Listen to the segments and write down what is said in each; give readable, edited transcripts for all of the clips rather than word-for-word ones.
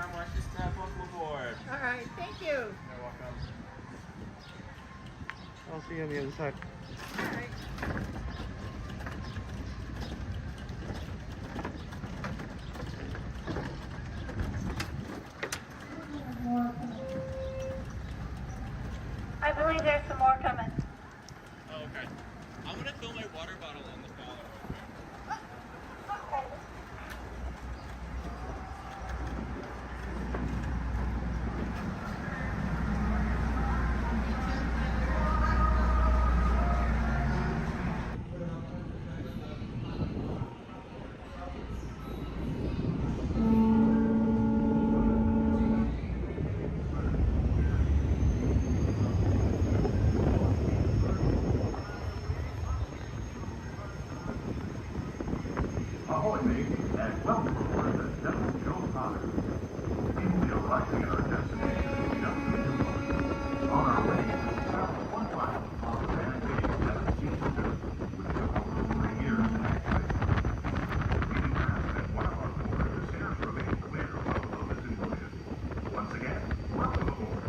armrest, just welcome aboard. All right, thank you. You're welcome. I'll see you on the other side. All right. I believe there's some more coming. Oh, okay. I'm gonna fill my water bottle in the bottle real quick. Okay. Ahoy, mate, and welcome aboard the Devil Joe Potter. We are arriving at our destination in just a few moments. On our way, we travel 1 mile on the Van Bay 1702, which took over 3 years in activation. We determined that one of our board, the stairs remain clear while the load is included. Once again, welcome aboard.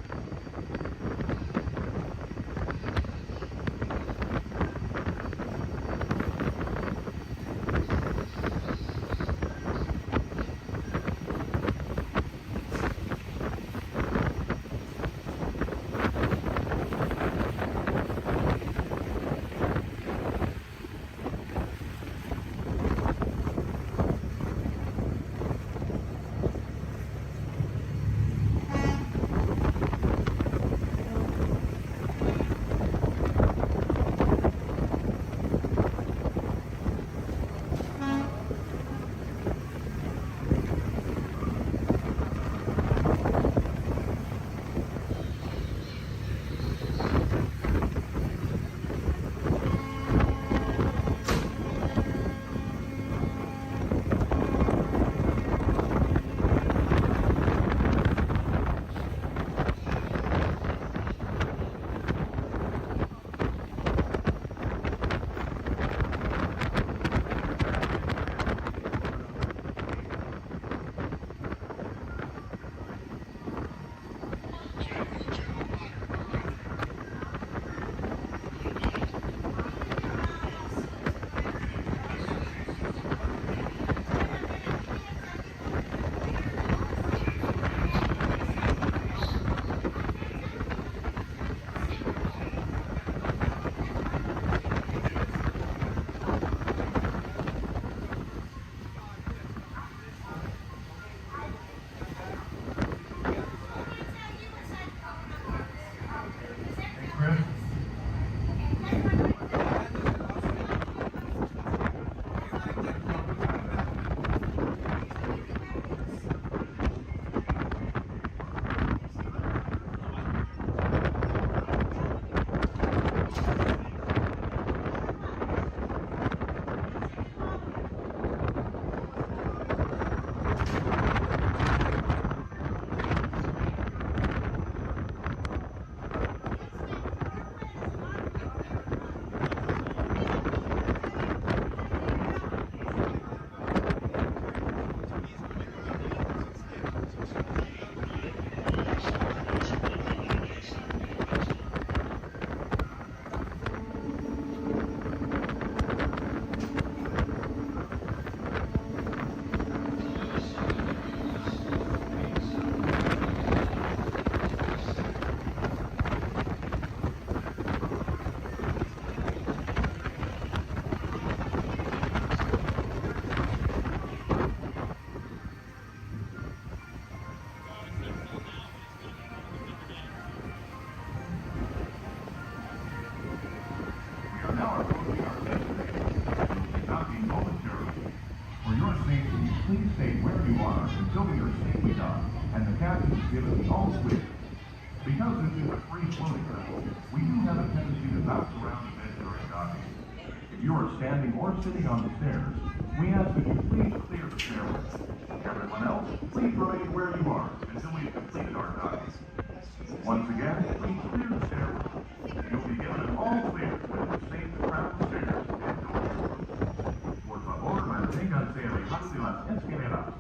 Please stay where you are until we are safely done and the captain has given the all clear. Because this is a free floating vessel, we do have a tendency to bounce around a bit during docking. If you are standing or sitting on the stairs, we ask that you please clear the stairway. Everyone else, please remain where you are until we have completed our docking. Once again, please clear the stairway. You'll be given an all clear when we're safe to crown the stairs and doors. Por favor, manténganse alejados de las escaleras.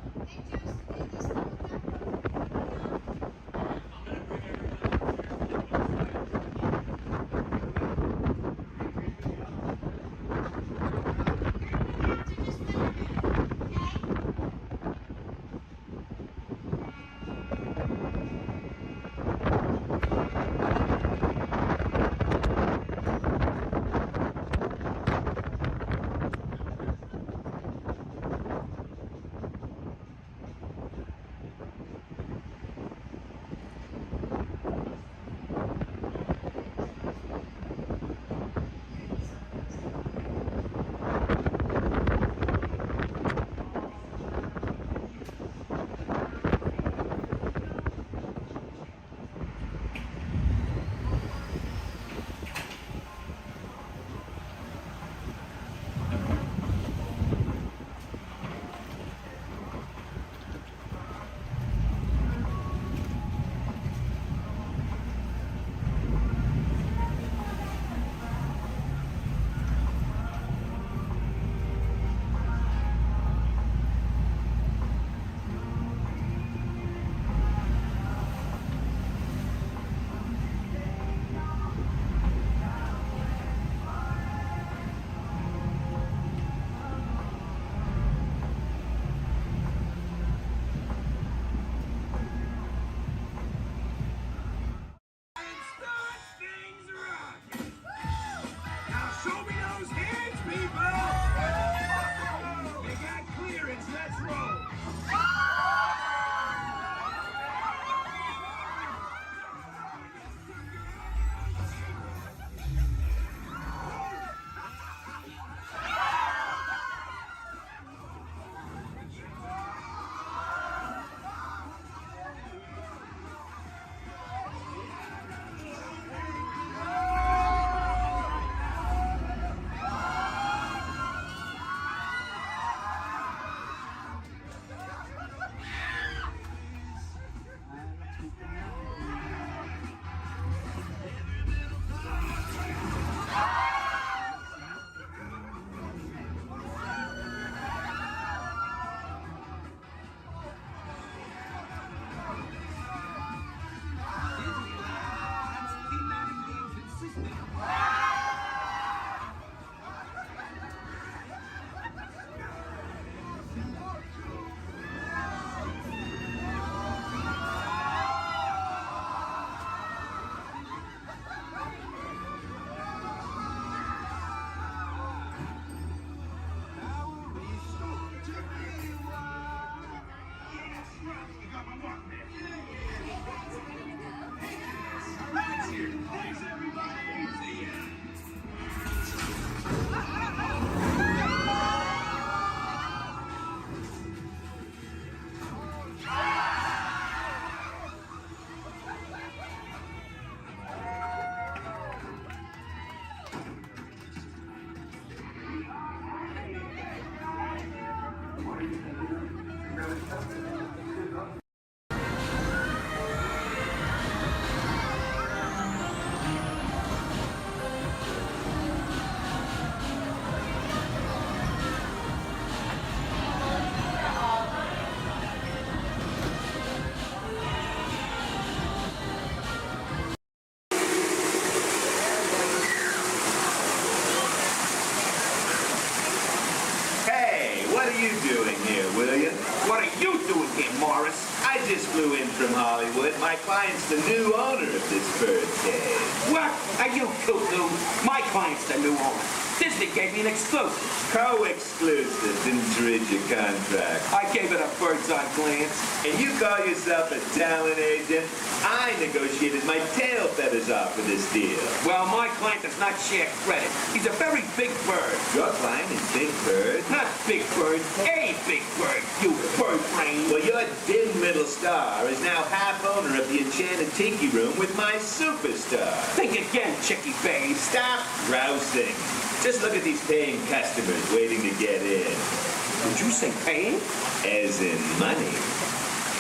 course. I just flew in from Hollywood. My client's the new owner of this birdcage. What? Are you cuckoo? My client's the new owner. Disney gave me an exclusive. Co-exclusive. Didn't read your contract. I gave it a bird's eye glance. And you call yourself a talent agent? I negotiated my tail feathers off for this deal. Well, my client does not share credit. He's a very big bird. Your client is Big Bird? Not Big Bird, a big bird, you bird brain. Well, your dim middle star is now half owner of the Enchanted Tiki Room with my superstar. Think again, chickie babe. Stop grousing. Just look at these paying customers waiting to get in. Did you say paying? As in money.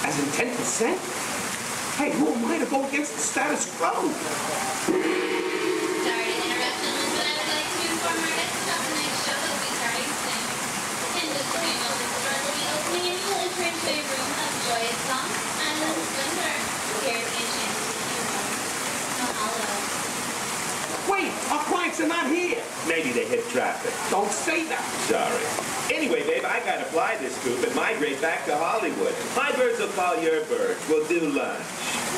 As in 10%? Hey, who am I to go against the status quo? Sorry to interrupt, but I would like to inform our guests about tonight's show that will be starting soon. In just a few moments, the doors will be opening and you will enter into a room of joyous songs and splendor. Here at the Enchanted Tiki Room. Mahalo. Wait, our clients are not here. Maybe they hit traffic. Don't say that. Sorry. Anyway, babe, I gotta fly this coop and migrate back to Hollywood. My birds will call your birds. We'll do lunch.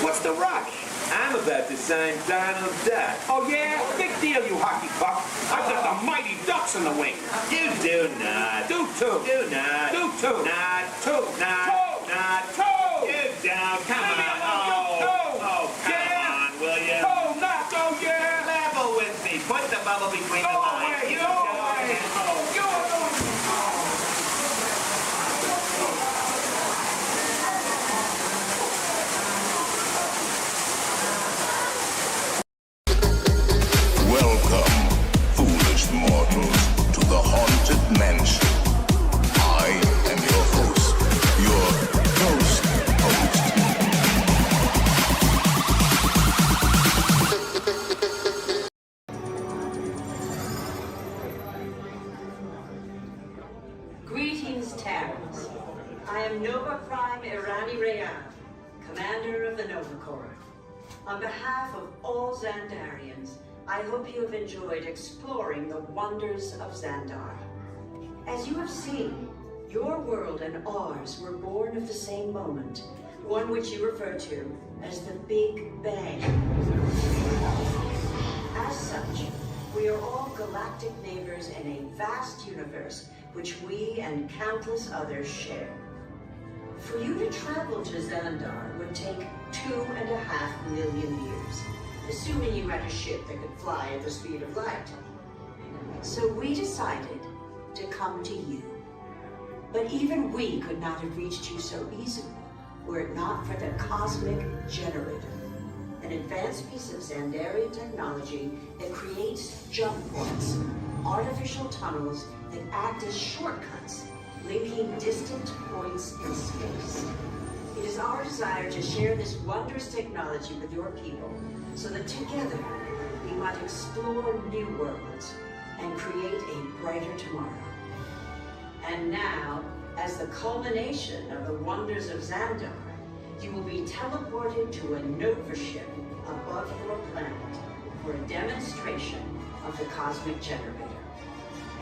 What's the rush? I'm about to sign Donald Duck. Oh, yeah? Big deal, you hockey puck. I've got the mighty ducks in the wing. You do not. Do too. Do not. Do too. Not. Two. Not. Two. Not. Two. You down. Come Leave me on. alone, you two. Oh, come Yeah. on, will you? Two, not go, yeah. Level with me. Put the bubble between Go the lines. away, You go go away. ahead. Oh. You are going. Welcome, foolish mortals, to the haunted mansion. I am your host, your ghost host. Greetings, Terrans. I am Nova Prime Irani Rayan, Commander of the Nova Corps. On behalf of all Xandarians, I hope you have enjoyed exploring the wonders of Xandar. As you have seen, your world and ours were born of the same moment, one which you refer to as the Big Bang. As such, we are all galactic neighbors in a vast universe which we and countless others share. For you to travel to Xandar would take 2.5 million years, assuming you had a ship that could fly at the speed of light. So we decided to come to you. But even we could not have reached you so easily were it not for the Cosmic Generator, an advanced piece of Xandarian technology that creates jump points, artificial tunnels that act as shortcuts, linking distant points in space. It is our desire to share this wondrous technology with your people so that together we might explore new worlds and create a brighter tomorrow. And now, as the culmination of the wonders of Xandar, you will be teleported to a Nova ship above your planet for a demonstration of the Cosmic Generator.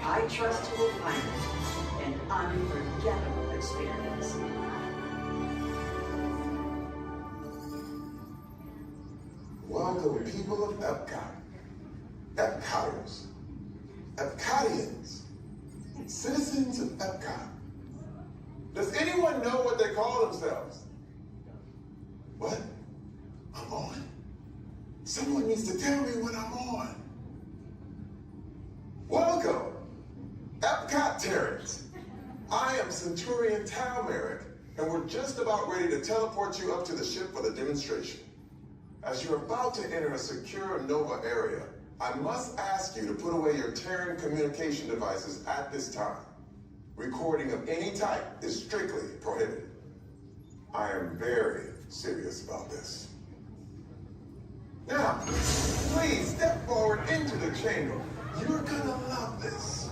I trust you will find it an unforgettable experience. Welcome, people of Epcot, Epcoters, Epcotians, citizens of Epcot. Does anyone know what they call themselves? What? I'm on? Someone needs to tell me what I'm on. Welcome, Epcot Terrans. I am Centurion Tal Merrick, and we're just about ready to teleport you up to the ship for the demonstration. As you're about to enter a secure Nova area, I must ask you to put away your Terran communication devices at this time. Recording of any type is strictly prohibited. I am very serious about this. Now, please step forward into the chamber. You're gonna love this.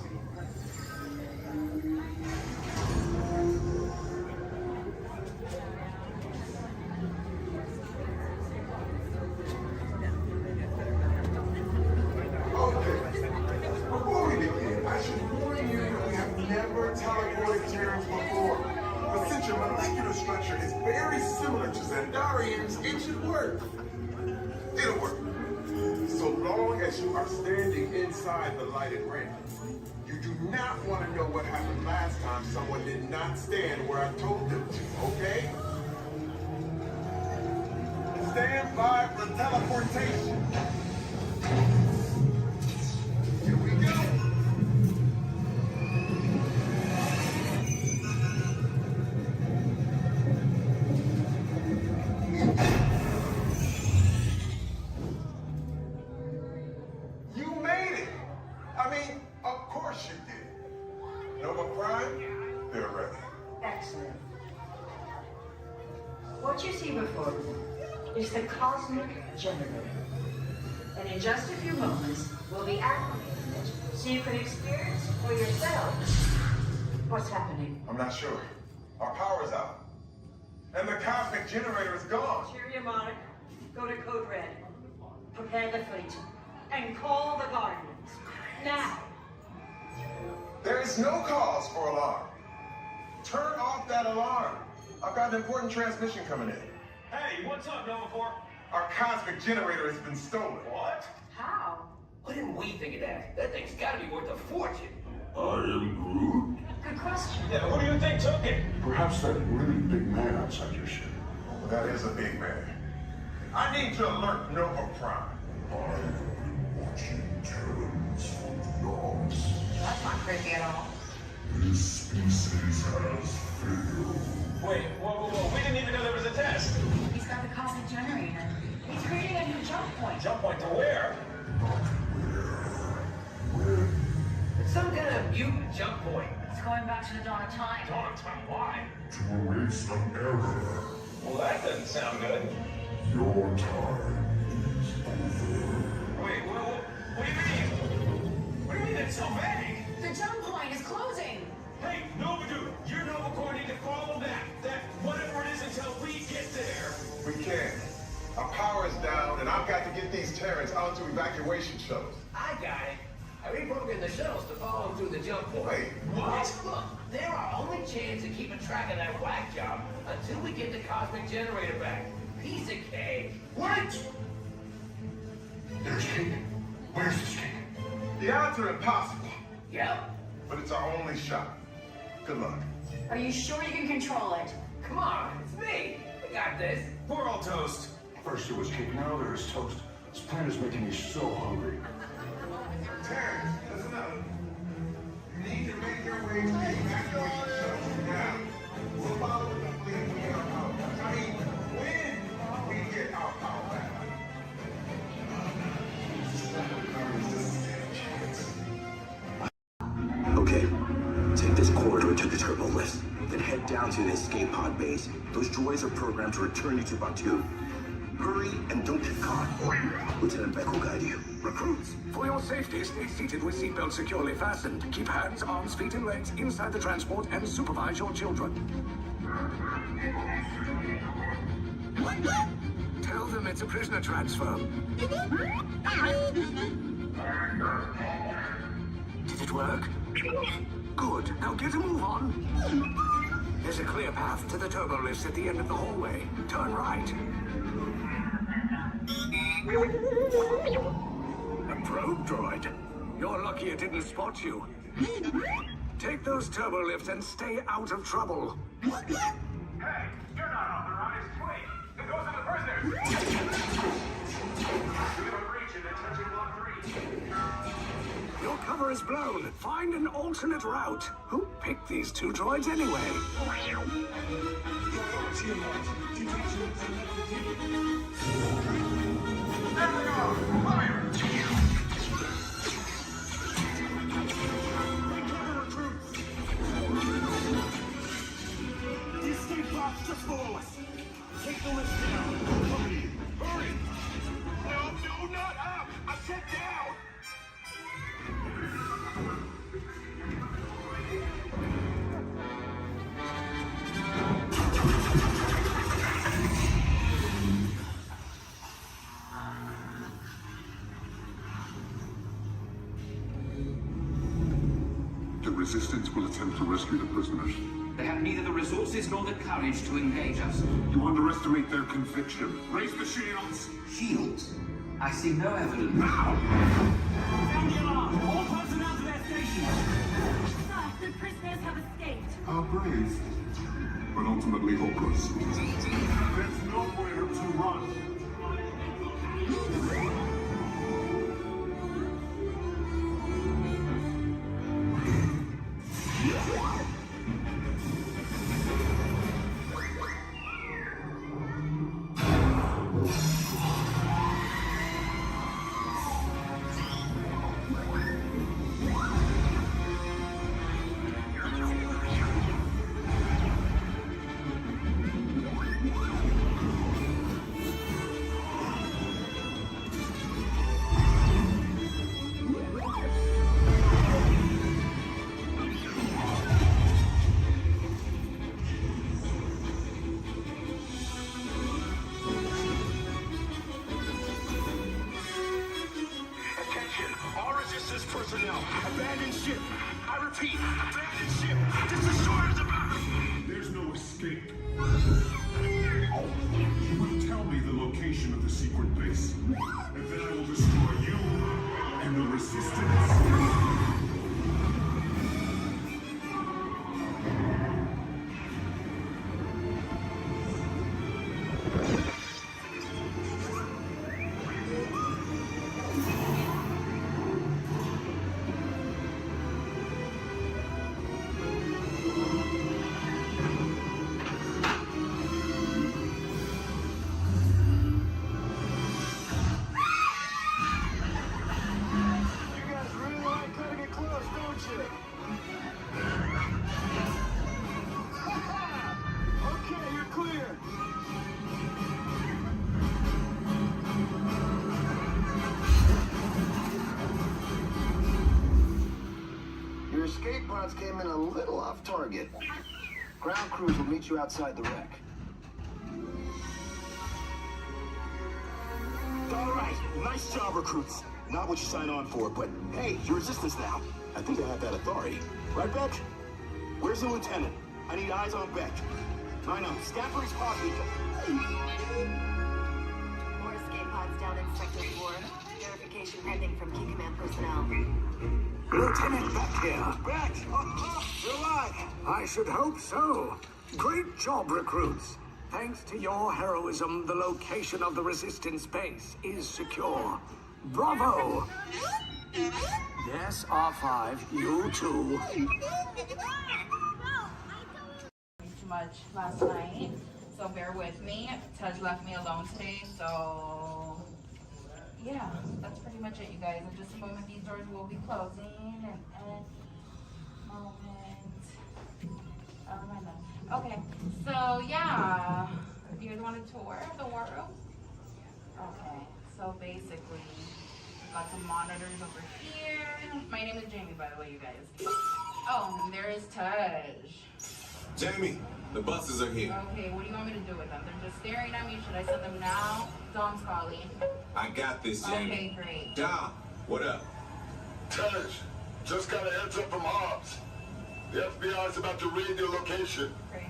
Before we begin, I should warn you that we have never teleported Terrans before. But since your molecular structure is very Zandarians, it should work. It'll work. So long as you are standing inside the lighted ring. You do not want to know what happened last time someone did not stand where I told them to, okay? Stand by for teleportation. Here we go. You made it. I mean, of course you did. Nova Prime, they're ready. Excellent. What you see before you is the cosmic generator. And in just a few moments, we'll be activating it so you can experience for yourselves what's happening. I'm not sure. Our power's out. And the cosmic generator is gone. Cheerio, Monarch. Go to Code Red. Prepare the fleet. And call the Guardians. Now. There is no cause for alarm. Turn off that alarm. I've got an important transmission coming in. Hey, what's up, Nova Corps? Our cosmic generator has been stolen. What? How? Why didn't we think of that? That thing's gotta be worth a fortune. I am Good question. Yeah, who do you think took it? Groot. Perhaps that really big man outside your ship. That is a big man. I need to alert Nova Prime. I've been watching Terrans for dogs. That's not creepy at all. This species has failed. Wait, whoa. We didn't even know there was a test. He's got the cosmic generator. He's creating a new jump point. Jump point to where? It's some kind of mutant jump point. It's going back to the dawn of time. Dawn of time, why? To erase some error. Well, that doesn't sound good. Your time is over. Wait, what do you mean? What do you mean it's so vague? The jump point is closing. Hey, Nova Dude, you're Nova Corps need to follow that whatever it is until we get there. We can't. Our power is down, and I've got to get these Terrans onto evacuation shuttles. I got it. I reprogrammed the shuttles to follow them through the jump point. Wait, what? Look, they're our only chance of keeping track of that whack job until we get the cosmic generator back. Piece of cake. Wait! There's cake. Where's this cake? The odds are impossible, Yep. but it's our only shot. Good luck. Are you sure you can control it? Come on, it's me. I got this. We're all toast. First it was cake, now there is toast. This plan is making me so hungry. Terrans, listen up. You need to make your way to the evacuation shuttles now. We'll follow the fleet when we get our power back. I mean, when we get our power back. Okay, take this corridor to the turbo lift, then head down to the escape pod base. Those droids are programmed to return you to Batuu. Hurry and don't get caught. Lieutenant Beck will guide you. Recruits, for your safety, stay seated with seatbelts securely fastened. Keep hands, arms, feet, and legs inside the transport and supervise your children. Tell them it's a prisoner transfer. Did it work? Good. Now get a move on. There's a clear path to the turbo lifts at the end of the hallway. Turn right. A probe droid. You're lucky it didn't spot you. Take those turbo lifts and stay out of trouble. Hey, you're not authorized. Wait, it goes to the prisoners. We have a breach in attention block 3. Your cover is blown. Find an alternate route. Who picked these two droids anyway? The escape pod's just below us. Take the lift down. Hurry! Hurry! No, not up! I said down! The Resistance will attempt to rescue the prisoners. They have neither the resources resources nor the courage to engage us. You underestimate their conviction. Raise the shields. Shields? I see no evidence. Now! Sound the alarm! All personnel to their stations! Sir, the prisoners have escaped. How brave, but ultimately hopeless. There's nowhere to run. Attention, all resistance personnel. Abandon ship. I repeat, abandon ship. This destroyer's about. There's no escape. You will tell me the location of the secret base, and then I will destroy you and the resistance. Your escape pods came in a little off target. Ground crews will meet you outside the wreck. All right, nice job, recruits. Not what you signed on for, but hey, you're resistance now. I think I have that authority. Right, Beck? Where's the lieutenant? I need eyes on Beck. I know, Scaffold's pod beacon. More escape pods down in Sector 4. Verification pending from Key Command personnel. Lieutenant Beck here. Beck! You're alive! I should hope so. Great job, recruits. Thanks to your heroism, the location of the resistance base is secure. Bravo! Yes, R5, you too. Too much last night, so bear with me. Tej left me alone today, so yeah, that's pretty much it, you guys. In just a moment, these doors will be closing, and okay, so yeah, you guys want a tour of the war room? Okay, so basically, we've got some monitors over here. My name is Jamie, by the way, you guys. Oh, and there is Tej. Jamie, the buses are here. Okay, what do you want me to do with them? They're just staring at me. Should I send them now? Dom's calling. I got this, Jamie. Okay, great. Dom, what up? Tej, just got a heads up from Hobbs. The FBI's about to raid your location. Crazy.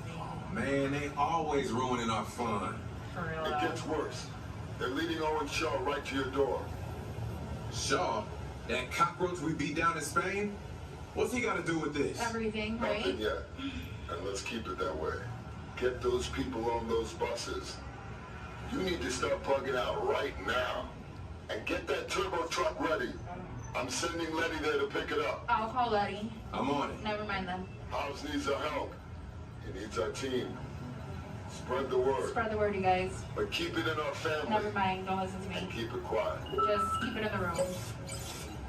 Man, they always ruining our fun. For real. It gets worse. They're leading Owen Shaw right to your door. Shaw? That cockroach we beat down in Spain? What's he got to do with this? Everything, right? Nothing yet. And let's keep it that way. Get those people on those buses. You need to start plugging out right now. And get that turbo truck ready. I'm sending Letty there to pick it up. I'll call Letty. I'm on it. Never mind then. Hobbs needs our help. He needs our team. Spread the word. Spread the word, you guys. But keep it in our family. Never mind. Don't listen to me. And keep it quiet. Just keep it in the room.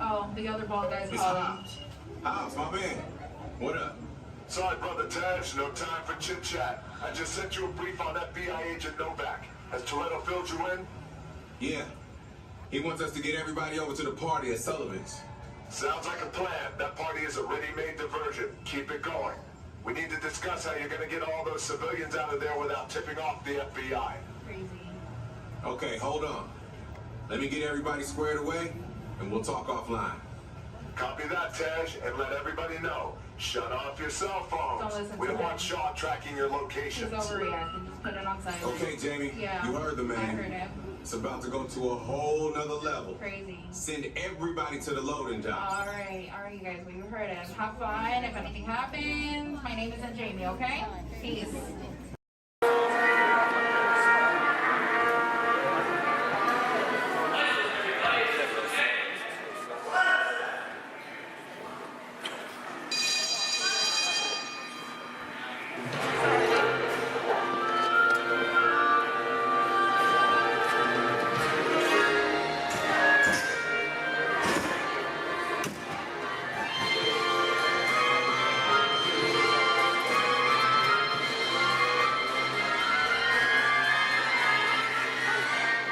Oh, the other bald guy's It's calling. Hobbs. Hobbs, my man. What up? Sorry, Brother Tej, no time for chit-chat. I just sent you a brief on FBI agent Novak. Has Toretto filled you in? Yeah. He wants us to get everybody over to the party at Sullivan's. Sounds like a plan. That party is a ready-made diversion. Keep it going. We need to discuss how you're going to get all those civilians out of there without tipping off the FBI. Crazy. Okay, hold on. Let me get everybody squared away, and we'll talk offline. Copy that, Tej, and let everybody know. Shut off your cell phones. Don't listen We to don't him. want Shaw tracking your He's locations. overreacting. Just put it on silent. Okay, Jamie, Yeah. you heard the man. I heard him. It's about to go to a whole nother level. Crazy. Send everybody to the loading dock. All right, you guys. Well, you heard him. Have fun. If anything happens, my name isn't Jamie. Okay? Peace.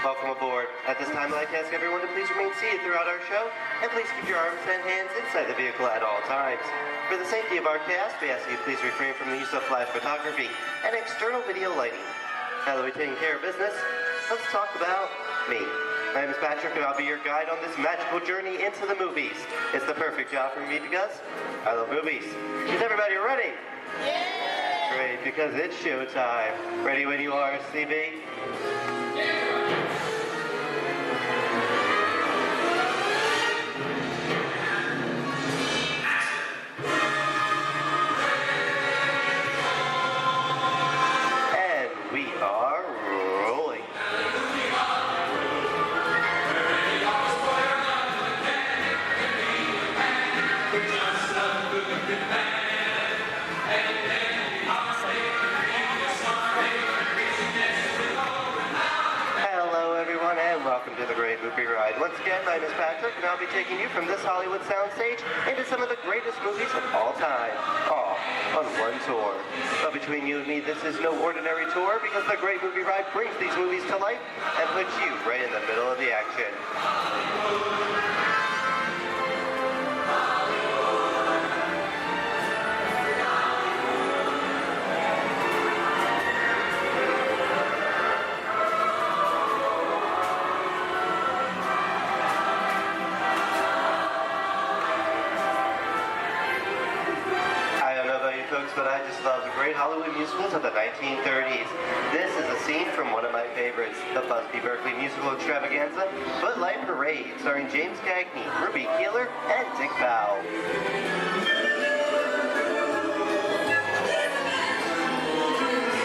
Welcome aboard. At this time, I'd like to ask everyone to please remain seated throughout our show, and please keep your arms and hands inside the vehicle at all times. For the safety of our cast, we ask you to please refrain from the use of flash photography and external video lighting. Now that we've taken care of business, let's talk about me. My name is Patrick, and I'll be your guide on this magical journey into the movies. It's the perfect job for me because I love movies. Is everybody ready? Yeah! Great, because it's showtime. Ready when you are, CB? And we are rolling. Hello everyone and welcome to the Great Movie Ride. Once again, my name is Patrick and I'll be taking you from this Hollywood soundstage into some of the greatest movies of all time, all on one tour. But between you and me, this is no ordinary tour because the Great Movie Ride brings these movies to life and puts you right in the middle of the action. Folks, but I just love the great Hollywood musicals of the 1930s. This is a scene from one of my favorites, the Busby Berkeley musical extravaganza, Footlight Parade, starring James Cagney, Ruby Keeler, and Dick Powell.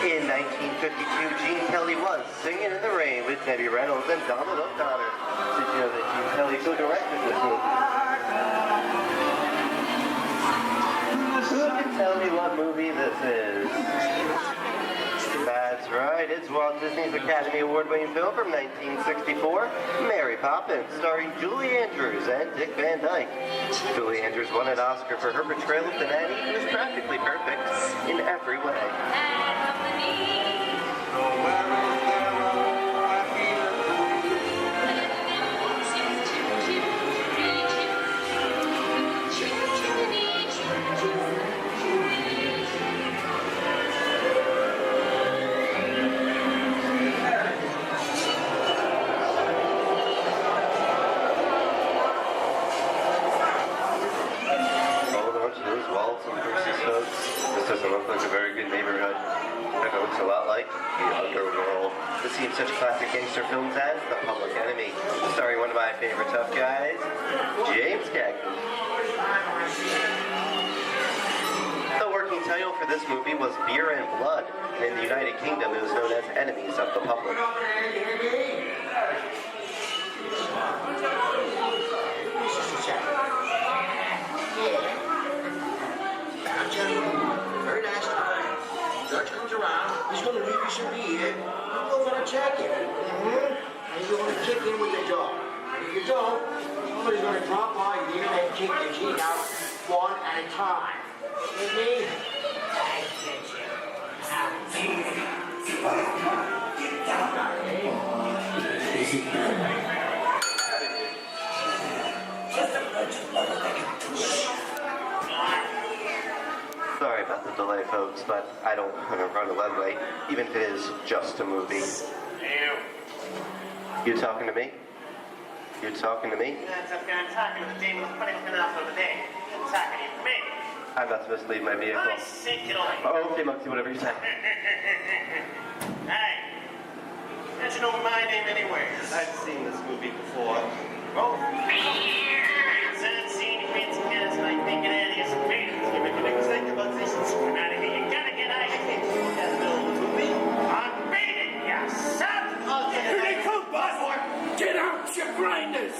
In 1952, Gene Kelly was Singing in the Rain with Debbie Reynolds and Donald O'Connor. Did you know that Gene Kelly co-directed this movie? Who can tell me what movie this is? That's right, it's Walt Disney's Academy Award-winning film from 1964, Mary Poppins, starring Julie Andrews and Dick Van Dyke. Julie Andrews won an Oscar for her portrayal of the nanny, who was practically perfect in every way. This doesn't look like a very good neighborhood. It looks a lot like the underworld. This seems such classic gangster films as The Public Enemy, starring one of my favorite tough guys, James Cagney. The working title for this movie was Beer and Blood, and in the United Kingdom it was known as Enemies of the Public. Very nice time. Judge comes around, he's going to leave you some beer. You go for a check-in. And you're going to kick in with the dog. If you don't, somebody's going to drop by you and kick the key out one at a time. With me? I get you. Sorry about the delay, folks, but I don't want to run a red light, even if it is just a movie. You talking to me? You talking to me? That's okay. I'm talking to the demon who's putting it up over there. I'm talking to me. I'm not supposed to leave my vehicle. I said get away. Oh, okay, Moxie, whatever you say. Hey, how'd you know my name anyway? I've seen this movie before. Oh. I've seen fancy cats like me. Get out of here, some fans. You make a big mistake about this. Come out of here. You gotta get out of here. You can't that middle of the movie. I'm beating you, son. Here they come, boss! Get out, you grinders!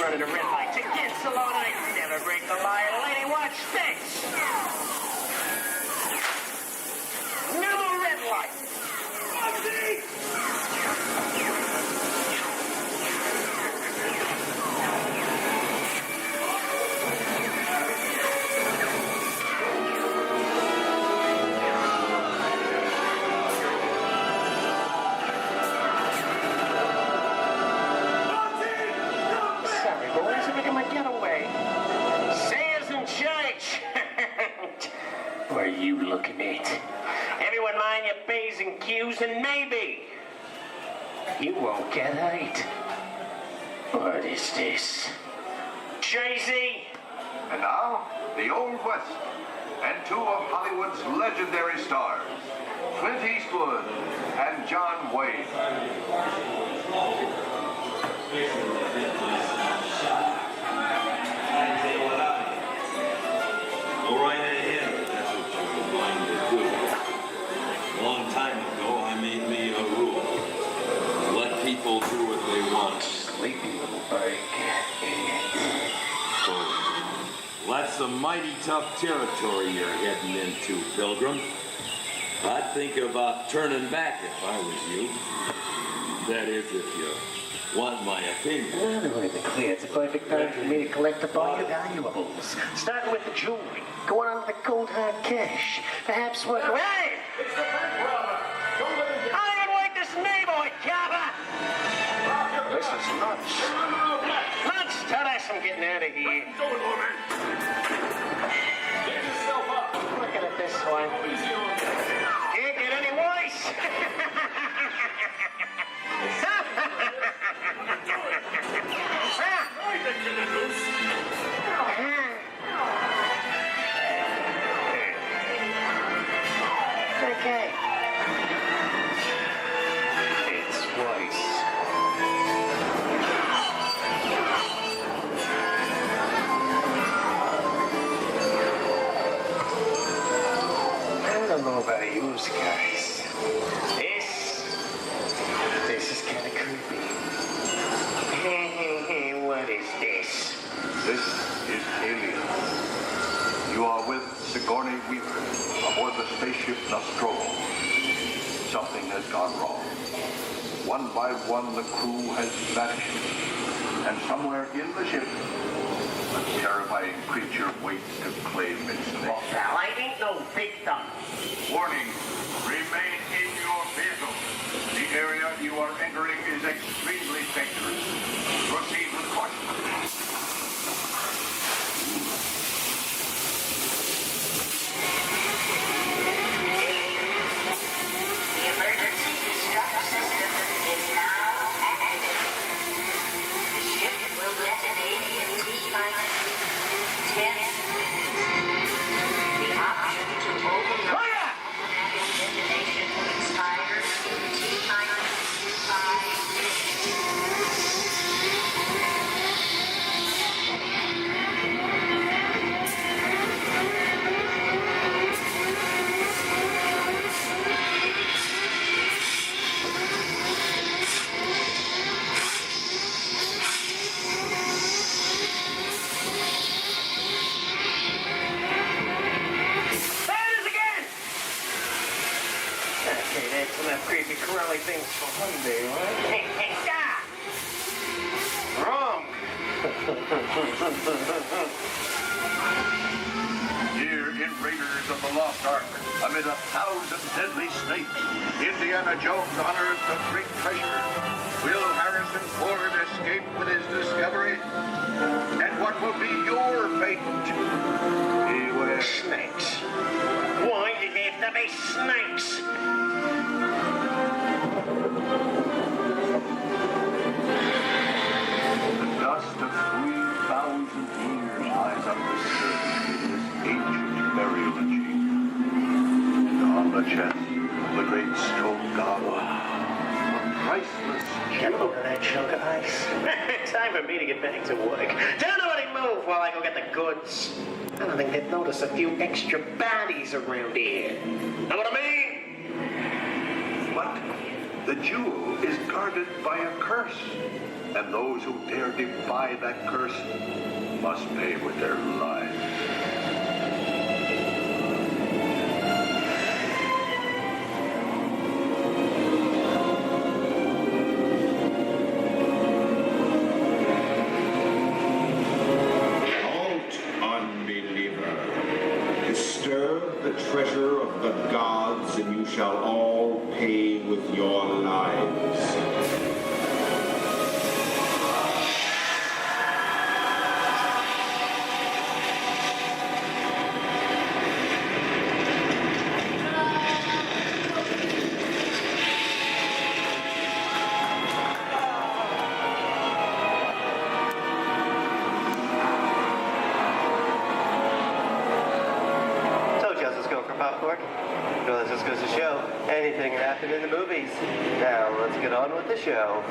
Running a red light against the law. I never break the law. Lady, watch this. No more red light. What are you looking at? Everyone mind your P's and Q's and maybe you won't get hurt. What is this? Jay-Z! And now, the Old West, and two of Hollywood's legendary stars, Clint Eastwood and John Wayne. Go right ahead, if that's what you're going to do. A long time ago, I made me a rule. Let people do what they want. Sleepy little bird. So, that's some mighty tough territory you're heading into, Pilgrim. I'd think about turning back if I was you. That is, if you want my opinion. Now to make it clear, it's a perfect time for me to collect up all your valuables. Starting with the jewelry, going on to the cold hard cash. Perhaps work. Hey! It's the bank robber! Don't let him get... I don't like this neighborhood, Copper! This is nuts. Nuts! Tell us I'm getting out of here. What are you doing, old man? Get yourself up. Looking at this one. Can't get any worse. Okay. It's worse. I don't know about you guys. This is kind of creepy. What is this? This is Alien. You are with Sigourney Weaver aboard the spaceship Nostromo. Something has gone wrong. One by one, the crew has vanished. And somewhere in the ship, a terrifying creature waits to claim its name. Well, pal, I ain't no victim. Warning, remain in your vehicle. The area you are entering is extremely dangerous. Proceed with caution. The emergency distress system is now active. The ship will detonate in T-minus 10 minutes. The option to override automatic detonation expires in T-minus 5 Okay, that's enough creepy crawly things for one day, right? Hey, stop! Wrong! Here in Raiders of the Lost Ark, amid 1,000 deadly snakes, Indiana Jones unearthed a great treasure. Will Harrison Ford escape with his discovery? And what will be your fate? Beware. Snakes. Why did they have to be snakes? The dust of 3,000 years lies undisturbed in this ancient burial chamber. And on the chest of the great stone god, a priceless Get a load of that chunk of ice. Time for me to get back to work. Don't nobody move while I go get the goods. I don't think they'd notice a few extra bodies around here. Know what I mean? But the jewel is guarded by a curse, and those who dare defy that curse must pay with their lives. Disturb the treasure of the gods, and you shall all pay with your lives. Well, this just goes to show anything can happen in the movies. Now, let's get on with the show.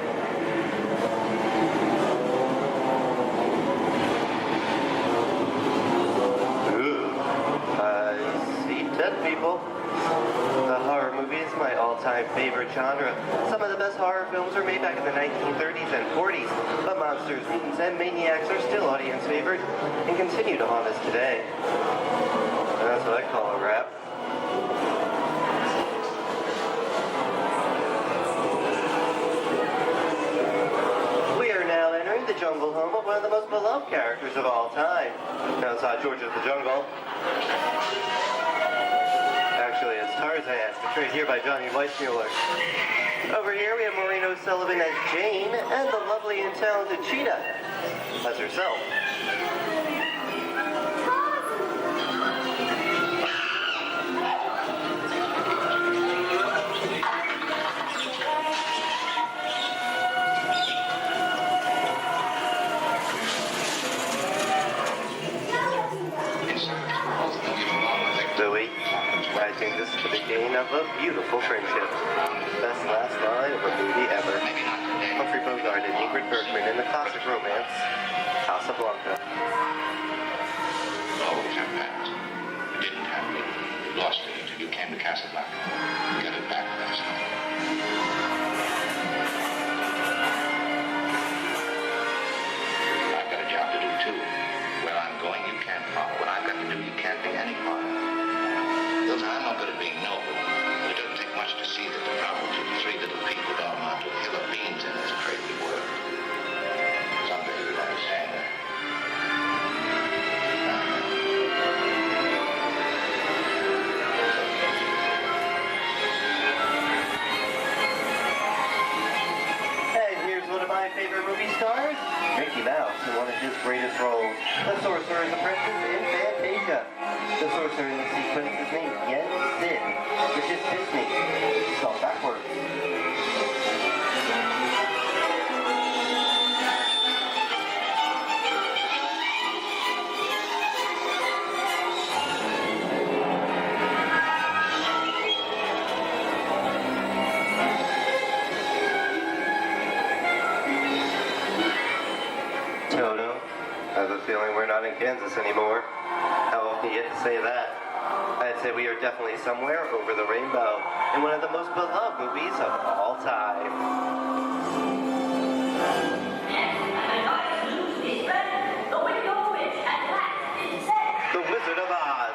I see dead people. The horror movie is my all-time favorite genre. Some of the best horror films were made back in the 1930s and 40s, but monsters, mutants, and maniacs are still audience favorite and continue to haunt us today. And that's what I call a wrap. The jungle home of one of the most beloved characters of all time. Now it's not George of the Jungle. Actually, it's Tarzan, portrayed here by Johnny Weissmuller. Over here we have Maureen O'Sullivan as Jane, and the lovely and talented Cheetah as herself. I think this is the beginning of a beautiful friendship. Best last line of a movie ever. Humphrey Bogart and Ingrid Bergman in the classic romance, Casablanca. The whole campaign. It didn't happen. You lost it until you came to Casablanca. You got it back last night. I've got a job to do too. Where I'm going, you can't follow. What I've got to do, you can't be any part of. Hilton, I'm not good at being noble, but it doesn't take much to see that the problems of three little people don't amount to a hill of beans in this crazy world. Someday you'll understand that. And here's one of my favorite movie stars, Mickey Mouse, in one of his greatest roles, the Sorcerer's Apprentice in Fantasia. The sorcerer in the sequence is named Yen Sid, which is Disney, spelled backwards. Toto, I have a feeling we're not in Kansas anymore. How often do you get to say that? I'd say we are definitely somewhere over the rainbow in one of the most beloved movies of all time. The Wizard of Oz.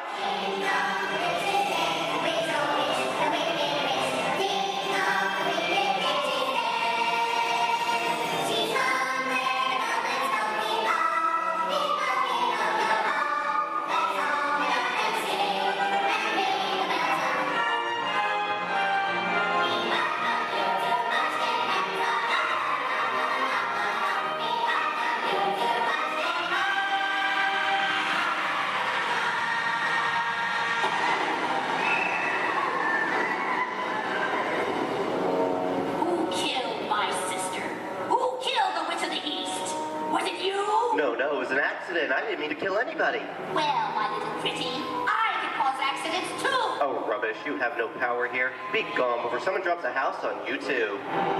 accident. I didn't mean to kill anybody. Well, my little pretty, I can cause accidents too. Oh, rubbish. You have no power here. Be gone before someone drops a house on you, too.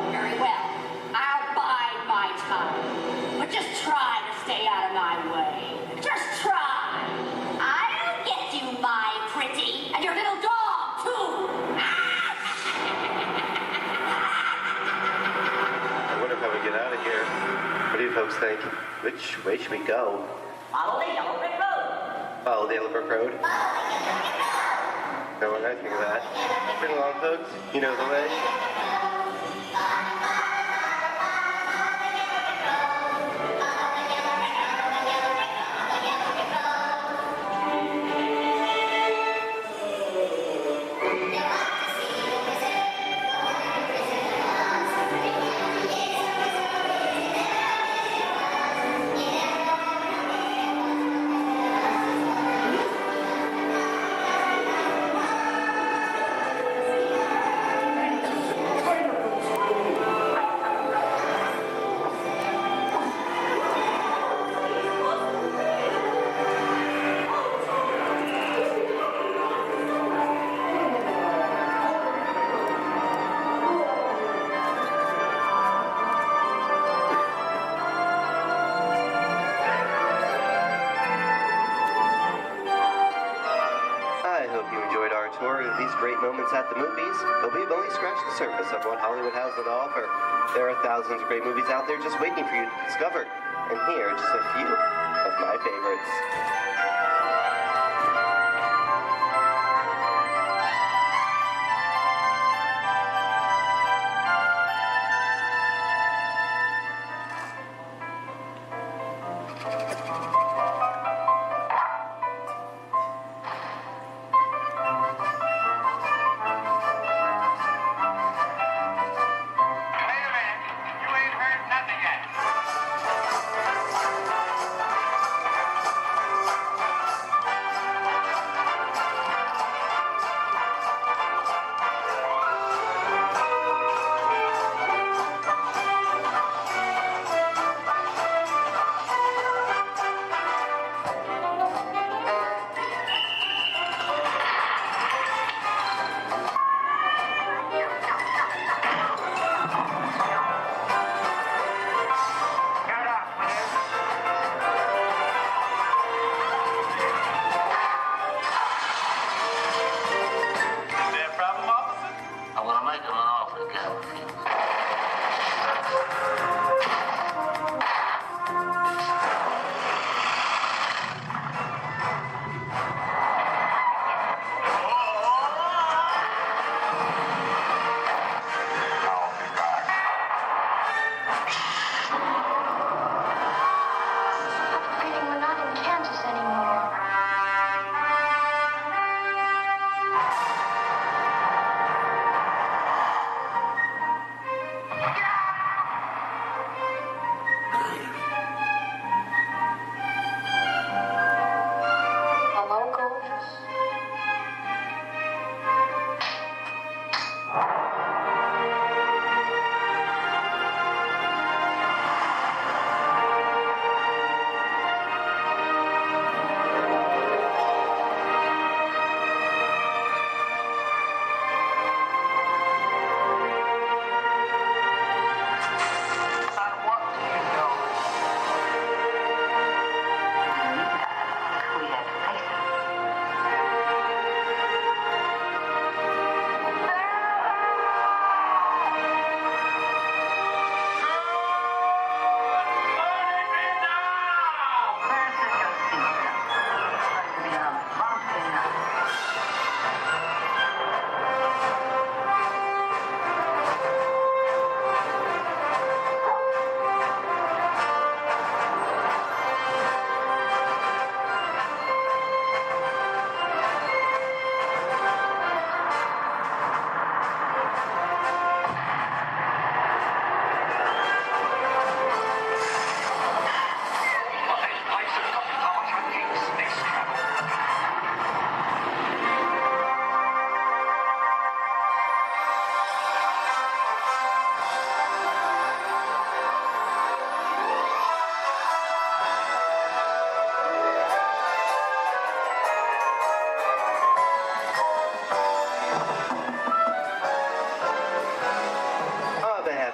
Very well. I'll bide my time. But just try to stay out of my way. Just try. I'll get you, my pretty, and your little dog, too. I wonder how we get out of here. What do you folks think? Which way should we go? Follow the yellow brick road. Follow the yellow brick road? No, I think of that. Bring along, folks. You know the way. At the movies, but we've only scratched the surface of what Hollywood has to offer. There are thousands of great movies out there just waiting for you to discover. And here are just a few of my favorites.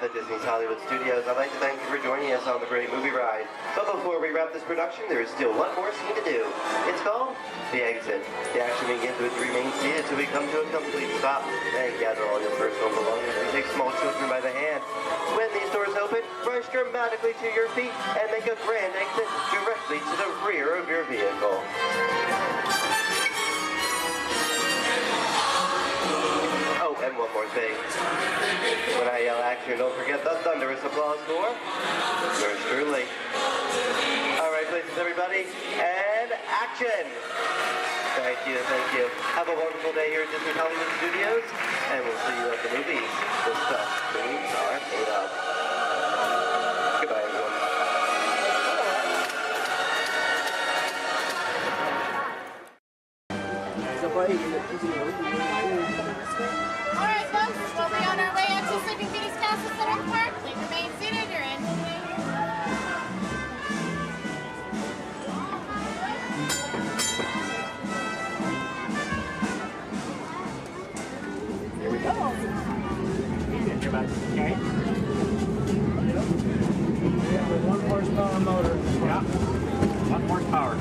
of Disney's Hollywood Studios, I'd like to thank you for joining us on the great movie ride. But before we wrap this production, there is still one more scene to do. It's called The Exit. The action begins with remain seated till we come to a complete stop. Then gather all your personal belongings and take small children by the hand. When these doors open, rush dramatically to your feet and make a grand exit directly to the rear of your vehicle. Oh, and one more thing. When I yell action, don't forget the thunderous applause for yours truly. All right, places, everybody, and action! Thank you, thank you. Have a wonderful day here at Disney Hollywood Studios, and we'll see you at the movies. The stuff dreams are made of. Goodbye, everyone. Alright, folks, we'll be on our way up to Sleeping Beauty's Castle Center Park. Please remain seated. You're in. Here we go. Get your back, okay? Yeah, with 1 horsepower motor. Yeah. 1 horsepower.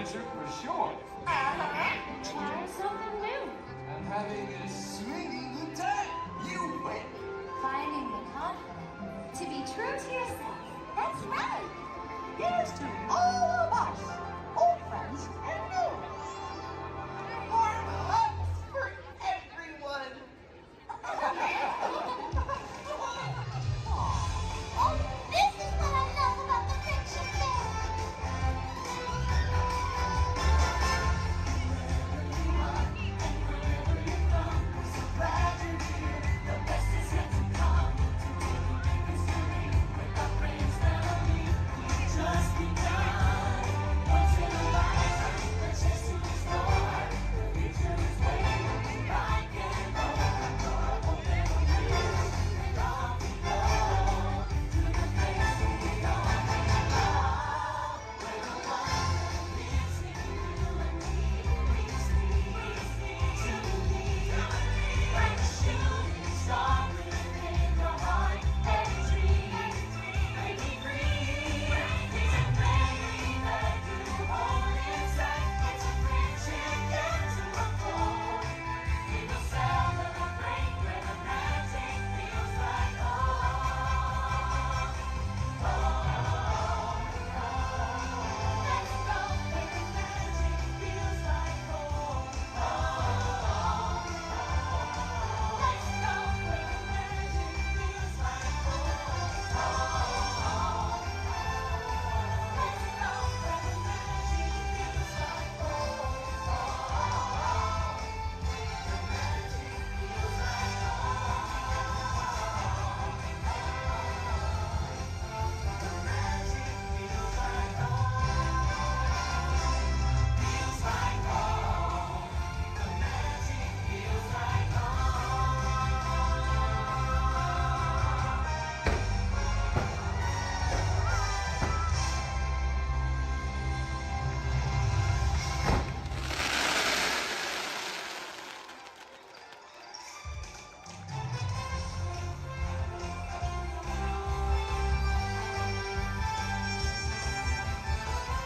adventure for sure. Try something new. I'm having a swinging good time. You win. Finding the confidence to be true to yourself. That's right. Here's to all of us, old friends and new. Warm hugs for everyone. Oh, this is what I love about the fiction fair.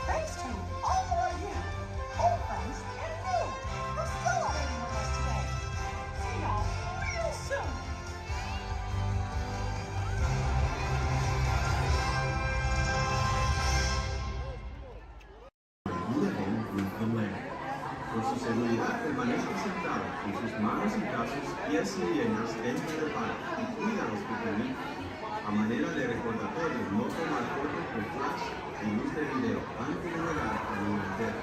Thanks to all of you, old friends and new, for celebrating with us today. See y'all real soon. Living with the land. Por su seguridad, permanezca sentado con sus manos y brazos, pies y piernas dentro del baño y cuida a los pequeñitos. A manera de recordatorio, no tomar fotos con flash y luz de video antes de llegar al mundo entero.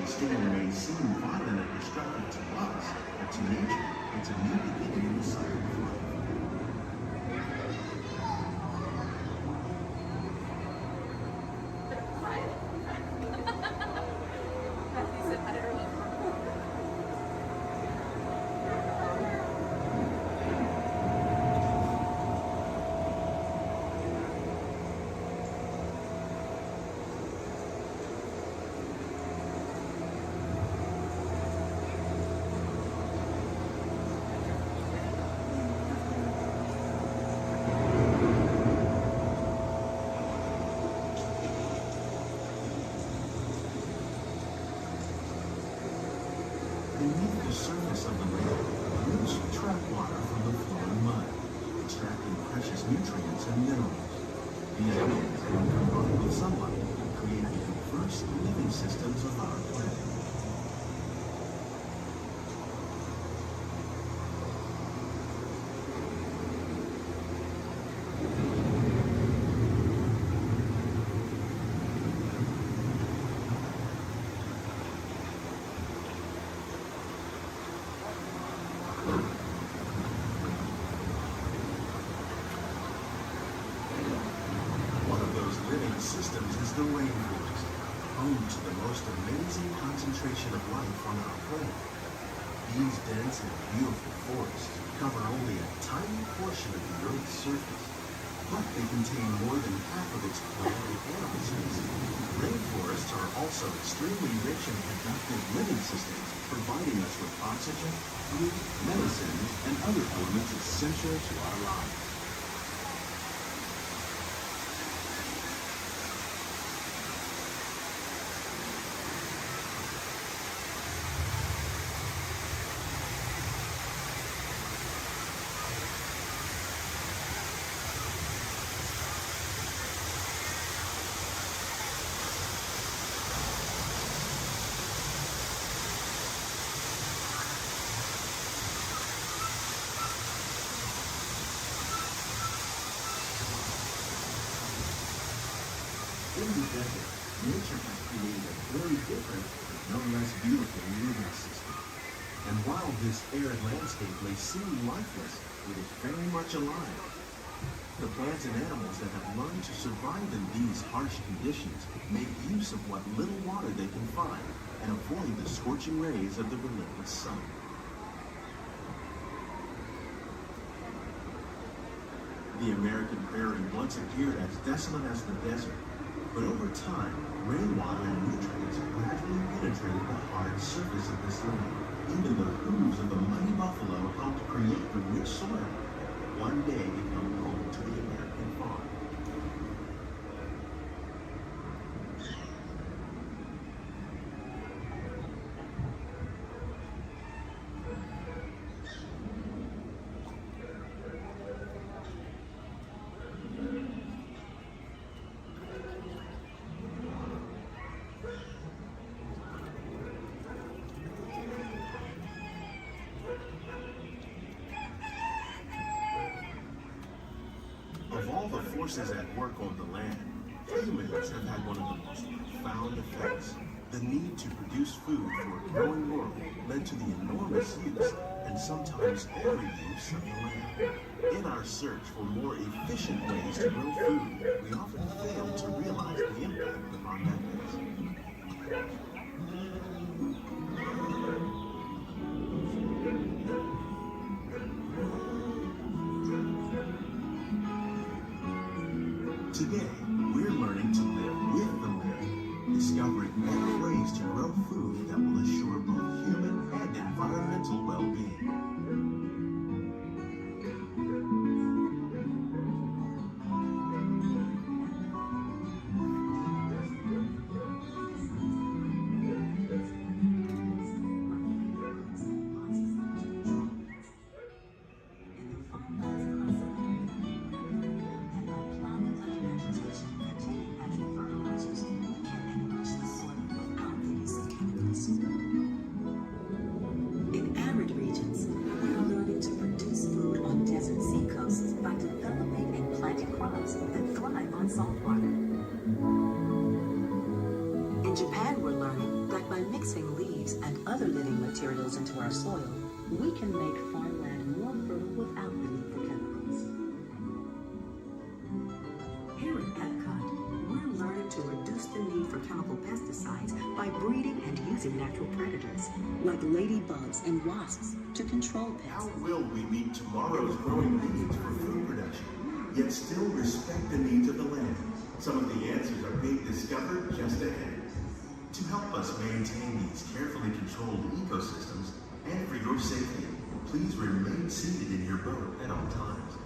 Storm may seem violent and destructive to us, but to nature, it's a new beginning in the cycle of life. Beneath the surface of the lake, roots trap water from the flowing mud, extracting precious nutrients and minerals. These elements, when combined with sunlight, create the diverse living systems of our planet. Systems is the rainforest, home to the most amazing concentration of life on our planet. These dense and beautiful forests cover only a tiny portion of the Earth's surface, but they contain more than half of its plant and animal species. Rainforests are also extremely rich in productive living systems, providing us with oxygen, food, medicines, and other elements essential to our lives. In the desert, nature has created a very different, but no less beautiful living system. And while this arid landscape may seem lifeless, it is very much alive. The plants and animals that have learned to survive in these harsh conditions make use of what little water they can find and avoid the scorching rays of the relentless sun. The American prairie once appeared as desolate as the desert. But over time, rainwater and nutrients gradually penetrated the hard surface of this land. Even the hooves of the mighty buffalo helped create the rich soil that one day become home to the American farm. Of all the forces at work on the land, humans have had one of the most profound effects. The need to produce food for a growing world led to the enormous use, and sometimes every use, of the land. In our search for more efficient ways to grow food, we often fail to realize the impact of our methods. Today, we're learning to live with the land, discovering better ways to grow food that will assure both human and environmental well-being. In arid regions, we're learning to produce food on desert seacoasts by developing and planting crops that thrive on salt water. In Japan, we're learning that by mixing leaves and other living materials into our soil, we can make farmland more fertile without the need for chemicals. Here at Epcot, we're learning to reduce the need for chemical pesticides by breeding and using natural predators, like ladybugs and wasps, to control pests. How will we meet tomorrow's growing needs for food production, yet still respect the needs of the land? Some of the answers are being discovered just ahead. To help us maintain these carefully controlled ecosystems, and for your safety, please remain seated in your boat at all times.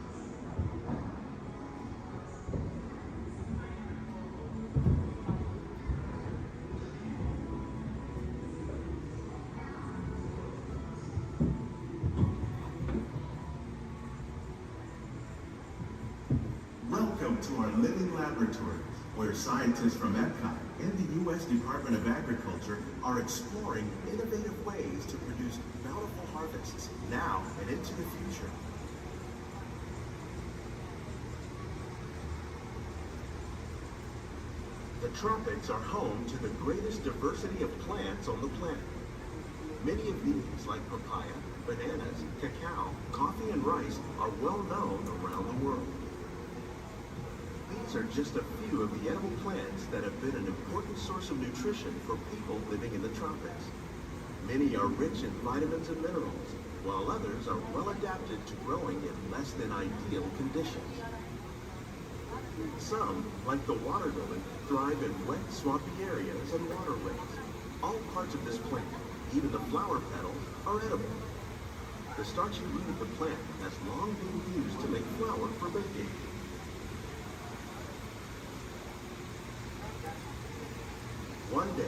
Welcome to our living laboratory, where scientists from Epcot and the U.S. Department of Agriculture are exploring innovative ways to produce bountiful harvests now and into the future. The tropics are home to the greatest diversity of plants on the planet. Many of these, like papaya, bananas, cacao, coffee, and rice, are well known around the world. We These are just a few of the edible plants that have been an important source of nutrition for people living in the tropics. Many are rich in vitamins and minerals, while others are well adapted to growing in less than ideal conditions. Some, like the water lily, thrive in wet, swampy areas and waterways. All parts of this plant, even the flower petals, are edible. The starchy root of the plant has long been used to make flour for baking. One day,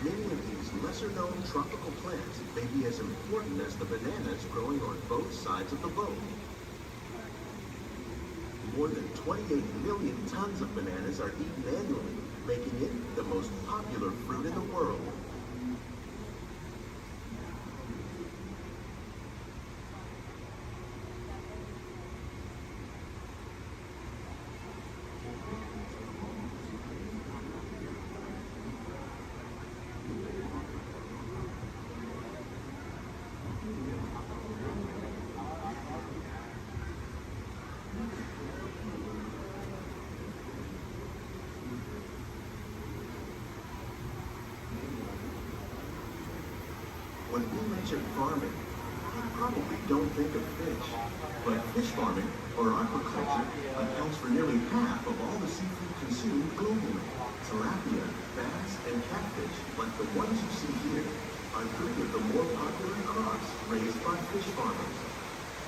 many of these lesser-known tropical plants may be as important as the bananas growing on both sides of the boat. More than 28 million tons of bananas are eaten annually, making it the most popular fruit in the world. When we mention farming, you probably don't think of fish. But fish farming, or aquaculture, accounts for nearly half of all the seafood consumed globally. Tilapia, bass, and catfish, like the ones you see here, are three of the more popular crops raised by fish farmers.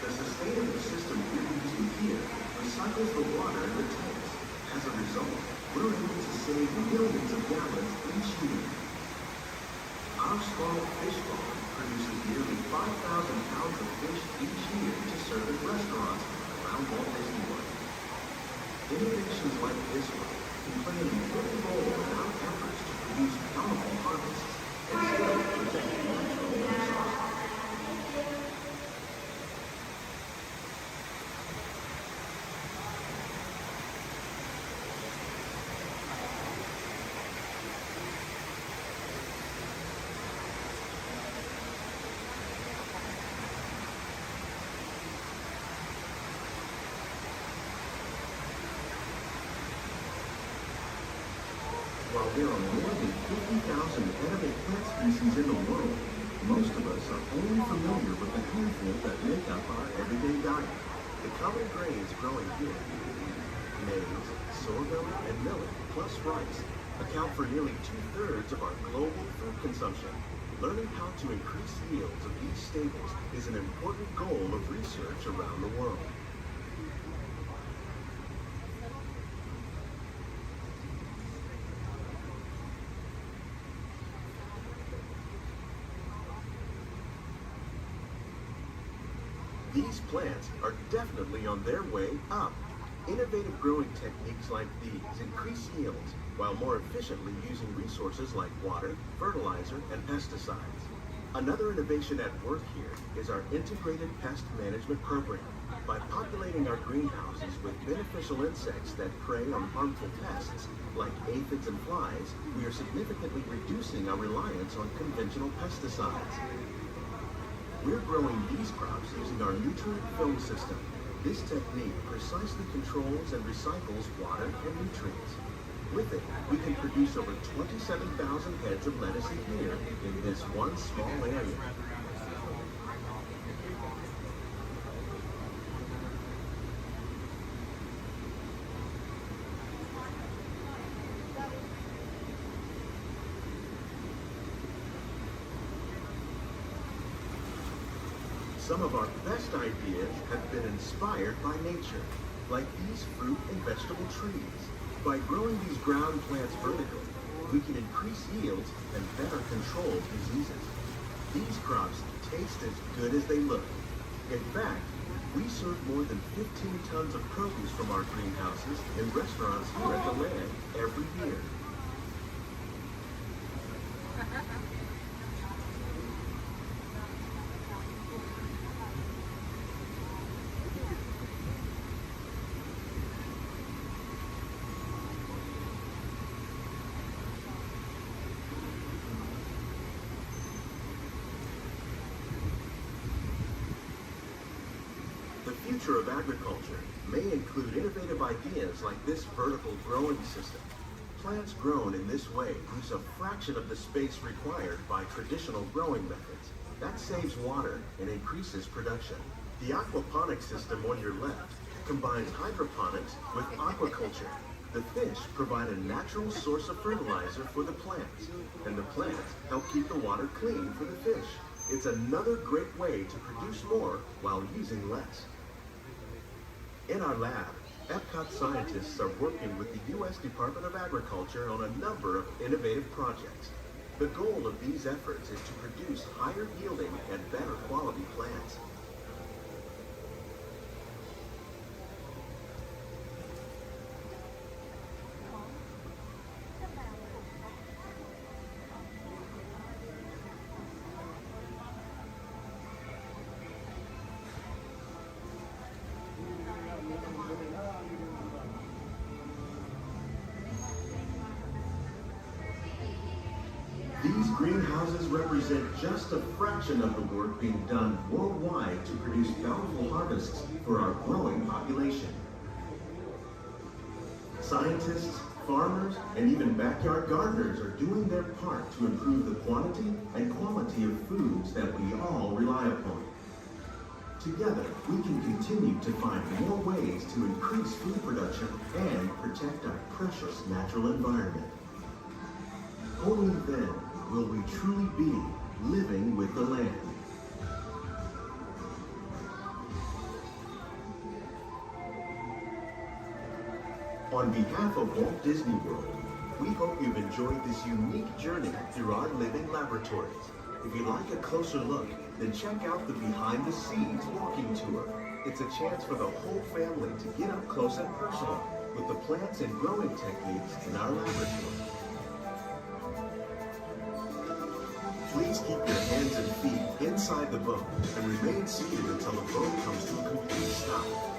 The sustainable system we're using here recycles the water in the tanks. As a result, we're able to save millions of gallons each year. Our small fish farm produces nearly 5,000 pounds of fish each year to serve in restaurants around Walt Disney World. Innovations like this one can play an important role in our efforts to produce bountiful harvests and still protect natural resources. While there are more than 50,000 edible plant species in the world, most of us are only familiar with the handful that make up our everyday diet. The common grains growing here, maize, sorghum, and millet, plus rice, account for nearly 2/3 of our global food consumption. Learning how to increase yields of these staples is an important goal of research around the world. These plants are definitely on their way up. Innovative growing techniques like these increase yields while more efficiently using resources like water, fertilizer, and pesticides. Another innovation at work here is our integrated pest management program. By populating our greenhouses with beneficial insects that prey on harmful pests like aphids and flies, we are significantly reducing our reliance on conventional pesticides. We're growing these crops using our nutrient film system. This technique precisely controls and recycles water and nutrients. With it, we can produce over 27,000 heads of lettuce a year in this one small area. Some of our best ideas have been inspired by nature, like these fruit and vegetable trees. By growing these ground plants vertically, we can increase yields and better control diseases. These crops taste as good as they look. In fact, we serve more than 15 tons of produce from our greenhouses in restaurants here at the land every year. The future of agriculture may include innovative ideas like this vertical growing system. Plants grown in this way use a fraction of the space required by traditional growing methods. That saves water and increases production. The aquaponics system on your left combines hydroponics with aquaculture. The fish provide a natural source of fertilizer for the plants, and the plants help keep the water clean for the fish. It's another great way to produce more while using less. In our lab, Epcot scientists are working with the U.S. Department of Agriculture on a number of innovative projects. The goal of these efforts is to produce higher yielding and better quality plants. These greenhouses represent just a fraction of the work being done worldwide to produce bountiful harvests for our growing population. Scientists, farmers, and even backyard gardeners are doing their part to improve the quantity and quality of foods that we all rely upon. Together, we can continue to find more ways to increase food production and protect our precious natural environment. Only then will we truly be living with the land. On behalf of Walt Disney World, we hope you've enjoyed this unique journey through our living laboratories. If you'd like a closer look, then check out the Behind the Scenes walking tour. It's a chance for the whole family to get up close and personal with the plants and growing techniques in our laboratory. Please keep your hands and feet inside the boat and remain seated until the boat comes to a complete stop.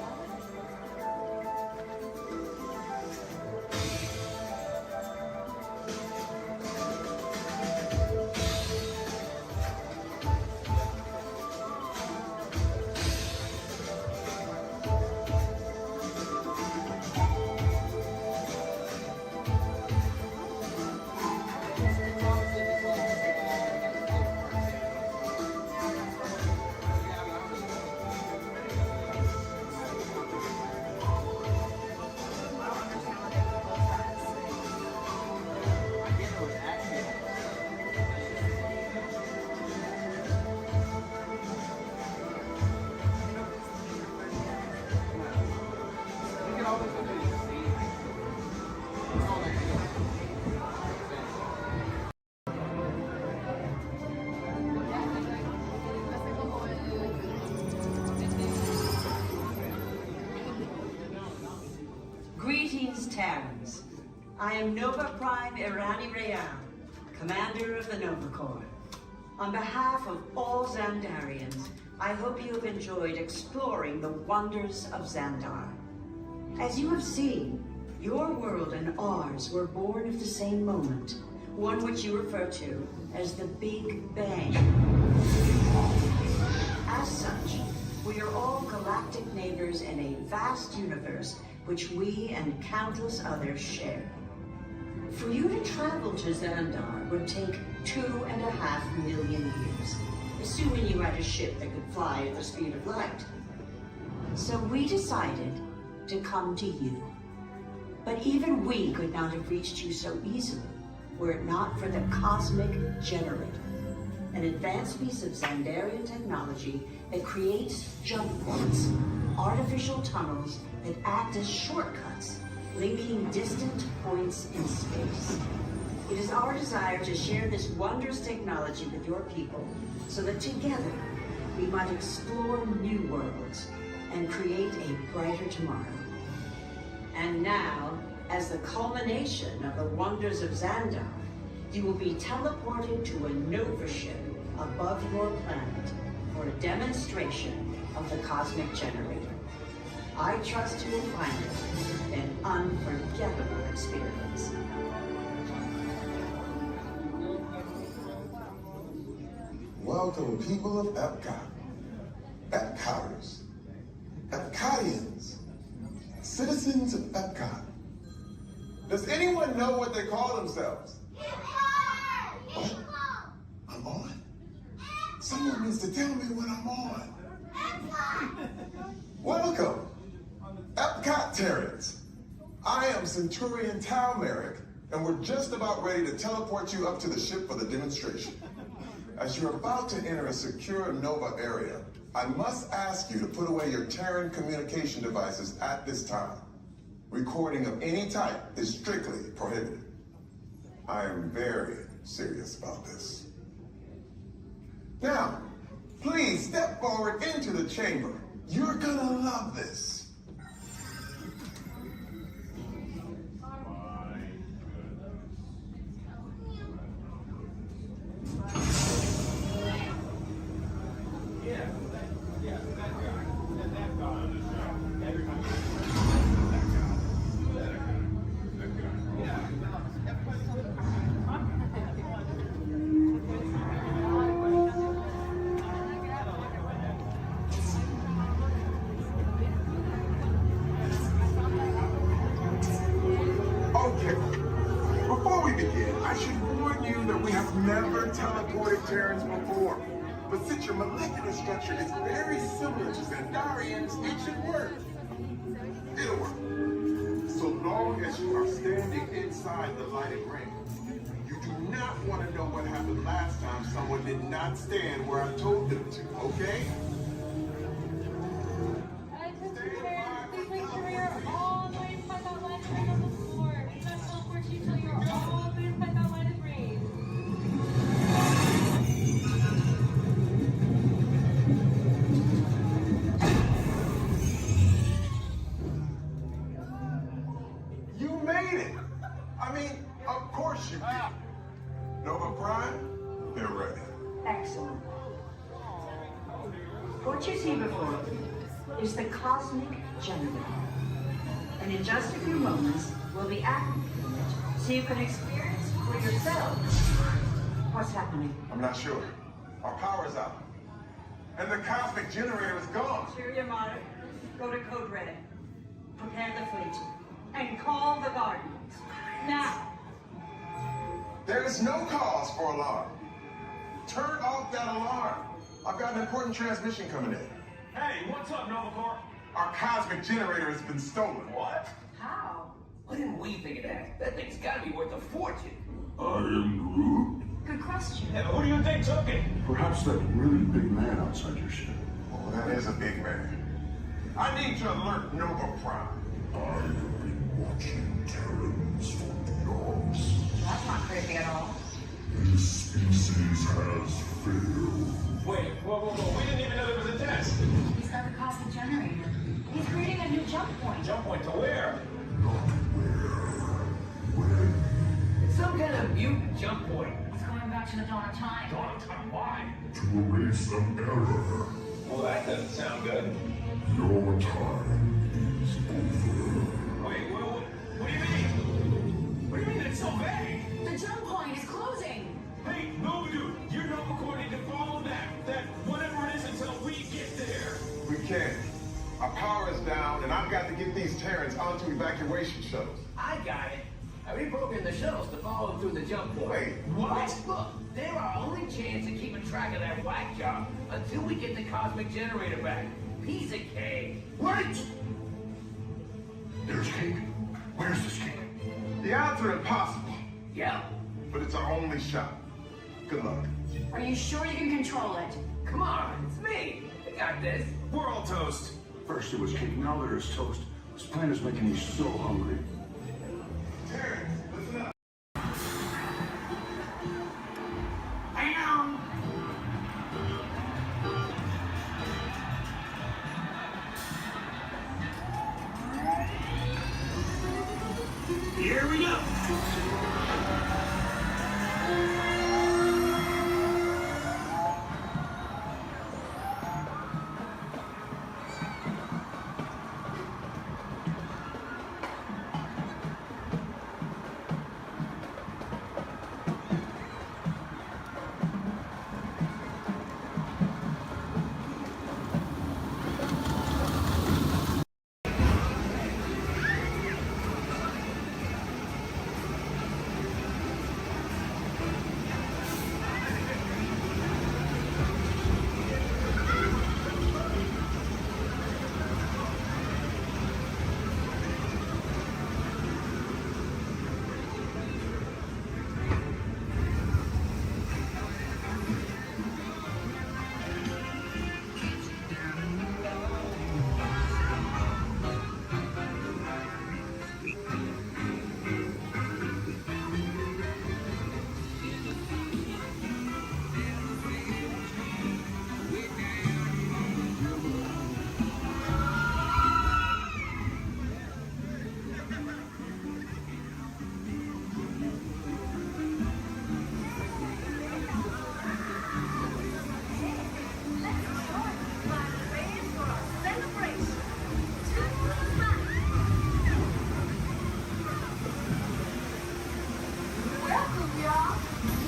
Greetings, Terrans. I am Nova Prime Irani Rayan, Commander of the Nova Corps. On behalf of all Xandarians, I hope you have enjoyed exploring the wonders of Xandar. As you have seen, your world and ours were born of the same moment, one which you refer to as the Big Bang. As such, we are all galactic neighbors in a vast universe which we and countless others share. For you to travel to Xandar would take 2.5 million years, assuming you had a ship that could fly at the speed of light. So we decided to come to you. But even we could not have reached you so easily were it not for the Cosmic Generator, an advanced piece of Xandarian technology that creates jump points, artificial tunnels that act as shortcuts, linking distant points in space. It is our desire to share this wondrous technology with your people so that together we might explore new worlds and create a brighter tomorrow. And now, as the culmination of the wonders of Xandar, you will be teleported to a Nova ship above your planet for a demonstration of the Cosmic Generator. I trust you will find it an unforgettable experience. Welcome, people of Epcot. Epcoters. At citizens of Epcot, does anyone know what they call themselves? What? I'm on? Someone needs to tell me when I'm on. Welcome, Epcot-tarians. I am Centurion Tal Merrick, and we're just about ready to teleport you up to the ship for the demonstration. As you're about to enter a secure Nova area, I must ask you to put away your Terran communication devices at this time. Recording of any type is strictly prohibited. I am very serious about this. Now, please step forward into the chamber. You're gonna love this. Okay, before we begin, I should warn you that we have never teleported Terrans before. But since your molecular structure is very similar to Xandarians, it should work. It'll work. So long as you are standing inside the lighted ring. You do not want to know what happened last time someone did not stand where I told them to, okay? Please make sure you're all the way inside that lighted ring on the floor. We must teleport you till you're all the way inside that lighted ring. You made it! I mean, of course you did. Nova Prime, they're ready. Excellent. What you see before you is the cosmic generator. And in just a few moments, we'll be activating it so you can experience for yourself what's happening. I'm not sure. Our power's out. And the cosmic generator is gone. Cheerio, Monarch. Go to Code Red. Prepare the fleet. And call the Guardians. Now. There is no cause for alarm. Turn off that alarm. I've got an important transmission coming in. Hey, what's up, Nova Corps? Our cosmic generator has been stolen. What? How? Why didn't we think of that? That thing's gotta be worth a fortune. I am Groot. Good question. Yeah, but who do you think took it? Perhaps that really big man outside your ship. Oh, that is a big man. I need to alert Nova Prime. I have been watching Terrans for eons. That's not creepy at all. This species has failed. Wait, whoa. We didn't even know there was a test. He's got the cosmic generator. He's creating a new jump point. Jump point to where? Not where. When. It's some kind of mutant jump point. He's going back to the dawn of time. Dawn of time, why? To erase an error. Well, that doesn't sound good. Your time is over. Wait, what do you mean? What do you mean it's so vague? The jump point is closing. Hey, Nova Dude, you're Nova Corps need to follow that whatever it is until we get there. We can't. Our power is down, and I've got to get these Terrans onto evacuation shuttles. I got it. I reprogrammed the shuttles to follow through the jump point. Wait, what? Look, they're our only chance of keeping track of that whack job until we get the cosmic generator back. Piece of cake. Wait! There's cake. Where's this cake? The odds are impossible, Yeah. but it's our only shot. Good luck. Are you sure you can control it? Come on, it's me. I got this. We're all toast. First it was cake, now there's toast. This plan is making me so hungry. Terrans, listen up. Here we go.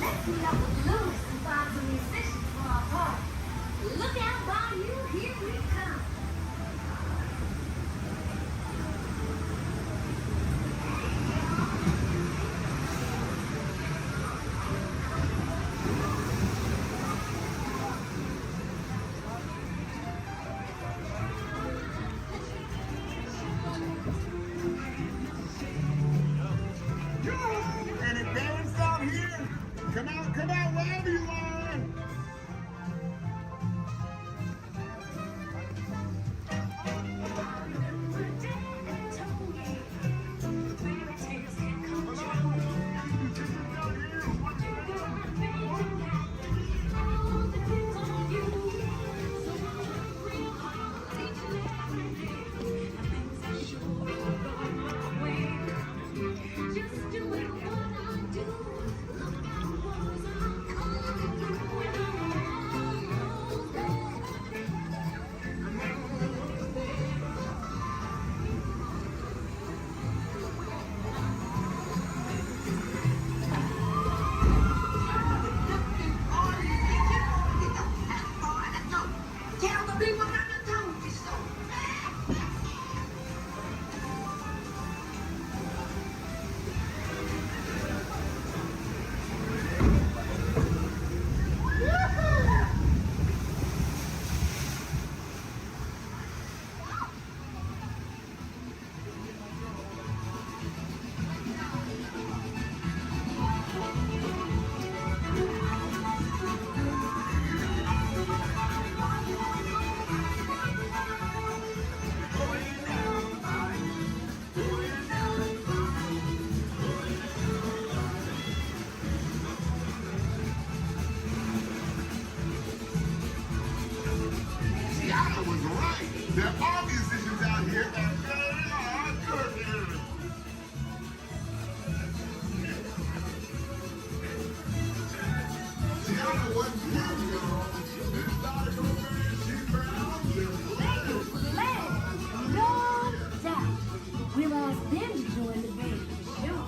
Team up with Lewis to find some musicians for our party. Look out, Bayou, here we come. And it burns down here. Come out, wherever you are. Tiana was right. There are musicians out here that really are good. Tiana wasn't here, y'all. This started over and she found No doubt. We'll ask them to join the band for sure.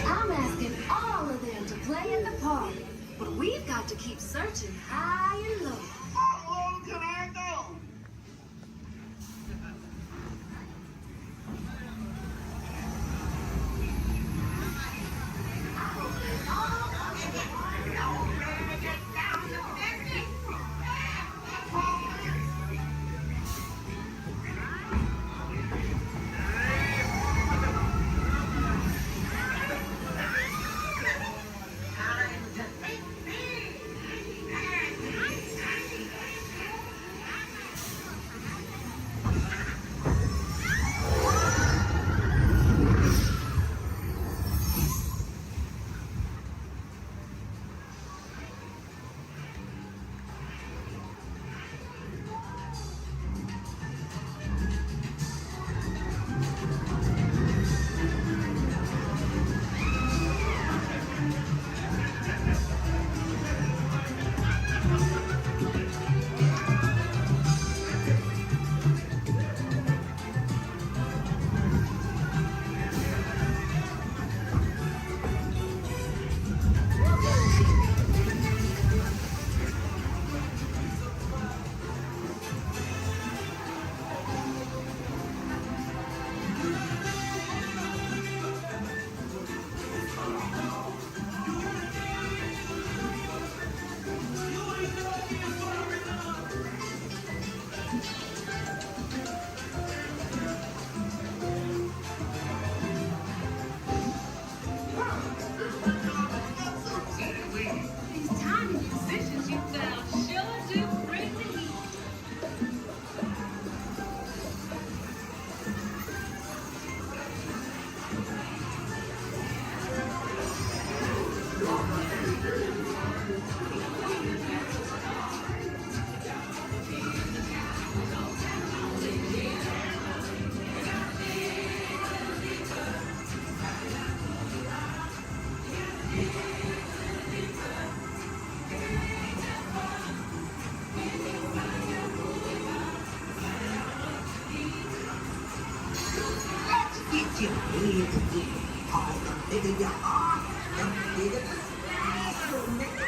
I'm asking all of them to play at the party, but we've got to keep searching high and low. How low can I go? your heart and figure the special now.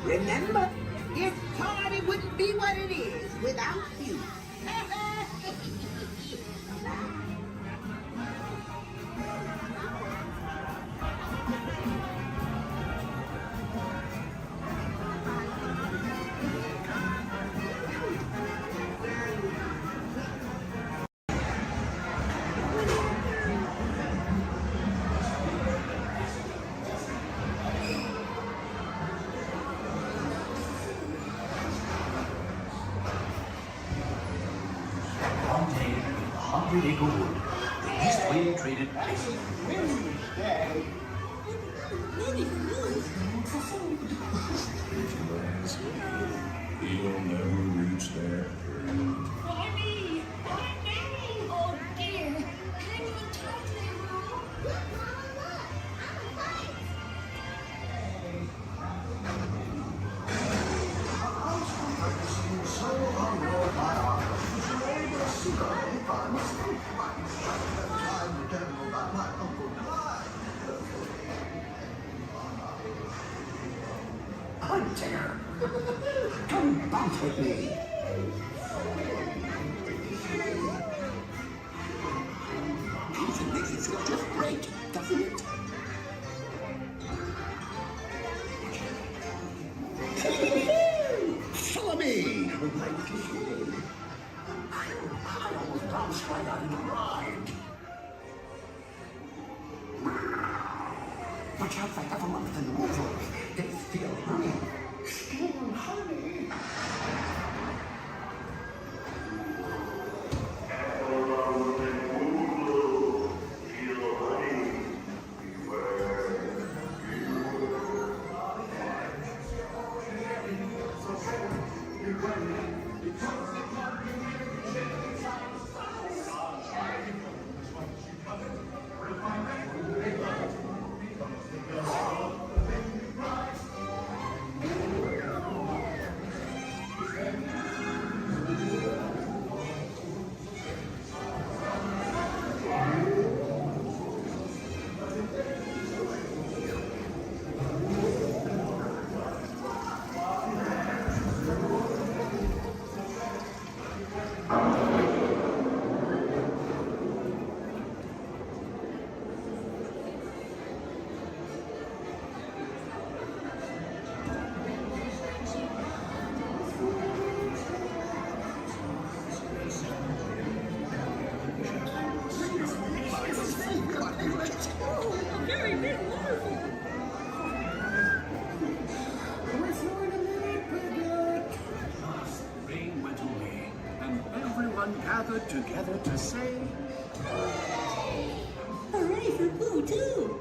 Remember, this party wouldn't be what it is without you. Acre Wood, the East Wind traded places. He'll never reach there. Mommy! Mommy! Oh dear! Can you talk to me, Hunter, come bounce with me. Music makes you feel just great, doesn't it? and ride. Watch out for Evermonth and Wolf. They steal honey. Steal honey. Rain went away, and everyone gathered together to say, Hooray for Boo, too!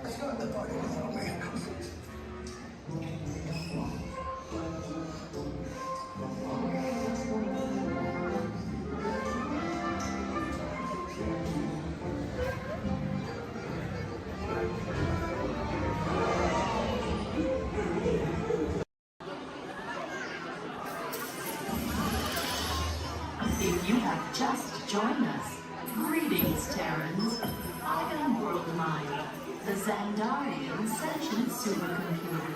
Let's go to the party, little man. If you have just joined us, greetings, Terrans. I am WorldMind, the Xandarian sentient supercomputer.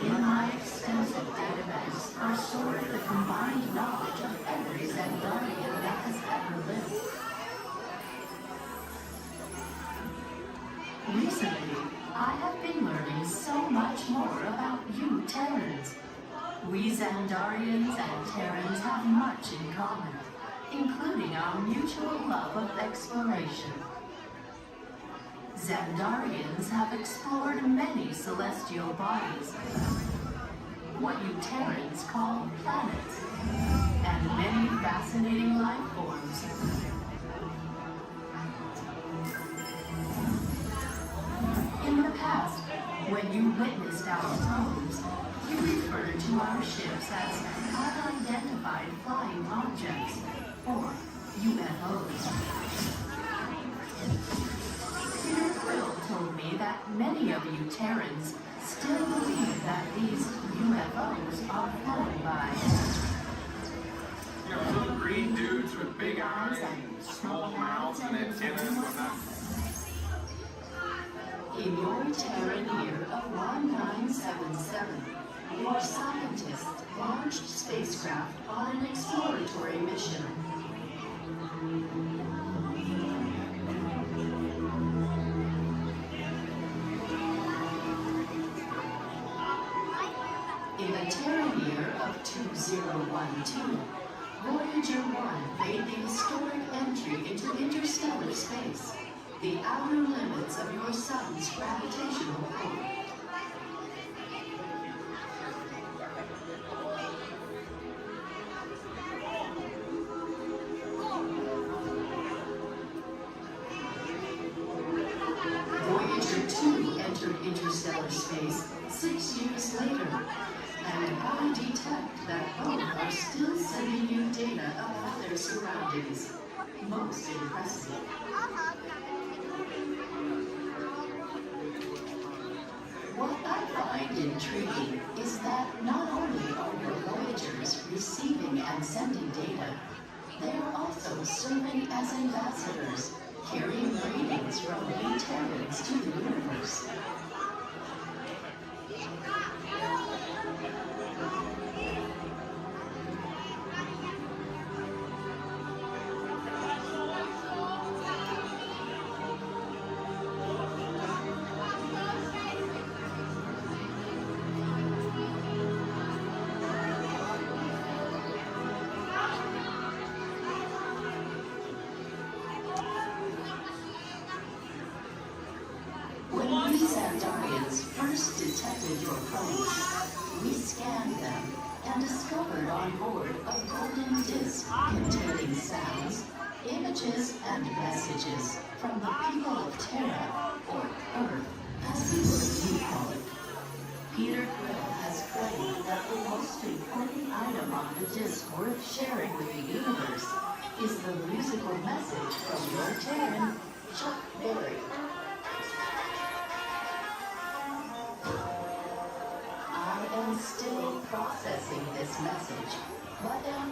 In my extensive database are stored the combined knowledge of every Xandarian that has ever lived. Recently, I have been learning so much more about you Terrans. We Xandarians and Terrans have much in common, including our mutual love of exploration. Xandarians have explored many celestial bodies, what you Terrans call planets, and many fascinating life forms. In the past, when you witnessed our homes, you referred to our ships as unidentified flying objects, or UFOs. Peter Quill told me that many of you Terrans still believe that these UFOs are flown by Little green dudes with big eyes and small mouths and antennas and whatnot. In your Terran year of 1977, your scientists launched spacecraft on an exploratory mission. In the Terran year of 2012, Voyager 1 made the historic entry into interstellar space, the outer limits of your sun's gravitational pull. Voyager 2 entered interstellar space 6 years later, and I detect that both are still sending you data about their surroundings. Most impressive. What I find intriguing is that not only are your Voyagers receiving and sending data, they are also serving as ambassadors, carrying greetings from you Terrans to the universe. detected your planes. We scanned them and discovered on board a golden disc containing sounds, images, and messages from the people of Terra, or Earth, as the word you call it. Peter Quill has claimed that the most important item on the disc worth sharing with the universe is the musical message from your Terran, Chuck Berry. I am still processing this message, but am...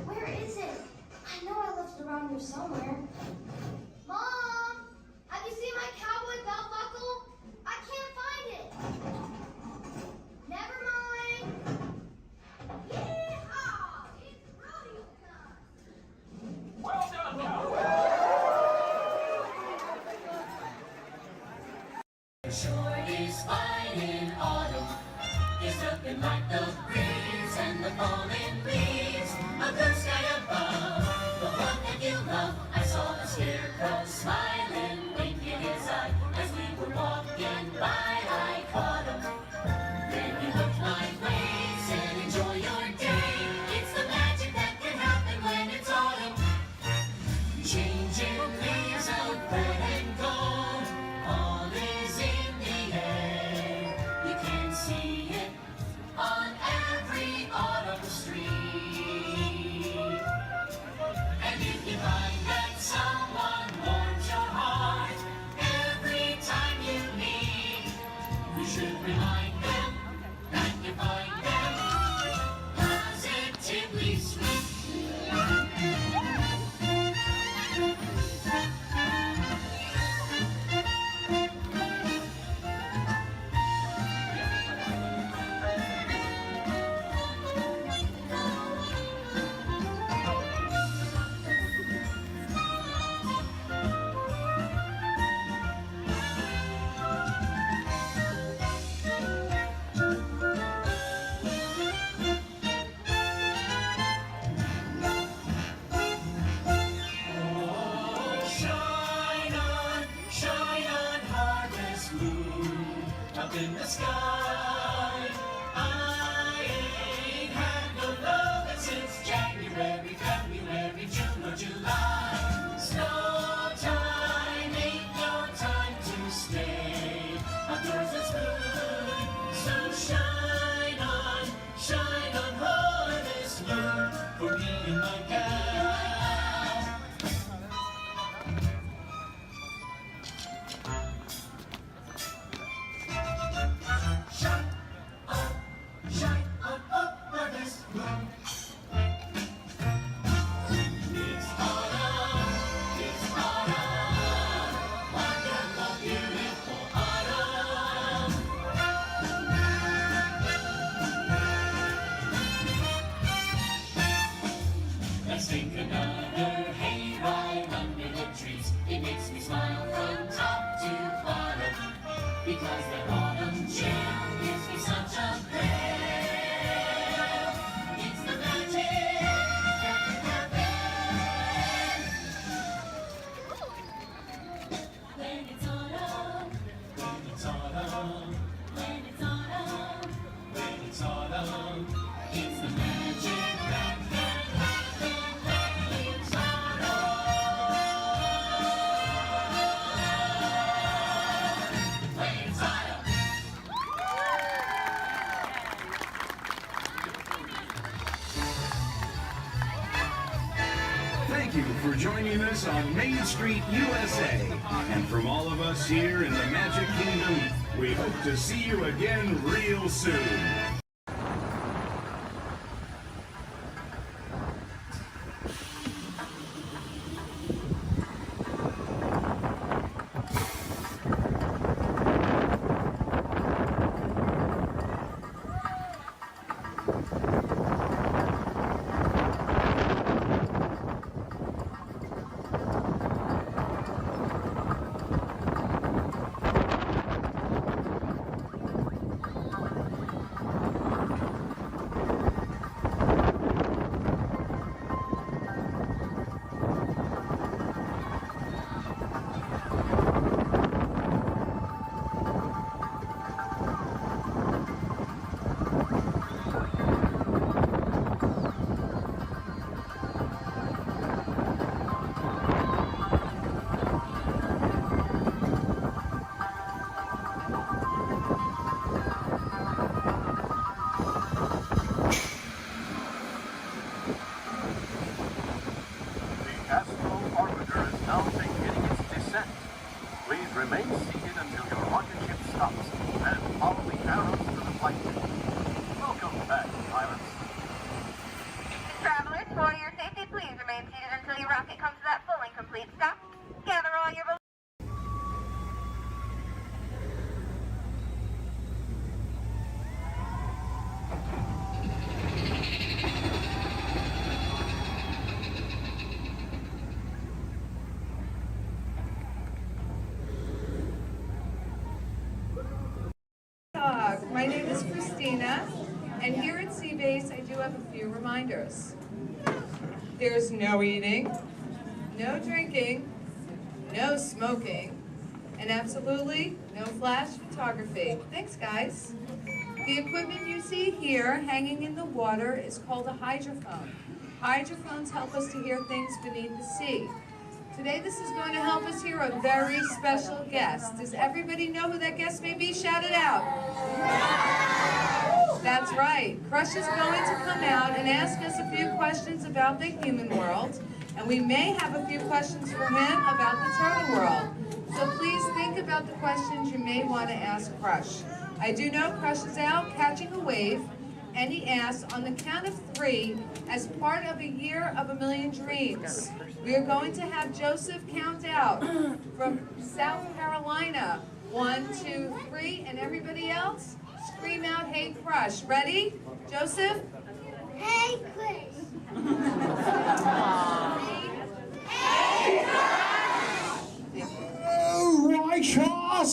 Where is it? I know I left it around here somewhere. Mom! Have you seen my cowboy belt buckle? I can't find it. Never mind. Yeehaw! It's rodeo time. Well done, cowboy. Sure is fine in autumn. There's nothing like the breeze and the falling leaves. A blue sky above, the one that you love. I saw the scarecrow smiling, winking his eye as we were walking by. I caught him. Then he looked my way, said, "Enjoy your day. It's the magic that can happen when it's autumn. Changing leaves of red and gold. All is in the air. You can see it on every autumn street. And if you find that someone warms your heart every time you meet, you should remind them that you find them positively sweet. Shine on, harvest moon, up in the sky. I ain't had no lovin' since January, February, June or July. Snow time ain't no time to stay. Outdoors it's good, so shine on harvest moon for me and my gal. Shine on harvest moon. It's autumn, wonderful, beautiful autumn. Let's take another hayride under the trees. It makes me smile from top to bottom, because that autumn chill gives me such a thrill. It's the magic that can happen when it's autumn. When it's autumn. When it's autumn. When it's autumn. It's the magic that can happen when it's autumn. When it's autumn. Thank you for joining us on Main Street, USA. And from all of us here in the Magic Kingdom, we hope to see you again real soon. flight. Welcome back, pilots. Travelers, for your safety, please remain seated until your rocket comes to that full and complete stop. Gather all your belongings. My name is Christina, and here at Seabase I do have a few reminders. There's no eating, no drinking, no smoking, and absolutely no flash photography. Thanks, guys. The equipment you see here hanging in the water is called a hydrophone. Hydrophones help us to hear things beneath the sea. Today this is going to help us hear a very special guest. Does everybody know who that guest may be? Shout it out. That's right. Crush is going to come out and ask us a few questions about the human world, and we may have a few questions for him about the turtle world. So please think about the questions you may want to ask Crush. I do know Crush is out catching a wave, and he asks, on the count of 3, as part of a year of a million dreams, we are going to have Joseph count out from South Carolina. 1, 2, 3, and everybody else, scream out, "Hey, Crush." Ready? Joseph? Hey, Chris.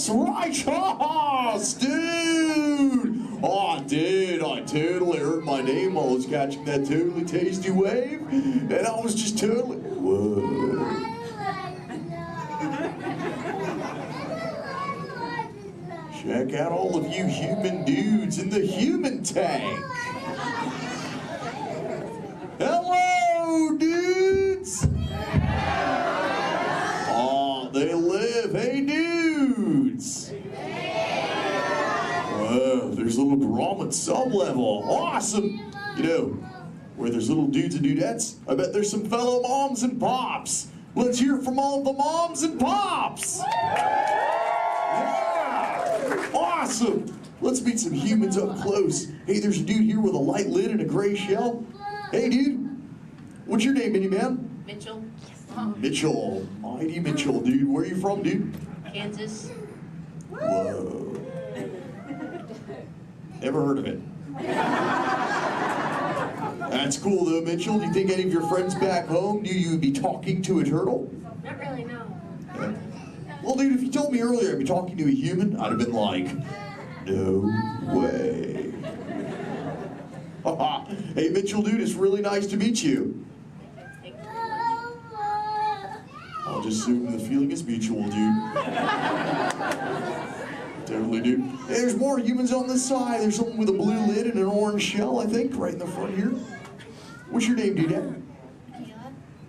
Righteous, dude! Oh, dude, I totally heard my name while I was catching that totally tasty wave, and I was just totally, whoa. Check out all of you human dudes in the human tank. Hello, dudes! Oh, they live. Hey, dudes! Whoa, there's a little drama at sub-level. Awesome! You know, where there's little dudes and dudettes, I bet there's some fellow moms and pops. Let's hear from all the moms and pops! Yeah! Awesome! Let's meet some humans up close. Hey, there's a dude here with a light lid and a gray shell. Hey, dude. What's your name, man? Mitchell. Mitchell. Mighty Mitchell, dude. Where are you from, dude? Kansas. Whoa. Never heard of it. That's cool, though, Mitchell. Do you think any of your friends back home knew you would be talking to a turtle? Not really, no. Yeah. Well, dude, if you told me earlier I'd be talking to a human, I'd have been like, no way. Hey, Mitchell, dude, it's really nice to meet you. I'll just assume the feeling is mutual, dude. Totally, dude. Hey, there's more humans on this side. There's someone with a blue lid and an orange shell, I think, right in the front here. What's your name, dude?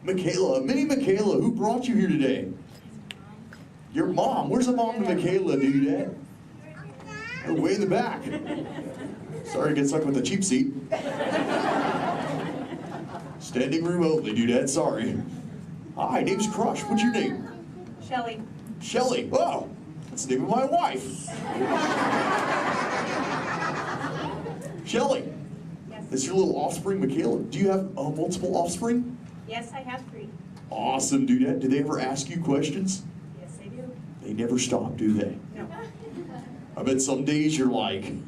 Michaela. Mini Michaela, who brought you here today? Your mom. Where's the mom to Michaela, dude? Oh, way in the back. Sorry to get stuck with the cheap seat. Standing room only, dude. Sorry. Hi, name's Crush. What's your name? Shelly. Shelly. Oh, that's the name of my wife. Shelly. Yes. That's your little offspring, Michaela. Do you have multiple offspring? Yes, I have 3. Awesome, dude. Did they ever ask you questions? Yes, I do. They never stop, do they? No. I bet some days you're like, am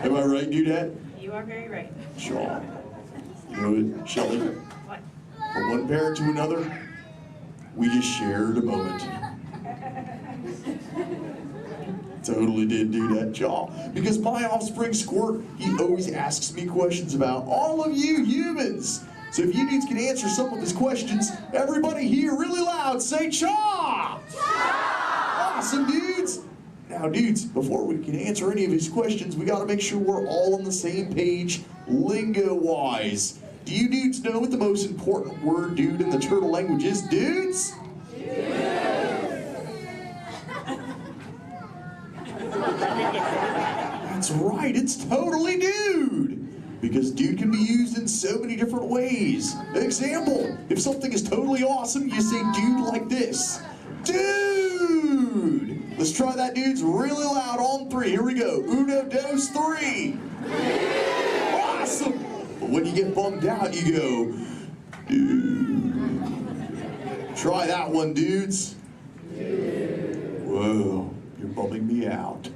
I right, dudette? You are very right. Sure. You know what, Shelly? What? From one parent to another, we just shared a moment. Totally did do that, Jaw. Because my offspring Squirt, he always asks me questions about all of you humans. So if you dudes can answer some of his questions, everybody here really loud say Chaw! Awesome, dudes! Now, dudes, before we can answer any of his questions, we gotta make sure we're all on the same page, lingo-wise. Do you dudes know what the most important word, dude, in the turtle language is, dudes? That's right, it's totally dude! Because dude can be used in so many different ways. Example, if something is totally awesome, you say dude like this. Dude! Let's try that, dudes, really loud on 3. Here we go. Uno, dos, 3. Awesome. But when you get bummed out, you go, dude. Try that one, dudes. Whoa, you're bumming me out.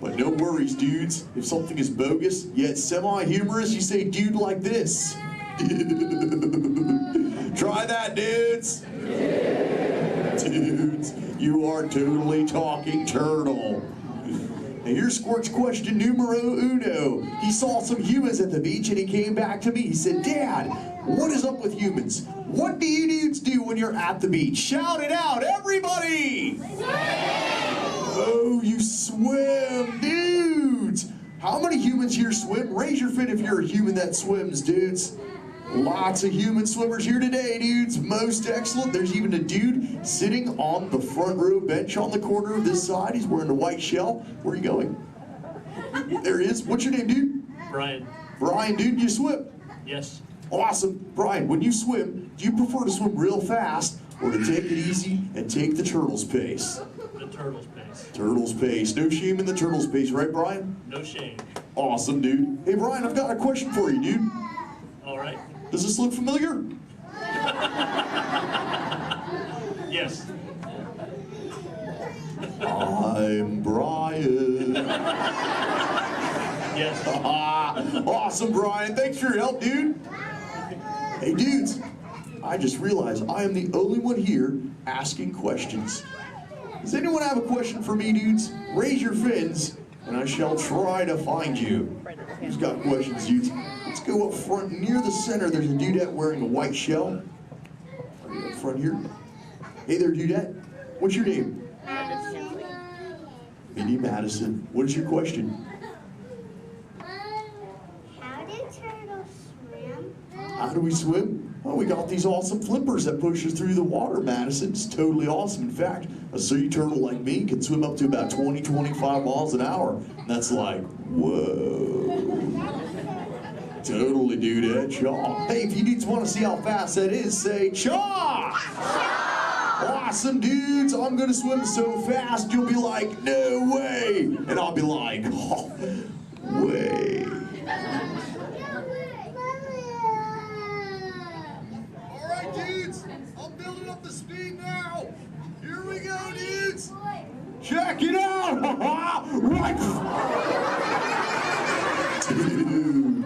But no worries, dudes. If something is bogus, yet semi-humorous, you say dude like this. Try that, dudes. Dudes, you are totally talking turtle. Now here's Squirt's question numero uno. He saw some humans at the beach and he came back to me. He said, Dad, what is up with humans? What do you dudes do when you're at the beach? Shout it out, everybody! Oh, you swim, dudes! How many humans here swim? Raise your fin if you're a human that swims, dudes. Lots of human swimmers here today, dudes. Most excellent. There's even a dude sitting on the front row bench on the corner of this side. He's wearing a white shell. Where are you going? There he is. What's your name, dude? Brian. Brian, dude, you swim? Yes. Awesome. Brian, when you swim, do you prefer to swim real fast or to take it easy and take the turtle's pace? The turtle's pace. Turtle's pace. No shame in the turtle's pace, right, Brian? No shame. Awesome, dude. Hey, Brian, I've got a question for you, dude. All right. Does this look familiar? Yes. I'm Brian. Yes. Awesome, Brian. Thanks for your help, dude. Hey, dudes, I just realized I am the only one here asking questions. Does anyone have a question for me, dudes? Raise your fins, and I shall try to find you. Who's got questions, dudes? Let's go up front near the center. There's a dudette wearing a white shell. Right up front here. Hey there, dudette. What's your name? Madison. Minnie Madison. What is your question? How do turtles swim? How do we swim? Well, we got these awesome flippers that push us through the water, Madison. It's totally awesome. In fact, a sea turtle like me can swim up to about 20, 25 miles an hour. And that's like, whoa. Totally, dude, chaw. Hey, if you dudes want to see how fast that is, say chaw! Awesome, dudes. I'm going to swim so fast, you'll be like, no way. And I'll be like, oh, way. All right, dudes. I'm building up the speed now. Here we go, dudes. Check it out. Right. Dude.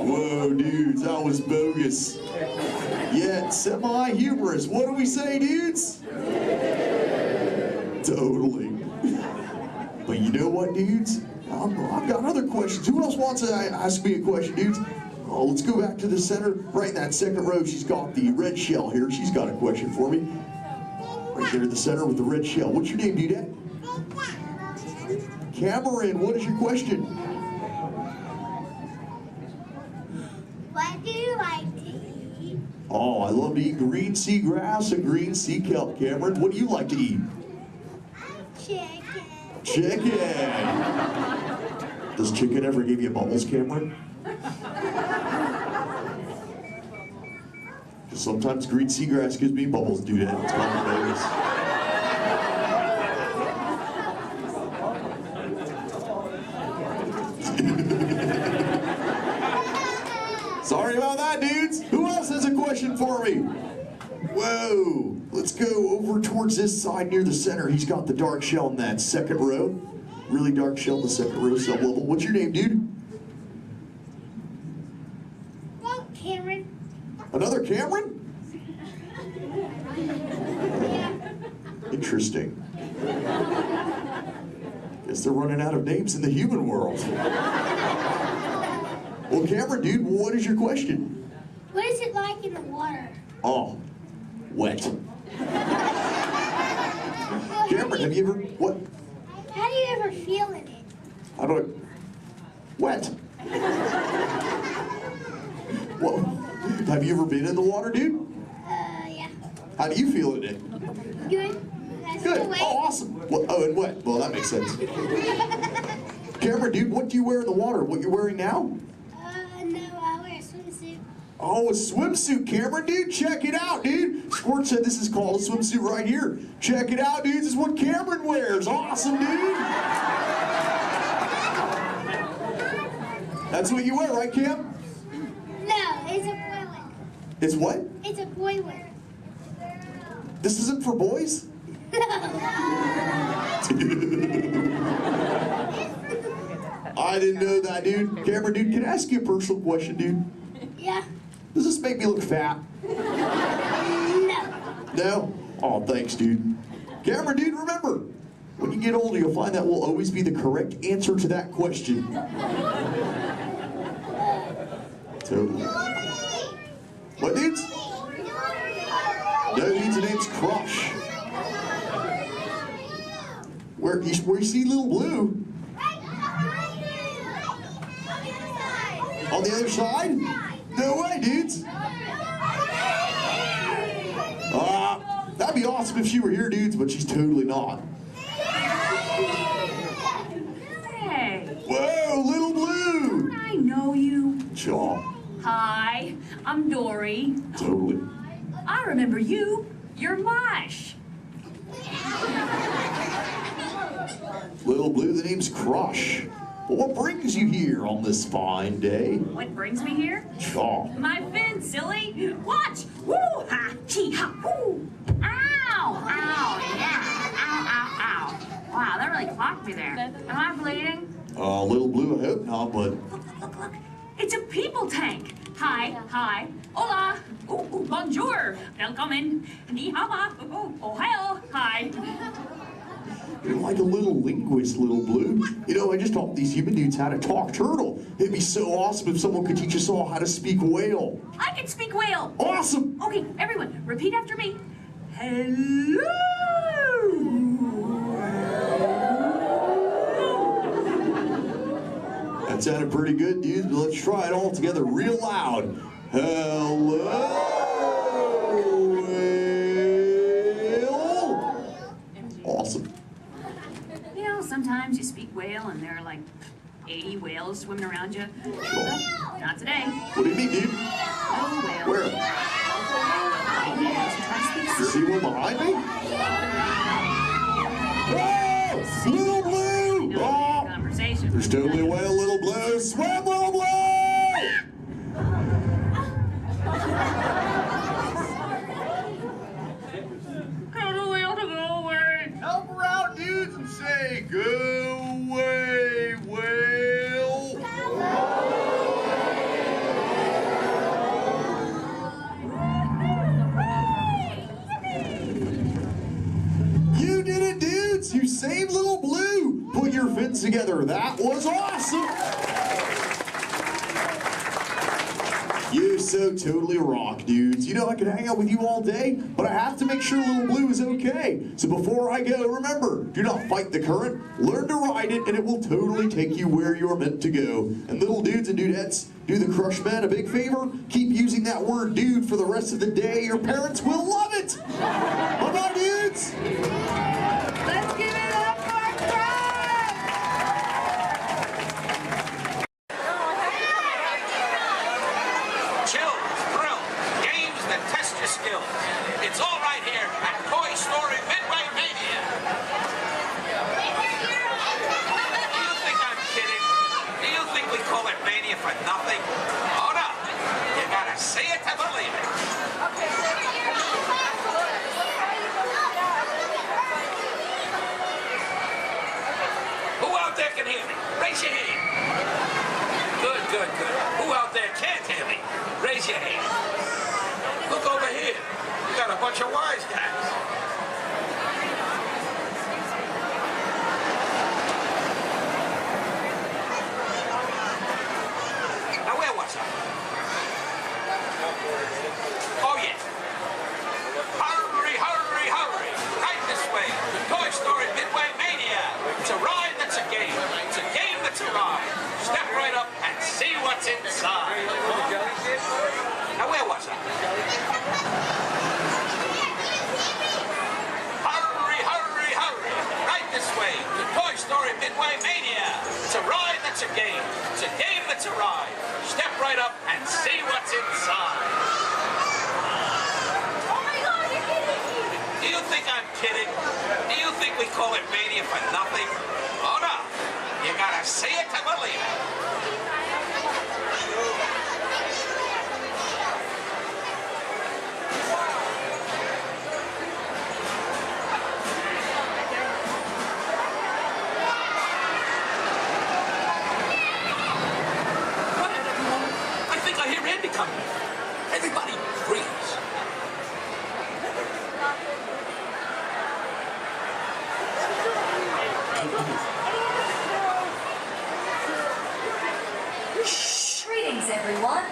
Whoa, dudes, that was bogus. Yet semi-humorous. What do we say, dudes? Totally. But you know what, dudes? I've got other questions. Who else wants to ask me a question, dudes? Oh, let's go back to the center. Right in that second row, she's got the red shell here. She's got a question for me. Right there in the center with the red shell. What's your name, dudette? Cameron, what is your question? What do you like to eat? Oh, I love to eat green sea grass and green sea kelp, Cameron. What do you like to eat? Chicken. Chicken. Does chicken ever give you bubbles, Cameron? Sometimes green seagrass gives me bubbles, dude. It's kind of bogus. Sorry about that, dudes. Who else has a question for me? Whoa. Let's go over towards this side near the center. He's got the dark shell in that second row. Really dark shell in the second row, sub-level. What's your name, dude? Cameron. Another Cameron? Interesting. Guess they're running out of names in the human world. Well, Cameron, dude, what is your question? What is it like in the water? Oh, wet. Cameron, have you ever, what? How do you ever feel in it? How do I, wet. What? Have you ever been in the water, dude? Yeah. How do you feel in it? Good. Good. Oh, awesome. Well, oh, and wet. Well, that makes sense. Cameron, dude, what do you wear in the water? What you're wearing now? No, I wear a swimsuit. Oh, a swimsuit, Cameron, dude. Check it out, dude. Squirt said this is called a swimsuit right here. Check it out, dude. This is what Cameron wears. Awesome, dude. That's what you wear, right, Cam? No, it's a boiler. It's what? It's a boiler. This isn't for boys? I didn't know that, dude. Cameron, dude, can I ask you a personal question, dude? Yeah. Does this make me look fat? No. No? Oh, thanks, dude. Cameron, dude, remember, when you get older, you'll find that will always be the correct answer to that question. Totally. What, dudes? No, dudes, the name's Crush. Where you see Little Blue? On the other side? No way, dudes. That'd be awesome if she were here, dudes, but she's totally not. Hey. Whoa, Little Blue. I know you. Jaw. Hi, I'm Dory. Totally. I remember you. You're Mush. Little Blue, the name's Crush. But what brings you here on this fine day? What brings me here? Jaw. My fin, silly. Watch. Woo, ha, chee, ha, woo. Ow, ow, yeah. Ow, ow, ow. Wow, that really clocked me there. Am I bleeding? Little Blue, I hope not, but... Look. It's a people tank. Hi. Hola. Ooh, bonjour. Welcome. Ni hao. Ohio. Hi. You're like a little linguist, Little Blue. You know, I just taught these human dudes how to talk turtle. It'd be so awesome if someone could teach us all how to speak whale. I can speak whale. Awesome. Okay, everyone, repeat after me. Hello. That sounded pretty good, dudes, but let's try it all together real loud. Hello, whale. Awesome. You know, sometimes you speak whale and there are like 80 whales swimming around you. Not today. What do you mean, dude? No whale. Where? You see one behind me? Oh, Little Blue! Oh, conversation. there's totally a whale, Little Blue. Swim, Little Blue! Tell the whale to go away. Help her out, dudes, and say, go away, whale. You did it, dudes! You saved Little Blue! Put your fins together. That was awesome! You so totally rock, dudes. You know, I could hang out with you all day, but I have to make sure Little Blue is okay. So before I go, remember, do not fight the current, learn to ride it, and it will totally take you where you're meant to go. And little dudes and dudettes, do the Crush Man a big favor. Keep using that word dude for the rest of the day. Your parents will love it. Bye-bye, dudes. Let's give it up for Crush! Chills, thrill, games that test your skills. It's all right here at Toy Story Midway Mania. Do you think I'm kidding? Do you think we call it Mania for nothing? Oh no, you gotta see it to believe it. Who out there can hear me? Raise your hand. Good. Who out there can't hear me? Raise your hand. Look over here. We got a bunch of wise guys. Now where was I? Oh yeah. Hurry. Right this way. The Toy Story Midway Mania. It's a ride that's a game. It's a game that's a ride. Step right up and see what's inside. Now where was I? Hurry. Right this way. The Toy Story Midway Mania. It's a ride that's a game. It's a game that's Let's arrive. Step right up and see what's inside. Oh my God, you're kidding me! Do you think I'm kidding? Do you think we call it mania for nothing? Oh no. You gotta see it to believe it. I think I hear Andy coming. Everybody freeze. Greetings, everyone.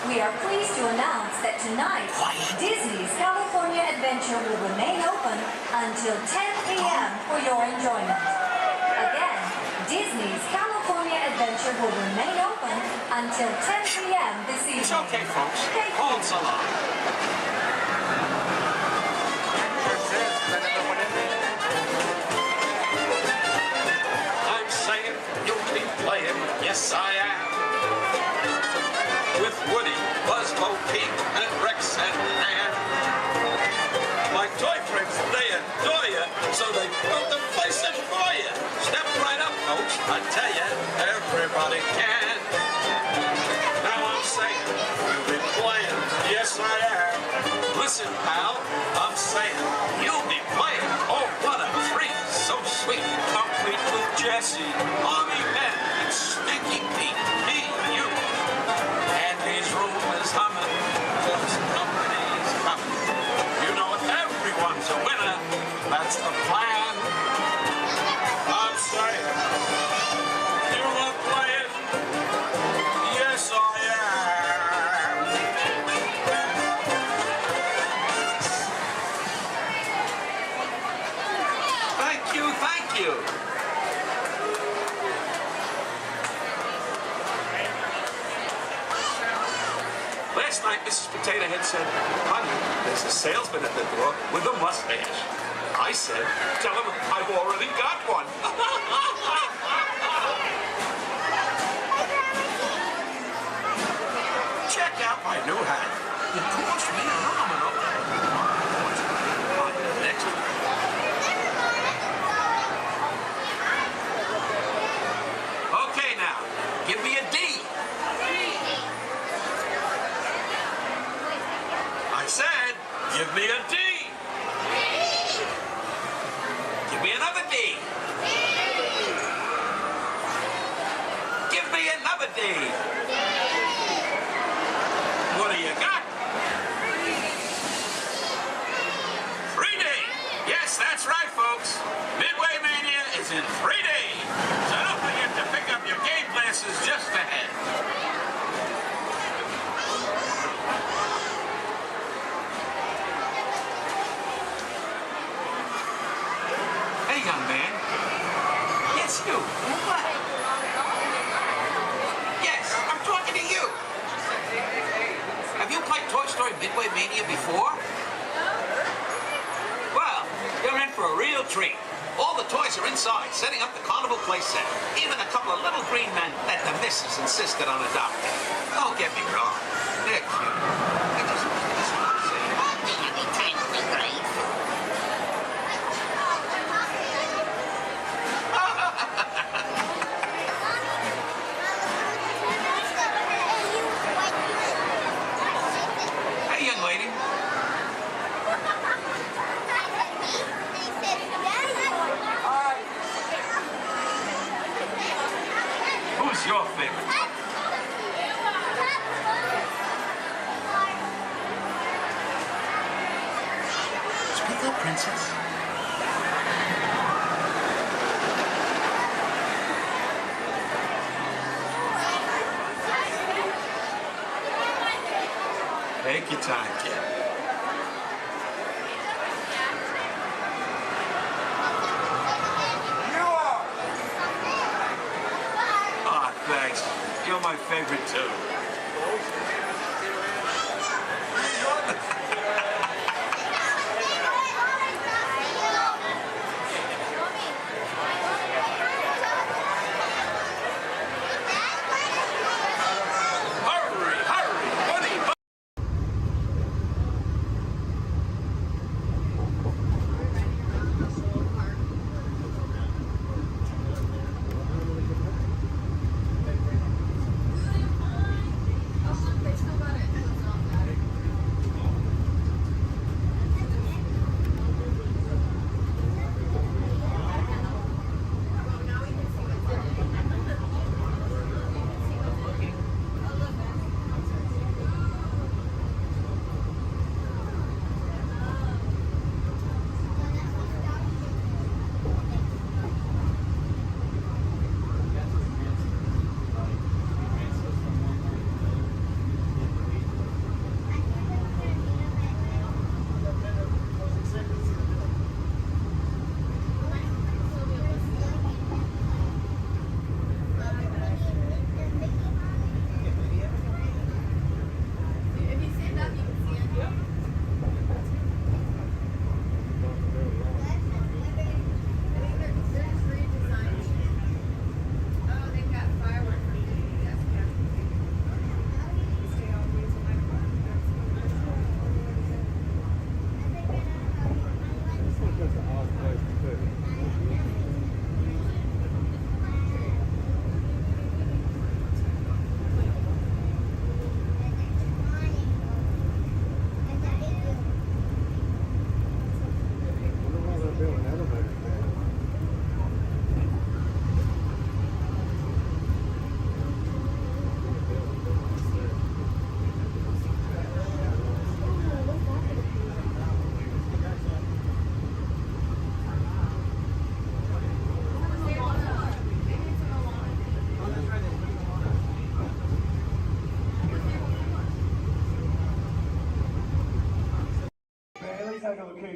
We are pleased to announce that tonight, Disney's California Adventure will remain open until 10 p.m. for your enjoyment. Again, Disney's California Adventure will remain open until 10 p.m. this evening. It's okay, folks. Hold so long. I'm saying you'll be playing, yes I am. With Woody, Buzz, Bo Peep, and Rex and Ann. My toy friends, they adore you, so they built the place in for you. Step right up, folks. I tell you, everybody can. Now I'm saying, you'll be playing, yes I am. Listen, pal, I'm saying, you'll be playing. Oh, what a treat, so sweet. Complete with Jesse, Mommy Ben, and Stinky Pete, me, you. Andy's room is humming, plus company's coming. You know everyone's a winner, that's the plan. I'm saying, you are playing, yes I am. Thank you, thank you. Last night, Mrs. Potato Head said, honey, there's a salesman at the door with a mustache. I said, tell him I've already got one. Check out my new hat. It cost me an arm and a leg. Next one. Okay, now, give me a D. I said, give me a D. Give me another D. Give me another D. What do you got? 3D. Yes, that's right, folks. Midway Mania is in 3D. So don't forget to pick up your game glasses just ahead. Hey, young man. Yes, you. What? Yes, I'm talking to you. Have you played Toy Story Midway Mania before? Well, you're in for a real treat. All the toys are inside, setting up the carnival playset. Even a couple of little green men that the missus insisted on adopting. Don't get me wrong. They're cute. I just want to say, anytime we great. Hey, young lady. Who's your favorite? Speak up, princess. Take your time, kid. Ah, thanks. You're my favorite, too.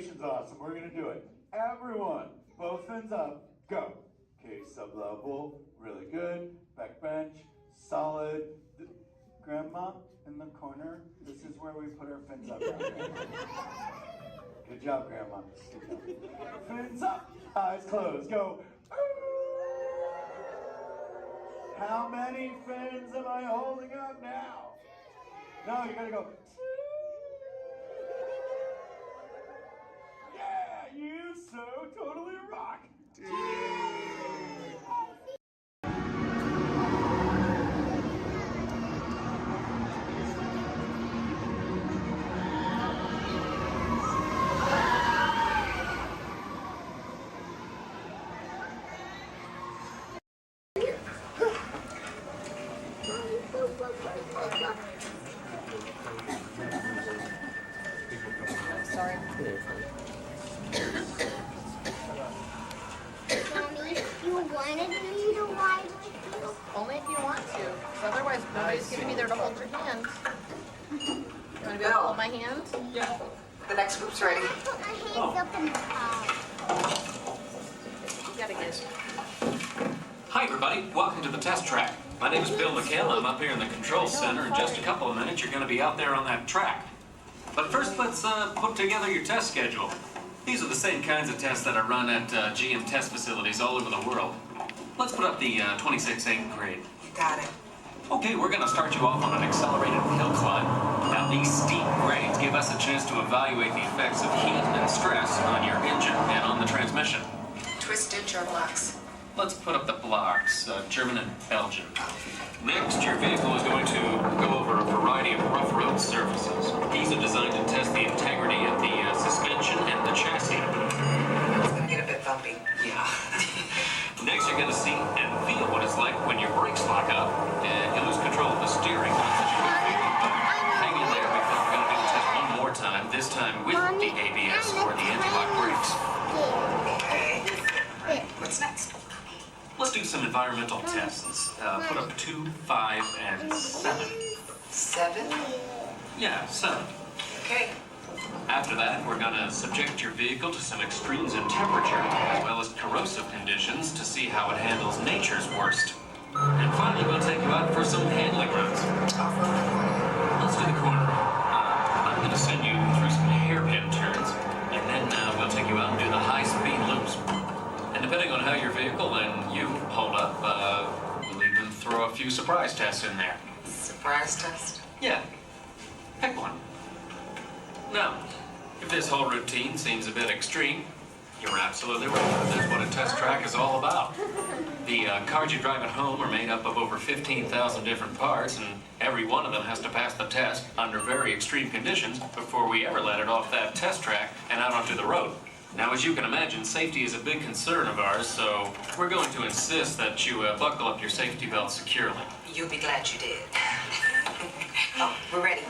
Animation's awesome. We're gonna do it. Everyone, both fins up, go. Okay, sub-level, really good. Back bench, solid. Grandma in the corner. This is where we put our fins up. Good job, Grandma. Good job. Fins up, eyes closed, go. How many fins am I holding up now? No, you gotta go. Yeah, you so totally rock. Sorry. Mommy, you wanted me to ride with you? Only if you want to, 'cause otherwise nobody's gonna be there to hold your hand. You wanna be able to hold my hand? Yeah. The next group's ready. I put my hands up in the car. You gotta get. Hi everybody, welcome to the test track. My name is Bill McHale. I'm up here in the control center. In just a couple of minutes, you're going to be out there on that track. But first, let's put together your test schedule. These are the same kinds of tests that are run at GM test facilities all over the world. Let's put up the 26 8th grade. You got it. Okay, we're going to start you off on an accelerated hill climb. Now, these steep grades give us a chance to evaluate the effects of heat and stress on your engine and on the transmission. Twisted germ blocks. Let's put up the blocks, German and Belgian. Next, your vehicle is going to go over a variety of rough road surfaces. These are designed to test the integrity of the suspension and the chassis. It's gonna get a bit bumpy. Yeah. Next, you're going to see and feel what it's like when your brakes lock up and you lose control of the steering. Hang in there because we're going to do the test one more time, this time with the ABS or the anti-lock brakes. Okay. What's next? Let's do some environmental tests. Put up 2, 5, and 7. 7? Yeah, 7. Okay. After that, we're going to subject your vehicle to some extremes in temperature, as well as corrosive conditions to see how it handles nature's worst. And finally, we'll take you out for some handling runs. Off-road the corner. Let's do the corner. I'm going to send you through some hairpin turns, and then we'll take you out and do the high-speed loops. And depending on how your vehicle and you hold up, we'll even throw a few surprise tests in there. Surprise test? Yeah. Pick one. Now, if this whole routine seems a bit extreme, you're absolutely right. That's what a test track is all about. The cars you drive at home are made up of over 15,000 different parts, and every one of them has to pass the test under very extreme conditions before we ever let it off that test track and out onto the road. Now, as you can imagine, safety is a big concern of ours, so we're going to insist that you buckle up your safety belt securely. You'll be glad you did. Oh, we're ready.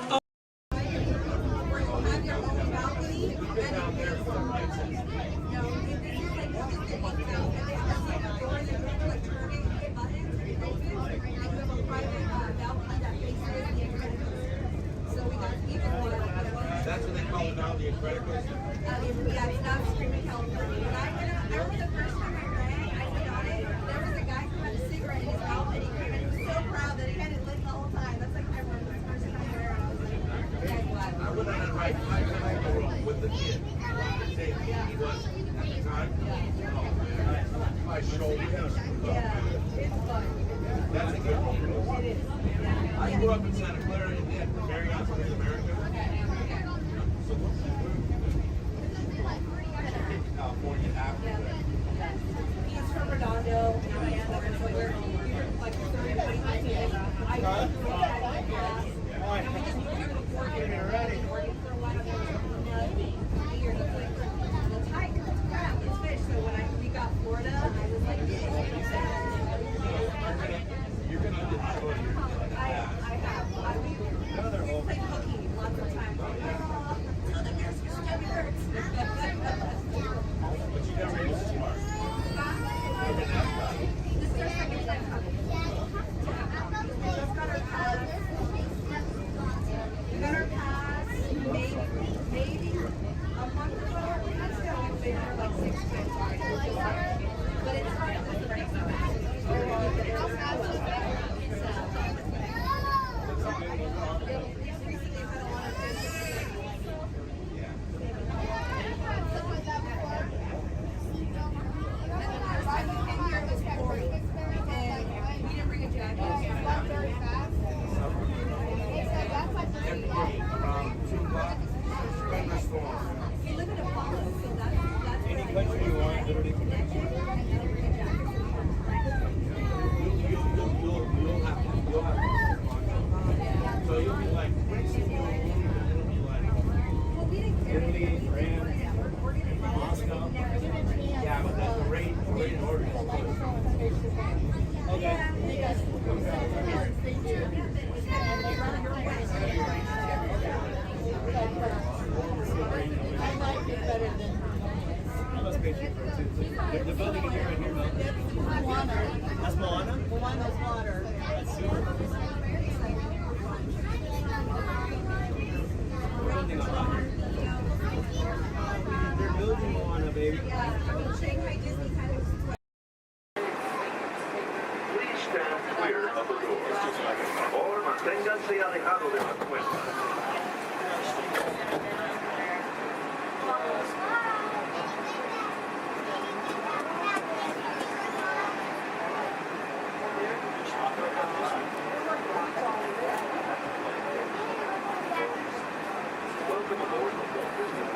That's what they call it now, the incredibles. Yeah, it's not Screaming California. When I remember the first time I ran, I went on it, there was a guy who had a cigarette in his mouth and he came in, he was so proud that he had it lit the whole time. That's like, I remember the first time I ran, I was like, yeah, glad. I went on it right 5 times ago with the kid. He was, at the time, my shoulder. Yeah, it's fun. That's a good one. It is. I grew up in Santa Clara and then Marriott, North America. California after that. He's from Redondo, and so we're like 30 minutes. I just moved and we just moved here to Oregon. Working for a while there was years. It's hike, it's crap, it's fish. So when we got Florida, I was like, You're gonna enjoy it. I have. We played hooky lots of times. Oh, the mask stomach hurts. But you never use it smart. This is our second time coming. We just got our The building in here, right here, that's Moana? Moana's water. That's super. They're building Moana, baby. Please stand clear of the door. Or manténganse alejado de las puertas. Welcome aboard the Walt Disney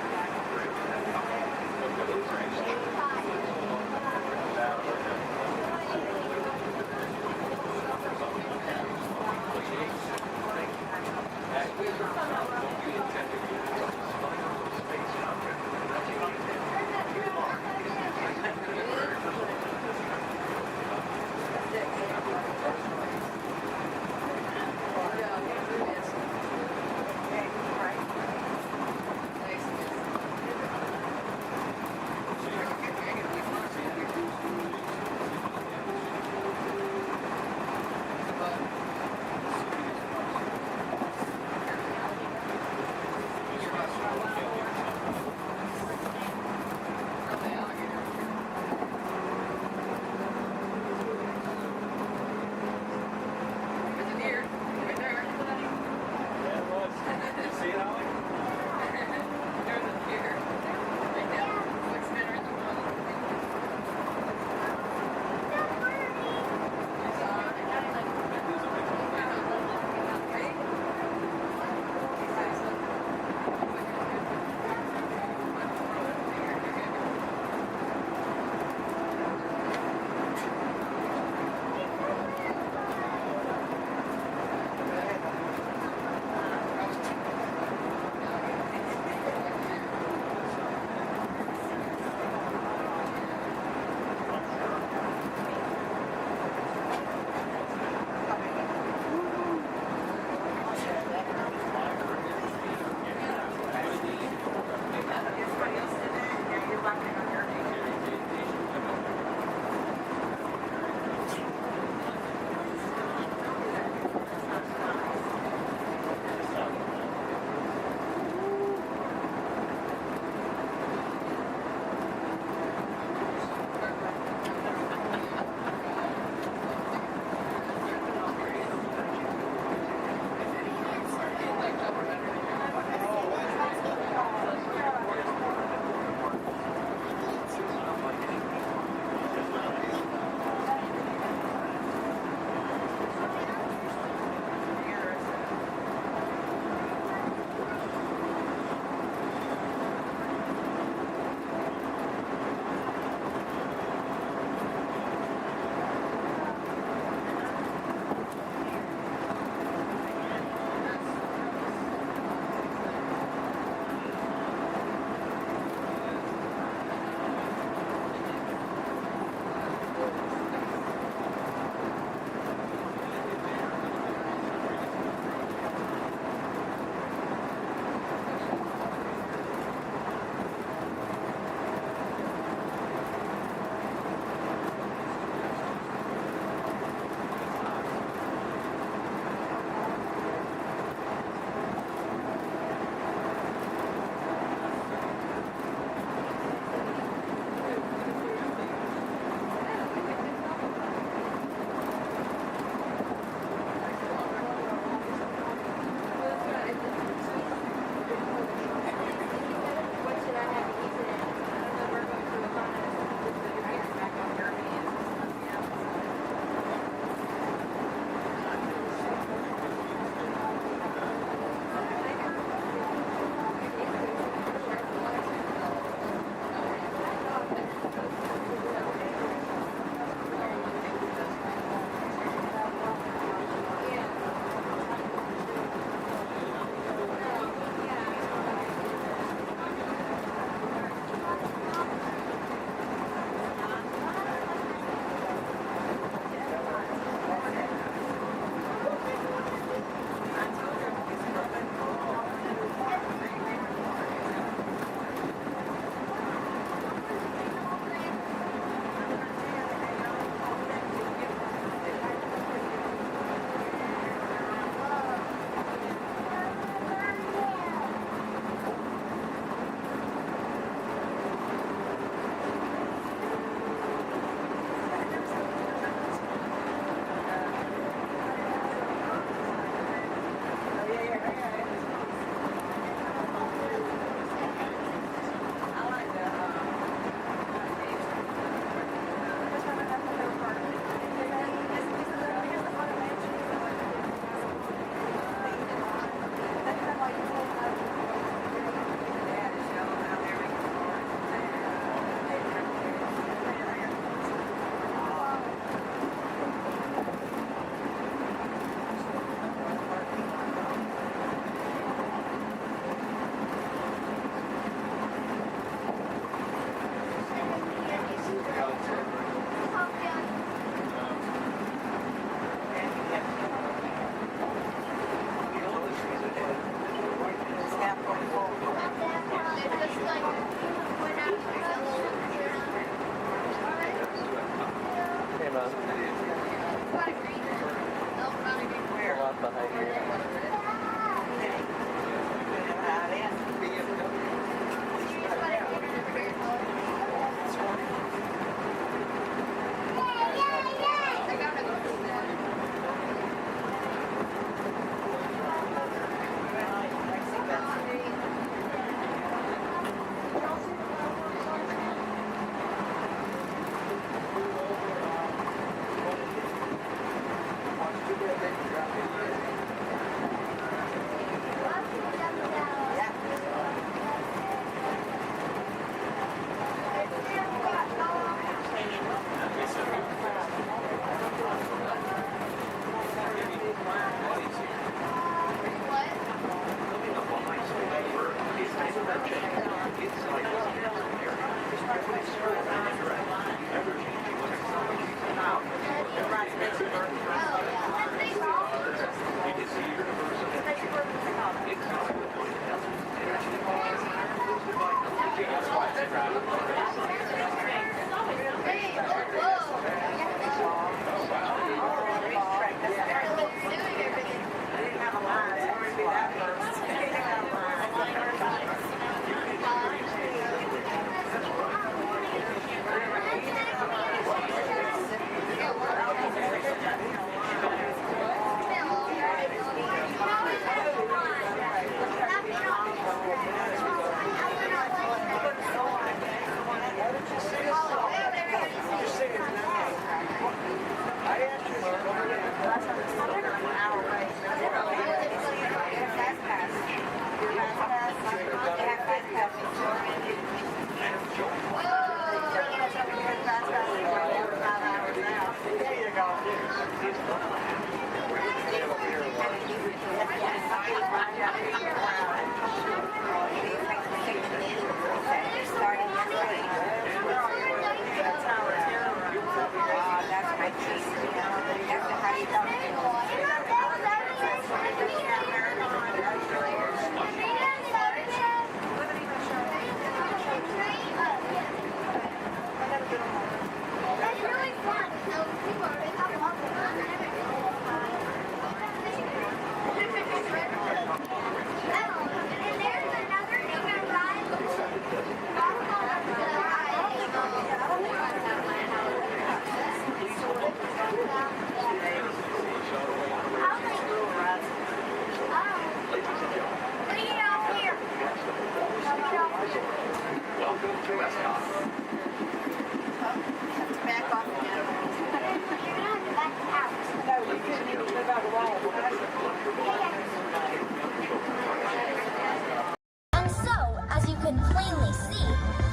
And so, as you can plainly see,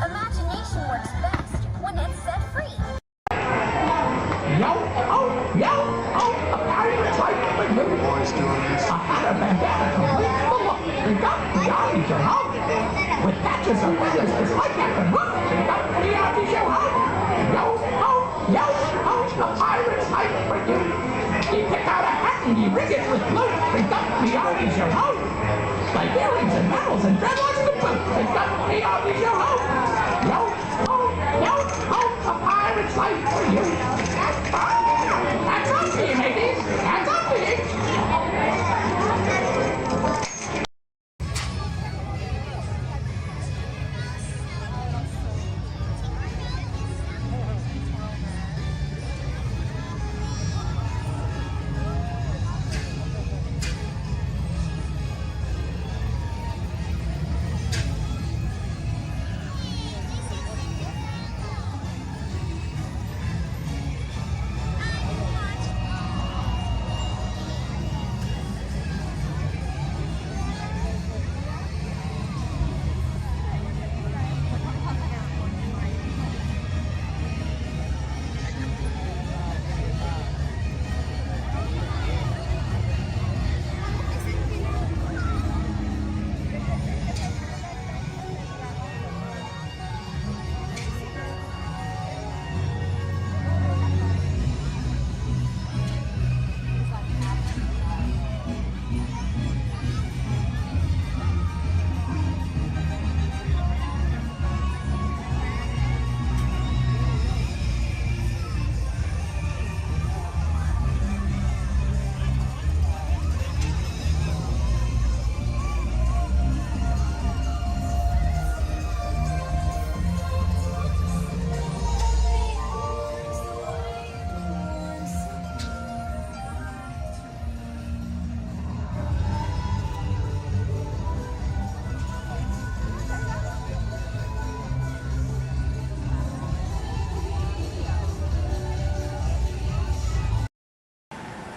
imagination works best when it's set free. Yo, a pirate's life for you. Boys doing this. I had a bandana complete full of we got the army to help. With patches of feathers just like that can look. We got the army to help. Yo, a pirate's life for you. You pick out a hat and you rig it with blue. We got the army to help. Like earrings and medals and dreadlocks to boot. We got the army to help. Yo, a pirate's life for you. Hands up to you, mateys! Hands up to you!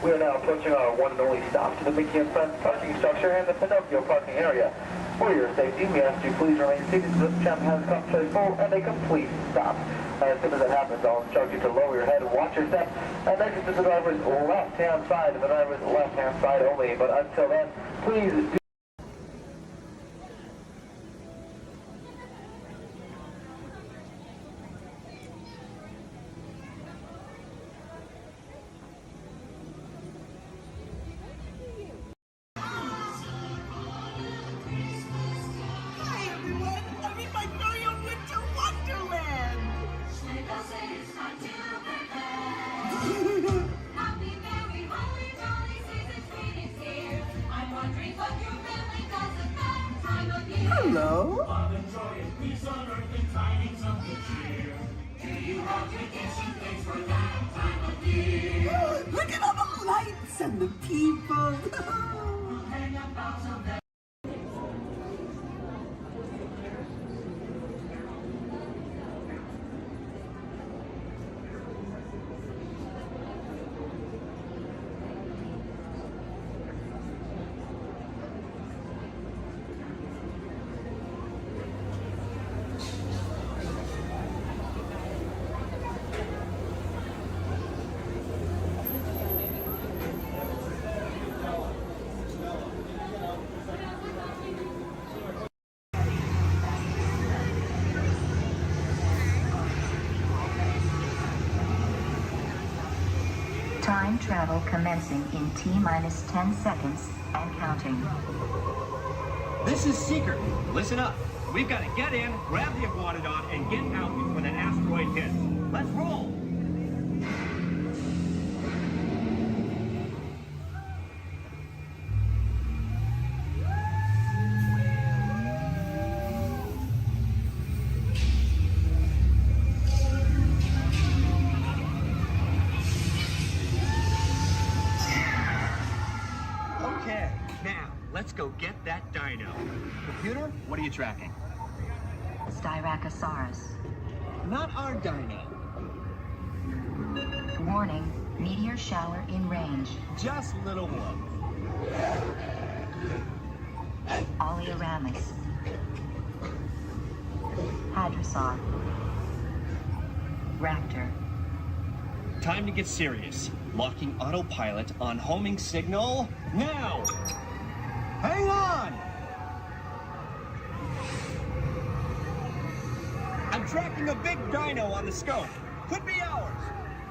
We are now approaching our one and only stop to the Mickey and Friends parking structure and the Pinocchio parking area. For your safety, we ask you please remain seated until this tram has come to a full and a complete stop. As soon as that happens, I'll instruct you to lower your head and watch your step and exit to the driver's left-hand side and the driver's left-hand side only. But until then, please do Hello? Look at all the lights and the people. Time travel commencing in T-minus 10 seconds and counting. This is Seeker. Listen up. We've got to get in, grab the Iguanodon, and get out before that asteroid hits. Let's roll! Okay, now, let's go get that dino. Computer, what are you tracking? Styracosaurus. Not our dino. Warning, meteor shower in range. Just little one. Oleoramus. Hadrosaur. Raptor. Time to get serious. Locking autopilot on homing signal now! Hang on! I'm tracking a big dino on the scope. Could be ours.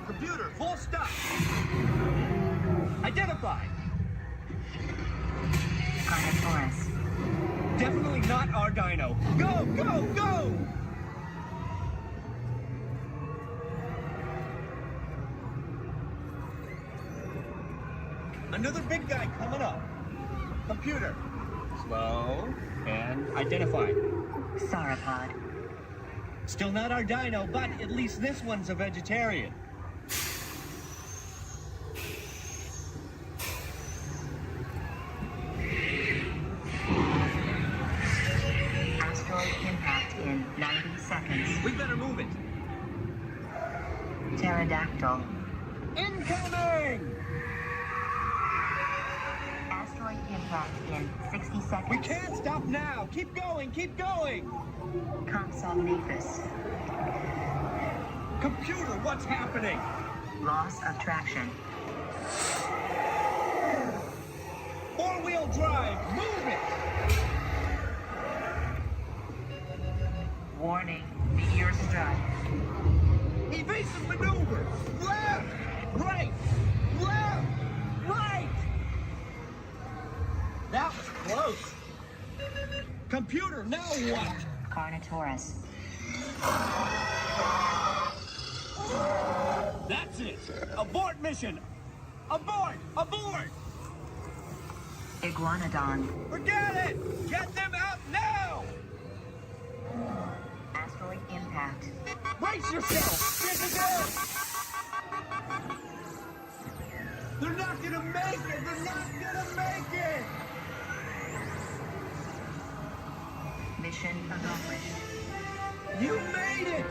Computer, full stop. Identified. Carnotaurus. Definitely not our dino. Go, go, go! Another big guy coming up. Computer. Slow and identified. Sauropod. Still not our dino, but at least this one's a vegetarian. Asteroid impact in 90 seconds. We better move it. Pterodactyl. Incoming! Asteroid impact in 60 seconds. We can't stop now. Keep going, keep going. Compsognathus. Computer, what's happening? Loss of traction. Four-wheel drive, move it! Warning, meteor strike. Evasive maneuver! Left! Right! Left! Right! That was close. Computer, now what? Carnotaurus. That's it! Abort mission! Abort! Abort! Iguanodon. Forget it! Get them out now! Asteroid impact. Brace yourself! This is it! They're not gonna make it! They're not gonna make it! Mission accomplished. You made it!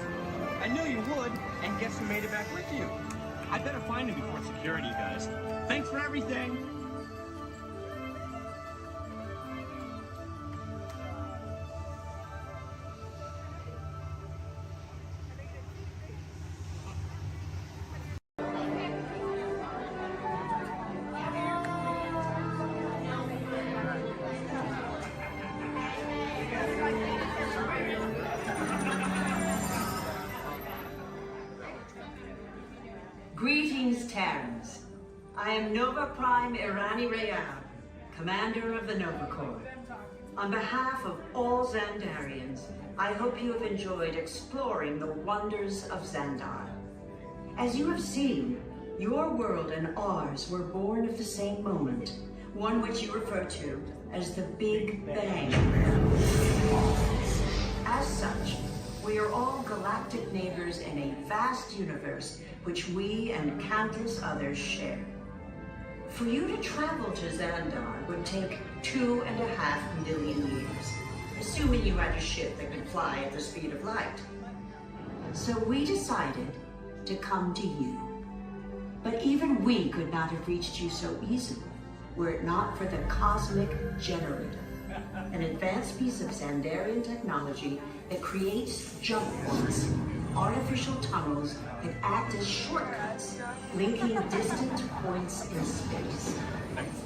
I knew you would, and guess who made it back with you? I better find finding before security, you guys. Thanks for everything. Greetings, Terrans. I am Nova Prime Irani Rayal, Commander of the Nova Corps. On behalf of all Xandarians, I hope you have enjoyed exploring the wonders of Xandar. As you have seen, your world and ours were born of the same moment, one which you refer to as the Big Bang. As such, we are all galactic neighbors in a vast universe which we and countless others share. For you to travel to Xandar would take 2.5 million years, assuming you had a ship that could fly at the speed of light. So we decided to come to you. But even we could not have reached you so easily were it not for the Cosmic Generator, an advanced piece of Xandarian technology that creates jump points, artificial tunnels that act as shortcuts, linking distant points in space.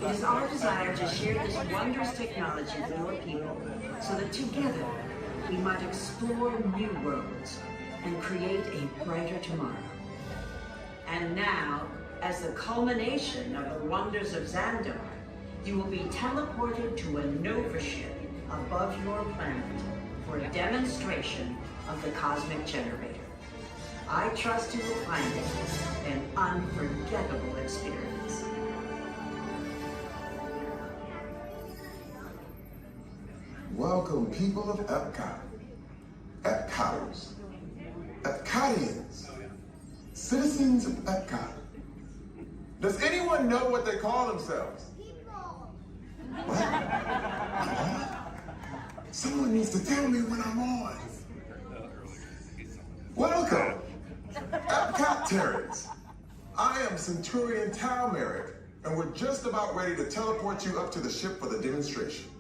It is our desire to share this wondrous technology with your people so that together we might explore new worlds and create a brighter tomorrow. And now, as the culmination of the wonders of Xandar, you will be teleported to a Nova ship above your planet for a demonstration of the Cosmic Generator. I trust you will find it an unforgettable experience. Welcome, people of Epcot, Epcoters, Epcotians, citizens of Epcot. Does anyone know what they call themselves? What? Someone needs to tell me when I'm on. Welcome, Epcot Terrans. I am Centurion Tal Merrick, and we're just about ready to teleport you up to the ship for the demonstration.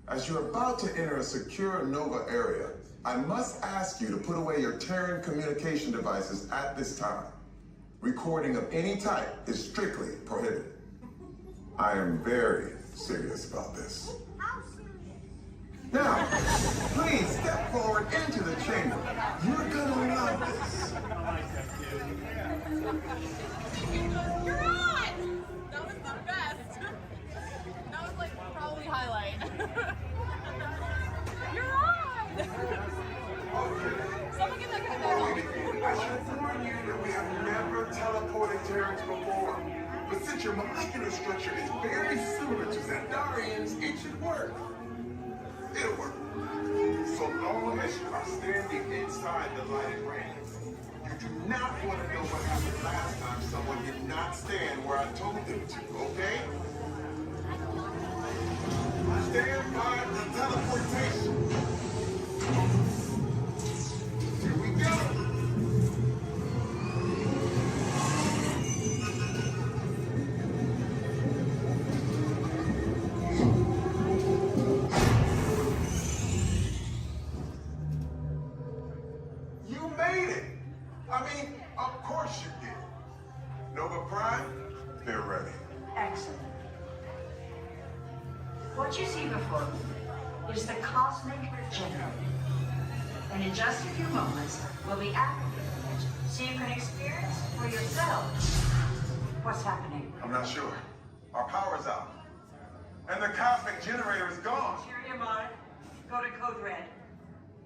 As you're about to enter a secure Nova area, I must ask you to put away your Terran communication devices at this time. Recording of any type is strictly prohibited. I am very serious about this. Now, please step forward into the chamber. You're gonna love this. You're on! That was the best. That was like probably highlight. You're on! Someone get that guy I should warn you that we have never teleported Terrans before. But since your molecular structure is very similar to Xandarians, it should work. It'll work. So long as you are standing inside the lighted ring. You do not want to know what happened last time someone did not stand where I told them to, okay? Stand by for teleportation. Here we go. Excellent. What you see before you is the Cosmic Generator. And in just a few moments, we'll be activating it so you can experience for yourselves what's happening. I'm not sure. Our power's out. And the Cosmic Generator is gone. Interior Mod, go to Code Red,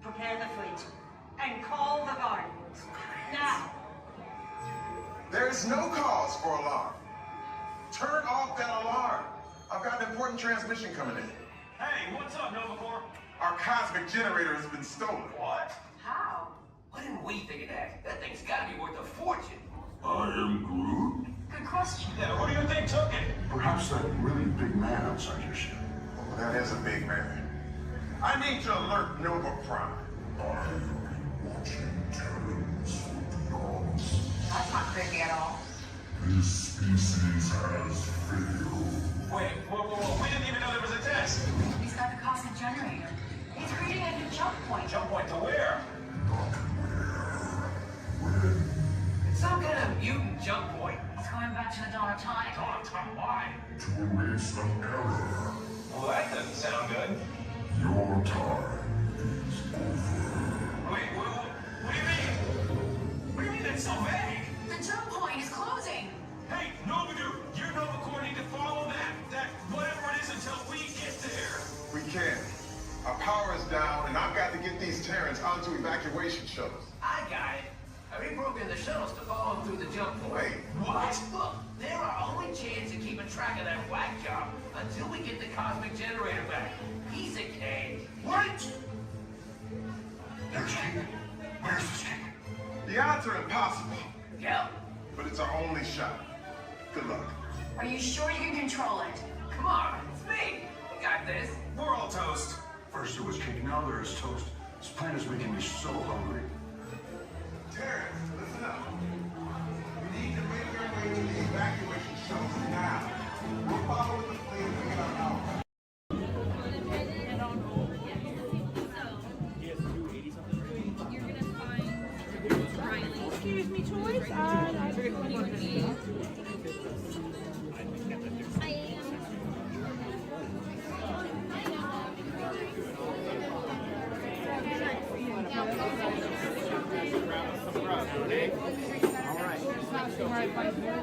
prepare the fleet, and call the Guardians. Now! There is no cause for alarm. Turn off that alarm. I've got an important transmission coming in. Hey, what's up, Nova Corps? Our Cosmic Generator has been stolen. What? How? Why didn't we think of that? That thing's gotta be worth a fortune. I am Groot. Good question. Yeah, who do you think took it? Perhaps that really big man outside your ship. Oh, that is a big man. I need to alert Nova Prime. That's not creepy at all. This species has failed. Wait, whoa. We didn't even know there was a test. He's got the cosmic generator. He's creating a new jump point. Jump point to where? It's some kind of mutant jump point. It's going back to the dawn of time. Dawn of time, why? To erase an error. Well, that doesn't sound good. Your time is over. Wait, what do you mean? What do you mean that's so vague? The jump point is closing. Hey, Nobudu, you're Nova Corps, need to follow that whatever it is until we get there. We can't. Our power is down, and I've got to get these Terrans onto evacuation shuttles. I got it. I reprogrammed the shuttles to follow through the jump point. Wait, what? Look, they're our only chance of keeping track of that whack job until we get the cosmic generator back. Piece of cake. Wait! They're escaping. Where's the escape? The odds are impossible. Yeah. But it's our only shot. Good luck. Are you sure you can control it? Come on, it's me. We got this. We're all toast. First there was cake, now there is toast. This plan is making me so hungry. Terrence, listen up. We need to make our way to the evacuation shuttles now. We'll follow the plane and get our power. Excuse me, choice.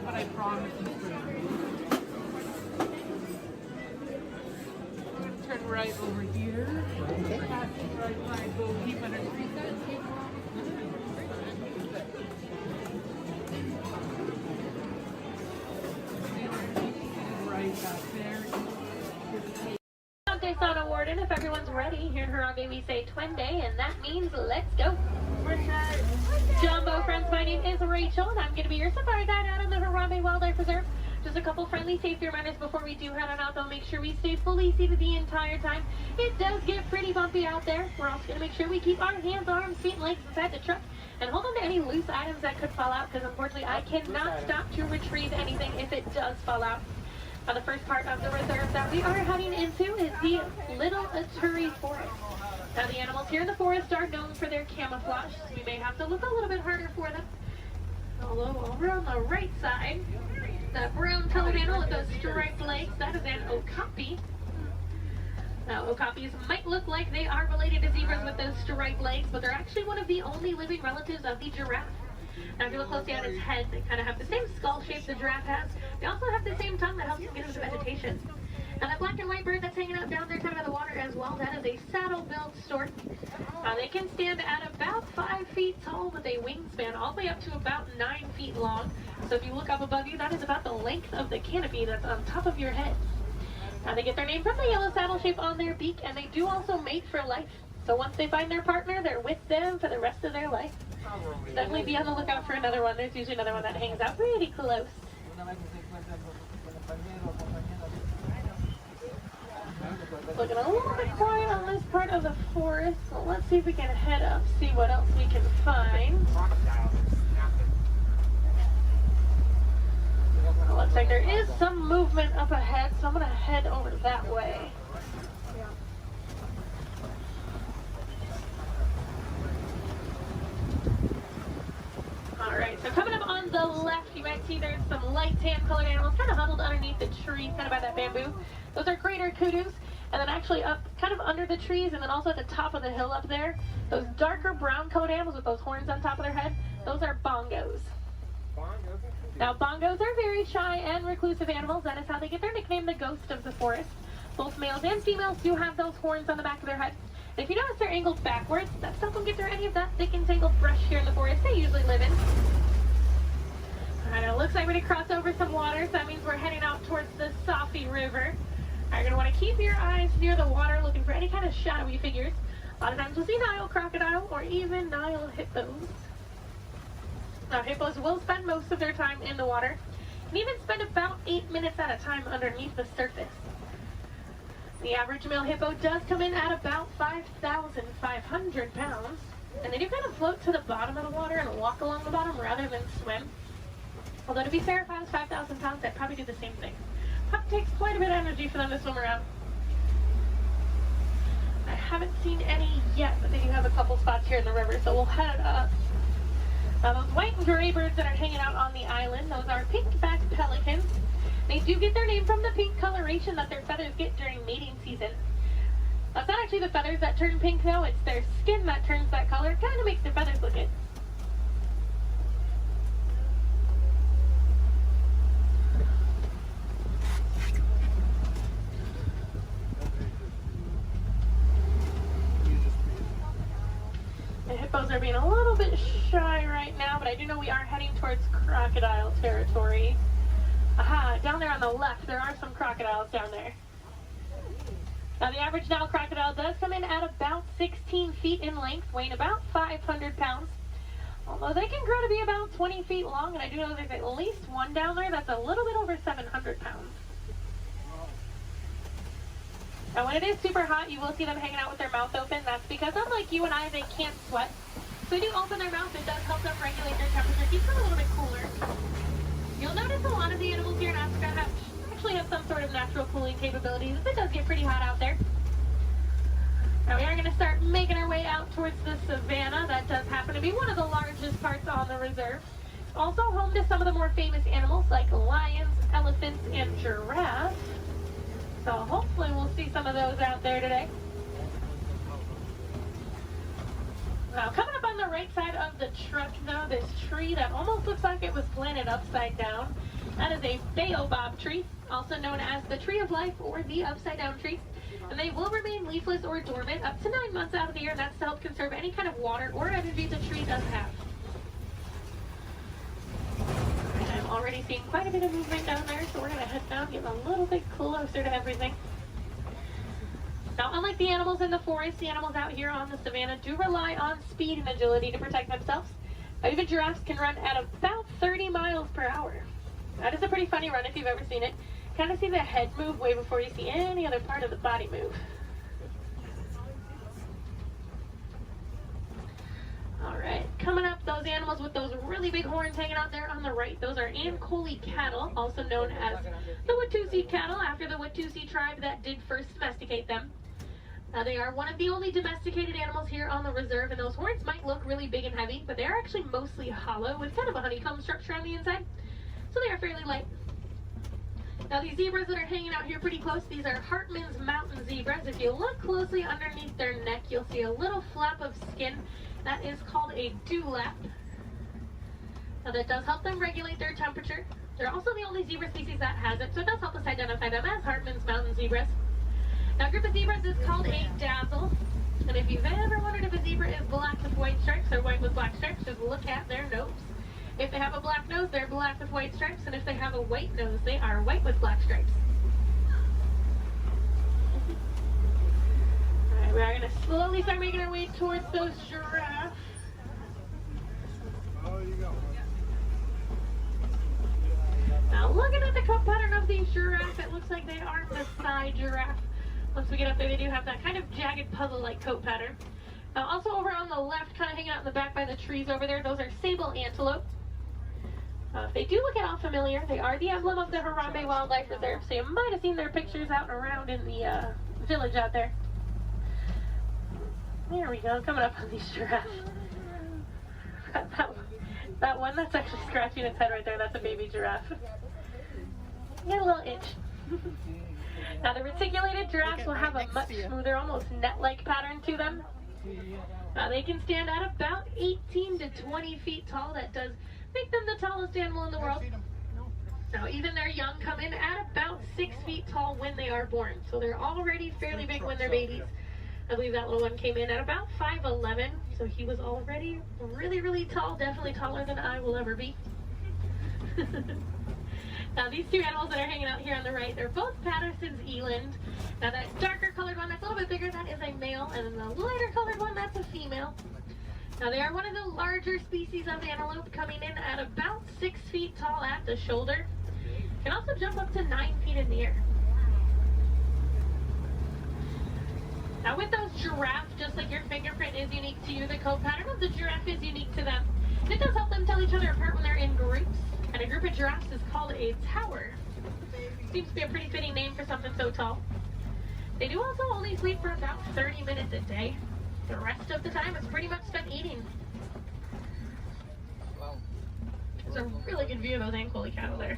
But I promise it's turn right over here. Passing right by go keep under right back there. Updates on Warden. If everyone's ready, here in Harambe we say Twin Day, and that means let's go. Jumbo friends, my name is Rachel, and I'm going to be your safari guide out in the Harambe Wildlife Reserve. Just a couple friendly safety reminders before we do head on out, though. Make sure we stay fully seated the entire time. It does get pretty bumpy out there. We're also going to make sure we keep our hands, arms, feet, and legs inside the truck, and hold on to any loose items that could fall out, because unfortunately I cannot stop to retrieve anything if it does fall out. Now, the first part of the reserve that we are heading into is the Little Aturi Forest. Now, the animals here in the forest are known for their camouflage, so we may have to look a little bit harder for them. Although over on the right side, the brown colored animal with those striped legs, that is an okapi. Now, okapis might look like they are related to zebras with those striped legs, but they're actually one of the only living relatives of the giraffe. Now, if you look closely at its head, they kind of have the same skull shape the giraffe has. They also have the same tongue that helps them get into vegetation. Now, that black and white bird that's hanging out down there kind of by the water as well, that is a saddle-billed stork. They can stand at about 5 feet tall with a wingspan all the way up to about 9 feet long. So if you look up above you, that is about the length of the canopy that's on top of your head. Now, they get their name from the yellow saddle shape on their beak, and they do also mate for life. So once they find their partner, they're with them for the rest of their life. Definitely be on the lookout for another one. There's usually another one that hangs out pretty close. Looking a little bit quiet on this part of the forest, so let's see if we can head up, see what else we can find. Looks like there is some movement up ahead, so I'm going to head over that way. Alright, so coming up on the left, you might see there's some light tan colored animals kind of huddled underneath the tree, kind of by that bamboo. Those are greater kudus. And then actually up, kind of under the trees, and then also at the top of the hill up there, those darker brown colored animals with those horns on top of their head, those are bongos. Now, bongos are very shy and reclusive animals. That is how they get their nickname, the ghost of the forest. Both males and females do have those horns on the back of their head. And if you notice they're angled backwards, that's not going to get through any of that thick and tangled brush here in the forest they usually live in. Alright, it looks like we're going to cross over some water, so that means we're heading out towards the Safi River. You're going to want to keep your eyes near the water looking for any kind of shadowy figures. A lot of times we'll see Nile crocodile or even Nile hippos. Now, hippos will spend most of their time in the water and even spend about 8 minutes at a time underneath the surface. The average male hippo does come in at about 5,500 pounds, and they do kind of float to the bottom of the water and walk along the bottom rather than swim. Although to be fair, if I was 5,000 pounds, I'd probably do the same thing. Probably takes quite a bit of energy for them to swim around. I haven't seen any yet, but they do have a couple spots here in the river, so we'll head up. Now those white and gray birds that are hanging out on the island, those are pink-backed pelicans. They do get their name from the pink coloration that their feathers get during mating season. That's not actually the feathers that turn pink though, it's their skin that turns that color. It kind of makes their feathers look good. The hippos are being a little bit shy right now, but I do know we are heading towards crocodile territory. Aha, down there on the left, there are some crocodiles down there. Now the average Nile crocodile does come in at about 16 feet in length, weighing about 500 pounds. Although they can grow to be about 20 feet long, and I do know there's at least one down there that's a little bit over 700 pounds. Now when it is super hot, you will see them hanging out with their mouth open. That's because unlike you and I, they can't sweat. So they do open their mouth. It does help them regulate their temperature, keeps them a little bit cooler. You'll notice a lot of the animals here in Africa actually have some sort of natural cooling capabilities. It does get pretty hot out there. Now we are going to start making our way out towards the savannah. That does happen to be one of the largest parts on the reserve. It's also home to some of the more famous animals like lions, elephants, and giraffes. So hopefully we'll see some of those out there today. Now coming up on the right side of the truck now, this tree that almost looks like it was planted upside down. That is a baobab tree, also known as the tree of life or the upside down tree. And they will remain leafless or dormant up to 9 months out of the year, and that's to help conserve any kind of water or energy the tree does have. I'm already seeing quite a bit of movement down there, so we're going to head down, get a little bit closer to everything. Now, unlike the animals in the forest, the animals out here on the savannah do rely on speed and agility to protect themselves. Even giraffes can run at about 30 miles per hour. That is a pretty funny run if you've ever seen it. Kind of see the head move way before you see any other part of the body move. Alright, coming up, those animals with those really big horns hanging out there on the right, those are Ankole cattle, also known as the Watusi cattle, after the Watusi tribe that did first domesticate them. Now they are one of the only domesticated animals here on the reserve, and those horns might look really big and heavy, but they are actually mostly hollow with kind of a honeycomb structure on the inside, so they are fairly light. Now these zebras that are hanging out here pretty close, these are Hartman's mountain zebras. If you look closely underneath their neck, you'll see a little flap of skin. That is called a dewlap. Now that does help them regulate their temperature. They're also the only zebra species that has it, so it does help us identify them as Hartman's mountain zebras. Now a group of zebras is called a dazzle. And if you've ever wondered if a zebra is black with white stripes or white with black stripes, just look at their nose. If they have a black nose, they're black with white stripes, and if they have a white nose, they are white with black stripes. Alright, we are going to slowly start making our way towards those giraffes. Now looking at the coat pattern of these giraffes, it looks like they are Maasai giraffe. Once we get up there, they do have that kind of jagged puzzle-like coat pattern. Now also over on the left, kind of hanging out in the back by the trees over there, those are sable antelope. If they do look at all familiar, they are the emblem of the Harambe Wildlife Reserve, so you might have seen their pictures out and around in the village out there. There we go, coming up on these giraffes. That one that's actually scratching its head right there, that's a baby giraffe. Get a little itch. Now the reticulated giraffes will have a much smoother, almost net-like pattern to them. They can stand at about 18 to 20 feet tall. That does make them the tallest animal in the world. Now even their young come in at about 6 feet tall when they are born. So they're already fairly big when they're babies. I believe that little one came in at about 5'11", so he was already really, really tall, definitely taller than I will ever be. Now these two animals that are hanging out here on the right, they're both Patterson's eland. Now that darker colored one that's a little bit bigger, that is a male, and then the lighter colored one, that's a female. Now they are one of the larger species of antelope, coming in at about 6 feet tall at the shoulder. Can also jump up to 9 feet in the air. Now with those giraffes, just like your fingerprint is unique to you, the coat pattern of the giraffe is unique to them. It does help them tell each other apart when they're in groups. And a group of giraffes is called a tower. Seems to be a pretty fitting name for something so tall. They do also only sleep for about 30 minutes a day. The rest of the time is pretty much spent eating. There's a really good view of those ankole cattle there.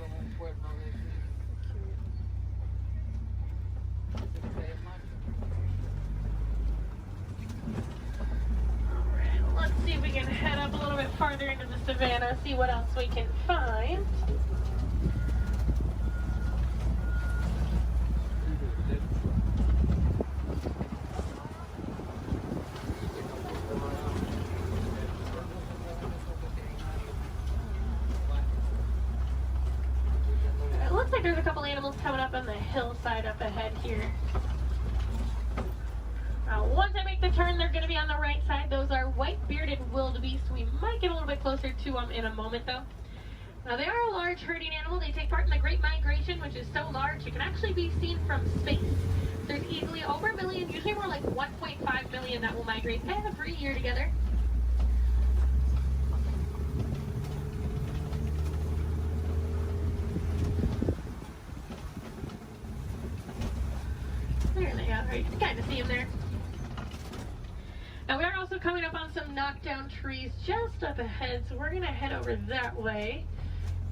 Alright, let's see if we can head up a little bit farther into the savannah, see what else we can find. There's a couple animals coming up on the hillside up ahead here. Once I make the turn, they're going to be on the right side. Those are white-bearded wildebeest. We might get a little bit closer to them in a moment, though. Now, they are a large herding animal. They take part in the Great Migration, which is so large it can actually be seen from space. There's easily over 1 million, usually more like 1.5 million that will migrate every year together. There they are. You can kind of see them there. Now we are also coming up on some knockdown trees just up ahead, so we're going to head over that way.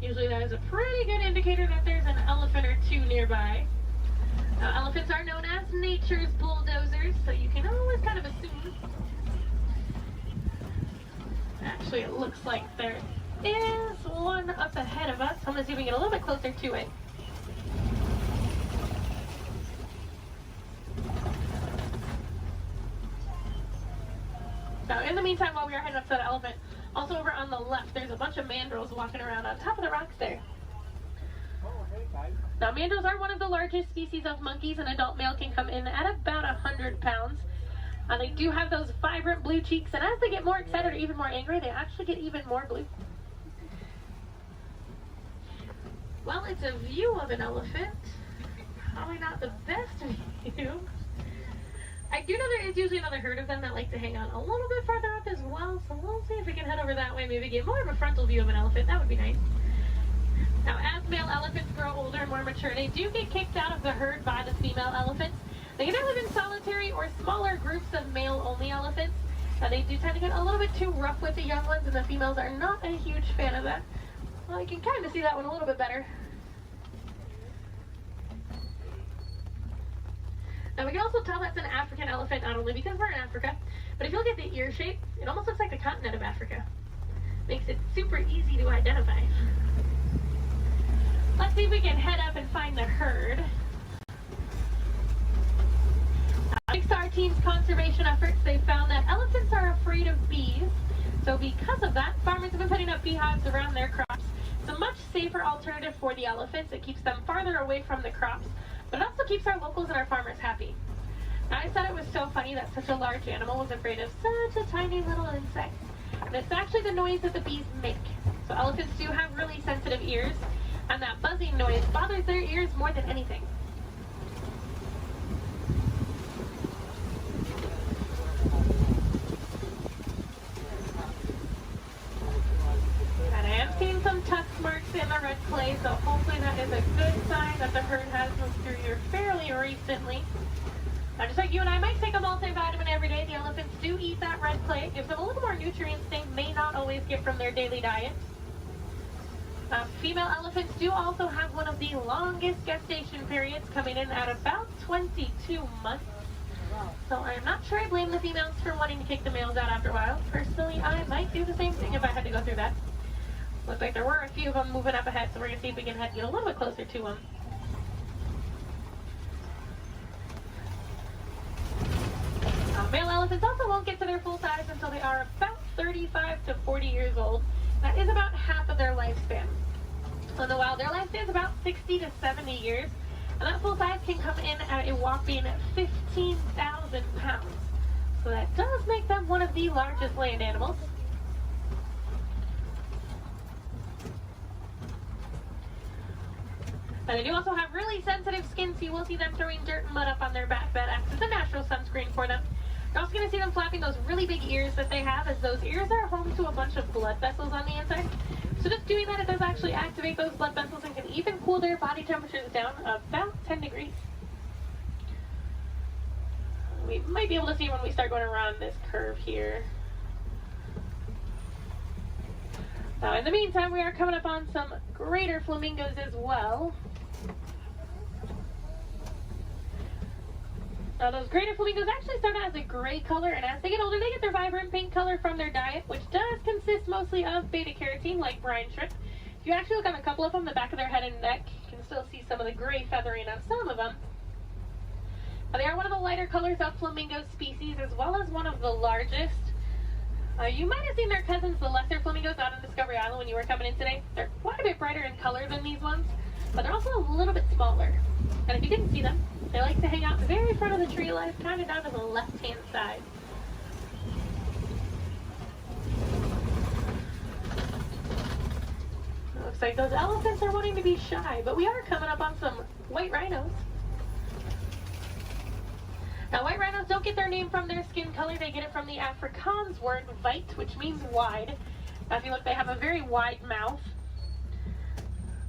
Usually that is a pretty good indicator that there's an elephant or two nearby. Now elephants are known as nature's bulldozers, so you can always kind of assume. Actually, it looks like there is one up ahead of us. I'm going to see if we can get a little bit closer to it. Now, in the meantime, while we are heading up to that elephant, also over on the left, there's a bunch of mandrills walking around on top of the rocks there. Now, mandrills are one of the largest species of monkeys. An adult male can come in at about 100 pounds. They do have those vibrant blue cheeks, and as they get more excited or even more angry, they actually get even more blue. Well, it's a view of an elephant. Probably not the best view. I do know there is usually another herd of them that like to hang on a little bit farther up as well, so we'll see if we can head over that way, maybe get more of a frontal view of an elephant. That would be nice. Now, as male elephants grow older and more mature, they do get kicked out of the herd by the female elephants. They can live in solitary or smaller groups of male-only elephants. They do tend to get a little bit too rough with the young ones, and the females are not a huge fan of that. Well, you can kind of see that one a little bit better. Now we can also tell that's an African elephant, not only because we're in Africa, but if you look at the ear shape, it almost looks like the continent of Africa. Makes it super easy to identify. Let's see if we can head up and find the herd. Thanks to our team's conservation efforts, they found that elephants are afraid of bees. So because of that, farmers have been putting up beehives around their crops. It's a much safer alternative for the elephants. It keeps them farther away from the crops. But it also keeps our locals and our farmers happy. Now, I thought it was so funny that such a large animal was afraid of such a tiny little insect. And it's actually the noise that the bees make. So elephants do have really sensitive ears, and that buzzing noise bothers their ears more than anything. And I am seeing some tusk marks in the red clay, so hopefully that is a good sign that the herd has moved through here fairly recently. Now, just like you and I might take a multivitamin every day, the elephants do eat that red clay. It gives them a little more nutrients they may not always get from their daily diet. Female elephants do also have one of the longest gestation periods, coming in at about 22 months. So I'm not sure I blame the females for wanting to kick the males out after a while. Personally, I might do the same thing if I had to go through that. Looks like there were a few of them moving up ahead, so we're going to see if we can get a little bit closer to them. Male elephants also won't get to their full size until they are about 35 to 40 years old. That is about half of their lifespan. In the wild, their lifespan is about 60 to 70 years, and that full size can come in at a whopping 15,000 pounds. So that does make them one of the largest land animals. And they do also have really sensitive skin, so you will see them throwing dirt and mud up on their back. That acts as a natural sunscreen for them. You're also going to see them flapping those really big ears that they have, as those ears are home to a bunch of blood vessels on the inside. So just doing that, it does actually activate those blood vessels and can even cool their body temperatures down about 10 degrees. We might be able to see when we start going around this curve here. Now, in the meantime, we are coming up on some greater flamingos as well. Now, those greater flamingos actually start out as a gray color, and as they get older, they get their vibrant pink color from their diet, which does consist mostly of beta-carotene, like brine shrimp. If you actually look on a couple of them, the back of their head and neck, you can still see some of the gray feathering on some of them. Now, they are one of the lighter colors of flamingo species, as well as one of the largest. You might have seen their cousins, the lesser flamingos, out on Discovery Island when you were coming in today. They're quite a bit brighter in color than these ones, but they're also a little bit smaller. And if you didn't see them, they like to hang out the very front of the tree line, kind of down to the left-hand side. Looks like those elephants are wanting to be shy, but we are coming up on some white rhinos. Now, white rhinos don't get their name from their skin color. They get it from the Afrikaans word weit, which means wide. Now, if you look, they have a very wide mouth.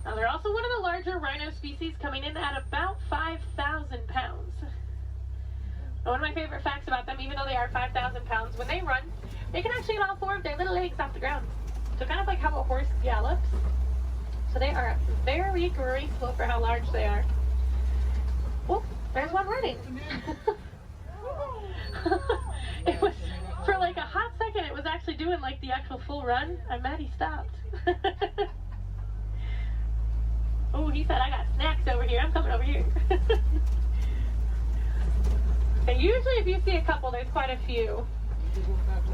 Now, they're also one of the larger rhino species, coming in at about 5,000 pounds. Now, one of my favorite facts about them, even though they are 5,000 pounds, when they run, they can actually get all four of their little legs off the ground. So kind of like how a horse gallops. So they are very graceful for how large they are. Oh, there's one running. It was, for like a hot second, it was actually doing like the actual full run. I'm mad he stopped. Oh, he said, I got snacks over here. I'm coming over here. And usually if you see a couple, there's quite a few.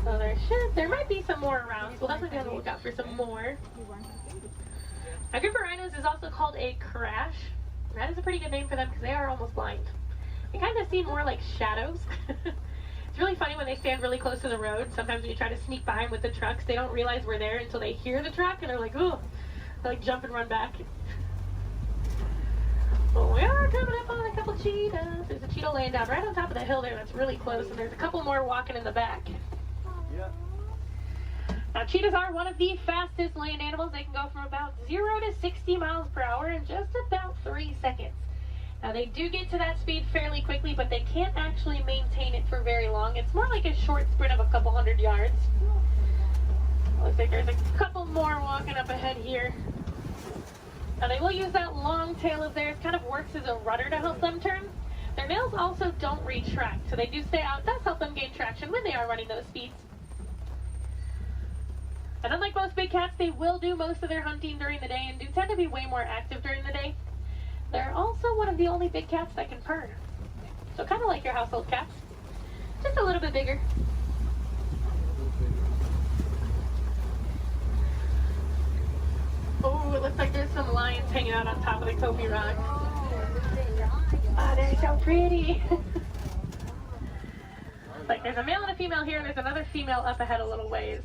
So there might be some more around. So we'll definitely be on the lookout for some more. A group of rhinos is also called a crash. That is a pretty good name for them because they are almost blind. They kind of seem more like shadows. It's really funny when they stand really close to the road. Sometimes when you try to sneak by them with the trucks, they don't realize we're there until they hear the truck and they're like, oh, they like jump and run back. Well, we are coming up on a couple cheetahs. There's a cheetah laying down right on top of the hill there that's really close, and there's a couple more walking in the back. Yeah. Now, cheetahs are one of the fastest land animals. They can go from about 0 to 60 miles per hour in just about 3 seconds. Now, they do get to that speed fairly quickly, but they can't actually maintain it for very long. It's more like a short sprint of a couple hundred yards. Looks like there's a couple more walking up ahead here. Now, they will use that long tail of theirs, kind of works as a rudder to help them turn. Their nails also don't retract, so they do stay out. It does help them gain traction when they are running those speeds. And unlike most big cats, they will do most of their hunting during the day and do tend to be way more active during the day. They're also one of the only big cats that can purr. So kind of like your household cats, just a little bit bigger. Oh, it looks like there's some lions hanging out on top of the Kobe rock. Oh, they're so pretty. Like there's a male and a female here, and there's another female up ahead a little ways.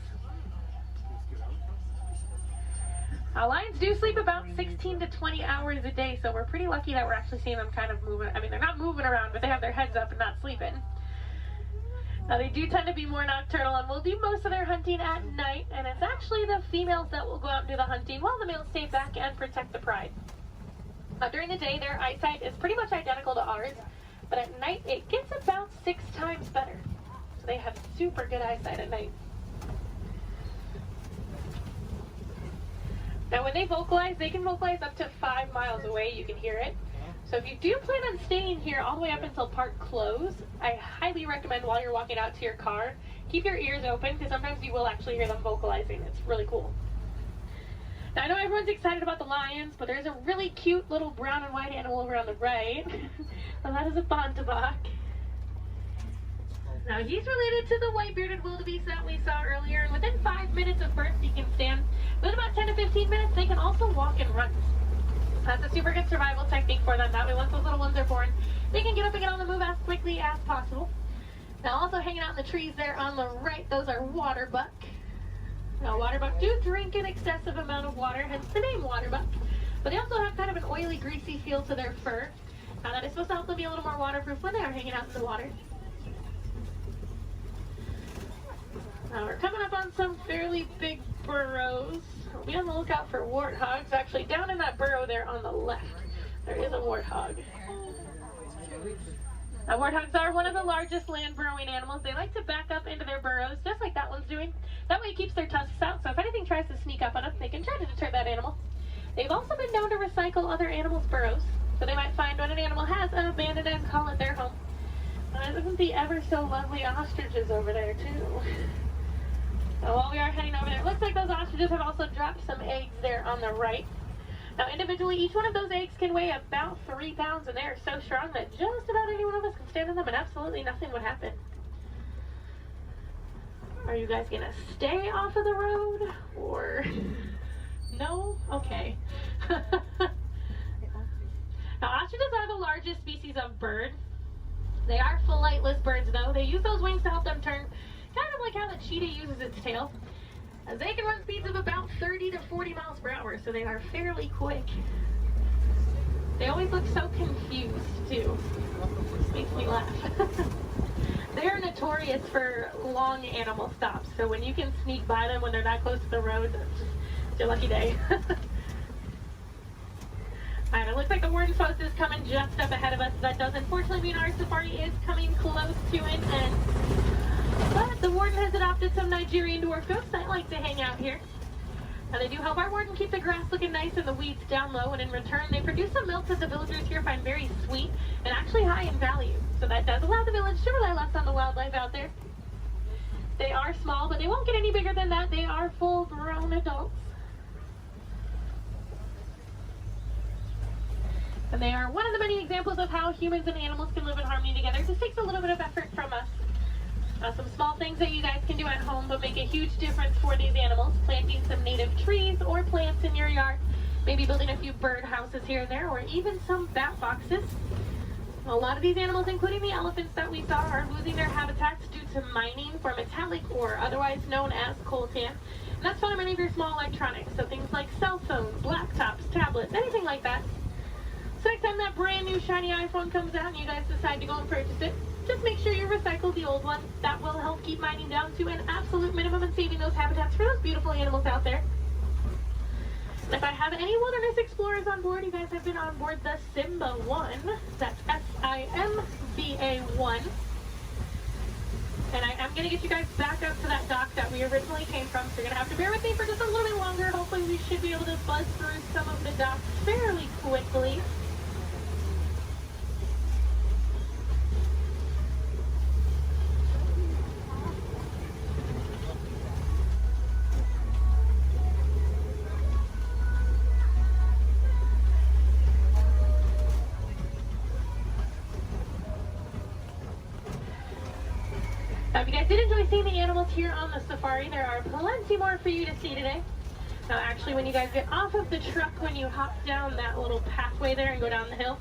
Now, lions do sleep about 16 to 20 hours a day, so we're pretty lucky that we're actually seeing them kind of moving. I mean, they're not moving around, but they have their heads up and not sleeping. Now, they do tend to be more nocturnal and will do most of their hunting at night, and it's actually the females that will go out and do the hunting while the males stay back and protect the pride. Now, during the day, their eyesight is pretty much identical to ours, but at night, it gets about 6 times better. So they have super good eyesight at night. Now, when they vocalize, they can vocalize up to 5 miles away. You can hear it. So if you do plan on staying here all the way up until park close, I highly recommend while you're walking out to your car, keep your ears open because sometimes you will actually hear them vocalizing. It's really cool. Now, I know everyone's excited about the lions, but there's a really cute little brown and white animal over on the right. And that is a bontebok. Now, he's related to the white-bearded wildebeest that we saw earlier, and within 5 minutes of birth, he can stand. Within about 10 to 15 minutes, they can also walk and run. That's a super good survival technique for them. That way, once those little ones are born, they can get up and get on the move as quickly as possible. Now, also hanging out in the trees there on the right, those are waterbuck. Now, waterbuck do drink an excessive amount of water, hence the name waterbuck. But they also have kind of an oily, greasy feel to their fur. Now, that is supposed to help them be a little more waterproof when they are hanging out in the water. Now, we're coming up on some fairly big burrows. Be on the lookout for warthogs. Actually, down in that burrow there on the left, there is a warthog. Now, warthogs are one of the largest land burrowing animals. They like to back up into their burrows, just like that one's doing. That way it keeps their tusks out, so if anything tries to sneak up on them, they can try to deter that animal. They've also been known to recycle other animals' burrows, so they might find when an animal has an abandoned and call it their home. Isn't the ever so lovely ostriches over there, too? Now, while we are heading over there, it looks like those ostriches have also dropped some eggs there on the right. Now, individually, each one of those eggs can weigh about 3 pounds, and they are so strong that just about any one of us can stand on them and absolutely nothing would happen. Are you guys going to stay off of the road, or no? Okay. Now, ostriches are the largest species of bird. They are flightless birds, though. They use those wings to help them turn, kind of like how the cheetah uses its tail. They can run speeds of about 30 to 40 miles per hour, so they are fairly quick. They always look so confused, too. Makes me laugh. They are notorious for long animal stops, so when you can sneak by them when they're that close to the road, it's your lucky day. Alright, it looks like the warden's post is coming just up ahead of us. That does unfortunately mean our safari is coming close to an end. But the warden has adopted some Nigerian dwarf goats that like to hang out here. And they do help our warden keep the grass looking nice and the weeds down low, and in return they produce some milk that the villagers here find very sweet and actually high in value. So that does allow the village to rely less on the wildlife out there. They are small, but they won't get any bigger than that. They are full-grown adults. And they are one of the many examples of how humans and animals can live in harmony together. It just takes a little bit of effort from us. Some small things that you guys can do at home but make a huge difference for these animals. Planting some native trees or plants in your yard. Maybe building a few bird houses here and there, or even some bat boxes. A lot of these animals, including the elephants that we saw, are losing their habitats due to mining for metallic ore, otherwise known as coltan. And that's found in many of your small electronics, so things like cell phones, laptops, tablets, anything like that. So next time that brand new shiny iPhone comes out and you guys decide to go and purchase it, just make sure you recycle the old one. That will help keep mining down to an absolute minimum and saving those habitats for those beautiful animals out there. And if I have any wilderness explorers on board, you guys have been on board the Simba 1. That's S-I-M-B-A 1. And I am going to get you guys back up to that dock that we originally came from, so you're going to have to bear with me for just a little bit longer. Hopefully we should be able to buzz through some of the docks fairly quickly. Now, if you guys did enjoy seeing the animals here on the safari, there are plenty more for you to see today. Now, actually, when you guys get off of the truck, when you hop down that little pathway there and go down the hill,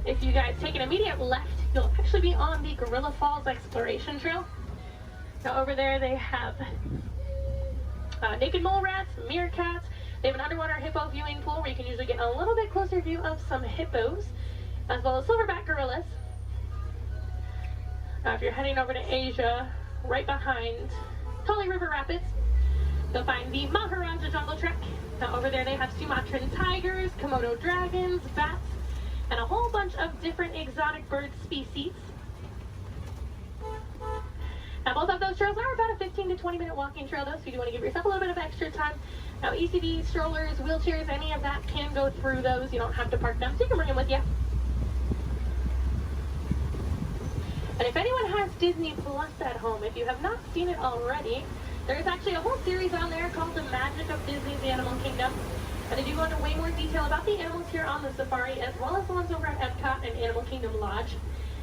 if you guys take an immediate left, you'll actually be on the Gorilla Falls Exploration Trail. Now, over there they have naked mole rats, meerkats. They have an underwater hippo viewing pool where you can usually get a little bit closer view of some hippos, as well as silverback gorillas. Now, if you're heading over to Asia, right behind Tully River Rapids, you'll find the Maharaja Jungle Trek. Now, over there they have Sumatran tigers, Komodo dragons, bats, and a whole bunch of different exotic bird species. Now, both of those trails are about a 15 to 20 minute walking trail, though, so you do want to give yourself a little bit of extra time. Now, ECVs, strollers, wheelchairs, any of that can go through those. You don't have to park them, so you can bring them with you. And if anyone has Disney Plus at home, if you have not seen it already, there is actually a whole series on there called The Magic of Disney's Animal Kingdom. And they do go into way more detail about the animals here on the safari, as well as the ones over at Epcot and Animal Kingdom Lodge.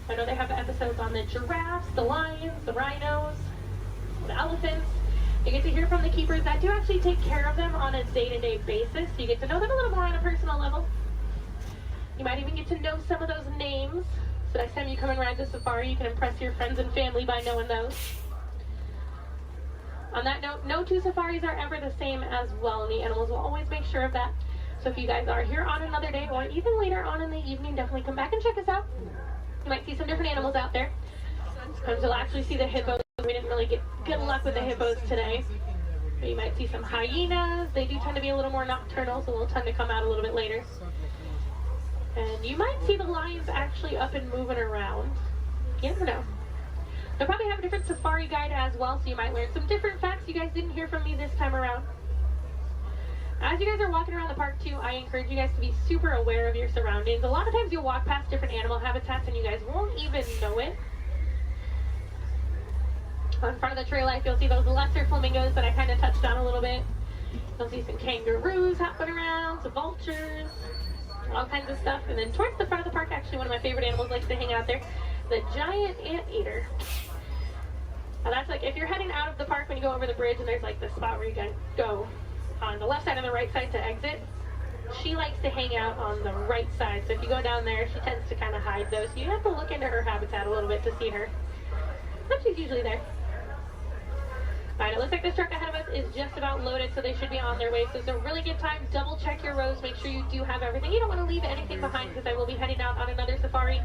I know they have episodes on the giraffes, the lions, the rhinos, the elephants. You get to hear from the keepers that do actually take care of them on a day-to-day basis. So you get to know them a little more on a personal level. You might even get to know some of those names. So next time you come and ride the safari, you can impress your friends and family by knowing those. On that note, no two safaris are ever the same as well, and the animals will always make sure of that. So if you guys are here on another day, or even later on in the evening, definitely come back and check us out. You might see some different animals out there. Sometimes you'll actually see the hippos. We didn't really get good luck with the hippos today. You might see some hyenas. They do tend to be a little more nocturnal, so they'll tend to come out a little bit later. And you might see the lions actually up and moving around. You never know. They'll probably have a different safari guide as well, so you might learn some different facts you guys didn't hear from me this time around. As you guys are walking around the park too, I encourage you guys to be super aware of your surroundings. A lot of times you'll walk past different animal habitats and you guys won't even know it. On front of the trail life, you'll see those lesser flamingos that I kind of touched on a little bit. You'll see some kangaroos hopping around, some vultures, all kinds of stuff. And then towards the front of the park, actually one of my favorite animals likes to hang out there, the giant anteater. Now that's like if you're heading out of the park when you go over the bridge and there's like the spot where you can go on the left side and the right side to exit. She likes to hang out on the right side. So if you go down there, she tends to kind of hide those. So you have to look into her habitat a little bit to see her. But she's usually there. Alright, it looks like this truck ahead of us is just about loaded, so they should be on their way. So it's a really good time. Double check your rows. Make sure you do have everything. You don't want to leave anything behind because I will be heading out on another safari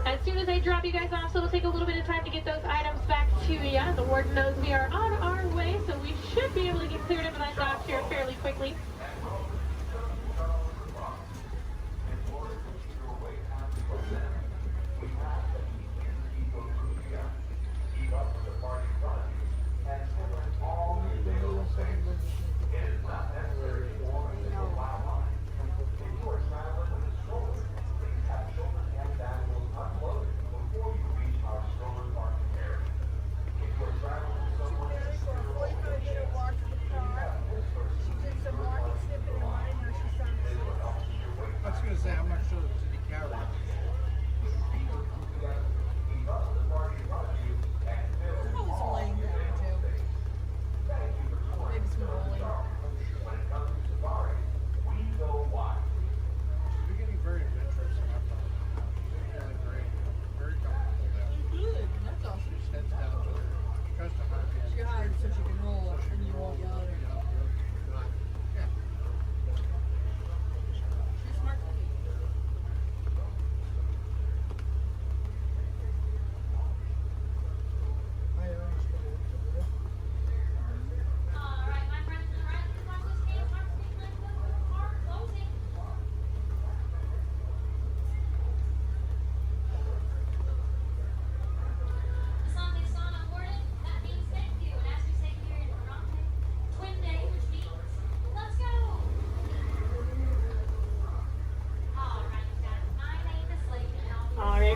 as soon as I drop you guys off. So it'll take a little bit of time to get those items back to you. The warden knows we are on our way, so we should be able to get cleared up and let off here fairly quickly.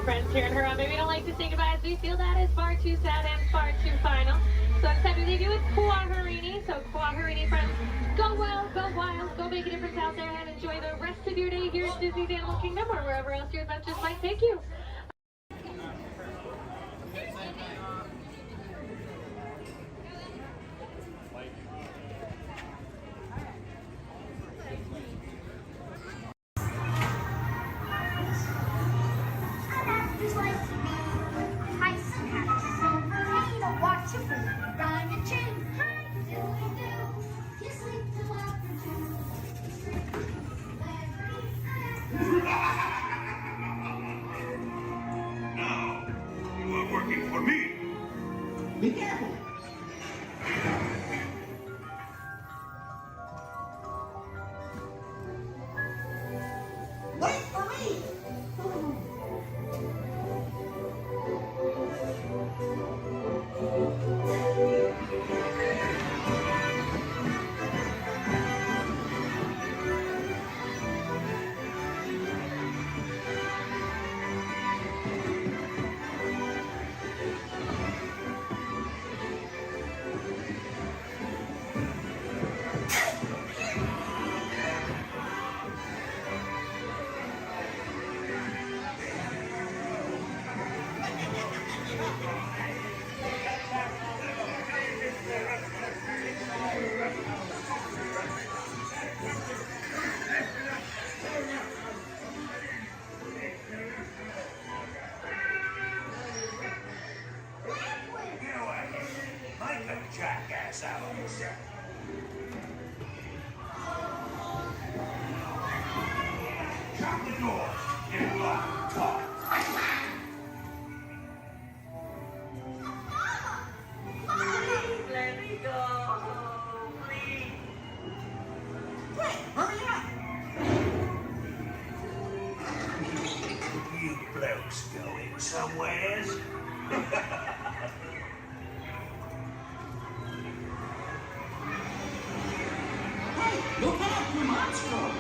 Friends here in Huron, maybe we don't like to say goodbye as we feel that is far too sad and far too final. So it's time to leave you with Kuaharini. So Kuaharini friends, go well, go wild, go make a difference out there and enjoy the rest of your day here at Disney's Animal Kingdom or wherever else your adventures might take you. Now, you are working for me. Be careful. Wait for me! Jackass out of this. Shut the door. Get locked. Talk. Let me go. Bugs going somewheres? Hey, look out, you monster!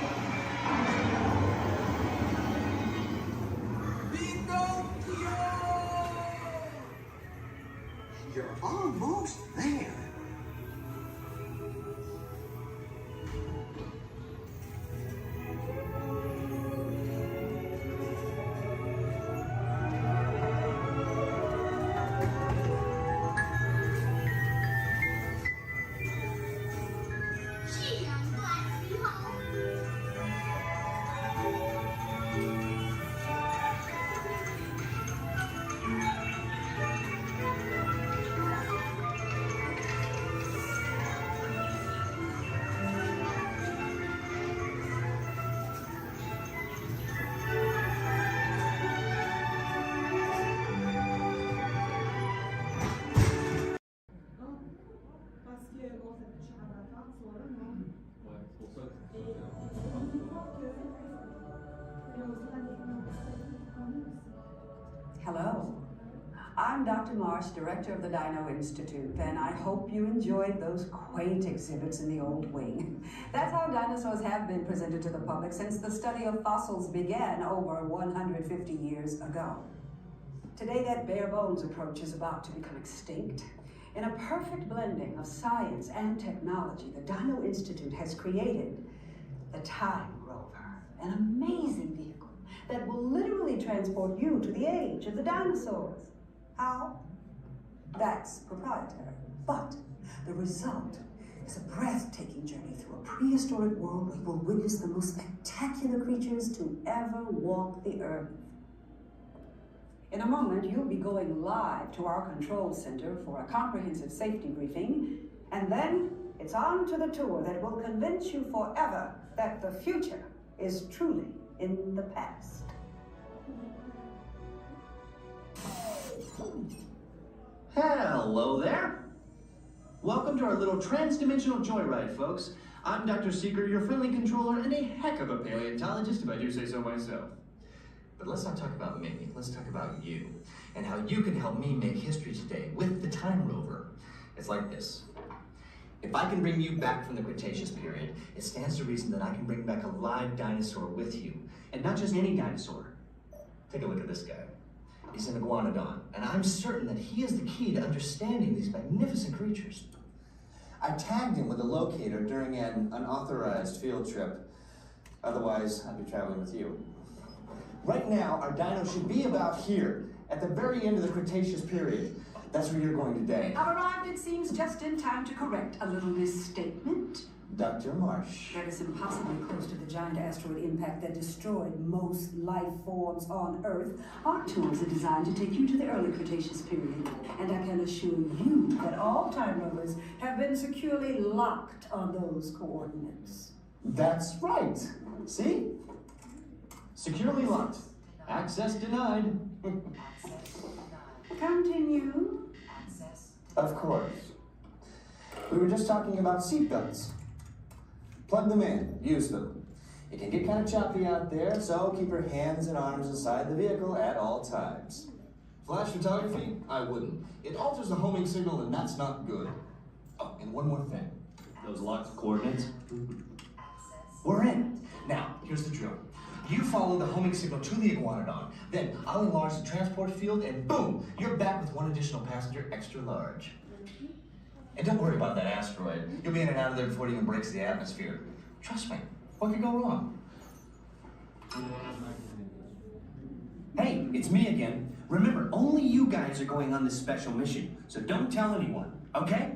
You're almost there. Gee, I'm glad to be home. Hello. I'm Dr. Marsh, director of the Dino Institute, and I hope you enjoyed those quaint exhibits in the old wing. That's how dinosaurs have been presented to the public since the study of fossils began over 150 years ago. Today, that bare bones approach is about to become extinct. In a perfect blending of science and technology, the Dino Institute has created the Time Rover, an amazing vehicle that will literally transport you to the age of the dinosaurs. How? That's proprietary. But the result is a breathtaking journey through a prehistoric world where you will witness the most spectacular creatures to ever walk the earth. In a moment, you'll be going live to our control center for a comprehensive safety briefing, and then it's on to the tour that will convince you forever that the future is truly in the past. Hello there. Welcome to our little trans-dimensional joyride, folks. I'm Dr. Seeker, your friendly controller, and a heck of a paleontologist, if I do say so myself. But let's not talk about me, let's talk about you, and how you can help me make history today with the Time Rover. It's like this. If I can bring you back from the Cretaceous period, it stands to reason that I can bring back a live dinosaur with you. And not just any dinosaur. Take a look at this guy. He's an iguanodon, and I'm certain that he is the key to understanding these magnificent creatures. I tagged him with a locator during an unauthorized field trip. Otherwise, I'd be traveling with you. Right now, our dino should be about here, at the very end of the Cretaceous period. That's where you're going today. I've arrived, it seems, just in time to correct a little misstatement. Dr. Marsh. That is impossibly close to the giant asteroid impact that destroyed most life forms on Earth. Our tours are designed to take you to the early Cretaceous period, and I can assure you that all Time Rovers have been securely locked on those coordinates. That's right. See? Securely locked. Access denied. Continue. Of course. We were just talking about seatbelts. Plug them in, use them. It can get kind of choppy out there, so keep your hands and arms inside the vehicle at all times. Flash photography? I wouldn't. It alters the homing signal, and that's not good. Oh, and one more thing. Those locked coordinates? We're in. Now, here's the drill. You follow the homing signal to the iguanodon, then I'll enlarge the transport field, and boom, you're back with one additional passenger extra large. And don't worry about that asteroid. You'll be in and out of there before it even breaks the atmosphere. Trust me, what could go wrong? Hey, it's me again. Remember, only you guys are going on this special mission, so don't tell anyone, okay?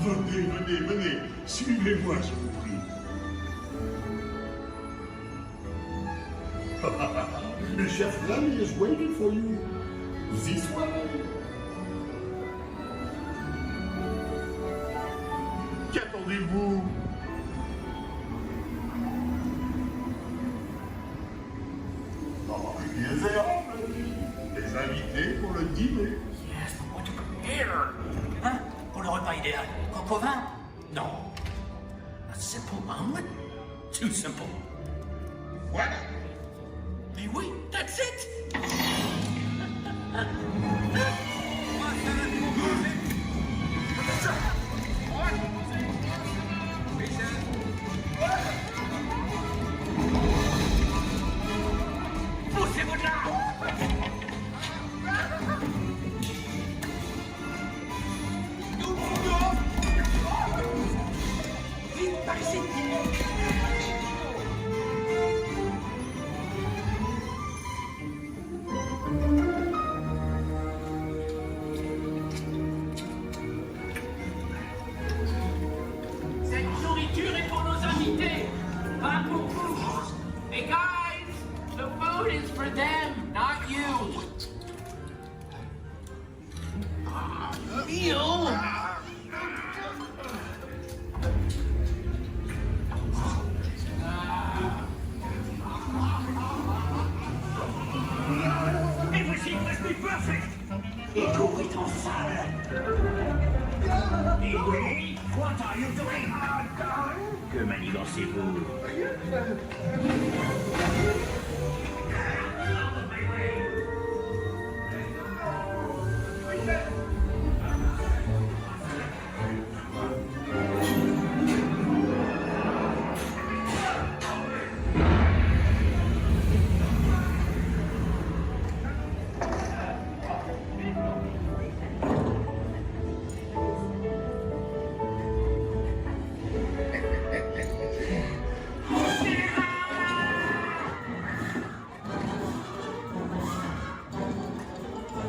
Venez, venez, venez. Suivez-moi, je vous prie. The chef Lenny is waiting for you. This way. Qu'attendez-vous? Les invités pour le dîner. Yes, but what to prepare? Hein? Pour le repas idéal. Coq au vin? Non. A simple omelet? Too simple. Voilà. Mais oui, that's it! Poussez-vous de là! Vite, par ici! Cette nourriture est pour nos invités, pas pour vous. Hey guys, the food is for them, not you. Meal? Everything must be perfect. Et tout est en salle. Et what are you doing? Que manigancez-vous?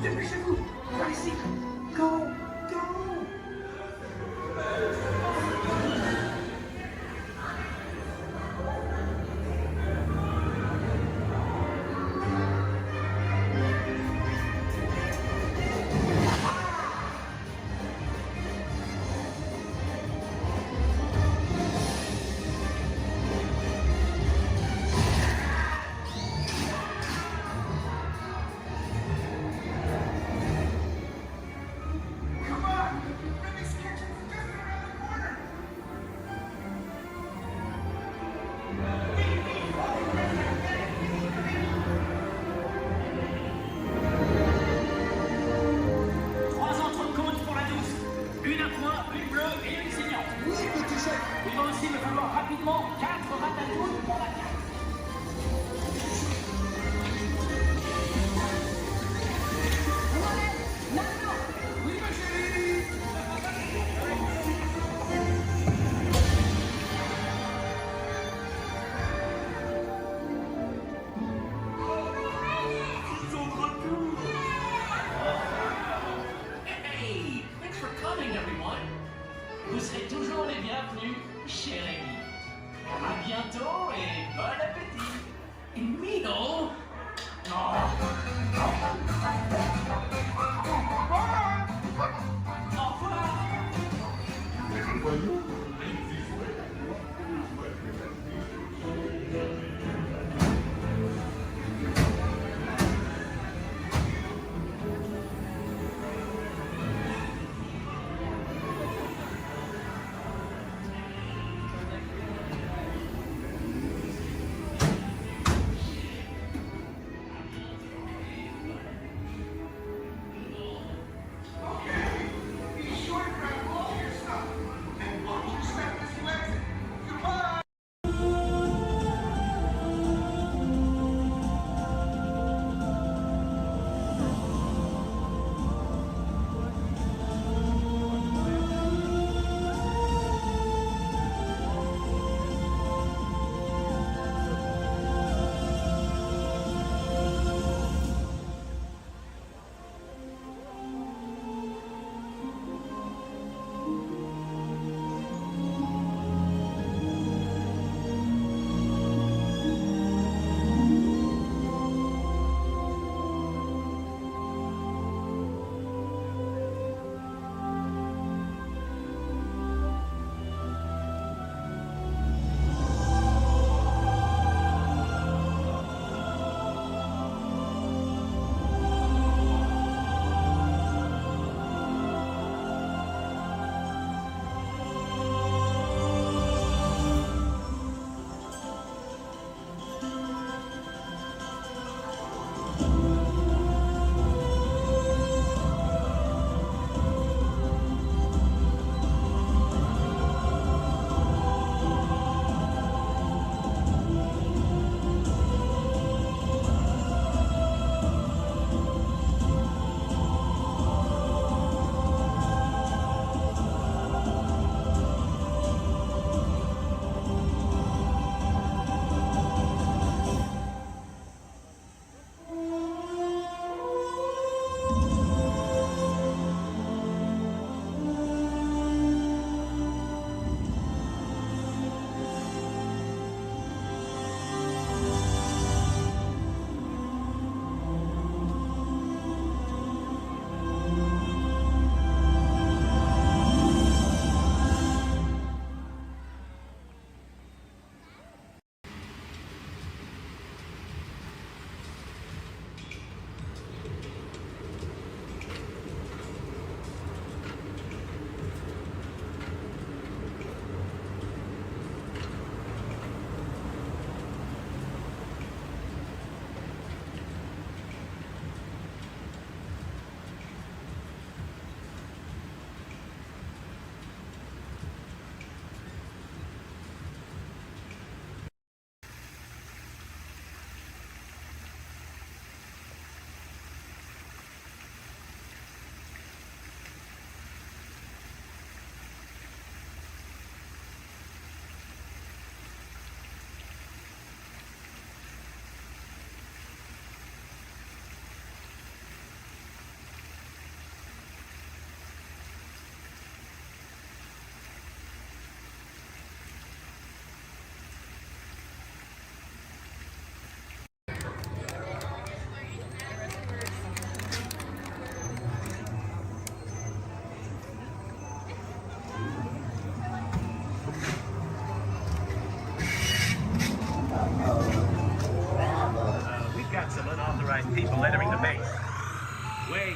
Dépêchez-vous! Par ici! Go! Go! rapidement 4 ratatouilles pour la carte. Oui, ma chérie. Ils sont de retour. Hey, thanks for coming, everyone. Vous serez toujours les bienvenus chez Rémi. À bientôt et bon appétit. Et Mino. Au revoir.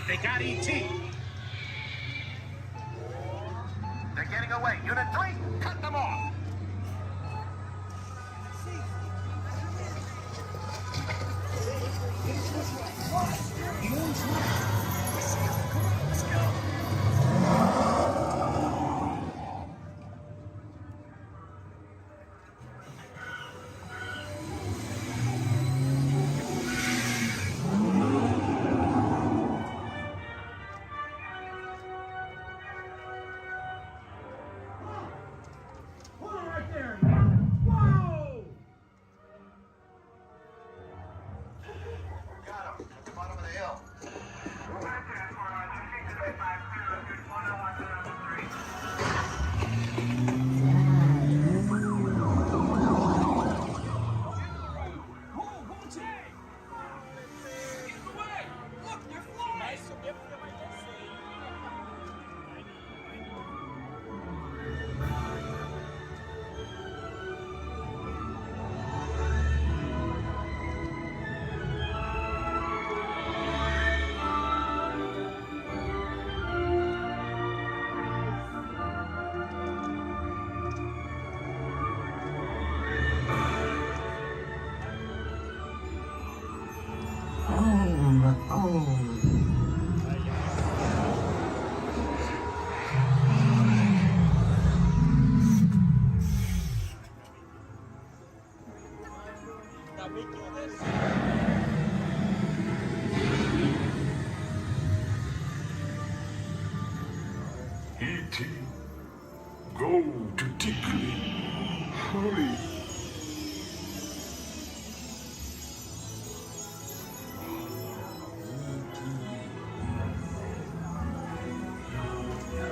They got E.T. They're getting away. Unit 3, cut them off. E.T., go to Dickley. Hurry.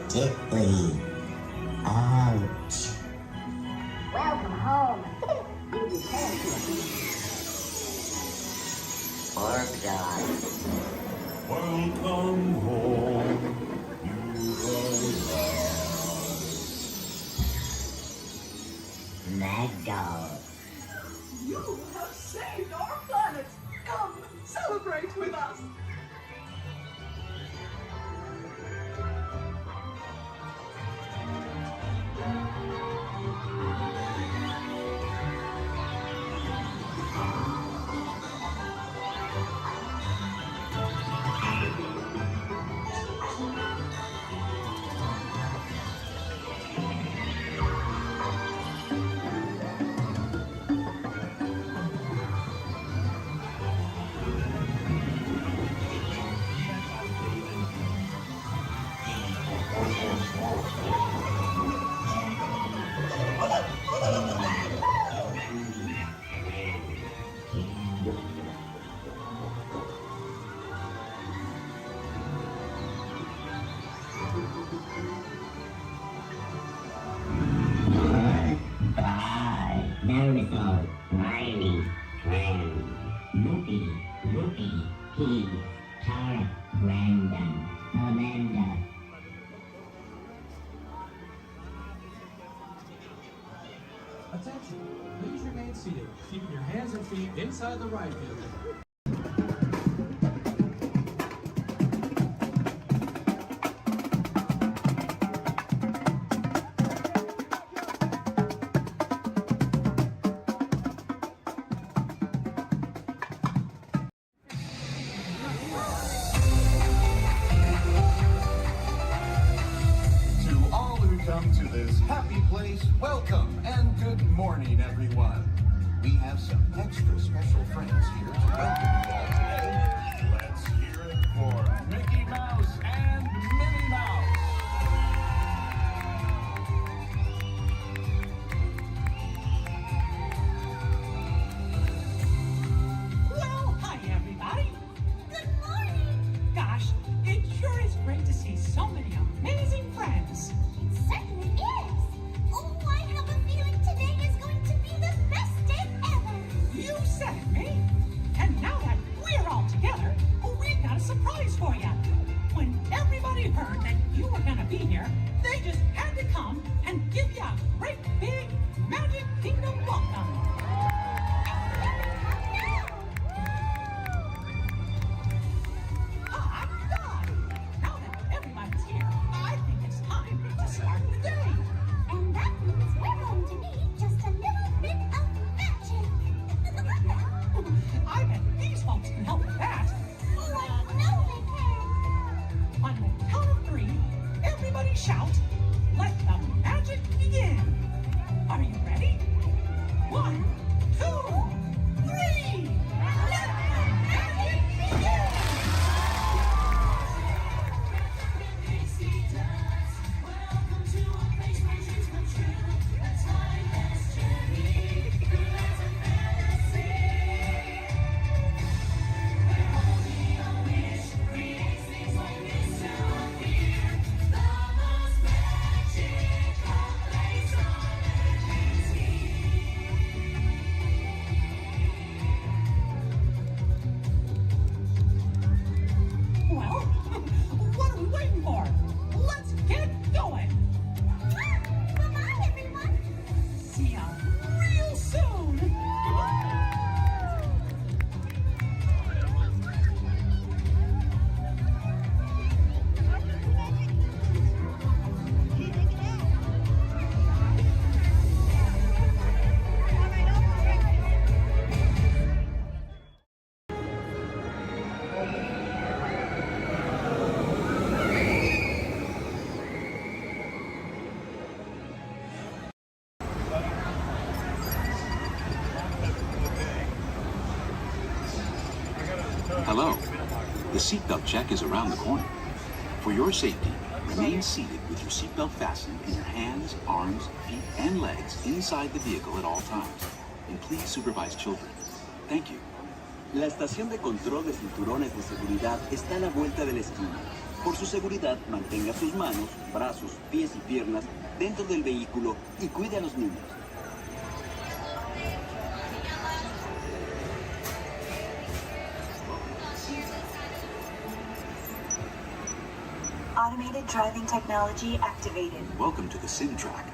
Dickley. Ouch. Welcome home. You deserve to Orb dog. Welcome home. Mad dog. You have saved our planet. Come, celebrate with us. Dinosaur, Riley, Fran, Loopy, Keith, Tara, Brandon, Amanda. Attention, please remain seated, keeping your hands and feet inside the ride vehicle. To this happy place, welcome and good morning, everyone. We have some extra special friends here to welcome you all today. Let's hear it for Mickey Mouse and Minnie Mouse. Well, hi, everybody. Good morning. Gosh, it sure is great to see so many amazing friends. Certainly is. Oh, I have a feeling today is going to be the best day ever. You said it, Minnie. And now that we're all together, we've got a surprise for you. When The seatbelt check is around the corner. For your safety, remain seated with your seatbelt fastened and your hands, arms, feet, and legs inside the vehicle at all times. And please supervise children. Thank you. La estación de control de cinturones de seguridad está a la vuelta de la esquina. Por su seguridad, mantenga sus manos, brazos, pies y piernas dentro del vehículo y cuide a los niños. Automated driving technology activated. Welcome to the sim track.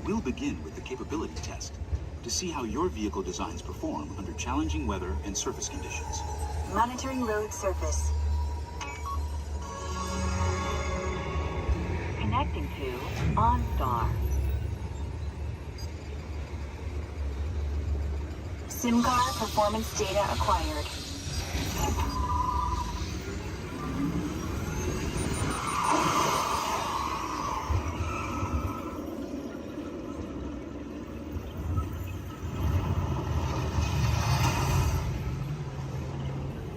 We'll begin with the capability test to see how your vehicle designs perform under challenging weather and surface conditions. Monitoring road surface. Connecting to OnStar. SIM card performance data acquired.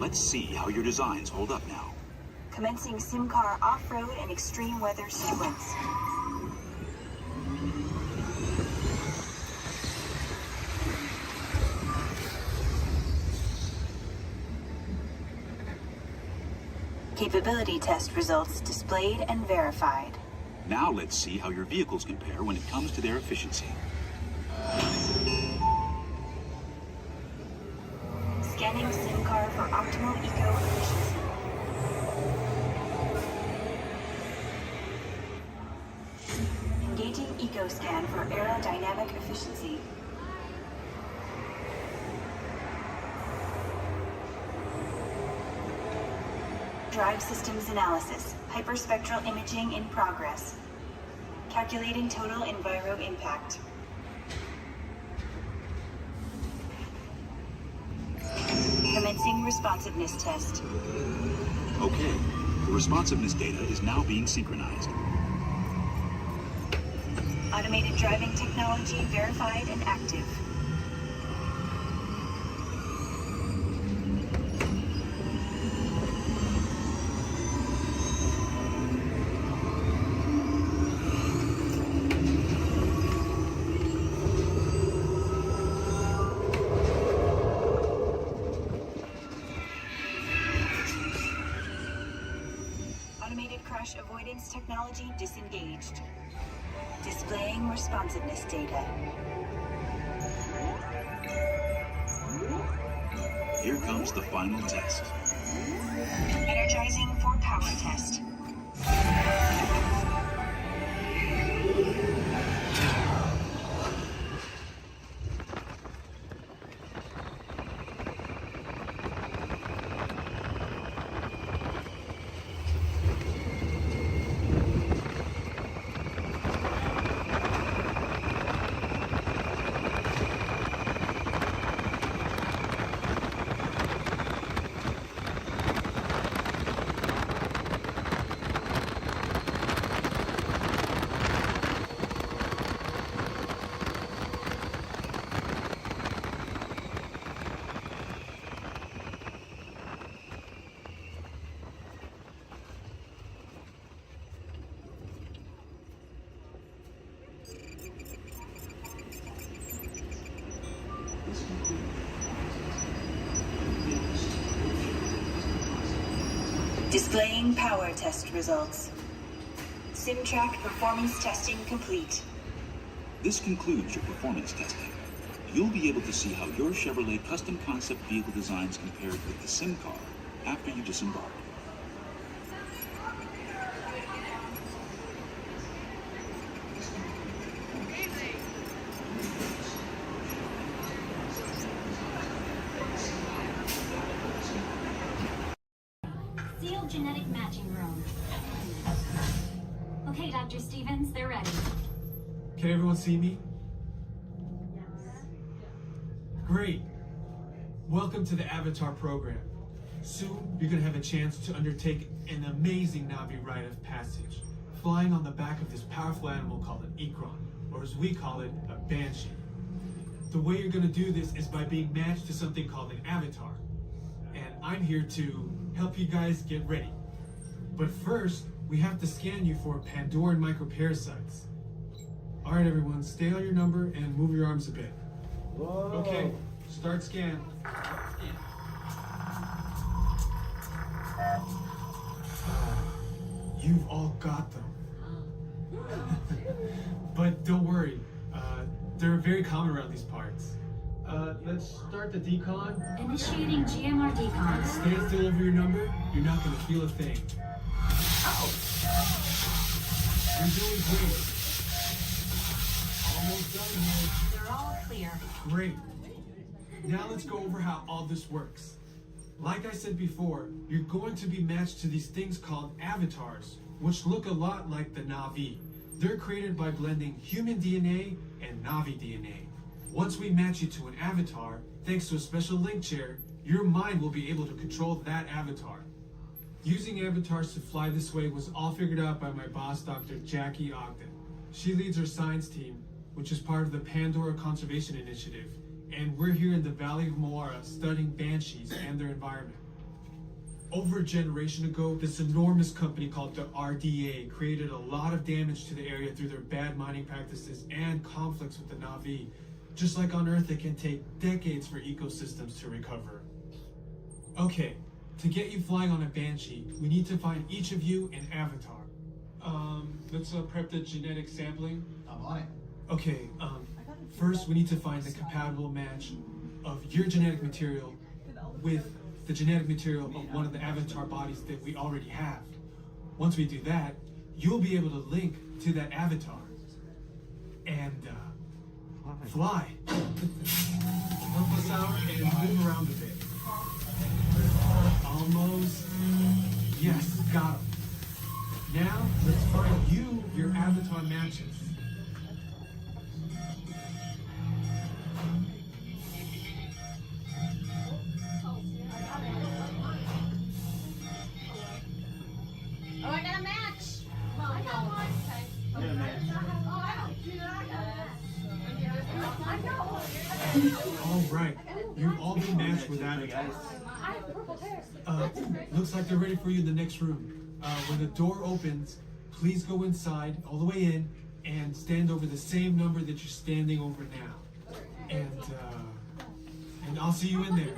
Let's see how your designs hold up now. Commencing SIM car off-road and extreme weather sequence. Capability test results displayed and verified. Now let's see how your vehicles compare when it comes to their efficiency. Scanning SIM card for optimal eco-efficiency. Engaging eco-scan for aerodynamic efficiency. Drive systems analysis. Hyperspectral imaging in progress. Calculating total enviro impact. Commencing responsiveness test. Okay, the responsiveness data is now being synchronized. Automated driving technology verified and active. Crash avoidance technology disengaged. Displaying responsiveness data. Here comes the final test. Energizing for power test. Displaying power test results. SimTrack performance testing complete. This concludes your performance testing. You'll be able to see how your Chevrolet custom concept vehicle designs compared with the sim car after you disembark. Sealed genetic matching room. Okay, Dr. Stevens, they're ready. Can everyone see me? Great. Welcome to the Avatar program. Soon, you're gonna have a chance to undertake an amazing Na'vi rite of passage, flying on the back of this powerful animal called an Ikron, or as we call it, a Banshee. The way you're gonna do this is by being matched to something called an avatar. And I'm here to help you guys get ready. But first, we have to scan you for Pandoran microparasites. All right, everyone, stay on your number and move your arms a bit. Whoa. Okay, start scan. You've all got them. But don't worry, they're very common around these parts. Let's start the decon. Initiating GMR decon. Stay still over your number. You're not going to feel a thing. You're doing great. Almost done here. They're all clear. Great. Now let's go over how all this works. Like I said before, you're going to be matched to these things called avatars, which look a lot like the Na'vi. They're created by blending human DNA and Na'vi DNA. Once we match you to an avatar, thanks to a special link chair, your mind will be able to control that avatar. Using avatars to fly this way was all figured out by my boss, Dr. Jackie Ogden. She leads our science team, which is part of the Pandora Conservation Initiative, and we're here in the Valley of Moara studying banshees and their environment. Over a generation ago, this enormous company called the RDA created a lot of damage to the area through their bad mining practices and conflicts with the Na'vi. Just like on Earth, it can take decades for ecosystems to recover. Okay, to get you flying on a Banshee, we need to find each of you an avatar. Let's prep the genetic sampling. I'm on it. Okay, first we need to find the compatible match of your genetic material with the genetic material of one of the avatar bodies that we already have. Once we do that, you'll be able to link to that avatar and fly. Help us out and move around a bit. Almost. Yes, got him. Now, let's find you your avatar matches. Oh, I got a match. Well, I got one. Okay. You got a match. Oh, I don't do that. I got one. All right, you've all been matched with avatars. I have purple hair. Looks like they're ready for you in the next room. When the door opens, please go inside, all the way in, and stand over the same number that you're standing over now. And I'll see you in there.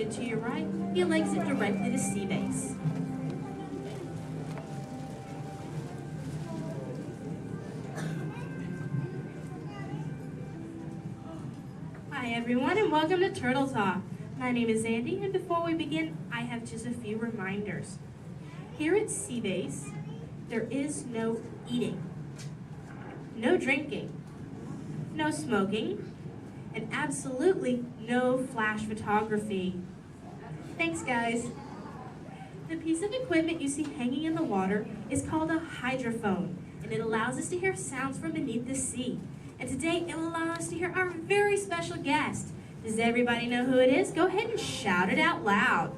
Located to your right, you'll exit directly to Sea Base. Hi everyone and welcome to Turtle Talk. My name is Andy, and before we begin, I have just a few reminders. Here at Sea Base, there is no eating, no drinking, no smoking, and absolutely no flash photography. Thanks, guys. The piece of equipment you see hanging in the water is called a hydrophone, and it allows us to hear sounds from beneath the sea. And today, it will allow us to hear our very special guest. Does everybody know who it is? Go ahead and shout it out loud.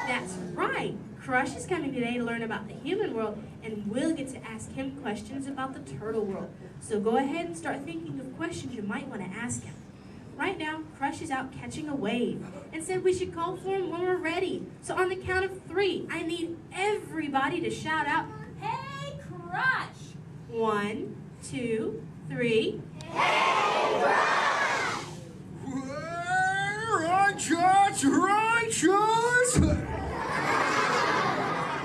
That's right. Crush is coming today to learn about the human world, and we'll get to ask him questions about the turtle world. So go ahead and start thinking of questions you might want to ask him. Right now, Crush is out catching a wave and said we should call for him when we're ready. So on the count of 3, I need everybody to shout out, "Hey, Crush!" 1, 2, 3. Hey, Crush! Righteous!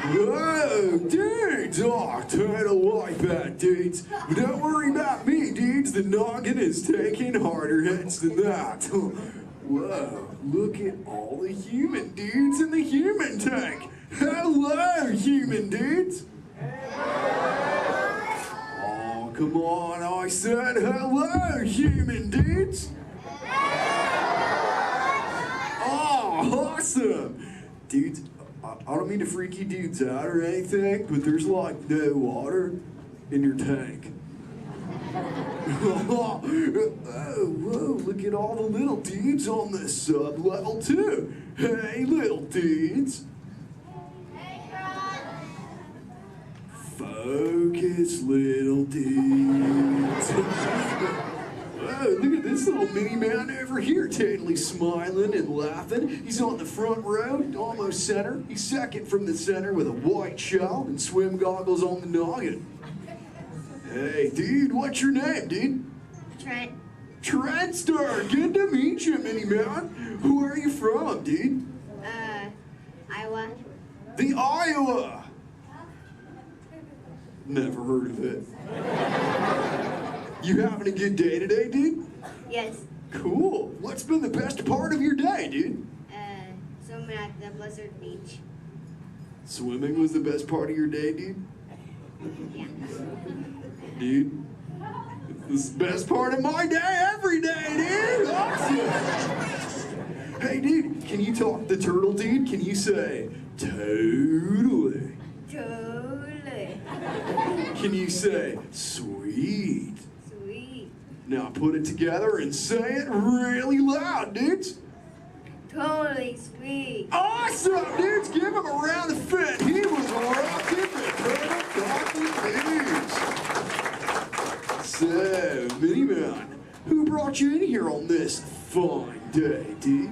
Whoa, dudes! Oh, turtle like that, dudes. But don't worry about me, dudes. The noggin is taking harder hits than that. Whoa, look at all the human dudes in the human tank. Hello, human dudes. Oh, come on, I said hello, human dudes. Oh, awesome. Dudes, I don't mean to freak you dudes out or anything, but there's like no water in your tank. Oh, whoa, look at all the little dudes on this sub-level too. Hey, little dudes. Focus, little dudes. Whoa, look at this little mini man over here, totally smiling and laughing. He's on the front row, almost center. He's second from the center with a white shell and swim goggles on the noggin. Hey, dude, what's your name, dude? Trent. Trent Star, good to meet you, mini man. Who are you from, dude? Iowa. The Iowa. Never heard of it. You having a good day today, dude? Yes. Cool. What's been the best part of your day, dude? Swimming at the Blizzard Beach. Swimming was the best part of your day, dude? Yeah. Dude, this is the best part of my day every day, dude! Awesome! Hey, dude, can you talk the turtle, dude? Can you say, totally? Totally. Can you say, sweet? Sweet. Now put it together and say it really loud, dudes. Totally sweet. Awesome, dudes! Give him a round of fit. He was rocking the Turtle Talking News. So, Mini Man, who brought you in here on this fine day, dude?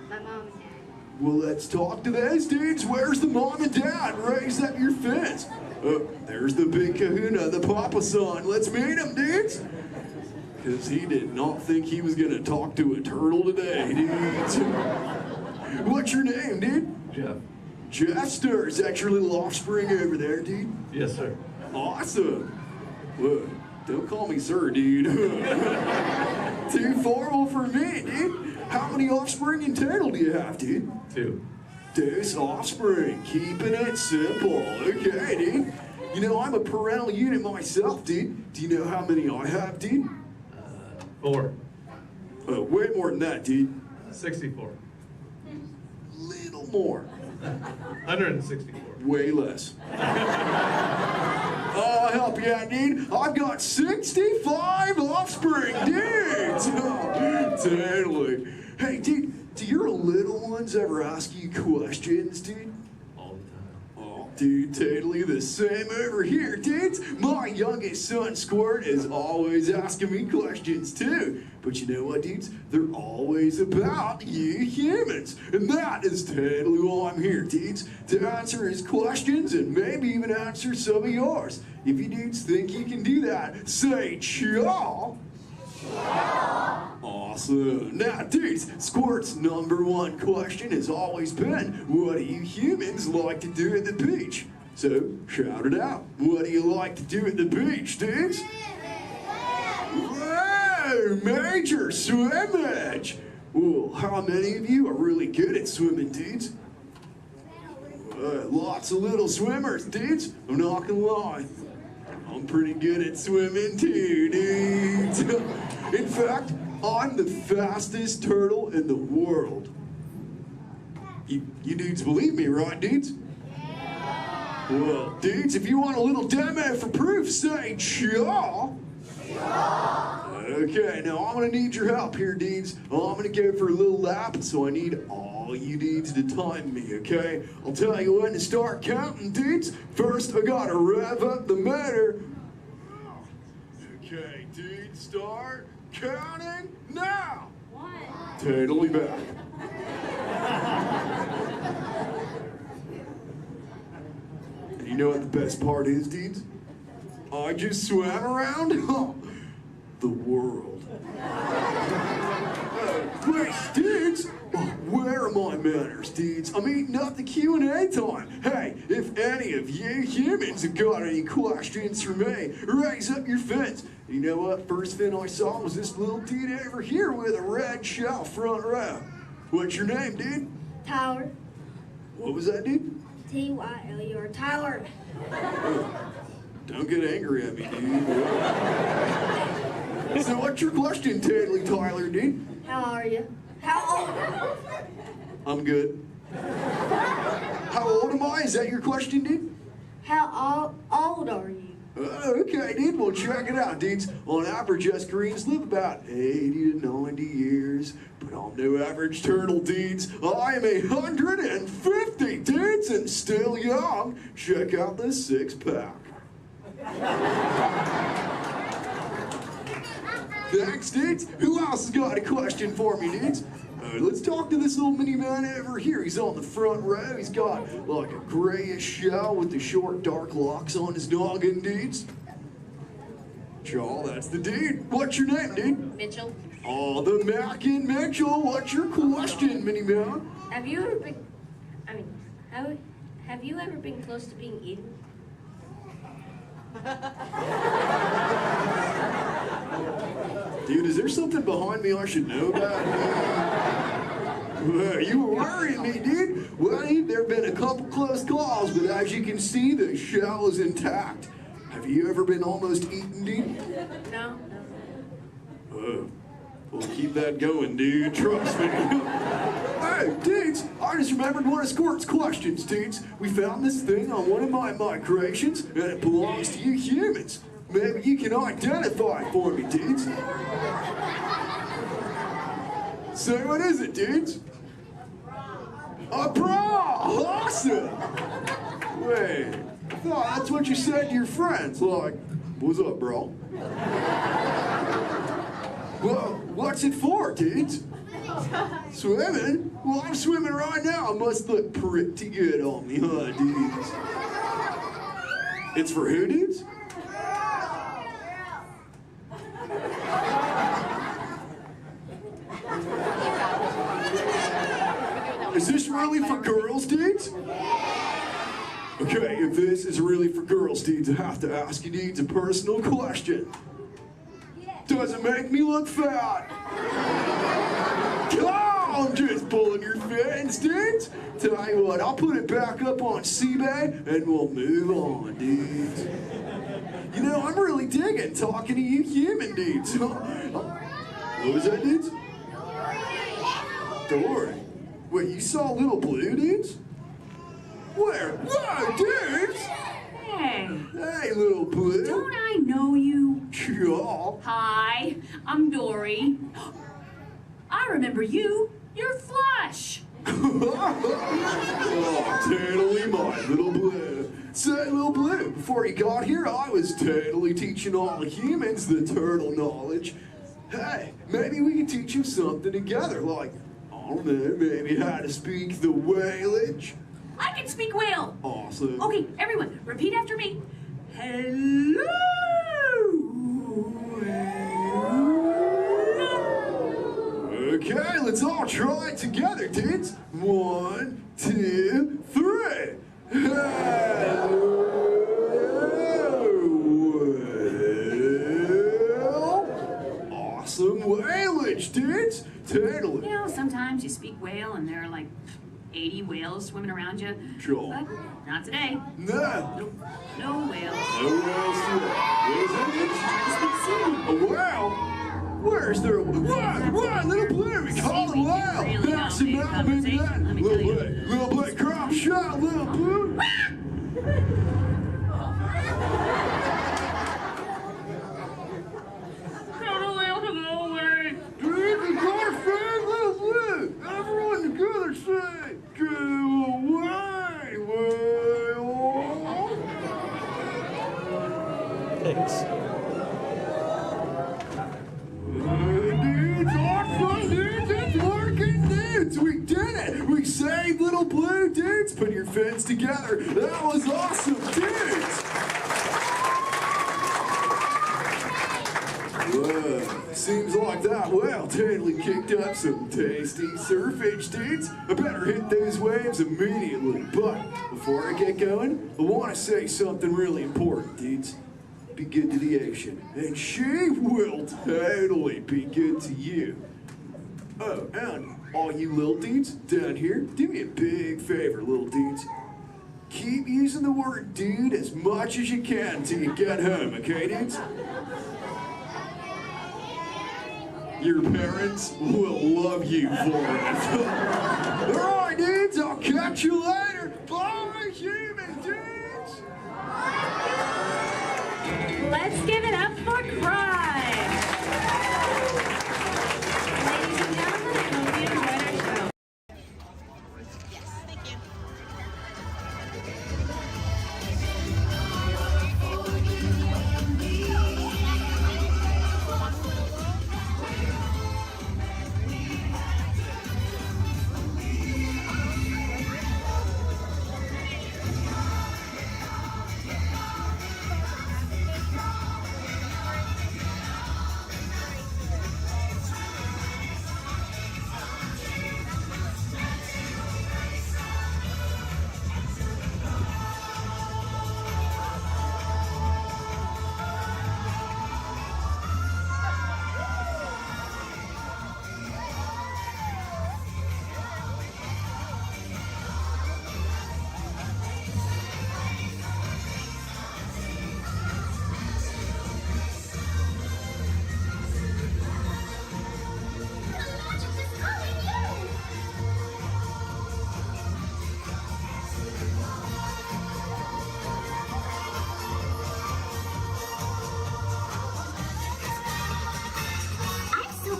My mom and dad. Well, let's talk to those dudes. Where's the mom and dad? Raise up your fist. Oh, there's the big kahuna, the papa son. Let's meet him, dudes. Because he did not think he was going to talk to a turtle today, dudes. What's your name, dude? Jeff. Jester. Is that your little offspring over there, dude? Yes, sir. Awesome. Whoa, don't call me sir, dude. Too formal for me, dude. How many offspring in total do you have, dude? 2. 2 offspring. Keeping it simple. Okay, dude. You know, I'm a parental unit myself, dude. Do you know how many I have, dude? 4. Way more than that, dude. 64. Little more. 164. Way less. I'll help you out, dude. I've got 65 offspring, dudes. Oh, totally. Hey, dude, do your little ones ever ask you questions, dude? All the time. Oh, dude, totally the same over here, dudes. My youngest son, Squirt, is always asking me questions, too. But you know what, dudes? They're always about you humans. And that is totally why I'm here, dudes. To answer his questions and maybe even answer some of yours. If you dudes think you can do that, say chaw. Awesome. Now, dudes, Squirt's #1 question has always been, what do you humans like to do at the beach? So, shout it out. What do you like to do at the beach, dudes? Whoa, major swimmage! Well, how many of you are really good at swimming, dudes? Lots of little swimmers, dudes. I'm not gonna lie. I'm pretty good at swimming too, dudes. In fact, I'm the fastest turtle in the world. You dudes believe me, right, dudes? Well, dudes, if you want a little demo for proof, say chaw. Okay, now I'm gonna need your help here, dudes. I'm gonna go for a little lap, so I need all you dudes to time me, okay? I'll tell you when to start counting, dudes. First, I gotta rev up the motor. Okay, dudes, start counting now. 1. Totally back. And you know what the best part is, dudes? I just swam around the world. Wait, dudes, where are my manners, dudes? I'm eating up the Q&A time. Hey, if any of you humans have got any questions for me, raise up your fins. You know what? First fin I saw was this little dude over here with a red shell front row. What's your name, dude? Tyler. What was that, dude? Tyler. Tyler. Don't get angry at me, dude. So what's your question, Tyler, dude? How are you? How old? I'm good. How old am I? Is that your question, dude? How old are you? Okay, dude. Well, check it out, dudes. On average, us Koreans live about 80 to 90 years. But I'm no average turtle, dudes. I am 150, dudes, and still young. Check out this 6-pack. Thanks, dudes. Who else has got a question for me, dudes? Let's talk to this little mini man over here. He's on the front row. He's got like a grayish shell with the short, dark locks on his noggin, dudes. Joel, that's the dude. What's your name, dude? Mitchell. Oh, the Mackin Mitchell. What's your question, mini man? Have you ever been? Have you ever been close to being eaten? Dude, is there something behind me I should know about? You were worrying me, dude. Well, there have been a couple close calls, but as you can see, the shell is intact. Have you ever been almost eaten, dude? No. We'll keep that going, dude. Trust me. Hey, dudes, I just remembered one of Squirt's questions, dudes. We found this thing on one of my migrations, and it belongs to you humans. Maybe you can identify it for me, dudes. So what is it, dudes? A bra! Awesome! Wait, I thought that's what you said to your friends. Like, what's up, bro? Well, what's it for, dudes? Swimming? Well, I'm swimming right now. I must look pretty good on me, huh, dudes? It's for who, dudes? Is this really for girls, dudes? Okay, if this is really for girls, dudes, I have to ask you dudes a personal question. Does it make me look fat? I'm just pulling your fins, dudes. Tell you what, I'll put it back up on CBay and we'll move on, dudes. You know, I'm really digging talking to you human dudes. What was that, dudes? Dory. Wait, you saw Little Blue, dudes? Where? Whoa, dudes! Hey. Hey, Little Blue. Don't I know you? Yeah. Hi, I'm Dory. I remember you. You're Flush. Oh, totally my Little Blue. Say, Little Blue, before you got here, I was totally teaching all the humans the turtle knowledge. Hey, maybe we can teach you something together, like, I don't know, maybe how to speak the whalage. I can speak whale. Awesome. Okay, everyone, repeat after me. Hello. sometimes you speak whale and there are like 80 whales swimming around you. Sure. But not today. No. Nope. No whales. No whales today. A whale? Where's there a whale? What? Little Blue, we call it a whale. That's a mountain, baby. Little Blue, crop shot, Little Blue. Everyone together say, go away, whale. Thanks. Dudes, awesome, dudes, it's working, dudes. We did it. We saved Little Blue, dudes. Put your fins together. That was awesome, dudes. Whoa, seems like that whale totally kicked up some tasty surfage, dudes. I better hit those waves immediately. But before I get going, I want to say something really important, dudes. Be good to the ocean, and she will totally be good to you. Oh, and all you little dudes down here, do me a big favor, little dudes. Keep using the word dude as much as you can till you get home, okay, dudes? Your parents will love you for it. All right, dudes, I'll catch you later. Bye, human dudes. Let's give it up for Crime. Ladies and gentlemen, I hope you enjoyed our show.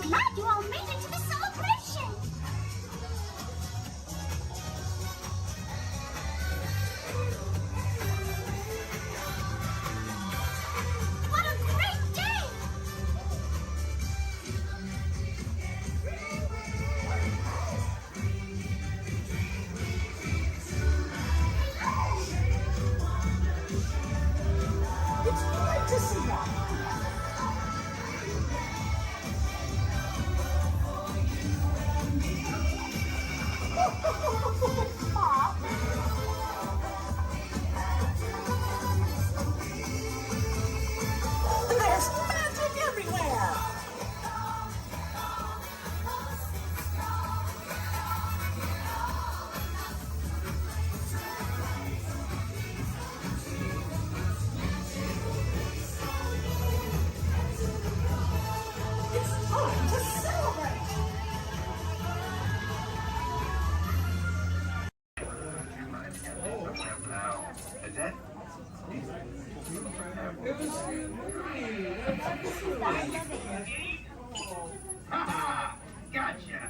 Glad you all made it to the celebration! What a great day! It's great to see you. There's magic everywhere! It's time to celebrate! Gotcha.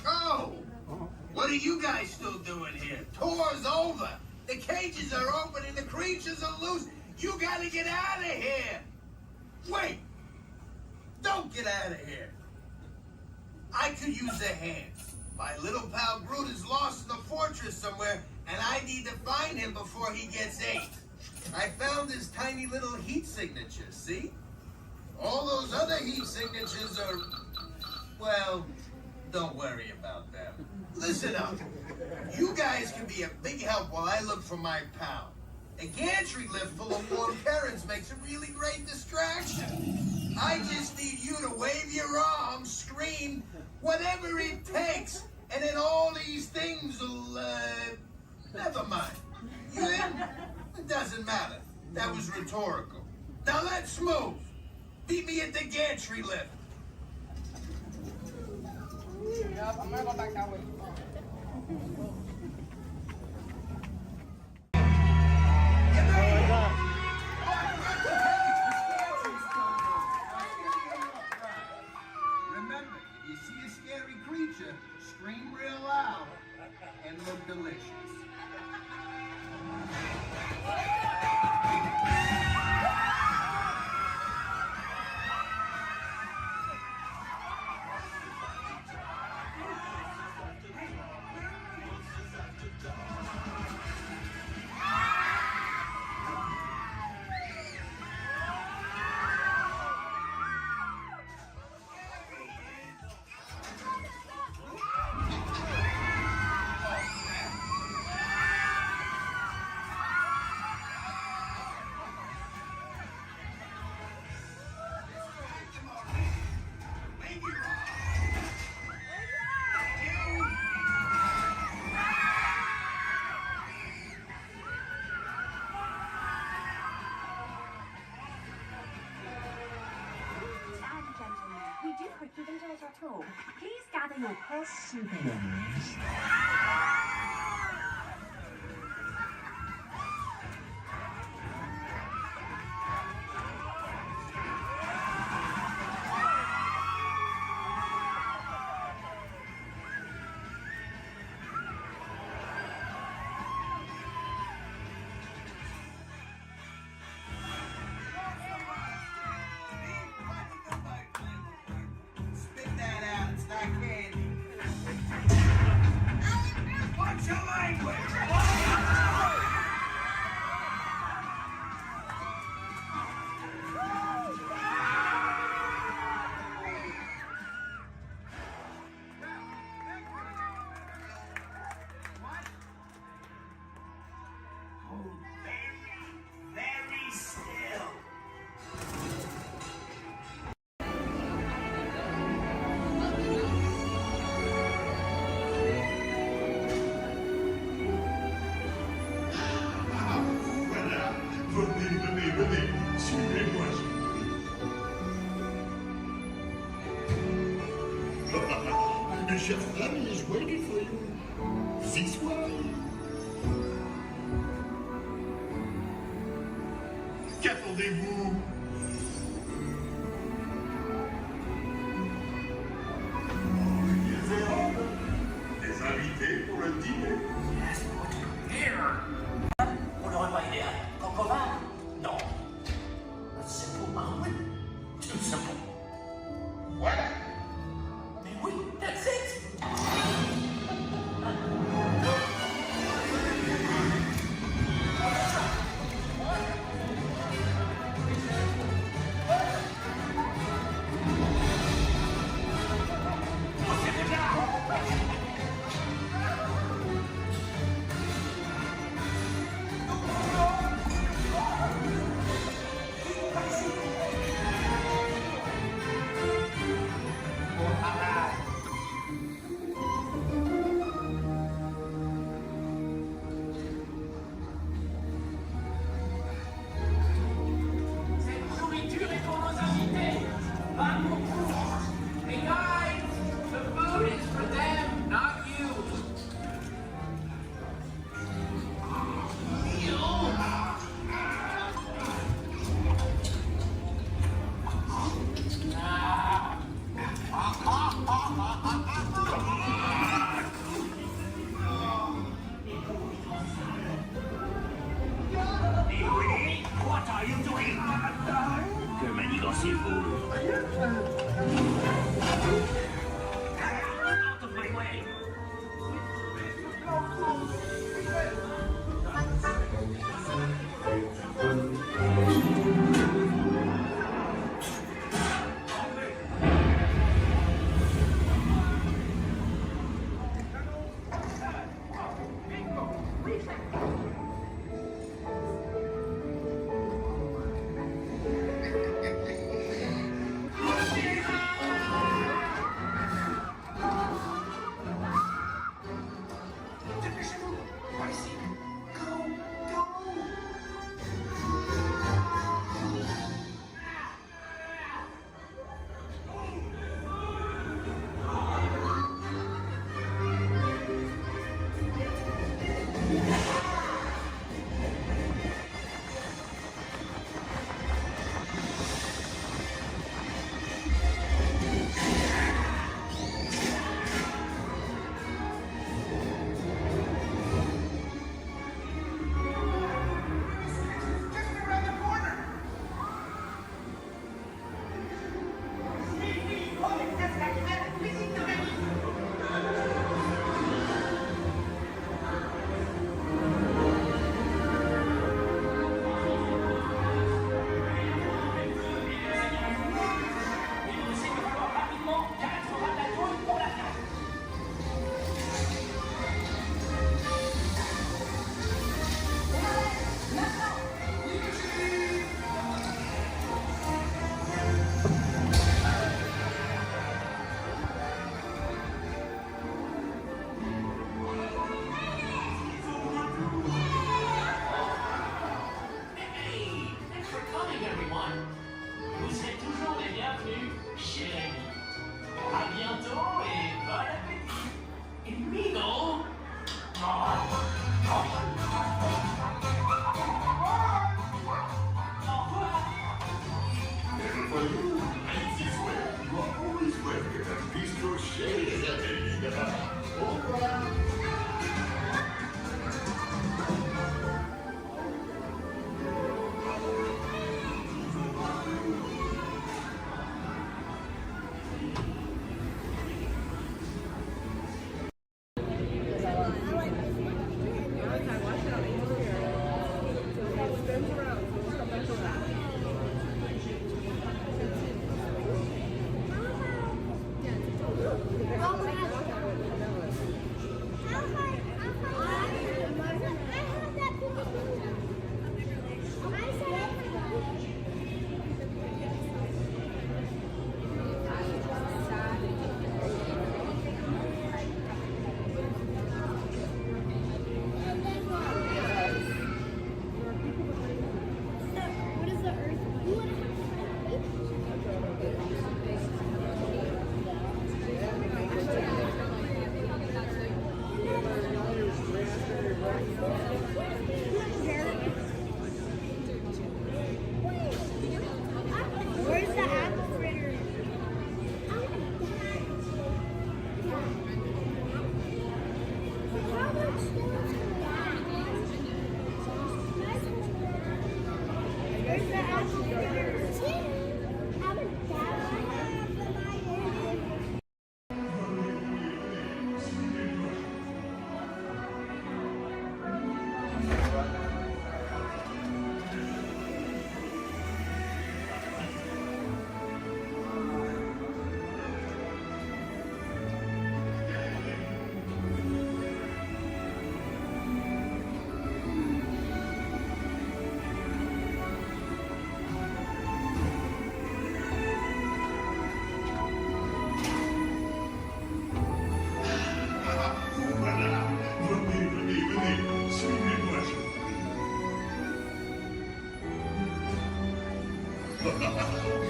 Oh, what are you guys still doing here? Tour's over. The cages are open and the creatures are loose. You gotta get out of here. Wait. Don't get out of here. I could use a hand. My little pal Groot is lost in the fortress somewhere, and I need to find him before he gets ate. I found his tiny little heat signatures, see? All those other heat signatures are, well, don't worry about them. Listen up. You guys can be a big help while I look for my pal. A gantry lift full of warm Karens makes a really great distraction. I just need you to wave your arms, scream, whatever it takes, and then all these things will, never mind. You in? It doesn't matter. That was rhetorical. Now let's move. Meet me at the gantry lift. Yep, I'm gonna go back that way. Remember, if you see a scary creature, scream real loud and look delicious. We do quickly visualize our tour. Please gather your purse souvenirs. Spit that out, it's not candy. What's your language? Very still. Voilà. Venez, suivez-moi. Mes chers amis, joyeux this way. Qu'attendez-vous? Des invités pour le dîner. On aurait pas idée à Concombre? Non. A simple omelet? Too simple. Voilà. Mais oui, that's it. Cette nourriture est pour nos invités, pas pour vous. Hey guys, the food is for them, not you. What are you doing? Que manigacez-vous? Out of my way! everyone. Vous serez toujours les bienvenus chez Rémi. À bientôt et bon appétit. Et Migo.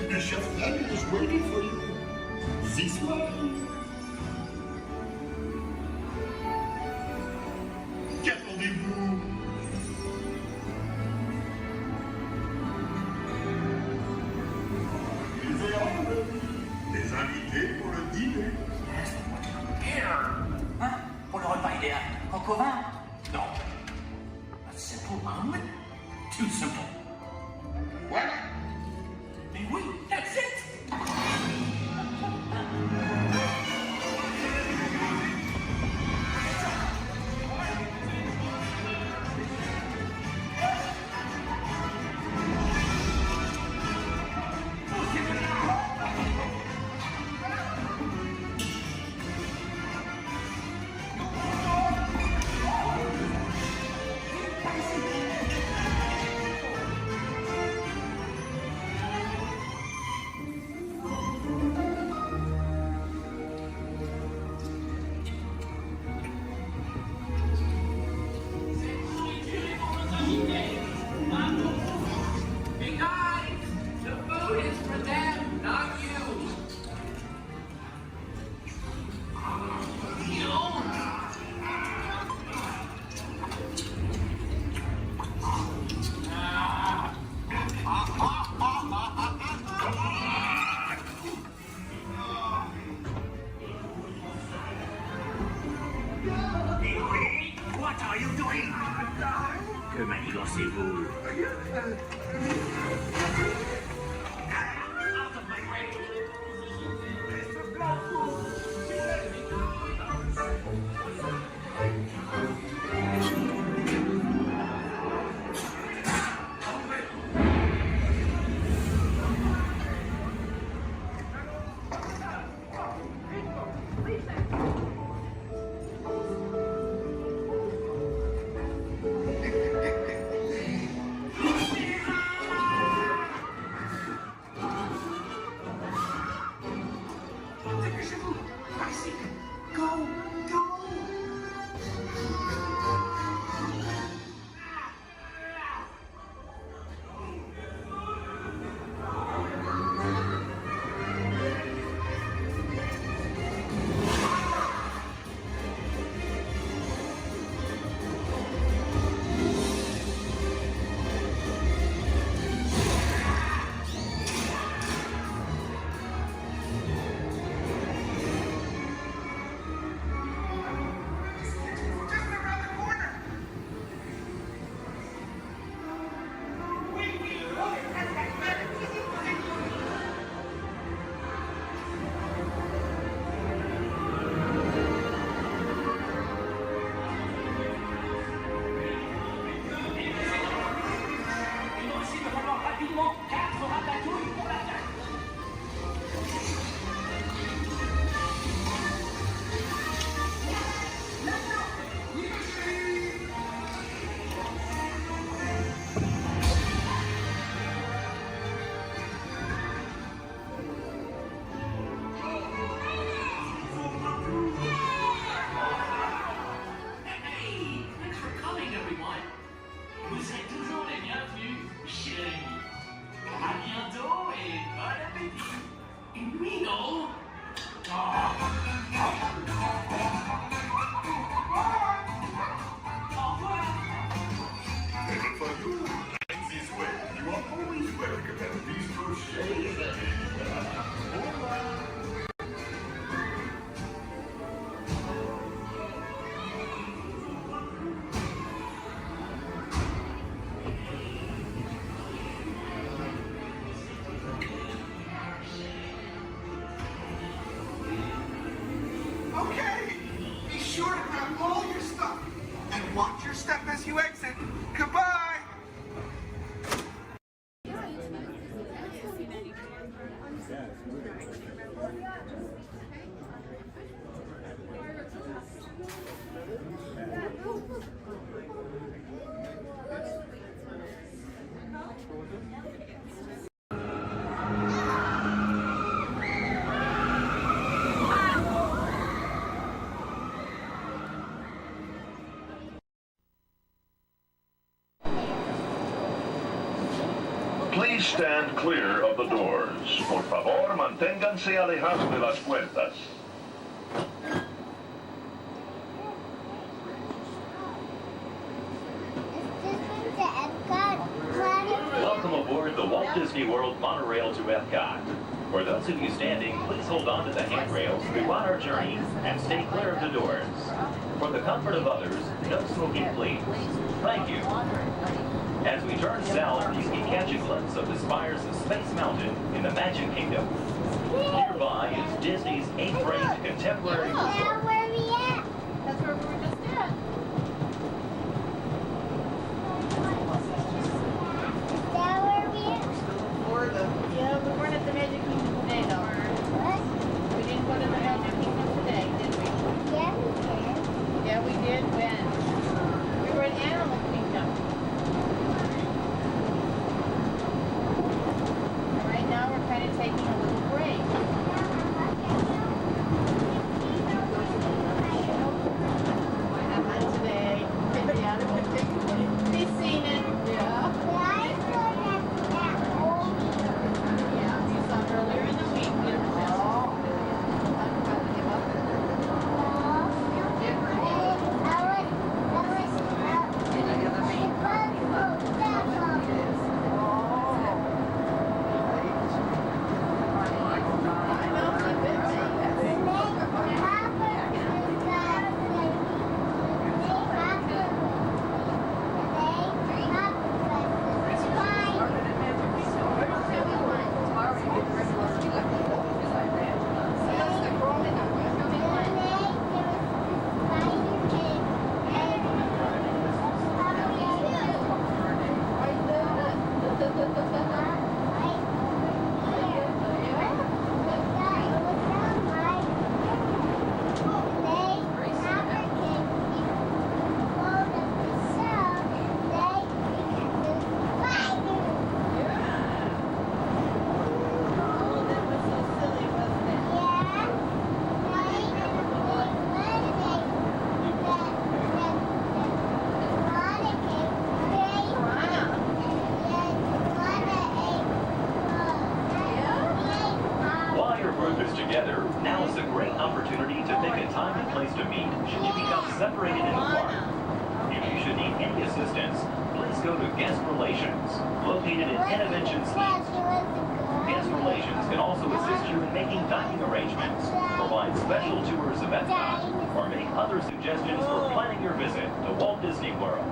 The chef Danny is waiting for you. This way. Qu'attendez-vous? Des invités pour le dîner. Hein? Pour le repas idéal. Coq au vin? Non. A simple omelet? Too simple. Voilà. Mais oui, that's it! Hey guys, the food is for them, not you. What are you doing? Que manigancez-vous? Out of my way! Please stand clear of the doors. Por favor, manténganse alejados de las puertas. Welcome aboard the Walt Disney World monorail to Epcot. For those of you standing, please hold on to the handrails throughout our journey and stay clear of the doors. For the comfort of others, no smoking, please. Thank you. As we turn south, you can catch a glimpse of the spires of Space Mountain in the Magic Kingdom. Nearby is Disney's 8th-ranked contemporary resort. Where are we at? That's where we were just at. Yeah, we weren't at the Magic Kingdom today, though. What? We didn't go to the Magic Kingdom today, did we? Yeah, we did. Yeah, we did. When? We were at Animal Kingdom. And right now we're kind of taking a little break. Not today. Yeah, we've seen it. Yeah. Earlier in the week, we had together, now is a great opportunity to pick a time and place to meet should you become separated in the park. If you should need any assistance, please go to Guest Relations, located in Interventions East. Guest Relations can also assist you in making dining arrangements, provide special tours of Epcot, or make other suggestions for planning your visit to Walt Disney World.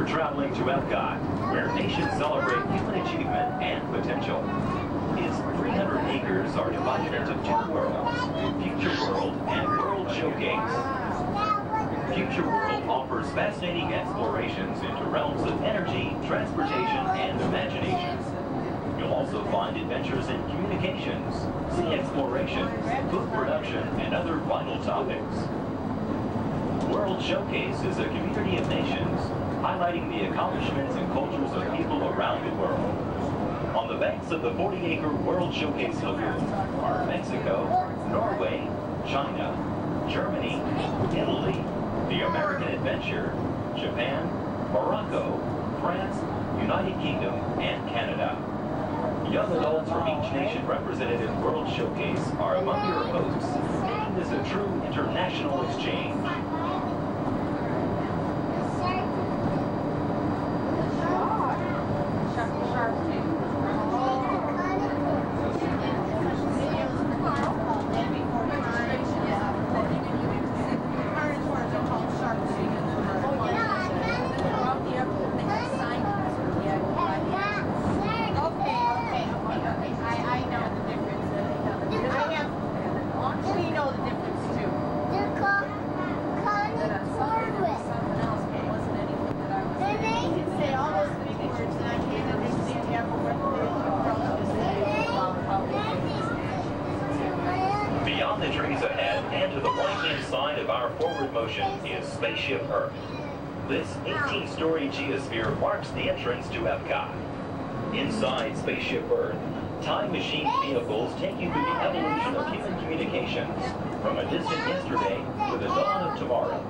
Traveling to Epcot, where nations celebrate human achievement and potential. Its 300 acres are divided into two worlds, Future World and World Showcase. Future World offers fascinating explorations into realms of energy, transportation, and imagination. You'll also find adventures in communications, sea exploration, food production, and other vital topics. World Showcase is a community of nations, highlighting the accomplishments and cultures of people around the world. On the banks of the 40-acre World Showcase Lagoon are Mexico, Norway, China, Germany, Italy, the American Adventure, Japan, Morocco, France, United Kingdom, and Canada. Young adults from each nation represented in World Showcase are among your hosts, making this a true international exchange. side of our forward motion is Spaceship Earth. This 18-story geosphere marks the entrance to Epcot. Inside Spaceship Earth, time machine vehicles take you through the evolution of human communications, from a distant yesterday to the dawn of tomorrow.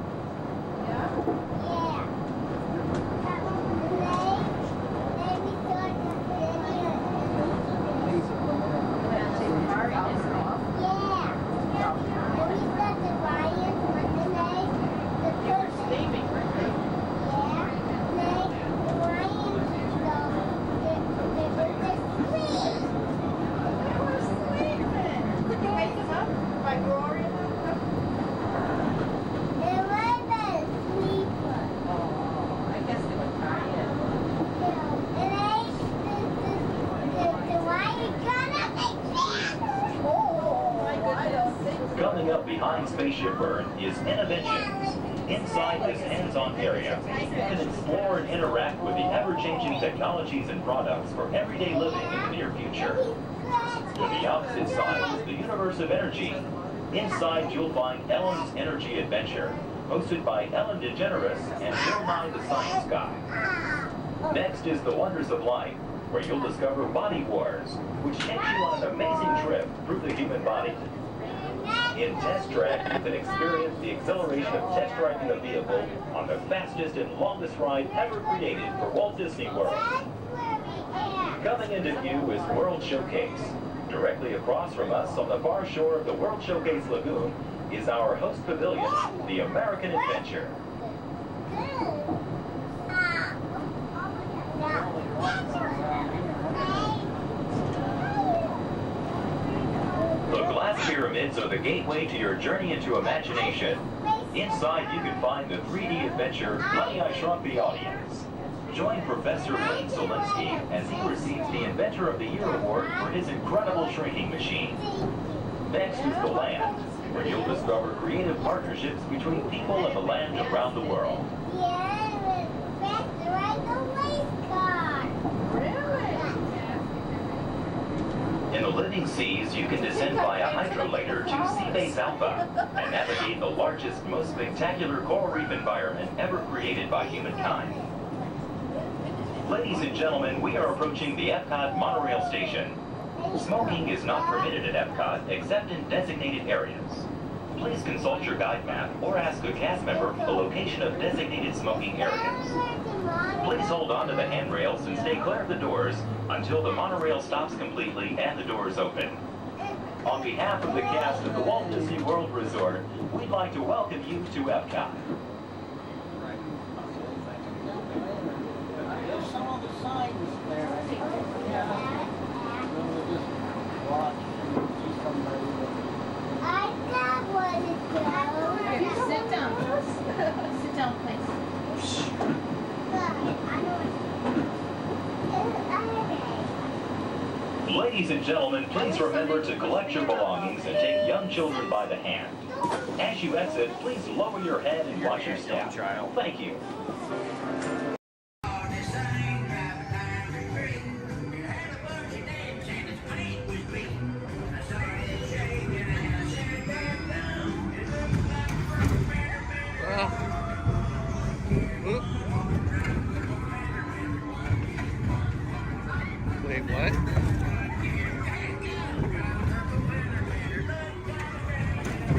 Coming up behind Spaceship Earth is Innovention. Inside this hands-on area, you can explore and interact with the ever-changing technologies and products for everyday living in the near future. To the opposite side is the universe of energy. Inside, you'll find Ellen's Energy Adventure, hosted by Ellen DeGeneres and Bill Nye the Science Guy. Next is the Wonders of Life, where you'll discover Body Wars, which takes you on an amazing trip through the human body. In Test Track, you can experience the exhilaration of test driving a vehicle on the fastest and longest ride ever created for Walt Disney World. Coming into view is World Showcase. Directly across from us on the far shore of the World Showcase Lagoon is our host pavilion, the American Adventure. The glass pyramids are the gateway to your journey into imagination. Inside, you can find the 3D adventure, Honey, I Shrunk the Audience. Join Professor Wayne Zielinski as he receives the Inventor of the Year award for his incredible shrinking machine. Next is The Land, where you'll discover creative partnerships between people and the land around the world. In the living seas, you can descend via hydrolator to Seabase Alpha and navigate the largest, most spectacular coral reef environment ever created by humankind. Ladies and gentlemen, we are approaching the Epcot monorail station. Smoking is not permitted at Epcot except in designated areas. Please consult your guide map or ask a cast member the location of designated smoking areas. Please hold on to the handrails and stay clear of the doors until the monorail stops completely and the doors open. On behalf of the cast of the Walt Disney World Resort, we'd like to welcome you to Epcot. There's some of the signs there. We'll just watch and see somebody. I got one to go. Sit down. Sit down, please. Ladies and gentlemen, please remember to collect your belongings and take young children by the hand. As you exit, please lower your head and watch your step. Thank you. Wait, what?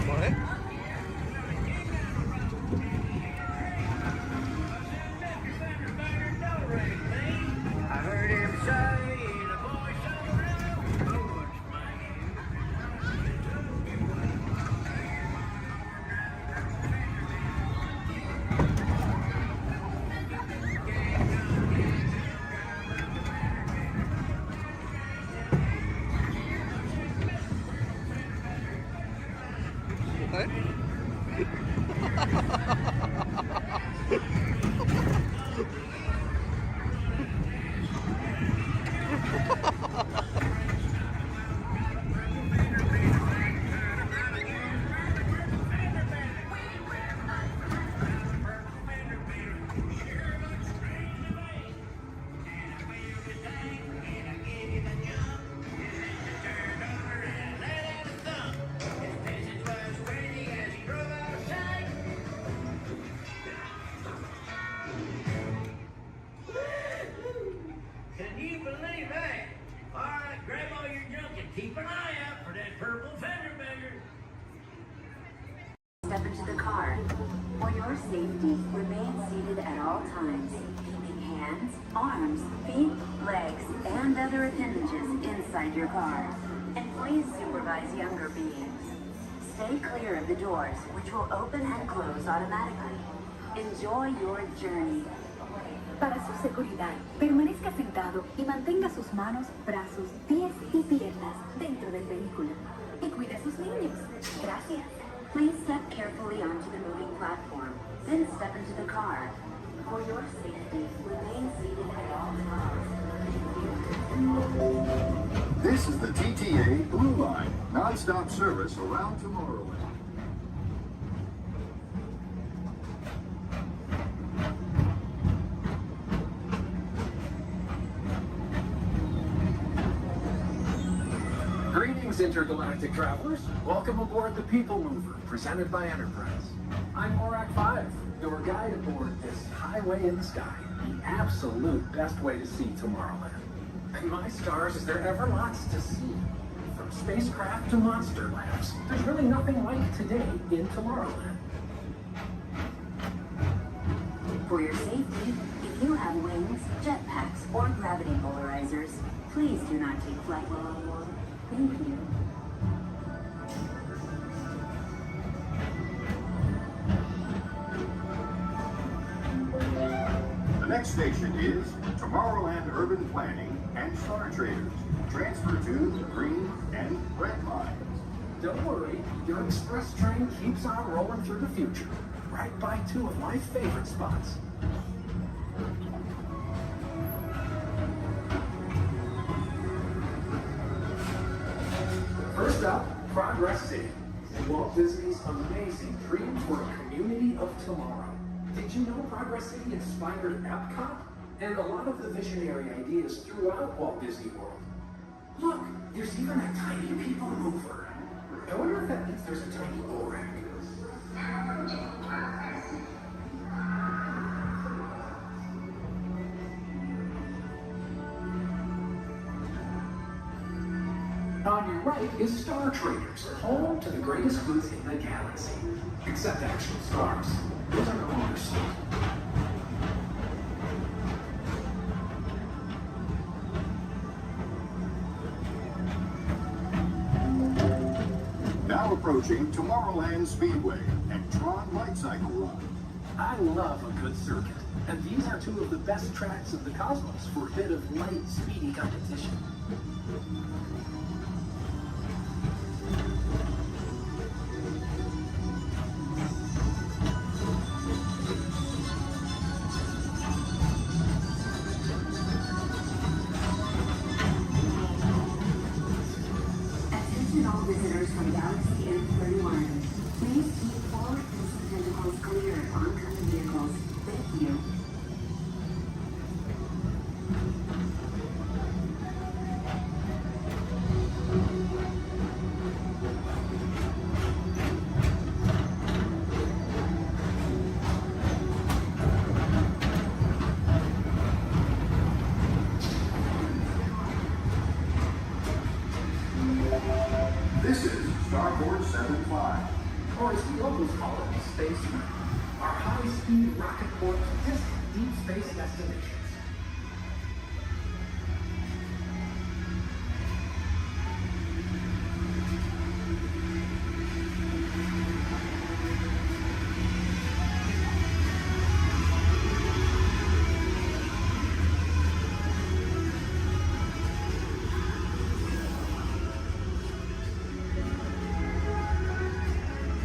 What? I heard him say the voice of the Lord. times, keeping hands, arms, feet, legs, and other appendages inside your car. And please supervise younger beings. Stay clear of the doors, which will open and close automatically. Enjoy your journey. Para su seguridad, permanezca sentado y mantenga sus manos, brazos, pies y piernas dentro del vehículo. Y cuide a sus niños. Gracias. Please step carefully onto the moving platform, then step into the car. For your safety, remain seated at all times. This is the TTA Blue Line, non-stop service around Tomorrowland. Greetings, intergalactic travelers. Welcome aboard the People Mover, presented by Enterprise. I'm Morak 5, your guide aboard this highway in the sky, the absolute best way to see Tomorrowland. And my stars, is there ever lots to see? From spacecraft to monster labs, there's really nothing like today in Tomorrowland. For your safety, if you have wings, jetpacks, or gravity polarizers, please do not take flight while on board. Thank you. The next station is Tomorrowland Urban Planning and Star Traders. Transfer to the green and red lines. Don't worry, your express train keeps on rolling through the future, right by two of my favorite spots. First up, Progress City, Walt Disney's amazing dream for a community of tomorrow. Did you know Progress City inspired Epcot and a lot of the visionary ideas throughout Walt Disney World? Look, there's even a tiny people mover. I wonder if that means there's a tiny Borak. On your right is Star Traders, home to the greatest goods in the galaxy. Except actual stars. Those are no longer sold. Now approaching Tomorrowland Speedway and Tron Light Cycle Run. I love a good circuit, and these are two of the best tracks of the cosmos for a bit of light, speedy competition. Attention all visitors from Galaxy M31. Please keep forward-facing tentacles clear of oncoming vehicles. Thank you. This is Starboard 75. Or as the locals call it, Spaceman. Our high-speed rocket port to distant deep space destinations.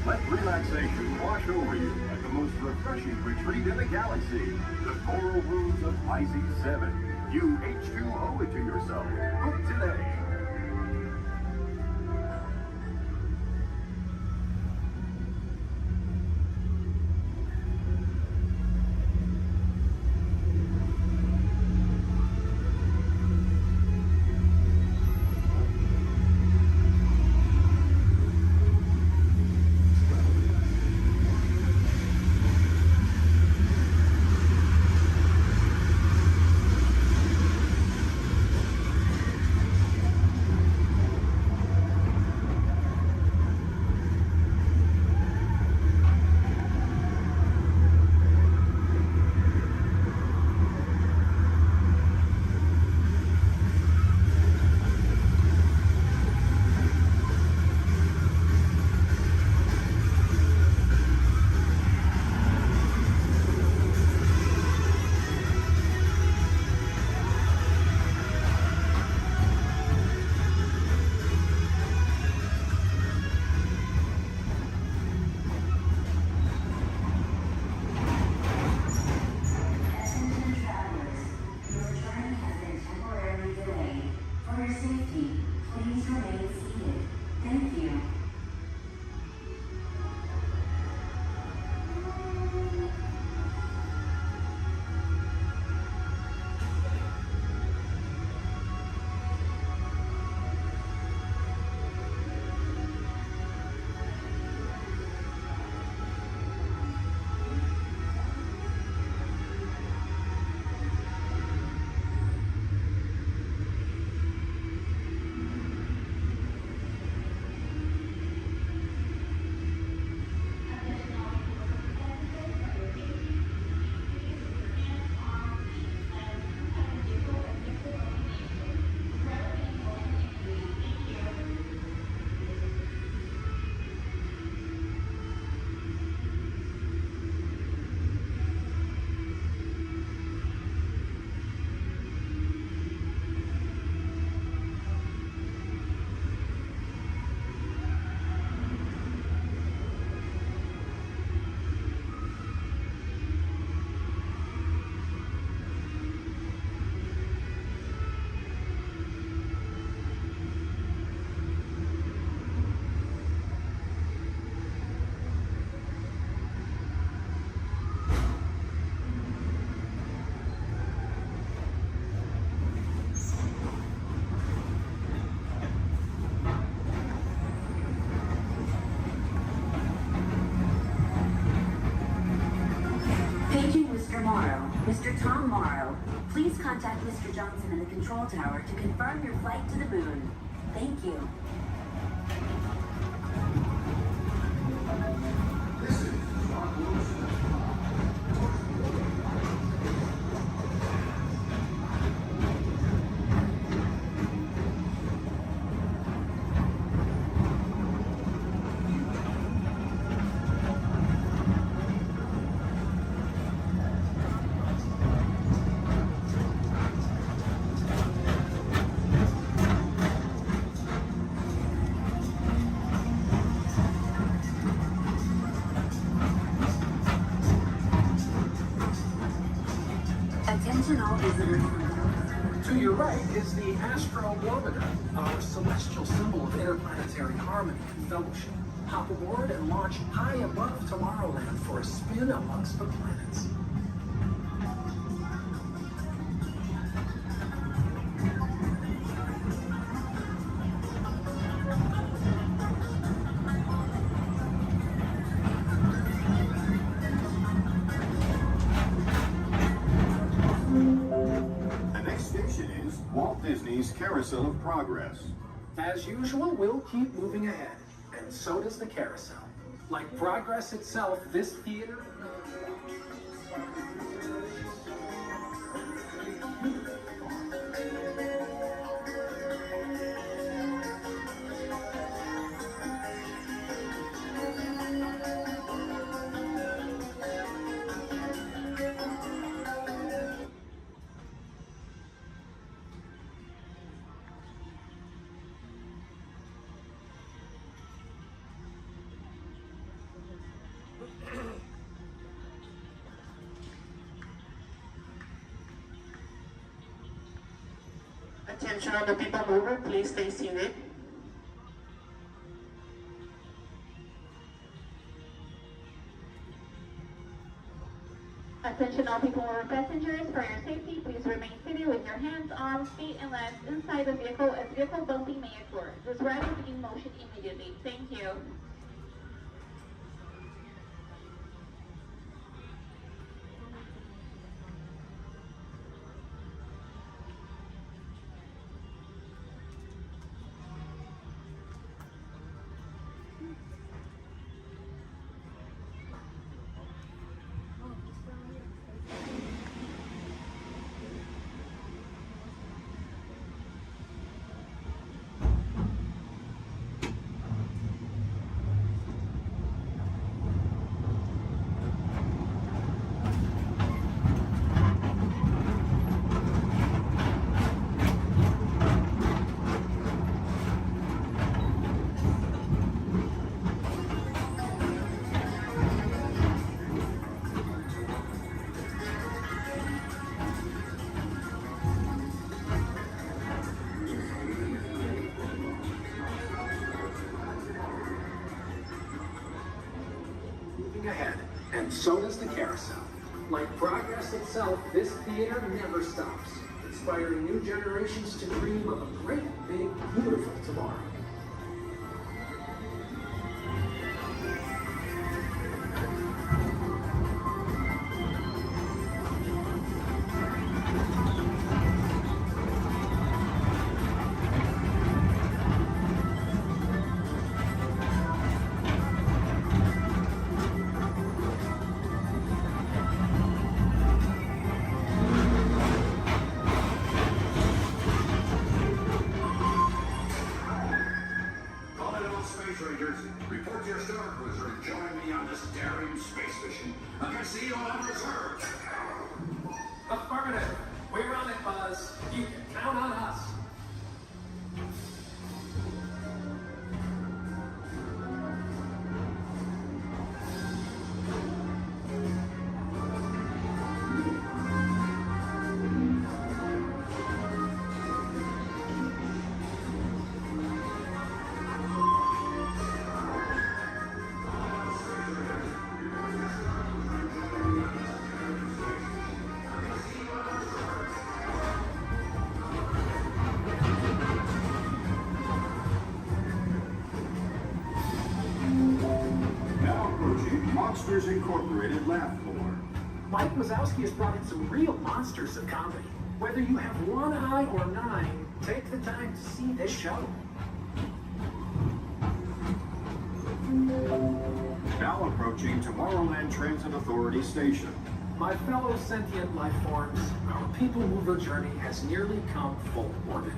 Let relaxation wash over you at the most refreshing retreat in the galaxy, the coral rooms of Pisces 7. You H2O it to yourself. Book today. contact Mr. Johnson in the control tower to confirm your flight to the moon. Thank you. Attention all visitors. To your right is the Astrobarometer, our celestial symbol of interplanetary harmony and fellowship. Hop aboard and launch high above Tomorrowland for a spin amongst the planets. The next station is Walt Disney's Carousel of Progress. As usual, we'll keep moving ahead, and so does the carousel. Like progress itself, this theater... Attention on the people mover, please stay seated. Attention all people mover passengers, for your safety, please remain seated with your hands, arms, feet, and legs inside the vehicle as vehicle bumping may occur. This ride will begin motion immediately. Thank you. ahead, and so does the carousel. Like progress itself, this theater never stops, inspiring new generations to dream of a great, big, beautiful tomorrow. Report to your star cruiser and join me on this daring space mission against the evil unreserved. Affirmative. We're on it, Buzz. You can count on us. Monsters Incorporated laugh more. Mike Wazowski has brought in some real monsters of comedy. Whether you have one eye or 9, take the time to see this show. Now approaching Tomorrowland Transit Authority Station. My fellow sentient life forms, our people mover journey has nearly come full orbit.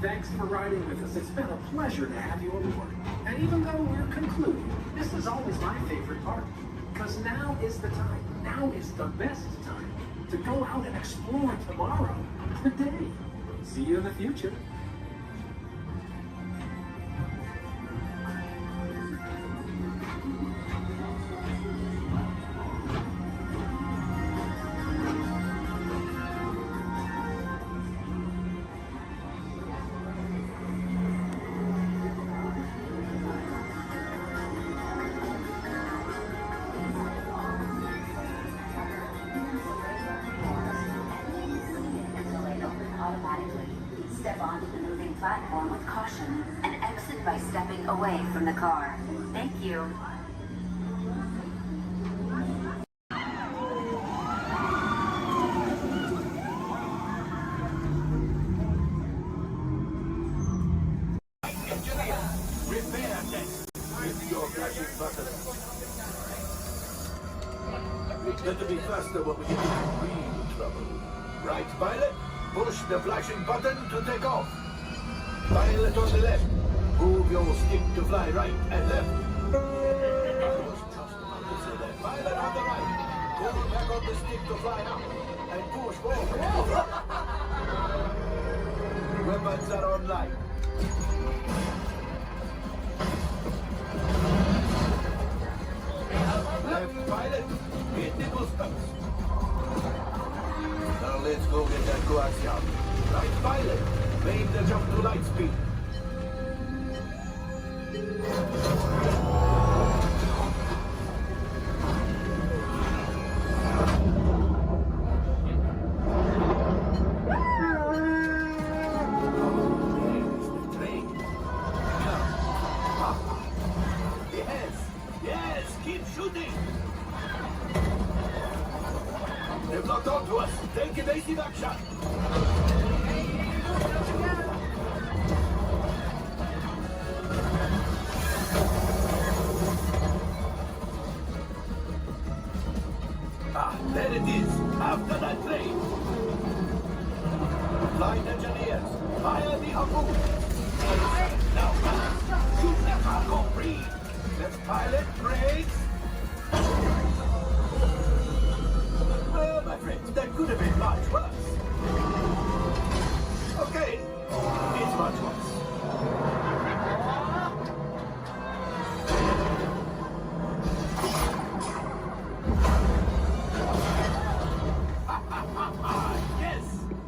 Thanks for riding with us. It's been a pleasure to have you aboard. And even though we're concluding, this is always my favorite part. Because now is the time, now is the best time to go out and explore tomorrow, today. See you in the future. Step onto the moving platform with caution and exit by stepping away from the car. Thank you. Repair next with your flashing button. It's better be faster when we get into real trouble. Right, pilot? Push the flashing button to take off. Pilot on the left. Move your stick to fly right and left. Pilot on the right. Pull back on the stick to fly up. And push forward. Weapons are online. Left pilot. Hit the boosters. Now let's go get that coaxium. Right pilot, make the jump to light speed. Yes, keep shooting. They've locked onto us. Take evasive action. Ah, there it is. After that train. Flight engineers, fire the harpoon. Now, shoot the cargo free. Let's pilot brakes. Well, my friends, that could have been much worse. Okay, it's much worse. Yes,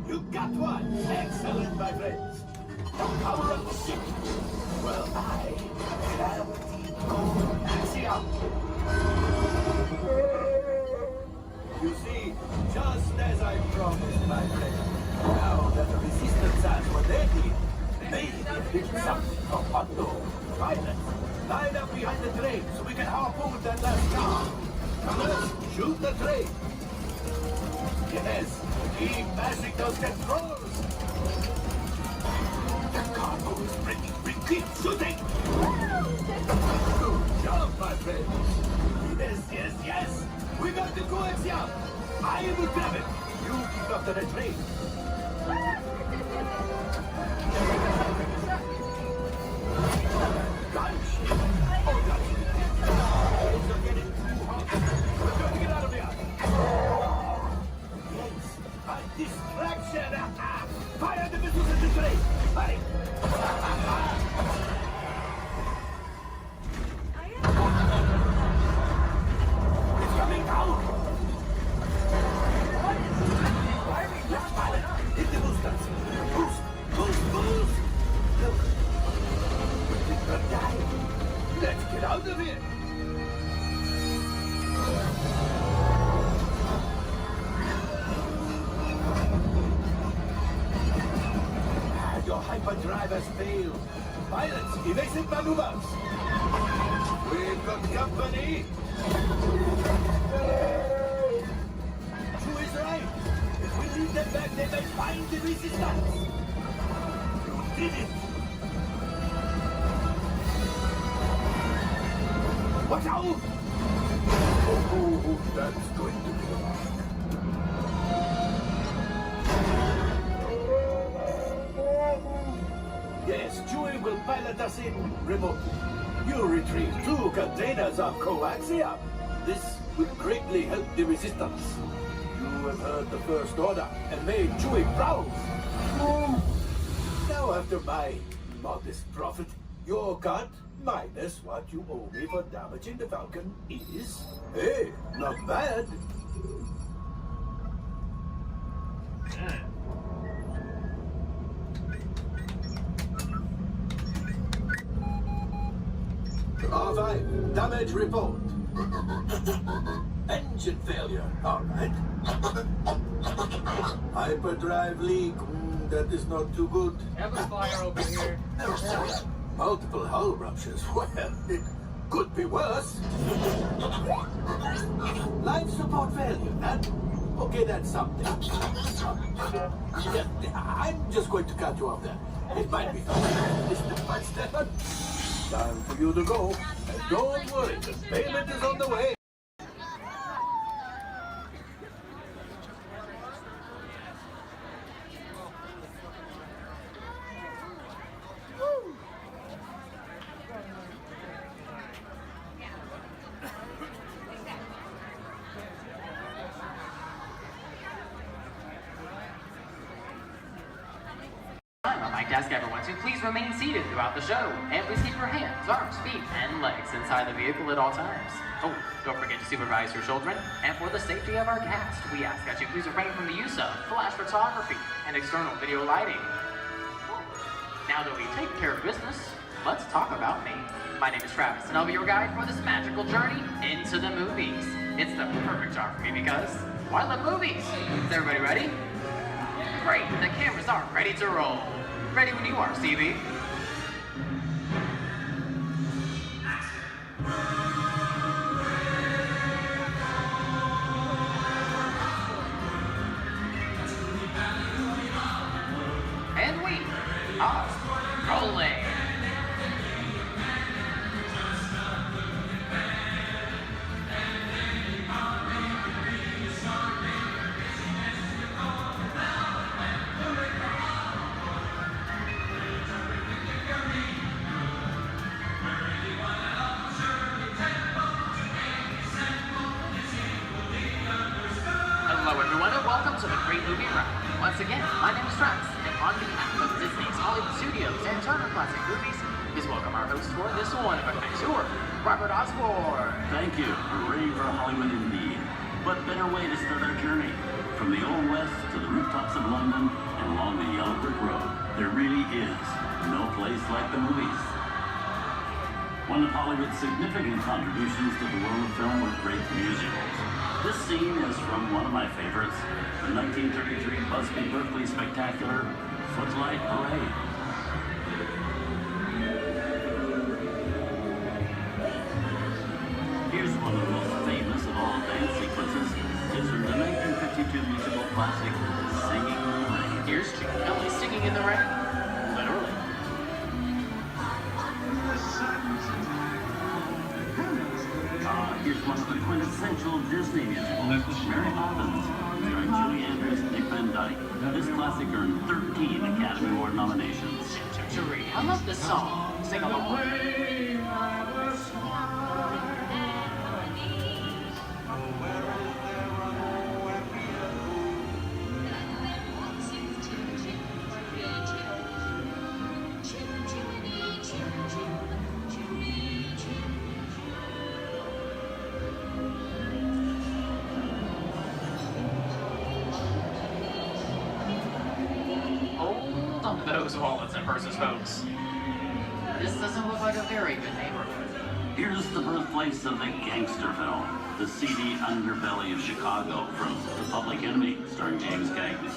you got one. Excellent, my friends. Power up the ship. Well, I have axiom. You see, just as I promised, my friend, now that the resistance has what they need, maybe they've picked something from Otto. Pilot, line up behind the train so we can harpoon that last car. Now let's shoot the train. Yes, keep mashing those controls. The cargo is breaking. Keep shooting. Good job, my friend. Yes. We got the coaxium. I will grab it. You keep after the train. Gunship. Oh, gunship. Things are getting too hot. We're going to get out of here. Yes, a distraction. Fire the missiles at the train. Hurry. It's coming out. Left pilot, hit the boosters. Boost. Look, we did not die. Let's get out of here. Your hyperdrive has failed. Pilots, evasive maneuvers. We've got company. True is right. If we leave them back, they may find the resistance. You did it. Watch out! Oh, that's going to be rough. Yes, Chewie will pilot us in remotely. You retrieve 2 containers of coaxium. This will greatly help the resistance. You have heard the First Order and made Chewie proud. Now, after my modest profit, your cut minus what you owe me for damaging the Falcon is, hey, not bad. R5, damage report. Engine failure, all right. Hyperdrive leak, that is not too good. Have a fire over here. Multiple hull ruptures, well, it could be worse. Life support failure, huh? Okay, that's something. I'm just going to cut you off there. It might be step by step. Time for you to go. And don't worry, the payment is on the way. On my desk, everyone, so please remain seated throughout the show. And please keep your hands, arms, feet, and legs inside the vehicle at all times. Oh, don't forget to supervise your children. And for the safety of our cast, we ask that you please refrain from the use of flash photography and external video lighting. Now that we've taken care of business, let's talk about me. My name is Travis, and I'll be your guide for this magical journey into the movies. It's the perfect jar for me because, well, I love movies. Is everybody ready? Great, the cameras are ready to roll. Ready when you are, CB. And we are rolling. Hello everyone and welcome to the Great Movie Ride. Once again, my name is Travis, and on behalf of Disney's Hollywood Studios and Turner Classic Movies, please welcome our host for this one-of-a-kind tour, Robert Osborne. Thank you. We're ready for Hollywood indeed. What better way to start our journey? From the Old West to the rooftops of London and along the yellow brick road, there really is no place like the movies. One of Hollywood's significant contributions to the world of film were great musicals. This scene is from one of my favorites, the 1933 Busby Berkeley spectacular, Footlight Parade. Here's one of the most famous of all dance sequences. It's from the 1952 musical classic, Singing in the Rain. Here's Jim Kelly singing in the rain. Literally. Here's one of the quintessential Disney musicals, Mary Poppins, starring Julie Andrews and Dick Van Dyke. This classic earned 13 Academy Award nominations. Cherie, I love this song. Sing along. Hold those wallets and purses, folks. This doesn't look like a very good neighborhood. Here's the birthplace of the gangster film, the seedy underbelly of Chicago from The Public Enemy, starring James Cagney.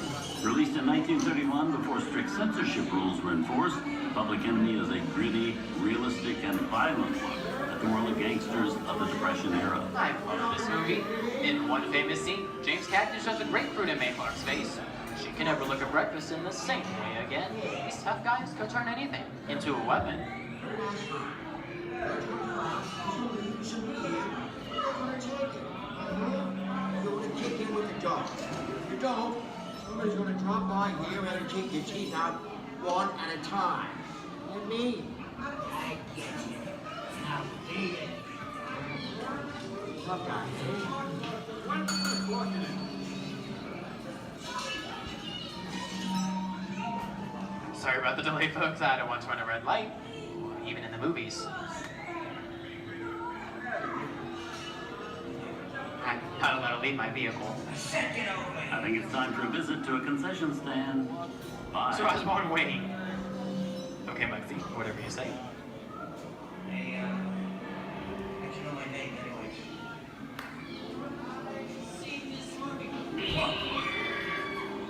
Released in 1931 before strict censorship rules were enforced, Public Enemy is a gritty, realistic, and violent look at the world of gangsters of the Depression era. I love this movie. In one famous scene, James Cagney shoves a grapefruit in Main Clark's face. She can never look at breakfast in the same way again. These tough guys could turn anything into a weapon. You want to kick in with the dog. If you don't, somebody's going to drop by here and take your teeth out one at a time. You me? I get you. Now beat it. Tough guy, Sorry about the delay, folks. I don't want to run a red light, even in the movies. I don't let her leave my vehicle. I think it's time for a visit to a concession stand. Bye. So Osborne, wait. Okay, Muggsy, whatever you say. Hey, how'd you know my name anyways?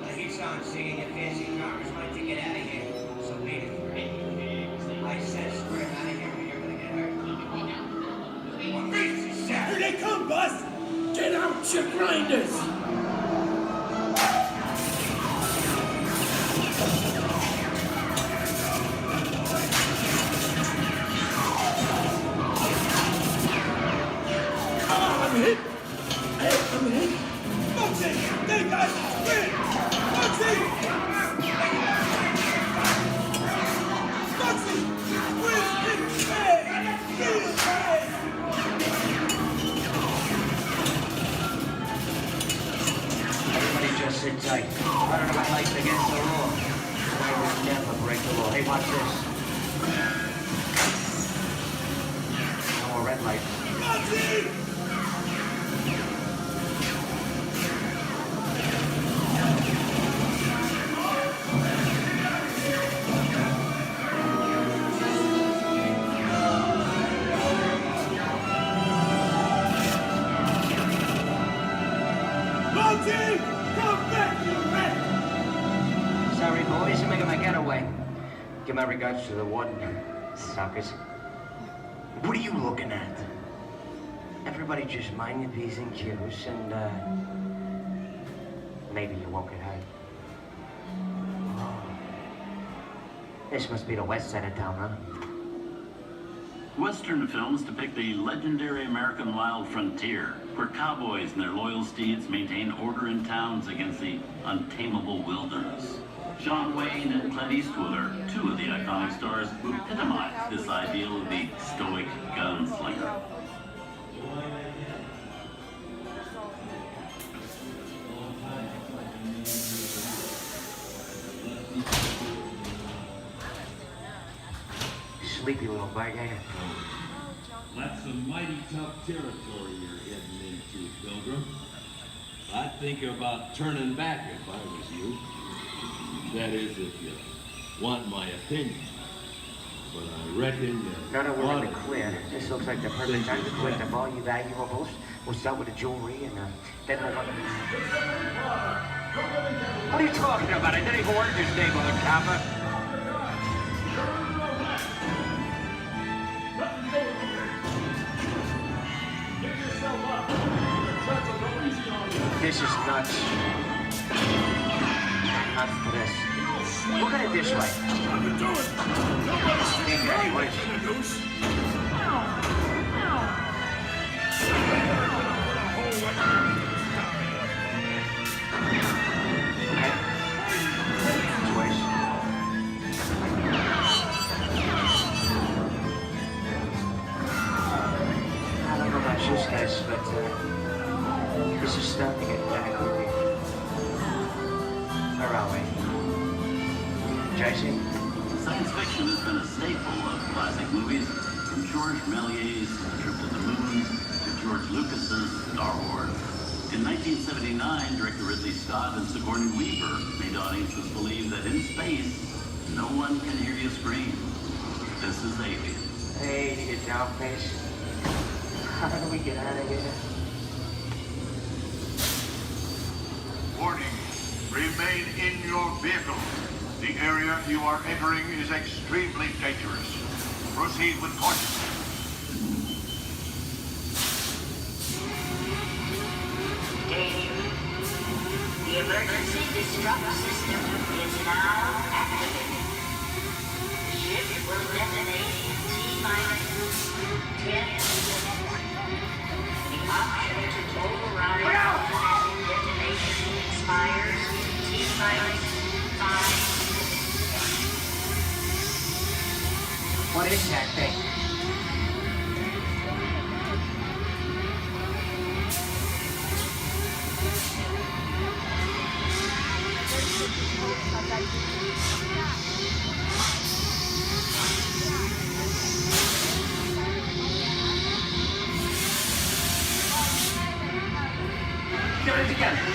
I keep on seeing your fancy cars like to get out of here. So leave it for me. I said square out of here or you're gonna get hurt. What makes you sad? Here they come, Buzz! Get out, your grinders! I'm hit! Hey, I'm hit! Muggsy! They got win! Muggsy! Muggsy! Win! Hey! Hey! Everybody just sit tight. Running red lights against the law. I will never break the law. Hey, watch this. No more red lights. Muggsy! Sorry, boys, I'm making my getaway. Give my regards to the warden, suckers. What are you looking at? Everybody just mind your P's and Q's and, maybe you won't get hurt. Oh. This must be the west side of town, huh? Western films depict the legendary American wild frontier, where cowboys and their loyal steeds maintain order in towns against the untamable wilderness. John Wayne and Clint Eastwood are two of the iconic stars who epitomize this ideal of the stoic gunslinger. Sleepy little bag, ain't it? That's some mighty tough territory you're heading into, Pilgrim. I'd think about turning back if I was you. That is, if you want my opinion. But I reckon No, we're in the clear. This looks like the perfect time to collect up all your valuables. We'll start with the jewelry and then we'll... What are you talking about? I didn't even work this neighborhood, copper. This is nuts. Nuts to this. Look at it this way. Anyways. I don't know about you guys, but this is starting to get kind of creepy. Where are we? Jason? Science fiction has been a staple of classic movies, from George Méliès's Trip to the Moon to George Lucas's Star Wars. In 1979, director Ridley Scott and Sigourney Weaver made audiences believe that in space, no one can hear you scream. This is Alien. Hey, you down face. How do we get out of here? Warning, remain in your vehicle. The area you are entering is extremely dangerous. Proceed with caution. Danger. The emergency disrupt system is now activated. Ship will detonate in T-minus 10 seconds. The option to override automatic detonation expires T-minus 5 seconds. What is that thing? Get it together.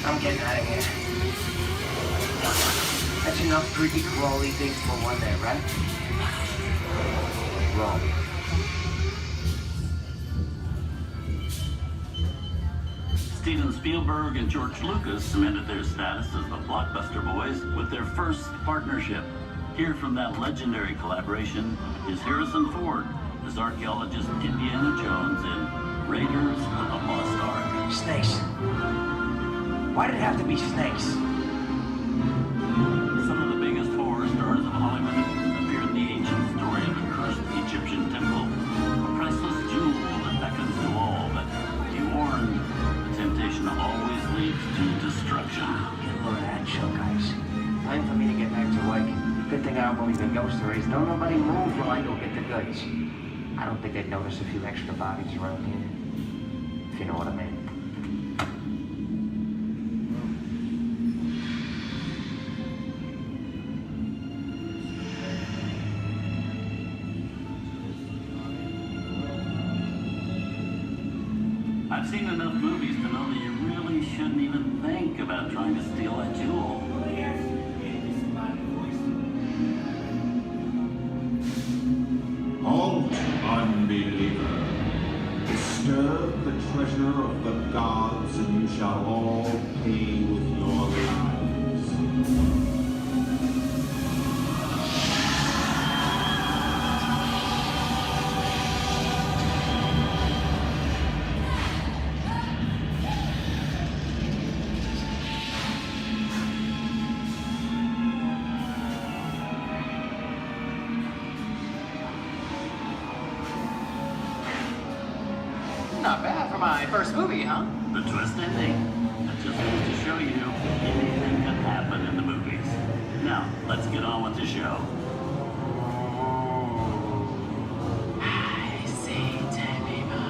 I'm getting out of here. That's enough creepy crawly things for one day, right? Wrong. Steven Spielberg and George Lucas cemented their status as the blockbuster boys with their first partnership. Here from that legendary collaboration is Harrison Ford as archaeologist Indiana Jones in Raiders of the Lost Ark. Snakes. Why did it have to be snakes? Some of the biggest horror stars of Hollywood appear in the ancient story of a cursed Egyptian temple, a priceless jewel that beckons to all, but be warned, temptation always leads to destruction. Get a load of that show, guys. Time for me to get back to work. Good thing I don't believe in ghost stories. Don't nobody move while I go get the goods. I don't think they'd notice a few extra bodies around here. If you know what I mean. I've seen enough movies to know that you really shouldn't even think about trying to steal a jewel. Halt, unbeliever. Disturb the treasure of the gods, and you shall all pay with your lives. Not bad for my first movie, huh? The twist ending. That just goes to show you anything can happen in the movies. Now, let's get on with the show. I see dead people.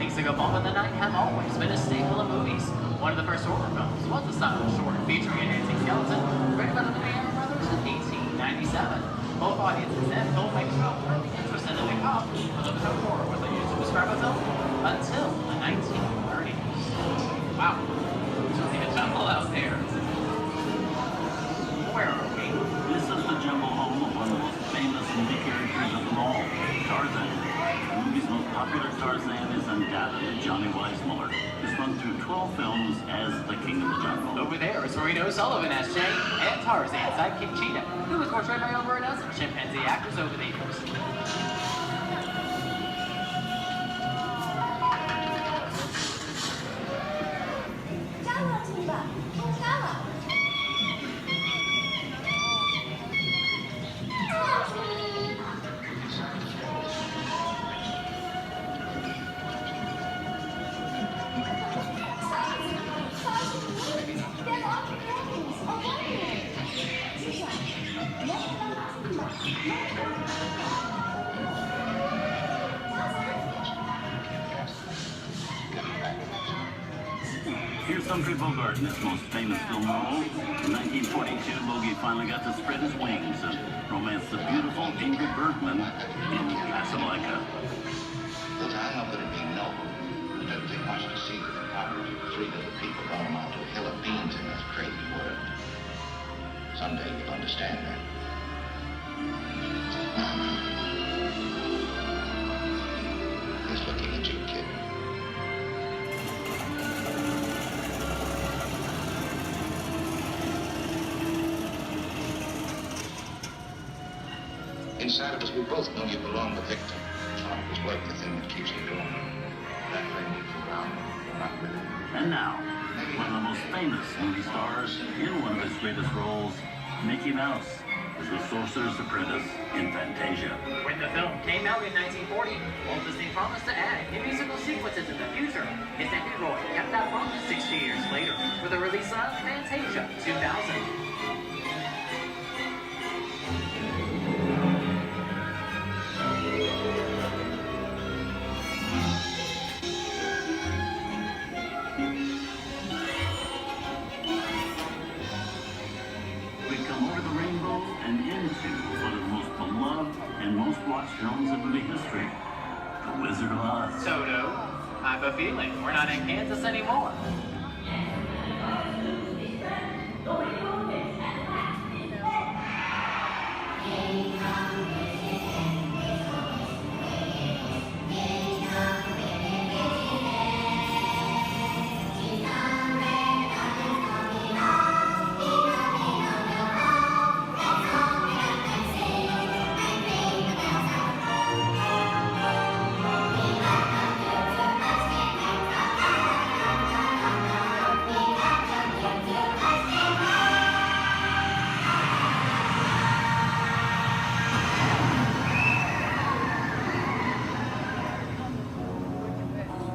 Things that go bump in the night have always been a staple of movies. One of the first horror films was a silent short featuring a dancing skeleton, written by the Lumiere brothers in 1897. Both audiences and filmmakers were really interested in the cop, but there was no horror was used to describe a film until the 1930s. Wow, there's really a jungle out there. Where are we? This is the jungle home of one of the most famous movie characters of them all, Tarzan. The movie's most popular Tarzan is undoubtedly Johnny Weissmuller, who's run through 12 films as the King of the Jungle. Over there is Reno Sullivan as Jay, and Tarzan, sidekick Cheetah, who was portrayed by over a dozen chimpanzee actors over the years. Here's Humphrey Bogart in his most famous film role. In 1942, Bogey finally got to spread his wings and romance the beautiful Ingrid Bergman in Casablanca. Look, I know that it'd be noble, but it doesn't take much to see that the powers of 3 little people don't amount to a hill of beans in this crazy world. Someday you'll understand that. He's looking at you, kid. Inside of us, we both know you belong to Victor. His work, the thing that keeps you going. That thing moves around. You're not with it. And now, One of the most famous movie stars in one of his greatest roles, Mickey Mouse, is the Sorcerer's Apprentice in Fantasia. When the film came out in 1940, Walt Disney promised to add new musical sequences in the future. His nephew Roy kept that promise 60 years later with the release of Fantasia 2000. We've come over the rainbow and into one of the most beloved and most watched films in movie history, The Wizard of Oz. Toto, I have a feeling we're not in Kansas anymore.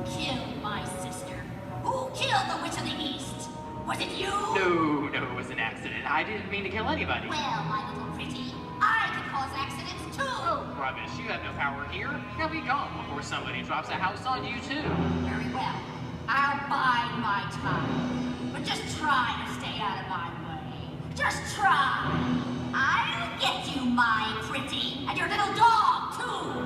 Killed my sister. Who killed the Witch of the East? Was it you? No, it was an accident. I didn't mean to kill anybody. Well, my little pretty, I can cause accidents too. Oh, rubbish. You have no power here. Now be gone before somebody drops a house on you, too. Very well. I'll bide my time. But just try to stay out of my way. Just try. I'll get you, my pretty. And your little dog, too.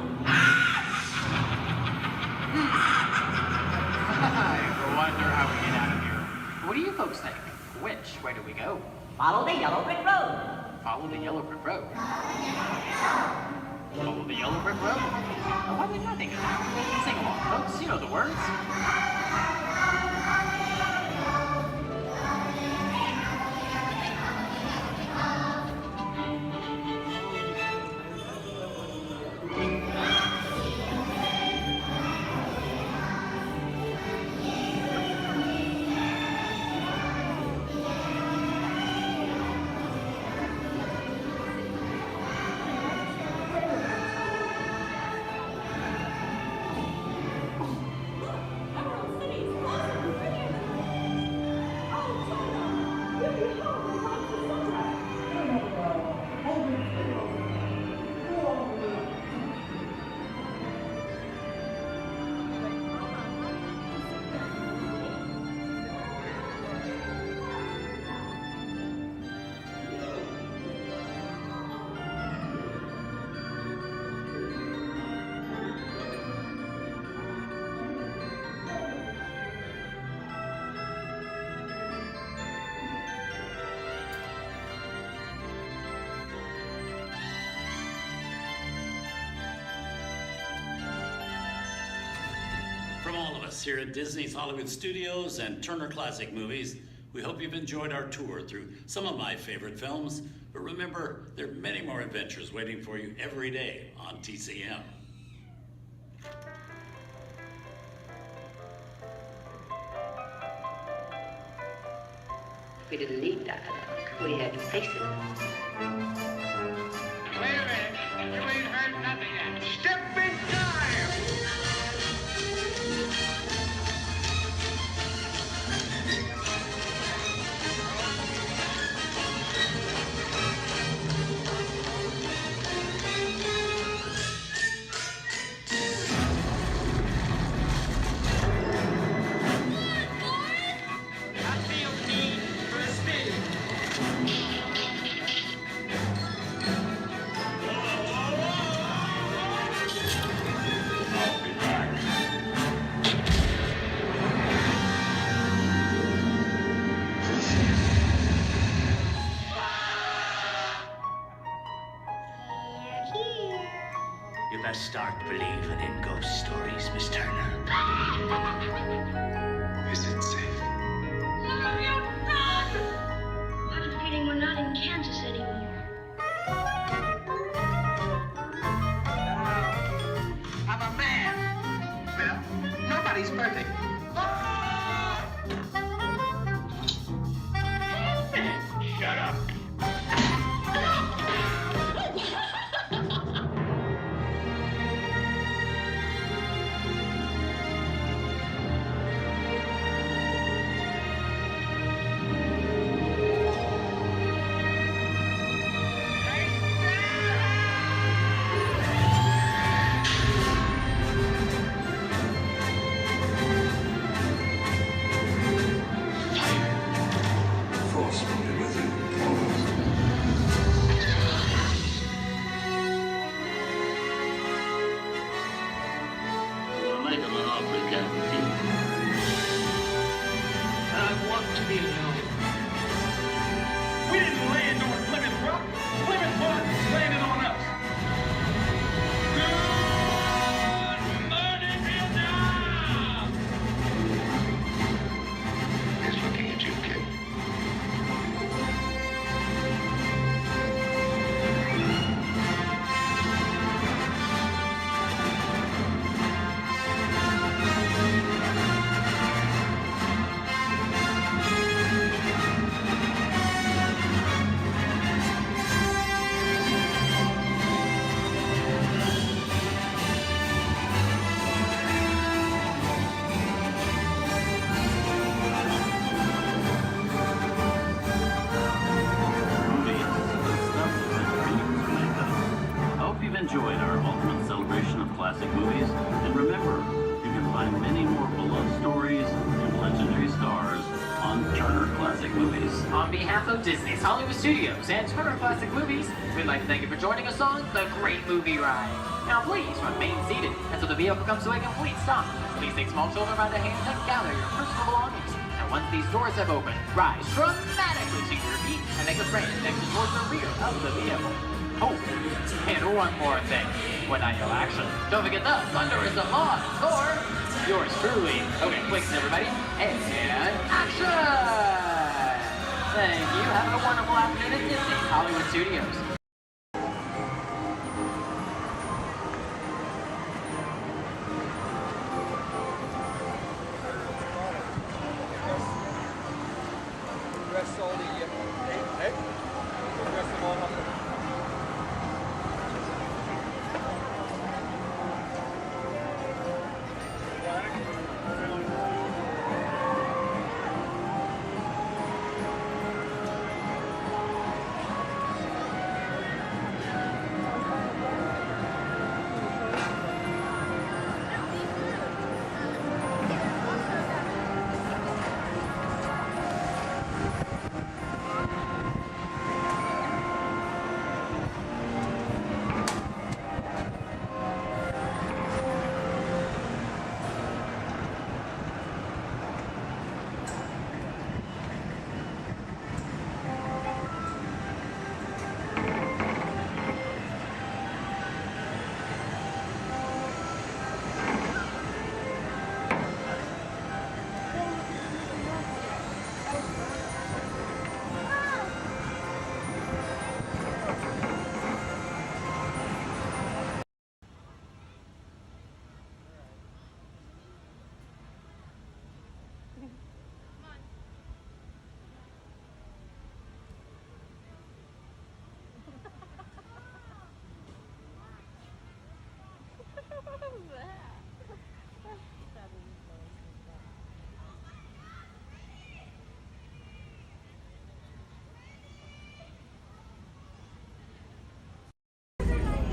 I wonder how we get out of here. What do you folks think? Which way do we go? Follow the yellow brick road. Follow the yellow brick road. Follow the yellow brick road? Oh, why didn't I think of that? Sing along, folks. You know the words. From all of us here at Disney's Hollywood Studios and Turner Classic Movies, we hope you've enjoyed our tour through some of my favorite films. But remember, there are many more adventures waiting for you every day on TCM. We didn't need that. We had to face it. Wait a minute. You ain't heard nothing yet. Step in time! You best start believing in ghost stories, Miss Turner. Is it safe? I have a feeling we're not in Kansas anymore. I'm a man. Well, nobody's perfect. of Disney's Hollywood Studios and Turner Classic Movies, we'd like to thank you for joining us on the Great Movie Ride. Now please remain seated until the vehicle comes to a complete stop. Please take small children by the hand and gather your personal belongings. And once these doors have opened, rise dramatically to your feet and make a frantic exit towards the rear of the vehicle. Oh, and one more thing. When I yell action, don't forget the thunder is applause for yours truly. Okay, quick, everybody. And action! Thank you. Have a wonderful afternoon at Disney's Hollywood Studios.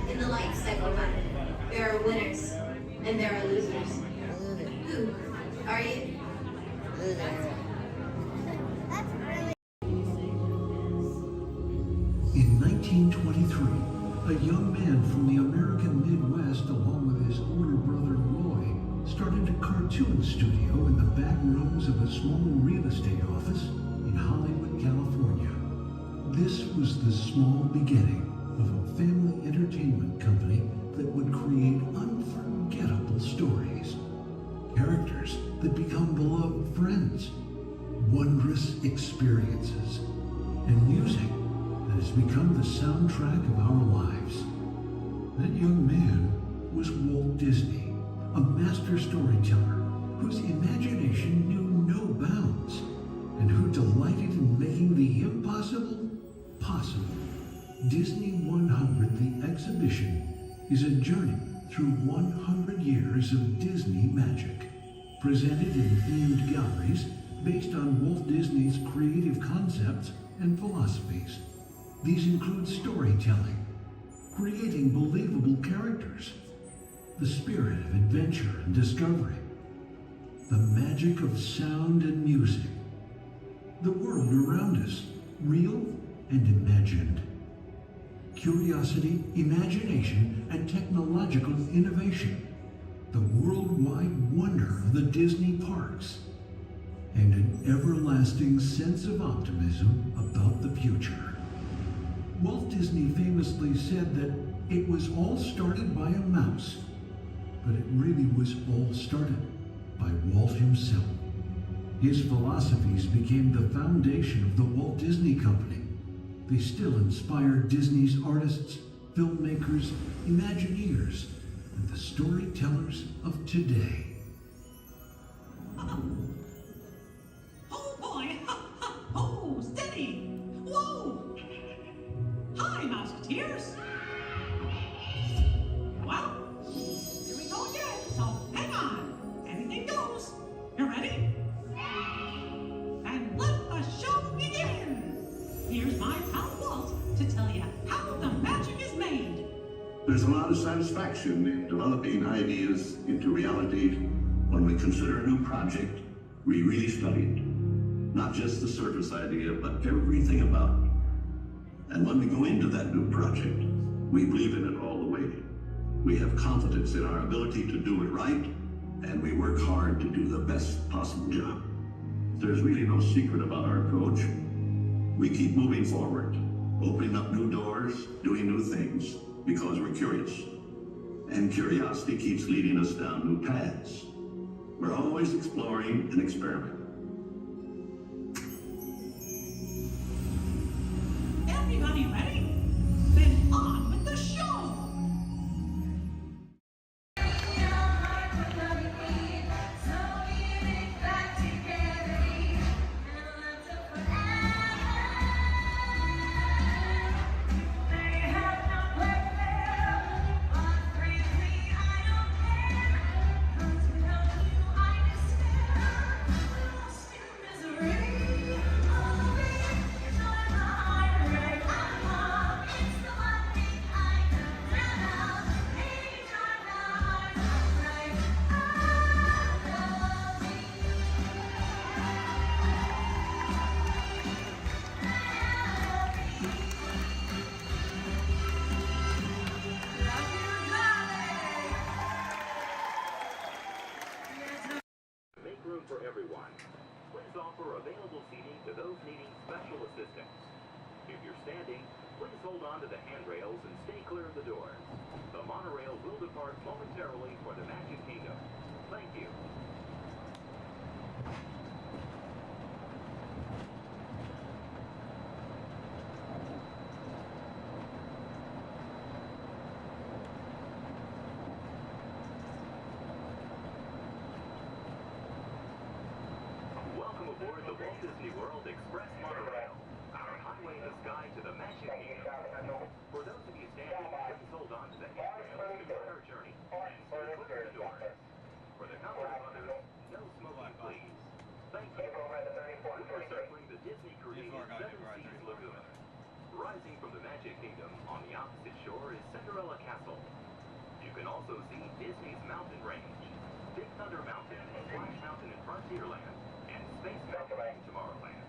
In the life cycle, there are winners and there are losers. Who are you? In 1923, a young man from the American Midwest, along with his older brother Roy, started a cartoon studio in the back rooms of a small real estate office in Hollywood, California. This was the small beginning of a family entertainment company that would create unforgettable stories, characters that become beloved friends, wondrous experiences, and music that has become the soundtrack of our lives. That young man was Walt Disney, a master storyteller whose imagination knew no bounds and who delighted in making the impossible possible. Disney 100, the exhibition, is a journey through 100 years of Disney magic, presented in themed galleries based on Walt Disney's creative concepts and philosophies. These include storytelling, creating believable characters, the spirit of adventure and discovery, the magic of sound and music, the world around us, real and imagined, curiosity, imagination, and technological innovation, the worldwide wonder of the Disney parks, and an everlasting sense of optimism about the future. Walt Disney famously said that it was all started by a mouse, but it really was all started by Walt himself. His philosophies became the foundation of the Walt Disney Company. They still inspire Disney's artists, filmmakers, Imagineers, and the storytellers of today. Oh boy! Oh, steady! Whoa! Hi, Mouseketeers! Well, here we go again, so hang on. Anything goes. You ready? And let the show begin! Here's my pal Walt to tell you how the magic is made. There's a lot of satisfaction in developing ideas into reality when we consider a new project we really studied. Not just the surface idea, but everything about it. And when we go into that new project, we believe in it all the way. We have confidence in our ability to do it right, and we work hard to do the best possible job. There's really no secret about our approach. We keep moving forward, opening up new doors, doing new things, because we're curious. And curiosity keeps leading us down new paths. We're always exploring and experimenting. Everybody ready? Then on with the show! Make room for everyone. Please offer available seating to those needing special assistance. If you're standing, please hold on to the handrails and stay clear of the doors. The monorail will depart momentarily for the Magic Kingdom. Thank you. Welcome aboard the Walt Disney World Express Monorail, our highway in the sky to the Magic Kingdom. For those of you standing, please hold on to the handrails to start our journey and stay clear of the doors. For the comfort of others, no smoking, please. Thank you. We are circling the Disney-created Seven Seas Lagoon. Rising from the Magic Kingdom on the opposite shore is Cinderella Castle. You can also see Disney's mountain range, Big Thunder Mountain, Splash Mountain in Frontierland, and Space Mountain in Tomorrowland.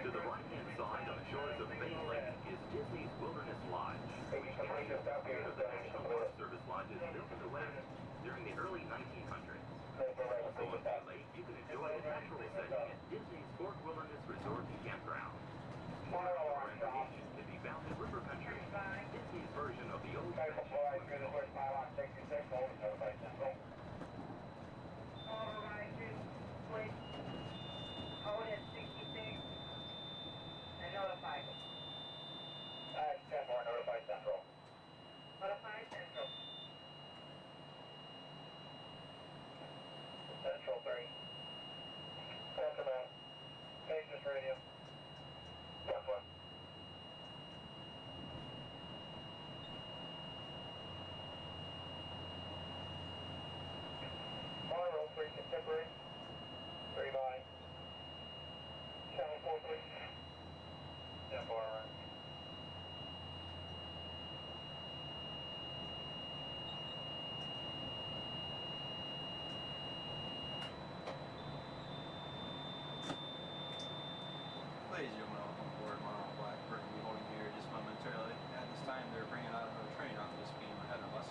To the right-hand side on the shores of Bay Lake is Disney's Wilderness Lodge, which captures the spirit of the National Park Service lodges built in the West during the early 1900s. Also on Bay Lake, you can enjoy a natural setting at Disney's Fort Wilderness Resort and Campground. More outdoor recreation can be found in River Country, Disney's version of the old fashioned swimming pool. Code is 66 and notify. 10-4, notify Central. Notify Central. Central 3. Command. Pages radio. Plus 1. Monorail 3 contemporary. 3 by. Channel 4, please. 10-4, right. Ladies and gentlemen, welcome aboard Monorail Blackbird. We'll be holding here just momentarily. At this time, they're bringing out another train onto this beam ahead of us.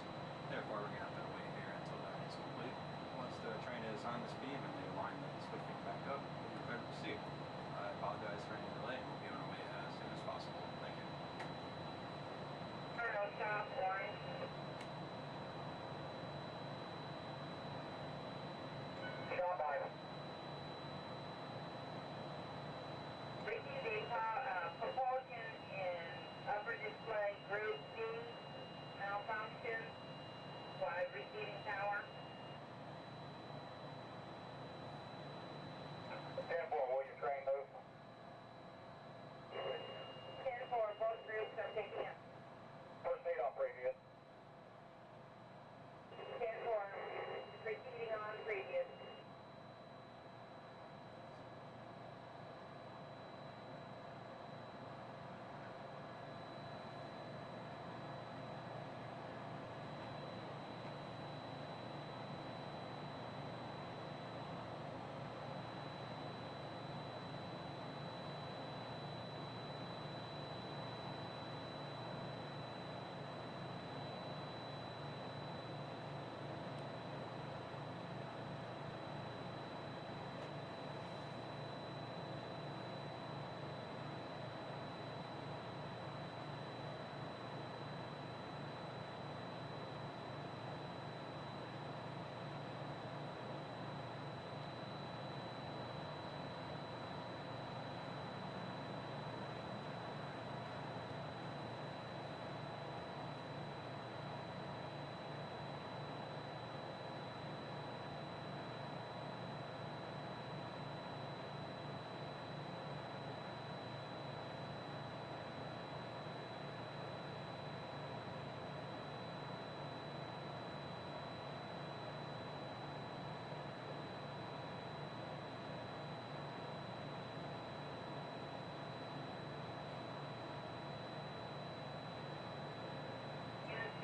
Therefore, we're going to have to wait here until that is complete. Once the train is on this beam and they line the switching back up, we'll be prepared to proceed. I apologize for any delay and we'll be on our way as soon as possible.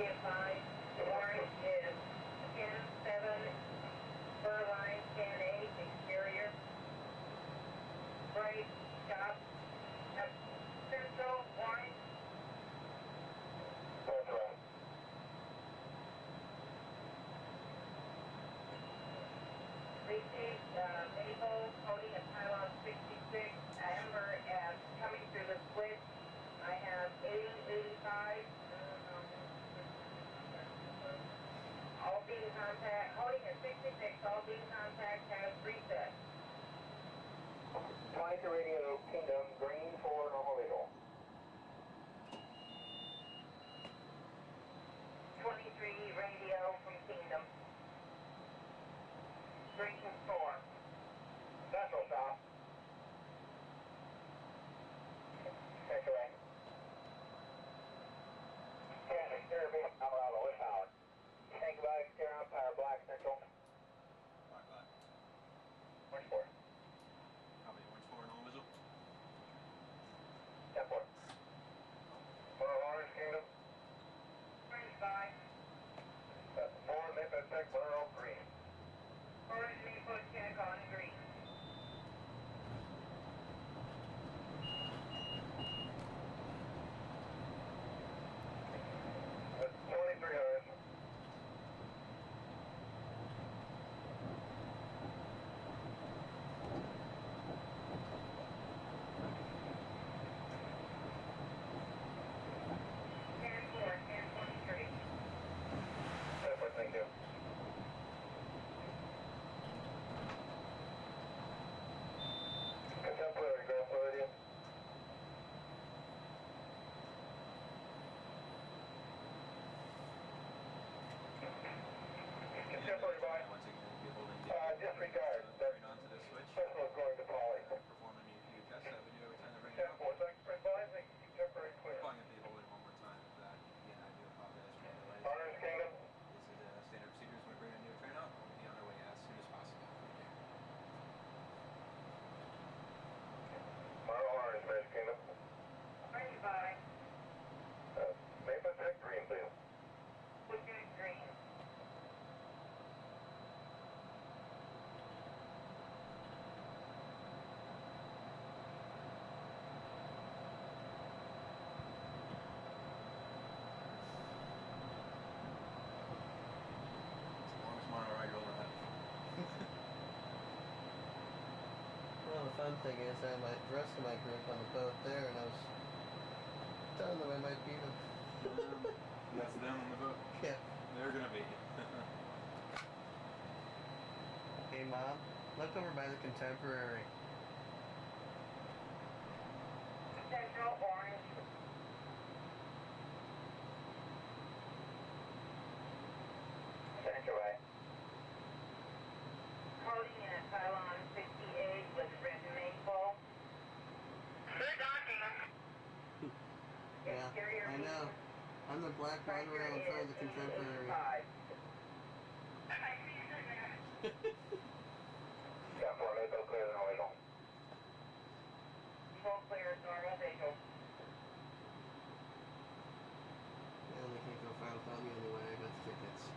Skip 5. Orange is 10-7. Furline 10-8. Exterior. Right. Stop. Central. Orange. That's right. Receive Maple holding a pylon 66. Amber as coming through the switch. I have 80, 85. All beam contact, holding at 66. All beam contact has reset. 22 radio Kingdom, green for normal visual. 23 radio from Kingdom. Green 4. Central stop. Take away. Yeah, exterior beam, Colorado, with power. Take about exterior on power, black central. Black. Orange 4. Probably orange 4 normal visual. 10-4. For Orange Kingdom. Orange 5. 4, Maple 6, Burrow, green. Orange Maple, Kennecott, green. That's 2300. Thank you. Contemporary, go Floridian. Contemporary by. Once again, be holding disregard. Right onto the switch. Personal is going to Polly. Performing EQ test. Have you every time to bring it up? 10-4, thanks for advising. Contemporary clear. Probably going to be holding one more time if that. Again, I do apologize for the delays. Orange Kingdom. This is standard procedures when we bring a new train out. We'll be on our way as soon as possible. Thank you. Orange, Maple Kingdom. Orange 5. Maple 6, green, please. Pushing green. Well, the fun thing is I had the rest of my group on the boat there, and I was telling them I might beat them. That's them on the boat? Yeah. They're gonna beat you. Hey, Mom, look over by the Contemporary. Central, orange. Central, right. Coding in a pylon 68 with red maple. Good docking. Yeah, I know. I'm the black right around in front of the Contemporary. Got 4 maple clear, normal visual. Full clear, normal visual. Yeah, they can't go far without me anyway. I got the tickets.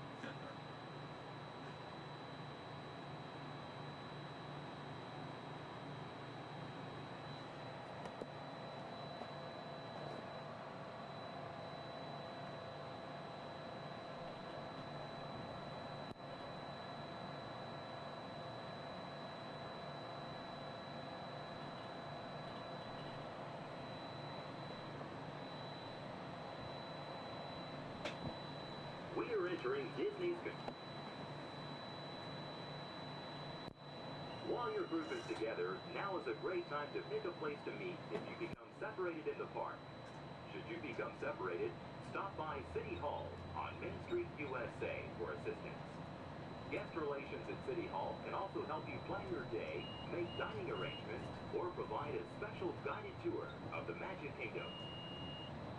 We are entering Disney's... While your group is together, now is a great time to pick a place to meet if you become separated in the park. Should you become separated, stop by City Hall on Main Street, USA for assistance. Guest relations at City Hall can also help you plan your day, make dining arrangements, or provide a special guided tour of the Magic Kingdom.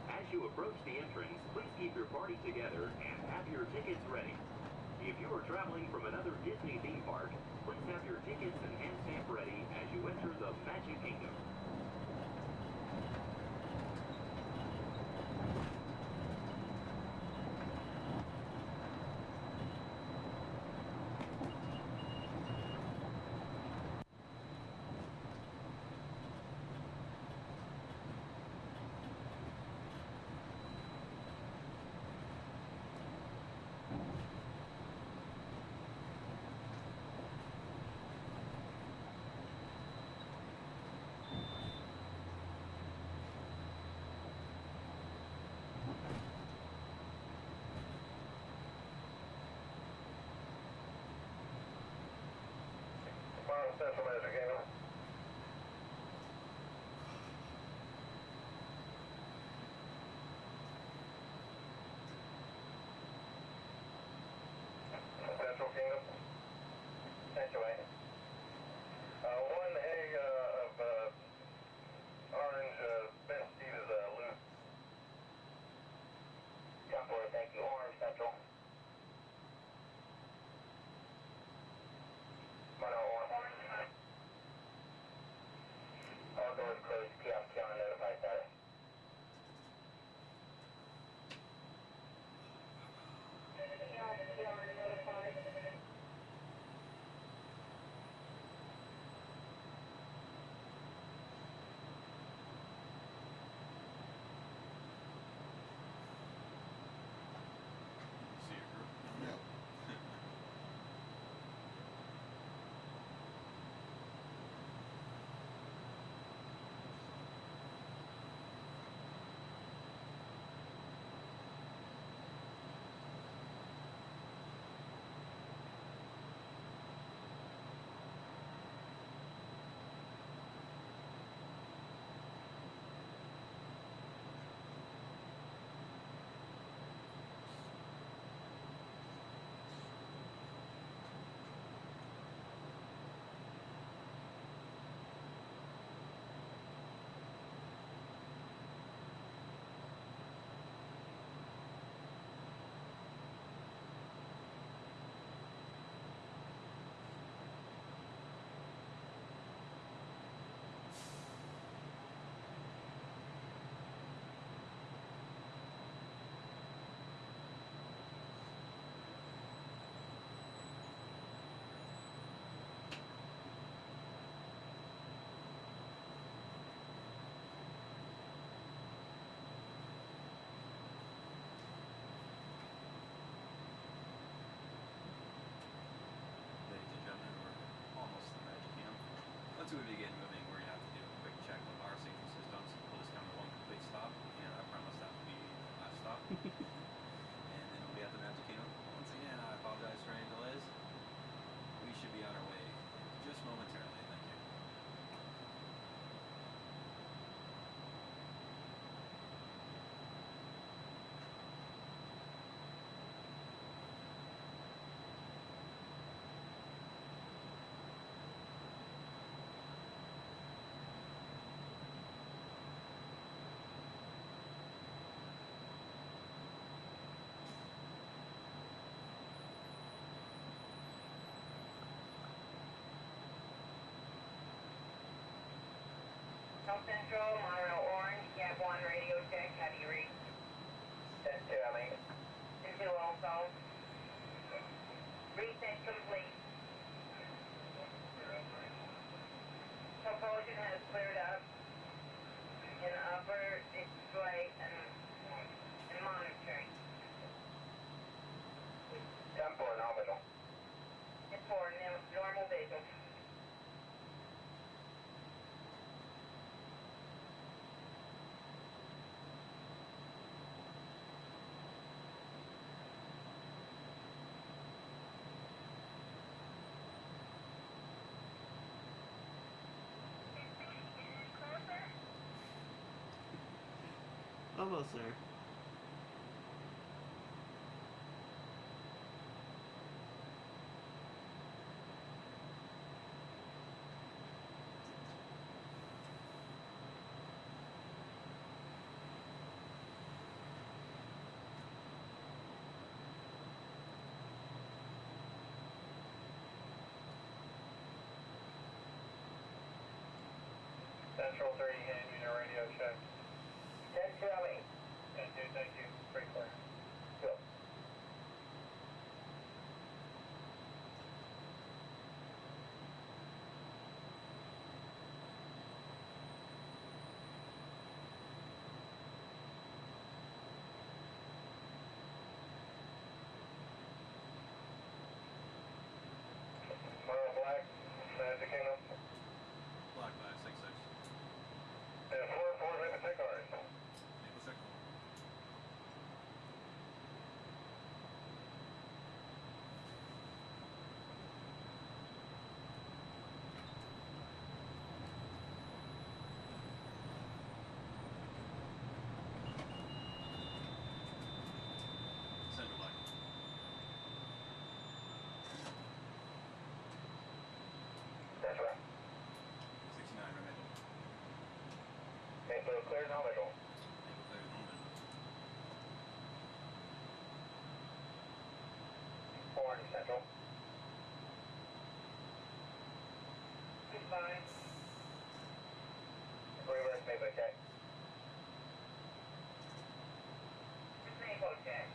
As you approach the entrance, please keep your party together and have your tickets ready. If you are traveling from another Disney theme park, please have your tickets and hand stamp ready as you enter the Magic Kingdom. Central Magic Kingdom. Central Kingdom. Sanctuary. One egg of orange Ben Steve is loose. Copy, thank you. Orange Central. All doors closed. Kiosk on notified status. See your group? Yeah. Ladies and gentlemen, we're almost to the Magic Kingdom. Once we begin moving, we're going to have to do a quick check of our safety systems. We'll just come to one complete stop, and I promise that will be the last stop. And then we'll be at the Magic Kingdom. Once again, I apologize for any delays. We should be on our way just momentarily. Thank you. South Central, Monorail Orange, Cab 1 radio check, how do you read? That's two, I mean. 2 also. Reset complete. Propulsion has cleared up in upper display and monitoring. 10-4 nominal. It's for normal visual. Almost there. Central 3, hand unit radio check. 10-2, I mean. 10-2, thank you. Pretty clear. Go. Black, Magic Kingdom. Black 566. And 4-4, make a take ours. Maple Circle. clear, no visual. Orange Central. 5. Reverse Maple check. Maple check.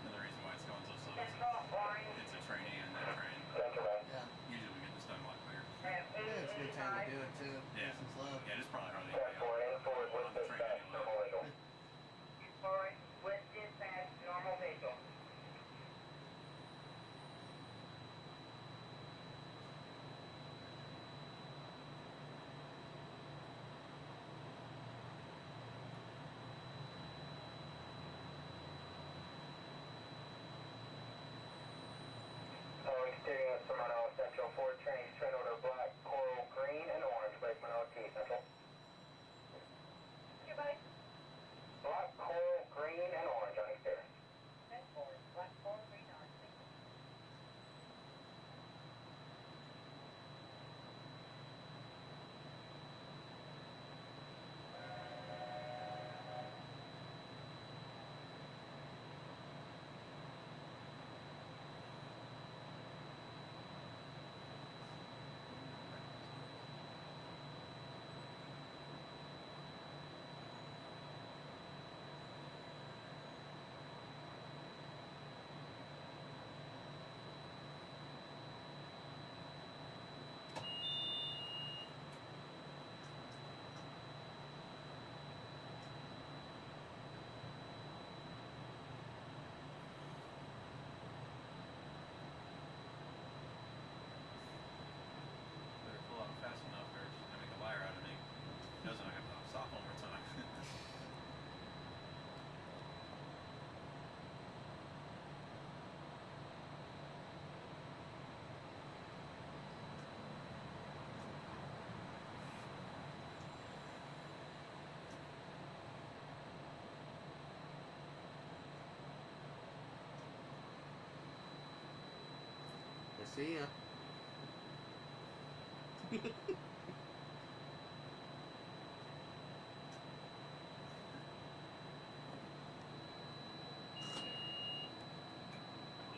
Another reason why it's going so slow is it's a trainee and that train. Yeah. Usually we get this done a lot quicker. Yeah, it's a good time to do it too. Yeah. Nice and slow. Yeah, there's probably hardly anybody on the train anyway. Forward, with dispatch, normal visual. Exterior Serrano Central 4 trains, train order black, coral, green, and orange, Lake Monroe T Central. Goodbye. Black, coral, green, and orange on exterior. That's forward, black, forward, green, orange. Better pull out fast enough or she's gonna make a liar out of me. If doesn't, I have to stop one more time. I see ya.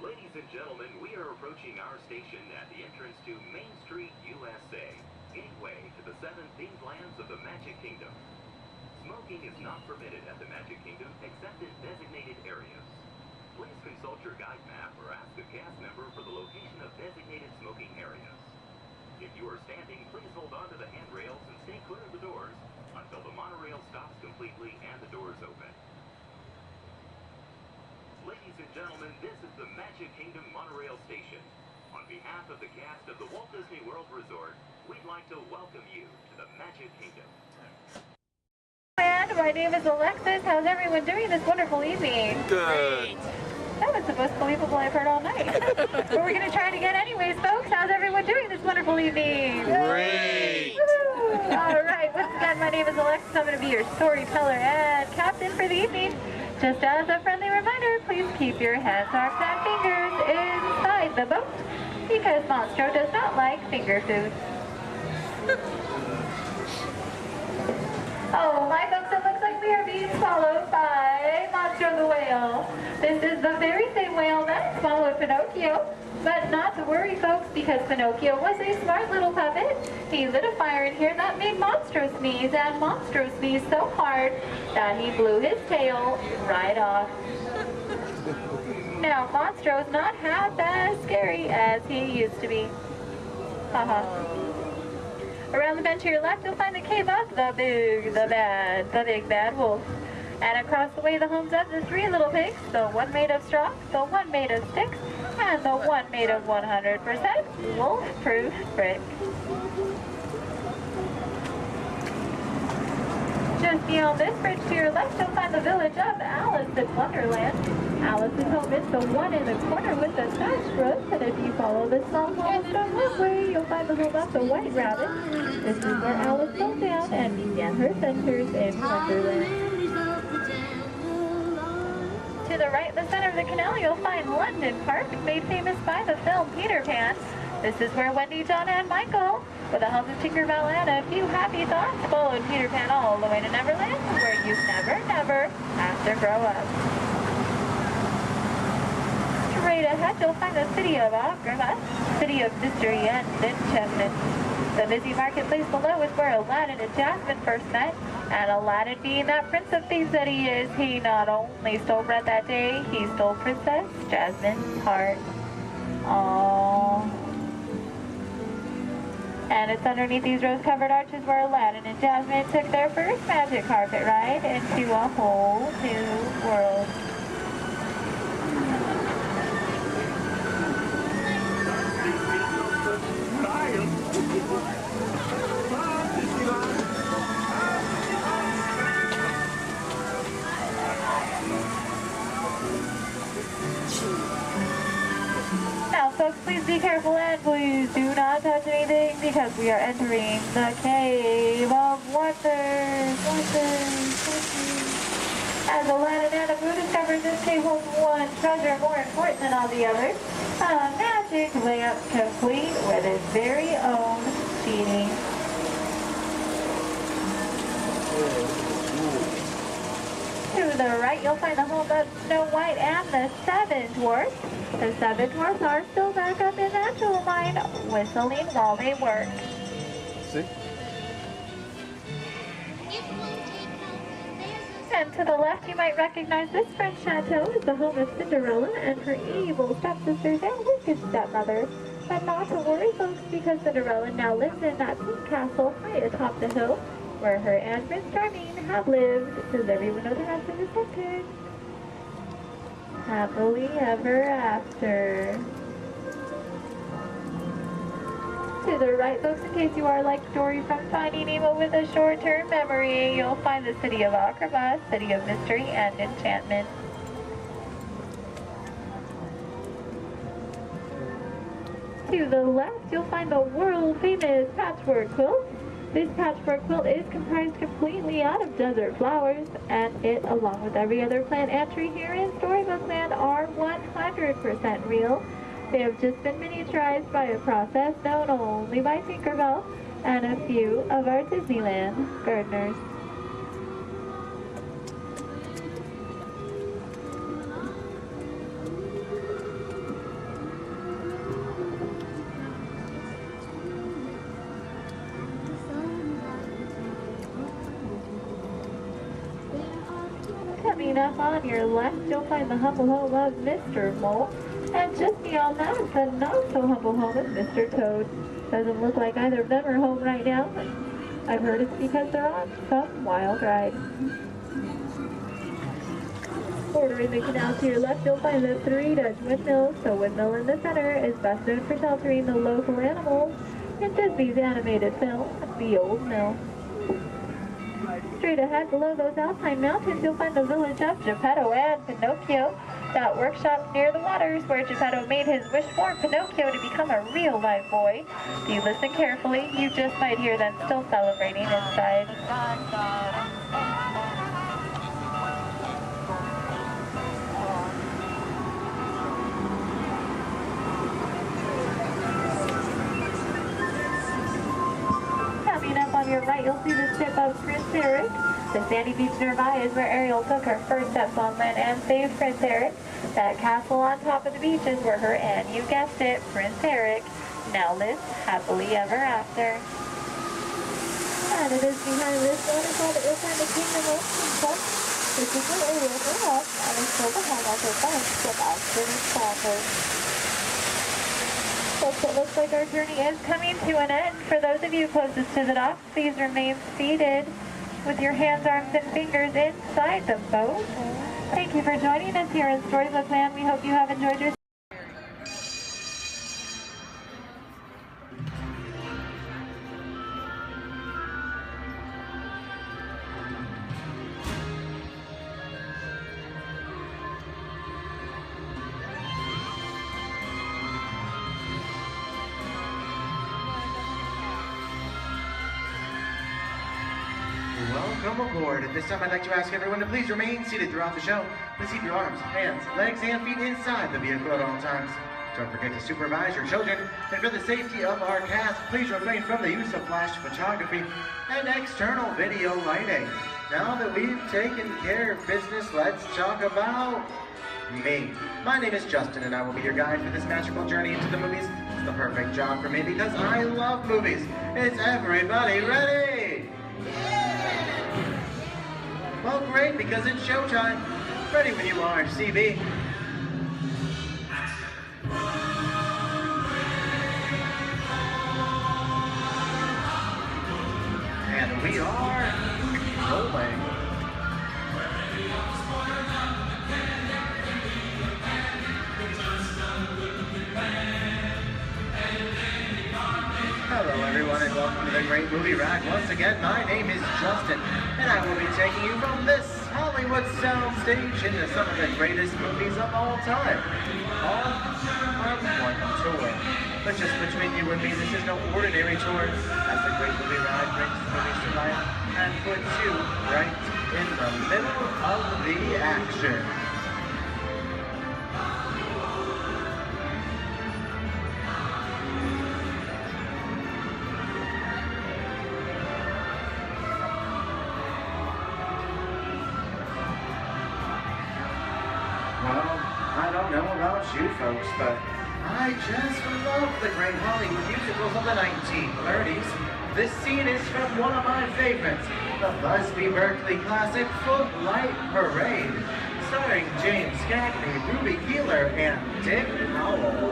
Ladies and gentlemen, we are approaching our station at the entrance to Main Street, USA, gateway to the 7 themed lands of the Magic Kingdom. Smoking is not permitted at the Magic Kingdom except in designated areas. Please consult your guide map or ask a cast member for the location of designated smoking areas. If you are standing, please hold on to the handrails and stay clear of the doors until the monorail stops completely and the doors open. Ladies and gentlemen, this is the Magic Kingdom Monorail Station. On behalf of the cast of the Walt Disney World Resort, we'd like to welcome you to the Magic Kingdom. And my name is Alexis. How's everyone doing this wonderful evening? Good. That was the most believable I've heard all night. But we're going to try it again anyways, folks. How's everyone doing this wonderful evening? Great. All right. Once again, my name is Alexis. I'm going to be your storyteller and captain for the evening. Just as a friendly reminder, please keep your hands, arms, and fingers inside the boat because Monstro does not like finger food. Oh, my folks, it looks like we are being swallowed by Monstro the whale. This is the very same whale that swallowed Pinocchio. But not to worry, folks, because Pinocchio was a smart little puppet. He lit a fire in here that made Monstro sneeze, and Monstro sneezed so hard that he blew his tail right off. Now, Monstro's not half as scary as he used to be. Haha. Around the bend to your left, you'll find the cave of the big bad wolf. And across the way, the homes of the 3 little pigs, the one made of straw, the one made of sticks, and the one made of 100% wolf-proof brick. Just beyond this bridge to your left, you'll find the village of Alice in Wonderland. Alice's home is the one in the corner with the thatched roof, and if you follow the small cobblestone walkway, you'll find the home of the White Rabbit. This is where Alice settled down and began her adventures in Wonderland. To the right in the center of the canal, you'll find London Park, made famous by the film Peter Pan. This is where Wendy, John, and Michael, with the help of Tinkerbell and a few happy thoughts, followed Peter Pan all the way to Neverland, where you never have to grow up. Straight ahead, you'll find the city of Agrabah, city of mystery and enchantment. The busy marketplace below is where Aladdin and Jasmine first met, and Aladdin, being that prince of thieves that he is, he not only stole bread that day, he stole Princess Jasmine's heart. Aww. And it's underneath these rose-covered arches where Aladdin and Jasmine took their first magic carpet ride into a whole new world. Now, folks, please be careful and please do not touch anything because we are entering the Cave of Wonders. As Aladdin and Abu discovered, this cave holds one treasure more important than all the others, a magic lamp complete with its very own genie. To the right, you'll find the home of Snow White and the Seven Dwarfs. The Seven Dwarfs are still back up in that jewel mine, whistling while they work. See? And to the left, you might recognize this French chateau as the home of Cinderella and her evil stepsisters and wicked stepmother. But not to worry, folks, because Cinderella now lives in that pink castle high atop the hill, where her and Prince Charming have lived. Does everyone know the rest of the sentence? Happily ever after. To the right, folks, in case you are like Dory from Finding Nemo with a short-term memory, you'll find the city of Agrabah, city of mystery and enchantment. To the left, you'll find the world-famous patchwork quilt. This patchwork quilt is comprised completely out of desert flowers, and it, along with every other plant and tree here in Storybook Land, are 100% real. They have just been miniaturized by a process known only by Tinkerbell and a few of our Disneyland gardeners. Coming up on your left, you'll find the humble home of Mr. Mole. And just beyond that is the not-so-humble home of Mr. Toad. Doesn't look like either of them are home right now. I've heard it's because they're on some wild ride. Bordering the canal to your left, you'll find the 3 Dutch windmills. The windmill in the center is best known for sheltering the local animals in Disney's animated film, The Old Mill. Straight ahead below those Alpine mountains, you'll find the village of Geppetto and Pinocchio. That workshop near the waters where Geppetto made his wish for Pinocchio to become a real live boy. If you listen carefully, you just might hear them still celebrating inside. Coming up on your right, you'll see the ship of Prince Eric. The sandy beach nearby is where Ariel took her first steps on land and saved Prince Eric. That castle on top of the beach is where her and, you guessed it, Prince Eric, now lives happily ever after. And it is behind this waterfall that you'll find the Kingdom of Kingdom. This is where Ariel grew up and is still the home of her bunch of outstanding sponsors. Folks, it looks like our journey is coming to an end. For those of you closest to the dock, please remain seated with your hands, arms, and fingers inside the boat. Thank you for joining us here in Storybook Land. We hope you have enjoyed your Welcome aboard. At this time, I'd like to ask everyone to please remain seated throughout the show. Please keep your arms, hands, legs, and feet inside the vehicle at all times. Don't forget to supervise your children. And for the safety of our cast, please refrain from the use of flash photography and external video lighting. Now that we've taken care of business, let's talk about me. My name is Justin, and I will be your guide for this magical journey into the movies. It's the perfect job for me because I love movies. Is everybody ready? Well, great, because it's showtime. Ready when you are, CB. And we are rolling. Hello everyone and welcome to the Great Movie Rack. Once again, my name is Justin and I will be taking you from this Hollywood soundstage into some of the greatest movies of all time on our one tour. But just between you and me, this is no ordinary tour as the Great Movie Rack brings movies to life and puts you right in the middle of the action. You folks, but I just love the great Hollywood musicals of the 1930s. This scene is from one of my favorites, the Busby Berkeley classic Footlight Parade, starring James Cagney, Ruby Keeler, and Dick Powell.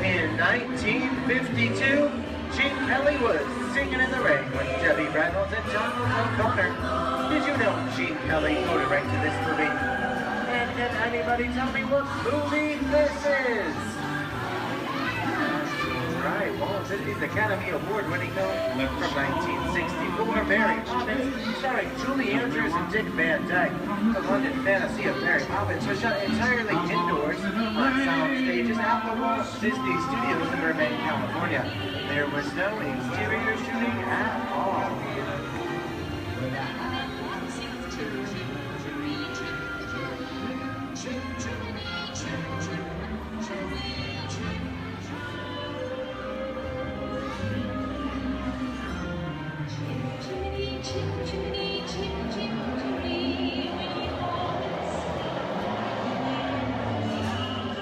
In 1952, Gene Kelly was singing in the rain with Debbie Reynolds and Donald O'Connor. Did you know Gene Kelly co-directed to this movie? And can anybody tell me what movie this is? Right, Walt Disney's Academy Award-winning film from 1964, Mary Poppins, starring Julie Andrews and Dick Van Dyke. The London fantasy of Mary Poppins was shot entirely indoors on sound stages at the Walt Disney Studios in Burbank, California. There was no exterior shooting at all.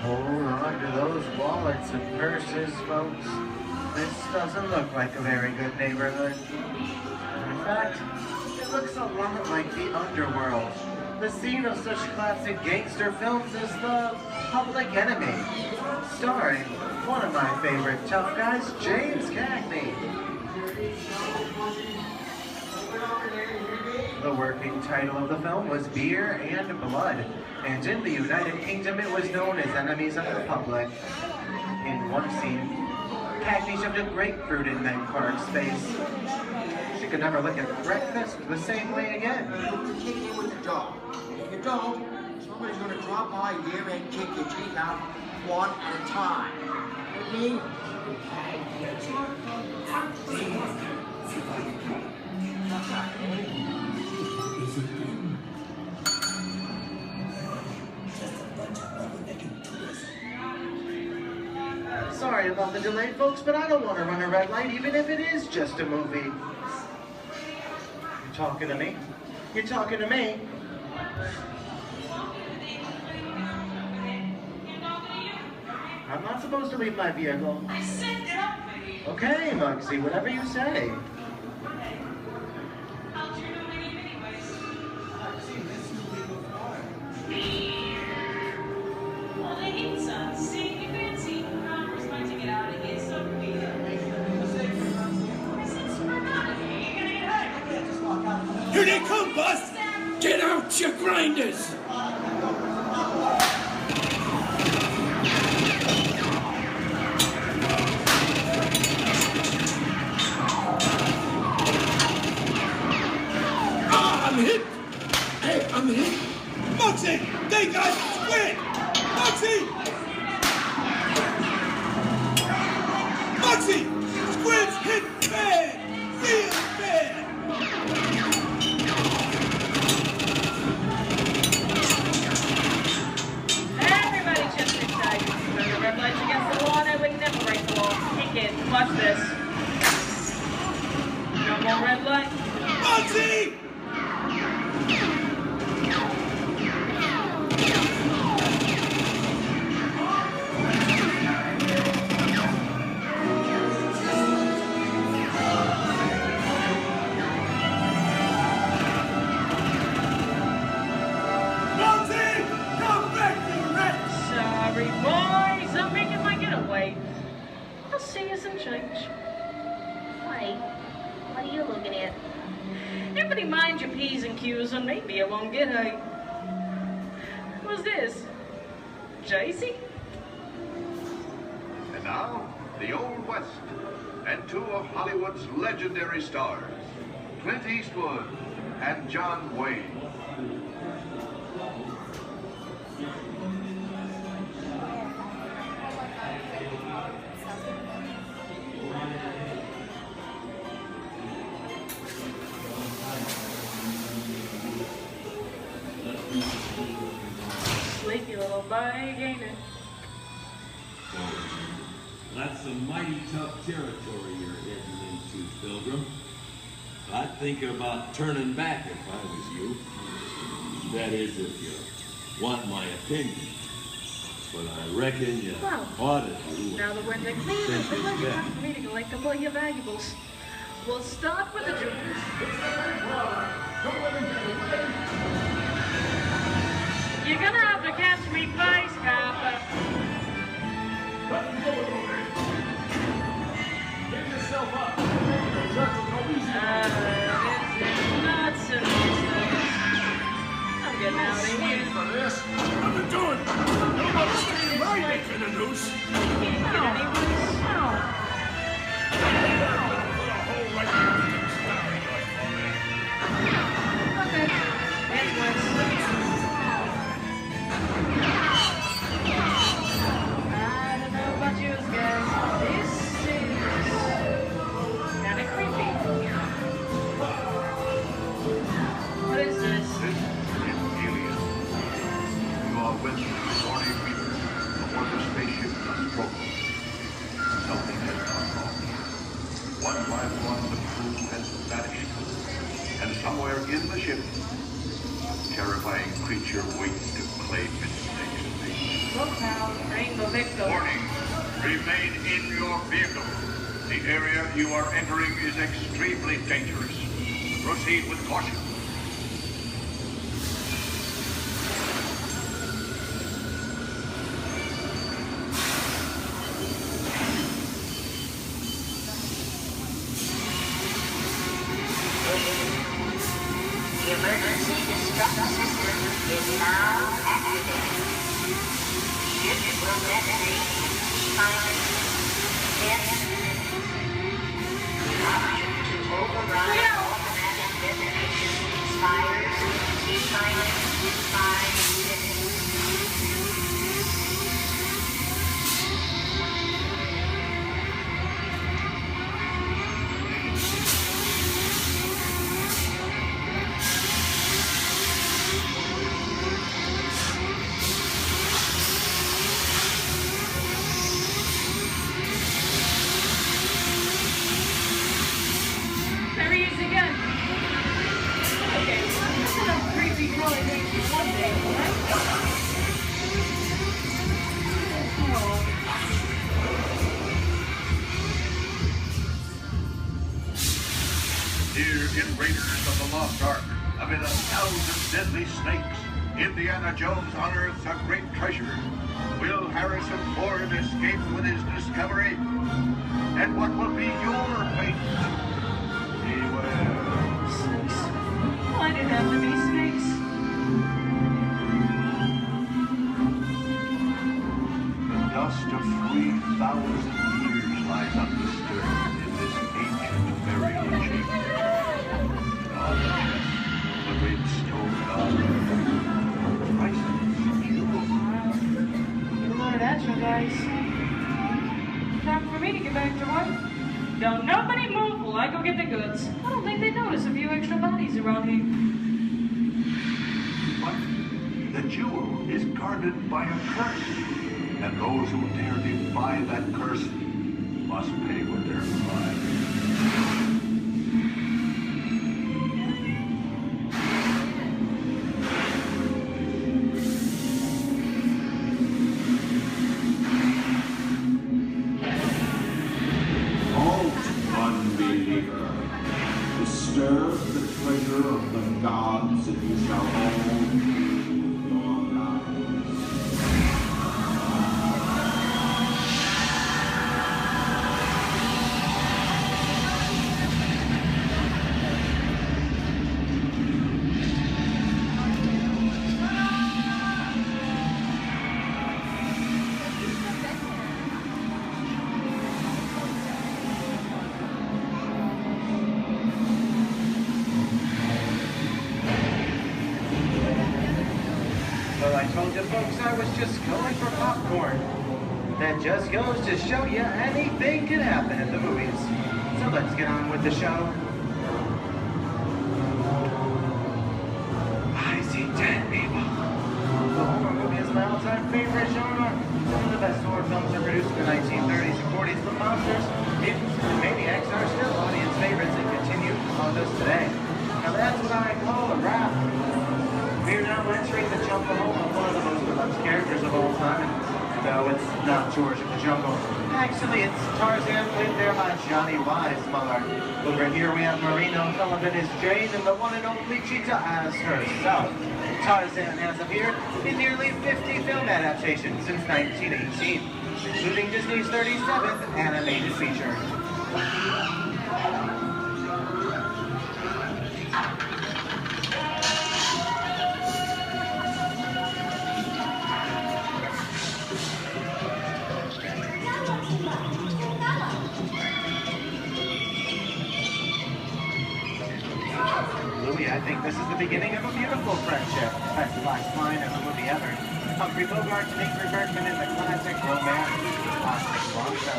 Hold on to those wallets and purses, folks. This doesn't look like a very good neighborhood. In fact, it looks a lot like the underworld, the scene of such classic gangster films as The Public Enemy, starring one of my favorite tough guys, James Cagney. The working title of the film was Beer and Blood, and in the United Kingdom it was known as Enemies of the Public. In one scene, Cagney shoved a grapefruit in Meg Clark's face. She could never look at breakfast the same way again. You kick it with the dog. If you don't, somebody's going to drop by here and kick your teeth out one at a time. With me? Sorry about the delay, folks, but I don't want to run a red light, even if it is just a movie. You talking to me? You talking to me? I'm not supposed to leave my vehicle. I said get up! Okay, Muggsy, whatever you say. How'd you know my name anyways? I've seen this movie before. Well, they need some. See, you fancy. Connor's going to get out of here, so be it. I said swerve out of here. You're gonna get hurt. I can't just walk out. Here they come, Bus! Get out, you grinders! I'm hit! Hey, I'm hit! Muggsy! They got Squid! Muggsy! Muggsy! Squid's hit bad! Real bad! but... Mozzie! Sorry, boys, I'm making my getaway. I'll see you some change. Why? What are you looking at? Everybody mind your P's and Q's and maybe I won't get a... Who's this? JC? And now, the Old West, and two of Hollywood's legendary stars, Clint Eastwood and John Wayne. Sleepy little bag, ain't it? That's some mighty tough territory you're heading into, Pilgrim. I'd think about turning back if I was you. That is, if you want my opinion. But I reckon you ought to do Now that we're in the clear, it's a pleasure time for me to collect all your valuables. We'll start with the jewels. You're gonna have to catch me first, Papa. Get yourself up. It's nuts and nuts. I'm getting out of here. For this, what are you doing? Nobody's staying my neck in a noose. Can't get any worse. Put a hole right in the sky, Okay. That's worse. I don't know about you guys. This is kind of creepy. What is this? This is Alien. You are with Morning Reaper aboard the spaceship Nostromo. Something has gone wrong. One by one, the crew has vanished. And somewhere in the ship, a terrifying creature waits to claim its next. Look now, bring the victim. Warning, remain in your vehicle. The area you are entering is extremely dangerous. Proceed with caution. The emergency destruct system is now activated. Ship will detonate in 10 minutes. The option to override automatic detonation expires in 5 minutes. There he is again. Okay, that's enough creepy crawly things for one day, right? Oh. Here in Raiders of the Lost Ark, amid 1,000 deadly snakes, Indiana Jones unearths a great treasure. Will Harrison Ford escape with his discovery? And what will be your fate? Beware. Snakes. Why did it have to be snakes? The dust of 3,000 years lies undisturbed in this ancient burial chamber. On the chest, the great stone god, priceless jewel. Good Lord, that's your guys. Time for me to get back to work. Don't nobody move while I go get the goods. I don't think they'd notice a few extra bodies around here. But the jewel is guarded by a curse, and those who dare defy that curse must pay with their lives. the treasure of the gods, and you shall all use your lives. Well, I told you folks I was just going for popcorn. That just goes to show you anything can happen at the movies. So let's get on with the show. I see dead people. The horror movie is my all-time favorite genre. Some of the best horror films are produced in the 1930s and 40s, but monsters, mutants, and maniacs are still audience favorites and continue to haunt us today. Now that's what I call a wrap. We're now entering the jungle home of one of the most beloved characters of all time. And no, it's not George of the Jungle. Actually, it's Tarzan, played there by Johnny Weissmuller. Over here we have Marino Sullivan as Jane, and the one and only Cheetah as herself. Tarzan has appeared in nearly 50 film adaptations since 1918, including Disney's 37th animated feature. Louis, I think this is the beginning of a beautiful friendship. Best last line of the movie ever. Humphrey Bogart to Ingrid Bergman in the classic romance, Classic Bronco.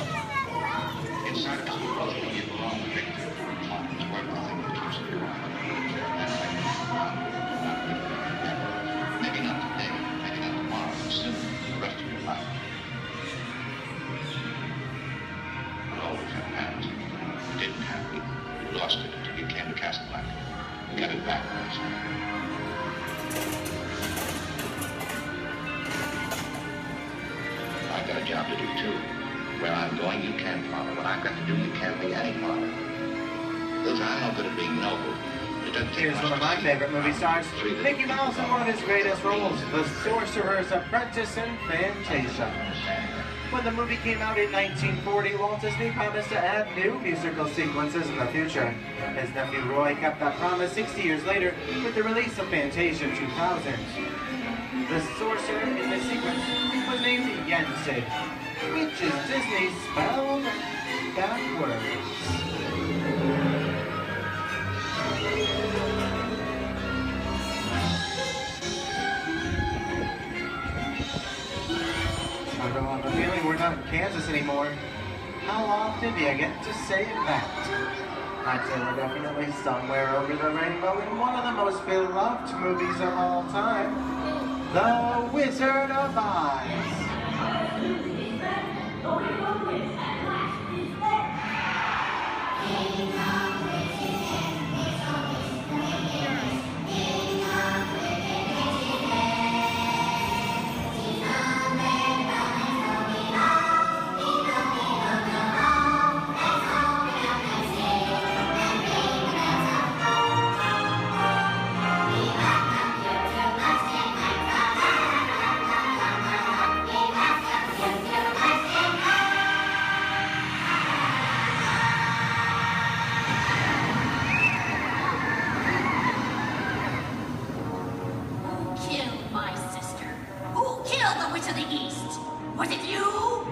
Inside of us, both of you belong to Victor. It's where nothing keeps you around. Maybe not today, maybe not tomorrow, but soon, the rest of your life. It always had happened. It didn't happen. You lost it until you came to Casablanca. You got it back last time. I've got a job to do too. Where I'm going, you can't follow. What I've got to do, you can't be any part of. Listen, I'm no good at being noble. It doesn't take Here's much one of my favorite movie stars, Mickey Mouse in one of his greatest roles, The Sorcerer's Apprentice in Fantasia. When the movie came out in 1940, Walt Disney promised to add new musical sequences in the future. His nephew Roy kept that promise 60 years later with the release of Fantasia 2000. The sorcerer in the sequence was named Yensid, which is Disney spelled backwards. I don't have a feeling we're not in Kansas anymore. How often do you get to say that? I'd say we're definitely somewhere over the rainbow in one of the most beloved movies of all time, The Wizard of Oz.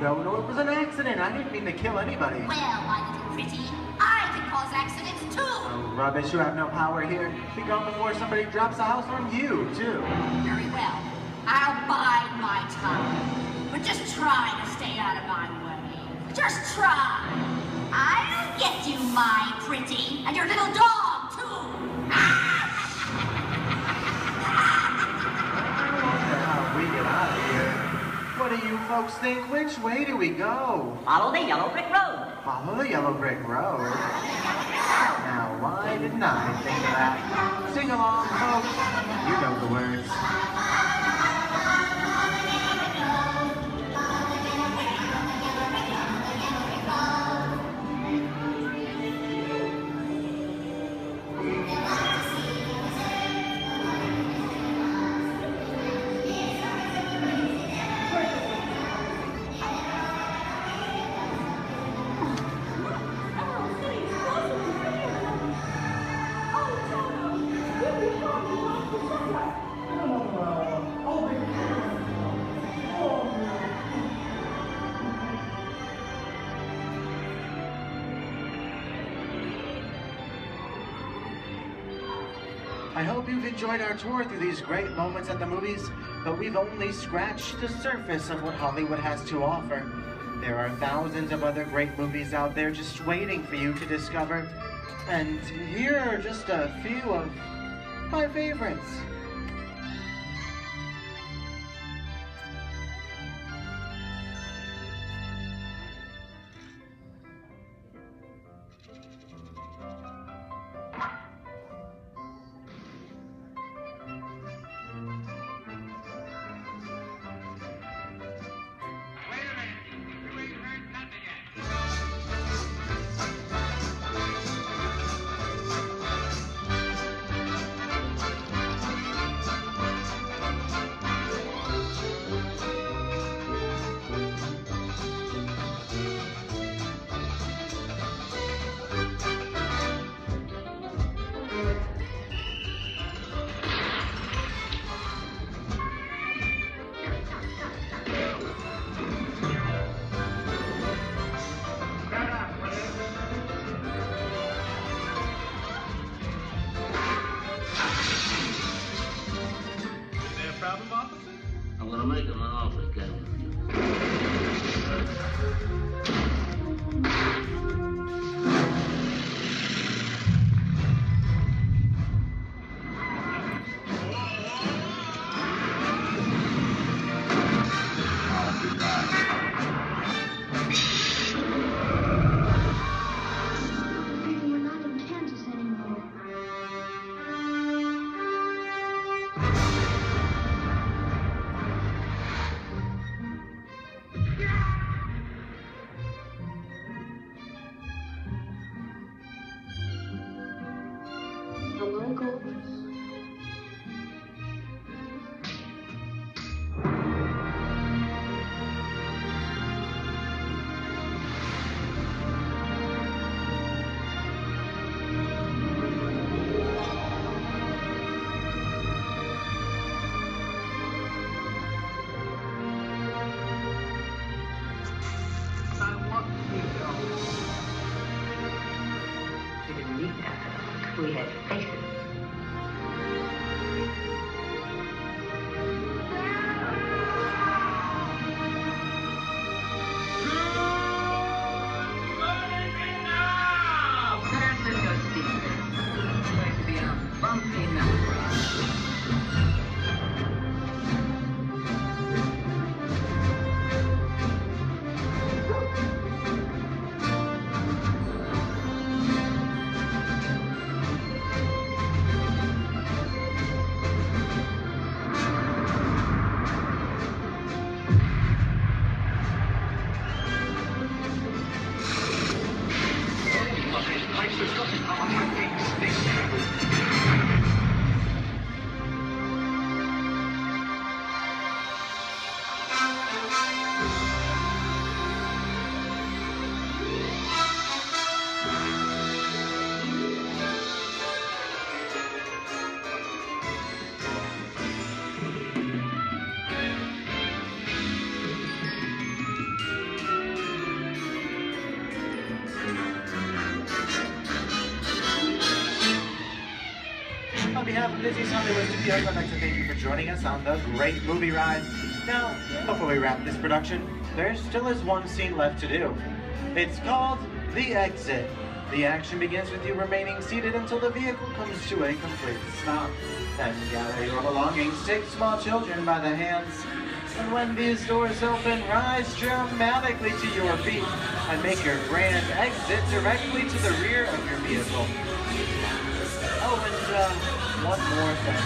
No, it was an accident. I didn't mean to kill anybody. Well, my little pretty, I can cause accidents too. Oh, rubbish. You have no power here. Be gone before somebody drops a house on you, too. Very well. I'll bide my time. But just try to stay out of my way. Just try. I'll get you, my pretty, and your little dog, too. We get out of here. What do you folks think? Which way do we go? Follow the yellow brick road. Follow the yellow brick road? Now, why didn't I think of that? Sing along, folks. You know the words. I hope you've enjoyed our tour through these great moments at the movies, but we've only scratched the surface of what Hollywood has to offer. There are thousands of other great movies out there just waiting for you to discover. And here are just a few of my favorites. I'm gonna make him an offer, Captain. We're not in Kansas anymore. The locals. We didn't need that. We had faces. San Francisco Steve. It's going to be a bumpy night. On behalf of Disney's Hollywood Studios, I'd like to thank you for joining us on the great movie ride. Now, before we wrap this production, there still is one scene left to do. It's called The Exit. The action begins with you remaining seated until the vehicle comes to a complete stop. Then gather your belongings, take small children by the hands, and when these doors open, rise dramatically to your feet and make your grand exit directly to the rear of your vehicle. Oh, and one more thing.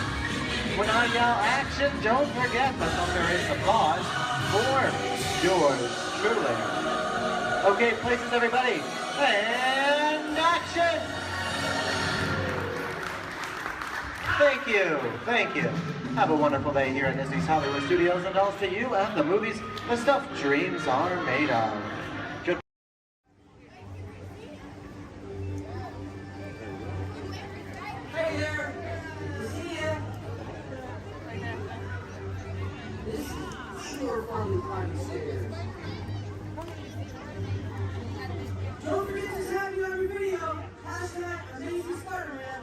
When I yell action, don't forget the thunderous applause for yours truly. Okay, places everybody, and action! Thank you. Have a wonderful day here at Disney's Hollywood Studios, and also to you and the movies the stuff dreams are made of. Good. Hey there! sure fun to climb the stairs. Don't forget to tag me on your video. Hashtag Amazing Spider-Man.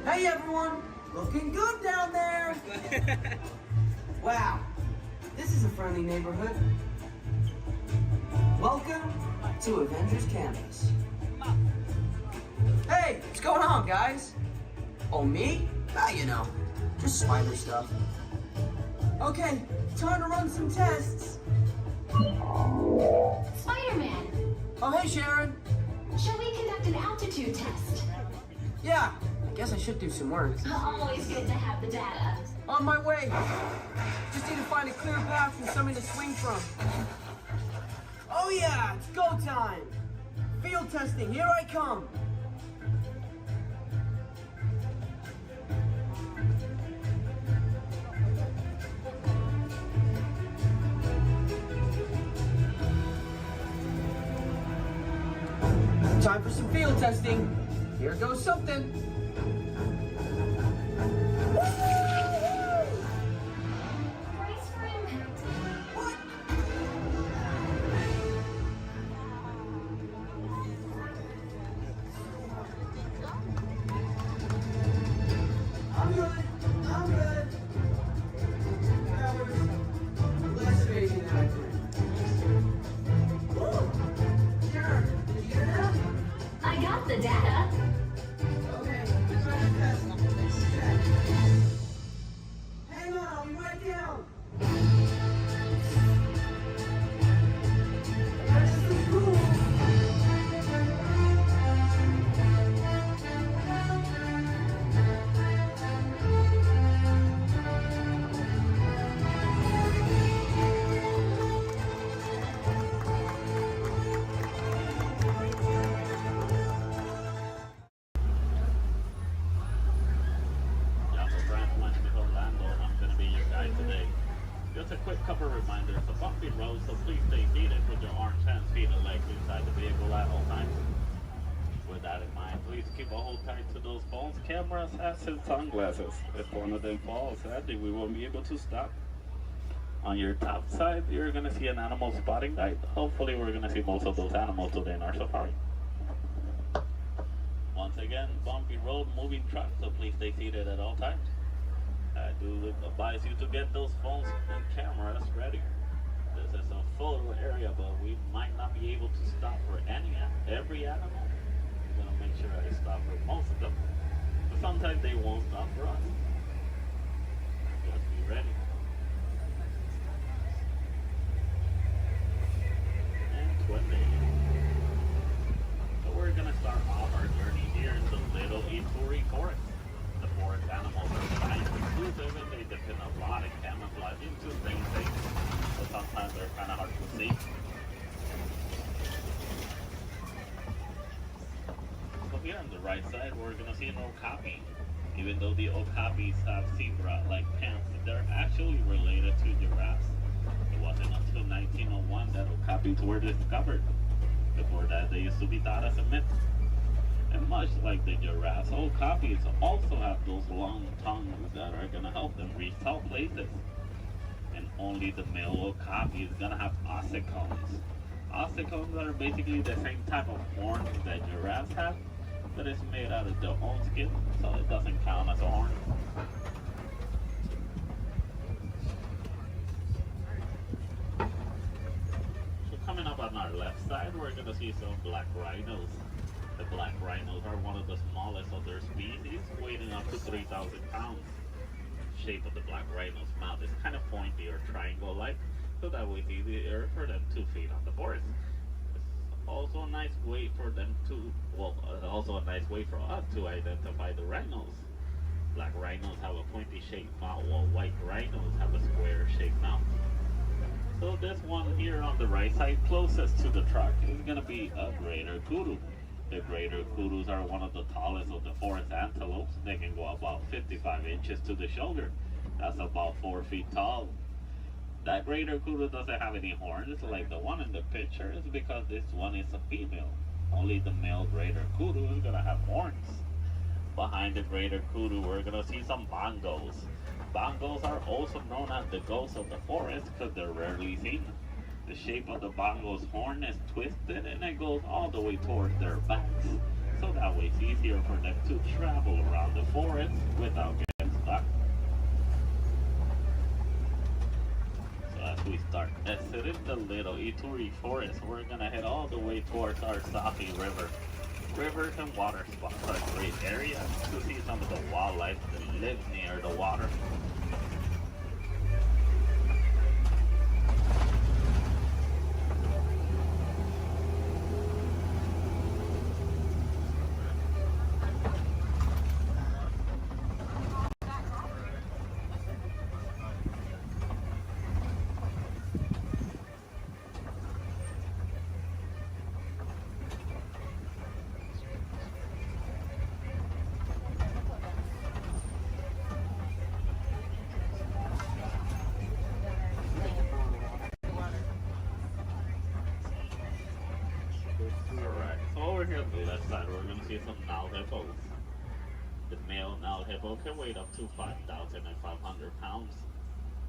Hey everyone, looking good down there. Wow, this is a friendly neighborhood. Welcome to Avengers Campus. Hey, what's going on, guys? Oh, me? Ah, you know, just spider stuff. Okay, time to run some tests. Spider-Man, Oh, hey, Sharon. shall we conduct an altitude test? Yeah, I guess I should do some work. Always good to have the data. On my way. Just need to find a clear path and something to swing from. Oh yeah, it's go time. Field testing, here I come. Time for some field testing. Here goes something. Brace for impact. What? I'm good. I'm good. That was less crazy than I thought. Woo! Sharon, did you get that? I got the data. Okay, try to test. Check. Hang on, I'll be right down. That's the cool. I'm going to be your guide today. Just a quick couple reminders. A bumpy road, so please stay seated with your arms, hands, feet, and legs inside the vehicle at all times. With that in mind, please keep a hold tight to those phones, cameras, hats, and sunglasses. If one of them falls, sadly, we won't be able to stop. On your top side, you're going to see an animal spotting guide. Hopefully, we're going to see most of those animals today in our safari. Once again, bumpy road, moving truck, so please stay seated at all times. I do advise you to get those phones and cameras ready. This is a photo area, but we might not be able to stop for every animal. I'm gonna make sure I stop for most of them. But sometimes they won't stop for us. Just be ready. And 20. So we're gonna start off our journey here in the Little Ituri Forest. The forest animals are kind of exclusive and they depend a lot of camouflage into things so sometimes they're kind of hard to see. So here on the right side, we're going to see an okapi. Even though the okapis have zebra-like pants, they're actually related to giraffes. It wasn't until 1901 that okapis were discovered. Before that, they used to be thought as a myth. And much like the giraffes, okapis also have those long tongues that are going to help them reach tall places. And only the male okapi is going to have ossicones. Ossicones are basically the same type of horn that giraffes have, but it's made out of their own skin, so it doesn't count as a horn. So coming up on our left side, we're going to see some black rhinos. The black rhinos are one of the smallest of their species, weighing up to 3,000 pounds. The shape of the black rhino's mouth is kind of pointy or triangle-like, so that way it's easier for them to feed on the forest. It's also a nice way for them to, also a nice way for us to identify the rhinos. Black rhinos have a pointy-shaped mouth, while white rhinos have a square-shaped mouth. So this one here on the right side, closest to the truck, is going to be a greater kudu. The greater kudus are one of the tallest of the forest antelopes. They can go about 55 inches to the shoulder. That's about 4 feet tall. That greater kudu doesn't have any horns like the one in the picture. It's because this one is a female. Only the male greater kudu is gonna have horns. Behind the greater kudu, we're gonna see some bongos. Bongos are also known as the ghosts of the forest because they're rarely seen. The shape of the bongo's horn is twisted and it goes all the way towards their backs. So that way it's easier for them to travel around the forest without getting stuck. So as we start exiting the little Ituri forest, we're gonna head all the way towards our Safi River. Rivers and water spots are great areas to see some of the wildlife that lives near the water. Some Nile hippos. The male Nile hippo can weigh up to 5,500 pounds.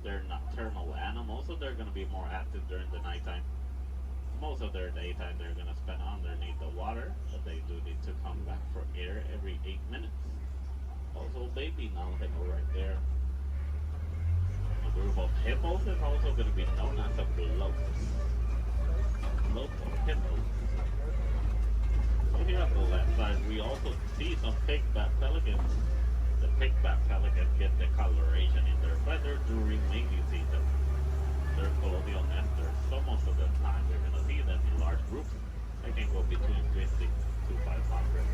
They're nocturnal animals, so they're going to be more active during the nighttime. Most of their daytime they're going to spend underneath the water, but they do need to come back for air every 8 minutes. Also, baby Nile hippo right there. A group of hippos is also going to be known as a bloat. Bloat or hippos. So here on the left side, we also see some pigback pelicans. The pigback pelicans get the coloration in their feathers during mating season. They're colonial nesters, so most of the time we're going to see them in large groups. They can go between 50 to 500.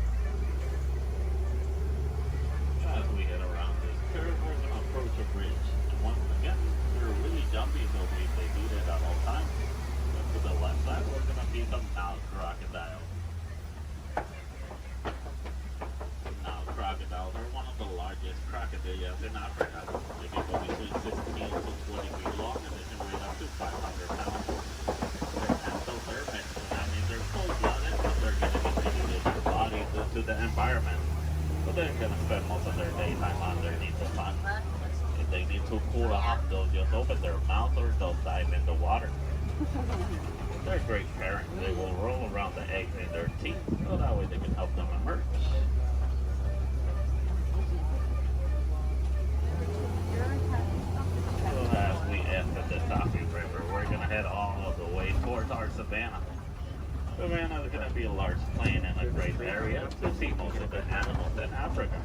As we head around this curve, we're going to approach a bridge. And once again, they're really jumpy, so they do that at all times. But to the left side, we're going to see some Nile crocodiles. Crocodiles are one of the largest crocodiles in Africa. They can go between 16 to 20 feet long and they can weigh up to 500 pounds. They're endothermic, so that means they're cold-blooded, but they're going to contribute their body to the environment. So they're going to spend most of their daytime underneath the sun. If they need to cool off, they'll just open their mouth or they'll dive in the water. They're great parents. They will roll around the eggs in their teeth, so that way they can help them emerge. As we enter the Safi River, we're going to head all the way towards our savannah. Savannah is going to be a large plain and a great area to see most of the animals in Africa.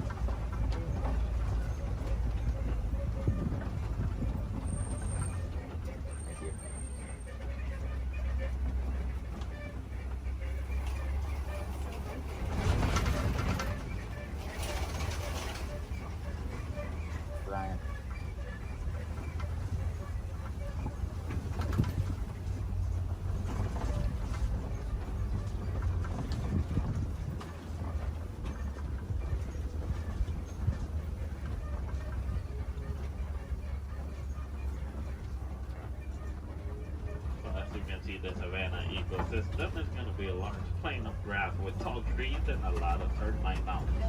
Brian. The savanna ecosystem is going to be a large plain of grass with tall trees and a lot of termite mountains.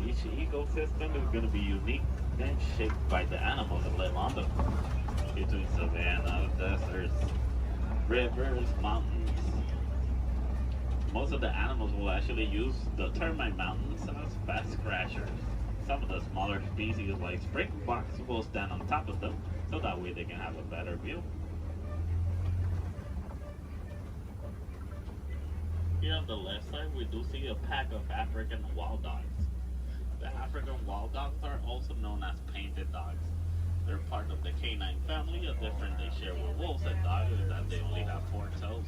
Each ecosystem is going to be unique and shaped by the animals that live on them. Between savanna, deserts, rivers, mountains. Most of the animals will actually use the termite mountains as fast crashers. Some of the smaller species like springboks will stand on top of them so that way they can have a better view. Here on the left side, we do see a pack of African wild dogs. The African wild dogs are also known as painted dogs. They're part of the canine family. A difference they share with wolves and dogs is that they only have 4 toes.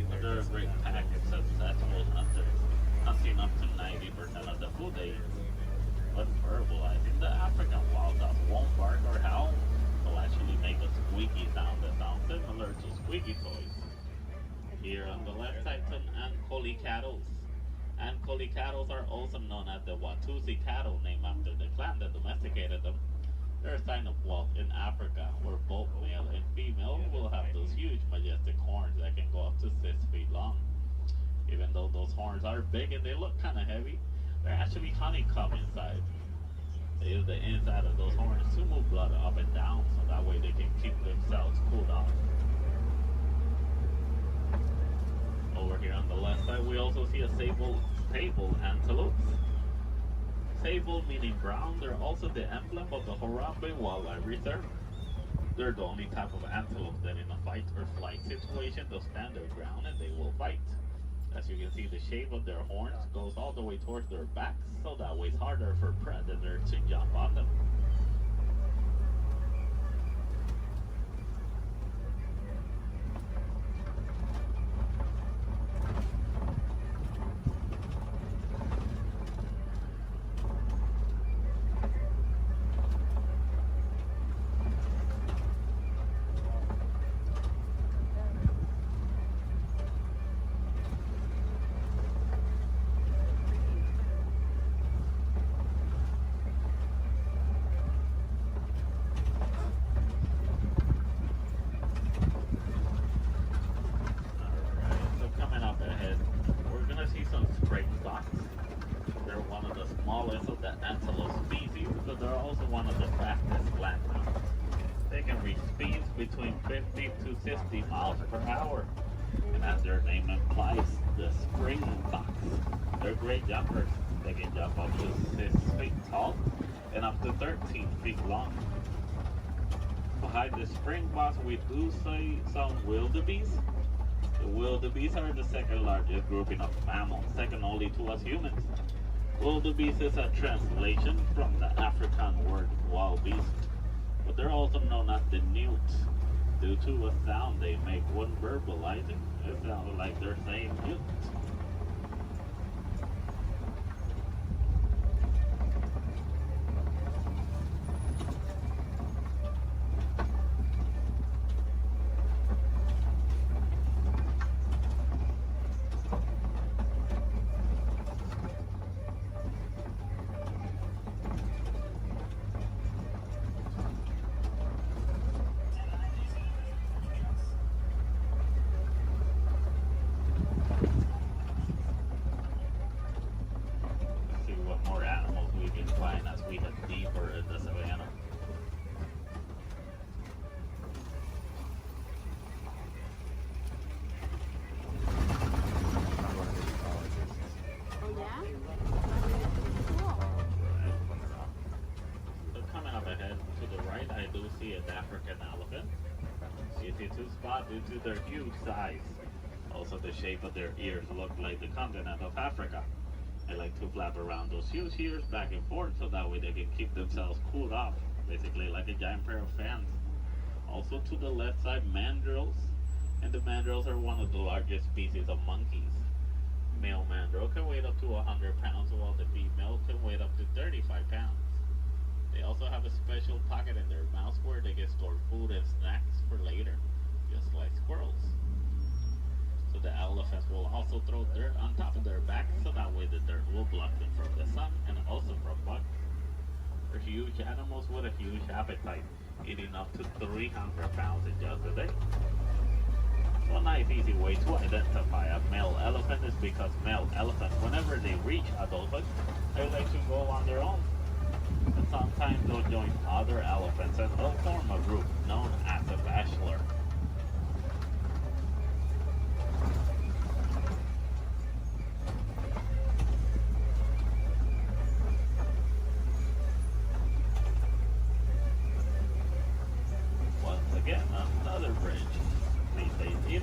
But they're a great pack of successful hunters, hunting up to 90% of the food they eat. But verbalizing, the African wild dog won't bark or howl. They'll actually make a squeaky sound that sounds similar to squeaky toys. Here on the left side, some Ankoli cattle. Ankoli cattle are also known as the Watusi cattle, named after the clan that domesticated them. They're a sign of wealth in Africa, where both male and female will have those huge, majestic horns that can go up to 6 feet long. Even though those horns are big and they look kind of heavy, they're actually honeycomb inside. They use the inside of those horns to move blood up and down, so that way they can keep themselves cooled off. Over here on the left side, we also see a sable antelope. Sable meaning brown, they're also the emblem of the Harambe Wildlife Reserve. They're the only type of antelope that in a fight or flight situation, they'll stand their ground and they will fight. As you can see, the shape of their horns goes all the way towards their backs, so that way it's harder for predators to jump on them. Between 50 to 60 miles per hour. And as their name implies, the springboks. They're great jumpers. They can jump up to 6 feet tall and up to 13 feet long. Behind the springboks, we do see some wildebeest. The wildebeest are the second largest grouping of mammals, second only to us humans. Wildebeest is a translation from the African word wild beast, but they're also known as the newts due to a sound they make when verbalizing. It sounds like they're saying newt. Due to their huge size. Also, the shape of their ears look like the continent of Africa. They like to flap around those huge ears back and forth so that way they can keep themselves cooled off, basically like a giant pair of fans. Also to the left side, mandrills, and the mandrills are one of the largest species of monkeys. Male mandrill can weigh up to 100 pounds while the female can weigh up to 35 pounds. They also have a special pocket in their mouth where they can store food and snacks for later, just like squirrels. So the elephants will also throw dirt on top of their backs so that way the dirt will block them from the sun and also from bugs. They're huge animals with a huge appetite, eating up to 300 pounds in just a day. So a nice easy way to identify a male elephant is because male elephants, whenever they reach adulthood, they like to go on their own. And sometimes they'll join other elephants and they'll form a group known as a bachelor. Once again, another bridge. Please stay seated.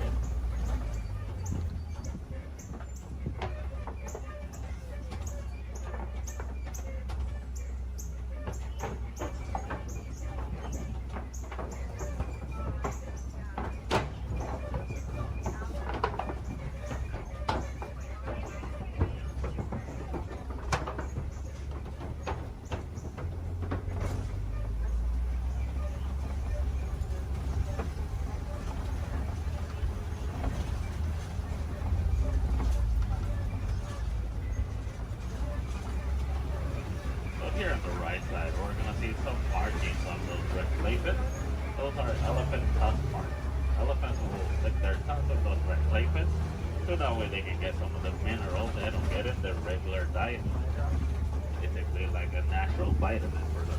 that way they can get some of the minerals they don't get in their regular diet. Basically like a natural vitamin for them.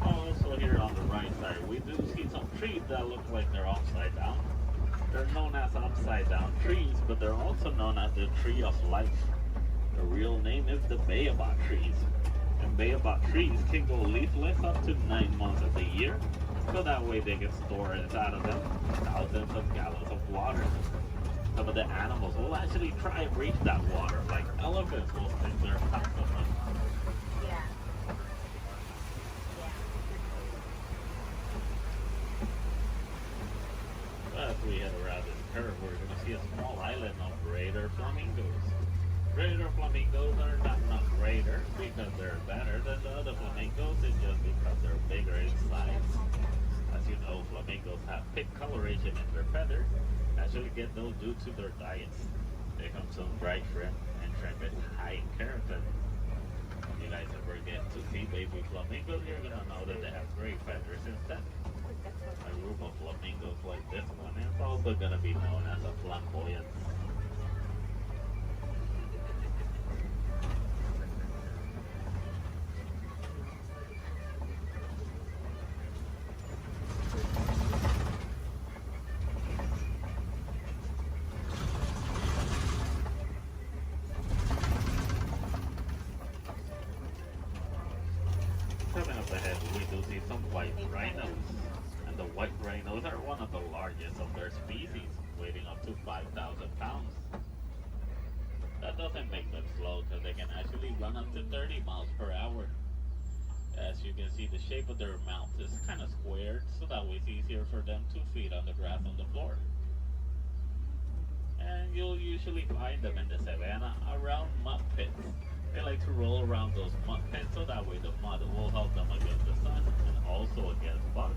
Also here on the right side, we do see some trees that look like they're upside down. They're known as upside down trees, but they're also known as the tree of life. The real name is the baobab trees. And baobab trees can go leafless up to 9 months of the year, so that way they can store inside of them thousands of gallons of water. Some of the animals will actually try and reach that water, like elephants will stick their tongues on them. As we head around this curve, we're going to see a small island of greater flamingos. Greater flamingos are not greater because they're better than the other flamingos, it's just because they're bigger in size. As you know, flamingos have thick coloration in their feathers, actually get those due to their diets. They come some bright shrimp, and shrimp is high in keratin. If you guys ever get to see baby flamingos, you're going to know that they have great feathers instead. A group of flamingos like this one is also going to be known as a flamboyant. Coming up ahead, we do see some white rhinos. And the white rhinos are one of the largest of their species, weighing up to 5,000 pounds. That doesn't make them slow because they can actually run up to 30 miles per hour. As you can see, the shape of their mouth is kind of squared, so that way it's easier for them to feed on the grass on the floor. And you'll usually find them in the savannah around mud pits. They like to roll around those mud pits, so that way the mud will help them against the sun and also against bugs.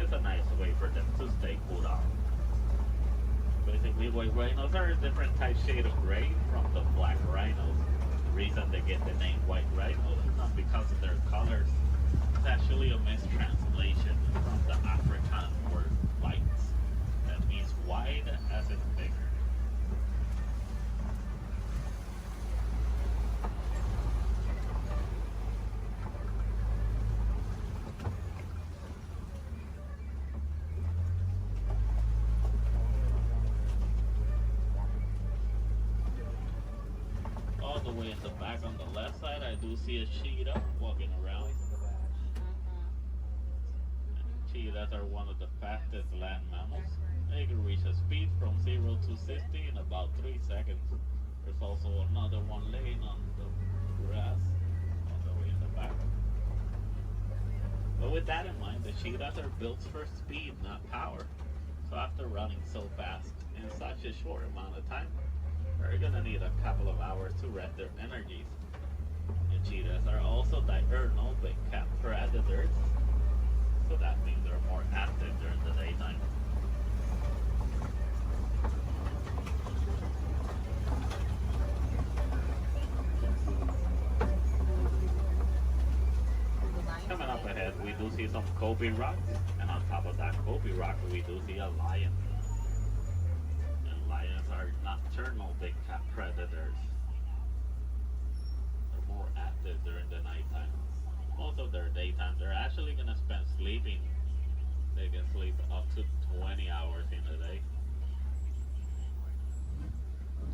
It's a nice way for them to stay cooled off. Basically, white rhinos are a different type shade of gray from the black rhinos. The reason they get the name white rhinos is not because of their colors. It's actually a mistranslation from the Afrikaans word white. That means wide as in bigger. All the way in the back on the left side, I do see a cheetah walking around. Cheetahs are one of the fastest land mammals. They can reach a speed from 0 to 60 in about 3 seconds. There's also another one laying on the grass all the way in the back. But with that in mind, the cheetahs are built for speed, not power. So after running so fast in such a short amount of time, they're gonna need a couple of hours to rest their energies. And cheetahs are also diurnal big cat predators, so that means they're more active during the daytime. Coming up ahead, we do see some Kobe rocks, and on top of that Kobe rock, we do see a lion. Lions are nocturnal big cat predators. They're more active during the nighttime. Most of their daytime, they're actually going to spend sleeping. They can sleep up to 20 hours in a day.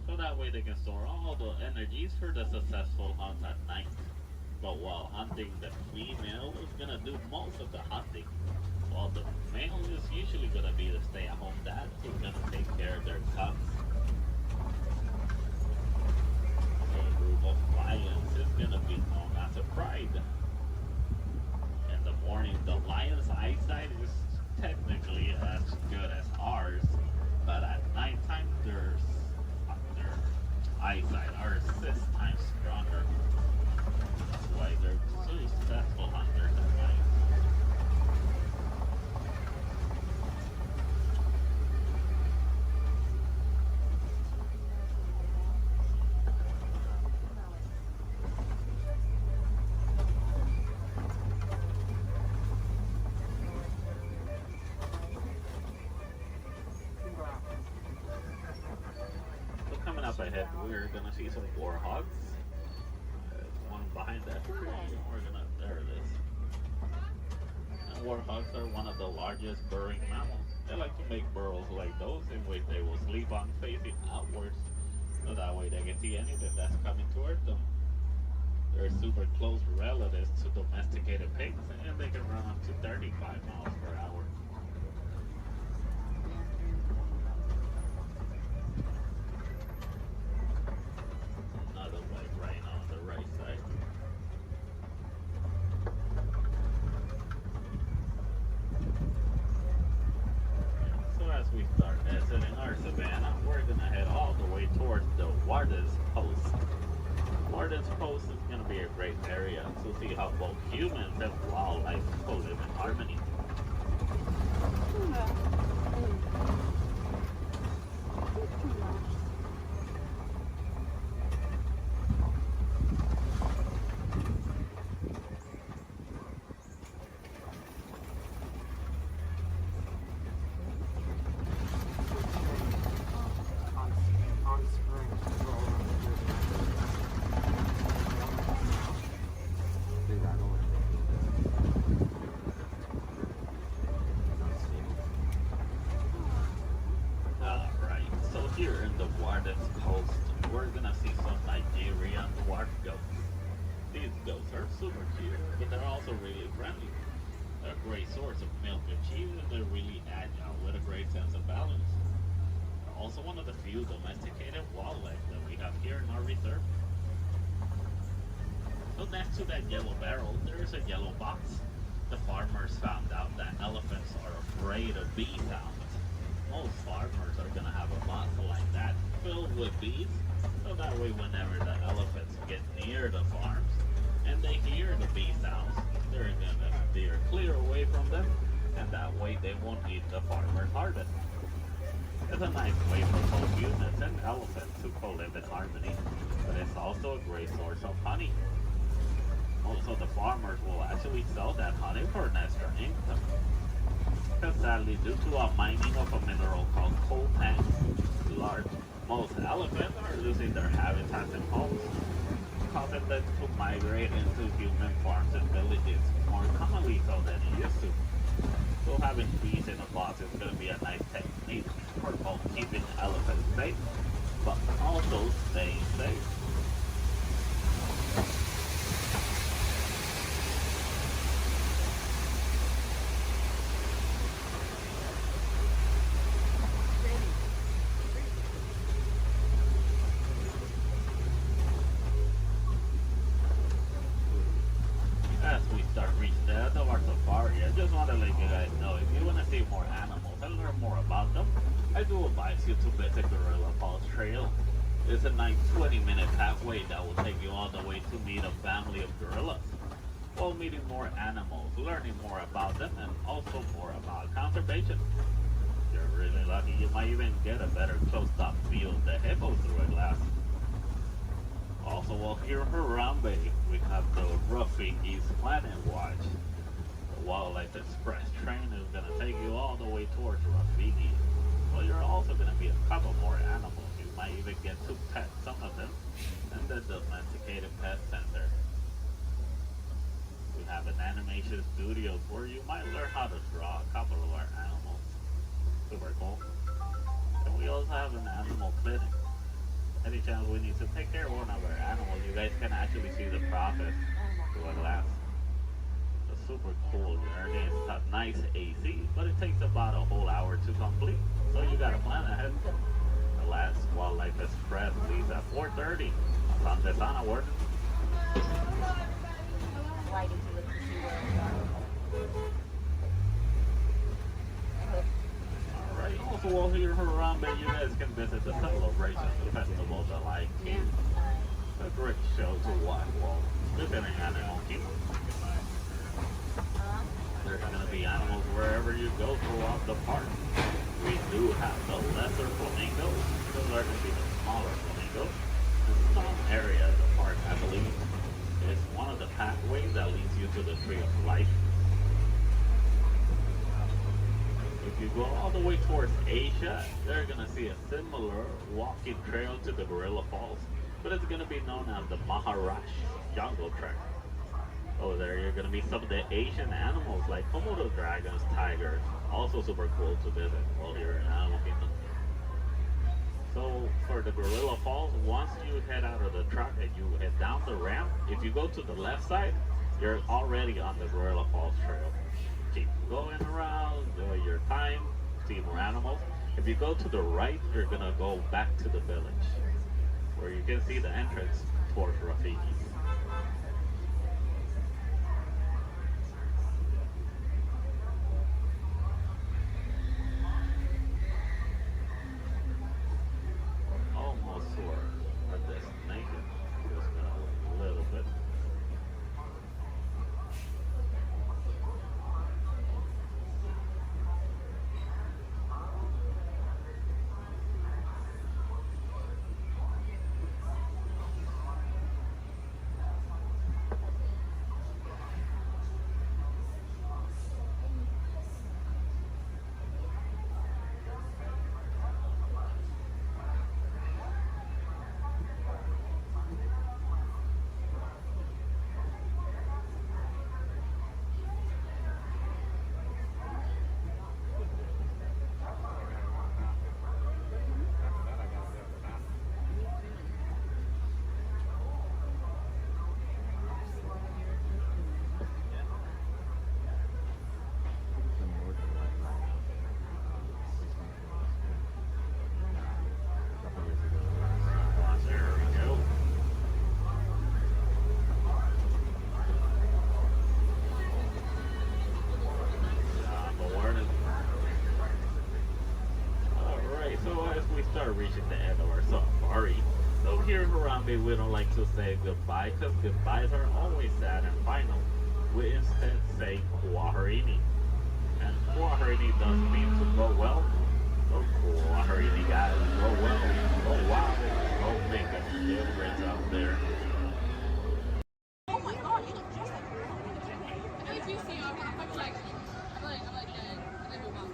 So that way they can store all the energies for the successful hunt at night. But while hunting, the female is going to do most of the hunting. While the male is usually going to be the stay-at-home dad who's going to take care of their cubs. A group of lions is going to be known as a pride. In the morning, the lion's eyesight is technically as good as ours, but at nighttime, their eyesight are 6 times stronger. That's why they're so successful hunters at night. So coming up ahead, we're gonna see some warhogs. One behind that tree. There it is. And warhogs are one of the largest burrowing mammals. They like to make burrows like those in which they will sleep on facing outwards. So that way they can see anything that's coming toward them. They're super close relatives to domesticated pigs, and they can run up to 35 miles per hour. Another white rhino on the right side. So as we start exiting our savanna, we're gonna head all the way towards the Warden's Post. Warden's Post is gonna be a great area to see how both humans and wildlife live in harmony. Alright, so here in the Warden's Post, we're gonna see some Nigerian dwarf goats. These goats are super cute, but they're also really friendly. They're a great source of milk and cheese, and they're really agile with a great sense of balance. They're also one of the few domesticated wildlife that we have here in our reserve. So next to that yellow barrel, there is a yellow box. The farmers found out that elephants are afraid of bee sounds. Most farmers are gonna have a box like that filled with bees, so that way whenever the elephants get near the farms and they hear the bee sounds, they're gonna steer clear away from them, and that way they won't eat the farmer's harvest. It's a nice way for both humans and elephants to co-live in harmony, but it's also a great source of honey. Also, the farmers will actually sell that honey for an extra income. Because sadly, due to a mining of a mineral called coltan, most elephants are losing their habitats and homes, causing them to migrate into human farms and villages more commonly so than it used to. So having bees in a box is going to be a nice technique for both keeping elephants safe, but also staying safe. As we start reaching the end of our safari, I just want to let you guys know, if you want to see more animals and learn more about them, I do advise you to visit Gorilla Falls Trail. It's a nice 20-minute pathway that will take you all the way to meet a family of gorillas, while meeting more animals, learning more about them, and also more about conservation. If you're really lucky, you might even get a better close-up view of the hippo through a glass. Also, well, here in Harambe, we have the Rafiki's Planet Watch. The Wildlife Express train is going to take you all the way towards Rafiki. Well, you're also going to meet a couple more animals. You might even get to pet some of them in the Domesticated Pet Center. We have an animation studio where you might learn how to draw a couple of our animals. Super cool. And we also have an animal clinic. Any chance we need to take care of one of our animals, you guys can actually see the process through a glass. It's a super cool journey. It's got nice AC, but it takes about a whole hour to complete. So you gotta plan ahead. The last Wildlife Express leaves at 4:30. On this onward. Why did you look to see where we are? Alright, well, here in Harambe, you guys can visit the celebration festival, the Lion King. A great show to watch while visiting Animal Kingdom. There's going to be animals wherever you go throughout the park. We do have the lesser flamingos. Those are going to be the smaller flamingos. In some area of the park, I believe, is one of the pathways that leads you to the Tree of Life. If you go all the way towards Asia, they're going to see a similar walking trail to the Gorilla Falls, but it's going to be known as the Maharashtra Jungle Trek. Over there, you're going to meet some of the Asian animals like Komodo dragons, tigers, also super cool to visit while you're in Animal Kingdom. So for the Gorilla Falls, once you head out of the truck and you head down the ramp, if you go to the left side, you're already on the Gorilla Falls trail. Keep going around, enjoy your time, see more animals. If you go to the right, you're going to go back to the village, where you can see the entrance towards Rafiki. Almost to our destination. Just a little bit. Reaching the end of our safari. So here in Harambe, we don't like to say goodbye because goodbyes are always sad and final. We instead say Kwaherini. And Kwaherini does mean to go well. So Kwaherini guys, go well, go wild, go make a difference out there. Oh my god, you look just like her. I do see you, I'm like dead. And then move on.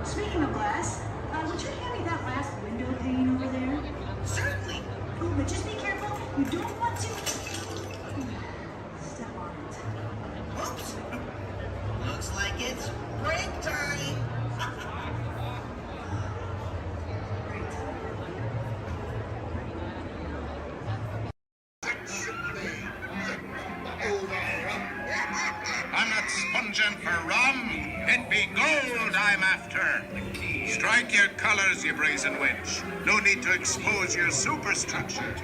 Speaking of glass, would you hand me that last window pane over there? Certainly. Oh, but just be careful. You don't want to step on it. Whoops. Looks like it's break I'm after. Strike your colors, you brazen wench. No need to expose your superstructure.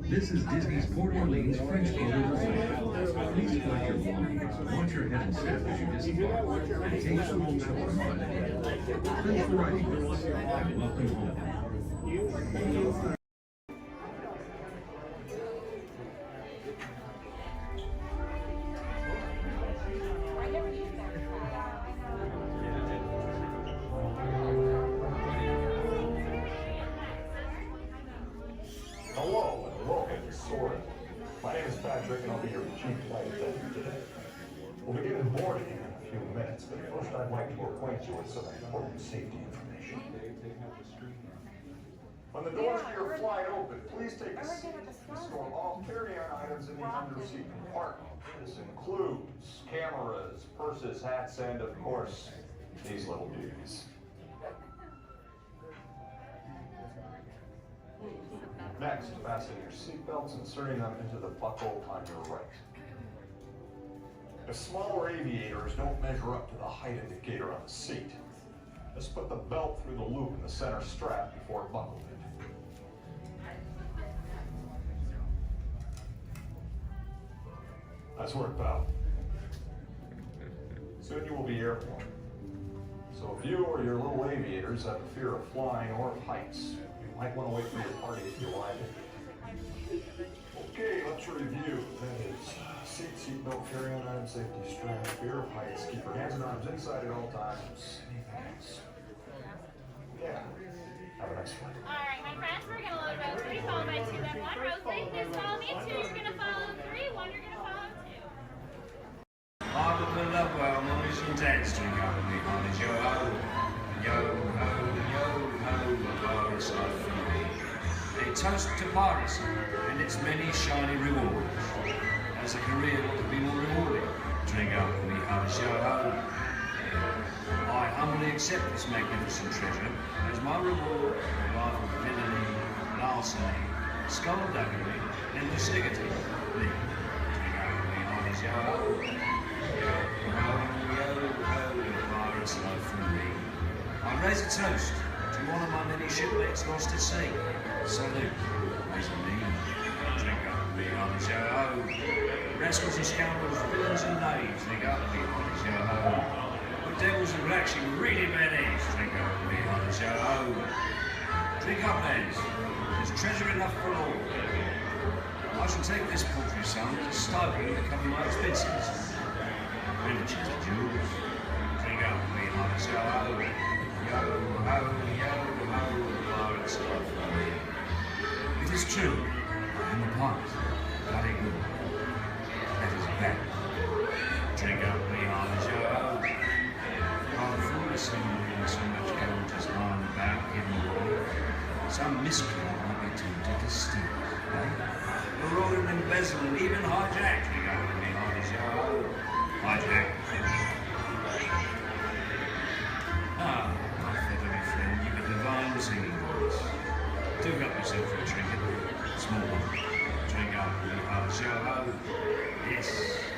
This is Disney's Port Orleans French Quarter. Please collect your belongings, watch your head and step as you disembark, and take them home shore. Thanks for riding with us, and welcome home. Hello and welcome to Soarin'. My name is Patrick and I'll be your chief flight attendant today. We'll begin boarding in a few minutes, but first I'd like to acquaint you with some important safety information. When the doors to your flight open, please take a seat and store all carry-on items in the under-seat compartment. This includes cameras, purses, hats, and of course, these little beauties. Next, fasten your seatbelts, inserting them into the buckle on your right. The smaller aviators don't measure up to the height indicator on the seat. Just put the belt through the loop in the center strap before buckling it. Nice work, pal. Soon you will be airborne. So if you or your little aviators have a fear of flying or of heights, you might want to wait for your party if you like. Okay, let's review. That is seatbelt, carry-on item, safety strap, fear of heights, keep your hands and arms inside at all times. Anything else? Yeah. Have a nice flight. All right, my friends, we're going to load row 3, followed by 2, then 1. Row 3, please follow me. 2, you're going to follow 3. 1, you're going to follow 2. I would pull up well, noise and dance to go with me on his yo-ho. Yo-ho, yo-ho, the bar is life for me. They toast to parties and its many shiny rewards. As a career that could be more rewarding, drink up with me on his yo-ho. I humbly accept this magnificent treasure as my reward for a life of villainy, larceny, skullduggery, and lucidity. Drink up with me on his yo-ho. Pirates life from me. I raise a toast to one of my many shipmates lost at sea. Salute, raise a me. Drink up with me on his yo-ho. Rascals and scoundrels, villains and knaves, drink up with me on his yo-ho. The devils and actually really bad eggs, drink up with me on his yo-ho. Drink up, lads. There's treasure enough for all. I shall take this paltry sum as a stipend to cover my expenses. Riches and jewels. Drink up with me on his yo-ho. Yo-ho, yo-ho, pirates life for me. It is true, I am a pirate, bloody good. That is bad. Drink up with me on his yo-ho. I'm foolishly moving so much gold just lying about hidden away. Some miscreant might be tempted to steal, eh? Roll and embezzle and even hijack. Drink up with me on his yo-ho. Hijack. Ah, my feathery friend, you've a divine singing voice. Do help yourself for a trinket. Small one. Drink up with me on his yo-ho. Yes,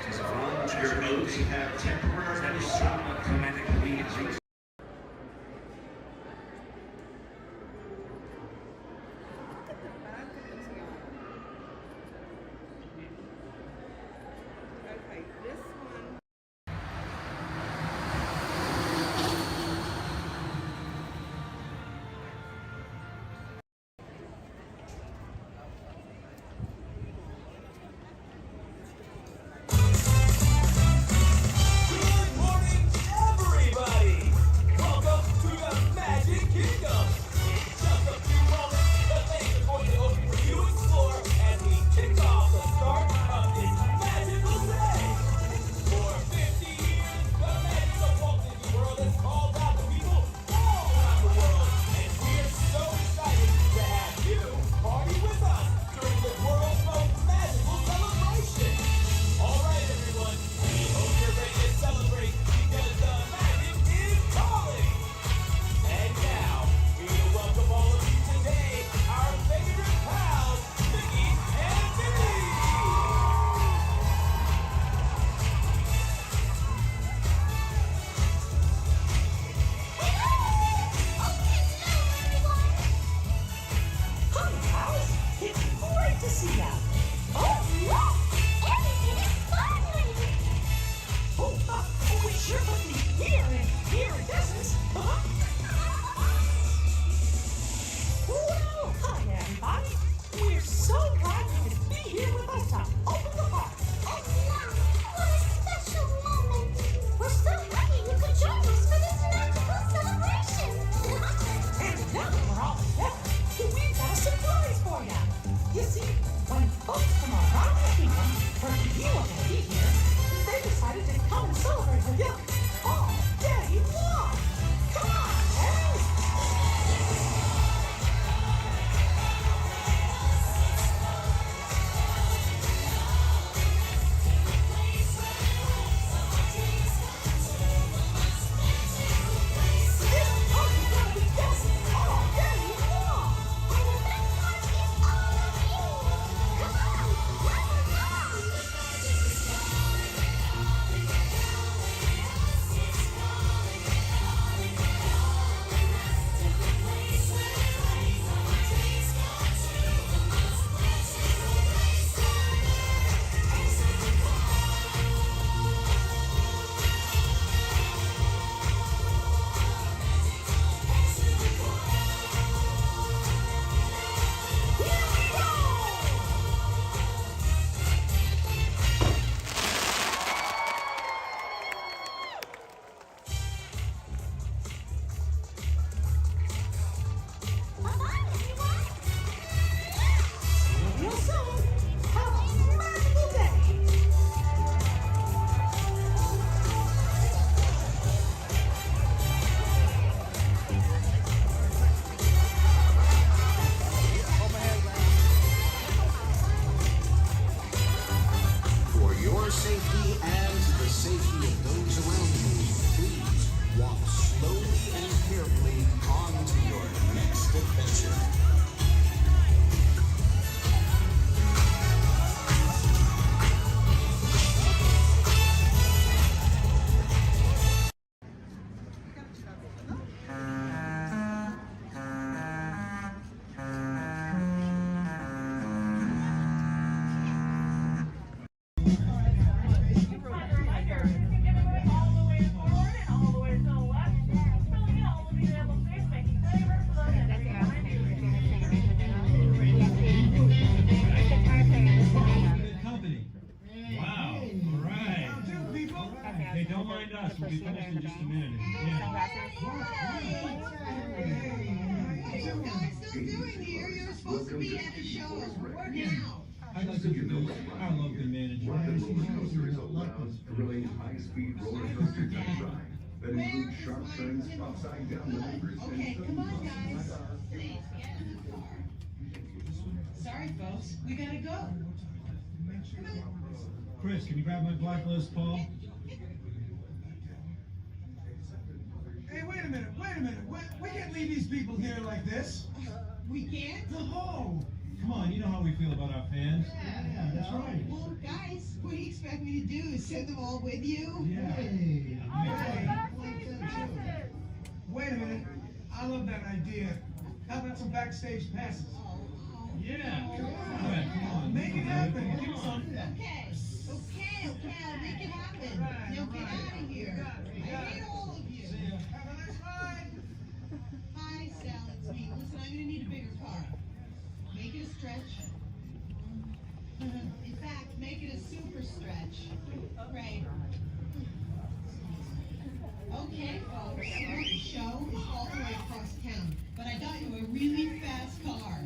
'tis a fine treasure. Your notes have temporarily some chromatic weeds. Good morning, everybody! time. Open the park. Oh, yeah. What a special moment. We're so happy you could join us for this magical celebration. And now we're all together. We've got a surprise for you. You see, when folks from around the kingdom heard you were going to be here, they decided to come and celebrate with you all day long. Come on, hey! We'll be finished in just a minute. Yeah. What are you guys still doing here? You're supposed to be at the show. Working out. I'd like to introduce our local manager. Rock and Roller Coaster is a loud, thrilling, high-speed roller coaster test ride that includes sharp turns, upside-down maneuvers, Okay, come on, guys. Please, get in the car. Sorry, folks. We gotta go. Chris, can you grab my blacklist, Paul? Hey, wait a minute. We can't leave these people here like this. We can't? No! Come on, you know how we feel about our fans. Yeah, that's right. Well, guys, what do you expect me to do? Send them all with you? Yeah. Hey. Wait a minute. I love that idea. How about some backstage passes? Yeah. Come on. Make it happen. Okay, I'll make it happen. Now get out of here. I hate all of you. Have a nice ride. Hi, Sal, it's me. Listen, I'm gonna need a bigger car. Make it a stretch. In fact, make it a super stretch. Right. Okay, folks, the show is all the way across town, but I got you a really fast car.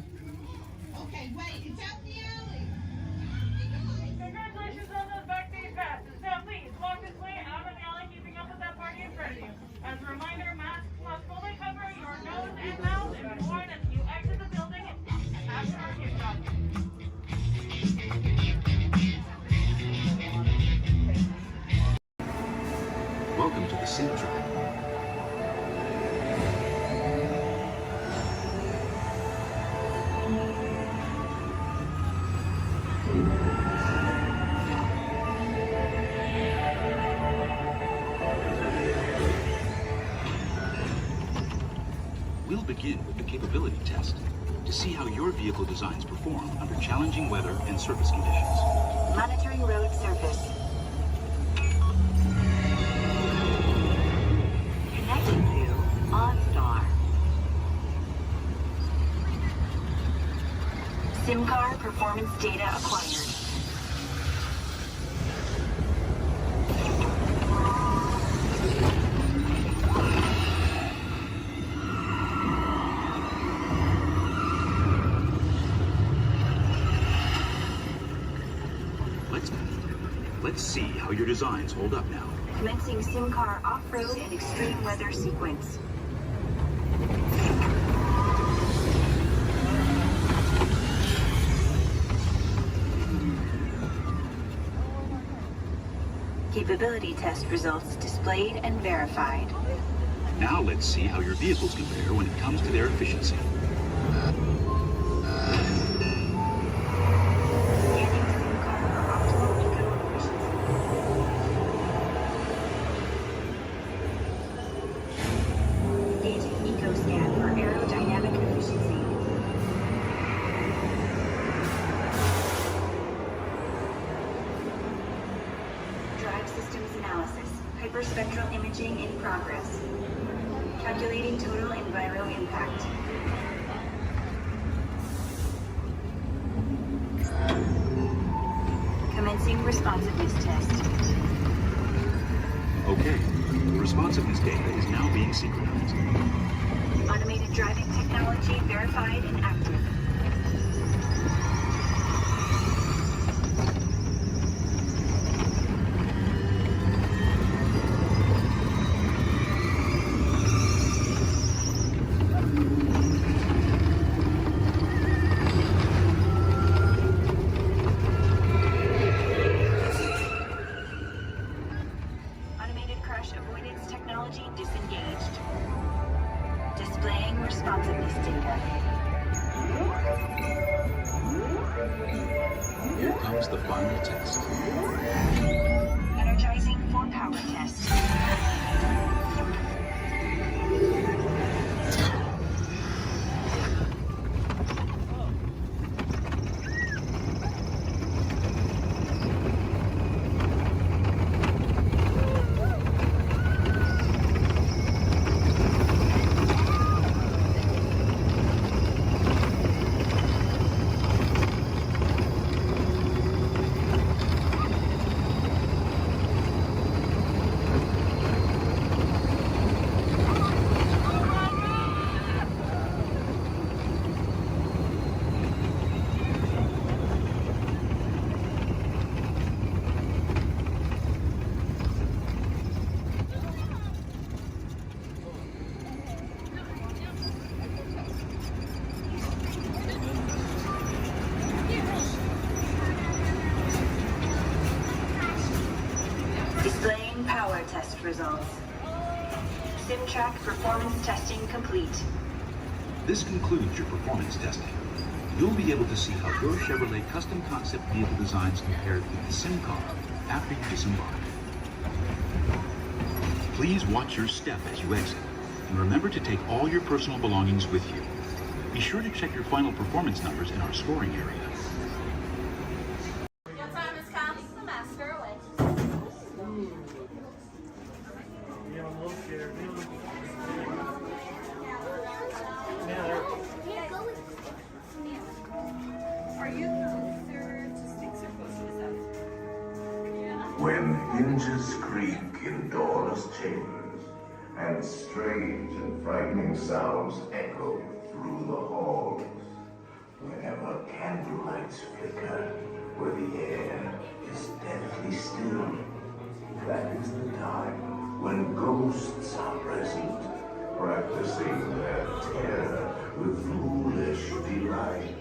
Okay, wait, it's out in the alley. Congratulations on those backstage passes. Now please, walk this way out of the alley, keeping up with that party in front of you. As a reminder, masks must fully cover your nose and mouth and be worn as you exit the building after our kickoff. Welcome to the Sync Track. We'll begin with the capability test to see how your vehicle designs perform under challenging weather and surface conditions. Monitoring road surface. Connecting to OnStar. SIM card performance data acquired. performance test. Let's see how your designs hold up now. Commencing sim car off-road and extreme weather sequence. Capability test results displayed and verified. Now let's see how your vehicles compare when it comes to their efficiency. Hyperspectral imaging in progress. Calculating total enviro impact. Commencing responsiveness test. Okay, responsiveness data is now being synchronized. Automated driving technology verified and active. Displaying responsiveness data. Here comes the final test. Energizing for power test. Displaying power test results. SimTrack performance testing complete. This concludes your performance testing. You'll be able to see how your Chevrolet custom concept vehicle designs compared with the sim car after you disembark. Please watch your step as you exit, and remember to take all your personal belongings with you. Be sure to check your final performance numbers in our scoring area. Your time has come. The master awaits. Yeah, I'm a little scared. Are you closer to 6 or closer to 7? When hinges creak in doorless chambers, and strange and frightening sounds echo through the halls, whenever candlelights flicker, where the air is deathly still, that is the time when ghosts are present, practicing their terror with foolish delight.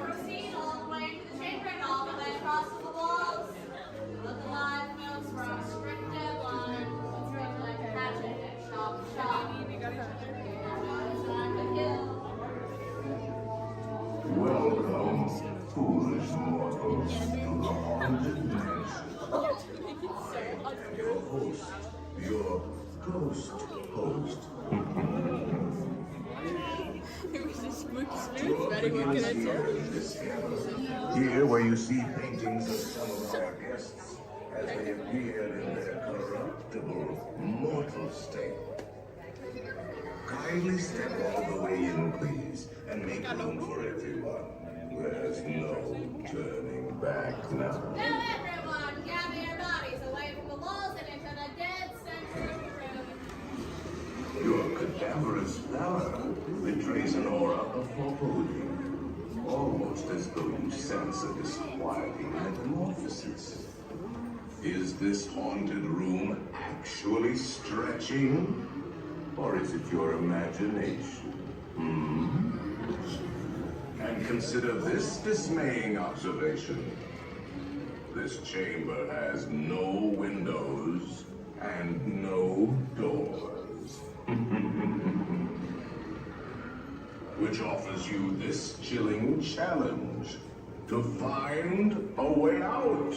Proceed all the way to the chamber and all the way across the walls. Look alive, folks, we're on a strict deadline. Let's run like a hatchet and shop to shop. Welcome, foolish mortals, to the haunted mansion. Your host, your ghost host. Here where you see paintings of some of our guests as they appeared in their corruptible, mortal state. Kindly step all the way in, please, and make room for everyone. There's no turning back now. Now everyone, gather your bodies away from the glamorous pallor betrays an aura of foreboding, almost as though you sense a disquieting metamorphosis. Is this haunted room actually stretching? Or is it your imagination? And consider this dismaying observation. This chamber has no windows and no doors. Which offers you this chilling challenge to find a way out.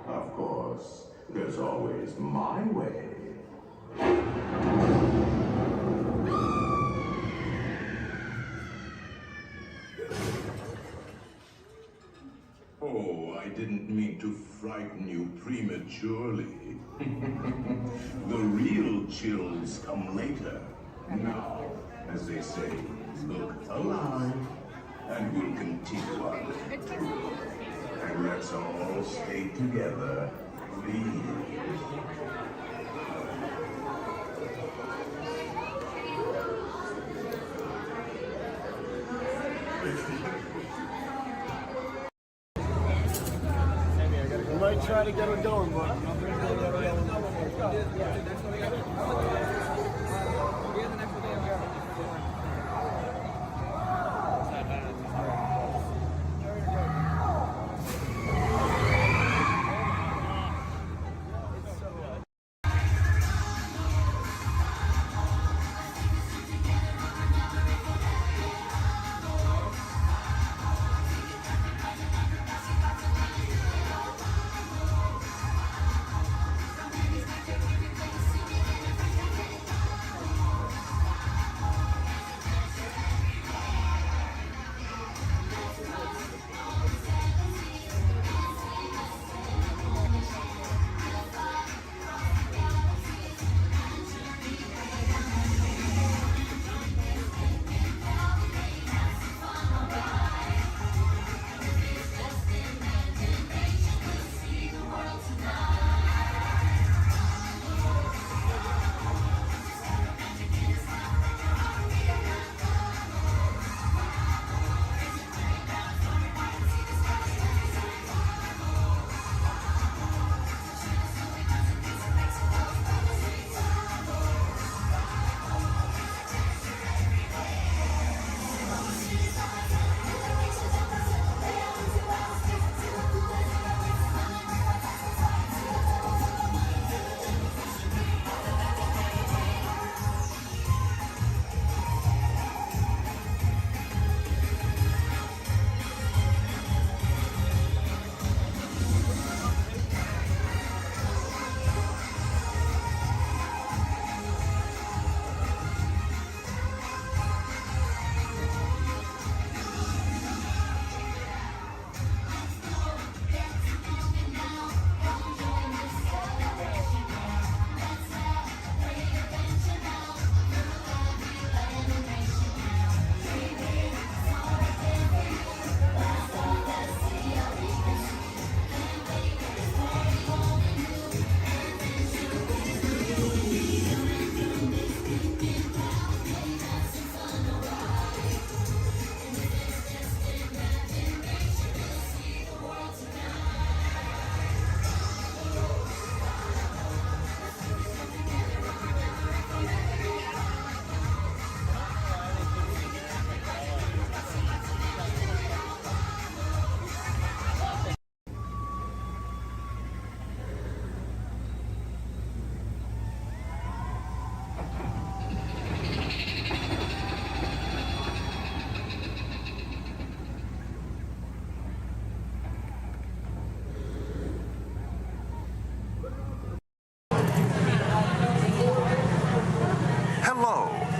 Of course, there's always my way. Oh, I didn't mean to frighten you prematurely. The real chills come later. Now, as they say, look alive, and we'll continue on. And let's all stay together, please. We might try to get her going, but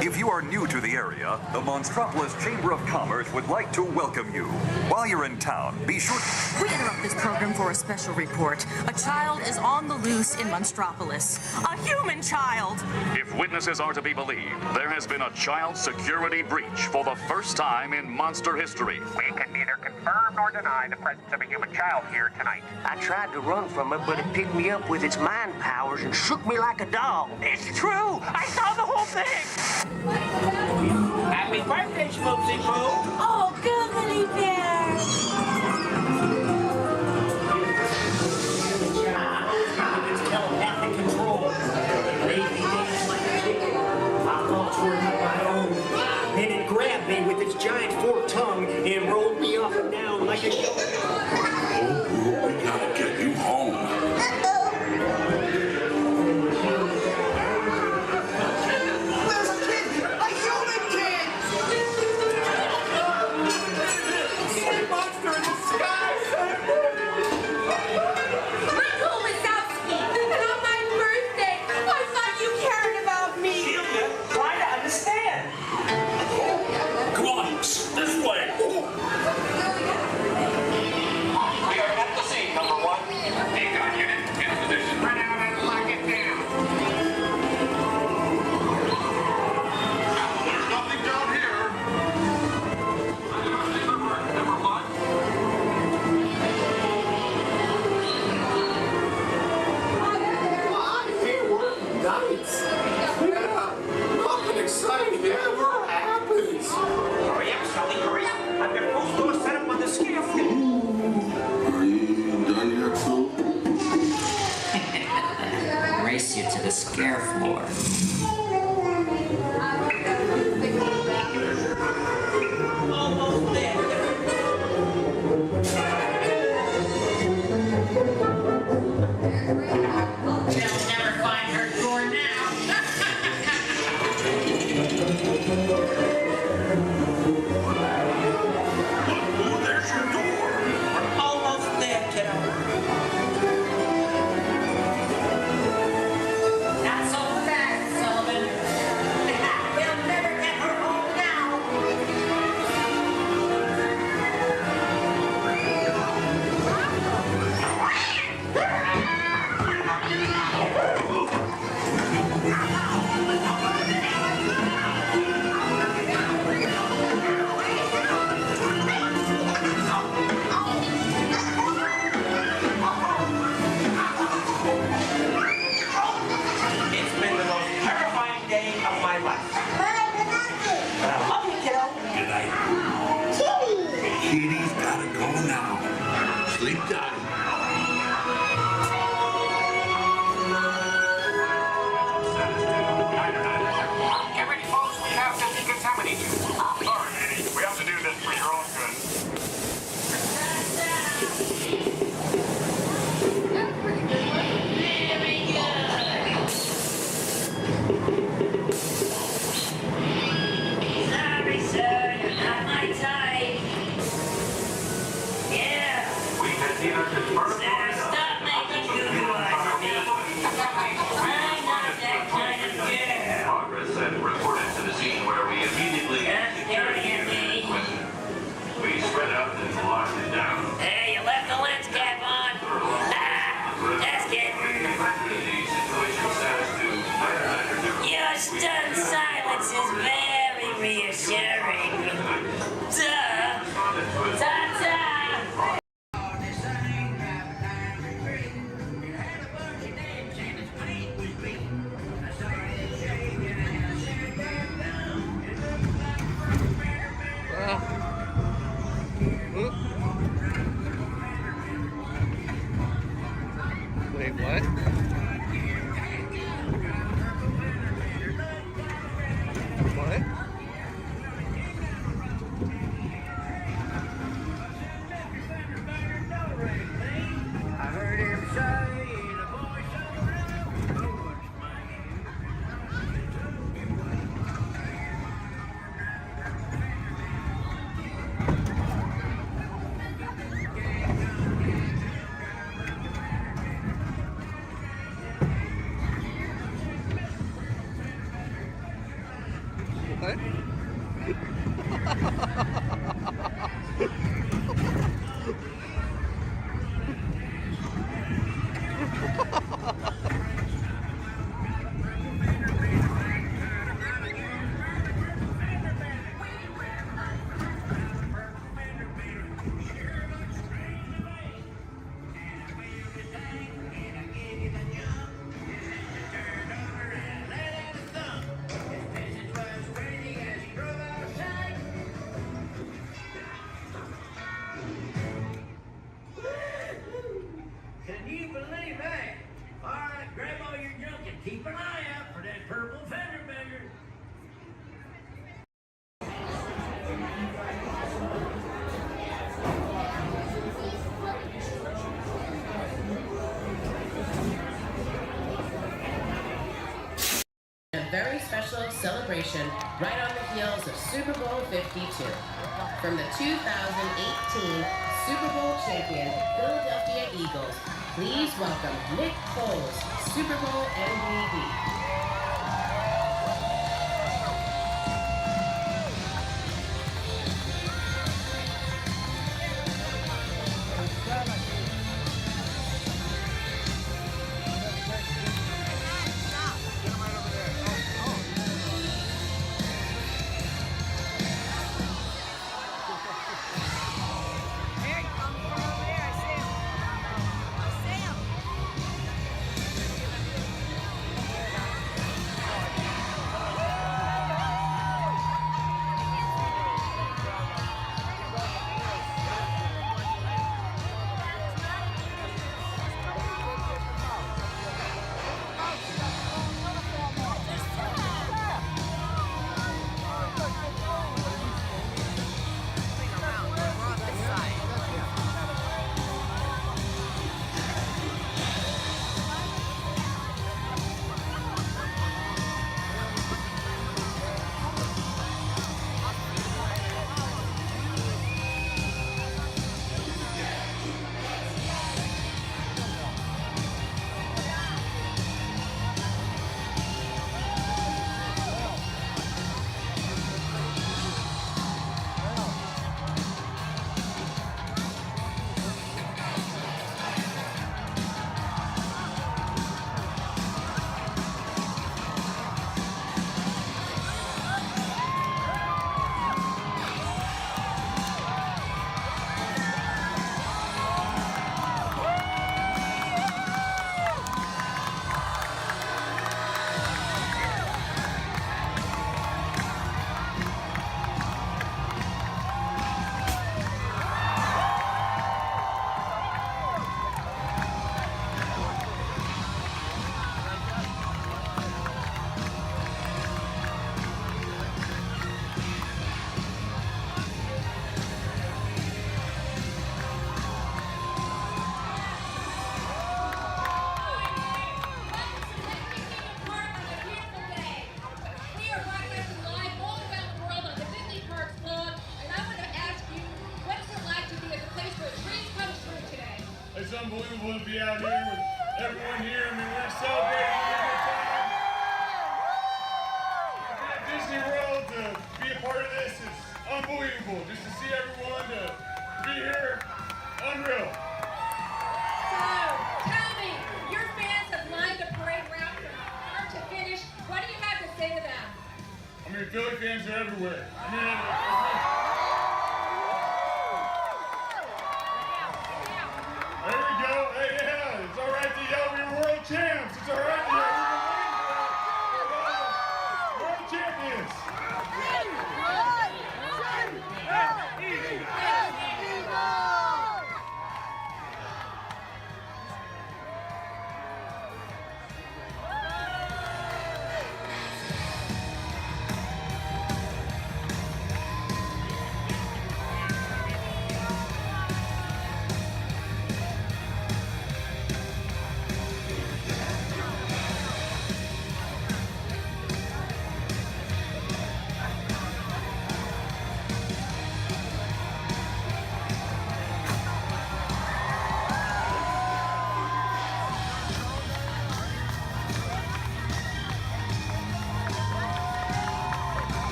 If you are new to the area, the Monstropolis Chamber of Commerce would like to welcome you. While you're in town, be sure... We interrupt this program for a special report. A child is on the loose in Monstropolis. A human child! If witnesses are to be believed, there has been a child security breach for the first time in monster history. We can neither confirm confirm nor deny the presence of a human child here tonight. I tried to run from it, but it picked me up with its mind powers and shook me like a doll. It's true! I saw the whole thing! Happy birthday, Schmoopsy Poo! Oh, goodly bear! It's telepathic control. Lazy days like a chicken. I thought toward my own. Then it grabbed me with its giant forked tongue and rolled me up and down like a yo-yo. Oh, we gotta get you home. There's a kid! A human kid! Sea monster in the sky! Michael Wazowski, and on my birthday, I thought you cared about me. Try to understand. Come on, this way. We are at the scene, number 1. Take on unit, in position. Run out and lock it down. There's nothing down here. Number 1. Nice! Yeah! Nothing exciting ever happens! Hurry up, Sully, hurry up. I've got both doors set up on the scale floor. Are you done yet, Phil? Race you to the scare floor. Almost there. They'll never find her door now. Oh, there's your door. Almost there, kiddo. Not so fast, Sullivan. They'll never get her home now. It's been the most terrifying day of my life. But I love you, kiddo. Good night. Kitty's gotta go now. Sleep tight. Get ready, folks. We have to decontaminate you. Sorry, Eddie. We have to do this for your own good. Sorry, sir, you're not my type. Yeah. We can either confirm Sir, stop making goo eyes at me. I'm not that kind of girl. progress and reported to the scene where we immediately Stop staring at me. we spread out and locked it down. Hey, you left the lens cap on. That's it. The situation status to Your stunned silence is very reassuring. Duh. Ta-ta. celebration right on the heels of Super Bowl 52. From the 2018 Super Bowl champion Philadelphia Eagles, please welcome Nick Foles, Super Bowl MVP. It's unbelievable to be out here with everyone here. I mean, we're celebrating a good time. To be at Disney World, to be a part of this, it's unbelievable. Just to see everyone, to be here, unreal. So, tell me, your fans have lined the parade route from start to finish. What do you have to say to them? I mean, Philly fans are everywhere. I mean, there we go. Hey, yeah, it's all right to yell. We're world champs. It's all right to yell. We're world champions.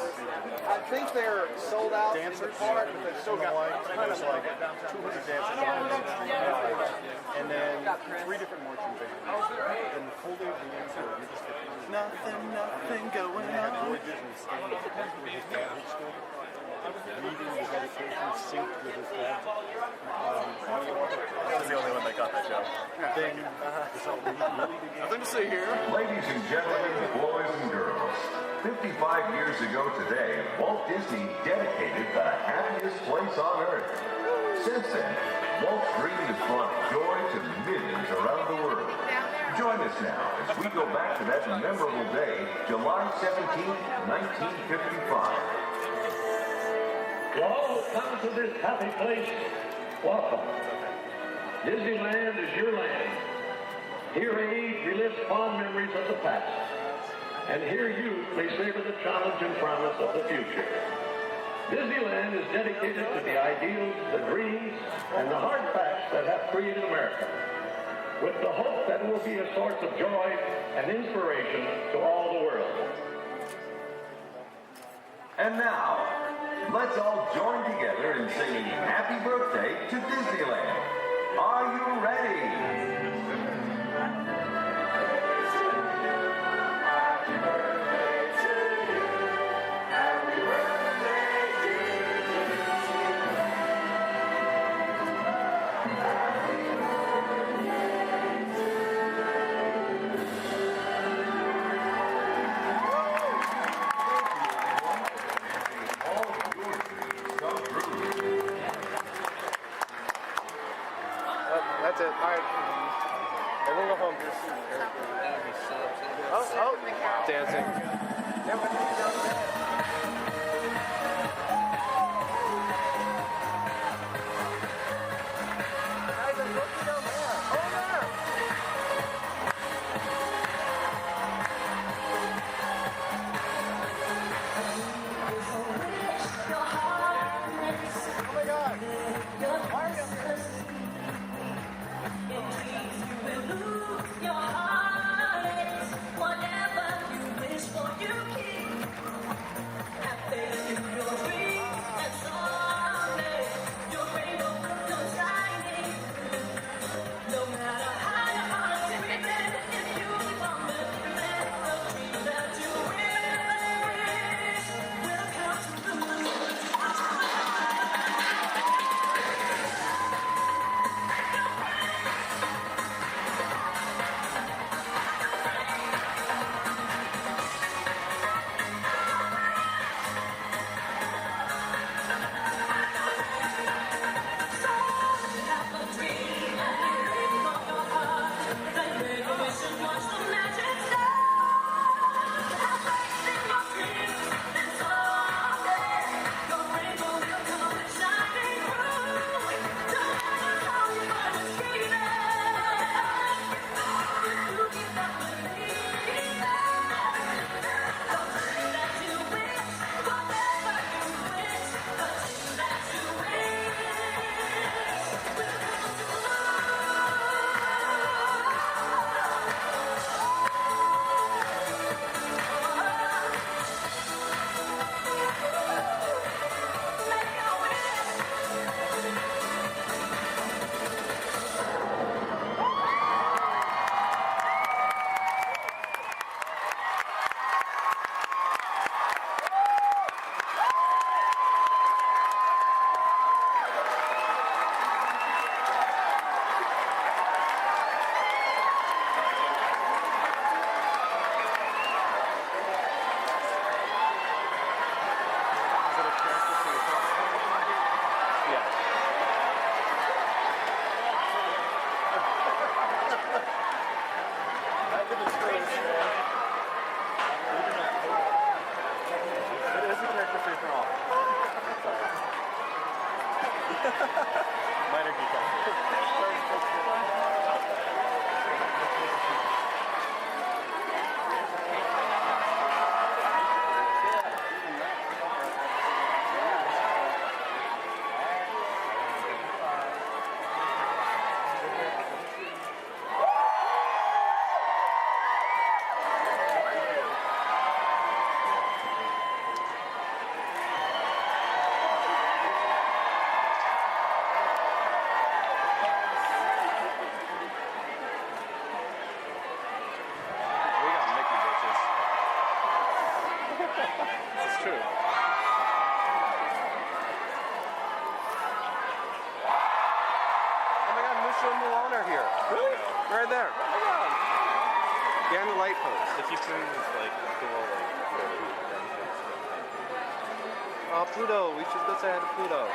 I think they're sold out in the park, but they've still got kind of like 200 dancers on it. And then 3 different marching bands. And the full day of the answer, you just get nothing going on. Roy Disney standing up where his dad had stood, leading the dedication synced with his dad. I was the only one that got that joke. Then, nothing to see here. Ladies and gentlemen, boys and girls, 55 years ago today, Walt Disney dedicated the happiest place on earth. Since then, Walt's dream has brought joy to millions around the world. Join us now as we go back to that memorable day, July 17th, 1955. To all who come to this happy place, welcome. Disneyland is your land. Here age relives fond memories of the past. And here youth may savor the challenge and promise of the future. Disneyland is dedicated to the ideals, the dreams, and the hard facts that have created America, with the hope that it will be a source of joy and inspiration to all the world. And now, let's all join together in singing Happy Birthday to Disneyland. Are you ready? That's it. All right. Everyone go home. Oh, dancing. Minor detail. Behind the light post. If you turn this like the little like. Oh, Pluto! We should go say hi to Pluto.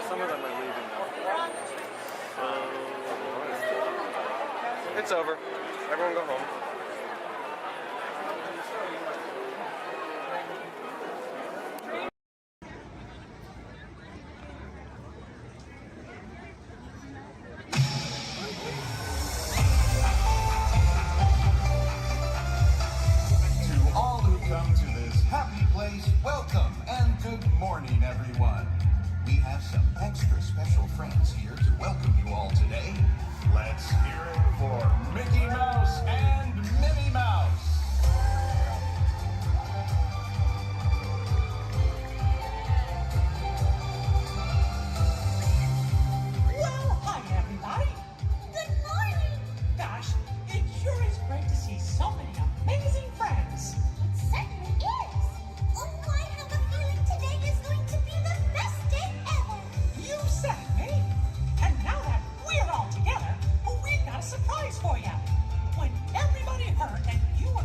Some of them are leaving now. It's over. Everyone go home. To all who come to this happy place, welcome and good morning, everyone. We have some extra special friends here to welcome you all today. Let's hear it for Mickey Mouse and Minnie Mouse. Well, hi, everybody. Good morning. Gosh, it sure is great to see so many amazing friends. It certainly is. Oh, I have a feeling today is going to be the best day ever. You said it, Minnie. And now that we're all together, we've got a surprise for you. When everybody heard that you were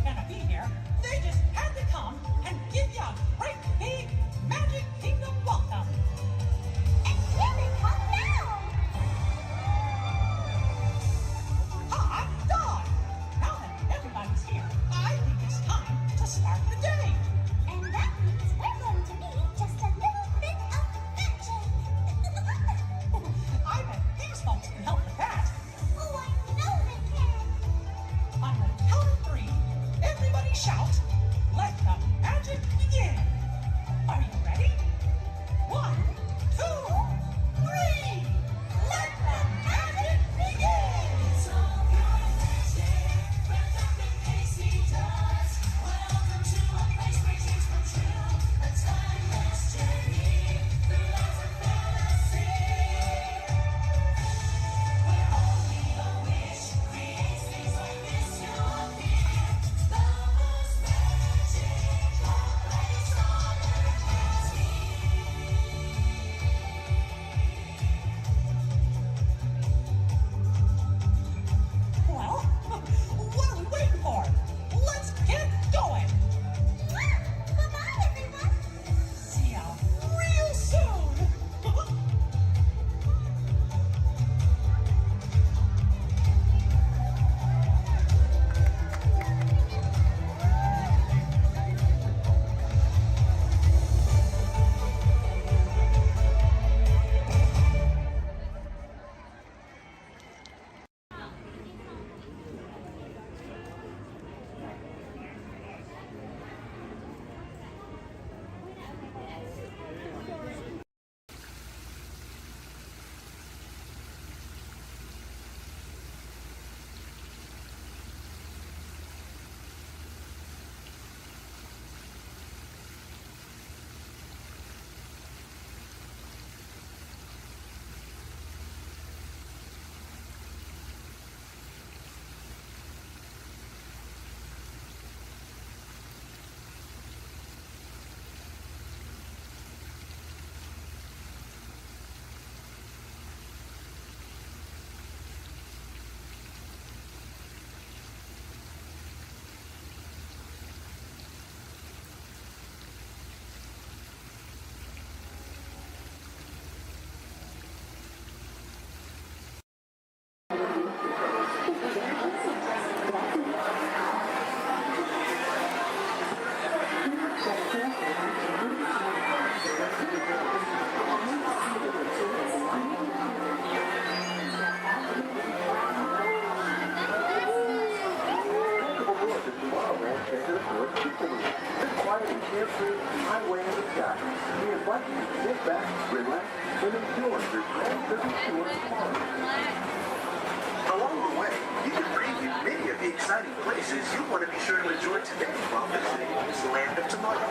away in the sky. We invite you to sit back, relax, and enjoy your grand service tour tomorrow. Along the way, you can preview many of the exciting places you want to be sure to enjoy today while visiting this land of tomorrow.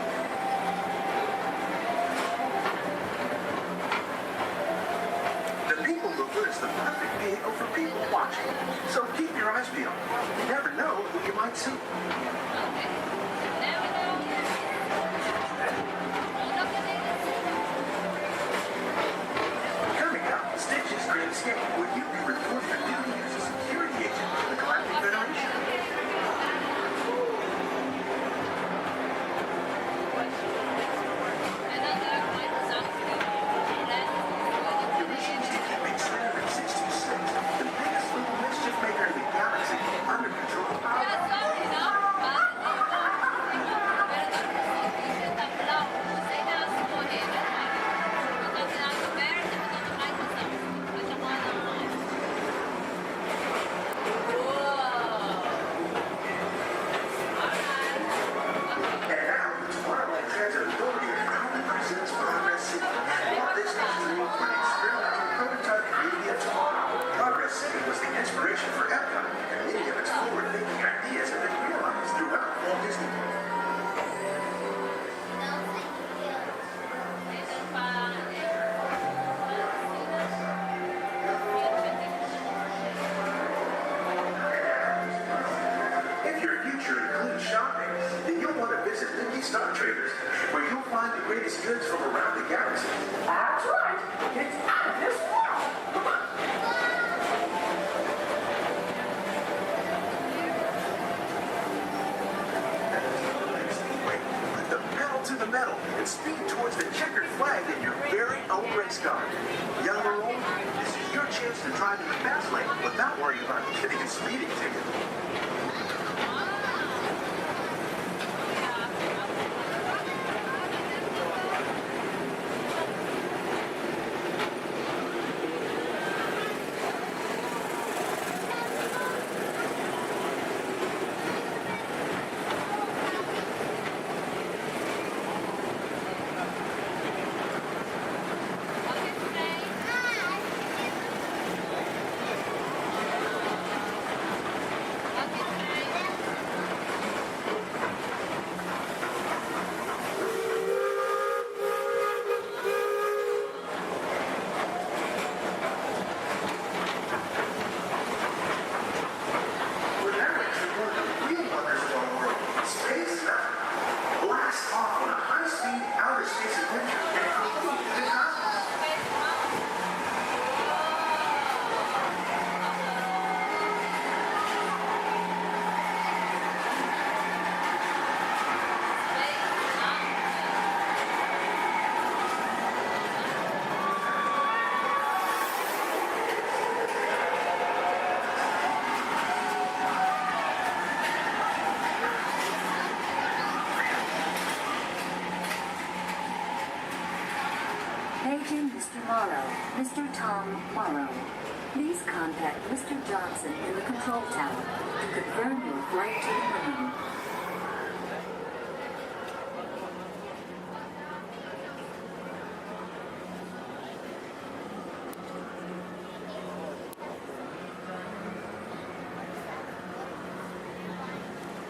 The People Mover is the perfect vehicle for people watching, so keep your eyes peeled. You never know who you might see. Coming up, Stitch's Great Escape, where you can report your duty as a security agent for the Galactic Federation. Your mission is to keep Experiment 626, the biggest little mischief maker in the galaxy, under control. And now, Tomorrowland Transit Authority proudly presents Progress City, Walt Disney's dream for an experimental prototype community of tomorrow. Progress City was the inspiration for Epcot, and many of its forward-thinking ideas have been realized throughout Walt Disney World. If your future includes shopping, then you'll want to visit Lindy Star Traders, where you'll find the greatest goods from around the galaxy. That's right. It's out of this world. Come on. Put the pedal to the metal and speed towards the checkered flag in your very own race car. Young or old, this is your chance to drive in the fast lane without worrying about getting a speeding ticket. We're now entering one of the real wonders of our world, space travel. Blast off on a high-speed outer space adventure and complete the cosmos. Paging Mr. Morrow, Mr. Tom Morrow. Please contact Mr. Johnson in the control tower to confirm your flight to the moon.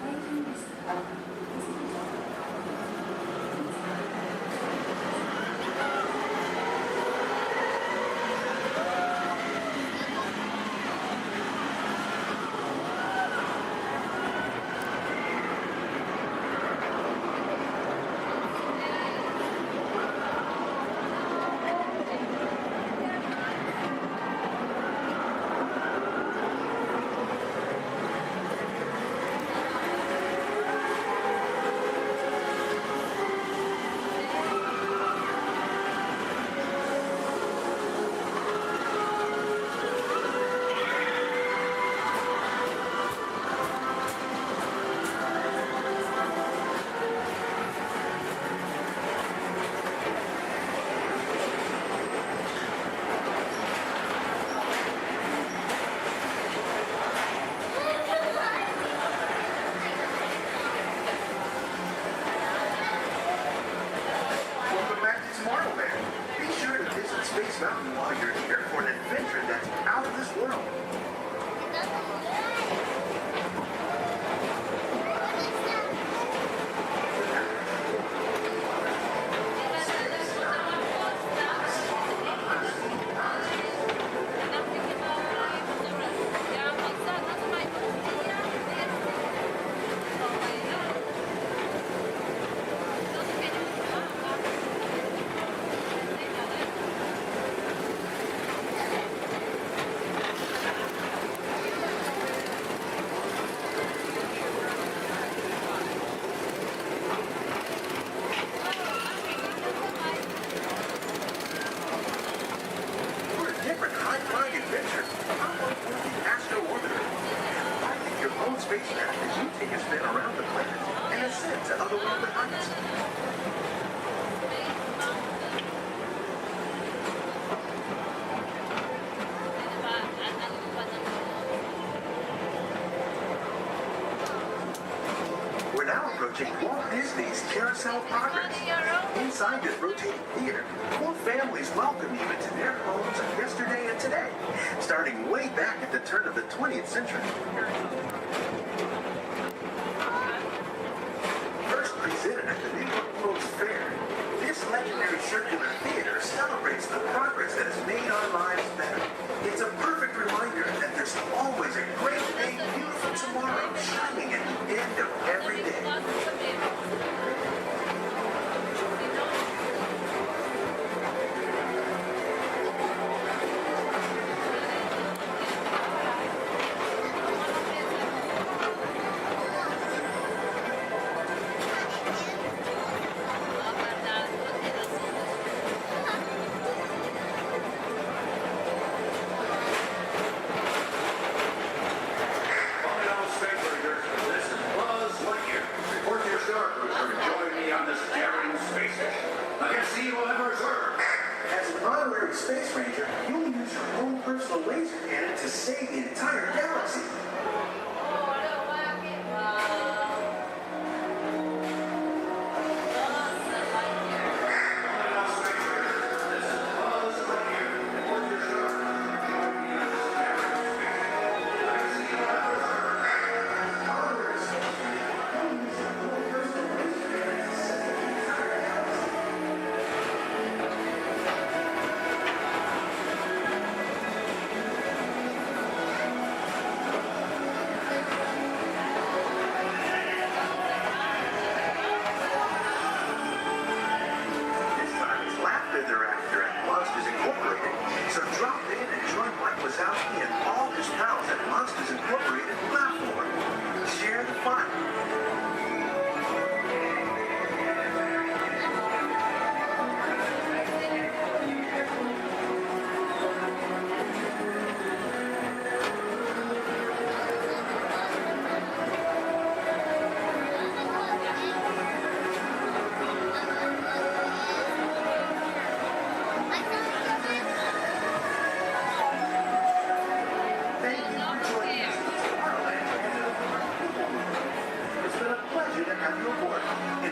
Paging Mr. this mountain while you're here for an adventure that's out of this world. We're now approaching Walt Disney's Carousel of Progress. Inside this rotating theater, 4 families welcome you into their homes of yesterday and today, starting way back at the turn of the 20th century. First presented at the New York World's Fair, this legendary circular theater celebrates the progress that has made our lives better. It's a perfect reminder that there's always a great, big, beautiful tomorrow shining at the end of every day. Space Ranger, you'll use your own personal laser cannon to save the entire galaxy.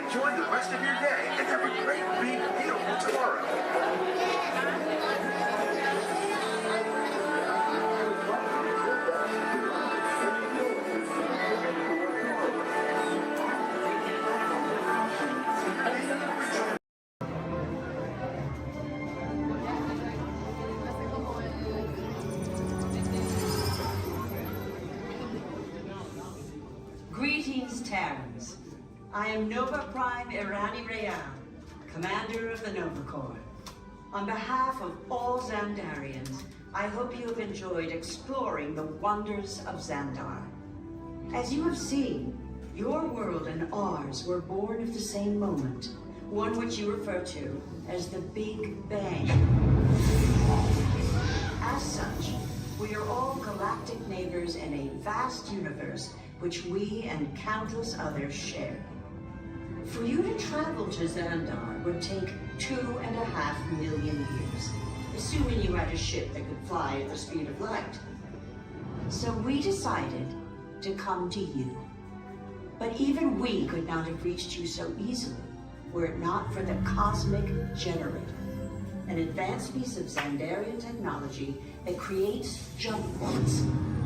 Enjoy the rest of your day and have a great, big, beautiful tomorrow. Greetings, Terrans. I am Nova Prime Irani Rayan, Commander of the Nova Corps. On behalf of all Xandarians, I hope you have enjoyed exploring the wonders of Xandar. As you have seen, your world and ours were born of the same moment, one which you refer to as the Big Bang. As such, we are all galactic neighbors in a vast universe which we and countless others share. For you to travel to Xandar would take 2.5 million years, assuming you had a ship that could fly at the speed of light. So we decided to come to you. But even we could not have reached you so easily were it not for the cosmic generator. an advanced piece of Xandarian technology that creates jump points,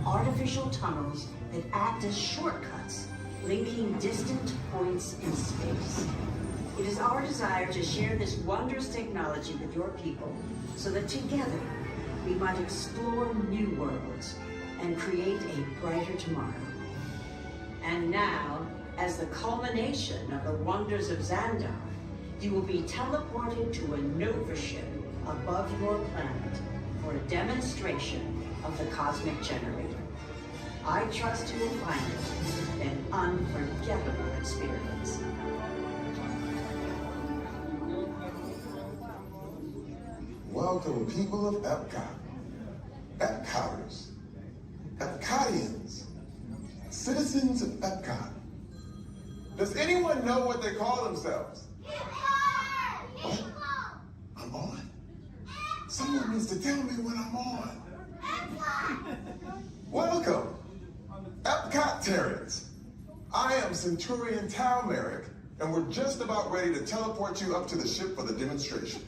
artificial tunnels that act as shortcuts, linking distant points in space. It is our desire to share this wondrous technology with your people so that together we might explore new worlds and create a brighter tomorrow. And now, as the culmination of the wonders of Xandar, you will be teleported to a Nova ship above your planet for a demonstration of the cosmic generator. I trust you will find it an unforgettable experience. Welcome, people of Epcot, Epcoters, Epcotians, citizens of Epcot. Does anyone know what they call themselves? What? I'm on? Someone needs to tell me when I'm on. Welcome, Epcot-tarians. I am Centurion Tal Merrick, and we're just about ready to teleport you up to the ship for the demonstration.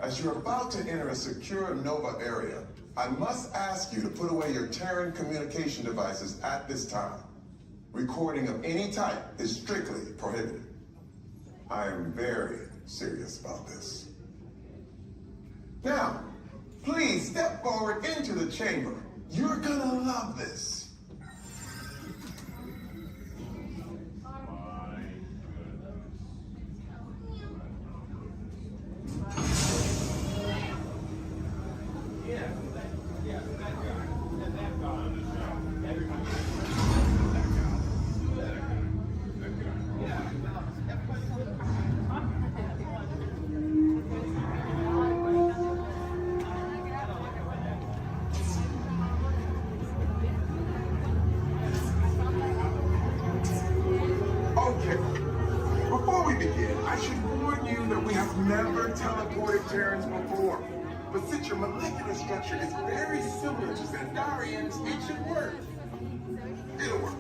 As you're about to enter a secure Nova area, I must ask you to put away your Terran communication devices at this time. Recording of any type is strictly prohibited. I am very serious about this. Now, please step forward into the chamber. You're gonna love this. Never teleported Terrans before. But since your molecular structure is very similar to Xandarians, it should work. It'll work.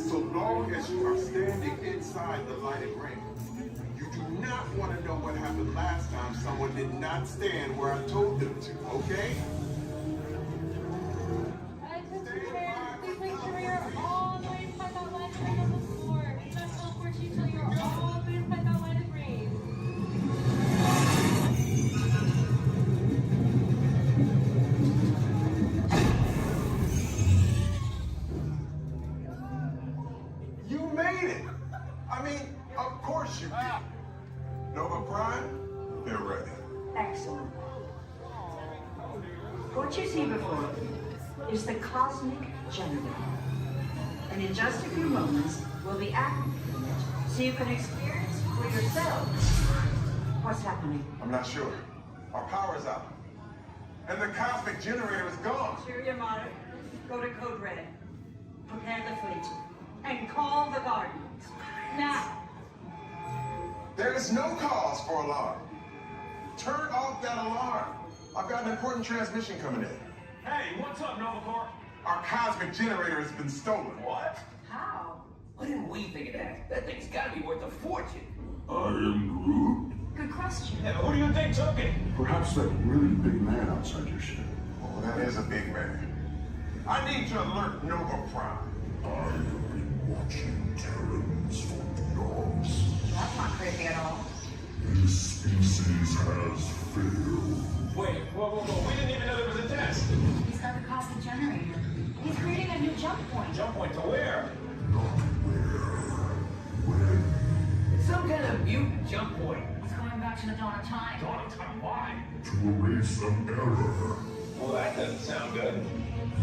So long as you are standing inside the lighted ring. You do not want to know what happened last time someone did not stand where I told them to, okay? Please make sure you're all the way inside that lighted ring on the floor. We must teleport you till you're all the way inside that lighted ring. You made it! I mean, of course you did. Nova Prime, they're ready. Excellent. What you see before you is the cosmic generator. And in just a few moments, we'll be activating it so you can experience for yourselves what's happening. I'm not sure. Our power's out. And the cosmic generator is gone. Superior Monitor, go to Code Red. Prepare the fleet. And call the Guardians. Now. There is no cause for alarm. Turn off that alarm. I've got an important transmission coming in. Hey, what's up, Nova Corps? Our cosmic generator has been stolen. What? How? Why didn't we think of that? That thing's gotta be worth a fortune. I am Groot. Good question. Yeah, who do you think took it? Perhaps that really big man outside your ship. Oh, that is a big man. I need to alert Nova Prime. I have been watching Terrans for dogs. That's not creepy at all. This species has failed. Wait, whoa. We didn't even know there was a test. He's got the cosmic generator. He's creating a new jump point. Jump point to where? Not where. When. It's some kind of mutant jump point. He's going back to the dawn of time. Dawn of time, why? To erase an error. Well, that doesn't sound good.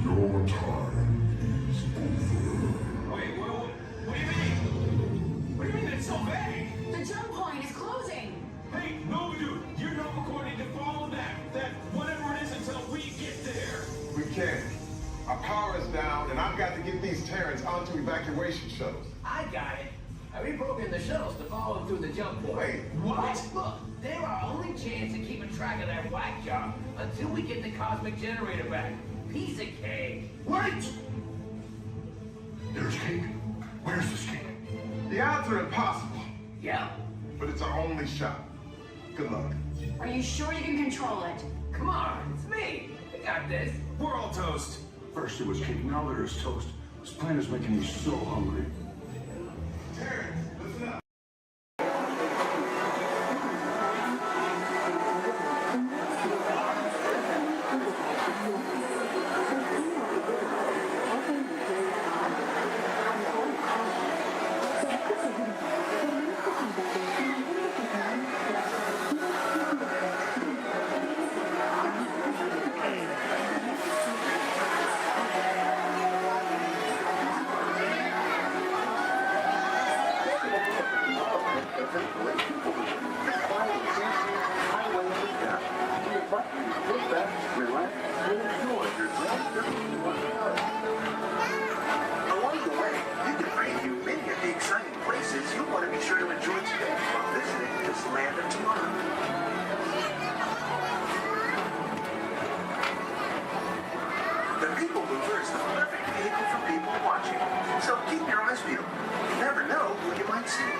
Your time is over. Wait, what do you mean? What do you mean it's so vague? The jump point is closing. Hey, Nova Dude, you're Nova Corps need to follow that whatever it is until we get there. We can't. Our power is down, and I've got to get these Terrans onto evacuation shuttles. I got it. I reprogrammed the shuttles to follow them through the jump point. Wait, what? Look, they're our only chance of keeping track of that whack job until we get the cosmic generator back. Piece of cake. Wait! There's cake. Where's this cake? The odds are impossible. Yeah. But it's our only shot. Good luck. Are you sure you can control it? Come on, it's me. I got this. We're all toast. First it was cake, now there's toast. This plan is making me so hungry. Terrence, listen up. Along the way, you can preview many of the exciting places you'll want to be sure to enjoy today while visiting this land of tomorrow. The People Mover is the perfect vehicle for people watching, so keep your eyes peeled. You never know who you might see.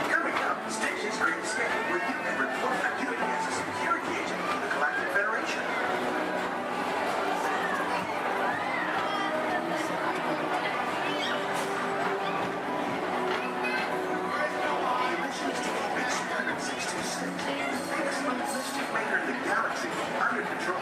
Coming up, Station's Great Escape, where you can report your duty as a security agent for the Galactic Federation. The mission is to keep Experience 626, the biggest mischief maker in the galaxy, under control.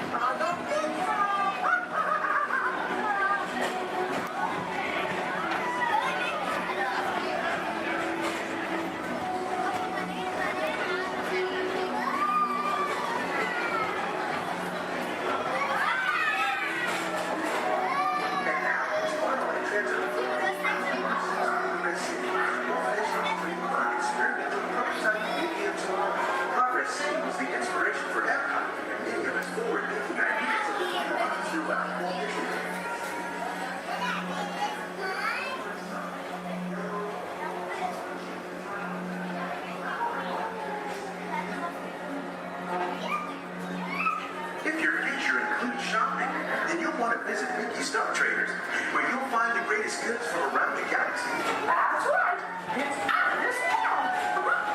Progress seems the inspiration for Epcot and many of its forward-thinking ideas have been brought throughout Walt Disney. If your future includes shopping, then you'll want to visit Mickey Stock Traders, where you'll find the greatest goods from around the galaxy. That's right. It's out of this world.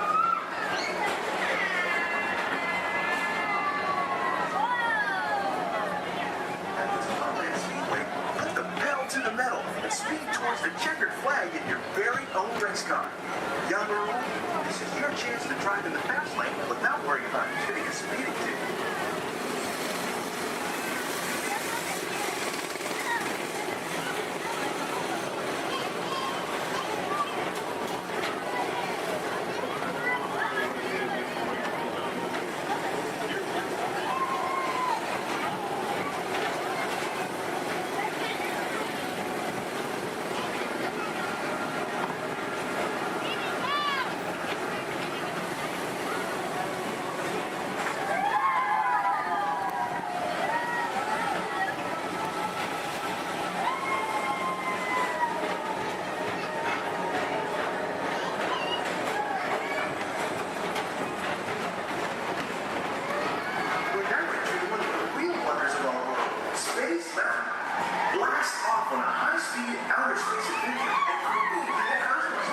At the Disneyland Speedway, put the pedal to the metal and speed towards the checkered flag in your very own race car. Young or old, this is your chance to drive in the fast lane without worrying about getting a speeding ticket. We're now entering one of the real wonders of our world, Space Mountain. Blast off on a high-speed outer space adventure and create the cosmos.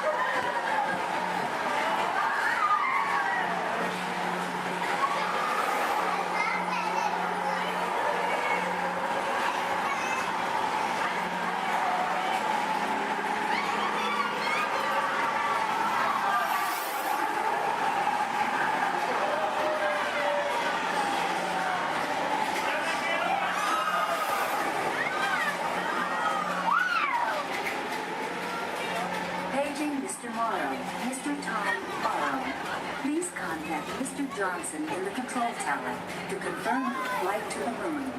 Paging Mr. Morrow, Mr. Tom Morrow. Please contact Mr. Johnson in the control tower to confirm your flight to the moon.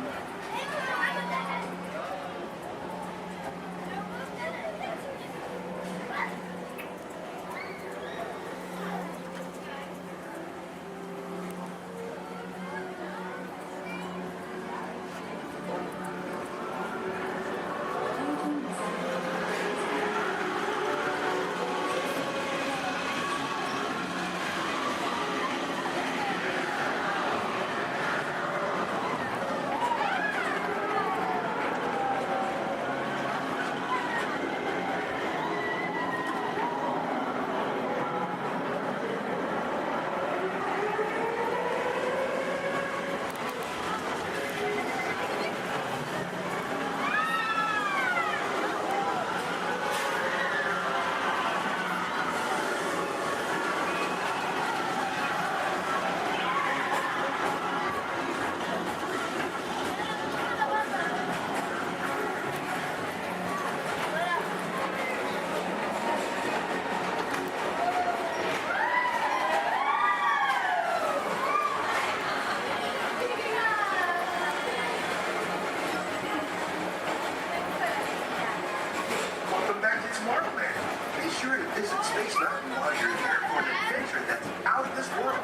Space Mountain while you're here for an adventure that's out of this world.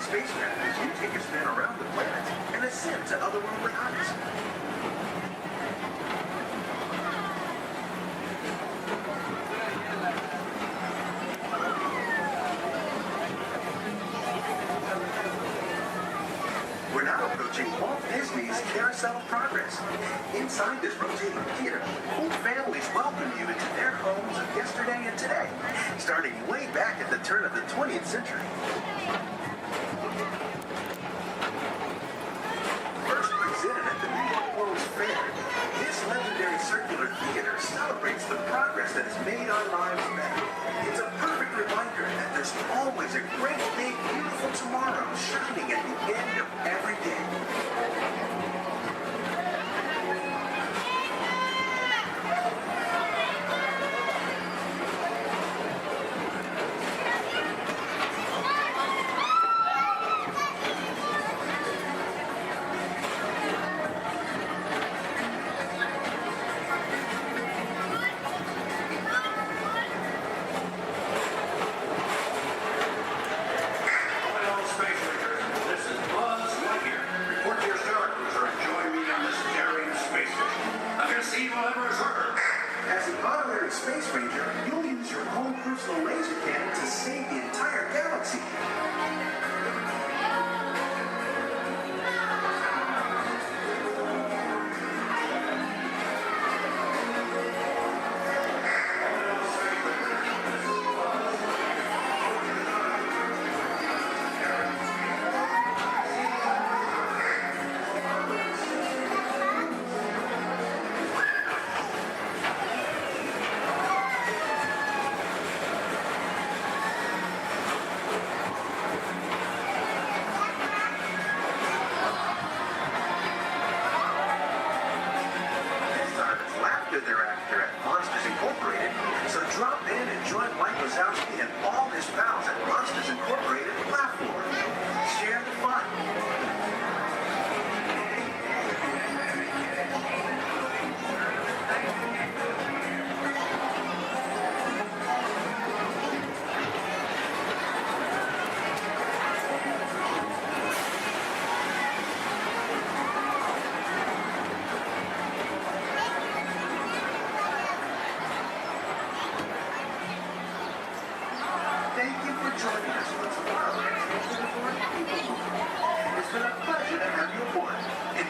Spacecraft as you take a spin around the planet and ascend to otherworldly heights. We're now approaching Walt Disney's Carousel of Progress. Inside this rotating theater, whole families welcome you into their homes of yesterday and today, starting way back at the turn of the 20th century. Circular theater celebrates the progress that has made our lives better. It's a perfect reminder that there's always a great, big, beautiful tomorrow shining at the end of every day. As an honorary space ranger, you'll use your own personal laser cannon to save the entire galaxy.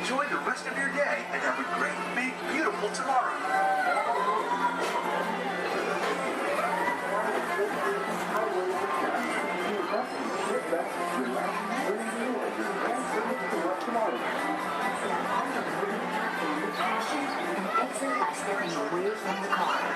Enjoy the rest of your day and have a great, big, beautiful tomorrow. Exit by stepping away from the car.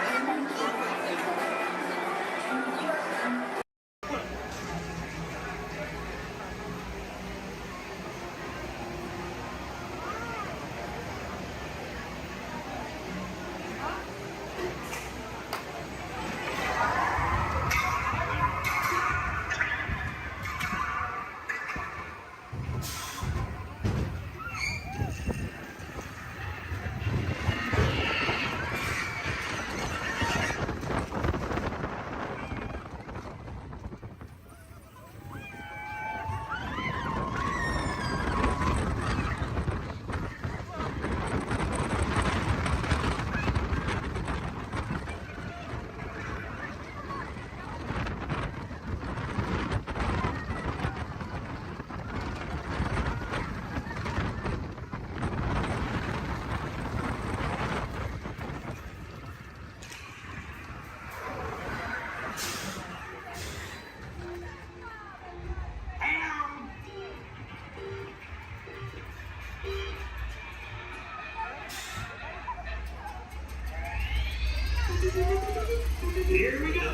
Here we go.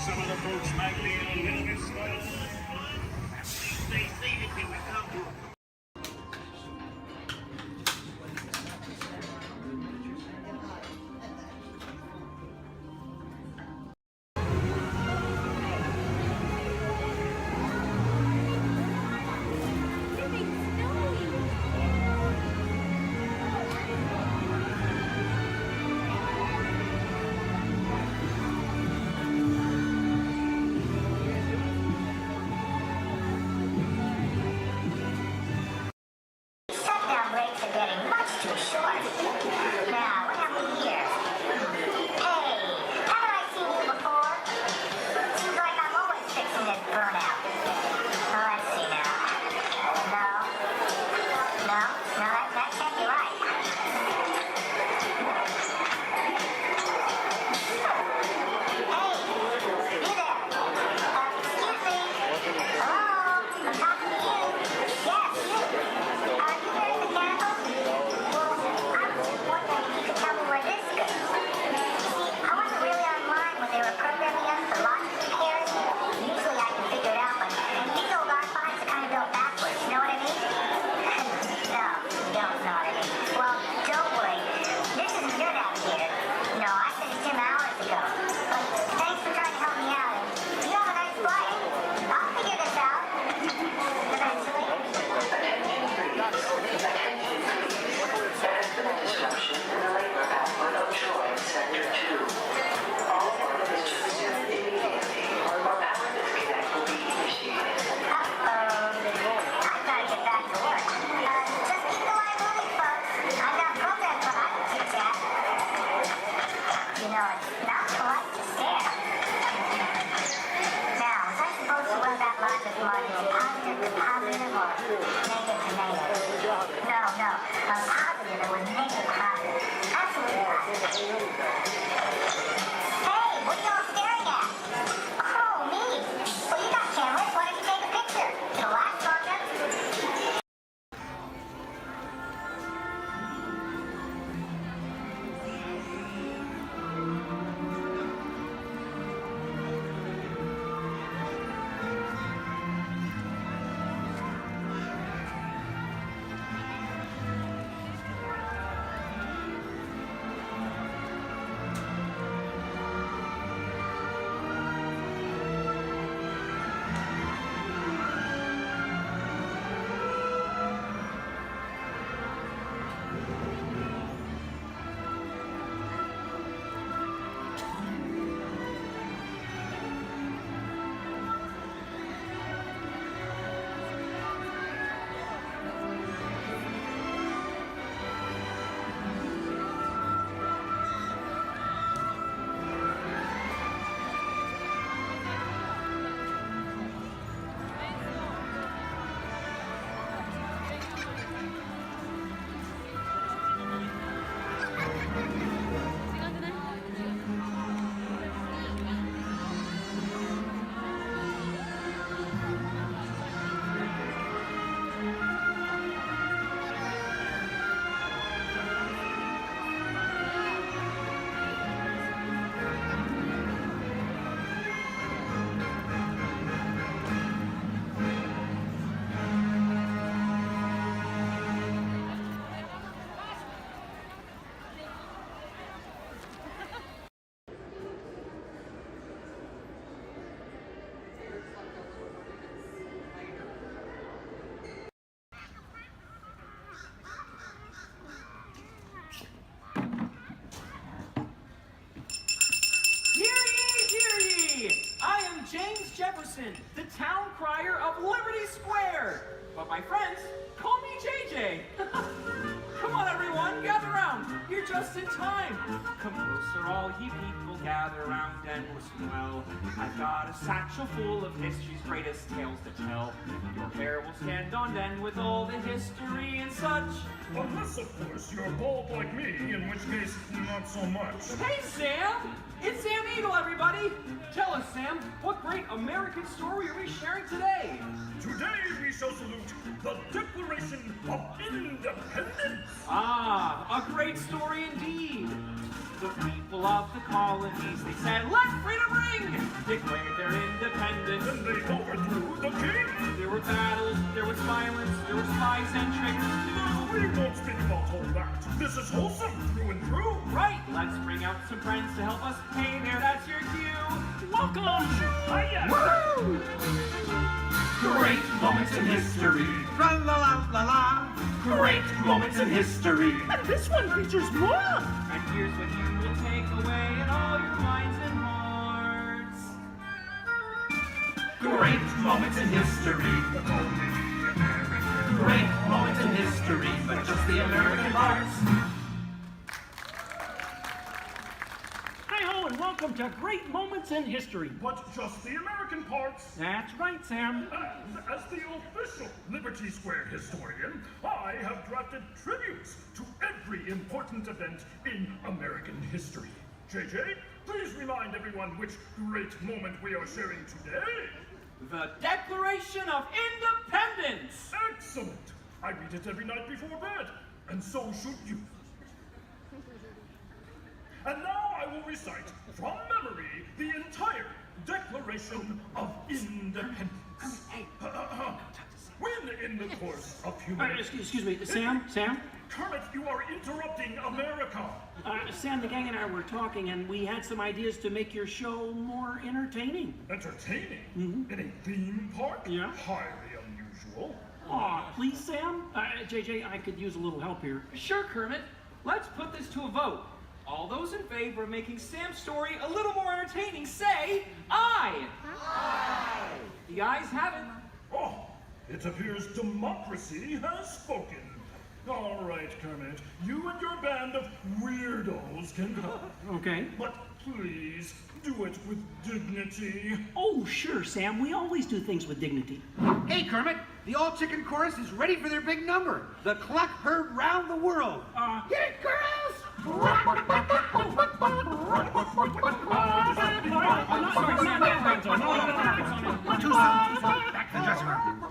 Some of the folks might be a little bit slow. Stay seated till we come to a Shutdown breaks are getting much too short. Now, what have we here? Hey, haven't I seen you before? Seems like I'm always fixing this burnout. Oh, let's see now. No, that can't be right. Hey, you there. Excuse me. Hello, I'm talking to you. Yes, you. Are you wearing the candle? Well, I'm Jefferson, the town crier of Liberty Square. But my friends, call me JJ. Come on, everyone, gather round. You're just in time. Come closer, all ye people, gather round and listen well. I've got a satchel full of history's greatest tales to tell. Your hair will stand on end with all the history and such. Unless, of course, you're bald like me, in which case, not so much. Hey, Sam! It's Sam Eagle, everybody! Tell us, Sam, what great American story are we sharing today? Today we shall salute the Declaration of Independence. Ah, a great story indeed. The people of the colonies, they said, let freedom ring! Declared their independence. And they overthrew the king. There were battles, there was violence, there were spies and tricks too. We won't speak about all that. This is wholesome through and through. Right, let's bring out some friends to help us. Hey there, that's your cue. Welcome! Hiya! Woo! Great moments in history. La la la la la. Great moments in history. And this one features more. And here's what you will take away in all your minds and hearts. Great moments in history. Great moments in history, but just the American parts. Hi-ho, and welcome to Great Moments in History. But just the American parts. That's right, Sam. And as the official Liberty Square historian, I have drafted tributes to every important event in American history. JJ, please remind everyone which great moment we are sharing today. The Declaration of Independence! Excellent! I read it every night before bed, and so should you. And now I will recite from memory the entire Declaration of Independence. When in the course of human... Excuse me, Sam? Kermit, you are interrupting America. Sam, the gang and I were talking, and we had some ideas to make your show more entertaining. Entertaining? Mm-hmm. In a theme park? Yeah. Highly unusual. Aw, please, Sam? JJ, I could use a little help here. Sure, Kermit. Let's put this to a vote. All those in favor of making Sam's story a little more entertaining, say aye. Aye. The ayes have it. Oh, it appears democracy has spoken. All right, Kermit, you and your band of weirdos can go. Okay. But please, do it with dignity. Oh, sure, Sam. We always do things with dignity. Hey, Kermit, the all-chicken chorus is ready for their big number. The cluck heard round the world. Hit it, girls! Back to the dressing room.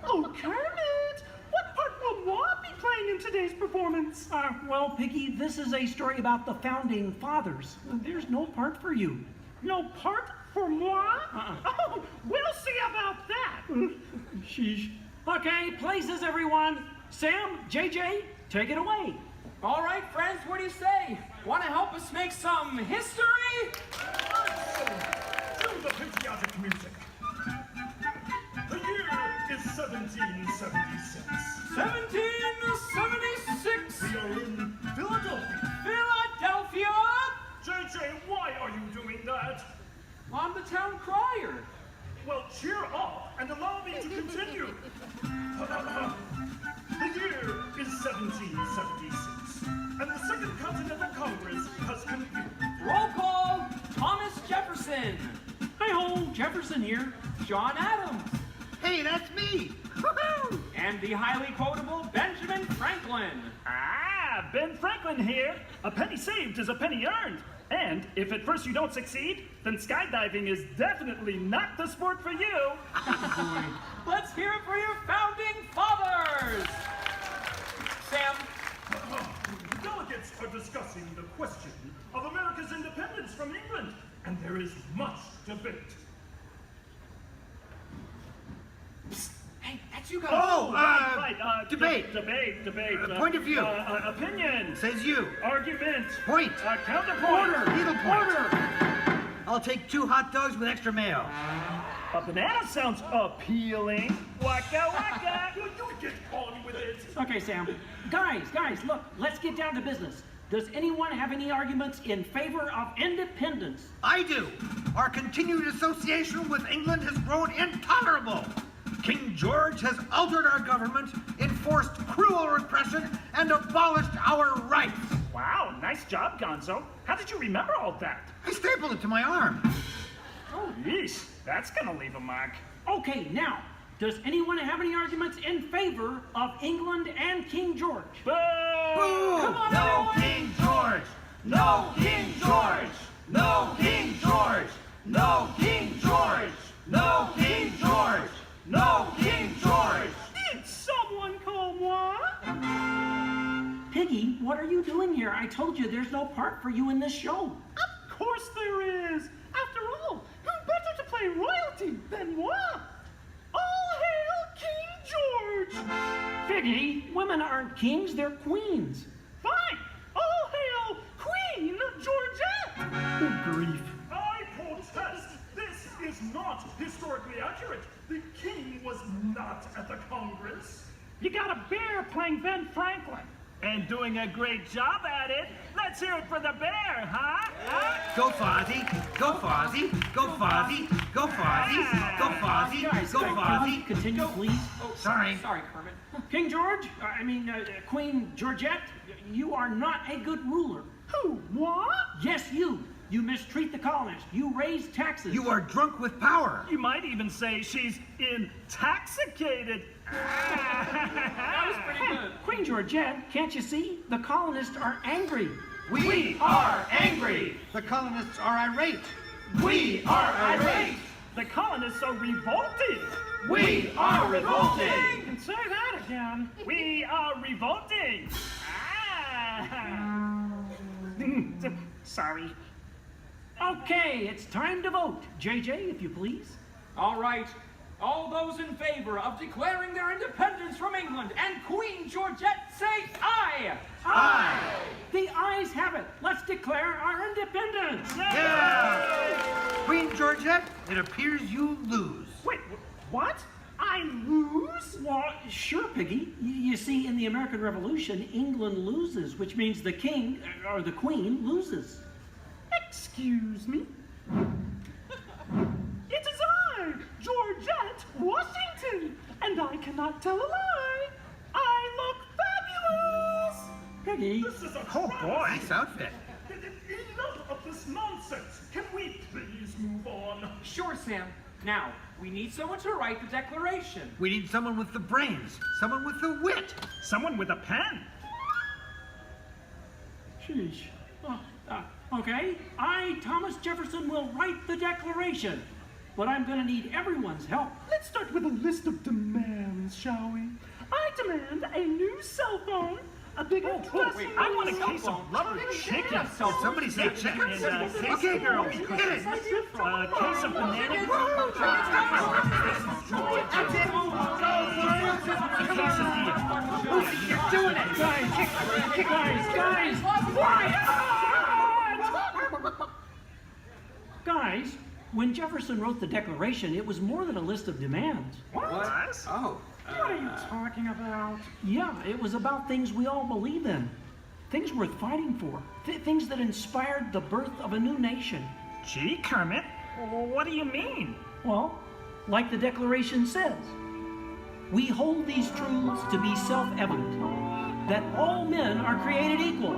Oh, Kermit! What part will Walt be playing in today's performance? Well, Piggy, this is a story about the founding fathers. There's no part for you. No part for moi? Oh, we'll see about that. Sheesh. Okay, places, everyone. Sam, JJ, take it away. All right, friends, what do you say? Want to help us make some history? To the patriotic music. The year is 1776. 1776. We are in Philadelphia. Philadelphia? JJ, why are you doing that? I'm the town crier. Well, cheer up and allow me to continue. The year is 1776, and the Second Continental Congress has convened. Roll call, Thomas Jefferson. Hi-ho, Jefferson here. John Adams. Hey, that's me. Woohoo! And the highly quotable Benjamin Franklin. Ah, Ben Franklin here. A penny saved is a penny earned. And if at first you don't succeed, then skydiving is definitely not the sport for you. Let's hear it for your founding fathers. Sam. The delegates are discussing the question of America's independence from England, and there is much debate. Psst. Hey, that's you guys. Oh, right. Debate. Debate. Point of view. Opinion. Says you. Argument. Point. Counterpoint. Order. Needle point. I'll take 2 hot dogs with extra mayo. A banana sounds appealing. Waka waka. You get on with it. Okay, Sam. Guys, look, let's get down to business. does anyone have any arguments in favor of independence? I do. Our continued association with England has grown intolerable. King George has altered our government, enforced cruel repression, and abolished our rights. Wow, nice job, Gonzo. How did you remember all that? I stapled it to my arm. Oh, yeesh. That's gonna leave a mark. Okay, now, does anyone have any arguments in favor of England and King George? Boo! Boo! Come on, No everyone! King George! No King George! No King George! No King George! No King George! No King George! Did someone call moi? Piggy, what are you doing here? I told you there's no part for you in this show. Of course there is. After all, who better to play royalty than moi? All hail King George! Piggy, women aren't kings, they're queens. Fine. All hail Queen Georgette! Good grief. I protest! This is not historically accurate. The king was not at the Congress. You got a bear playing Ben Franklin. And doing a great job at it. Let's hear it for the bear, huh? Go Fozzie! Go Fozzie! Go Fozzie! Go Fozzie! Go Fozzie! Go Fozzie! Continue, please. Oh, sorry. Sorry, Kermit. King George, Queen Georgette, you are not a good ruler. Who? What? Yes, you. You mistreat the colonists. You raise taxes. You are drunk with power. You might even say she's intoxicated. That was pretty good. Queen Georgette, can't you see? The colonists are angry. We are angry. The colonists are irate. We are irate. The colonists are revolted. We are revolting. And say that again. We are revolting. Sorry. Okay, it's time to vote. JJ, if you please. All right. All those in favor of declaring their independence from England and Queen Georgette say aye! Aye! The ayes have it. Let's declare our independence. Yeah! Queen Georgette, it appears you lose. Wait, what? I lose? Well, sure, Piggy. You see, in the American Revolution, England loses, which means the king, or the queen, loses. Excuse me? It is I, Georgette Washington, and I cannot tell a lie. I look fabulous! Piggy. This is a Oh boy, nice outfit. Enough of this nonsense. Can we please move on? Sure, Sam. Now, we need someone to write the declaration. We need someone with the brains, someone with the wit. Someone with a pen. Sheesh. Okay, I, Thomas Jefferson, will write the declaration. But I'm gonna need everyone's help. Let's start with a list of demands, shall we? I demand a new cell phone, a bigger dressing room. I want a case of rubber chicken. Somebody say chicken. Okay, girls, get it. A case of banana. You're doing it! Guys! Quiet! Guys, when Jefferson wrote the Declaration, it was more than a list of demands. What? Oh. What are you talking about? Yeah, it was about things we all believe in. Things worth fighting for. Things that inspired the birth of a new nation. Gee, Kermit, what do you mean? Well, like the Declaration says, we hold these truths to be self-evident, that all men are created equal,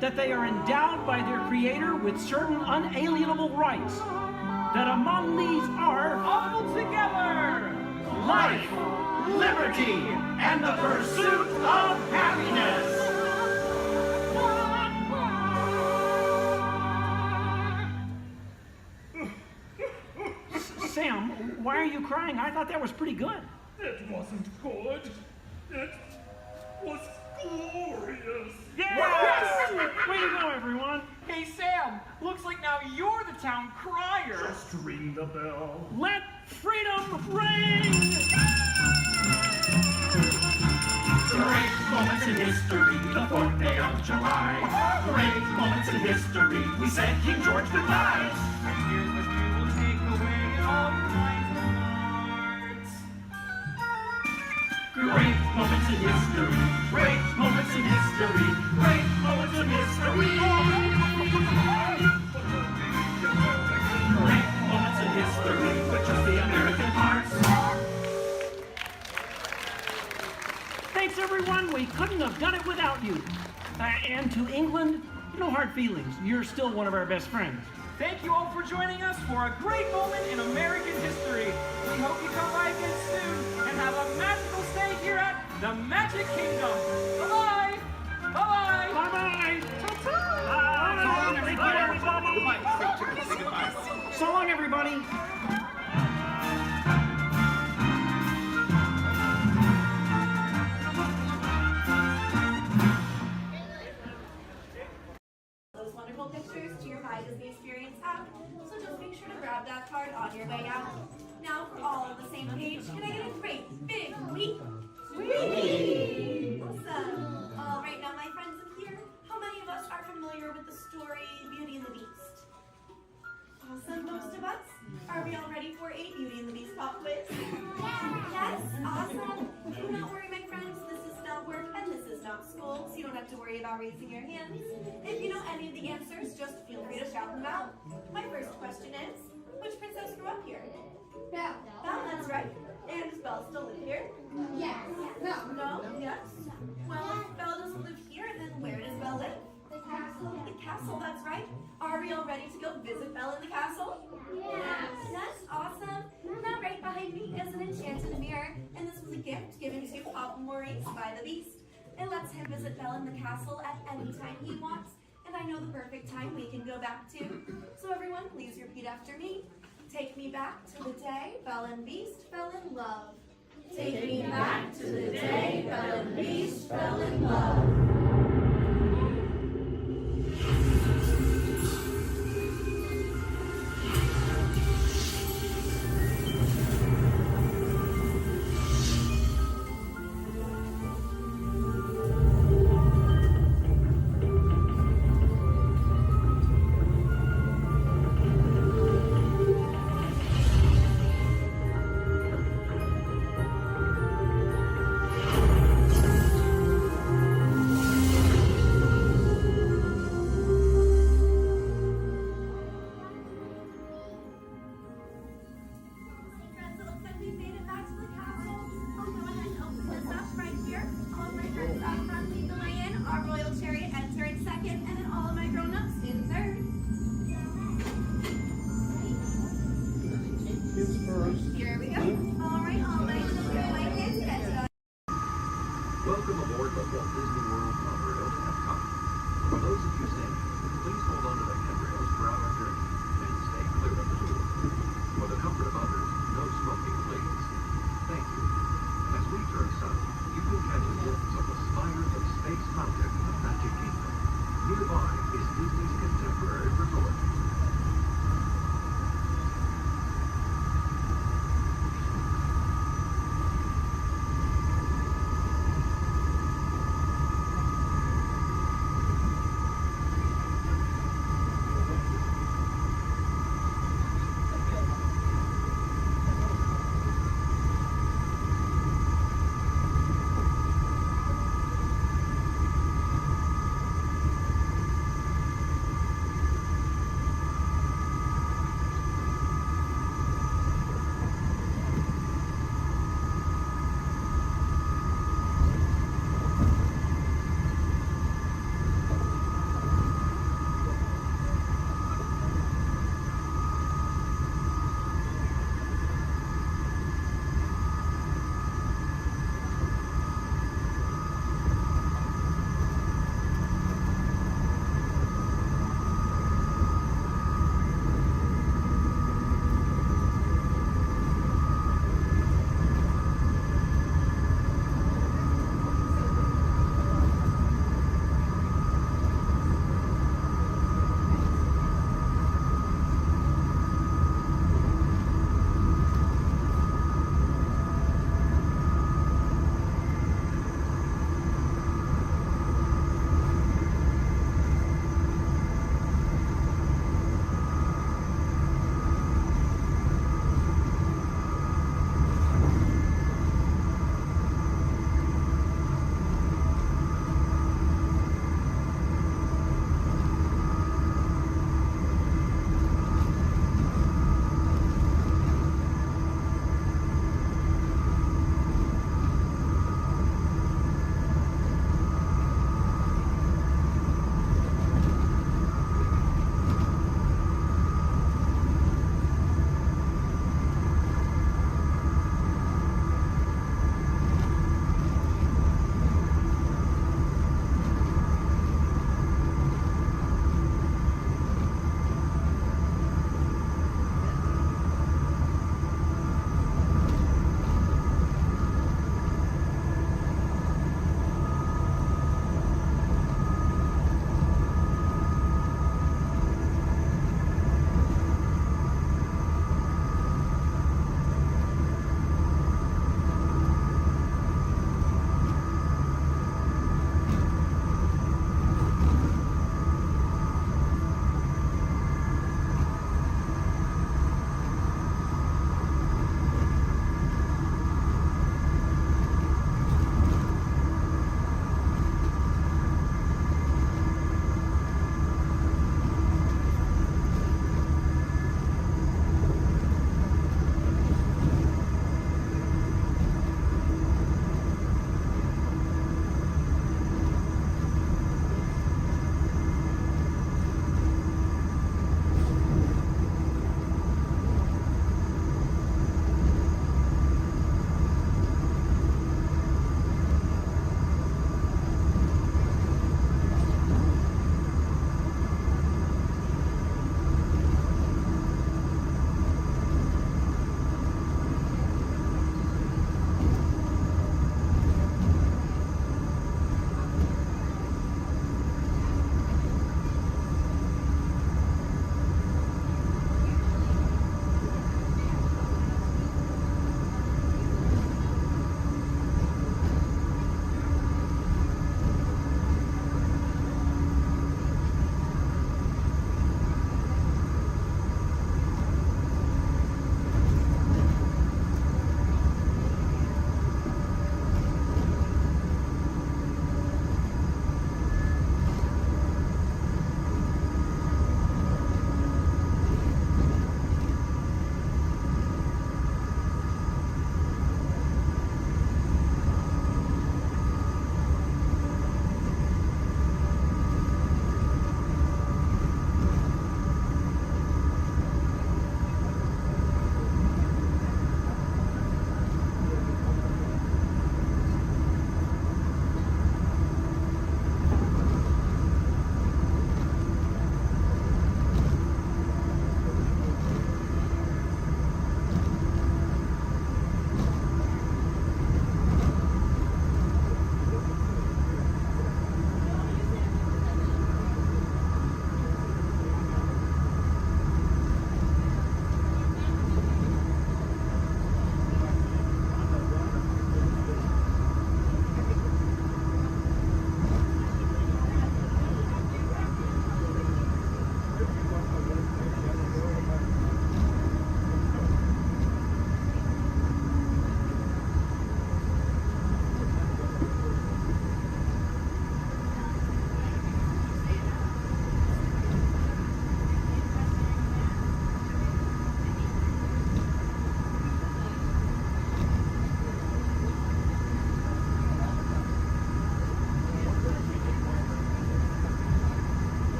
that they are endowed by their Creator with certain unalienable rights, that among these are All together! Life, liberty, and the pursuit of happiness. Sam, why are you crying? I thought that was pretty good. It wasn't good. It was glorious. Yes! Way to go, everyone. Hey, Sam, looks like now you're the town crier. Just ring the bell. Let freedom ring! Great moments in history, the 4th day of July. Great moments in history, we said King George goodbye. And here's what we will take away all kinds of hearts. Great moments in history, great moments in history, great moments in history. no hard feelings. You're still one of our best friends. Thank you all for joining us for a great moment in American history. We hope you come by again soon and have a magical stay here at the Magic Kingdom. Bye-bye. Bye-bye. Bye-bye. So long, everybody. Those wonderful pictures to your My Disney Experience app, so just make sure to grab that card on your way out. Now, for all on the same page, can I get a great big weep? Awesome. All right, now my friends in here, how many of us are familiar with the story Beauty and the Beast? Awesome, most of us. Are we all ready for a Beauty and the Beast pop quiz? Yes, awesome. Do not worry, my friends. This is not work and this is not school, so you don't have to worry about raising your hands. If you know any of the answers, just feel free to shout them out. My first question is, which princess grew up here? Belle. Belle, that's right. And does Belle still live here? Yes. No. No? Yes? Well, if Belle doesn't live here, then where does Belle live? The castle. The castle, that's right. Are we all ready to go visit Belle in the castle? Yes. Yes, awesome. Now right behind me is an enchanted mirror, and this was a gift given to Papa Maurice by the Beast. It lets him visit Belle in the castle at any time he wants, and I know the perfect time we can go back to. So everyone, please repeat after me. Take me back to the day Belle and Beast fell in love. Take me back to the day Belle and Beast fell in love.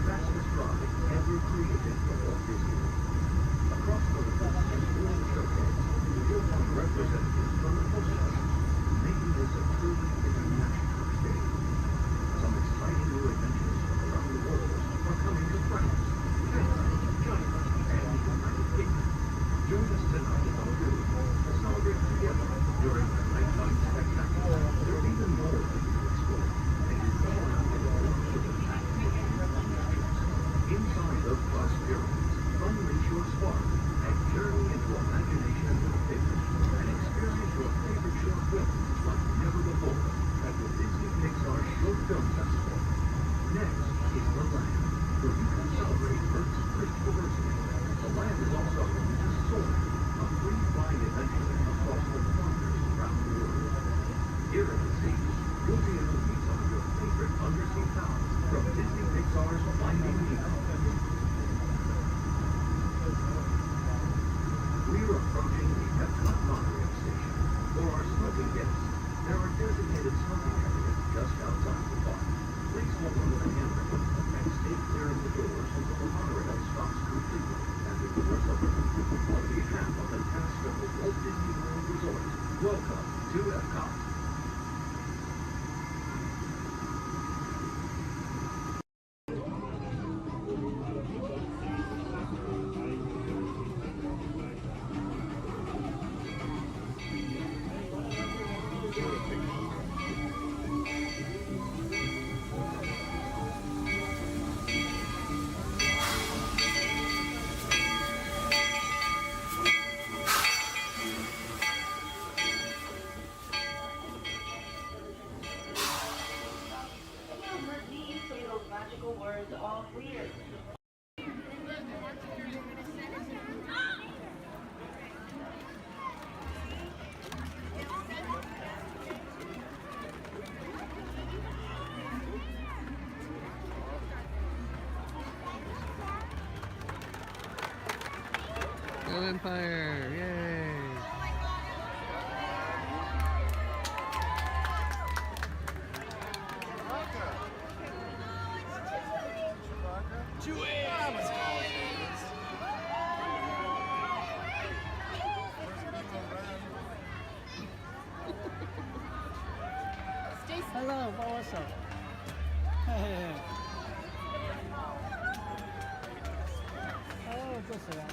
fastest ride ever created for Walt Disney. Across the lagoon and World Showcase, you'll find representatives from the coast guard, making this a truly international experience. Some exciting new adventures from around the world are coming to France, Canada, China, and the United Kingdom. Join us tonight in Honolulu to celebrate together during the nighttime spectacular. There's even more for you to explore, and you come around the world to the inside the Plus Pyramids, unleash your spark and journey into imagination with pictures and experience your favorite short films like never before at the Disney Pixar Short Film Festival. Next is the Land, where you can celebrate Earth's great diversity. The Land is also home to Soaring, a free flying adventure across the wonders around the world. Here in the seas, you'll be able to meet some of your favorite undersea pals from Disney Pixar's Finding Nemo. We're approaching the Epcot monorail station. For our smoking guests, there are designated smoking areas just outside the park. Please hold on to the handrail and stay clear of the doors until the monorail stops completely and the doors open. On behalf of the cast of the Walt Disney World Resort, welcome to Epcot. Go Empire! Yay! Hello, what's up? Hey. Oh, 这谁啊？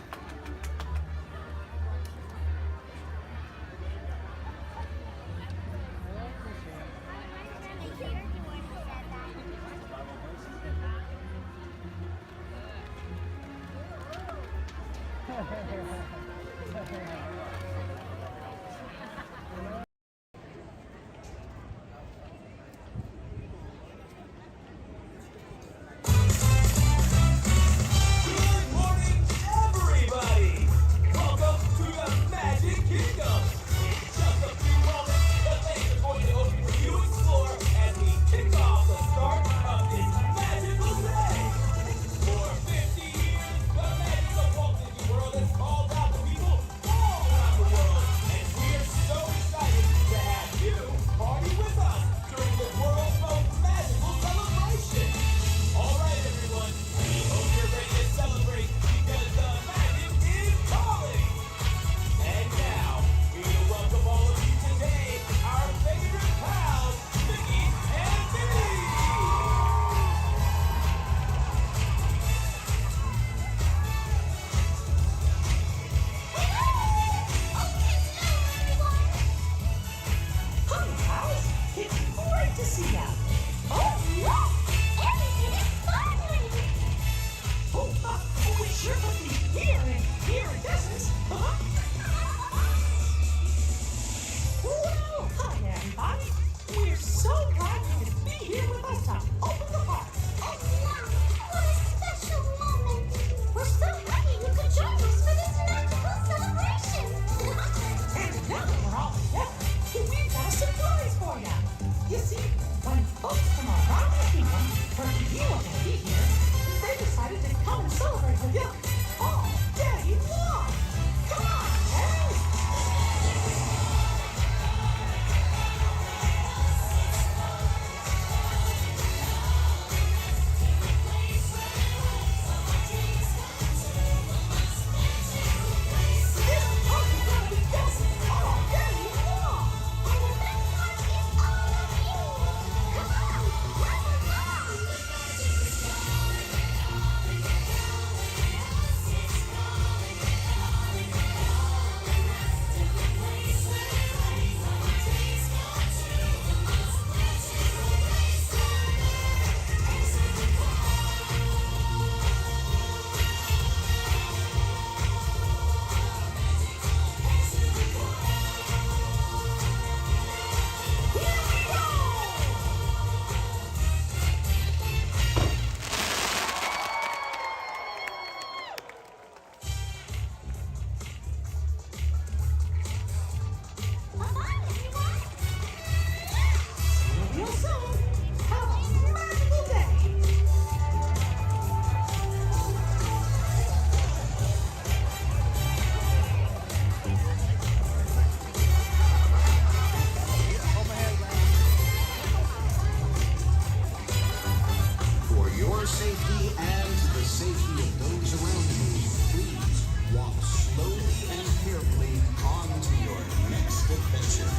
your safety and the safety of those around you, please walk slowly and carefully on to your next adventure.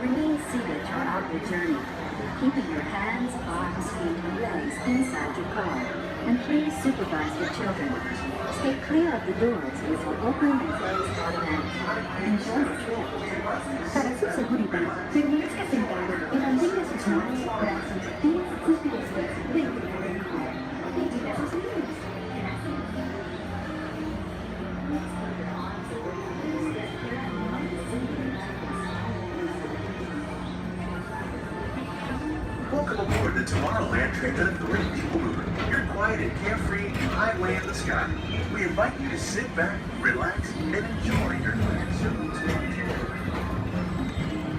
Remain seated throughout your journey, keeping your hands, arms, feet, and legs inside your car. And please supervise the children. Stay clear of the doors, which will open and close automatically. Enjoy the trip. Para su seguridad, permanezca sentado y mantenga sus manos, brazos, pies y pies dentro del car. Vigila sus niños. Welcome aboard the Tomorrowland Transit Authority People Mover. You're quiet and carefree, highway in the sky. We invite you to sit back, relax, and enjoy your plans.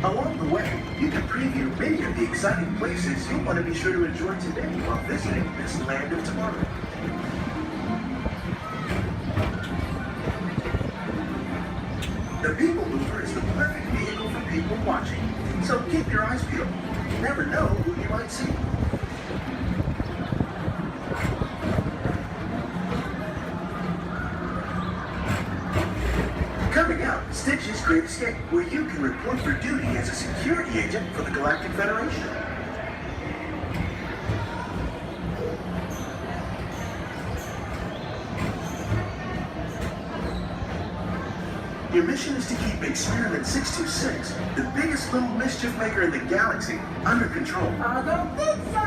Along the way, you can preview many of the exciting places you'll want to be sure to enjoy today while visiting this land of tomorrow. The People Mover is the perfect vehicle for people watching, so keep your eyes peeled. You never know who you might see. Coming up, Stitch's Great Escape, where you can report for duty as a security agent for the Galactic Federation. Your mission is to keep Experiment 626, the biggest little mischief maker in the galaxy, under control. I don't think so!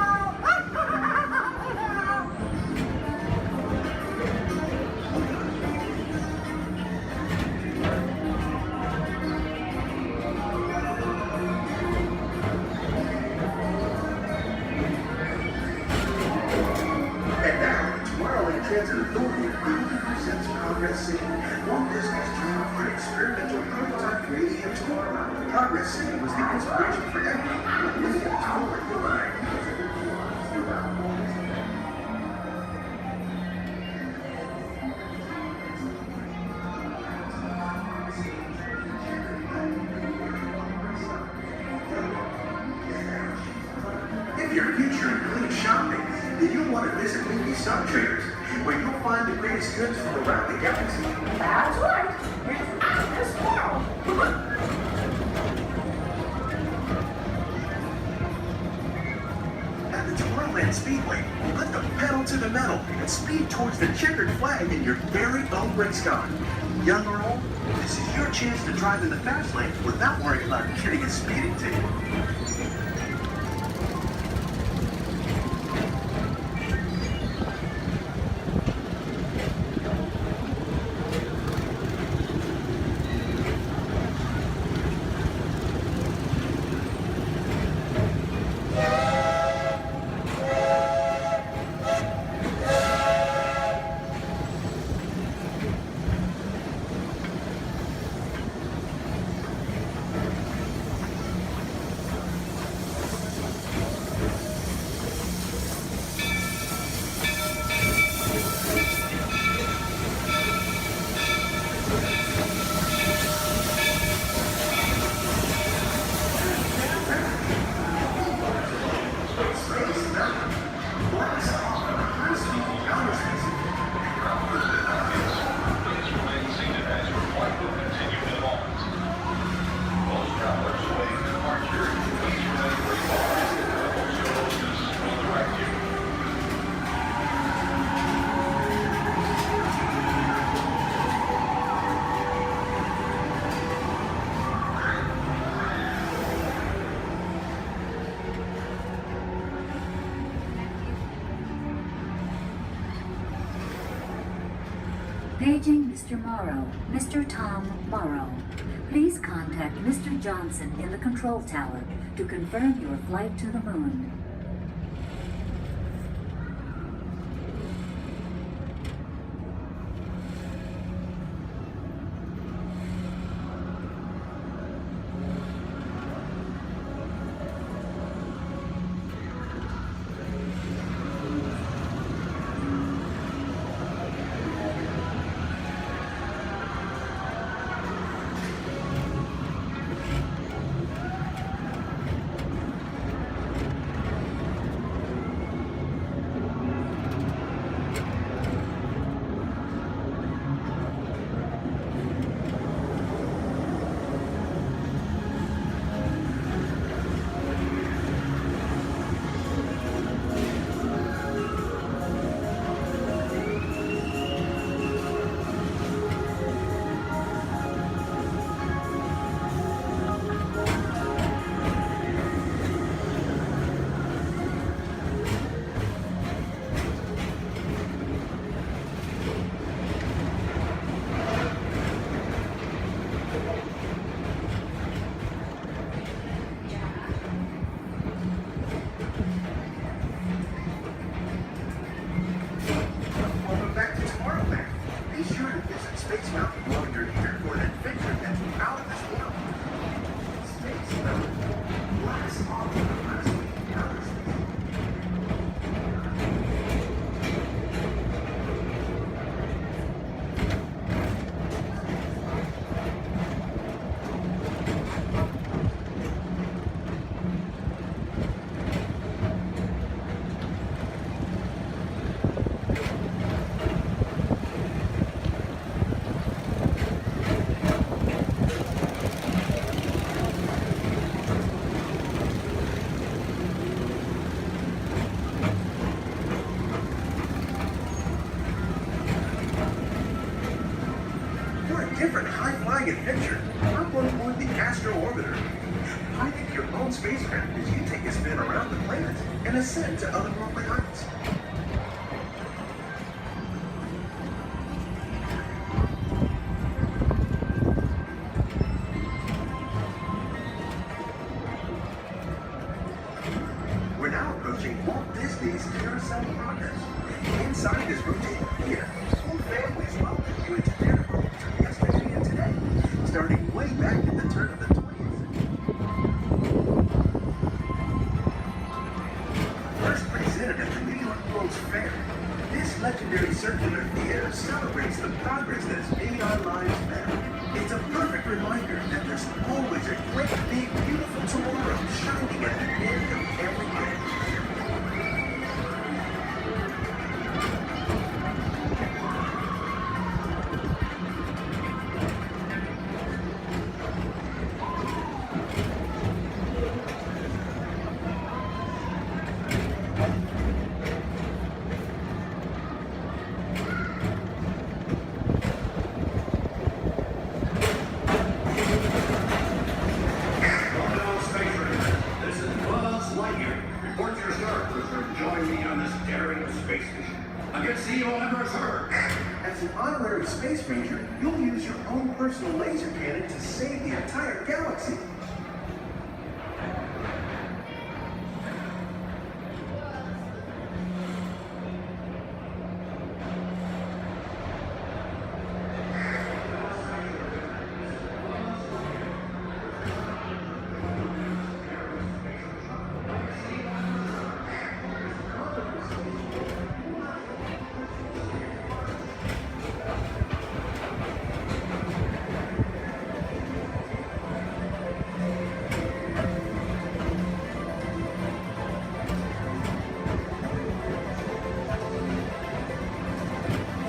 And now, Tomorrowland Transit Authority proudly presents Progress City, Walt Disney's dream for an experimental prototype creating a tomorrow. Progress City was the inspiration for everything moving forward the line. If your future includes shopping, then you'll want to visit Mindy Stock Traders, where you'll find the greatest goods from around the galaxy. That's right! It's out this world! At the Tomorrowland Speedway, put the pedal to the metal and speed towards the checkered flag in your very own race car. Young or old, this is your chance to drive in the fast lane without worrying about getting a speeding ticket. Paging Mr. Morrow, Mr. Tom Morrow. Please contact Mr. Johnson in the control tower to confirm your flight to the moon. know you're here for an adventure that's out of this world. Space Mountain. Glass off the last week outer space. Different high-flying adventure. Hop on board the Astro Orbiter. Pilot your own spacecraft as you take a spin around the planet and ascend to otherworldly heights. We're now approaching Walt Disney's Carousel of Progress. Inside this rotating theater, whole families welcome you into their world from yesterday and today, starting way back at the turn of the 20th century. First presented at the New York World's Fair, this legendary circular theater celebrates the progress that has made our lives better. It's a perfect reminder that there's always a great, big, beautiful tomorrow shining at the end of every day. As an honorary space ranger, you'll use your own personal laser cannon to save the entire galaxy.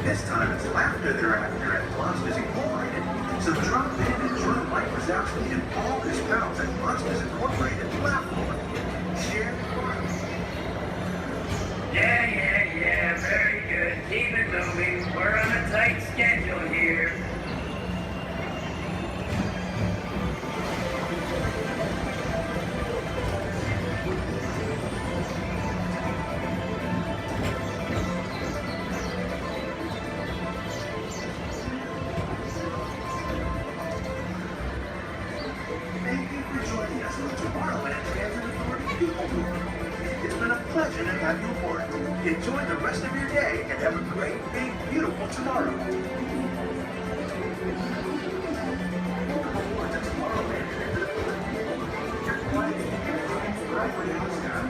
This time it's laughter they're after at Monsters Incorporated. So drop in and join Mike Wazowski and all his pals at Monsters Incorporated laugh more. Share fun. Yeah, very good. Keep it moving. We're on a tight schedule here. Thank you for joining us on the Tomorrowland Transit Authority People Tour. It's been a pleasure to have you aboard. Enjoy the rest of your day and have a great, big, beautiful tomorrow. Welcome aboard the Tomorrowland Transit Authority. Your flight is right for the outside.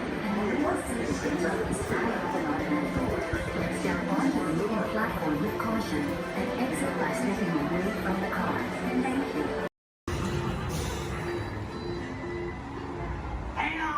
Step onto the moving platform with caution and exit by stepping away from the car. Thank you. Hang on.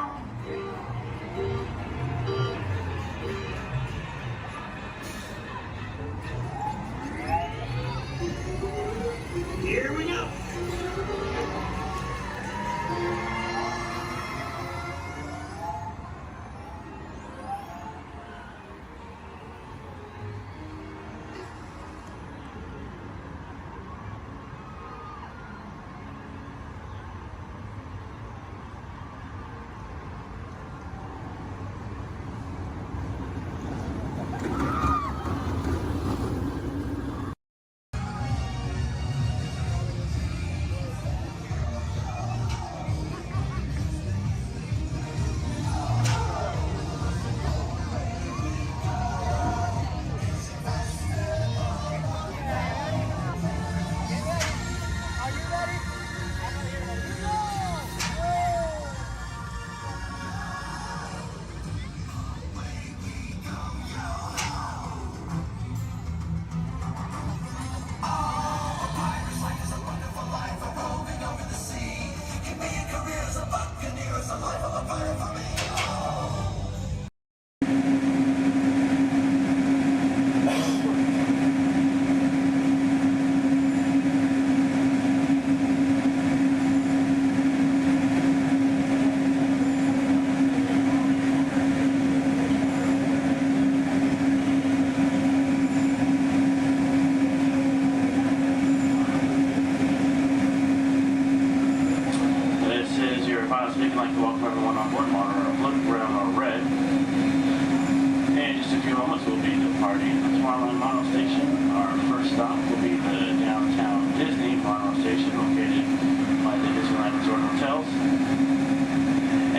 like to welcome everyone on board Monorail Blue, Brown, or Red. In just a few moments, we'll be departing the Tomorrowland Mono Station. Our first stop will be the downtown Disney Mono Station, located by the Disneyland Resort Hotels,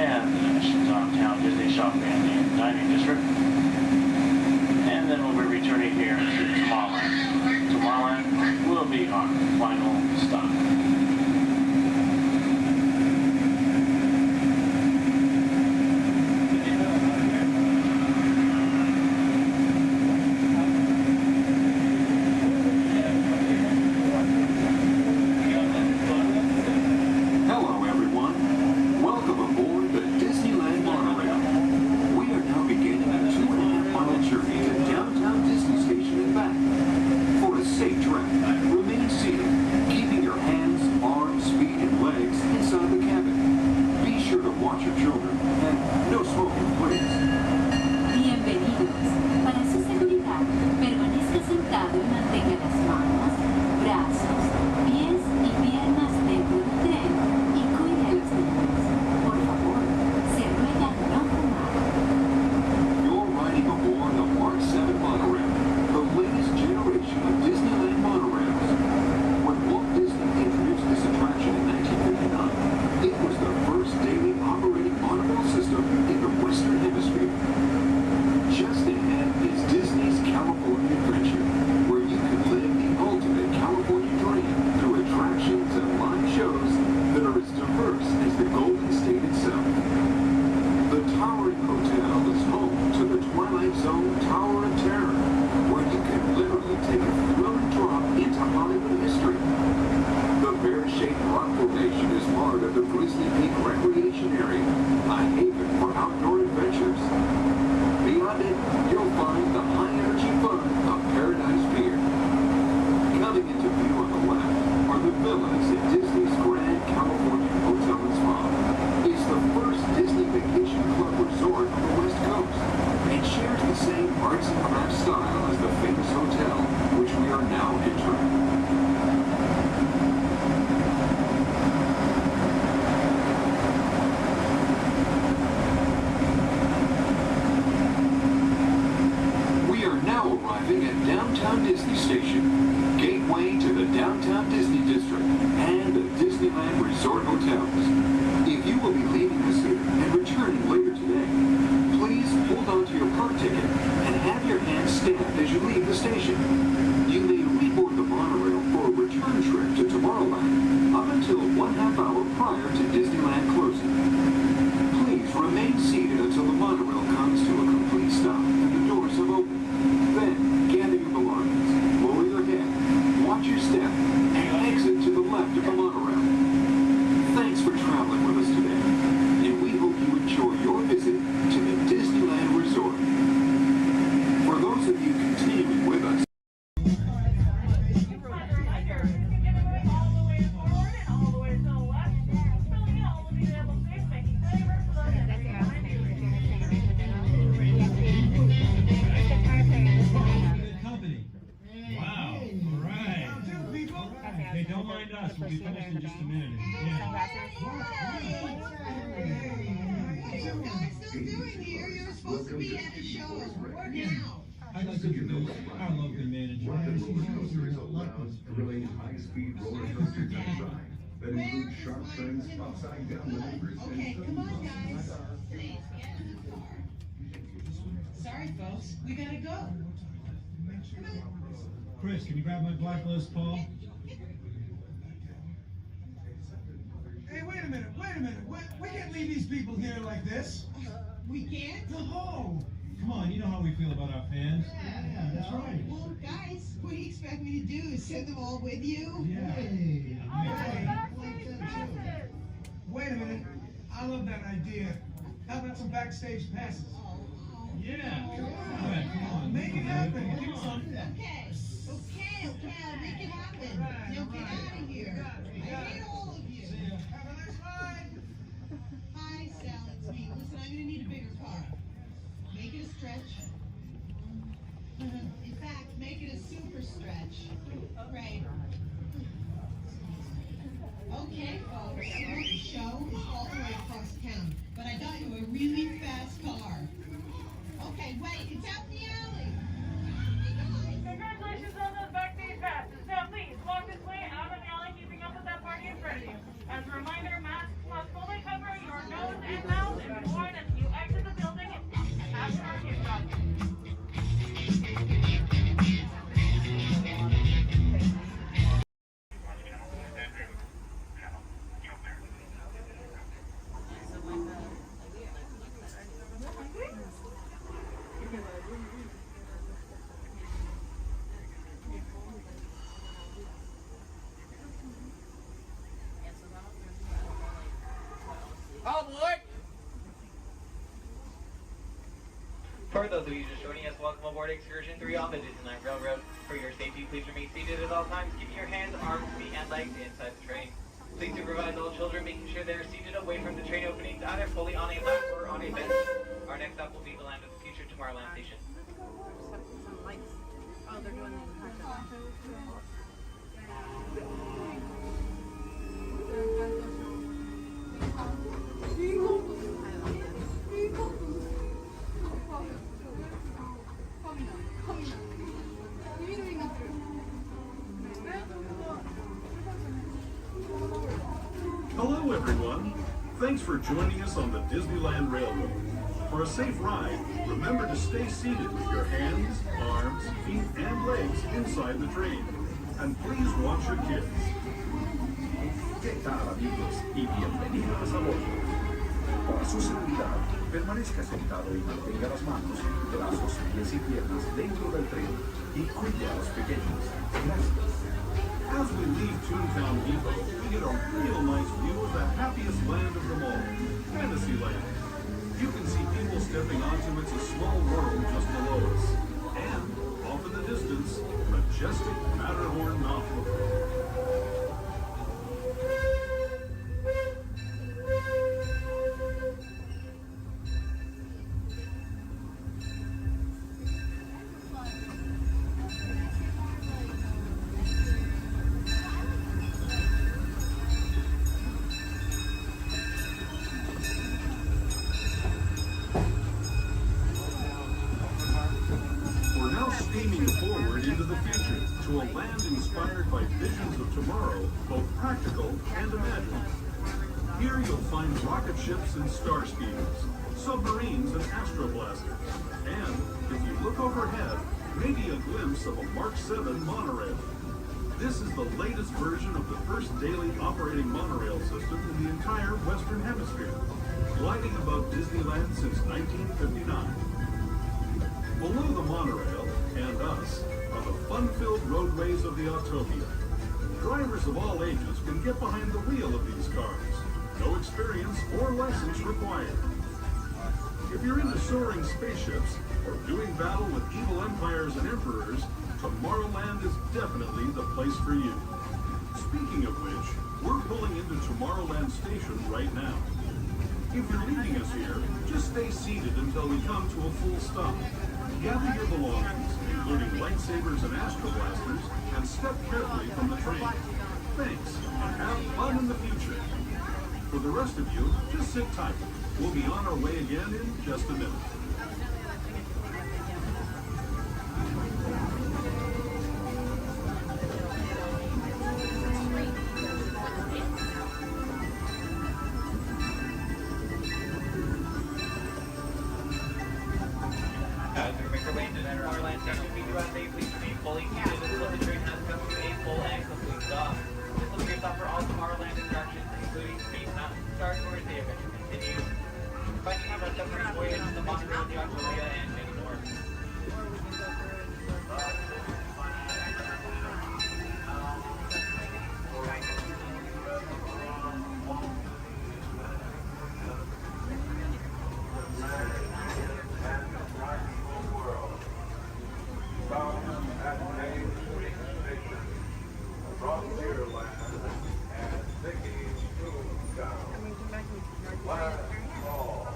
and the downtown Disney Shopping and Dining District. And then we'll be returning here to Tomorrowland. Tomorrowland will be our final stop. That includes sharp turns, upside down maneuvers, Okay, come on, guys. Please, get in the car. Sorry, folks, we gotta go. Chris, can you grab my blacklist, Paul? Hey, wait a minute. We can't leave these people here like this. We can't? No! Come on, you know how we feel about our fans. Yeah, that's right. Well, guys, what do you expect me to do? Send them all with you? Yeah. Hey. Wait a minute. I love that idea. How about some backstage passes? Yeah. Come on. Make it happen. Give us some. Okay, I'll make it happen. Now get out of here. I hate all of you. Have a nice ride. Hi, Sal, it's me. Listen, I'm gonna need a bigger car. Make it a stretch. In fact, make it a super stretch. Right. Okay, folks. show all the way across town, but I got you a really fast car. Okay, wait, it's out in the alley. Congratulations on those backstage passes. Now please, walk this way out of the alley, keeping up with that party in front of you. As a reminder, masks must fully cover your nose and mouth and be worn as you exit the building after our kickoff. All aboard! For those of you just joining us, welcome aboard Excursion 3 on the Disneyland Railroad. For your safety, please remain seated at all times, keeping your hands, arms, feet, and legs inside the train. Please supervise all children, making sure they are seated away from the train openings, either fully on a lap or on a bench. Our next stop will be the Land of the Future, Tomorrowland Station. Oh, they're doing the Hello, everyone. Thanks for joining us on the Disneyland Railroad. For a safe ride, remember to stay seated with your hands, arms, feet, and legs inside the train. And please watch your kids. ¿Qué tal, amigos? Y bienvenidos a bordo. Para su seguridad, permanezca sentado y mantenga las manos, brazos, pies y piernas dentro del tren y cuide a los pequeños. Gracias. As we leave Toontown Depot, we get a real nice view of the happiest land of them all, Fantasyland. You can see people stepping onto It's a Small World just below us. And, off in the distance, majestic Matterhorn Mountain. Steaming forward into the future to a land inspired by visions of tomorrow, both practical and imagined. Here you'll find rocket ships and star speeders, submarines and astroblasters, and if you look overhead, maybe a glimpse of a Mark 7 monorail. This is the latest version of the first daily operating monorail system in the entire Western Hemisphere, gliding above Disneyland since 1959. Below the monorail, and us, are the fun-filled roadways of the Autopia. Drivers of all ages can get behind the wheel of these cars. No experience or license required. If you're into soaring spaceships or doing battle with evil empires and emperors, Tomorrowland is definitely the place for you. Speaking of which, we're pulling into Tomorrowland Station right now. If you're leaving us here, just stay seated until we come to a full stop. Gather your belongings, including lightsabers and astroblasters, and step carefully from the train. Thanks, and have fun in the future. For the rest of you, just sit tight. We'll be on our way again in just a minute. As we make our way into Tomorrowland Station, we do ask that you please remain fully seated until the train has come to a full and complete stop. This will be your stop for all Tomorrowland attractions, including Space Mountain, Star Tours, The Adventure Continues, finding out our submarine voyage, the monorail, the Autopia, and many more. Last call.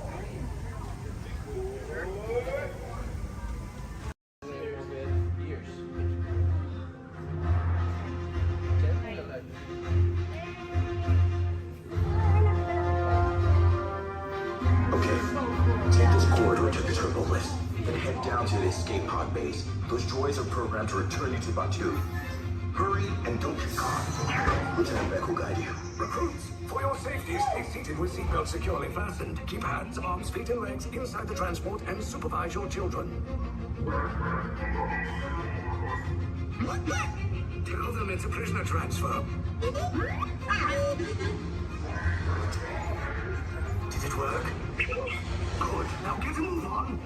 escape pod base. Those droids are programmed to return you to Batu. Hurry and don't get caught. Lieutenant Beck will guide you. Recruits, for your safety, stay seated with seatbelts securely fastened. Keep hands, arms, feet, and legs inside the transport and supervise your children. Tell them it's a prisoner transfer. Did it work? Good. Now get a move on.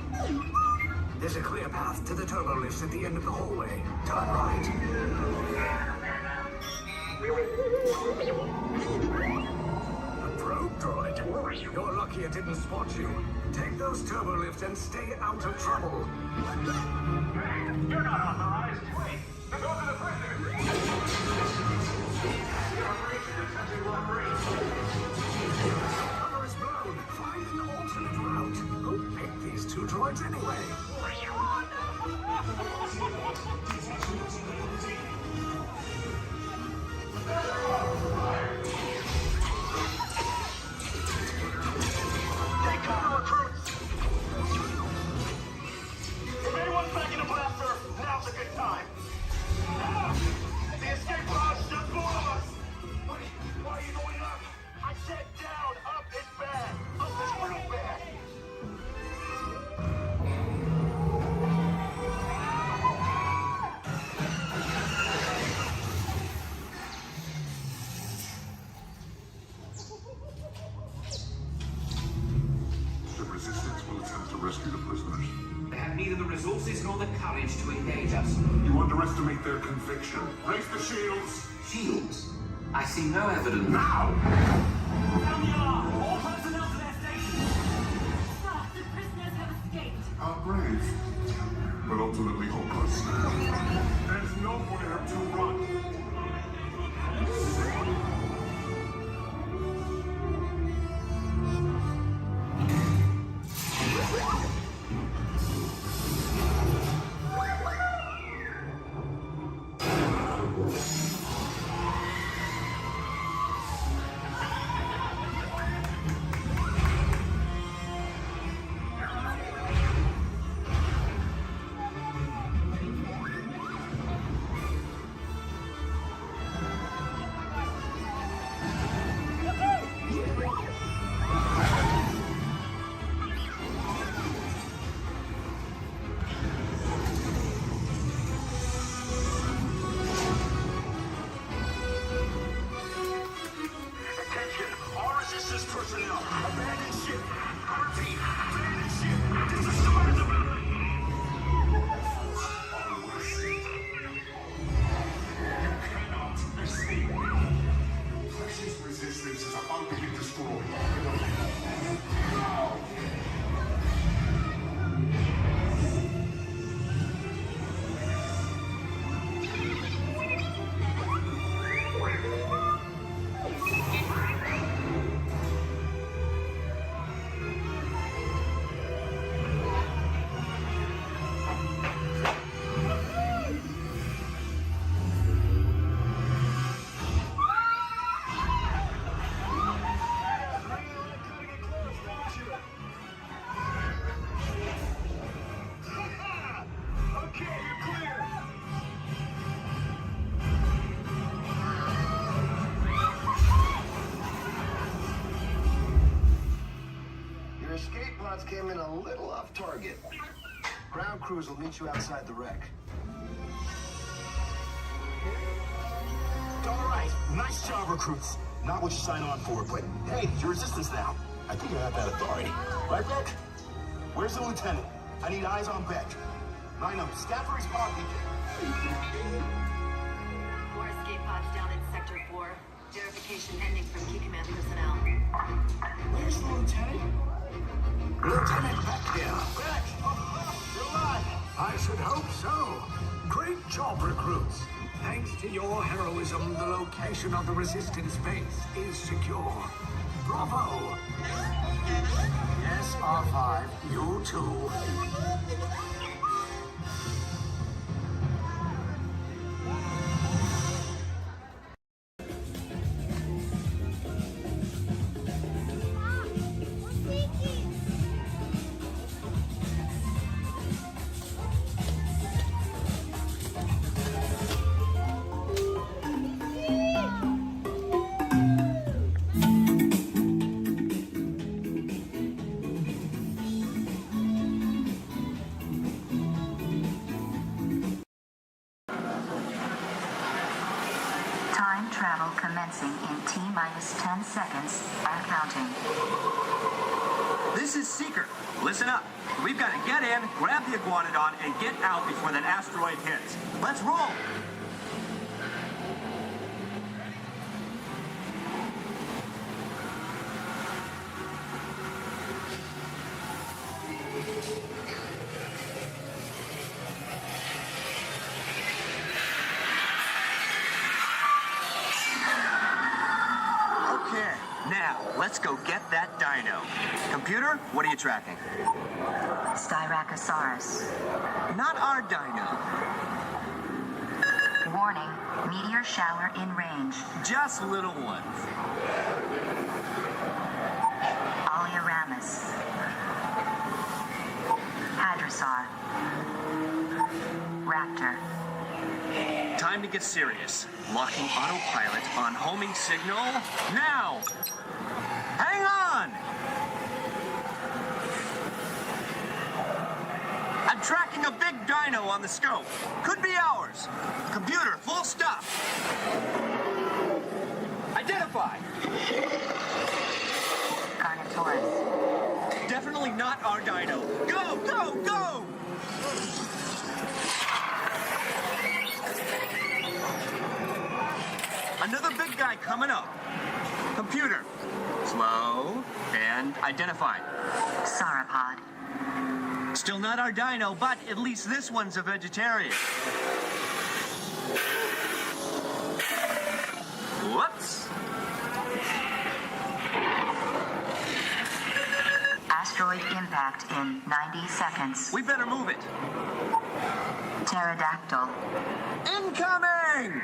There's a clear path to the turbo lifts at the end of the hallway. Turn right. A probe droid. You're lucky it didn't spot you. Take those turbo lifts and stay out of trouble. You're not authorized. Wait, those are the prisoners. The operation is attempting block Cover is blown. Find an alternate route. Who picked these two droids anyway? Take cover, recruits! If anyone's backing a blaster, now's a good time. The escape pod's just below us! Why are you going up? I said down! Up is bad! Up is real bad! The Resistance will attempt to rescue the prisoners. They have neither the resources nor the courage to engage us. You underestimate their conviction. Raise the shields! Shields? I see no evidence. Now! Down the alarm! All personnel to their stations! Sir, the prisoners have escaped. How brave, but ultimately hopeless. There's nowhere to run. Attention! All resistance personnel! Abandon ship! I repeat, abandon ship! Destroy the building! You cannot escape. Precious resistance is about to be destroyed. Okay, you're clear! Your escape pods came in a little off target. Ground crews will meet you outside the wreck. All right, nice job, recruits. Not what you signed on for, but hey, you're resistance now. I think you have that authority. Right, Beck? Where's the lieutenant? I need eyes on Beck. Line up, scout for his pod beacon. More escape pods down in Sector 4. Verification pending from Key Command personnel. Where's the lieutenant? Lieutenant Beck here. Beck! You're alive! I should hope so. Great job, recruits. Thanks to your heroism, the location of the resistance base is secure. Bravo! Yes, R5, you too. travel commencing in T-minus 10 seconds and counting. This is Seeker. Listen up. We've got to get in, grab the iguanodon, and get out before that asteroid hits. Let's roll! Now, let's go get that dino. Computer, what are you tracking? Styracosaurus. Not our dino. Warning, meteor shower in range. Just little ones. Oleoramus. Hadrosaur. Raptor. Time to get serious. Locking autopilot on homing signal now. Hang on! I'm tracking a big dino on the scope. Could be ours. Computer, full stop. Identify. Carnotaurus. Definitely not our dino. Go, go, go! Another big guy coming up. Computer. Slow. And identify. Sauropod. Still not our dino, but at least this one's a vegetarian. Whoops. Asteroid impact in 90 seconds. We better move it. Pterodactyl. Incoming!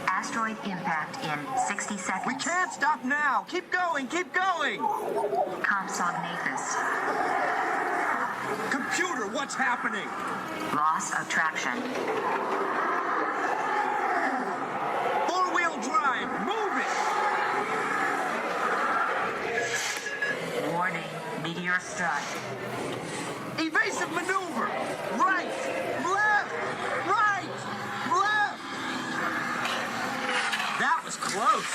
Asteroid impact in 60 seconds. We can't stop now. Keep going, keep going. Compsognathus. Computer, what's happening? Loss of traction. Four-wheel drive, move it. Warning, meteor strike. Evasive maneuver. Right, left, right, left. That was close.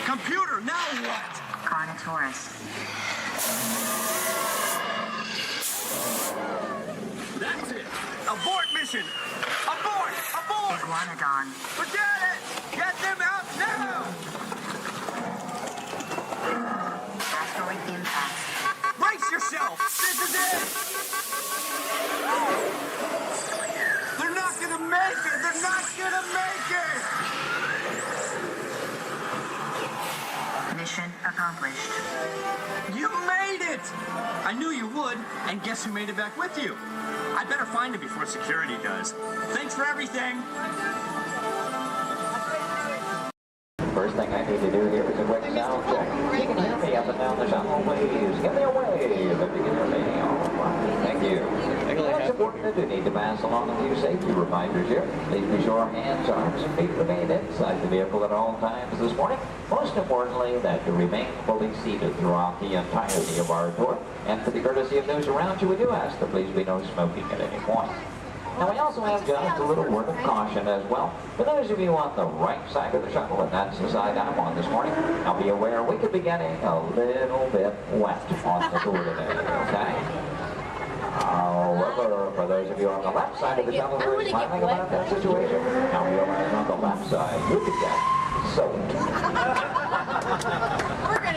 Computer, now what? Carnotaurus. That's it. Abort mission. Abort, abort. Iguanodon. Forget it. Get them out now. Asteroid impact. Brace yourself. This is it. They're not gonna make it. They're not gonna make it. Mission accomplished. You made it! I knew you would, and guess who made it back with you? I better find it before security does. Thanks for everything! First thing I need to do here is a quick sound check. You can hear me up and down the shuttle, please. Give me a wave if you can hear me. All right. Thank you. It's important that you need to pass along a few safety reminders here. Please be sure hands, arms, and feet remain inside the vehicle at all times this morning. Most importantly, that you remain fully seated throughout the entirety of our tour. And for the courtesy of those around you, we do ask that please be no smoking at any point. Now, we also have just a little word of caution as well. For those of you on the right side of the shuttle, and that's the side I'm on this morning, now be aware we could be getting a little bit wet on the tour today, okay? However, for those of you on the left side of the shuttle who are smiling about that situation, now realize on the left side, you could get soaked.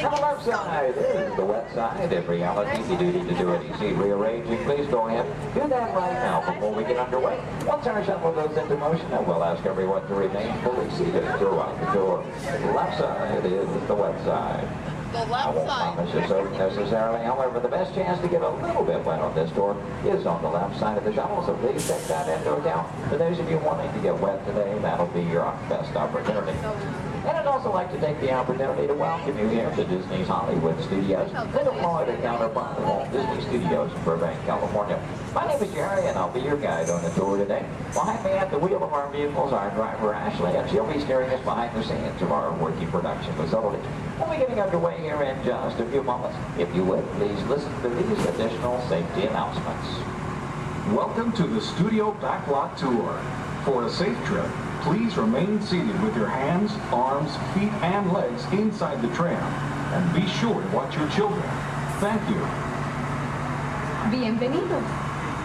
On the left side is the wet side. In reality, if you do need to do any seat rearranging, please go ahead. Do that right now before we get underway. Once our shuttle goes into motion, I will ask everyone to remain fully seated throughout the tour. Left side is the wet side. The left side. Promise you so necessarily. However, the best chance to get a little bit wet on this tour is on the left side of the shuttle, so please take that into account. For those of you wanting to get wet today, that'll be your best opportunity. And I'd also like to take the opportunity to welcome you here to Disney's Hollywood Studios, the Florida counterpart of Walt Disney Studios in Burbank, California. My name is Jerry, and I'll be your guide on the tour today. Behind me at the wheel of our vehicles, our driver Ashley, and she'll be steering us behind the scenes of our working production facility. We'll be getting underway here in just a few moments. If you would, please listen to these additional safety announcements. Welcome to the Studio Backlot Tour. For a safe trip, please remain seated with your hands, arms, feet, and legs inside the tram. And be sure to watch your children. Thank you. Bienvenidos.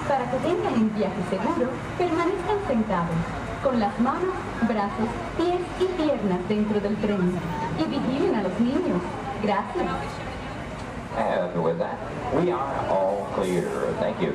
Para que tengan un viaje seguro, permanezcan sentados, con las manos, brazos, pies y piernas dentro del tren. Y vigilen a los niños. Gracias. And with that, we are all clear. Thank you.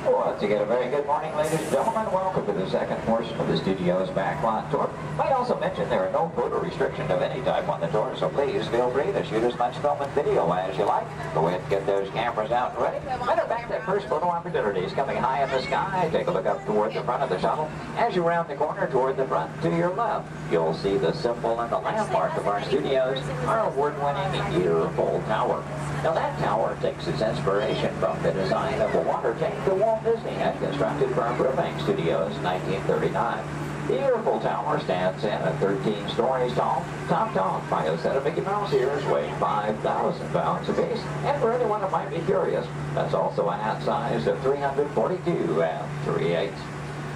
Once again, a very good morning, ladies and gentlemen. Welcome to the second portion of the studio's backlot tour. Might also mention there are no photo restrictions of any type on the tour, so please feel free to shoot as much film and video as you like. Go ahead and get those cameras out and ready. Matter of fact, that first photo opportunity is coming high in the sky. Take a look up toward the front of the shuttle. As you round the corner toward the front to your left, you'll see the symbol and the landmark of our studios, our award-winning Year-Full Tower. Now that tower takes its inspiration from the design of a water tank that Walt Disney had constructed for our Burbank Studios in 1939. The Year-Full Tower stands in at 13 stories tall, topped off by a set of Mickey Mouse ears weighing 5,000 pounds apiece. And for anyone who might be curious, that's also a hat size of 342 3/8.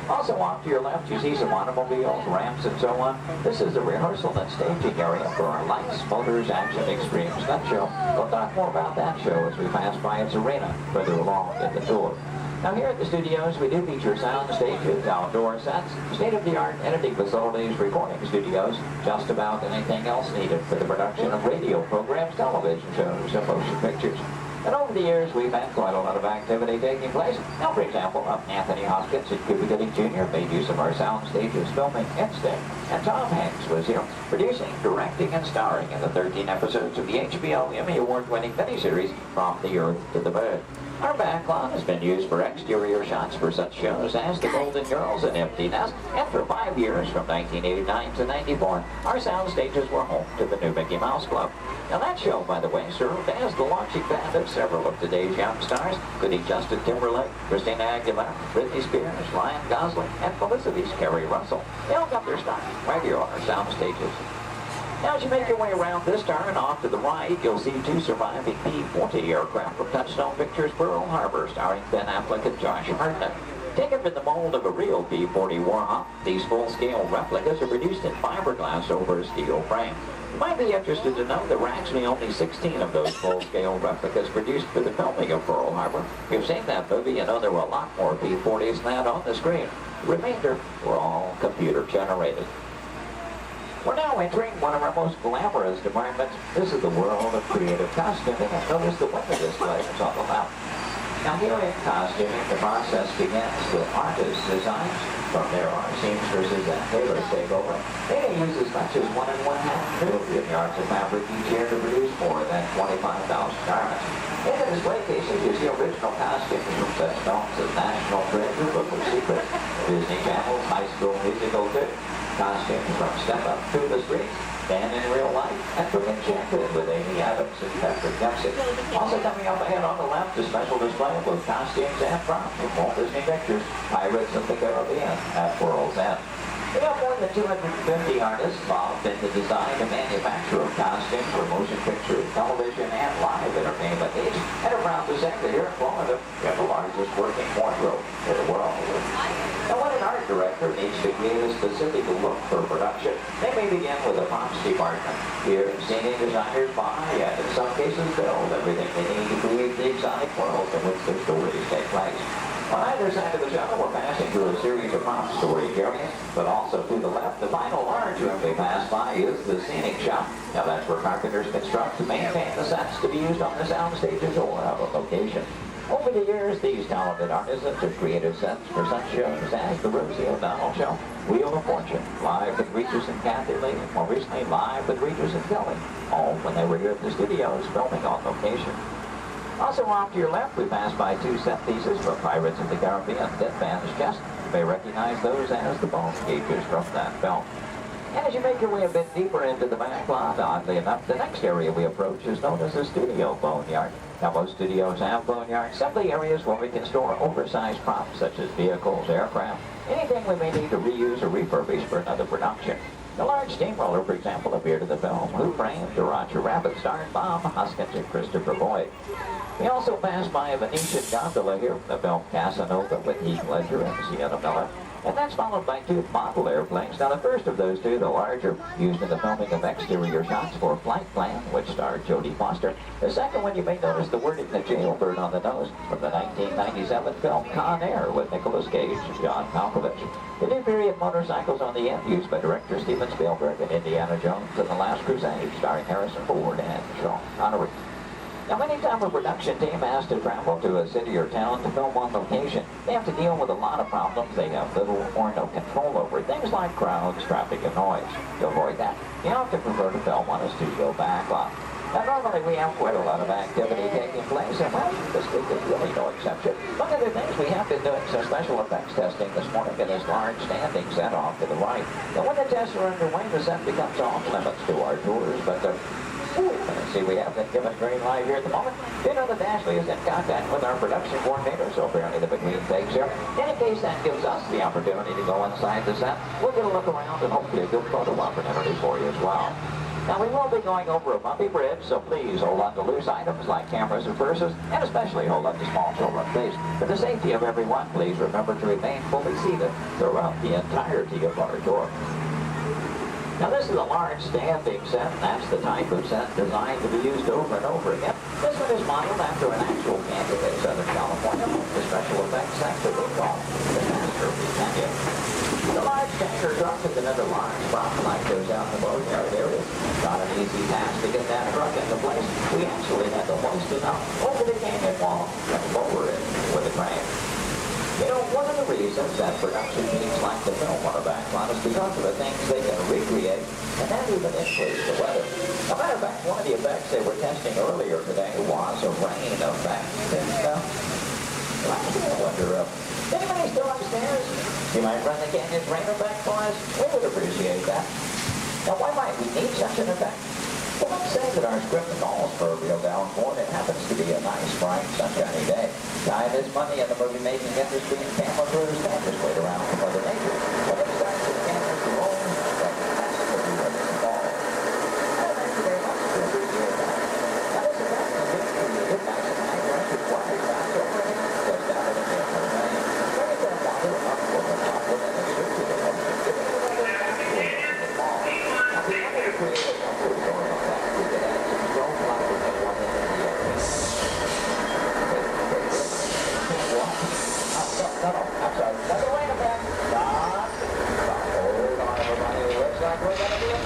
Also off to your left, you see some automobiles, ramps, and so on. This is the rehearsal and staging area for our Lights, Motors, Action Extreme stunt show. We'll talk more about that show as we pass by its arena further along in the tour. Now here at the studios, we do feature sound stages, outdoor sets, state-of-the-art editing facilities, recording studios, just about anything else needed for the production of radio programs, television shows, and motion pictures. And over the years, we've had quite a lot of activity taking place. Now, for example, Anthony Hopkins and Cuba Gooding Jr. made use of our sound stages filming Instinct. And Tom Hanks was here, producing, directing, and starring in the 13 episodes of the HBO Emmy Award-winning miniseries From the Earth to the Bird. Our backlot has been used for exterior shots for such shows as The Golden Girls and Empty Nest, and for 5 years, from 1989 to 94, our sound stages were home to the new Mickey Mouse Club. Now that show, by the way, served as the launching pad of several of today's young stars, including Justin Timberlake, Christina Aguilera, Britney Spears, Ryan Gosling, and Felicity's Kerry Russell. They all got their start right here on our sound stages. Now, as you make your way around this turn, off to the right, you'll see 2 surviving P-40 aircraft from Touchstone Pictures Pearl Harbor, starring Ben Affleck and Josh Hartnett. Taken from the mold of a real P-40 Warhawk, these full-scale replicas are produced in fiberglass over a steel frame. You might be interested to know there were actually only 16 of those full-scale replicas produced for the filming of Pearl Harbor. You've seen that movie, you know there were a lot more P-40s than that on the screen. The remainder were all computer-generated. We're now entering one of our most glamorous departments. This is the world of creative costuming, and notice the window displays on the left. Now here in costuming, the process begins with artist designs. From there, our seamstresses and tailors take over. They may use as much as 1 1/2 million yards of fabric each year to produce more than 25,000 garments. In the display cases, you see original costumes from such films as National Treasure, Book of Secrets, Disney Channel's High School Musical 2, costumes from Step Up to the Streets, Dan in Real Life, and from Enchanted with Amy Adams and Patrick Dempsey. Also coming up ahead on the left, a special display of both costumes and props from Walt Disney Pictures, Pirates of the Caribbean at World's End. We have more than 250 artists involved in the design and manufacture of costumes for motion pictures, television, and live entertainment needs. And I'm proud to say that here in Florida, we have the largest working wardrobe in the world. Now, when an art director needs to create a specific look for production, they may begin with a props department. Here, scenery designers buy and in some cases build everything they need to create the exotic worlds in which their stories take place. On either side of the shuttle, we're passing through a series of prop storage areas, but also to the left, the final large room we pass by is the scenic shop. Now that's where carpenters construct to maintain the sets to be used on the sound stages or of a location. Over the years, these talented artisans have created sets for such shows as the Rosie O'Donnell Show, Wheel of Fortune, Live with Regis and Kathy Lee, and more recently, Live with Regis and Kelly, all when they were here at the studios filming on location. Also off to your left, we pass by 2 set pieces from Pirates of the Caribbean, Dead Man's Chest. You may recognize those as the bone cages from that film. And as you make your way a bit deeper into the backlot, oddly enough, the next area we approach is known as the studio boneyard. Now, most studios have boneyards, simply areas where we can store oversized props such as vehicles, aircraft, anything we may need to reuse or refurbish for another production. The large steamroller, for example, appeared in the film Who Framed Roger Rabbit, starring Bob Hoskins and Christopher Lloyd. We also passed by a Venetian gondola here from the film Casanova with Heath Ledger and Sienna Miller. And that's followed by two model airplanes. Now the first of those two, the larger, used in the filming of exterior shots for Flight Plan, which starred Jodie Foster. The second one, you may notice the wording, the jailbird on the nose, from the 1997 film Con Air with Nicolas Cage and John Malkovich. The new period motorcycles on the end, used by director Steven Spielberg in Indiana Jones and the Last Crusade, starring Harrison Ford and Sean Connery. Now, anytime a production team has to travel to a city or town to film on location, they have to deal with a lot of problems they have little or no control over. Things like crowds, traffic, and noise. To avoid that, you often prefer to film on a studio backlot. Now, normally we have quite a lot of activity taking place, and well, this week is really no exception. One of the things we have been doing some special effects testing this morning in this large standing set off to the right. Now, when the tests are underway, the set becomes off limits to our tours, but see, we have been given green light here at the moment. You know that Ashley is in contact with our production coordinator, so apparently the between takes here. In case that gives us the opportunity to go inside the set, we'll get a look around and hopefully a good photo opportunity for you as well. Now, we will be going over a bumpy bridge, so please hold on to loose items like cameras and purses, and especially hold on to small children, please. For the safety of everyone, please remember to remain fully seated throughout the entirety of our tour. Now, this is a large standing set. That's the type of set designed to be used over and over again. This one is modeled after an actual canyon in Southern California, the special effects sector we call the Master Canyon. The large tanker truck is another large problem like goes out in the boatyard area. Not an easy task to get that truck into place. We actually had to hoist it up over the canyon wall and lower it with a crane. You know, one of the reasons that production teams like to film on a backlot is because of the things they can recreate and that even influence the weather. As a matter of fact, one of the effects they were testing earlier today was a rain effect. And, I wonder, anybody still upstairs? You might run the canyon's rain effect for us? We would appreciate that. Now, why might we need such an effect? Well, let's say that our script calls for a real downpour, and it happens to be a nice, bright, sunshiny day. Time is money in the movie-making industry, and camera crews can't just wait around for Mother Nature. When it starts to cameras to roll, that's what we want to call. Thank you very much for appreciate that. Now, this effect can be created by some high-pressure water shots over it, just out of the camera rain. Bring it that water up over the top with an extruded emotion, giving it another downpour in the fall. Now, we wanted to create a number of stories. No, I'm sorry. No, wait a minute. Stop. Hold on, everybody. It looks like we're going to do it.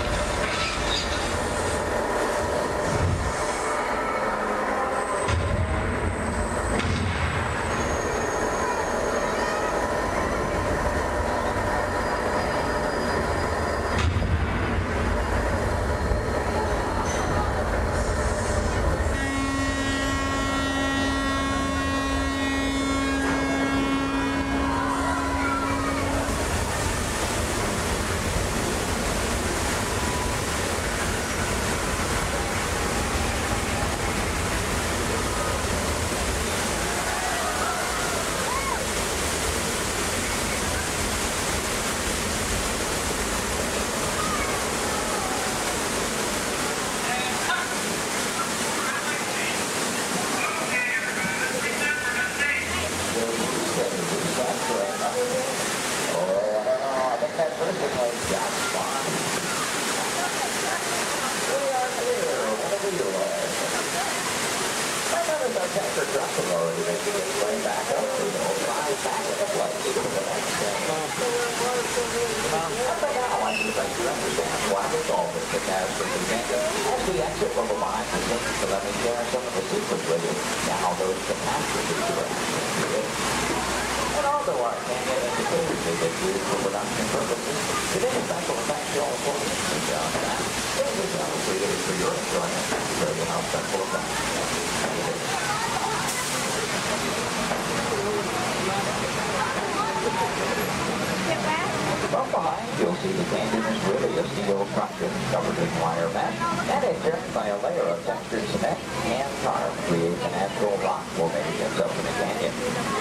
From behind, you'll see the canyon is really a steel structure covered in wire mesh, and it's earned by a a layer of textured cement and tar creates a natural rock formations up in the canyon.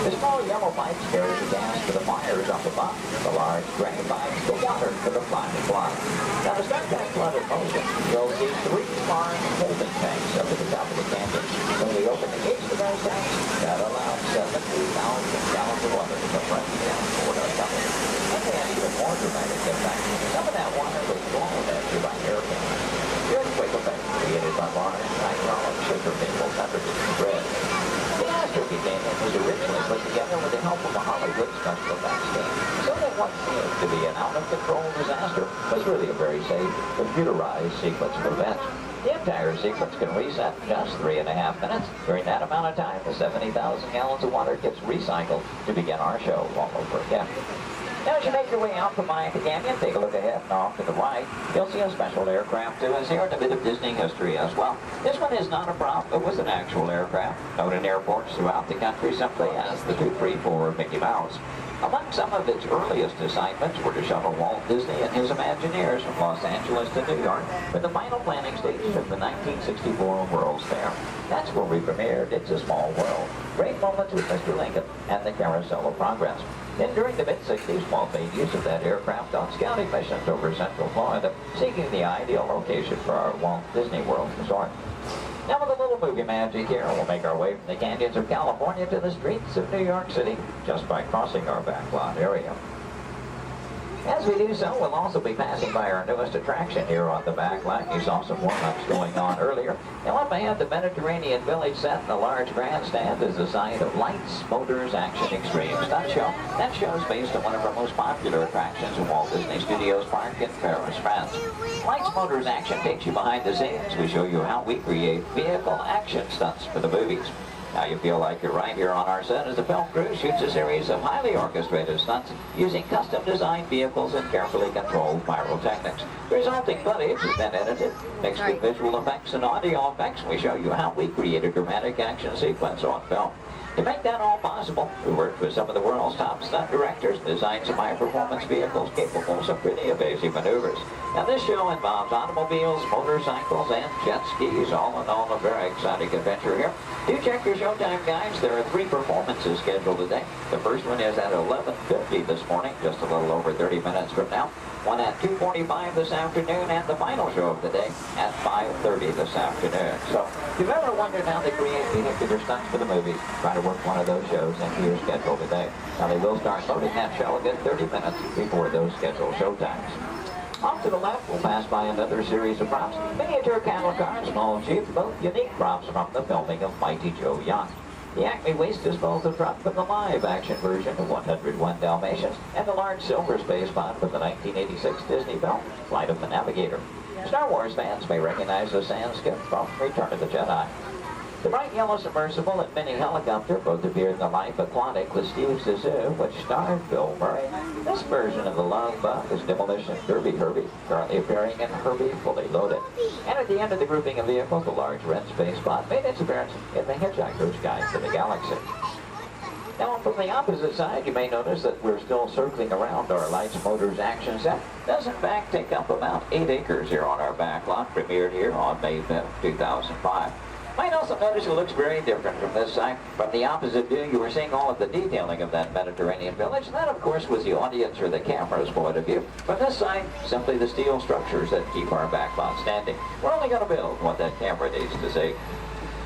The small yellow pipes carry the gas for the fires up above. The large gray pipes the water for the flying flood. Now to start that flood in motion, you'll see 3 large holding tanks up at the top of the canyon. When we open the gates to those tanks, that allows 70,000 gallons of water to come running down toward our tunnel. And they had even more dramatic impact. Some of that water was blown at you by hurricanes. The earthquake effect created by large hydraulic sugar maples underneath the bridge. The Astroturkey Canyon was originally put together with the help of a Hollywood special effects team, so that what seemed to be an out-of-control disaster was really a very safe, computerized sequence of events. The entire sequence can reset in just 3.5 minutes. During that amount of time, the 70,000 gallons of water gets recycled to begin our show all over again. Now, as you make your way out from the canyon, take a look ahead and off to the right. You'll see a special aircraft to us here and a bit of Disney history as well. This one is not a prop, it was an actual aircraft, known in airports throughout the country simply as the 234 of Mickey Mouse. Among some of its earliest assignments were to shuttle Walt Disney and his Imagineers from Los Angeles to New York for the final planning stages of the 1964 World's Fair. That's where we premiered It's a Small World. Great moments with Mr. Lincoln and the Carousel of Progress. Then during the mid-60s, Walt made use of that aircraft on scouting missions over Central Florida, seeking the ideal location for our Walt Disney World resort. Now with a little movie magic here, we'll make our way from the canyons of California to the streets of New York City just by crossing our backlot area. As we do so, we'll also be passing by our newest attraction here on the backlot. You saw some warm-ups going on earlier. Now up ahead, the Mediterranean Village set in the large grandstand is the site of Lights, Motors, Action Extreme Stunt Show. That show is based on one of our most popular attractions in Walt Disney Studios Park in Paris, France. Lights, Motors, Action takes you behind the scenes. We show you how we create vehicle action stunts for the movies. Now you feel like you're right here on our set as the film crew shoots a series of highly orchestrated stunts using custom-designed vehicles and carefully controlled pyrotechnics. The resulting footage is then edited, mixed with visual effects and audio effects. We show you how we create a dramatic action sequence on film. To make that all possible, we worked with some of the world's top stunt directors and designed some high-performance vehicles capable of some pretty evasive maneuvers. Now this show involves automobiles, motorcycles, and jet skis, all in all a very exciting adventure here. Do check your showtime guides. There are 3 performances scheduled today. The first one is at 11:50 this morning, just a little over 30 minutes from now. One at 2:45 this afternoon, and the final show of the day at 5:30 this afternoon. So if you've ever wondered how they create vehicular stunts for the movies, try to work one of those shows into your schedule today. Now they will start loading that show a good 30 minutes before those scheduled showtimes. Off to the left, we'll pass by another series of props. Miniature cattle cars, small jeep, both unique props from the filming of Mighty Joe Yacht. The Acme Waste Disposal truck from the live-action version of 101 Dalmatians, and the large silver space pod from the 1986 Disney film, Flight of the Navigator. Star Wars fans may recognize the sand skip from Return of the Jedi. The bright yellow submersible and mini helicopter both appeared in the Life Aquatic with Steve Zissou, which starred Bill Murray. This version of the Love Bug is Demolition Derby Herbie, currently appearing in Herbie Fully Loaded. And at the end of the grouping of vehicles, the large red space pod made its appearance in The Hitchhiker's Guide to the Galaxy. Now, from the opposite side, you may notice that we're still circling around our Lights, Motors, Action set. It does, in fact, take up about 8 acres here on our backlot, premiered here on May 5th, 2005. Might also notice it looks very different from this side. From the opposite view, you were seeing all of the detailing of that Mediterranean village. That, of course, was the audience or the camera's point of view. From this side, simply the steel structures that keep our backlot standing. We're only going to build what that camera needs to see.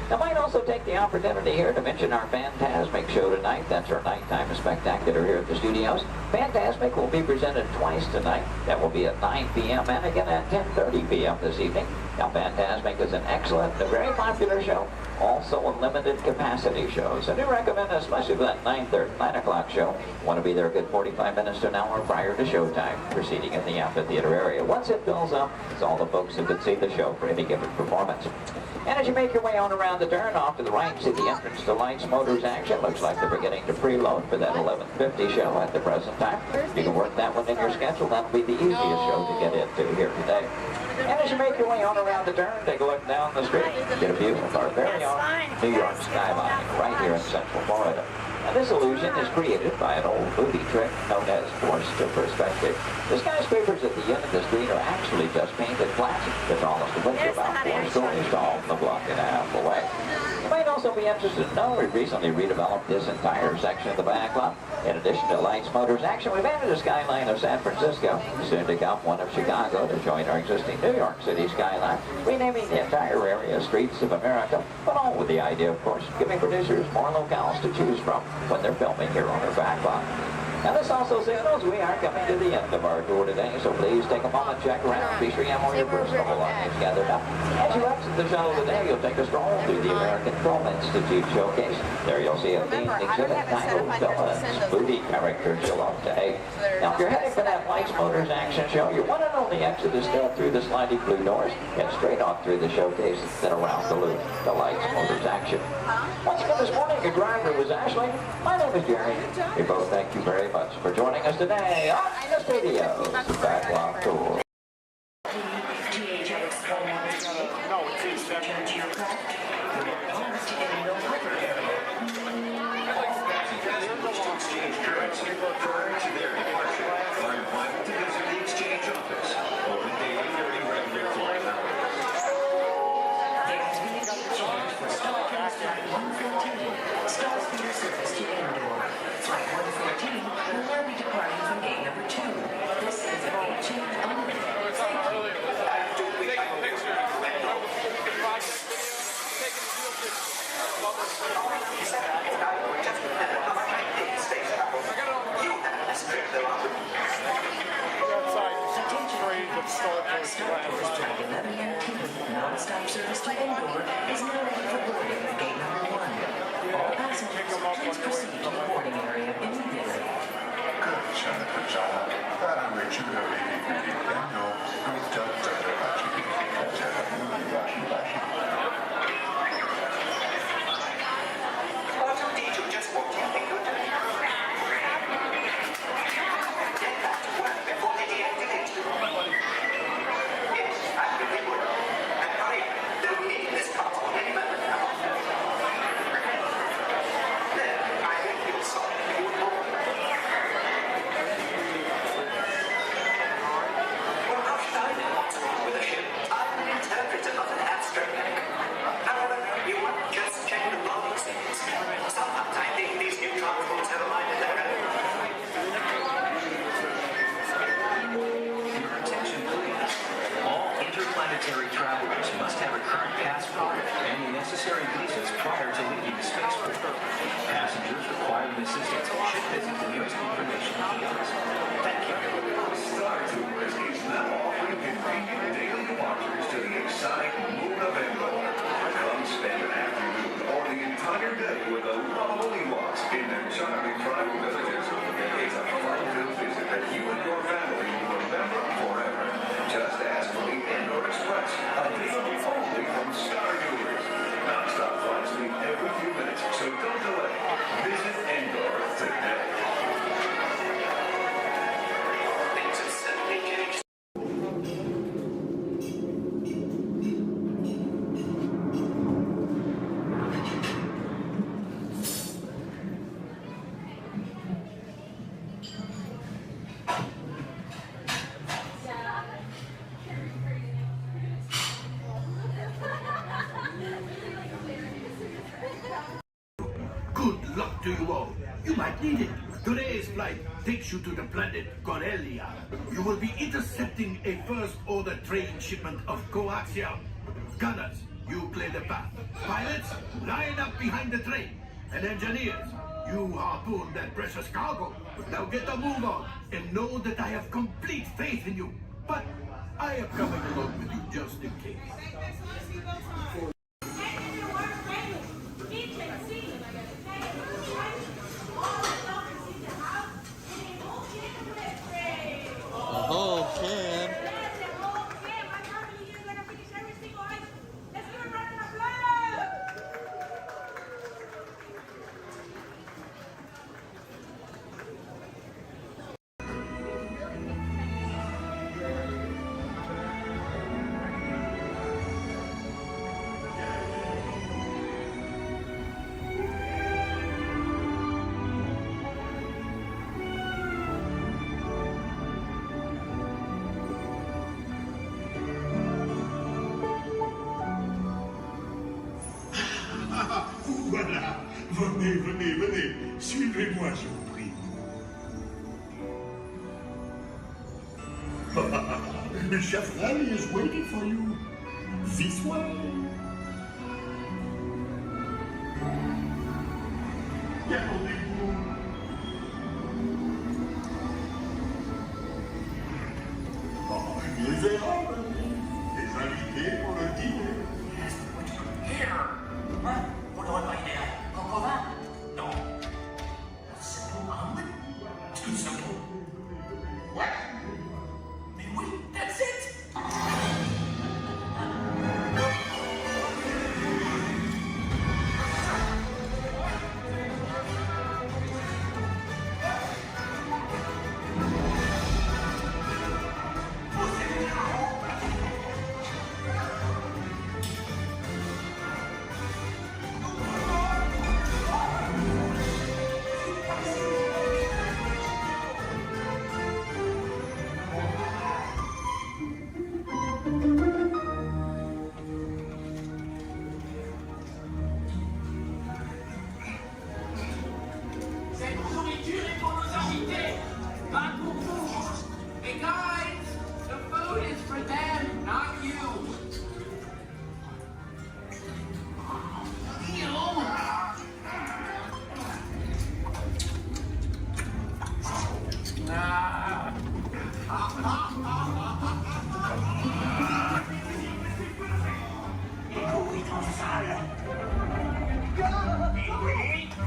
I might also take the opportunity here to mention our Fantasmic show tonight. That's our nighttime spectacular here at the studios. Fantasmic will be presented twice tonight. That will be at 9 p.m. and again at 10:30 p.m. this evening. Now, Fantasmic is an excellent and a very popular show, also a limited capacity show. So I do recommend, especially for that 9 o'clock show, want to be there a good 45 minutes to an hour prior to showtime, proceeding in the amphitheater area. Once it fills up, it's all the folks who could see the show for any given performance. And as you make your way on around the turn, off to the right, see the entrance to Lights, Motors, Action. Looks like they're beginning to preload for that 11:50 show at the present time. You can work that one in your schedule. That'll be the easiest show to get into here today. And as you make your way on around the turn, take a look down the street, get a view of our very own New York skyline right here in Central Florida. And this illusion is created by an old movie trick known as forced perspective. The skyscrapers at the end of the street are actually just painted plastic. The tallest of which are about 4 stories tall from the block and a half away. You might also be interested to know we recently redeveloped this entire section of the back lot. In addition to lights, motors, action, we've added a skyline of San Francisco. Soon to come one of Chicago to join our existing New York City skyline, renaming the entire area Streets of America, but all with the idea, of course, giving producers more locales to choose from when they're filming here on our back lot. Now this also signals we are coming to the end of our tour today, so please take a moment, check around, be sure you have all your personal belongings gathered up. As you exit the shuttle today, you'll take a stroll through the American Film Institute showcase. There you'll see a themed exhibit titled Villains, Movie Characters You'll Love to Hate. Now if you're heading for that Lights, Motors action show, your one and only exit is still through the sliding blue doors and straight on through the showcase, then around the loop, the Lights, Motors action. Once again this morning, your driver was Ashley. My name is Jerry. We both thank you very much for joining us today on the Studios Backlot Tour. Exchange currency prior to their departure are invited to visit the exchange office open daily during regular flight hours. There has been a change for Starcaster 114, Star Speeder service to Endor. Flight 114 will now be departing from gate number 2. This is a gate change only. Non-stop service to Endor is now ready for boarding at gate number 1. All passengers, please proceed to the boarding area immediately. Travelers must have a current passport and the necessary visas prior to leaving the spaceport. Passengers requiring assistance should visit the nearest information kiosk. Thank you. Star Tours is now offering convenient daily departures to the exotic moon of Endor. Come spend an afternoon or the entire day with the lovely walks in their charming tribal villages. It's a fun-filled visit that you and your family will remember forever. Just ask for the Endor Express, available only from Star Tours. Non-stop flights leave every few minutes, so don't delay. Visit Endor today. Things have suddenly changed. Good luck to you all. You might need it. Today's flight takes you to the planet Corellia. You will be intercepting a first-order train shipment of coaxium. Gunners, you clear the path. Pilots, line up behind the train. And engineers, you harpoon that precious cargo. Now get a move on and know that I have complete faith in you. But I am coming along with you just in case. Oh, Ken. Allez, venez, venez. Suivez-moi, je vous prie. Chef Rally is waiting for you. This way. Détendez-vous. Les verres, les invités pour le dîner. Here. Hein? Vous n'aurez pas idée, coq au vin? Non. Simple omelet? Too simple. What? Mais oui, that's it. C'est pour nourriture et pour nos invités, pas pour vous. Hey guys, the food is for them, not you.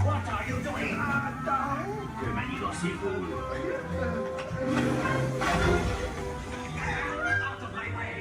What are you doing? Que manigocez-vous? Out of my way!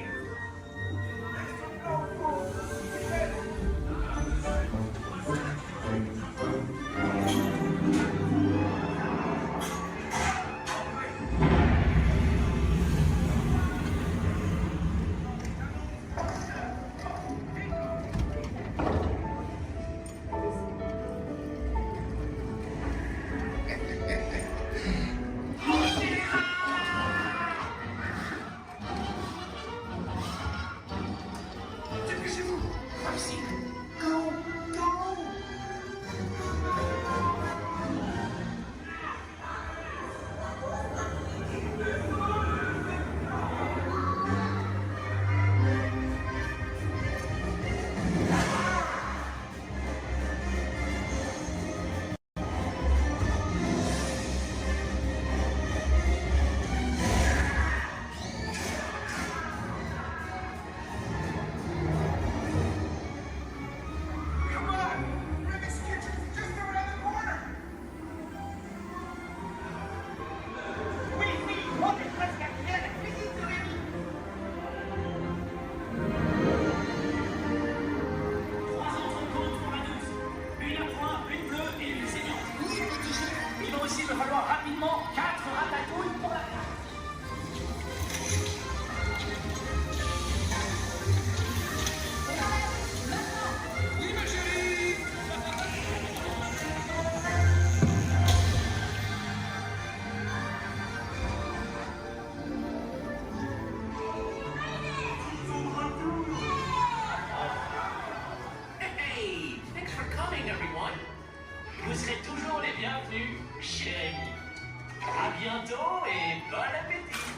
bientôt et bon appétit.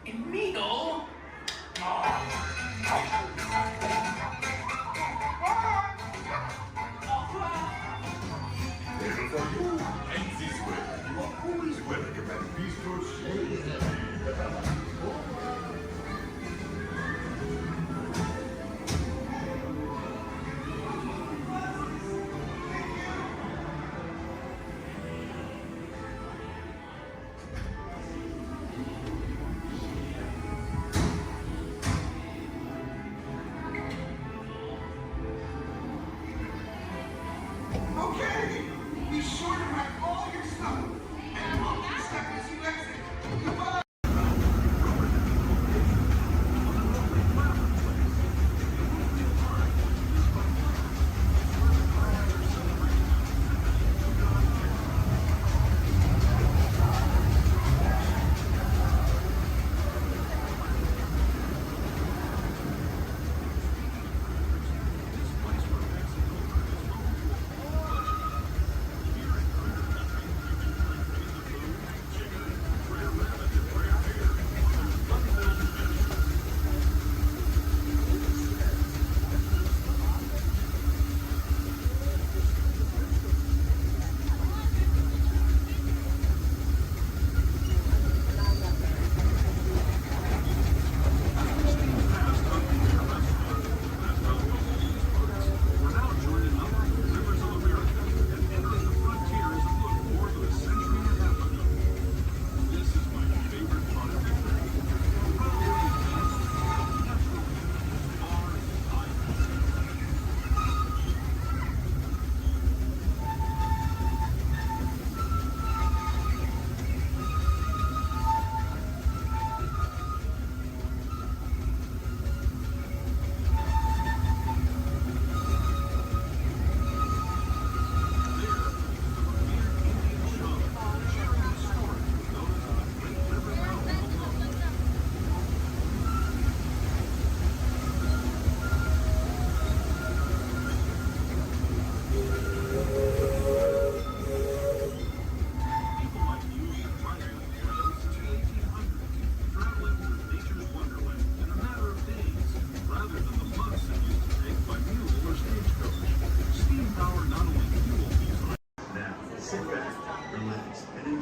Amigo.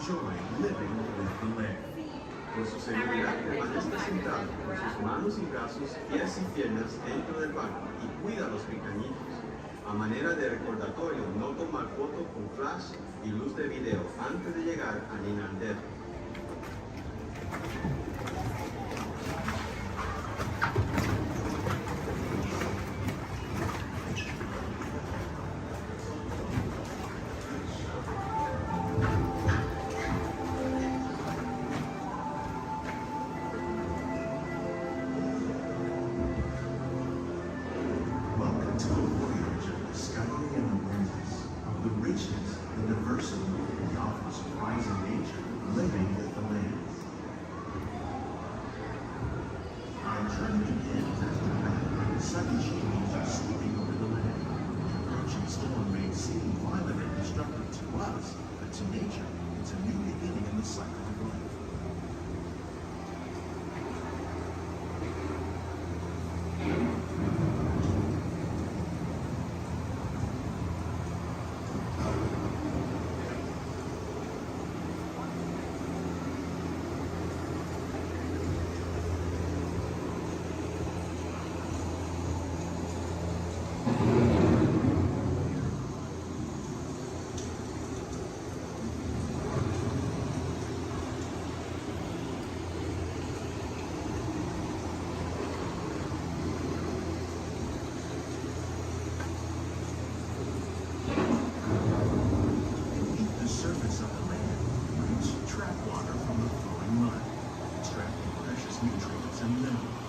enjoy living with the land. Por su seguridad, permanezca sentado con sus manos y brazos, pies y piernas dentro del barco y cuida a los pequeñitos. A manera de recordatorio, no tomar foto con flash y luz de video antes de llegar a Disneyland. Welcome to a voyage of discovery and awareness of the richness, the diversity, the often surprising nature living with the land. Our journey begins after night. Sudden changes are sweeping over the land. The approaching storm may seem violent and destructive to us, but to nature, it's a new beginning in the cycle of life. Beneath the surface of the land, roots trap water from the flowing mud, extracting precious nutrients and minerals.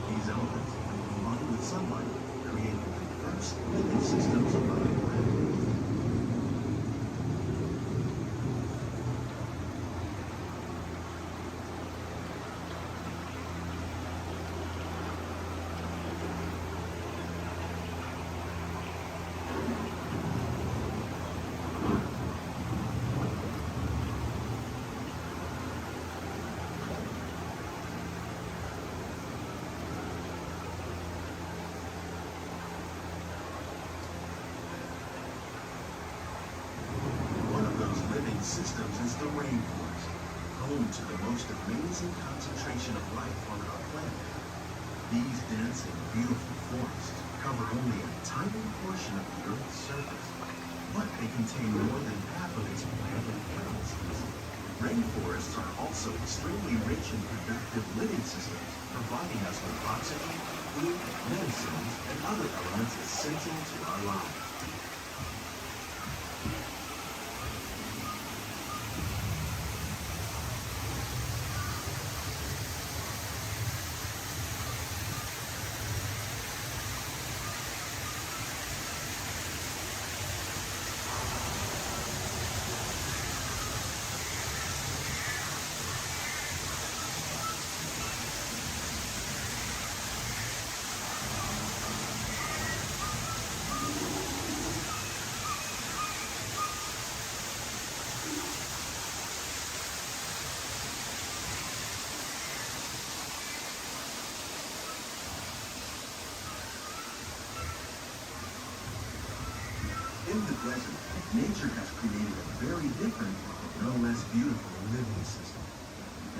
These elements, when combined with sunlight, create the diverse living systems above the planet. One of those living systems is the rainforest, home to the most amazing concentration of life on our planet. These dense and beautiful forests cover only a tiny portion of the Earth's surface, but they contain more than half of its plant and animal species. Rainforests are also extremely rich in productive living systems, providing us with oxygen, food, medicines, and other elements essential to our lives. In the desert, nature has created a very different, but no less beautiful living system.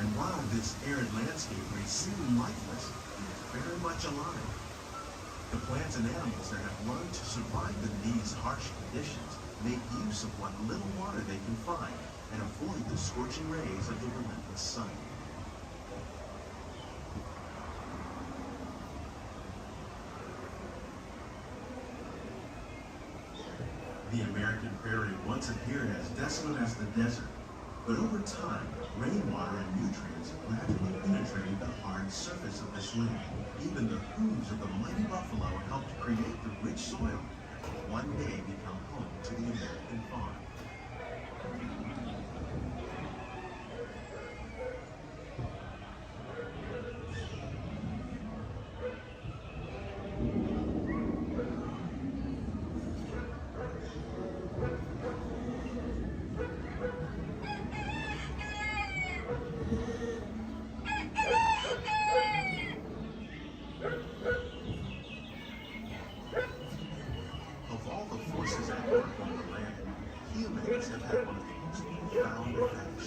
And while this arid landscape may seem lifeless, it is very much alive. The plants and animals that have learned to survive in these harsh conditions make use of what little water they can find and avoid the scorching rays of the relentless sun. The American prairie once appeared as desolate as the desert, but over time, rainwater and nutrients gradually penetrated the hard surface of this land. Even the hooves of the mighty buffalo helped create the rich soil that will one day become home to the American farm. Of all the forces at work on the land, humans have had one of the most profound effects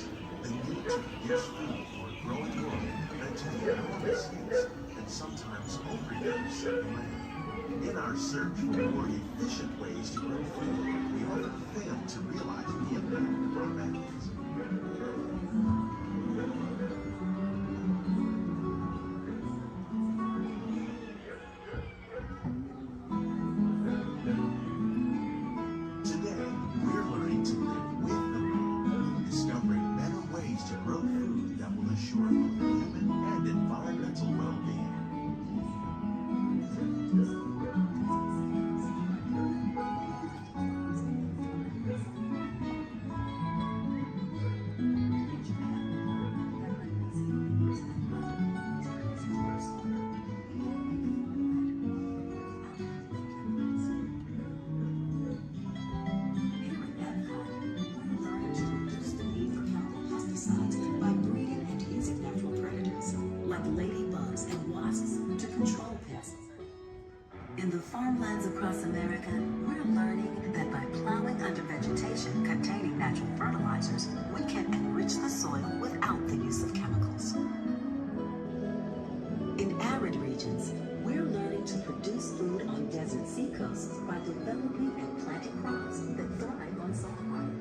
our search for more efficient ways to grow food, we often fail to realize the impact of our methods. Today, we're learning to live with the rain, discovering better ways to grow food that will assure both human and environmental well-being. By breeding and using natural predators like ladybugs and wasps to control pests. In the farmlands across America, we're learning that by plowing under vegetation containing natural fertilizers, we can enrich the soil without the use of chemicals. In arid regions, we're learning to produce food on desert seacoasts by developing and planting crops that thrive on salt water.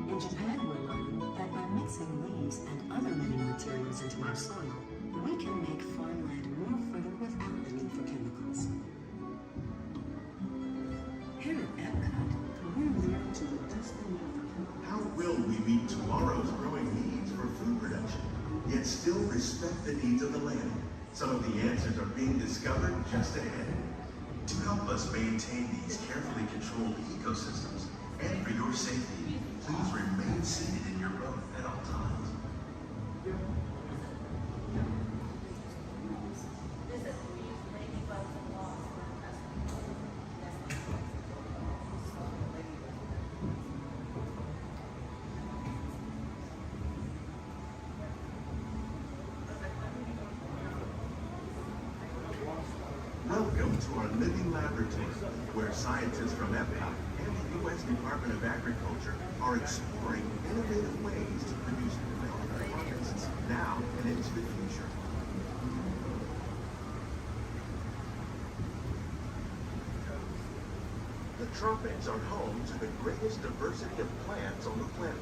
In Japan, we're learning that by mixing leaves and other living materials into our soil, we can make farmland more fertile without the need for chemicals. Here at Epcot, we're learning to reduce the need for chemicals. How will we meet tomorrow's growing needs for food production, yet still respect the needs of the land? Some of the answers are being discovered just ahead. To help us maintain these carefully controlled ecosystems, and for your safety, please remain seated in your boat at all times. Welcome to our living laboratory, where scientists from Epcot and the U.S. Department of Agriculture are exploring innovative ways to produce development harvests now and into the future. The tropics are home to the greatest diversity of plants on the planet.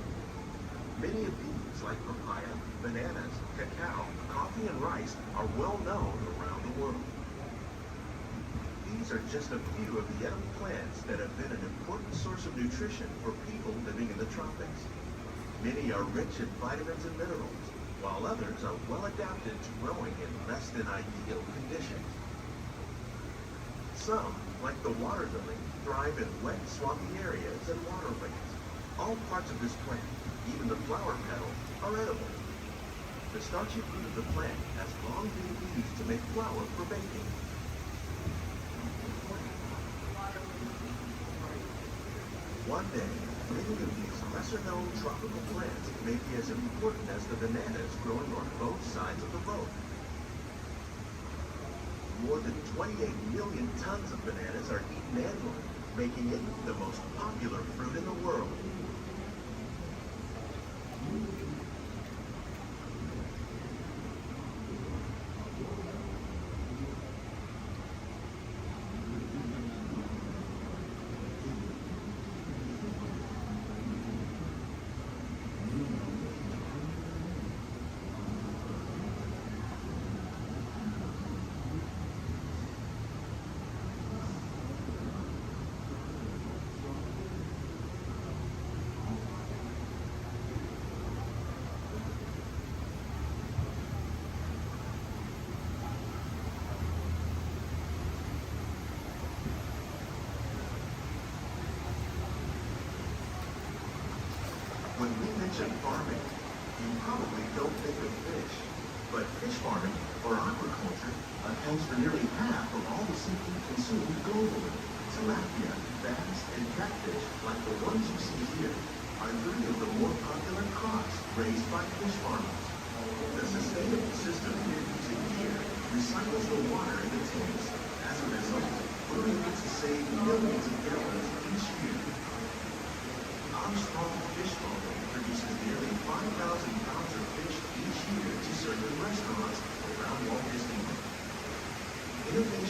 Many of these, like papaya, bananas, cacao, coffee, and rice, are well known around the world. These are just a few of the edible plants that have been an important source of nutrition for people living in the tropics. Many are rich in vitamins and minerals, while others are well adapted to growing in less than ideal conditions. Some, like the water lily, thrive in wet, swampy areas and waterways. All parts of this plant, even the flower petals, are edible. The starchy fruit of the plant has long been used to make flour for baking. One day, many of these lesser-known tropical plants may be as important as the bananas growing on both sides of the boat. More than 28 million tons of bananas are eaten annually, making it the most popular fruit in the world. When we mention farming, you probably don't think of fish. But fish farming, or aquaculture, accounts for nearly half of all the seafood consumed globally. Tilapia, bass, and catfish, like the ones you see here, are three of the more popular crops raised by fish farmers. The sustainable system you're using here recycles the water in the tanks. As a result, we're able to save millions of gallons each year. Our small fish farming produces nearly 5,000 pounds of fish each year to serve in restaurants around Walt Disneyland. Innovative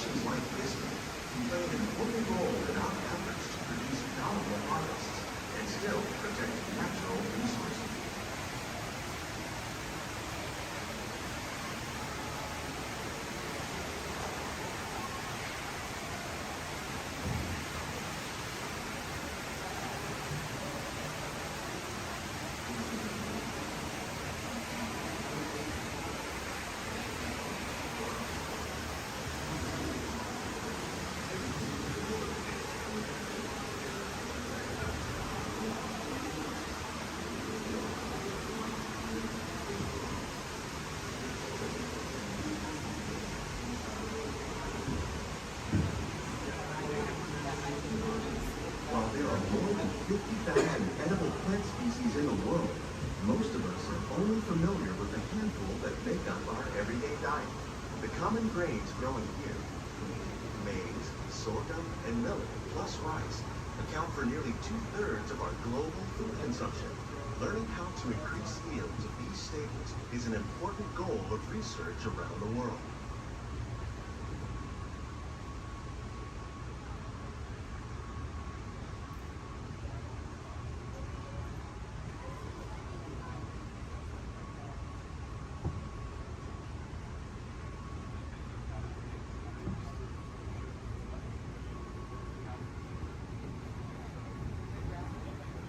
50,000 edible plant species in the world, most of us are only familiar with a handful that make up our everyday diet. The common grains growing here, maize, sorghum, and millet, plus rice, account for nearly 2/3 of our global food consumption. Learning how to increase yields of these staples is an important goal of research around the world.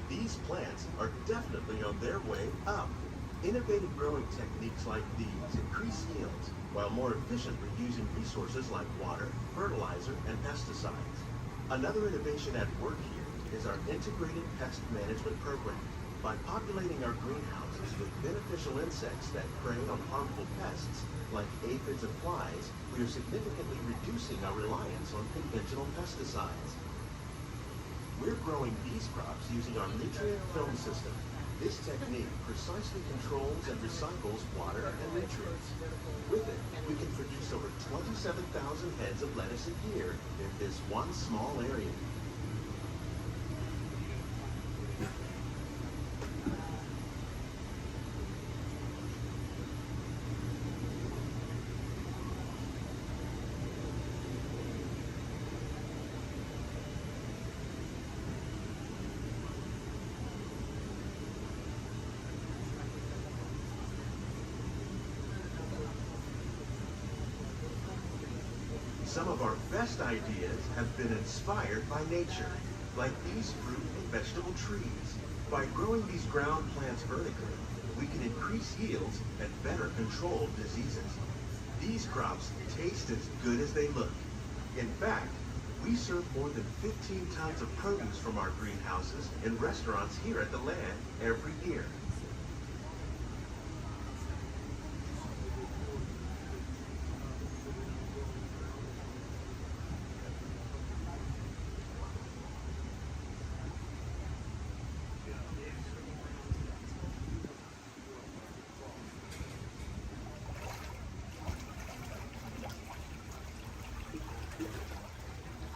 These plants are definitely on their way up. Innovative growing techniques like these increase yields while more efficiently using resources like water, fertilizer, and pesticides. Another innovation at work here is our integrated pest management program. By populating our greenhouses with beneficial insects that prey on harmful pests like aphids and flies, we are significantly reducing our reliance on conventional pesticides. We're growing these crops using our nutrient film system. This technique precisely controls and recycles water and nutrients. With it, we can produce over 27,000 heads of lettuce a year in this one small area. Some of our best ideas have been inspired by nature, like these fruit and vegetable trees. By growing these ground plants vertically, we can increase yields and better control diseases. These crops taste as good as they look. In fact, we serve more than 15 tons of produce from our greenhouses in restaurants here at the Land every year.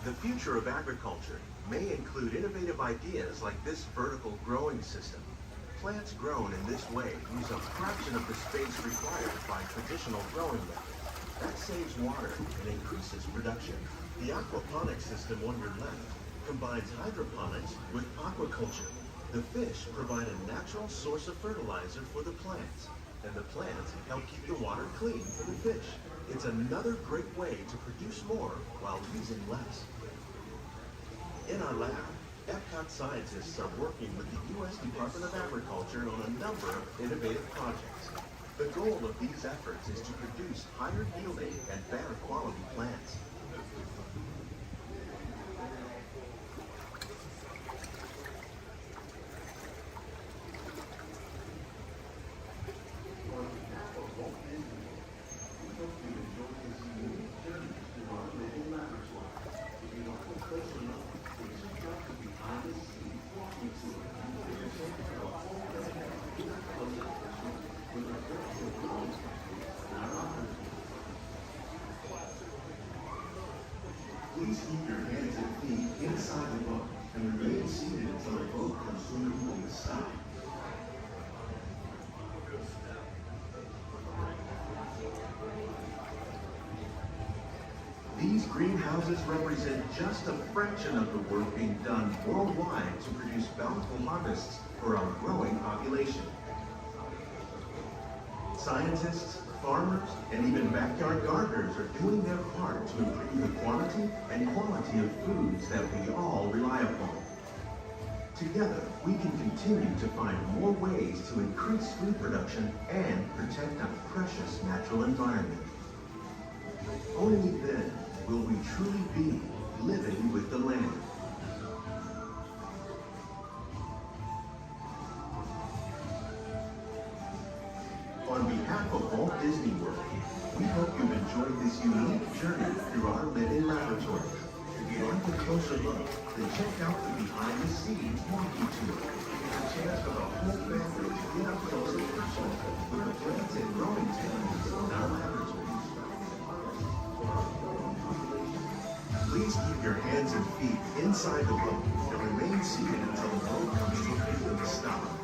The future of agriculture may include innovative ideas like this vertical growing system. Plants grown in this way use a fraction of the space required by traditional growing methods. That saves water and increases production. The aquaponics system on your left combines hydroponics with aquaculture. The fish provide a natural source of fertilizer for the plants, and the plants help keep the water clean for the fish. It's another great way to produce more while using less. In our lab, Epcot scientists are working with the U.S. Department of Agriculture on a number of innovative projects. The goal of these efforts is to produce higher yielding and better quality plants. Please keep your hands and feet inside the boat and remain seated until the boat comes swimming on the side. These greenhouses represent just a fraction of the work being done worldwide to produce bountiful harvests for our growing population. Scientists, farmers, and even backyard gardeners are doing their part to improve the quantity and quality of foods that we all rely upon. Together, we can continue to find more ways to increase food production and protect our precious natural environment. Only then will we truly be living with the land. On behalf of Walt Disney World, we hope you've enjoyed this unique journey through our living laboratory. If you'd like to closer look, then check out the behind-the-scenes walking tour. A chance for the whole family to get up close and personal with the plants and growing techniques in our laboratories. Please keep your hands and feet inside the boat and remain seated until the boat comes to a complete stop.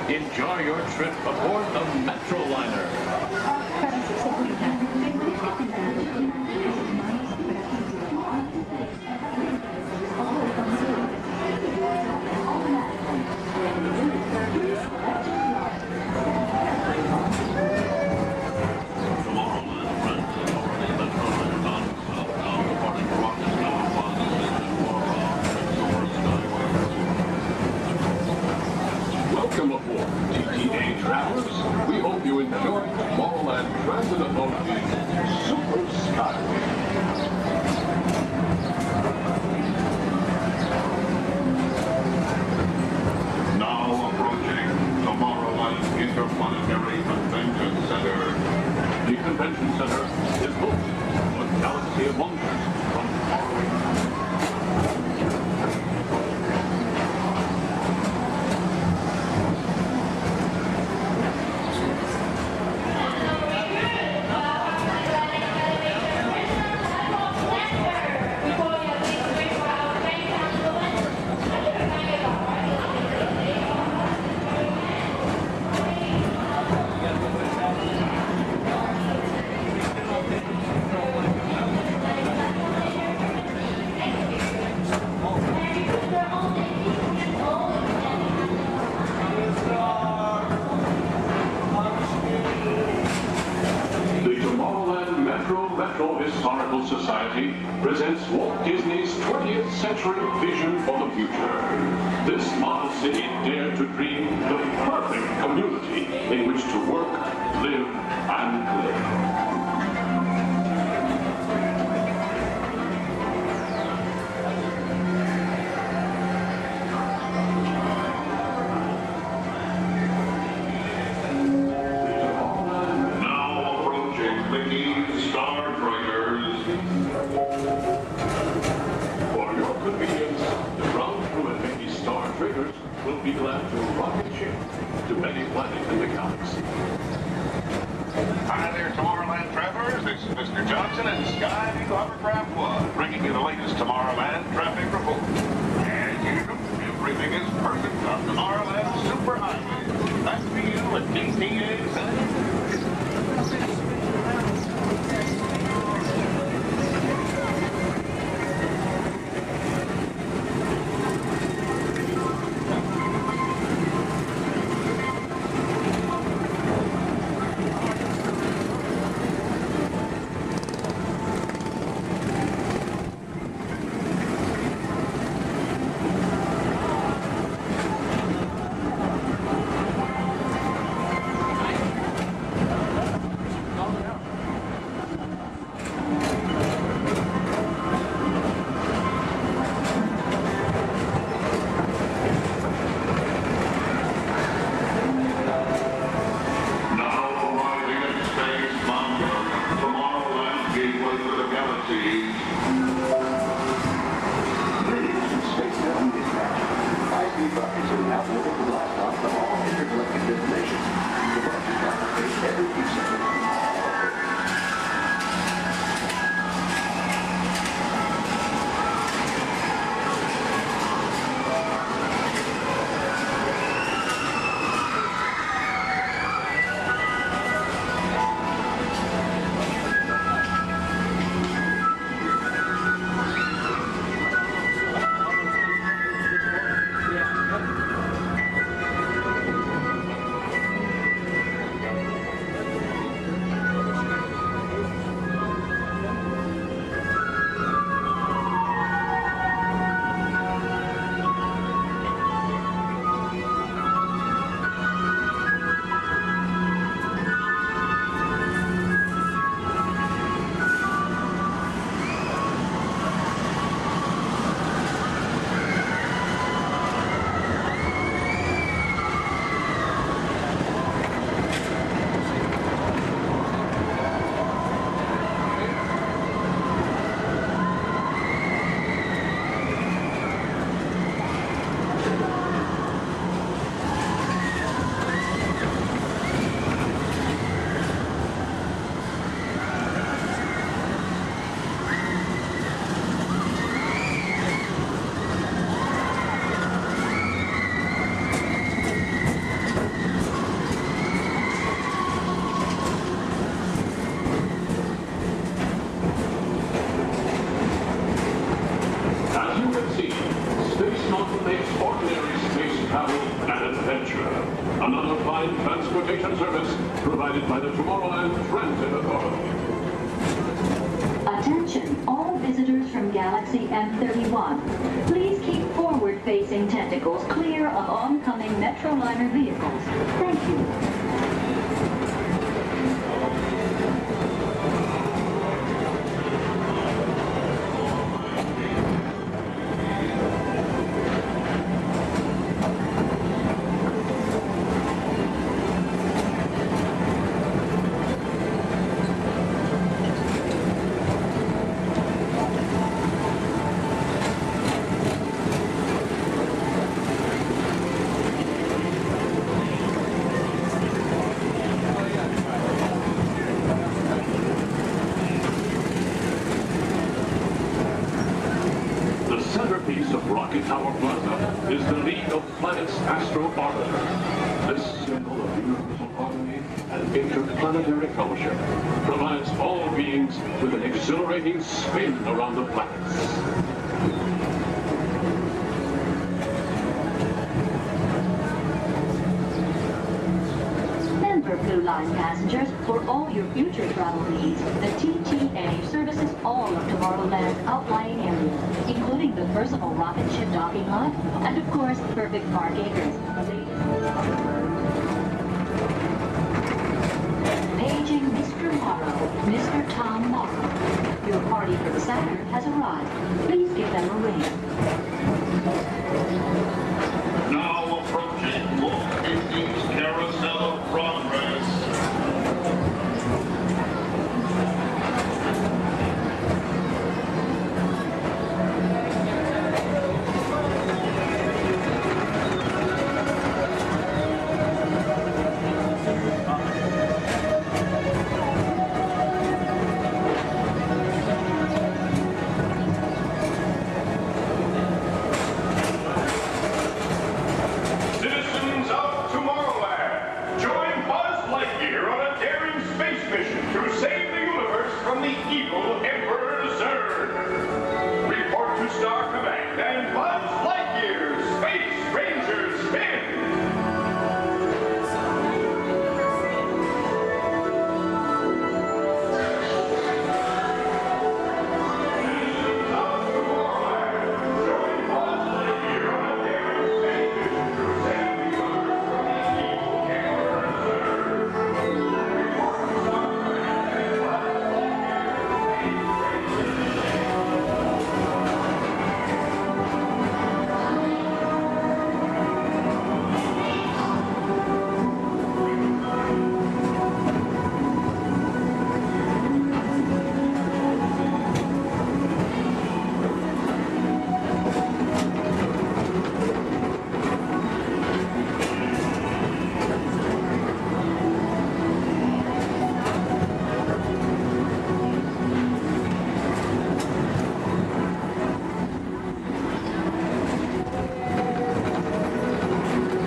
Enjoy your trip aboard the Metroliner. Welcome aboard, TTA travelers. We hope you enjoy Tomorrowland Transit Authority's Super Skyway. Now approaching Tomorrowland Interplanetary Convention Center. The Convention Center is home to a galaxy of wonders from faraway. Historical Society presents Walt Disney's 20th century vision for the future. This model city dared to dream the perfect community in which to work, live, and play. Will be glad to rocket ship to many planets in the galaxy. Hi there, Tomorrowland travelers. This is Mr. Johnson and Sky Eagle Hovercraft One, bringing you the latest Tomorrowland traffic report. As usual, everything is perfect on Tomorrowland Superhighway. Back to you at DTA Center. line transportation service provided by the Tomorrowland Transit Authority. Attention, all visitors from Galaxy M31. Please keep forward-facing tentacles clear of oncoming Metroliner vehicles. Thank you. Tower Plaza is the League of Planets Astro Orbiter. This symbol of universal harmony and interplanetary fellowship provides all beings with an exhilarating spin around the planets. Blue Line passengers, for all your future travel needs, the TTA services all of Tomorrowland's outlying areas, including the personal rocket ship docking lot, and of course, perfect park acres. Paging Mr. Morrow, Mr. Tom Morrow. Your party for the Saturn has arrived. Please give them a ring. Now approaching Walt Disney's Carousel of Progress. Citizens of Tomorrowland, join Buzz Lightyear on a daring space mission to save the universe from the evil Emperor Zurg. Report to Star Command and Buzz Lightyear, Space Ranger Spin!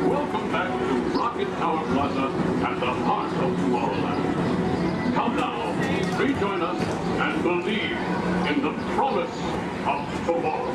Welcome back to Rocket Tower Plaza at the heart of Tomorrowland. Come now, rejoin us and believe in the promise of tomorrow.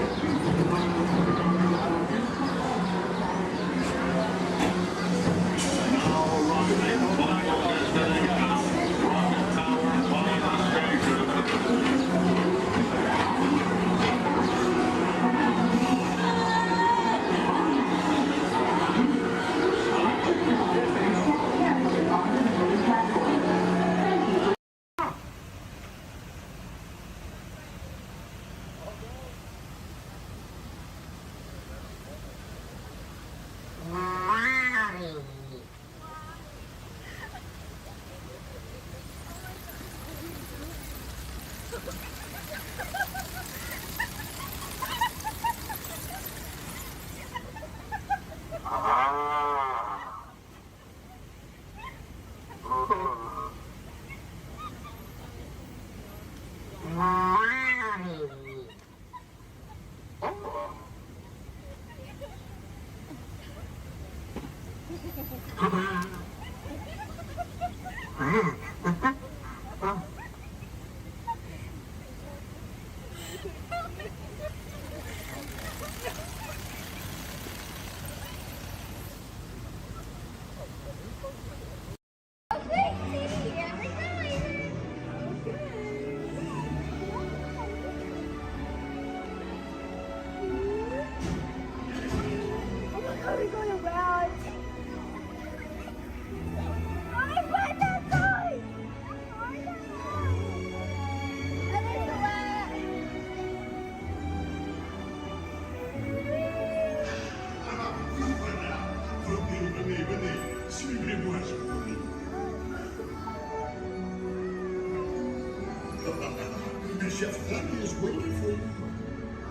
Chef Happy is waiting for you.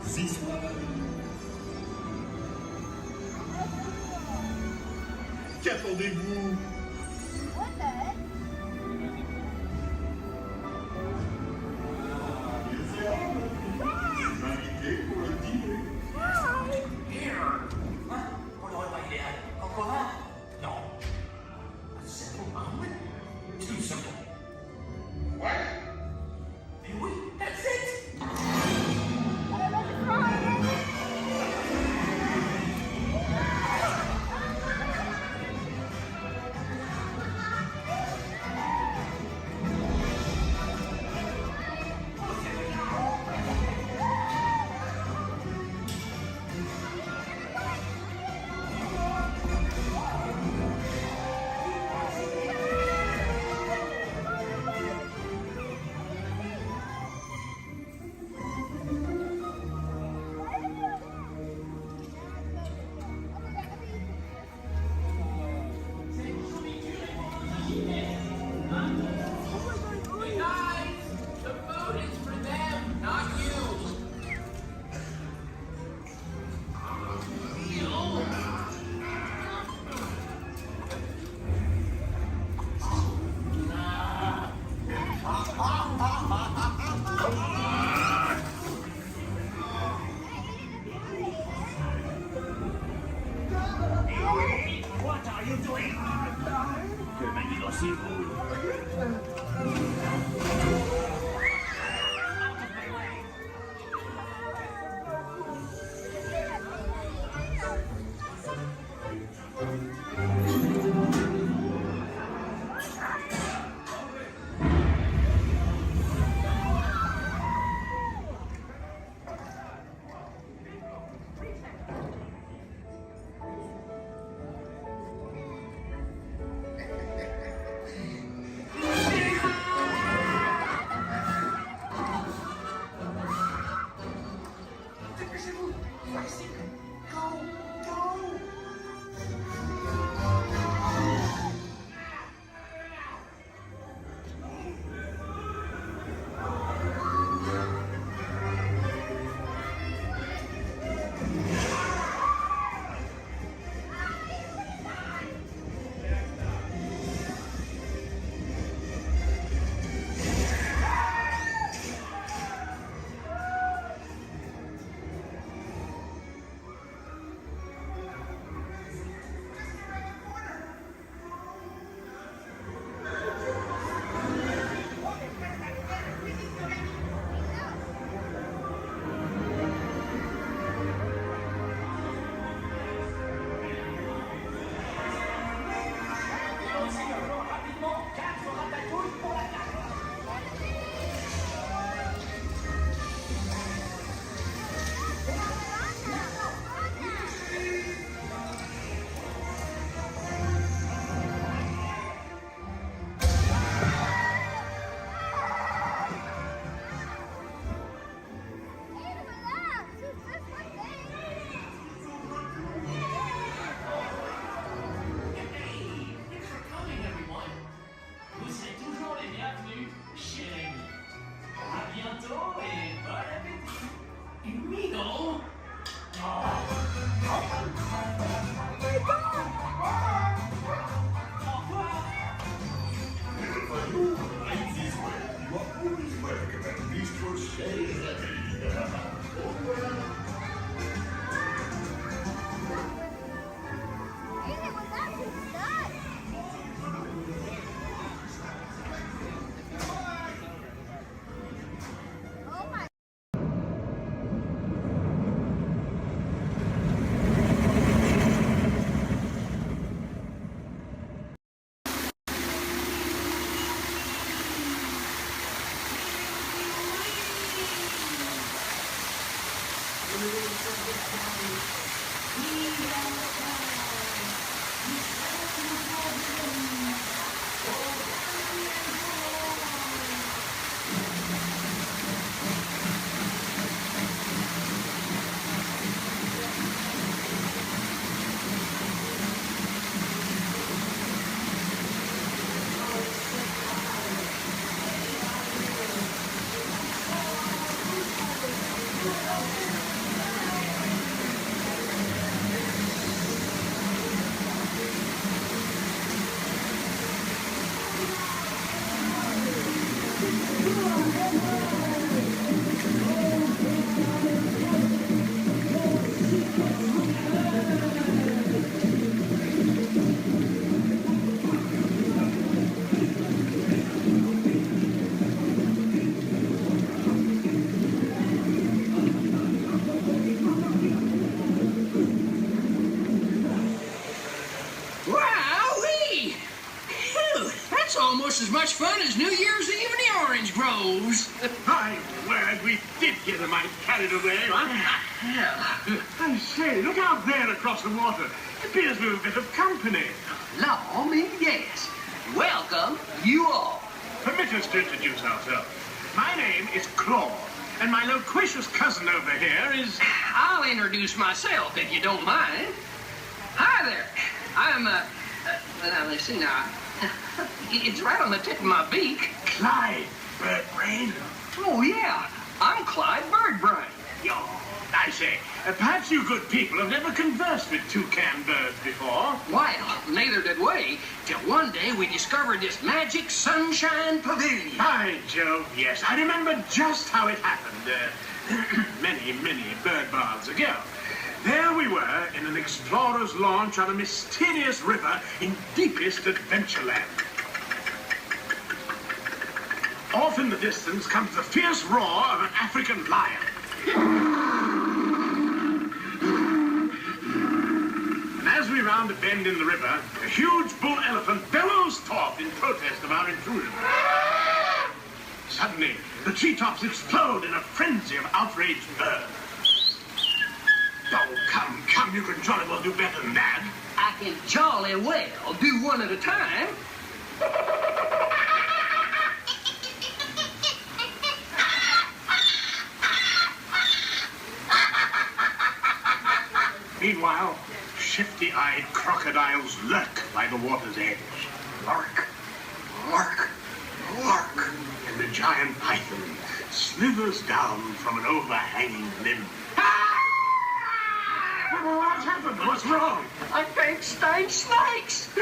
This way. Qu'attendez-vous? What the heck? Invité pour le dîner. Here. Hein? On aurait pas idéal. Encore un? Non. A simple omelet? Too simple. What? Mais oui, that's it. What are you doing? Que magnifique! much fun as New Year's Eve in the orange groves. My word, we did get a mite carried away, huh? Yeah. I say, look out there across the water. It appears we're a bit of company. Law, me, yes. Welcome, you all. Permit us to introduce ourselves. My name is Claude, and my loquacious cousin over here is... I'll introduce myself, if you don't mind. Hi there. I'm, now, let's see now. It's right on the tip of my beak. Clyde Birdbrain. Oh, yeah. I'm Clyde Birdbrain. I say, perhaps you good people have never conversed with toucan birds before. Well, neither did we, till one day we discovered this magic sunshine pavilion. By Jove, yes. I remember just how it happened, many, many bird baths ago. There we were in an explorer's launch on a mysterious river in deepest Adventureland. Off in the distance comes the fierce roar of an African lion. And as we round a bend in the river, a huge bull elephant bellows forth in protest of our intrusion. Suddenly, the treetops explode in a frenzy of outraged birds. Oh, come, you can jolly well do better than that. I can jolly well do one at a time. Meanwhile, shifty-eyed crocodiles lurk by the water's edge. Lurk, lurk, lurk. And the giant python slithers down from an overhanging limb. What's happened? What's wrong? I think snakes.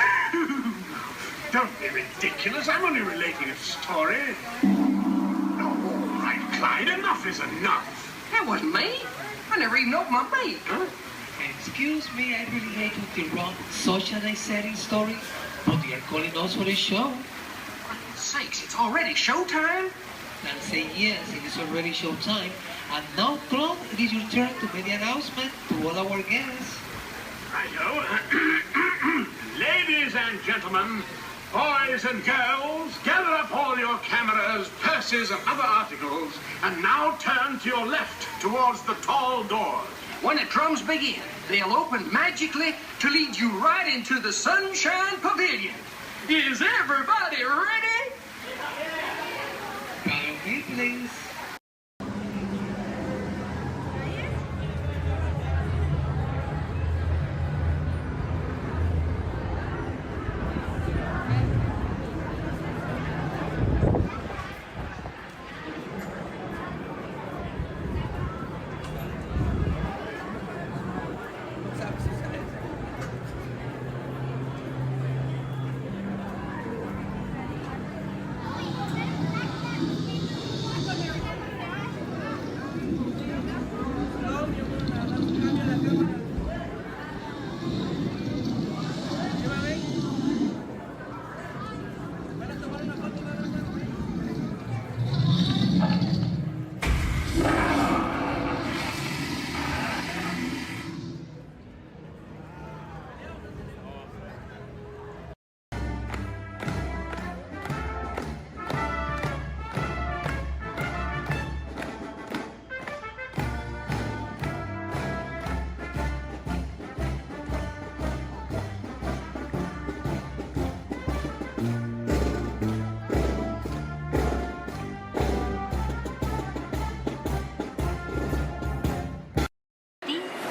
Don't be ridiculous. I'm only relating a story. All right, Clyde, enough is enough. That wasn't me. I never even opened my beak. Excuse me, I really hate to interrupt such an exciting story, but they are calling us for a show. For goodness sakes, it's already showtime? And say yes, it is already showtime. And now, Claude, it is your turn to make the announcement to all our guests. Righto. Ladies and gentlemen, boys and girls, gather up all your cameras, purses, and other articles, and now turn to your left towards the tall doors. When the drums begin, they'll open magically to lead you right into the Sunshine Pavilion. Is everybody ready? Follow me, please.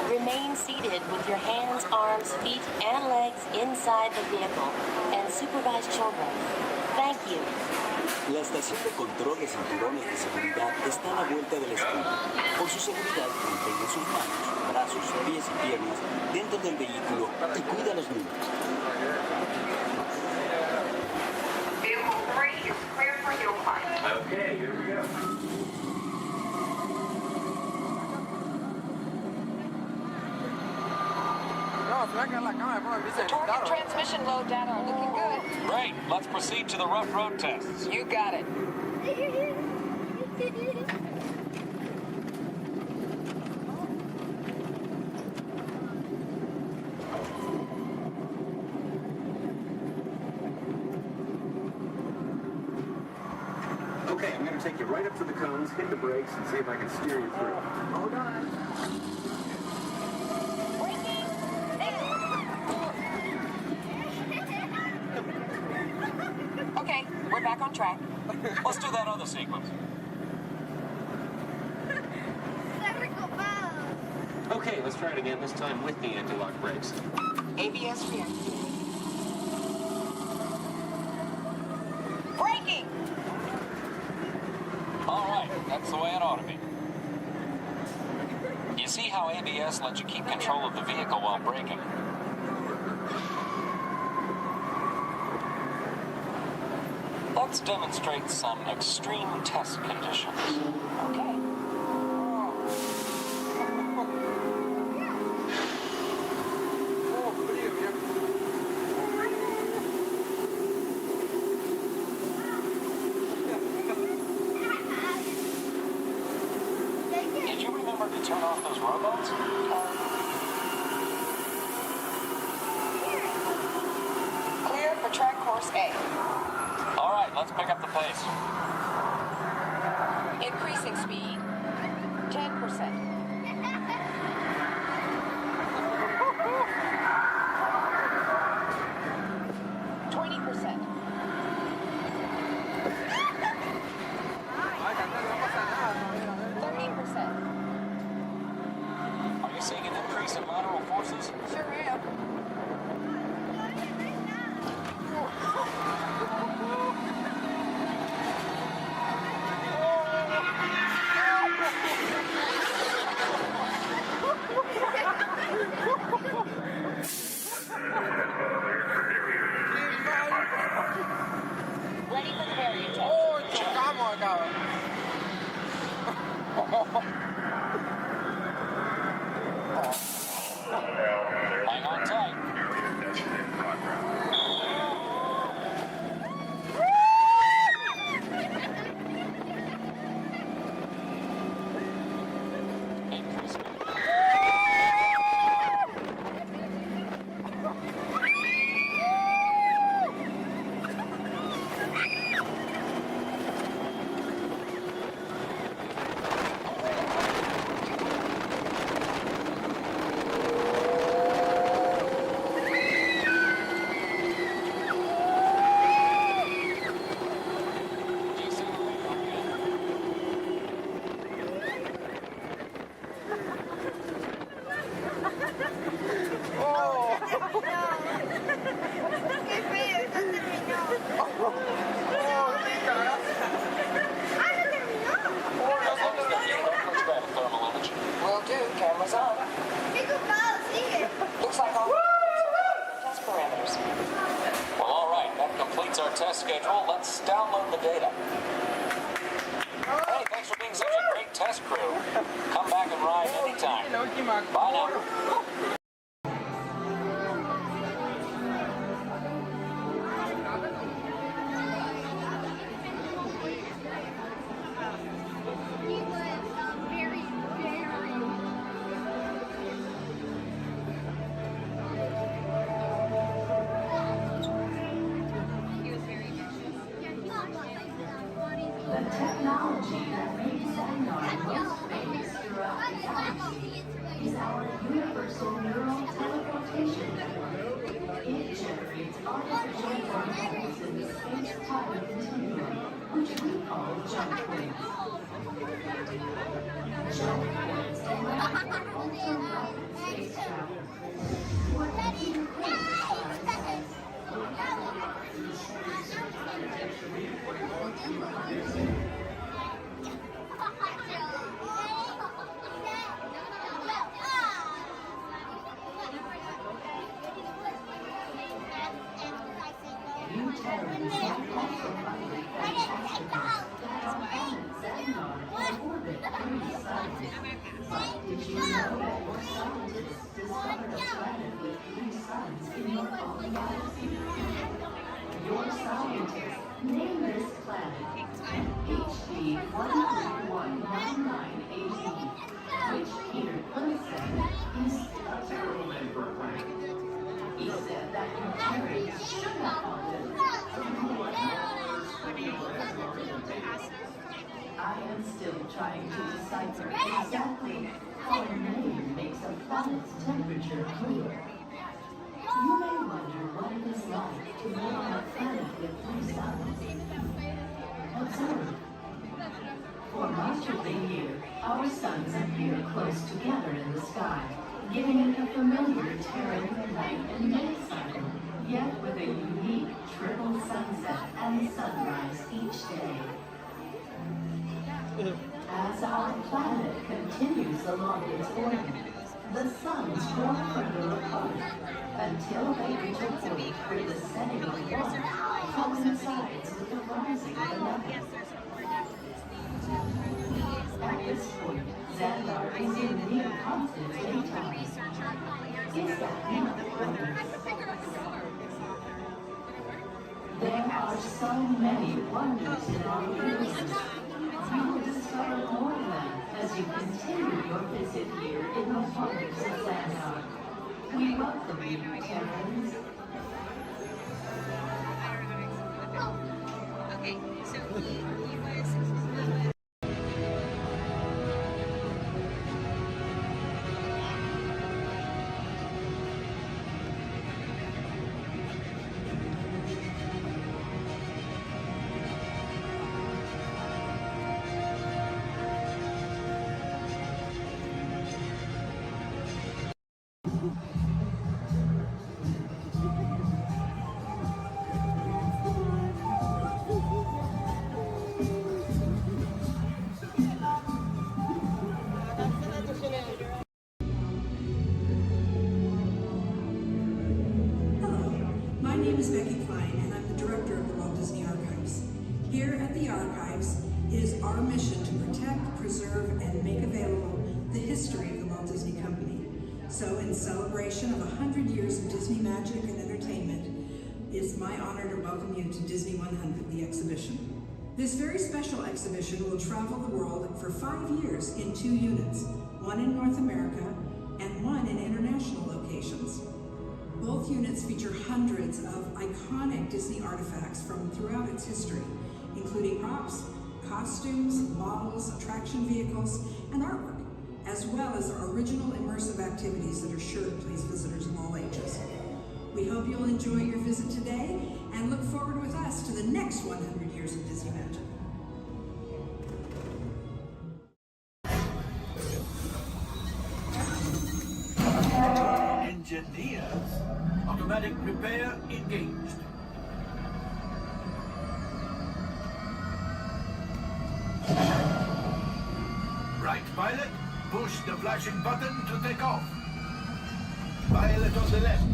Remain seated with your hands, arms, feet, and legs inside the vehicle and supervise children. Thank you. La estación de control de cinturones de seguridad está a la vuelta de la esquina. Por su seguridad, mantenga sus manos, brazos, pies y piernas dentro del vehículo y cuida a los niños. Vehicle 3 is clear for hill climb. Okay, here we go. The target transmission load data are looking good. Great. Let's proceed to the rough road tests. You got it. Okay, I'm gonna take you right up to the cones, hit the brakes, and see if I can steer you through. Hold on. Okay, we're back on track. Let's do that other sequence. Okay, let's try it again, this time with the anti-lock brakes. ABS reactivated. Braking! All right, that's the way it ought to be. You see how ABS lets you keep control of the vehicle while braking? Let's demonstrate some extreme test conditions. Okay. Did you remember to turn off those robots? Clear for track course A. All right, let's pick up the pace. Increasing speed. 10%. 20%. Are you seeing an increase in lateral forces? Sure am. Ready for the variant test. ¡Oh, chocamos acá! Hang on tight. Will do. Cameras on. Looks like all test parameters. Well, all right, that completes our test schedule. Let's download the data. Hey, thanks for being such a great test crew. Come back and ride anytime. Bye now. The technology that makes Sandar most famous throughout the galaxy is our universal neural teleportation network. It generates artificial particles in the space-time continuum, which we call jump waves. Jump waves allow for ultra-rapid space travel. What you Did you know that more scientists discovered a planet with 3 suns in your own galaxy? Your scientists name this planet HD 13199AZ, which Peter Quill said is a terrible name for a planet. He said that Euterians should have called it something like Mars, the Universe, and I am still trying to decipher exactly how a name makes a planet's temperature cooler. You may wonder what it is like to live on a planet with 3 suns. Observe. For much of the year, our suns appear close together in the sky, giving it a familiar Terran night and day cycle, yet with a unique triple sunset and sunrise each day. As our planet continues along its orbit, the suns draw further apart until they reach a point where the setting of one coincides with the rising of another. At this point, Xandar is in near constant daytime. Is that not wonderful? There are so many wonders in our universe. You will discover more of them as you continue your visit here in the wonders of Xandar. We welcome you, Terrans. Okay, so he was... My name is Becky Klein, and I'm the director of the Walt Disney Archives. Here at the Archives, it is our mission to protect, preserve, and make available the history of the Walt Disney Company. So in celebration of 100 years of Disney magic and entertainment, it's my honor to welcome you to Disney 100, the exhibition. This very special exhibition will travel the world for 5 years in 2 units, one in North America and one in international locations. Both units feature hundreds of iconic Disney artifacts from throughout its history, including props, costumes, models, attraction vehicles, and artwork, as well as our original immersive activities that are sure to please visitors of all ages. We hope you'll enjoy your visit today and look forward with us to the next 100 years of Disney magic. Engineers. Automatic repair engaged. Right, pilot. Push the flashing button to take off. Pilot on the left.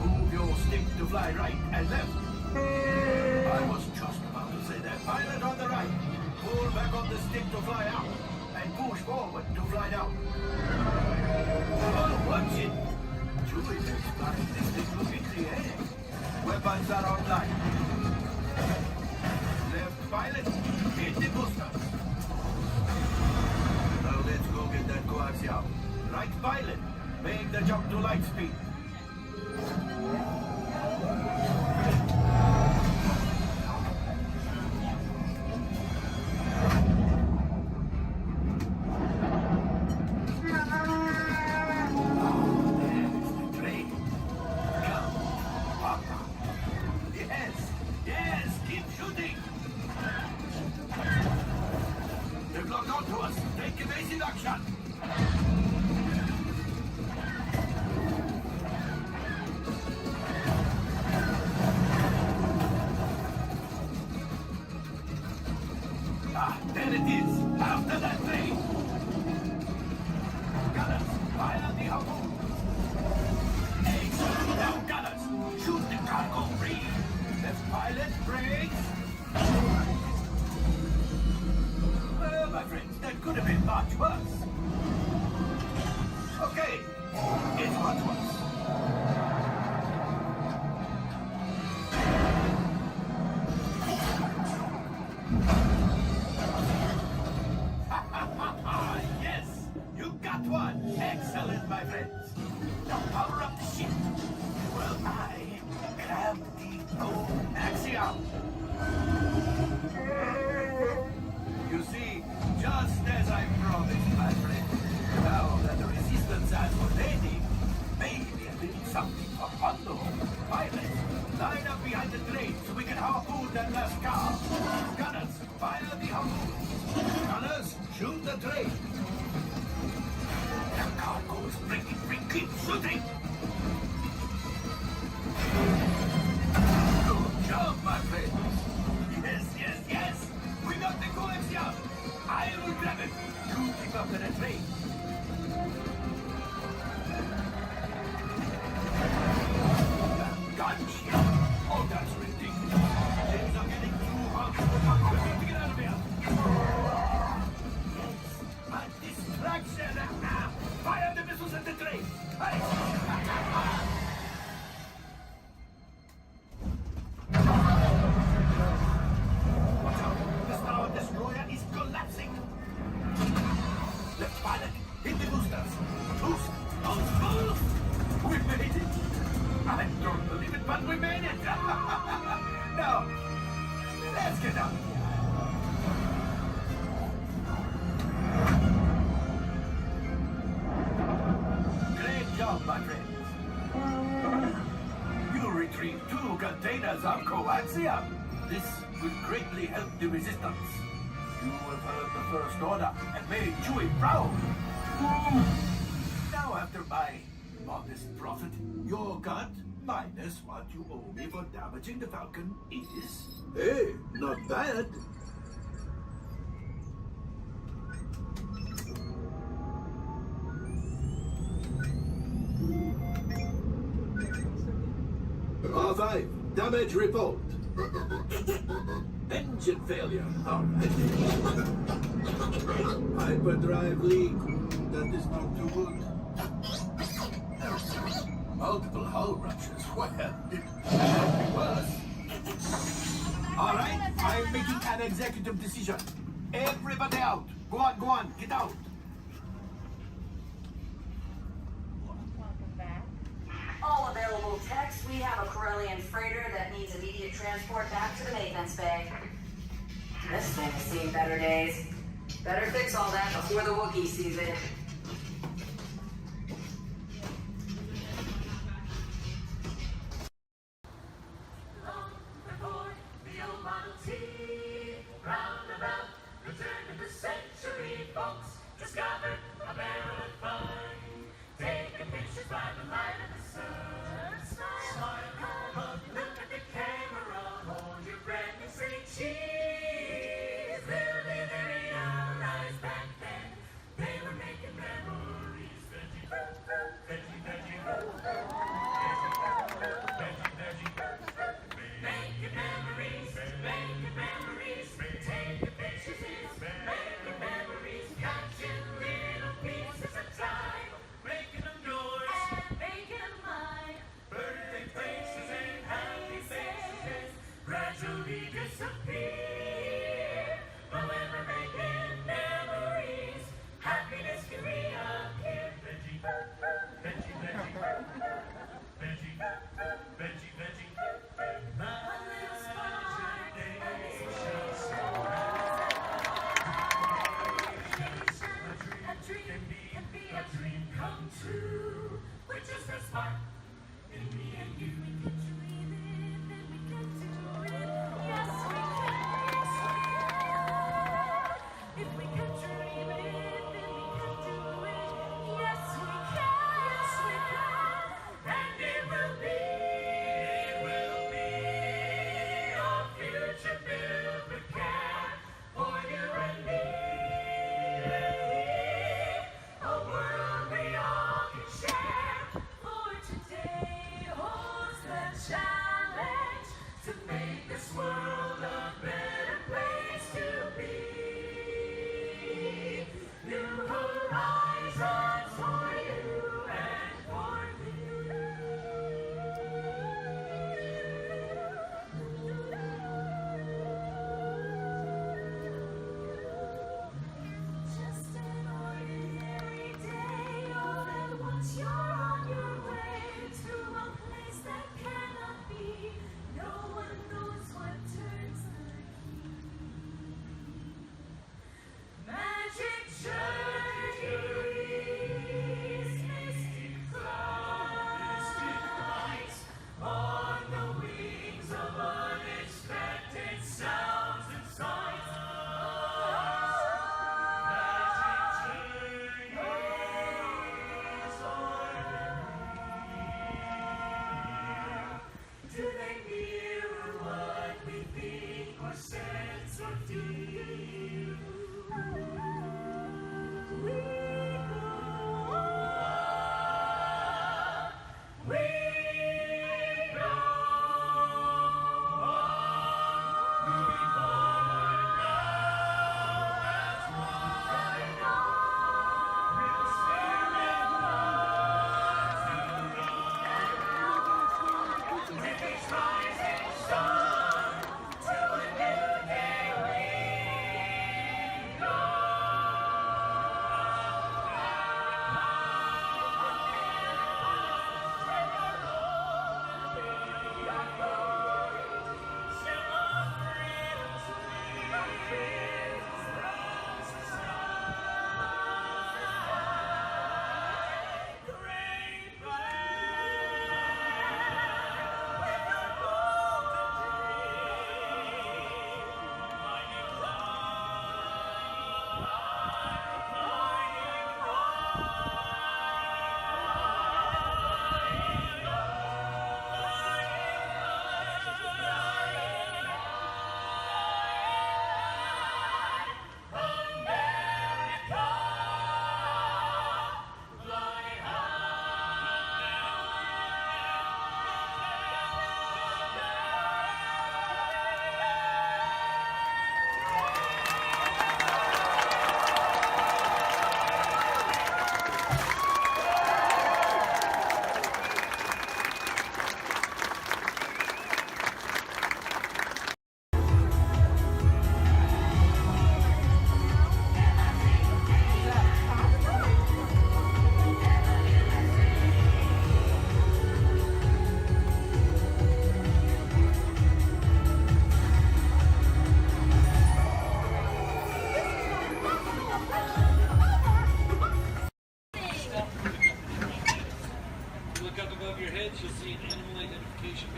Move your stick to fly right and left. I was just about to say that. Pilot on the right. Pull back on the stick to fly out. And push forward to fly down. Oh, watch it. Jupiter's flying this thing look in the air. Weapons are online. Left pilot, hit the booster. Now let's go get that coaxial. Right pilot, make the jump to light speed. There it is! After that train! Gunners, fire the harpoon! Excellent! Now, gunners, shoot the cargo free! Left pilot, brakes! Well, my friends, that could have been much worse. Okay, it's much worse. Yes, you got one. Excellent, my friends. Now power up the ship. Well, I grabbed the old axiom. You see, the train! The cargo is breaking free. Keep shooting! Good job, my friends! Yes, yes, yes! We got the coaxium! I will grab it! You keep up with the train! God, oh, that's ridiculous! Things are getting too hot! We need to get out of here! Yes, a distraction! Fire the missiles at the train! Hey! Watch out! The Star Destroyer is collapsing! Left pilot, hit the boosters! Boost! On full! We made it! I don't believe it, but we made it! Now, let's get out of here! Great job, my friends! You retrieved 2 containers of coaxium! This will greatly help the resistance. You have heard the First Order and made Chewie proud! Now, after my modest profit, your cut, minus what you owe me for damaging the Falcon, is... Hey, not bad. R5, damage report. Engine failure. All right. Hyperdrive leak. That is not too good. Multiple hull ruptures. Well, it could be worse. All right, I'm making an executive decision. Everybody out. Go on, get out. All available techs, we have a Corellian freighter that needs immediate transport back to the maintenance bay. This thing has seen better days. Better fix all that before the Wookiee sees it.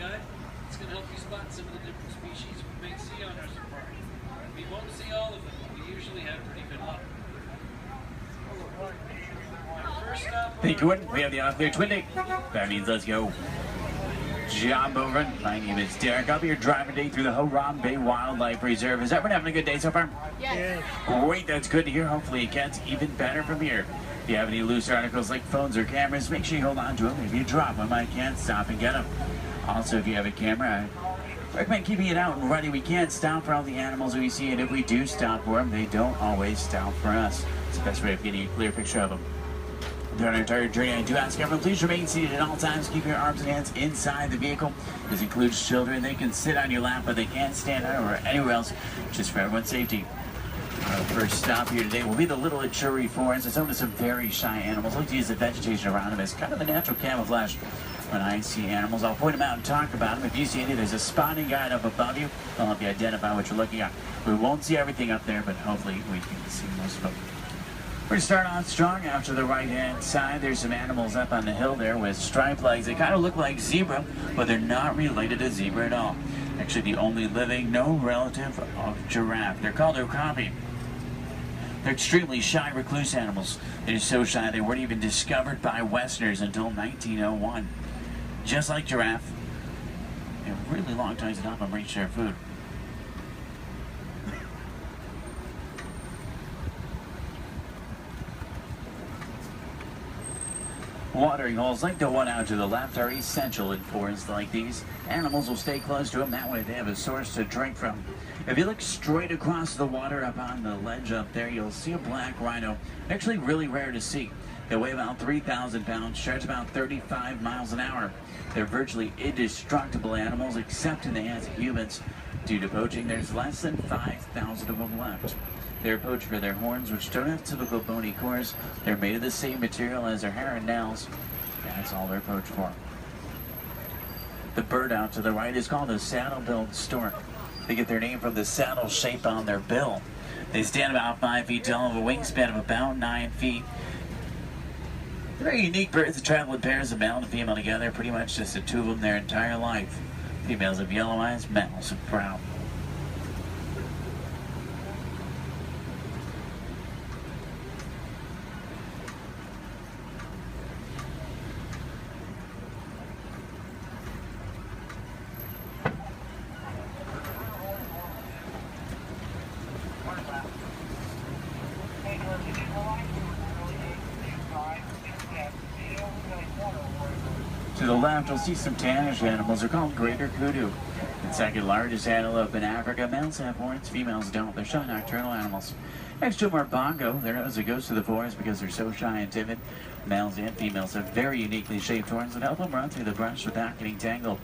guide. It's going to help you spot some of the different species we may see on our safari. We won't see all of them, but we usually have pretty good luck. First up, Thank you, we have the off-clear twin deck. That means let's go. Job over. My name is Derek. I'll be your driver today through the Harambe Wildlife Reserve. Is everyone having a good day so far? Yes. Great, that's good to hear. Hopefully it gets even better from here. If you have any loose articles like phones or cameras, make sure you hold on to them. If you drop them, I can't stop and get them. Also, if you have a camera, I recommend keeping it out and ready. We can't stop for all the animals we see, and if we do stop for them, they don't always stop for us. It's the best way of getting a clear picture of them. During our entire journey, I do ask everyone, please remain seated at all times. Keep your arms and hands inside the vehicle. This includes children. They can sit on your lap, but they can't stand out or anywhere else, just for everyone's safety. Our first stop here today will be the Little Ituri Forest. It's home to some very shy animals. I like to use the vegetation around them as kind of a natural camouflage. When I see animals, I'll point them out and talk about them. If you see any, there's a spotting guide up above you. I'll help you identify what you're looking at. We won't see everything up there, but hopefully we can see most of them. We're going to start on strong out to the right-hand side. There's some animals up on the hill there with striped legs. They kind of look like zebra, but they're not related to zebra at all. Actually, the only living, no relative of giraffe. They're called okapi. They're extremely shy, recluse animals. They're so shy they weren't even discovered by Westerners until 1901. Just like giraffe, they have really long tongues to help them reach their food. Watering holes like the one out to the left are essential in forests like these. Animals will stay close to them, that way they have a source to drink from. If you look straight across the water up on the ledge up there, you'll see a black rhino. Actually really rare to see. They weigh about 3,000 pounds, charge about 35 miles an hour. They're virtually indestructible animals except in the hands of humans. Due to poaching, there's less than 5,000 of them left. They're poached for their horns, which don't have typical bony cores. They're made of the same material as their hair and nails. That's all they're poached for. The bird out to the right is called a saddle-billed stork. They get their name from the saddle shape on their bill. They stand about 5 feet tall, have a wingspan of about 9 feet. They're very unique birds that travel in pairs of male and female together, pretty much just the two of them their entire life. Females have yellow eyes, males have brown. To the left, you'll see some tannish animals. They're called greater kudu. The second largest antelope in Africa. Males have horns, females don't. They're shy nocturnal animals. Next to them are bongo. They're known as the ghosts of the forest because they're so shy and timid. Males and females have very uniquely shaped horns that help them run through the brush without getting tangled.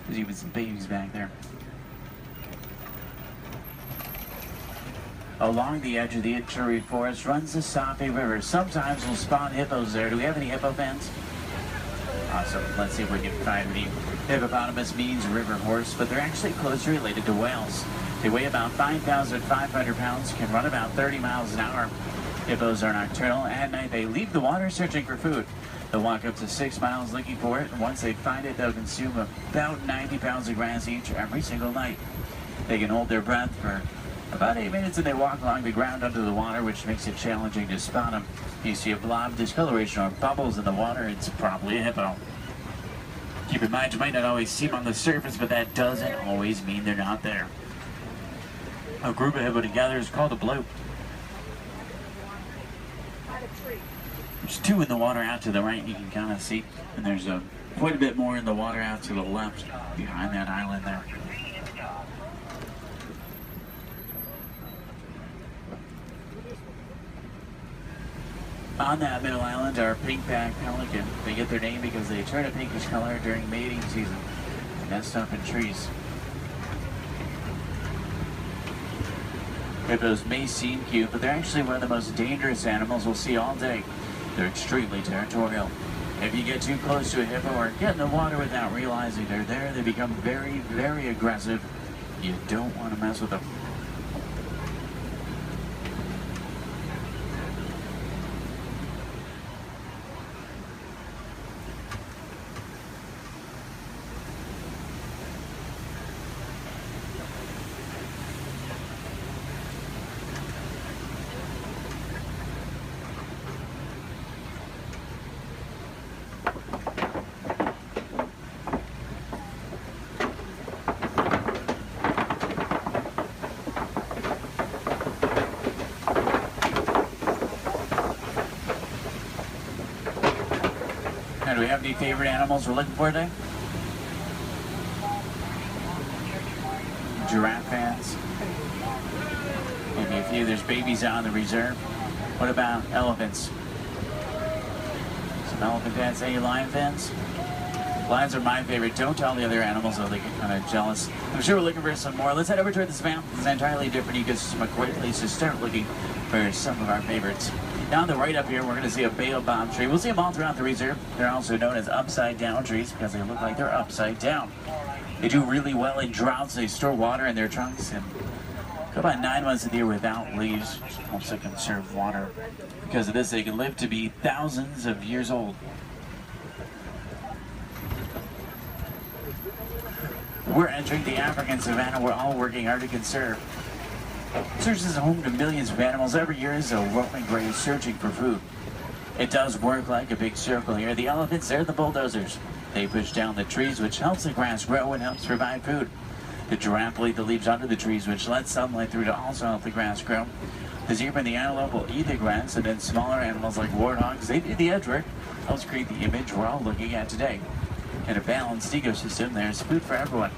There's even some babies back there. Along the edge of the Ituri forest runs the Safe River. Sometimes we'll spot hippos there. Do we have any hippo fans? Awesome. Let's see if we can find any. Hippopotamus means river horse, but they're actually closely related to whales. They weigh about 5,500 pounds, can run about 30 miles an hour. Hippos are nocturnal. At night, they leave the water searching for food. They'll walk up to 6 miles looking for it, and once they find it, they'll consume about 90 pounds of grass each every single night. They can hold their breath for about 8 minutes, and they walk along the ground under the water, which makes it challenging to spot them. You see a blob discoloration or bubbles in the water, it's probably a hippo. Keep in mind, you might not always see them on the surface, but that doesn't always mean they're not there. A group of hippo together is called a bloop. There's 2 in the water out to the right, you can kind of see, and there's quite a bit more in the water out to the left behind that island there. On that middle island are pink-backed pelican. They get their name because they turn a pinkish color during mating season. They nest up in trees. Hippos may seem cute, but they're actually one of the most dangerous animals we'll see all day. They're extremely territorial. If you get too close to a hippo or get in the water without realizing they're there, they become very, very aggressive. You don't want to mess with them. we have any favorite animals we're looking for today? Giraffe fans? Maybe a few. There's babies out on the reserve. What about elephants? Some elephant fans. Any lion fans? Lions are my favorite. Don't tell the other animals, though they get kind of jealous. I'm sure we're looking for some more. Let's head over toward this map. It's an entirely different ecosystem. A great place to start looking for some of our favorites. Now on the right up here, we're going to see a baobab tree. We'll see them all throughout the reserve. They're also known as upside-down trees because they look like they're upside down. They do really well in droughts. They store water in their trunks and go about 9 months of the year without leaves, which helps to conserve water. Because of this, they can live to be thousands of years old. We're entering the African savanna we're all working hard to conserve. Search is home to millions of animals. Every year is a roaming grave searching for food. It does work like a big circle here. The elephants, they're the bulldozers. They push down the trees, which helps the grass grow and helps provide food. The giraffe will eat the leaves under the trees, which lets sunlight through to also help the grass grow. The zebra and the antelope will eat the grass, and then smaller animals like warthogs, they do the edge work. Helps create the image we're all looking at today. In a balanced ecosystem, there's food for everyone.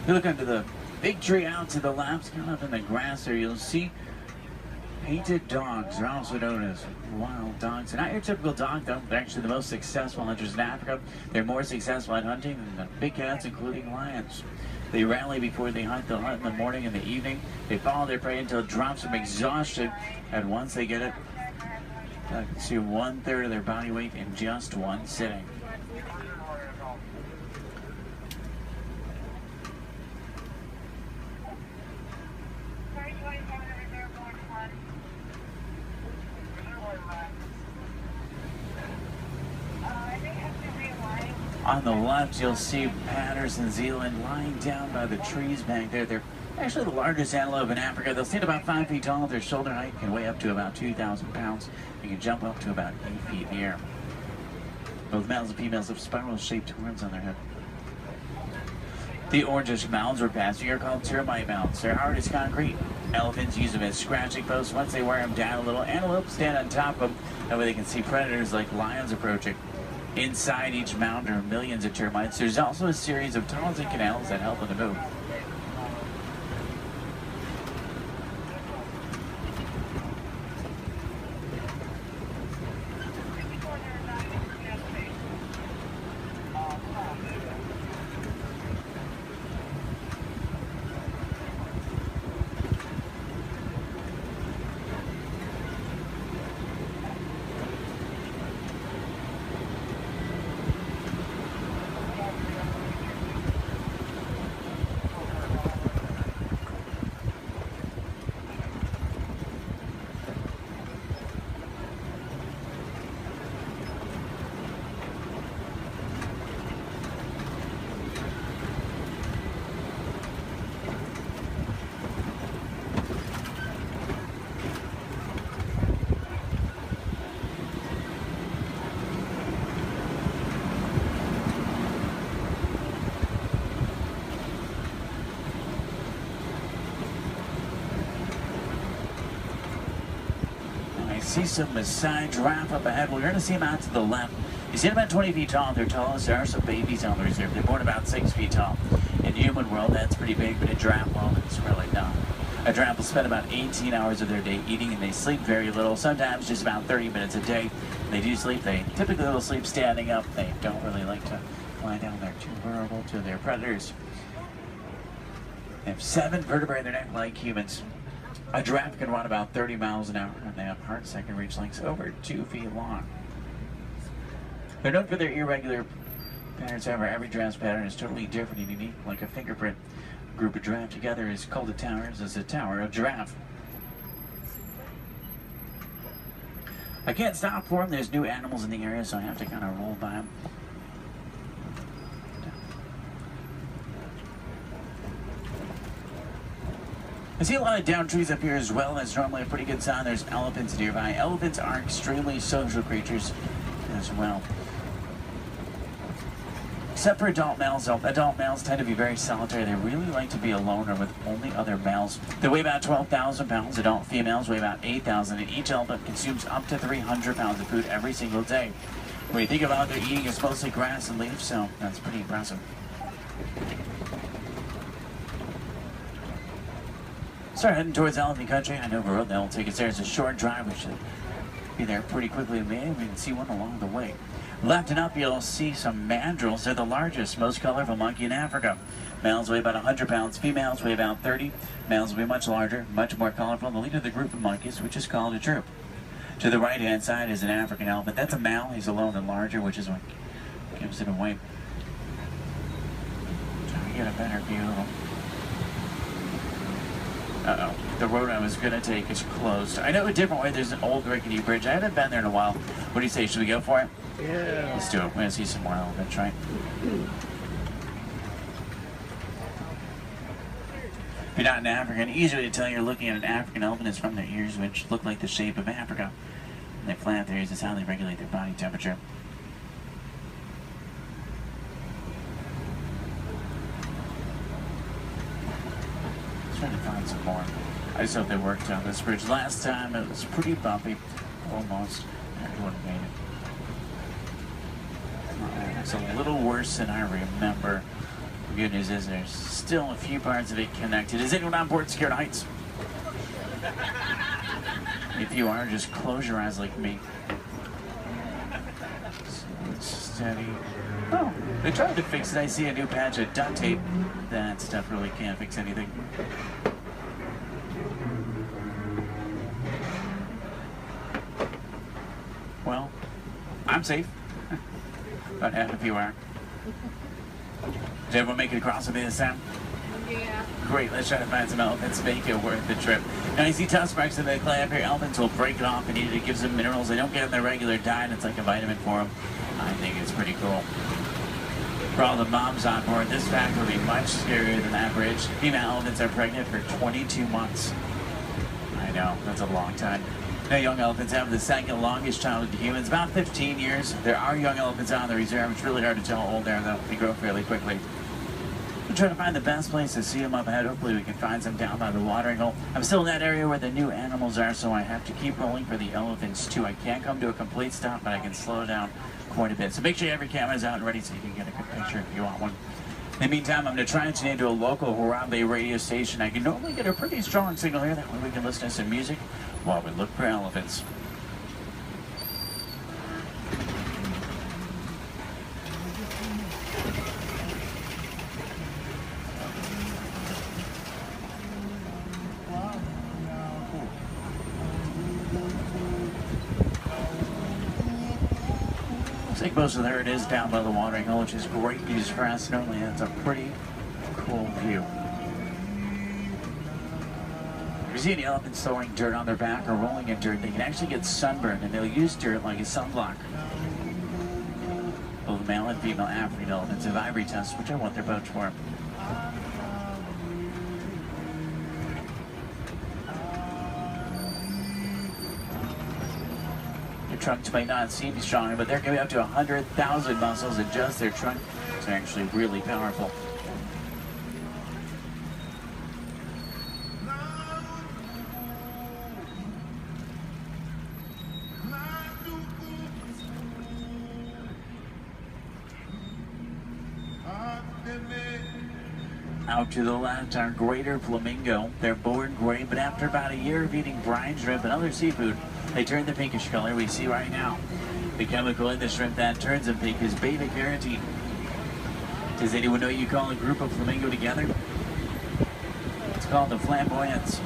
You look under the big tree out to the left, kind of in the grass there, you'll see painted dogs. They're also known as wild dogs. They're not your typical dog, though. They're actually the most successful hunters in Africa. They're more successful at hunting than the big cats, including lions. They rally before they hunt. They'll hunt in the morning and the evening. They follow their prey until it drops them exhausted. And once they get it, they consume 1/3 of their body weight in just one sitting. On the left, you'll see Patterson Zealand lying down by the trees back there. They're actually the largest antelope in Africa. They'll stand about 5 feet tall. Their shoulder height can weigh up to about 2,000 pounds. They can jump up to about 8 feet in the air. Both males and females have spiral-shaped horns on their head. The orangish mounds we're passing are called termite mounds. They're hard as concrete. Elephants use them as scratching posts. Once they wear them down a little, antelopes stand on top of them. That way they can see predators like lions approaching. Inside each mound are millions of termites. There's also a series of tunnels and canals that help them to move. See some Maasai giraffe up ahead. We're going to see them out to the left. You see them about 20 feet tall. They're tallest. There are some babies on the reserve. They're born about 6 feet tall. In the human world, that's pretty big, but in giraffe world, it's really not. A giraffe will spend about 18 hours of their day eating, and they sleep very little, sometimes just about 30 minutes a day. When they do sleep, they typically will sleep standing up. They don't really like to lie down. They're too vulnerable to their predators. They have 7 vertebrae in their neck like humans. A giraffe can run about 30 miles an hour, and they have hearts that can reach lengths over 2 feet long. They're known for their irregular patterns. However, every giraffe's pattern is totally different and unique, like a fingerprint. A group of giraffe together is called a tower. This is a tower of giraffe. I can't stop for them. There's new animals in the area, so I have to kind of roll by them. I see a lot of downed trees up here as well. That's normally a pretty good sign. There's elephants nearby. Elephants are extremely social creatures as well. Except for adult males, though. Adult males tend to be very solitary. They really like to be alone or with only other males. They weigh about 12,000 pounds. Adult females weigh about 8,000, and each elephant consumes up to 300 pounds of food every single day. When you think about their eating, it's mostly grass and leaves, so that's pretty impressive. Start heading towards elephant country. I know the road that will take us there. It's a short drive. We should be there pretty quickly. Maybe we can see one along the way. Left and up, you'll see some mandrills. They're the largest, most colorful monkey in Africa. Males weigh about 100 pounds. Females weigh about 30. Males will be much larger, much more colorful. The leader of the group of monkeys, which is called a troop. To the right-hand side is an African elephant. That's a male. He's alone and larger, which is what gives it away. Trying to get a better view of him. Uh-oh. The road I was going to take is closed. I know a different way. There's an old rickety bridge. I haven't been there in a while. What do you say? Should we go for it? Yeah. Let's do it. We're going to see some more elephants, right? If you're not an African, easy way to tell you're looking at an African elephant is from their ears, which look like the shape of Africa. And they flap their ears. That's how they regulate their body temperature. Trying to find some more. I just hope they worked on this bridge. Last time it was pretty bumpy. Almost. Everyone made it. It's a little worse than I remember. The good news is there's still a few parts of it connected. Is anyone on board Scared Heights? If you are, just close your eyes like me. So it's steady. Oh, they tried to fix it. I see a new patch of duct tape. That stuff really can't fix anything. Well, I'm safe. About half of you are. Did everyone make it across with me this time? Yeah. Great, let's try to find some elephants, make it worth the trip. Now you see tusk marks in the clay up here. Elephants will break it off and eat it. It gives them minerals they don't get in their regular diet. It's like a vitamin for them. I think it's pretty cool. For all the moms on board, this fact will be much scarier than that bridge. Female elephants are pregnant for 22 months. I know, that's a long time. Now, young elephants have the second longest childhood to humans, about 15 years. There are young elephants on the reserve. It's really hard to tell how old they are, though. They grow fairly quickly. I'm trying to find the best place to see them up ahead. Hopefully we can find some down by the watering hole. I'm still in that area where the new animals are, so I have to keep rolling for the elephants, too. I can't come to a complete stop, but I can slow down quite a bit. So make sure every camera's out and ready so you can get a good picture if you want one. In the meantime, I'm going to try and tune into a local Harambe radio station. I can normally get a pretty strong signal here. That way we can listen to some music while we look for elephants. Looks like most of there it is down by the watering hole, which is great news for us. Normally that's a pretty cool view. If you see any elephants throwing dirt on their back or rolling in dirt, they can actually get sunburned, and they'll use dirt like a sunblock. Both male and female African elephants have ivory tusks, which I want their boats for. Their trunks might not seem strong, but they're going to be up to 100,000 muscles in just their trunk. It's actually really powerful. Out to the left are greater flamingo. They're born gray, but after about a year of eating brine shrimp and other seafood, they turn the pinkish color we see right now. The chemical in the shrimp that turns them pink is beta-carotene. Does anyone know you call a group of flamingo together? It's called the flamboyants.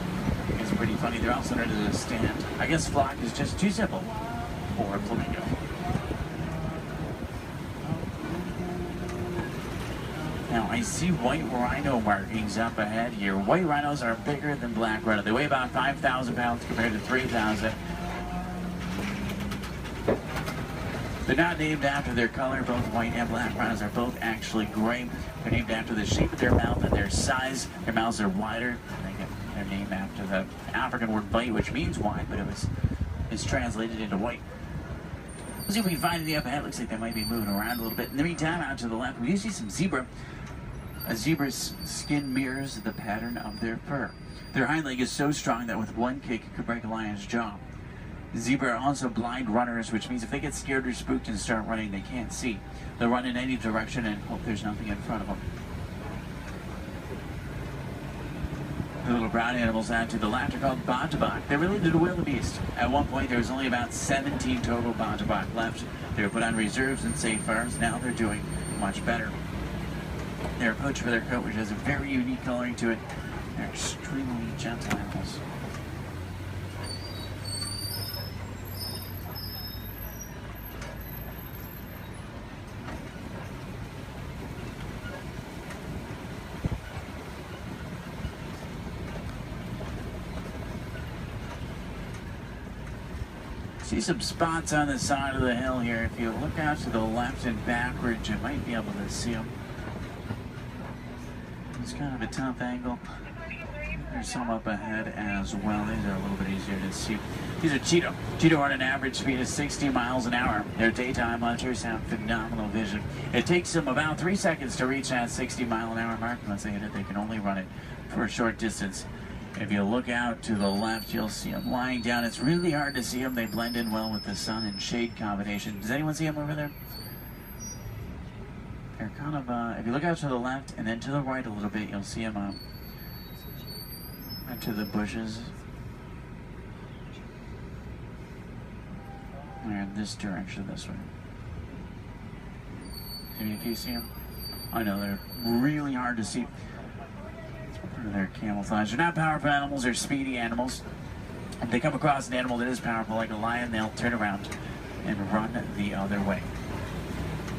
It's pretty funny. They're also known as a stand. I guess flock is just too simple for a flamingo. Now, I see white rhino markings up ahead here. White rhinos are bigger than black rhino. They weigh about 5,000 pounds compared to 3,000. They're not named after their color. Both white and black rhinos are both actually gray. They're named after the shape of their mouth and their size. Their mouths are wider. They their name after the African word bite, which means wide, but it's translated into white. Let's see if we can find it up ahead. Looks like they might be moving around a little bit. In the meantime, out to the left, we do see some zebra. A zebra's skin mirrors the pattern of their fur. Their hind leg is so strong that with one kick it could break a lion's jaw. Zebra are also blind runners, which means if they get scared or spooked and start running, they can't see. They'll run in any direction and hope there's nothing in front of them. The little brown animals out to the left are called bontebok. They're related to wildebeest. At one point, there was only about 17 total bontebok left. They were put on reserves and safe farms. Now they're doing much better. They're poached for their coat, which has a very unique coloring to it. They're extremely gentle animals. See some spots on the side of the hill here. If you look out to the left and backwards, you might be able to see them. It's kind of a tough angle. There's some up ahead as well. These are a little bit easier to see. These are cheetah. Cheetah run an average speed of 60 miles an hour. Their daytime hunters have phenomenal vision. It takes them about 3 seconds to reach that 60-mile-an-hour mark. Once they hit it, they can only run it for a short distance. If you look out to the left, you'll see them lying down. It's really hard to see them. They blend in well with the sun and shade combination. Does anyone see them over there? They're kind of, if you look out to the left and then to the right a little bit, you'll see them into the bushes. They're in this direction, this way. Maybe if you see them. I know, they're really hard to see. They're camouflage. They're not powerful animals, they're speedy animals. If they come across an animal that is powerful, like a lion, they'll turn around and run the other way.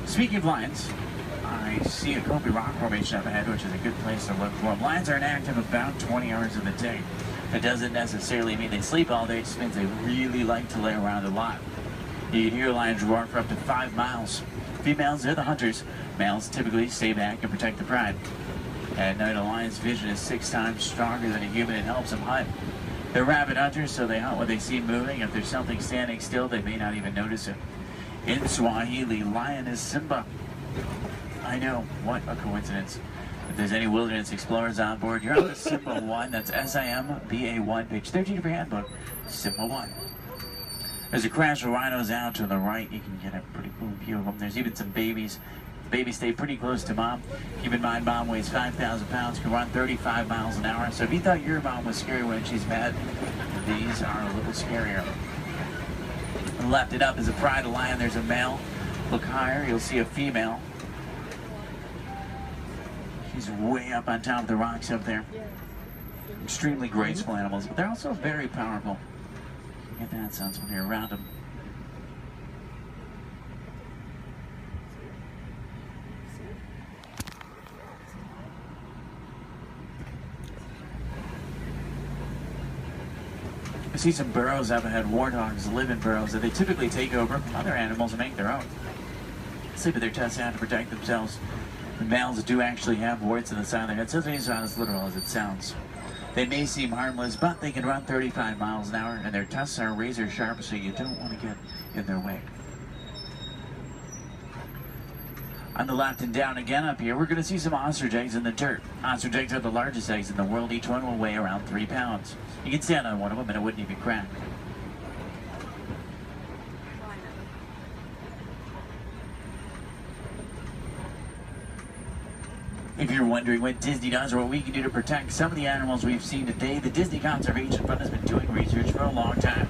Speaking of lions, I see a Kobe rock formation up ahead, which is a good place to look for them. Lions are inactive about 20 hours of the day. It doesn't necessarily mean they sleep all day, it just means they really like to lay around a lot. You can hear lions roar for up to 5 miles. Females, they're the hunters. Males typically stay back and protect the pride. At night, a lion's vision is 6 times stronger than a human and helps them hunt. They're rabid hunters, so they hunt what they see moving. If there's something standing still, they may not even notice it. In Swahili, lion is Simba. I know, what a coincidence. If there's any wilderness explorers on board, you're on the Simba 1. That's SIMBA1, page 13 of your handbook, Simba 1. There's a crash of rhinos out to the right. You can get a pretty cool view of them. There's even some babies. Babies stay pretty close to mom. Keep in mind, mom weighs 5,000 pounds, can run 35 miles an hour. So if you thought your mom was scary when she's mad, these are a little scarier. Left it up is a pride of lion. There's a male. Look higher, you'll see a female. She's way up on top of the rocks up there. Extremely graceful animals, but they're also very powerful. You get that sense when you're around them. I see some burrows up ahead. Warthogs live in burrows that they typically take over from other animals and make their own. Sleep with their tusks out to protect themselves. The males do actually have warts in the side of their head, so it's not as literal as it sounds. They may seem harmless, but they can run 35 miles an hour, and their tusks are razor sharp, so you don't want to get in their way. On the left and down again up here, we're going to see some ostrich eggs in the dirt. Ostrich eggs are the largest eggs in the world. Each one will weigh around 3 pounds. You can stand on one of them and it wouldn't even crack. If you're wondering what Disney does or what we can do to protect some of the animals we've seen today, the Disney Conservation Fund has been doing research for a long time.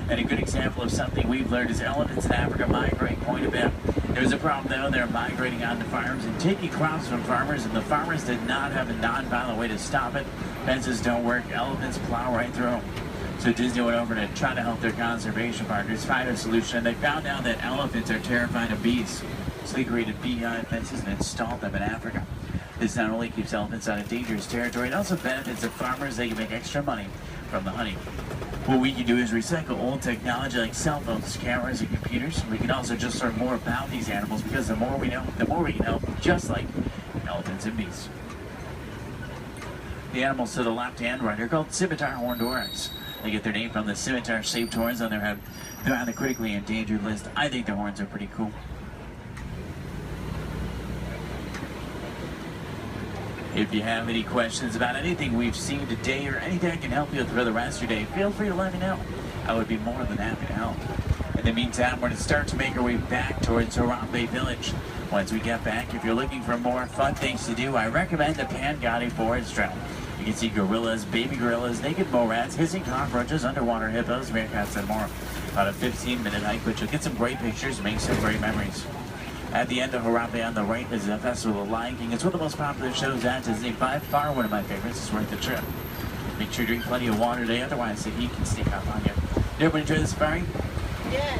And a good example of something we've learned is elephants in Africa migrate quite a bit. There's a problem though, they're migrating onto farms and taking crops from farmers, and the farmers did not have a non-violent way to stop it. Fences don't work, elephants plow right through them. So Disney went over to try to help their conservation partners find a solution, and they found out that elephants are terrified of bees. So they created beehive fences and installed them in Africa. This not only keeps elephants out of dangerous territory, it also benefits the farmers. They can make extra money from the honey. What we can do is recycle old technology like cell phones, cameras, and computers. We can also just learn more about these animals, because the more we know, the more we can help, just like elephants and bees. The animals to the left and right are called scimitar horned oryx. They get their name from the scimitar-shaped horns on their head. They're on the critically endangered list. I think the horns are pretty cool. If you have any questions about anything we've seen today or anything I can help you with for the rest of your day, feel free to let me know. I would be more than happy to help. In the meantime, we're going to start to make our way back towards Harambe Village. Once we get back, if you're looking for more fun things to do, I recommend the Pangati Forest Trail. You can see gorillas, baby gorillas, naked mole rats, hissing cockroaches, underwater hippos, meerkats, and more. About a 15-minute hike, but you'll get some great pictures and make some great memories. At the end of Harambe on the right is the Festival of Lion King. It's one of the most popular shows at Disney. By far one of my favorites. It's worth the trip. Make sure you drink plenty of water today, otherwise the heat can sneak up on you. Did everyone enjoy the safari? Yeah.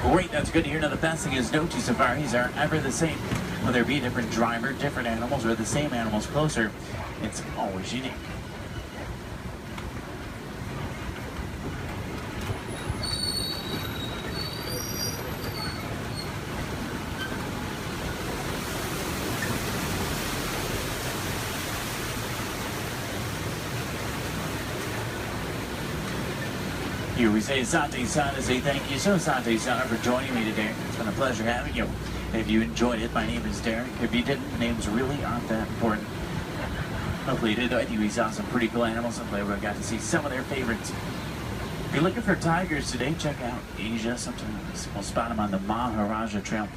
Great, that's good to hear. Now the best thing is no two safaris are ever the same. Whether it be a different driver, different animals, or the same animals closer, it's always unique. Here we say Sante Sana, say thank you so Sante Sana for joining me today. It's been a pleasure having you. If you enjoyed it, my name is Derek. If you didn't, names really aren't that important. Hopefully you did. I think we saw some pretty cool animals. Hopefully everyone got to see some of their favorites. If you're looking for tigers today, check out Asia. Sometimes we'll spot them on the Maharaja Trail.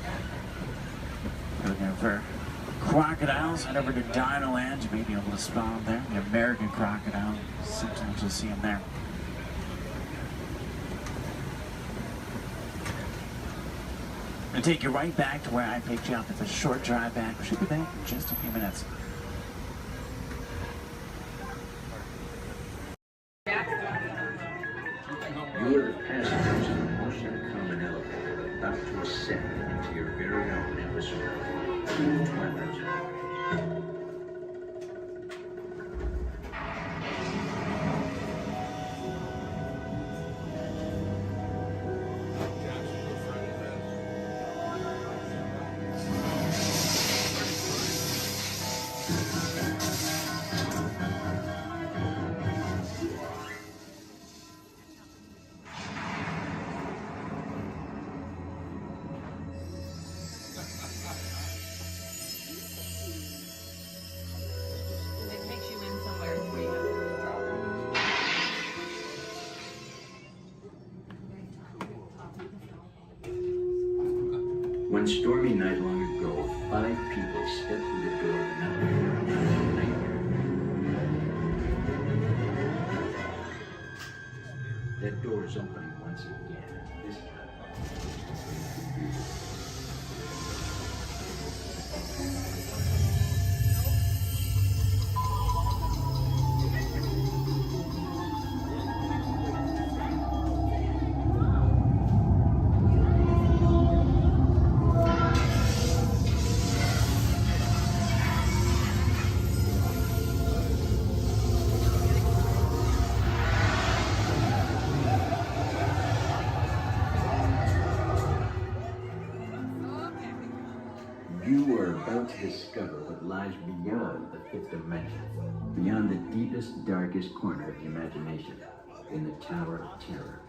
If you're looking for crocodiles, head over to Dinoland. You may be able to spot them there. The American crocodile. Sometimes you'll see them there. I'm going to take you right back to where I picked you up. It's a short drive back. We should be back in just a few minutes. You are the passengers in the Ocean Common Elevator, about to ascend into your very own episode of the Twilight Zone. One stormy night long ago, 5 people stepped through the door of an elevator in a nightmare. That door is opening once again, this You are about to discover what lies beyond the 5th dimension, beyond the deepest, darkest corner of the imagination, in the Tower of Terror.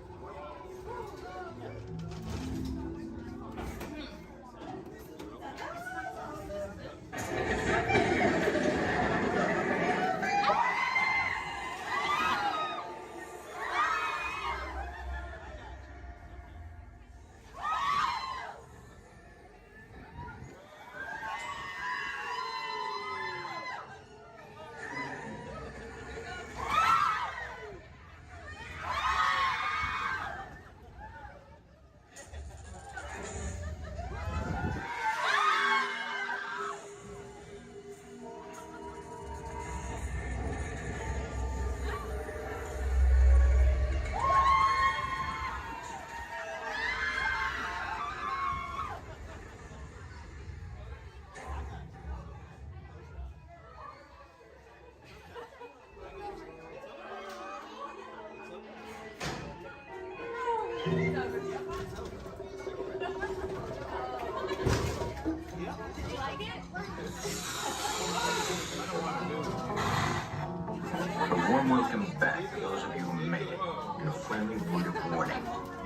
A warm welcome back for those of you who made it, and a friendly word of warning.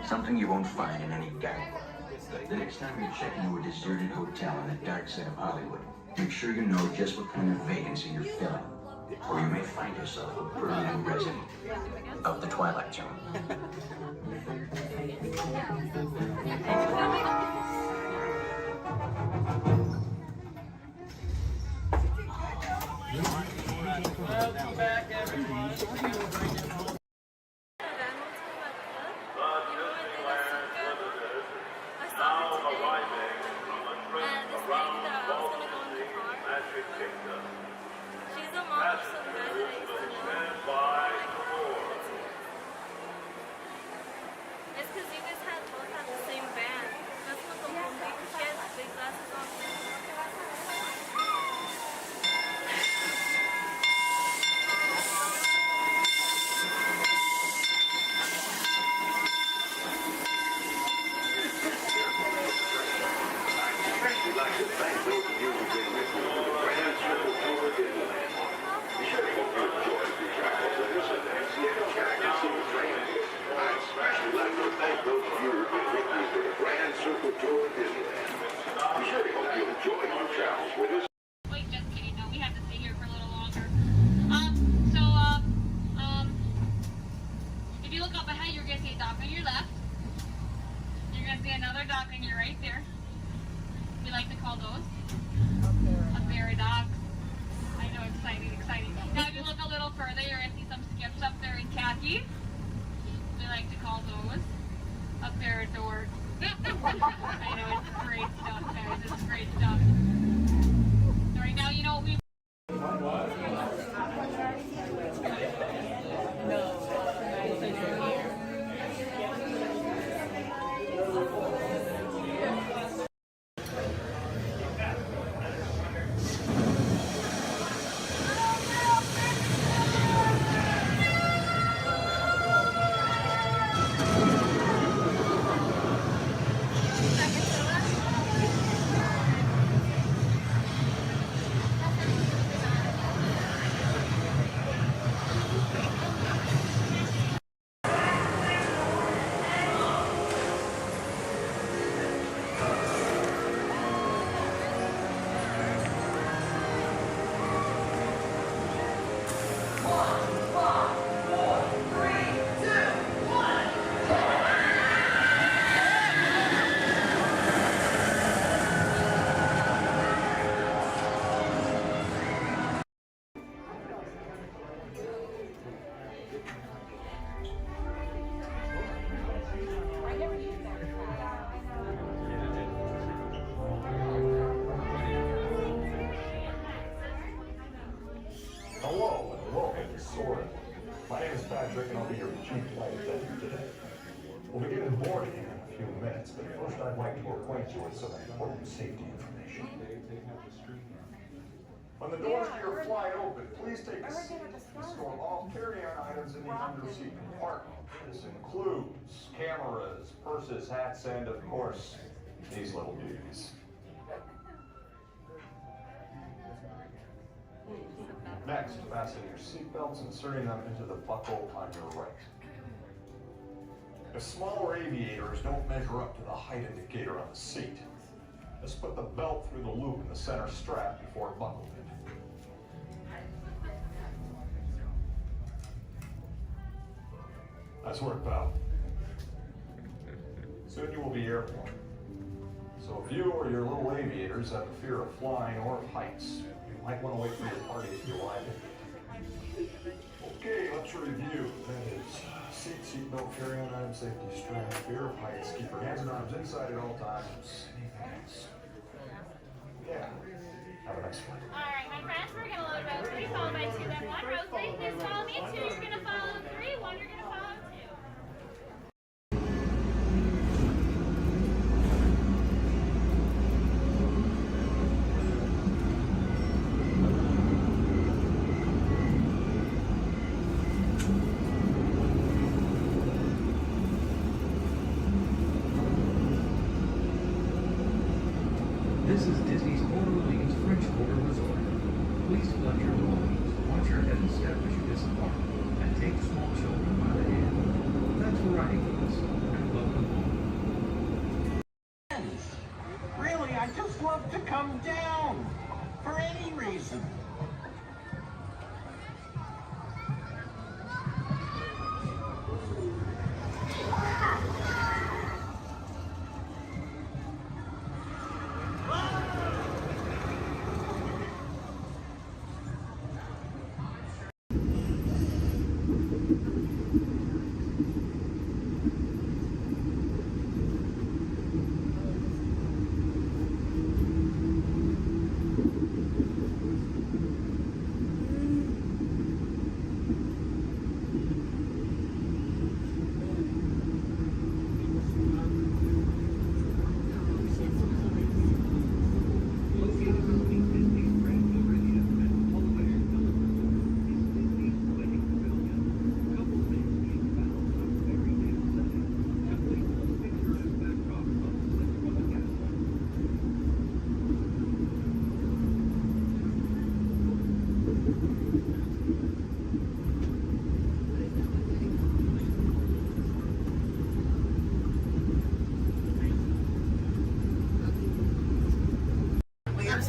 Something you won't find in any guidebook. The next time you check into a deserted hotel on the dark side of Hollywood, make sure you know just what kind of vacancy you're filling, or you may find yourself a permanent resident of the Twilight Zone. Welcome back, everyone. She's a mom of some guy that I used to know. It's because you guys both had the same band. That's what the whole thing is. She has big glasses on. We'd like to thank those of you who've been with me for the Grand Circle Tour of Disneyland. We sure hope you enjoyed your travels with us and see if you can see the train. I'd especially like to thank those of you who've been with me for the Grand Circle Tour of Disneyland. We sure hope you enjoyed your travels with us. Wait, just kidding. No, we have to stay here for a little longer. If you look up ahead, you're going to see a dock on your left. You're going to see another dock on your right there. We like to call those a ferry dock. I know, exciting. Now if you look a little further, you're going to see some skips up there in khaki. We like to call those a ferrador. I know, it's great stuff, guys. It's great stuff. So right now, you know what we... Hello, sort of. My name is Patrick, and I'll be your chief flight attendant today. We'll be getting boarding in a few minutes, but first I'd like to acquaint you with some important safety information. When the doors to your flight open, please take a seat and store all carry-on items in the under-seat compartment. This includes cameras, purses, hats, and, of course, these little beauties. Next, fasten your seatbelts, inserting them into the buckle on your right. If smaller aviators don't measure up to the height indicator on the seat, just put the belt through the loop in the center strap before buckling it. Nice work, pal. Soon you will be airborne. So if you or your little aviators have a fear of flying or of heights, you might want to wait for your party to arrive. Okay, let's review. That is seatbelt, carry-on item, safety strap, fear of heights, keep your hands and arms inside at all times. Anything else? Yeah. Have a nice flight. Alright, my friends, we're going to load row 3, followed by 2, then 1. Row 3, please follow me. 2, you're going to follow 3. 1, you're going to follow 2. This is Disney's Orleans French Quarter Resort. Watch your head and step as you disembark, and take small children by the hand. Thanks for riding with us, and welcome home. Really, I just love to come down. For any reason.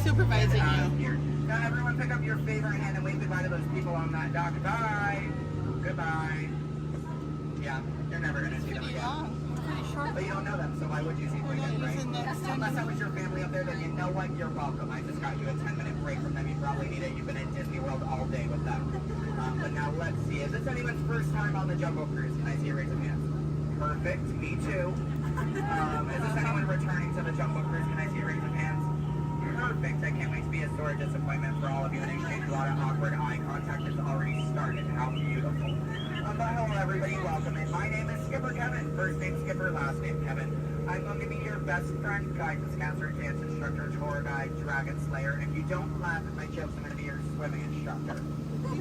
Supervising you. Now everyone pick up your favorite hand and wave goodbye to those people on that dock. Bye. Goodbye. Yeah, you're never gonna see them again. Pretty short. But you don't know them, so why would you see them again, right? Unless that was your family up there, then you know what? You're welcome. I just got you a 10-minute break from them. You probably need it. You've been at Disney World all day with them. But now let's see. Is this anyone's first time on the Jungle Cruise? Can I see a raise of hands? Perfect. Me too. Is this anyone returning to the Jungle Cruise? Can I see a raise of hands? Perfect. I can't wait to be a sore disappointment for all of you and exchange a lot of awkward eye contact has already started. How beautiful. But hello everybody, welcome in. My name is Skipper Kevin. First name Skipper, last name Kevin. I'm going to be your best friend, guidance counselor, dance instructor, tour guide, dragon slayer. If you don't laugh at my jokes, I'm going to be your swimming instructor.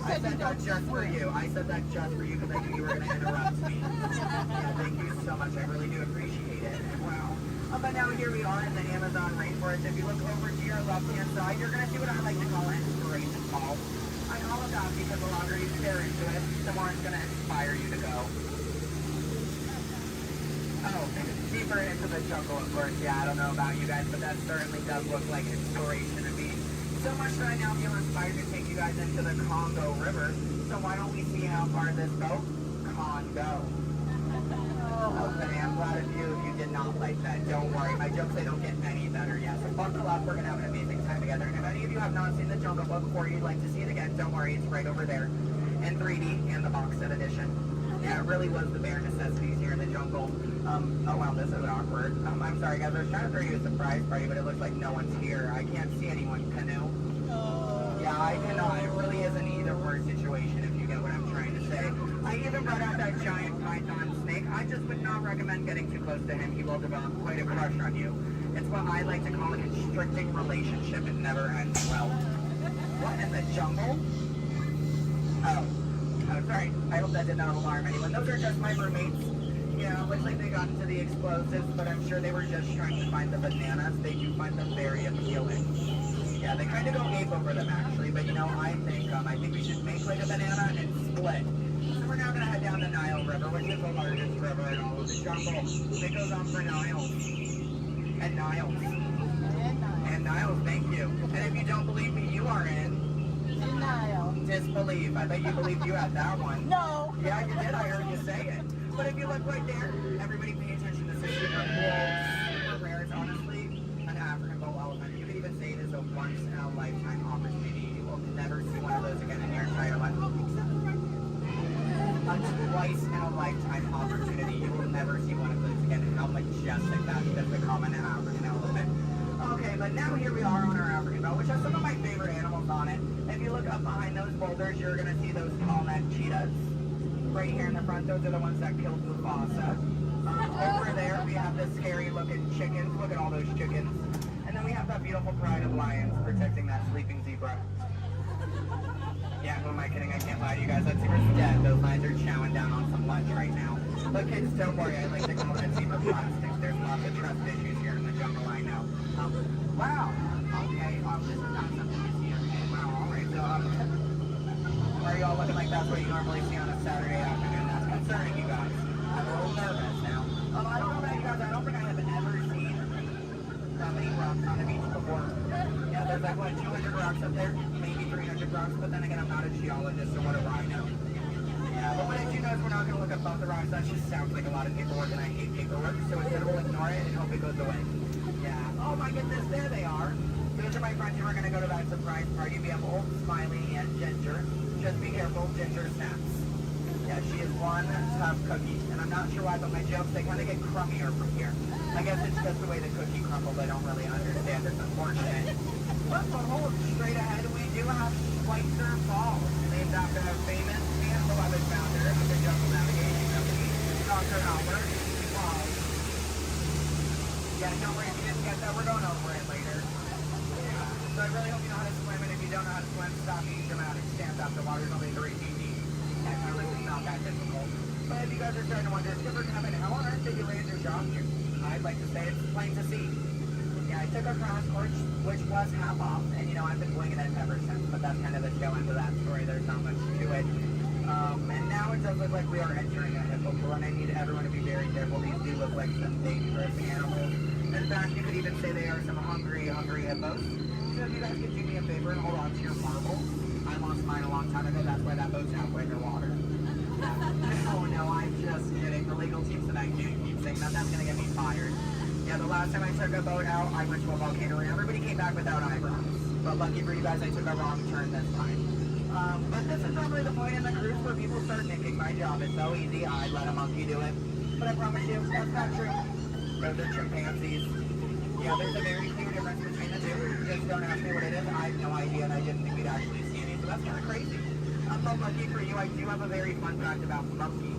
I said that just for you. I said that just for you because I knew you were going to interrupt me. Yeah, thank you so much. I really do appreciate it. Wow. But now here we are in the Amazon rainforest. If you look over to your left-hand side, you're going to see what I like to call an inspiration ball. I call it that because the longer you stare into it, the more it's going to inspire you to go. Oh, deeper into the jungle, of course. Yeah, I don't know about you guys, but that certainly does look like inspiration to me. So much that I now feel inspired to take you guys into the Congo River. So why don't we see how far this boat can go? Oh, but I'm glad of you if you did not like that. Don't worry, my jokes, they don't get any better yet. So buckle up, we're going to have an amazing time together. And if any of you have not seen the Jungle Book before, you'd like to see it again, don't worry, it's right over there in 3D and the box set edition. Yeah, it really was the bare necessities here in the jungle. Oh wow, this is awkward. I'm sorry guys, I was trying to throw you a surprise party, but it looks like no one's here. I can't see anyone. Canoe? Yeah, I cannot. It really is an either or situation if you get what I'm trying to say. I even brought out that giant python snake. I just would not recommend getting too close to him. He will develop quite a crush on you. It's what I like to call a constricting relationship. It never ends well. What in the jungle? Oh, sorry. I hope that did not alarm anyone. Those are just my roommates. Yeah, looks like they got into the explosives, but I'm sure they were just trying to find the bananas. They do find them very appealing. Yeah, they kind of go ape over them actually, but you know, I think we should make like a banana and split. So we're now going to head down the Nile River, which is the largest river in all of the jungle. It goes on for Niles. And Niles. And Niles, thank you. And if you don't believe me, you are in denial. Disbelief. I bet you believed you had that one. No. Yeah, you did. I heard you say it. But if you look right there, everybody pay attention. This is super cool, super rare. It's honestly an African bull elephant. You could even say it is a once-in-a-lifetime opportunity. You will never see one of those again in your entire life. A twice-in-a-lifetime opportunity. You will never see one of those again. How majestic that is, the common African elephant. Okay, but now here we are on our African belt, which has some of my favorite animals on it. If you look up behind those boulders, you're going to see those tall-neck cheetahs. Right here in the front, those are the ones that killed Mufasa. Over there, we have the scary-looking chickens. Look at all those chickens. And then we have that beautiful pride of lions protecting that sleeping zebra. Yeah, who am I kidding? I can't lie to you guys. That zebra's dead. Those lions are chowing down on some lunch right now. But kids, don't worry. I like to call it zebra plastics. There's lots of trust issues here in the jungle, I know. Wow. Okay, this is not something you see every day. Wow, alright. So, like that's what you normally see on a Saturday afternoon. That's concerning you guys. I'm a little nervous now. I don't know about you guys. I don't think I have ever seen that many rocks on the beach before. Yeah, there's like, what, 200 rocks up there? Maybe 300 rocks, but then again, I'm not a geologist, so what do I know? Yeah, but what I do know is we're not going to look above the rocks. That just sounds like a lot of paperwork, and I hate paperwork, so instead we'll ignore it and hope it goes away. Yeah. Oh my goodness, there they are. Those are my friends who are going to go to that surprise party. We have Old, Smiley, and Ginger. Just be careful, Ginger snaps. Yeah, she is one tough cookie, and I'm not sure why, but my jokes, they kind of get crummier from here. I guess it's just the way the cookie crumbles. I don't really understand. It's unfortunate. But hold straight ahead, we do have Schweitzer Falls, named after a famous and beloved founder of the Jungle Navigation Company, Dr. Albert. Wow. Yeah, don't worry if you didn't get that. We're going over it later. Yeah. So I really hope you know how to swim, and if you don't know how to swim, stop being dramatic. Stand up. The water's only 3 feet deep. And really, it's not that difficult. But if you guys are starting to wonder, Skipper Kevin, how on earth did you land your job here? I'd like to say it's plain to see. Yeah, I took a crash course, which was half off, and you know, I've been winging it ever since, but that's kind of the tail end of that story. There's not much to it. And now it does look like we are entering a hippo pool, and I need everyone to be very careful. These do look like some dangerous animals. In fact, you could even say they are some hungry hippos. So if you guys could do me a favor and hold on to your marble. I lost mine a long time ago, that's why that boat's halfway underwater. No, I'm just kidding. The legal team said I can't keep saying that. That's gonna get me fired. Yeah, the last time I took a boat out, I went to a volcano and everybody came back without eyebrows. But lucky for you guys, I took a wrong turn this time. But this is normally the point in the cruise where people start thinking my job is so easy, I'd let a monkey do it. But I promise you, that's not true. Those are chimpanzees. Yeah, there's a very clear difference between the two. Just don't ask me what it is. I have no idea, and I didn't think we'd actually see any, so that's kind of crazy. But lucky for you, I do have a very fun fact about monkeys.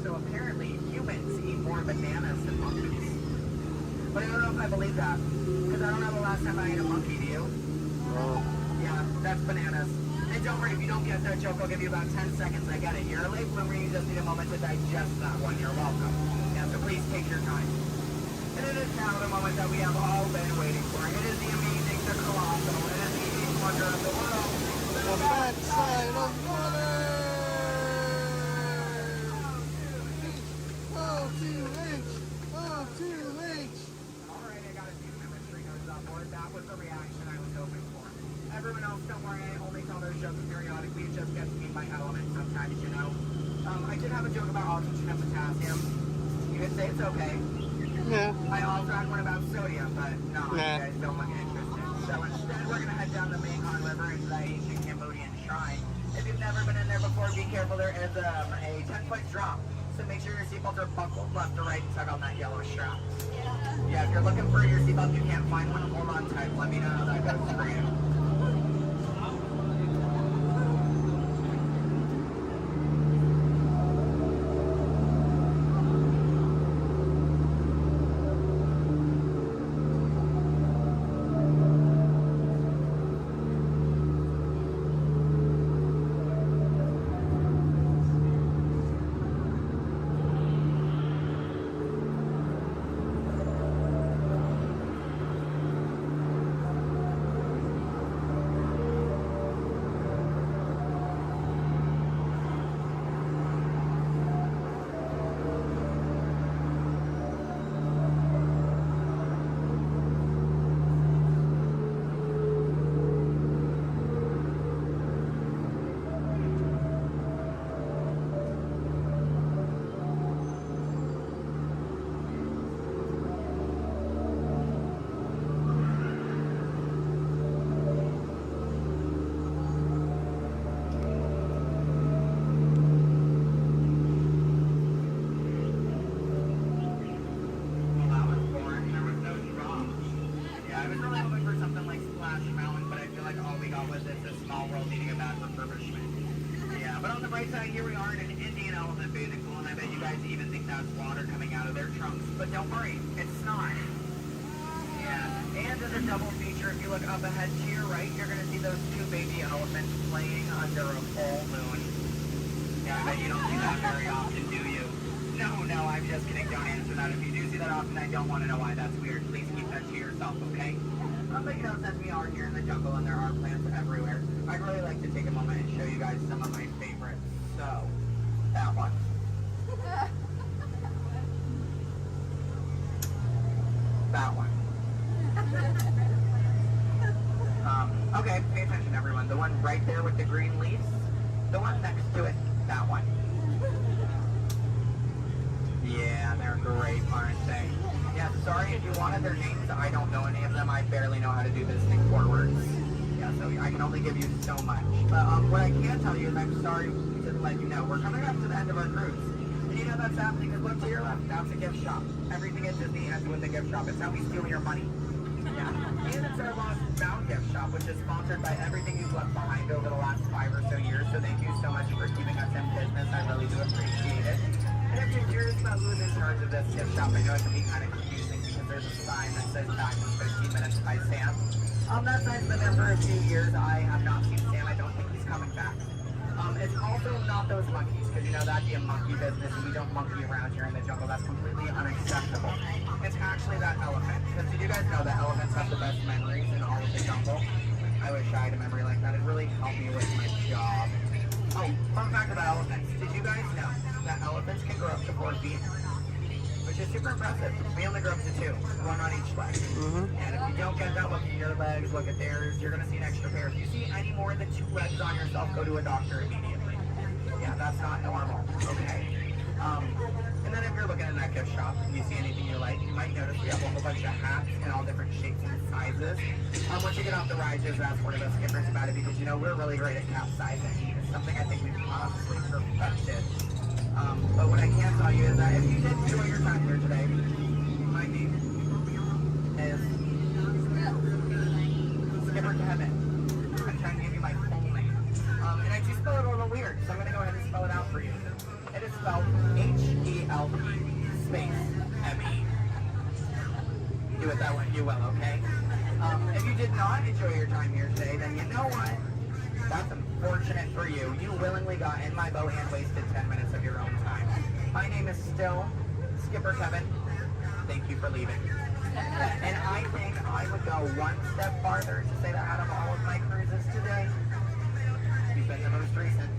So apparently, humans eat more bananas than monkeys. But I don't know if I believe that, because I don't know the last time I ate a monkey, do you? Yeah, that's bananas. And don't worry, if you don't get that joke, I'll give you about 10 seconds. I get it. You're a late bloomer, you just need a moment to digest that one. You're welcome. Yeah, so please take your time. And it is now the moment that we have all been waiting for. It is the amazing, the colossal, it is the eighth wonder of the world. The backside of water! O2H! O2H! Alright, I got a few chemistry notes on board. That was the reaction I was hoping for. Everyone else, don't worry, I only tell those jokes periodically. It just gets me my element sometimes, you know. I did have a joke about oxygen and potassium. You could say it's okay. Yeah. I also had one about sodium, but no, you guys don't look interested. So instead, we're going to head down the Mekong River into the ancient Cambodian shrine. If you've never been in there before, be careful. There is a 10-foot drop. So make sure your seatbelts are buckled left to right and tug on that yellow strap. Yeah, if you're looking for your seatbelt, you can't find one, hold on tight. Let me know how that goes for you. Here we are in an Indian elephant bathing pool, and I bet you guys even think that's water coming out of their trunks. But don't worry, it's not. Yeah, and as a double feature, if you look up ahead to your right, you're going to see those two baby elephants playing under a full moon. Yeah, I bet you don't see that very often, do you? No, I'm just kidding. Don't answer that. If you do see that often, I don't want to know why that's weird. Please keep that to yourself, okay? But you know, since we are here in the jungle and there are plants everywhere, I'd really like to take a moment and show you guys some of my favorite there with the green leaves. The one next to it, that one. Yeah, they're great, aren't they? Yeah, sorry if you wanted their names. I don't know any of them. I barely know how to do this thing forwards. Yeah, so I can only give you so much. But what I can tell you is I'm sorry to let you know we're coming up to the end of our cruise. And you know that's happening because look to your left, that's a gift shop. Everything at Disney ends with a gift shop. It's how we steal your money. Yeah. And it's our Lost Bound gift shop, which is sponsored by everything you've left behind over the last 5 or so years. So thank you so much for keeping us in business. I really do appreciate it. And if you're curious about who's in charge of this gift shop, I know it can be kind of confusing because there's a sign that says back in 15 minutes by Sam. That sign's been there for a few years. I have not seen Sam. I don't think he's coming back. It's also not those monkeys, because you know that'd be a monkey business, and we don't monkey around here in the jungle. That's completely unacceptable. It's actually that elephant, because did you guys know that elephants have the best memories in all of the jungle? I wish I had a memory like that. It really helped me with my job. Oh, fun fact about elephants. Did you guys know that elephants can grow up to 4 feet? Which is super impressive. We only grow up to 2, 1 on each leg. And if you don't get that, look at your legs, look at theirs, you're going to see an extra pair. If you see any more than 2 legs on yourself, go to a doctor immediately. Yeah, that's not normal, okay? And then if you're looking in that gift shop and you see anything you like, you might notice we have a whole bunch of hats in all different shapes and sizes. Once you get off the ride, just ask one of us skippers about it because, you know, we're really great at capsizing. It's something I think we've honestly perfected. But what I can tell you is that if you did enjoy your time here today, my name is Skipper Kevin. I'm trying to give you my full name. And I do spell it a little weird, so I'm going to go ahead and spell it out for you. It is spelled H-E-L-P space M-E. Do it that way, you will, okay? If you did not enjoy your time here today, then you know what? That's unfortunate for you. You willingly got in my boat and wasted 10 minutes of your own time. My name is still Skipper Kevin. Thank you for leaving. And I think I would go one step farther to say that out of all of my cruises today, you've been the most recent.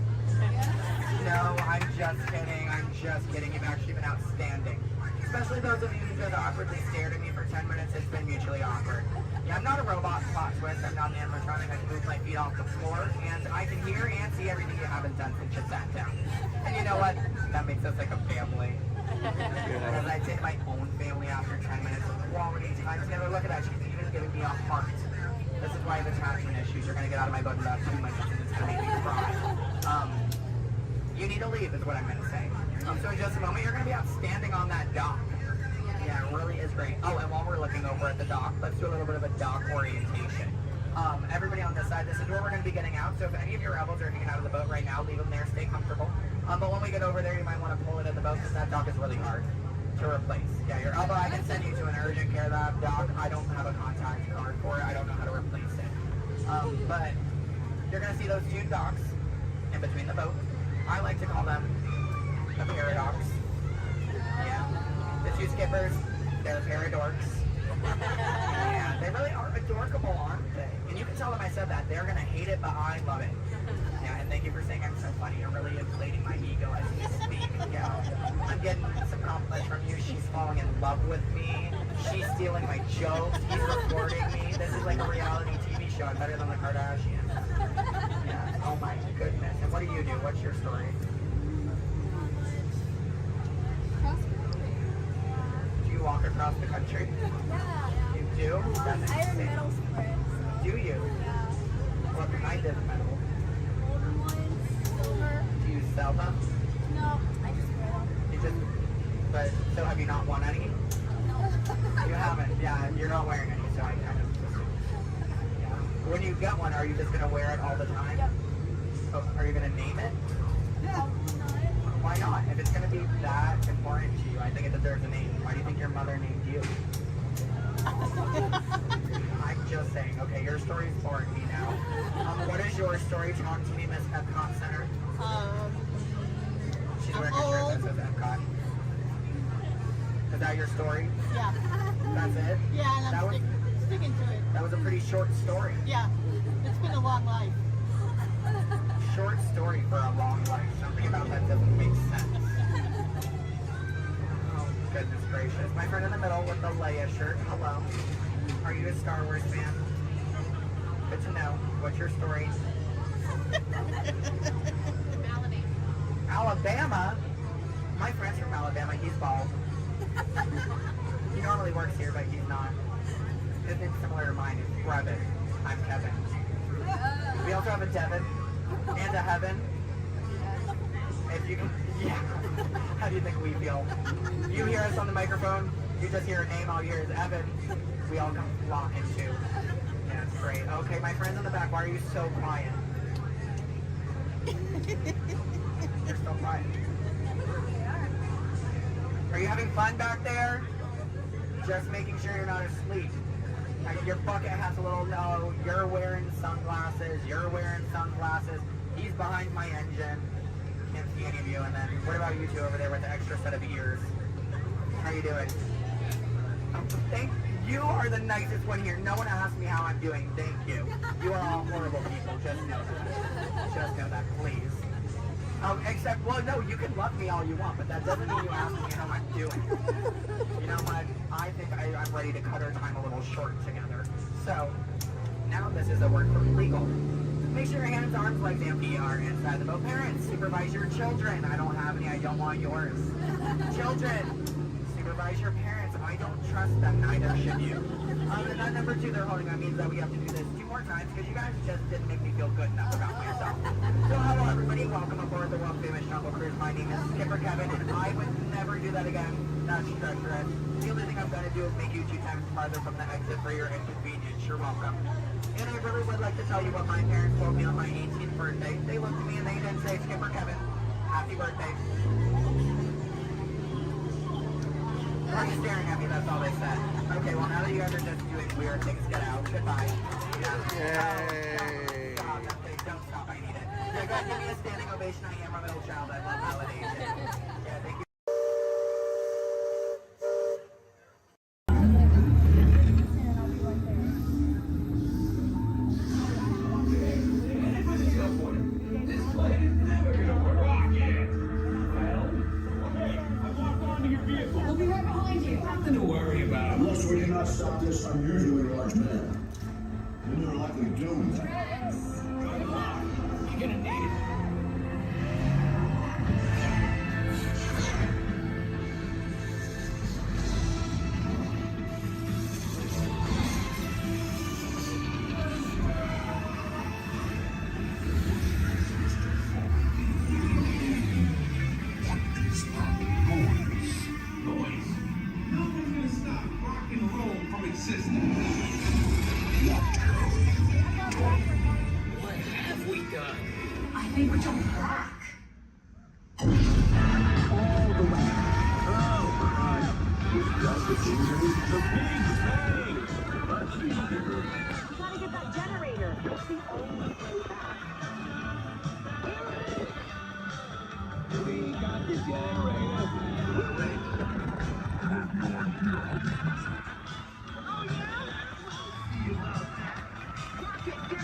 No, I'm just kidding. I'm just kidding. You've actually been outstanding. Especially those of you who just awkwardly stared at me for 10 minutes. It's been mutually awkward. Yeah, I'm not a robot plot twist. I'm not an animatronic. I can move my feet off the floor, and I can hear and see everything you haven't done since you sat down. And you know what? That makes us like a family. Because I take my own family after 10 minutes of quality time together. Look at that. She's even giving me a heart. This is why I have attachment issues. You're going to get out of my boat in about 2 minutes, and it's going to make me cry. You need to leave, is what I'm going to say. So in just a moment, you're going to be outstanding on that dock. Yeah, it really is great. Oh, and while we're looking over at the dock, let's do a little bit of a dock orientation. Everybody on this side, this is where we're going to be getting out. So if any of your rebels are hanging out of the boat right now, leave them there, stay comfortable. But when we get over there, you might want to pull it in the boat because that dock is really hard to replace. Yeah, your elbow, I can send you to an urgent care lab dock. I don't have a contact card for it. I don't know how to replace it. But you're going to see those 2 docks in between the boat. I like to call them a paradox. Yeah. The 2 skippers, they're paradorks. Yeah, they really are adorkable, aren't they? And you can tell them I said that. They're going to hate it, but I love it. Yeah, and thank you for saying I'm so funny. You're really inflating my ego as we speak. Yeah. I'm getting some compliments from you. She's falling in love with me. She's stealing my jokes. He's recording me. This is like a reality TV show. I'm better than the Kardashians. Yeah. Oh my goodness. And what do you do? What's your story? Do you walk across the country? Yeah. You do? That's I have insane. metal spreads. Do you? Yeah. What kind of metal? Golden ones, silver. Do you sell them? No, I just wear them. You just, but, so have you not won any? No. You haven't, yeah, you're not wearing any, so I kind of just, yeah. When you get one, are you just going to wear it all the time? Yep. Oh, are you going to name it? Why not? If it's going to be that important to you, I think it deserves a name. Why do you think your mother named you? I'm just saying, okay, your story's boring me now. What is your story? Talk to me, Miss Epcot Center. She's wearing a shirt that says Epcot. Is that your story? Yeah. That's it? Yeah, and I'm sticking to it. That was a pretty short story. Yeah. It's been a long life. Short story for a long life. Something about that doesn't make sense. Oh, goodness gracious. My friend in the middle with the Leia shirt. Hello. Are you a Star Wars fan? Good to know. What's your story? Alabama? My friend's from Alabama. He's bald. He normally works here, but he's not. His name's similar to mine. It's Brevin. I'm Kevin. We also have a Devin and a Heaven. If you can, yeah. How do you think we feel? You hear us on the microphone, you just hear a name, all you hear is Evan. We all come flocking too. Yeah, it's great. Okay, my friends in the back, why are you so quiet? You're so quiet. Are you having fun back there? Just making sure you're not asleep. Your bucket has a little no. You're wearing sunglasses. You're wearing sunglasses. He's behind my engine. Can't see any of you. And then what about you two over there with the extra set of ears? How you doing? Thank you. Are the nicest one here. No one asked me how I'm doing. Thank you. You are all horrible people. Just know that. Just know that, please. Except, well, no, you can love me all you want, but that doesn't mean you ask me how I'm doing. You know what? I think I'm ready to cut our time a little short together. So, now this is a word for legal. Make sure your hands, arms, legs, and feet are inside the boat. Parents, supervise your children. I don't have any, I don't want yours. Children, supervise your parents. I don't trust them, neither should you. And that number 2 they're holding on means that we have to do this 2 more times because you guys just didn't make me feel good enough about myself. So hello everybody, welcome aboard the world famous Jungle Cruise. My name is Skipper Kevin and I would never do that again. That's treacherous. The only thing I'm going to do is make you 2 times farther from the exit for your inconvenience. You're welcome. And I really would like to tell you what my parents told me on my 18th birthday. They looked at me and they didn't say, Skipper Kevin, happy birthday. Why are you staring at me? That's all they said. Okay, well now that you guys are just doing weird things, get out. Goodbye. Yeah. Yay. Stop. Don't stop. I need it. Yeah, guys, give me a standing ovation. I am a middle child. I love validation. Yeah, thank you. Nothing to worry about. Unless we cannot stop this unusually large man. Then you're likely doomed. Good luck. You're gonna need it. What have we done? I think we're jumping back. All the way. Oh, God. We've got the big bang. Let's see, Skipper. You gotta get that generator. It's the only way back. We got the generator. We're ready. I have no idea how to use it. Oh, yeah? See about that. Rocket down.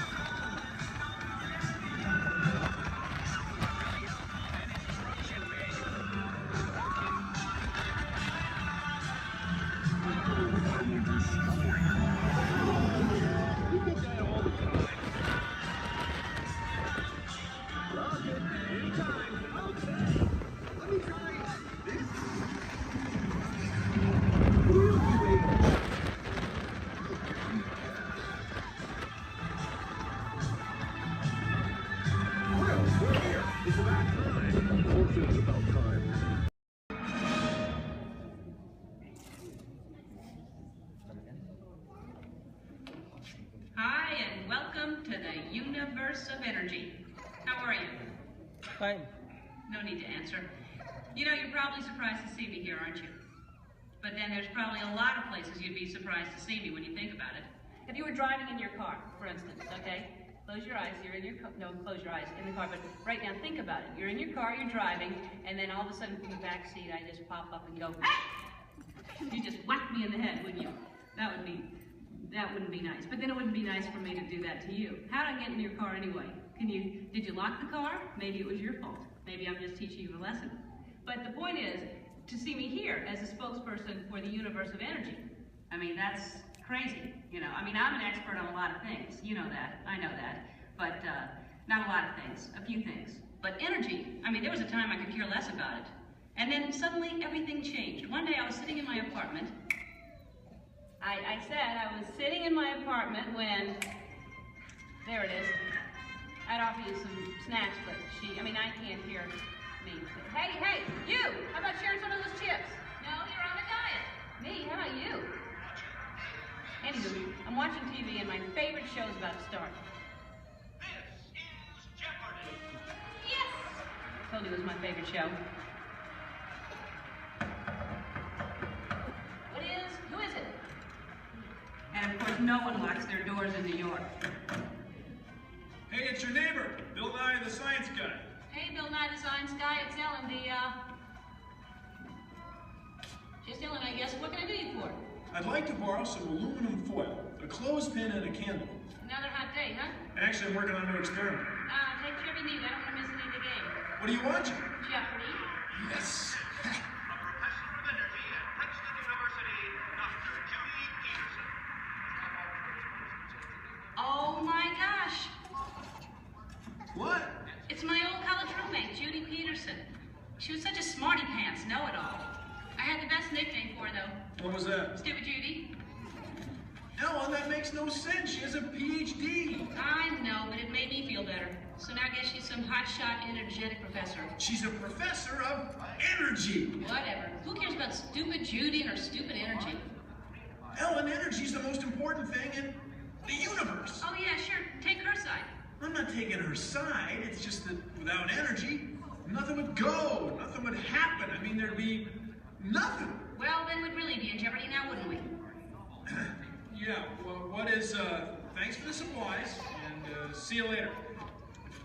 Hi, and welcome to the universe of energy. How are you? Fine. No need to answer. You know, you're probably surprised to see me here, aren't you? But then there's probably a lot of places you'd be surprised to see me when you think about it. If you were driving in your car, for instance, okay? Close your eyes, you're in your car, no, close your eyes, in the car, but right now think about it. You're in your car, you're driving, and then all of a sudden from the back seat, I just pop up and go, ah! You just whack me in the head, wouldn't you? That wouldn't be nice. But then it wouldn't be nice for me to do that to you. How'd I get in your car anyway? Did you lock the car? Maybe it was your fault. Maybe I'm just teaching you a lesson. But the point is, to see me here as a spokesperson for the universe of energy. I mean, that's crazy, you know. I mean, I'm an expert on a lot of things. You know that. I know that. But Not a lot of things, a few things. But energy, I mean, there was a time I could care less about it. And then suddenly everything changed. One day I was sitting in my apartment. I said I was sitting in my apartment when, there it is. I'd offer you some snacks, but I can't hear me. Hey, you! How about sharing some of those chips? No, you're on a diet. Me? How about you? Anywho, I'm watching TV and my favorite show's about to start. Yes! I told you it was my favorite show. Who is it? And of course, no one locks their doors in New York. Hey, it's your neighbor, Bill Nye the Science Guy. Hey, Bill Nye the Science Guy, it's Ellen, Just Ellen, I guess. What can I do you for? I'd like to borrow some aluminum foil, a clothespin, and a candle. Another hot day, huh? Actually, I'm working on a new experiment. Take whatever you need. I don't want to miss any of the game. What are you watching? Jeopardy. Yes. Oh my gosh. What? It's my old college roommate, Judy Peterson. She was such a smarty pants know-it-all. I had the best nickname for her, though. What was that? Stupid Judy. Ellen, that makes no sense. She has a PhD. I know, but it made me feel better. So now I guess she's some hotshot, energetic professor. She's a professor of energy. Whatever. Who cares about stupid Judy and her stupid energy? Ellen, energy's the most important thing in the universe. Oh yeah, sure. Take her side. I'm not taking her side. It's just that without energy, nothing would go. Nothing would happen. I mean, there'd be nothing. Well, then we'd really be in jeopardy now, wouldn't we? Yeah, well, what is, thanks for the supplies, and see you later.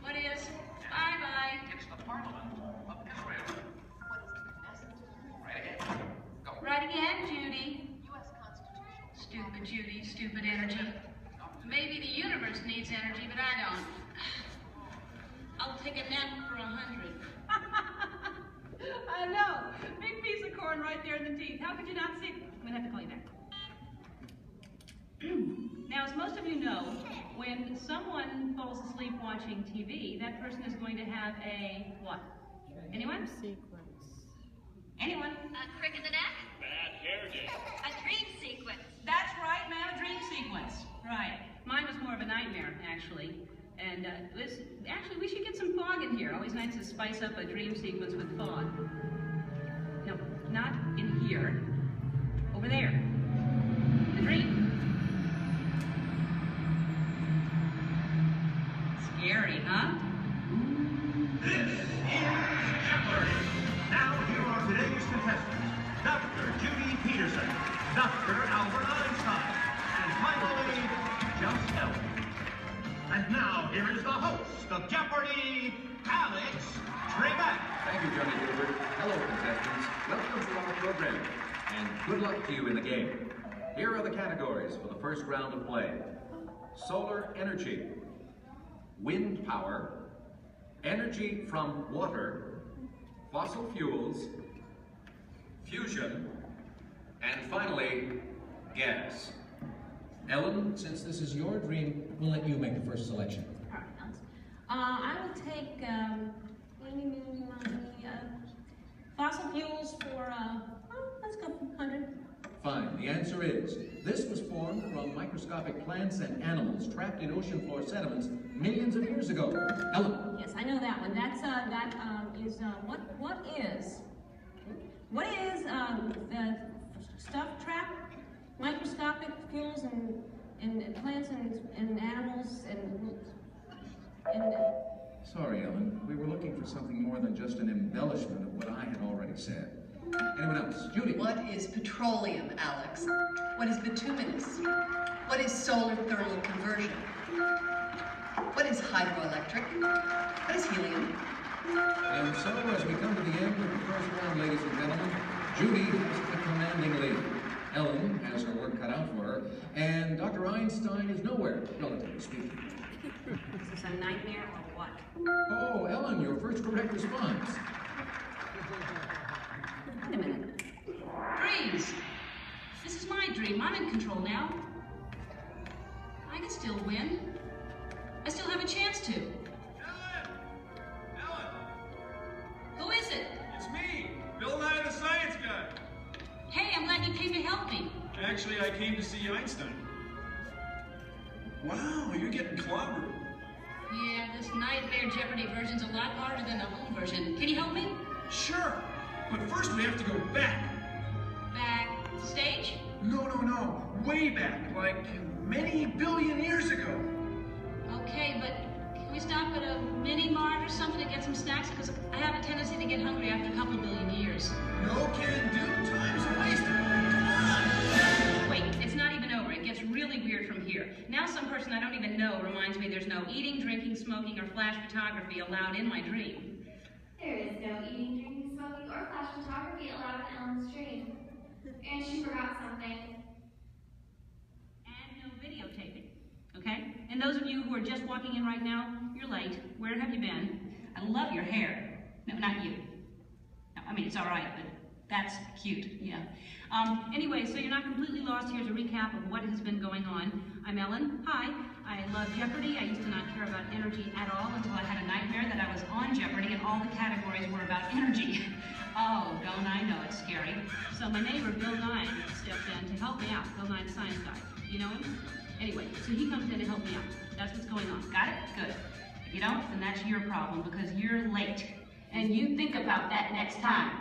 What is? Bye-bye. It's the Parliament of Israel. Right ahead. Go. Right again, Judy. U.S. Constitution. Stupid Judy, stupid energy. Maybe the universe needs energy, but I don't. I'll take a nap for 100. I know. Big piece of corn right there in the teeth. How could you not see? I'm gonna have to call you back. Now, as most of you know, when someone falls asleep watching TV, that person is going to have a what? Anyone? Sequence. Anyone? A crick in the neck? Bad hair day. A dream sequence. That's right, ma'am, a dream sequence. Right. Mine was more of a nightmare, actually. And actually, we should get some fog in here. Always nice to spice up a dream sequence with fog. No, not in here. Over there. The dream. Scary, huh? This is Jeopardy! Now here are today's contestants. Dr. Judy Peterson, Dr. Albert Einstein, and finally, just Ellen. And now here is the host of Jeopardy, Alex Trebek. Thank you, Johnny Gilbert. Hello, contestants. Welcome to our program, and good luck to you in the game. Here are the categories for the first round of play. Solar energy, wind power, energy from water, fossil fuels, fusion, and finally, gas. Ellen, since this is your dream, we'll let you make the first selection. All right, Alex. I will take fossil fuels for, let's go 100. Fine. The answer is, this was formed from microscopic plants and animals trapped in ocean floor sediments millions of years ago. Ellen. Yes, I know that one. That's, what is the stuff trapped? Microscopic fuels and plants and animals and Sorry, Ellen. We were looking for something more than just an embellishment of what I had already said. Anyone else? Judy. What is petroleum, Alex? What is bituminous? What is solar thermal conversion? What is hydroelectric? What is helium? And so, as we come to the end of the first round, ladies and gentlemen, Judy has the commanding lead. Ellen has her work cut out for her, and Dr. Einstein is nowhere, relatively speaking. Is this a nightmare or what? Oh, Ellen, your first correct response. Wait a minute. Dreams! This is my dream. I'm in control now. I can still win. I still have a chance to. Actually, I came to see Einstein. Wow, you're getting clobbered. Yeah, this Nightmare Jeopardy version's a lot harder than the home version. Can you help me? Sure, but first we have to go back. Back stage? No. Way back, like many billion years ago. Okay, but can we stop at a mini mart or something to get some snacks? Because I have a tendency to get hungry after a couple billion years. No can do. Time's wasted. Come on. Wait, it's not even over. It gets really weird from here. Now some person I don't even know reminds me there's no eating, drinking, smoking, or flash photography allowed in my dream. There is no eating, drinking, smoking, or flash photography allowed in Ellen's dream. And she forgot something. And no videotaping, okay? And those of you who are just walking in right now, you're late. Where have you been? I love your hair. No, not you. No, I mean, it's all right, but that's cute, yeah. Anyway, so you're not completely lost. Here's a recap of what has been going on. I'm Ellen. Hi. I love Jeopardy. I used to not care about energy at all until I had a nightmare that I was on Jeopardy and all the categories were about energy. Oh, don't I know it's scary. So my neighbor, Bill Nye, stepped in to help me out. Bill Nye, the science guy. You know him? Anyway, so he comes in to help me out. That's what's going on. Got it? Good. If you don't, then that's your problem because you're late. And you think about that next time.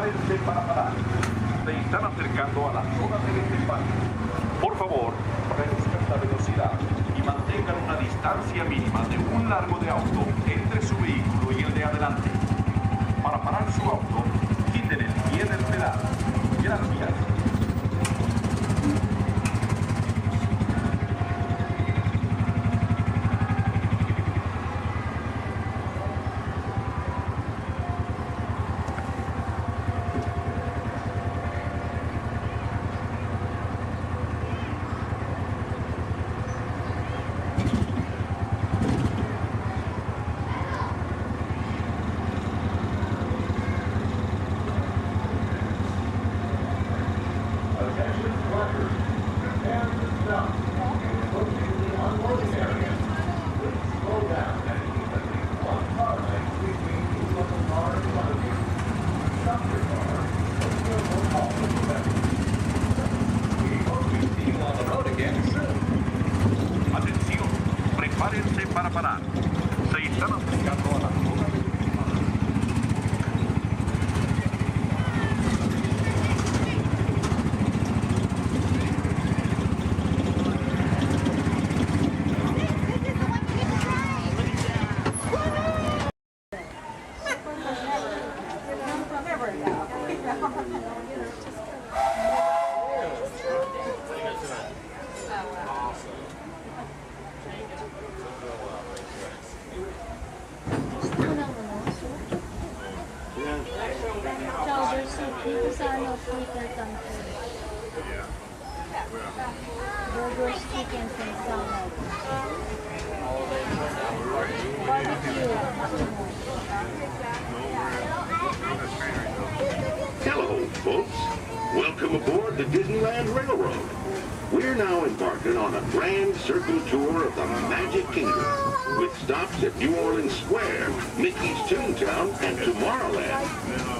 Prepárense para parar. Se están acercando a la zona de desembarque. Por favor, reduzcan la velocidad y mantengan una distancia mínima de un largo de auto entre su vehículo y el de adelante. Para parar su auto, quiten el pie del pedal. Gracias. Atención, prepárense para parar. Se están acercando a la zona de desembarque. Burgers, chickens, and salad. Hello, folks. Welcome aboard the Disneyland Railroad. We're now embarking on a grand circle tour of the Magic Kingdom, with stops at New Orleans Square, Mickey's Toontown, and Tomorrowland,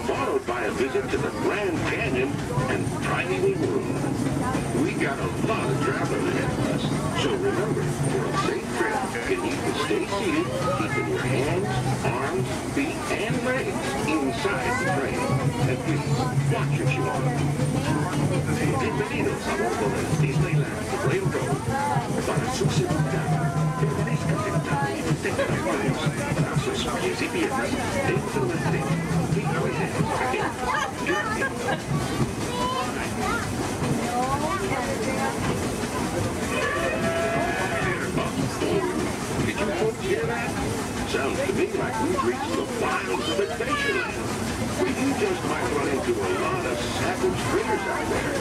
followed by a visit to the Grand Canyon and Tiny World. We got a lot of traveling ahead of us, so remember, for a safe trip, you need to stay seated, keeping your hands, arms, feet, and legs inside the train. And please, watch your shoes. Bienvenidos a bordo del Disneyland Railroad. Para su seguridad, permanezca sentado y tenga las manos, brazos, pies y piernas dentro del tren. Y cuídense. Gracias. Did you folks hear that? Sounds to me like we've reached the wilds of Adventureland. You just might run into a lot of savage critters out there,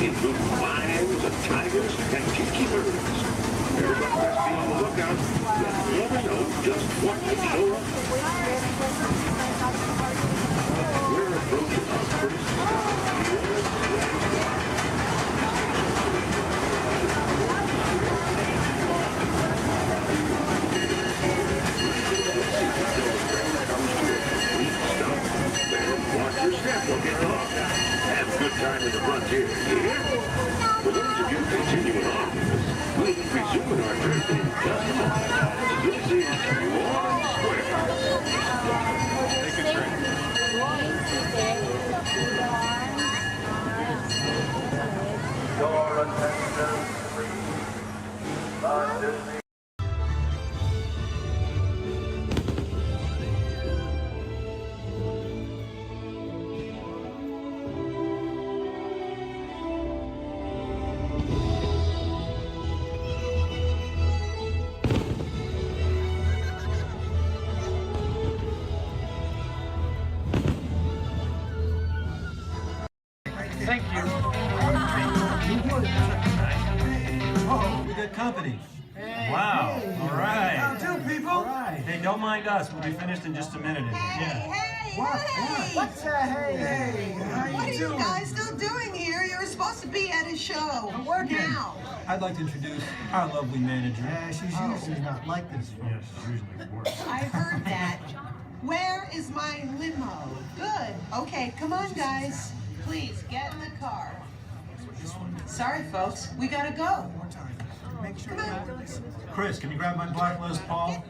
including lions and tigers and tiki birds. Everybody must be on the lookout. You never know just what could show up. We're approaching our first stop. Watch your step, don't get lost. Have a good time in the frontier, you hear? For those of you continuing on with us, we'll be resuming our trip in just a moment. This is New Orleans Square. Take a drink. Your attention, please. The Disney. Thank you. Oh, we got company. Hey, wow. Hey. All right. How do, people? All right. Hey, don't mind us. We'll be finished in just a minute. What's hey? How What are you you doing? guys still doing here? You're supposed to be at a show. I'm working. Now. I'd like to introduce our lovely manager. Yeah, she's usually not like this. Yes, usually worse. I heard that. Where is my limo? Good. Okay, come on, guys. Please, get in the car. Sorry, folks. We gotta go. Make sure Come on. Chris, can you grab my blacklist, Paul?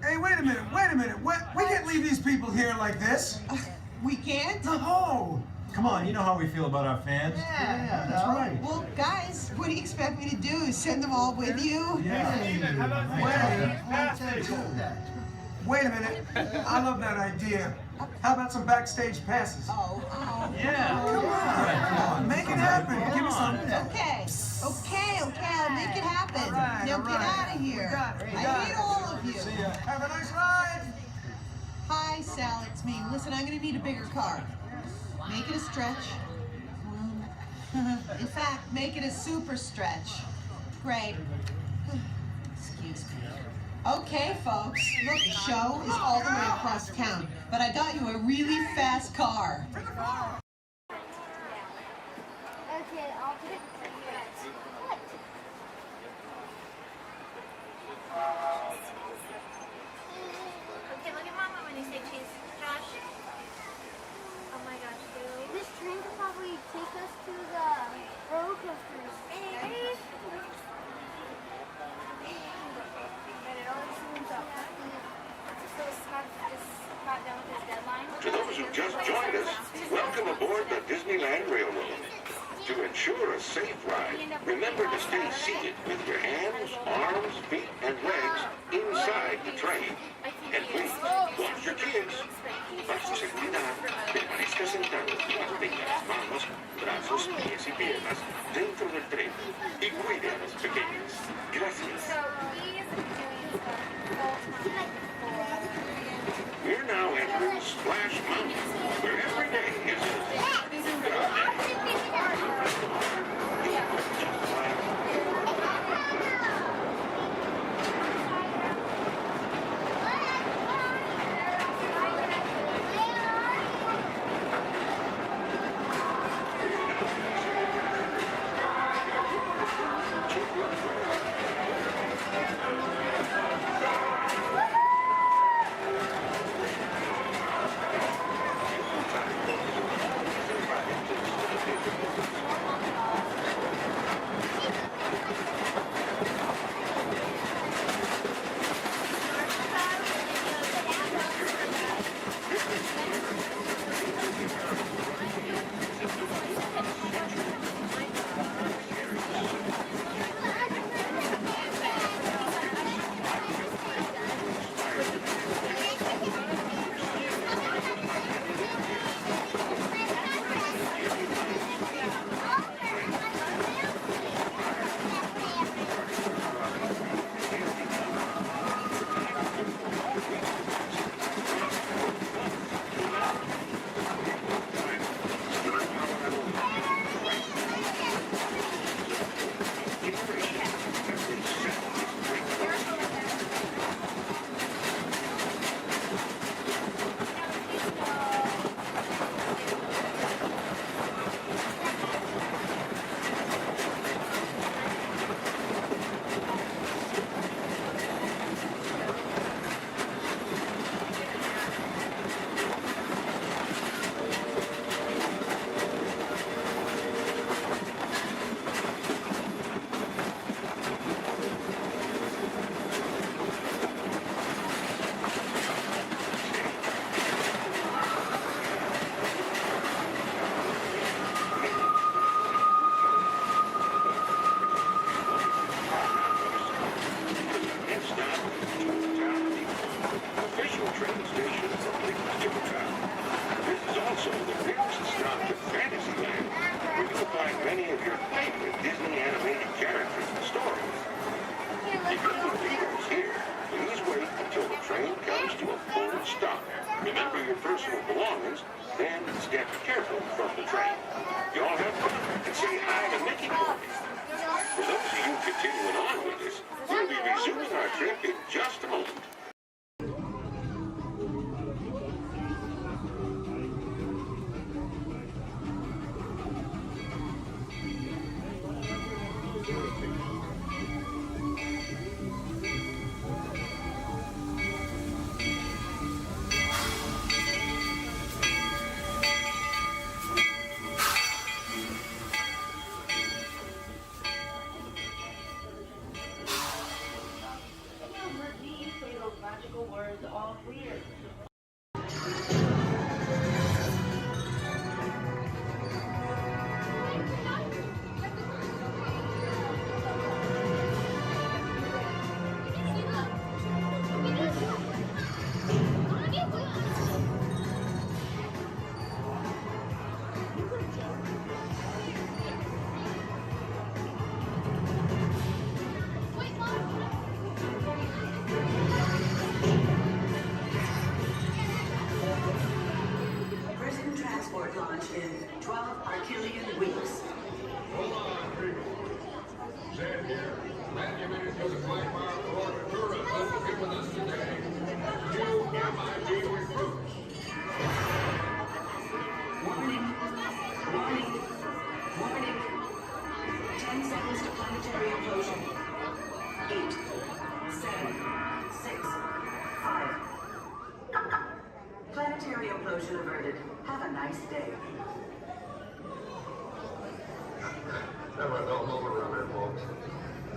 Hey, wait a minute. We can't leave these people here like this. We can't? No. Come on, you know how we feel about our fans. Yeah, that's right. Well, guys, what do you expect me to do? Send them all with you? Wait a minute. I love that idea. How about some backstage passes? Yeah. Come on. Make it happen. Give me some. Okay, I'll make it happen. Now get out of here. I hate all of you. See ya. Have a nice ride. Hi, Sal, it's me. Listen, I'm gonna need a bigger car. Make it a stretch. In fact, make it a super stretch. Great. Excuse me. Okay, folks. Look, the show is all the way across town, but I got you a really fast car. Okay, I'll put it. What? Okay, look at Mama when you say cheese. Josh. Oh my gosh, dude. This train could probably take us to the roller coasters. Maybe. But it always seems up. So Scott just got done with his deadline. To those who just joined us, welcome aboard the Disneyland Railroad. To ensure a safe ride, remember to stay seated with your hands, arms, feet, and legs inside the train. And please, watch your kids. Para su seguridad, permanezca sentado y mantenga las manos, brazos, pies y piernas dentro del tren y cuide a los pequeños. Gracias. We're now entering Splash Mountain, where every day is Prison transport launch in 12 Archelian weeks. Hold on, people. Zed here. Glad you made it to the Blackfire Florida Tourist here with us today. New MIT recruits. Warning. Warning. Warning. 10 seconds to planetary implosion. 8, 7, 6, 5. Planetary implosion averted. Have a nice day. That was all over around there, folks.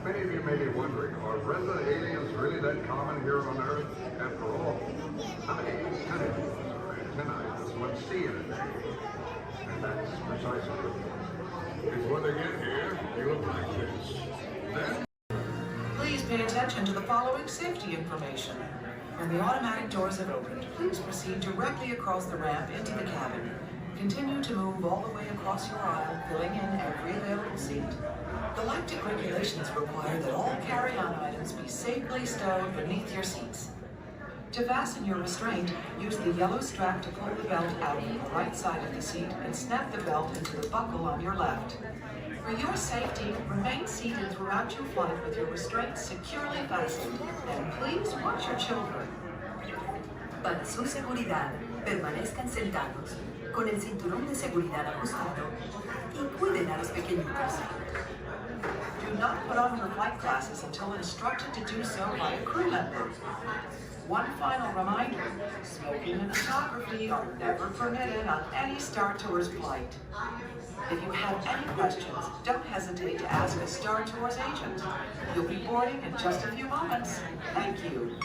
Many of you may be wondering, are resident aliens really that common here on Earth? After all, how many tentative antennae does one see in a day? And that's precisely it. It's when they get here, they look like this. Then Please pay attention to the following safety information. When the automatic doors have opened, please proceed directly across the ramp into the cabin. Continue to move all the way across your aisle, filling in every available seat. Galactic regulations require that all carry-on items be safely stowed beneath your seats. To fasten your restraint, use the yellow strap to pull the belt out from the right side of the seat and snap the belt into the buckle on your left. For your safety, remain seated throughout your flight with your restraints securely fastened, and please watch your children. Para su seguridad, permanezcan sentados, con el cinturón de seguridad ajustado, y cuiden a los pequeñitos. Do not put on your flight glasses until instructed to do so by a crew member. One final reminder, smoking and photography are never permitted on any Star Tours flight. If you have any questions, don't hesitate to ask a Star Tours agent. You'll be boarding in just a few moments. Thank you.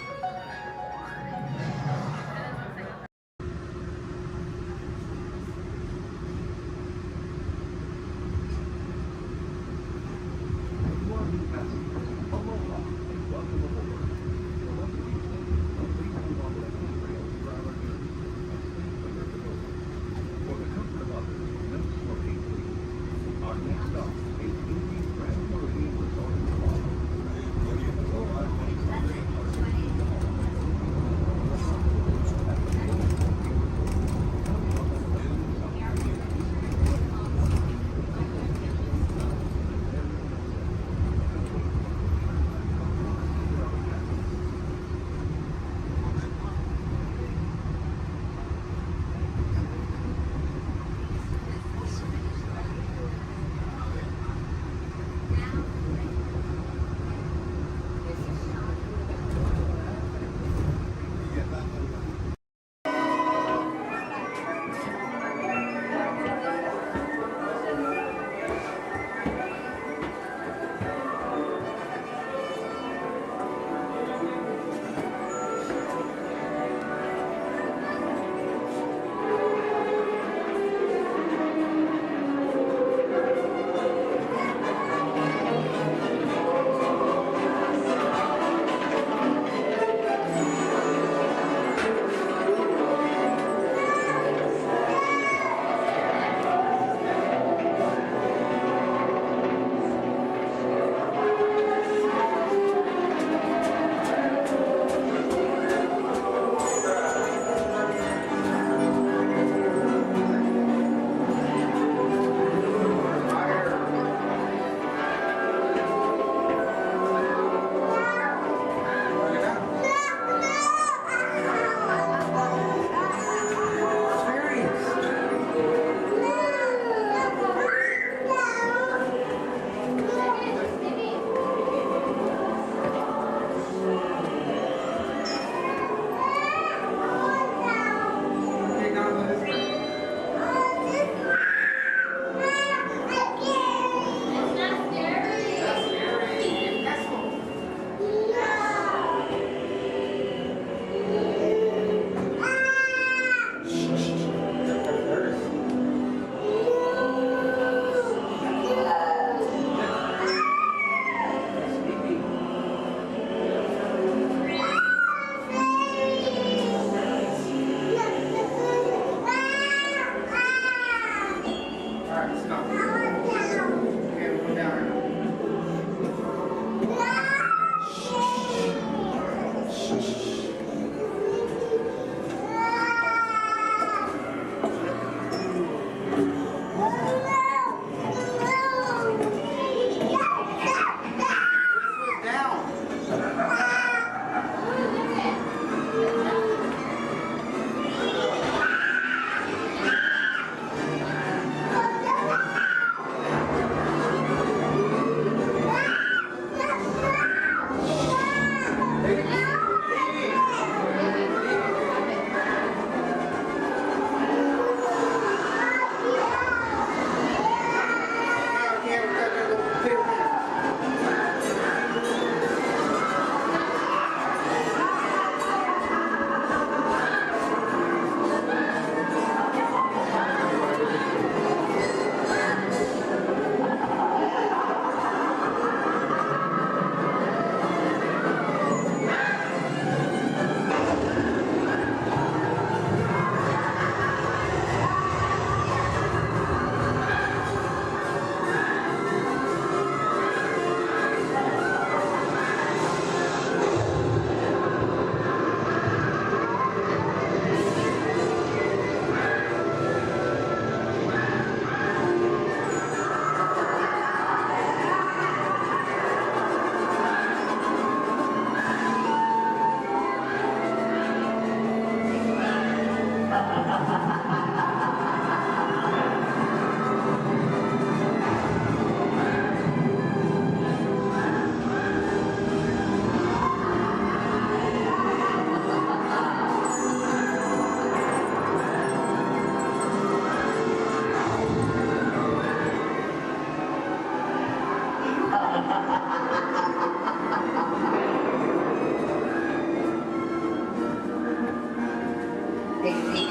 Take a peek.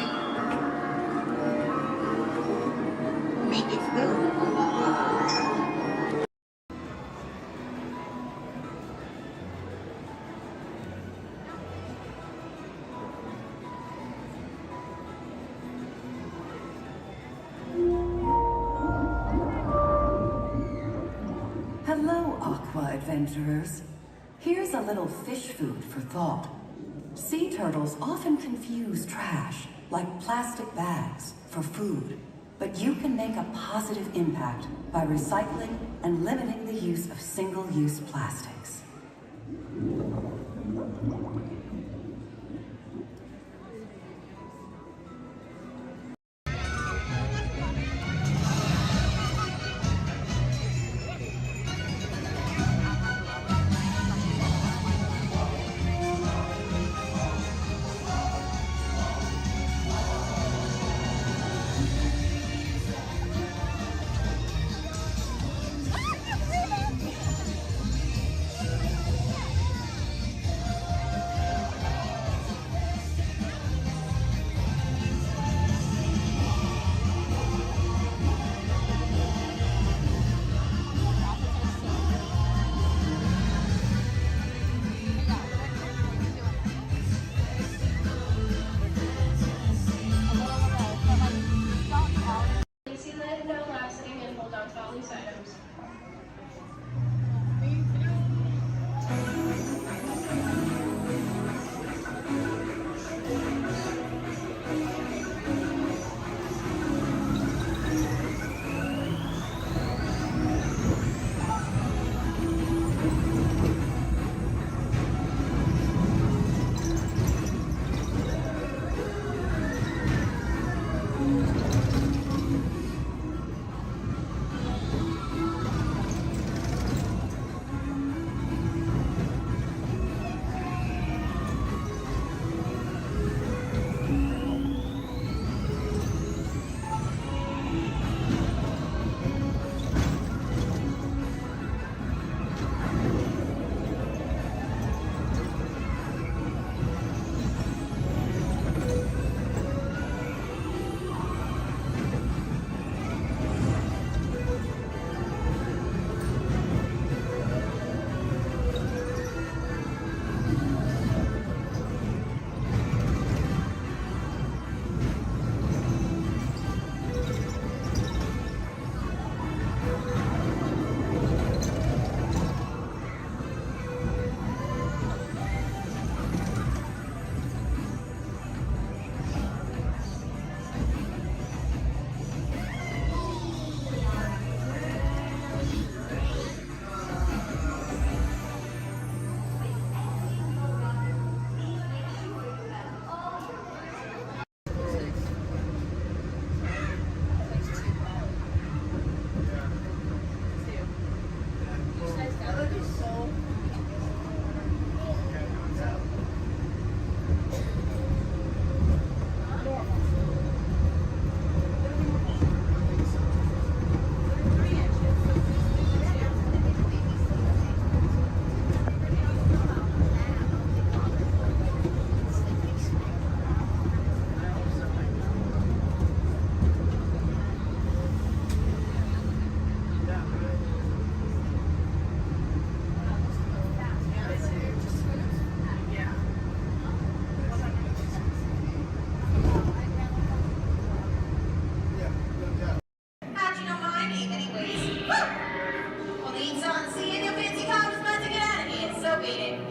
Make it smooth. Hello, Aqua Adventurers. Here's a little fish food for thought. Sea turtles often confuse trash, like plastic bags, for food. But you can make a positive impact by recycling and limiting the use of single-use plastics.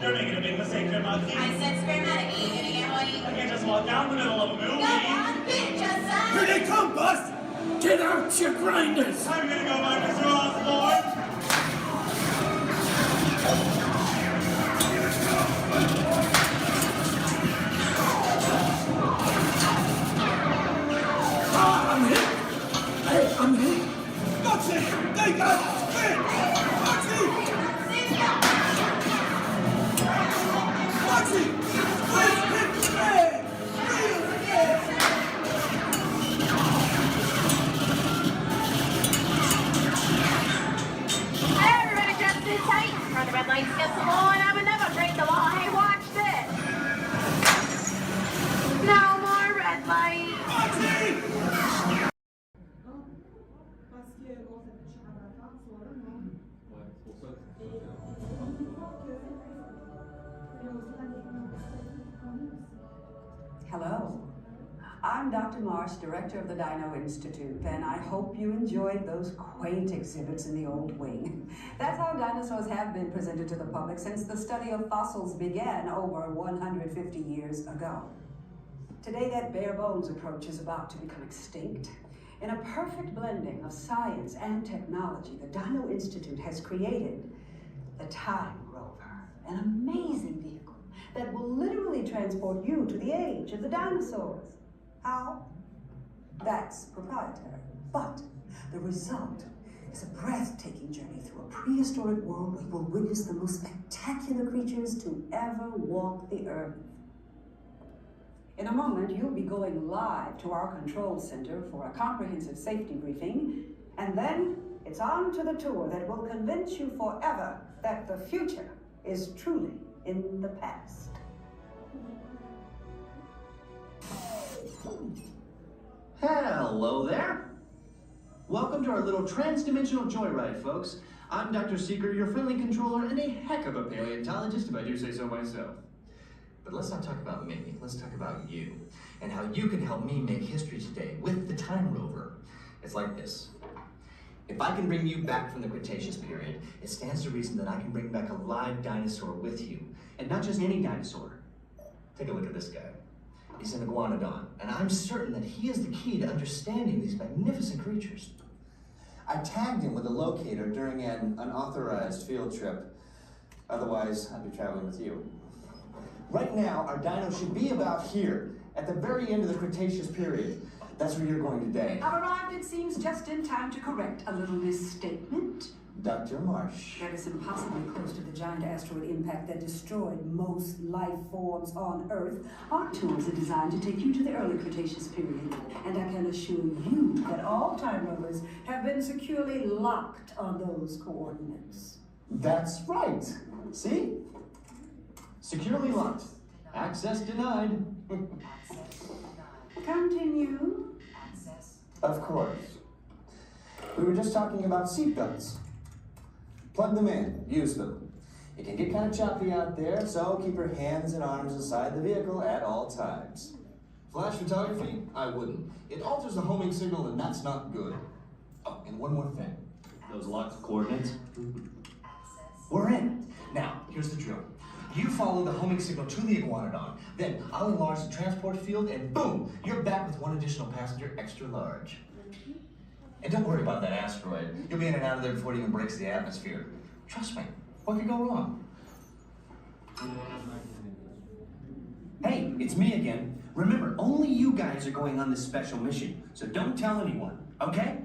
You're making a big mistake, Grandma. I said square meta. You gonna get what you... I can't just walk down the middle of a movie. Go on, bitch, I said. Here they come, Bus! Get out your grinders! I'm gonna go by Mr. Osborne. I'm hit! Hey, I'm hit! That's it! They got spin! Foxy! Foxy! Let's hit the man! Real man! Hey, everybody, just sit tight. Run the red lights against the law, and I would never break the law. Hey, watch this. No more red Hello. I'm Dr. Marsh, director of the Dino Institute, and I hope you enjoyed those quaint exhibits in the old wing. That's how dinosaurs have been presented to the public since the study of fossils began over 150 years ago. Today, that bare bones approach is about to become extinct. In a perfect blending of science and technology, the Dino Institute has created the Time Rover, an amazing vehicle that will literally transport you to the age of the dinosaurs. How? That's proprietary. But the result is a breathtaking journey through a prehistoric world where you will witness the most spectacular creatures to ever walk the earth. In a moment, you'll be going live to our control center for a comprehensive safety briefing, and then it's on to the tour that will convince you forever that the future is truly in the past. Hello there. Welcome to our little trans-dimensional joyride, folks. I'm Dr. Seeker, your friendly controller and a heck of a paleontologist, if I do say so myself. But let's not talk about me, let's talk about you, and how you can help me make history today with the Time Rover. It's like this. If I can bring you back from the Cretaceous period, it stands to reason that I can bring back a live dinosaur with you. And not just any dinosaur. Take a look at this guy. He's an iguanodon, and I'm certain that he is the key to understanding these magnificent creatures. I tagged him with a locator during an unauthorized field trip. Otherwise, I'd be traveling with you. Right now, our dino should be about here, at the very end of the Cretaceous period. That's where you're going today. I've arrived, it seems, just in time to correct a little misstatement. Dr. Marsh. That is impossibly close to the giant asteroid impact that destroyed most life forms on Earth. Our tours are designed to take you to the early Cretaceous period. And I can assure you that all Time Rovers have been securely locked on those coordinates. That's right. See? Securely locked. Access denied. Continue. Of course. We were just talking about seatbelts. Plug them in, use them. It can get kind of choppy out there, so keep your hands and arms inside the vehicle at all times. Flash photography? I wouldn't. It alters the homing signal, and that's not good. Oh, and one more thing. Those locked coordinates? We're in. Now, here's the drill. You follow the homing signal to the iguanodon, then I'll enlarge the transport field, and boom, you're back with one additional passenger extra large. And don't worry about that asteroid. You'll be in and out of there before it even breaks the atmosphere. Trust me, what could go wrong? Hey, it's me again. Remember, only you guys are going on this special mission, so don't tell anyone, okay?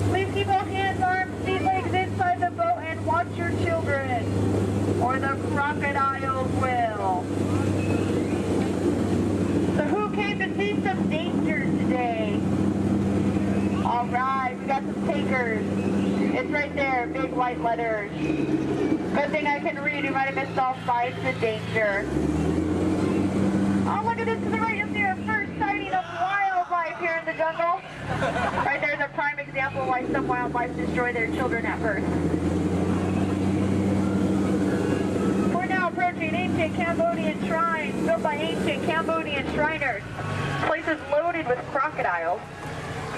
Please keep all hands, arms, feet, legs inside the boat and watch your children, or the crocodiles will. So who came to see some danger today? All right, we got some takers. It's right there, big white letters. Good thing I can read. You might have missed all sights of danger. Oh, look at this to the right. You'll see our first sighting of wildlife here in the jungle. Right there's a prime example of why some wildlife destroy their children at birth. We're now approaching ancient Cambodian shrines built by ancient Cambodian Shriners. This place is loaded with crocodiles.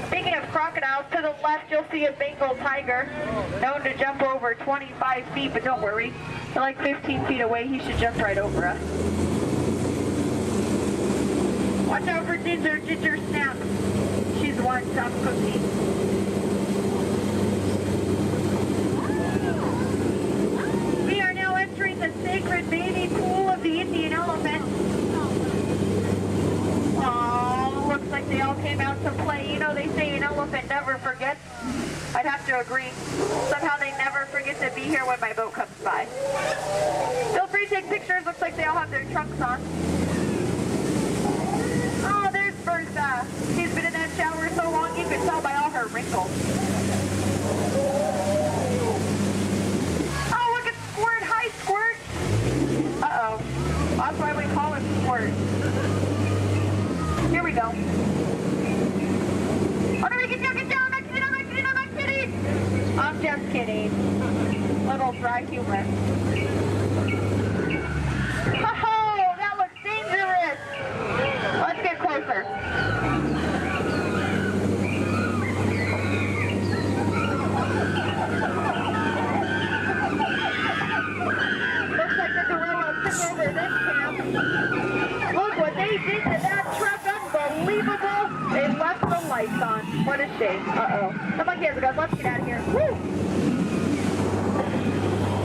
Speaking of crocodiles, to the left you'll see a Bengal tiger, known to jump over 25 feet, but don't worry, they're like 15 feet away, he should jump right over us. Watch out for Ginger, Ginger snaps. She's one tough cookie. We are now entering the sacred bathing pool of the Indian elephant. Oh, looks like they all came out to play. You know they say an elephant never forgets. I'd have to agree. Somehow they never forget to be here when my boat comes by. Feel free to take pictures. Looks like they all have their trunks on. Oh, there's Bertha. She's been in that shower so long you can tell by all her wrinkles. Oh, look at Squirt. Hi, Squirt. Uh-oh. That's why we call him Squirt. Here we go. Oh, no, get down, get down. I'm not kidding, I'm not kidding, I'm not kidding. I'm just kidding. Little dry humor. Oh, that looks dangerous. Let's get closer. Looks like the gorilla took over this camp. Look what they did to that truck. Unbelievable. They left the lights on. What a shame. Uh-oh. The monkey has a gun. Let's get out of here. Woo!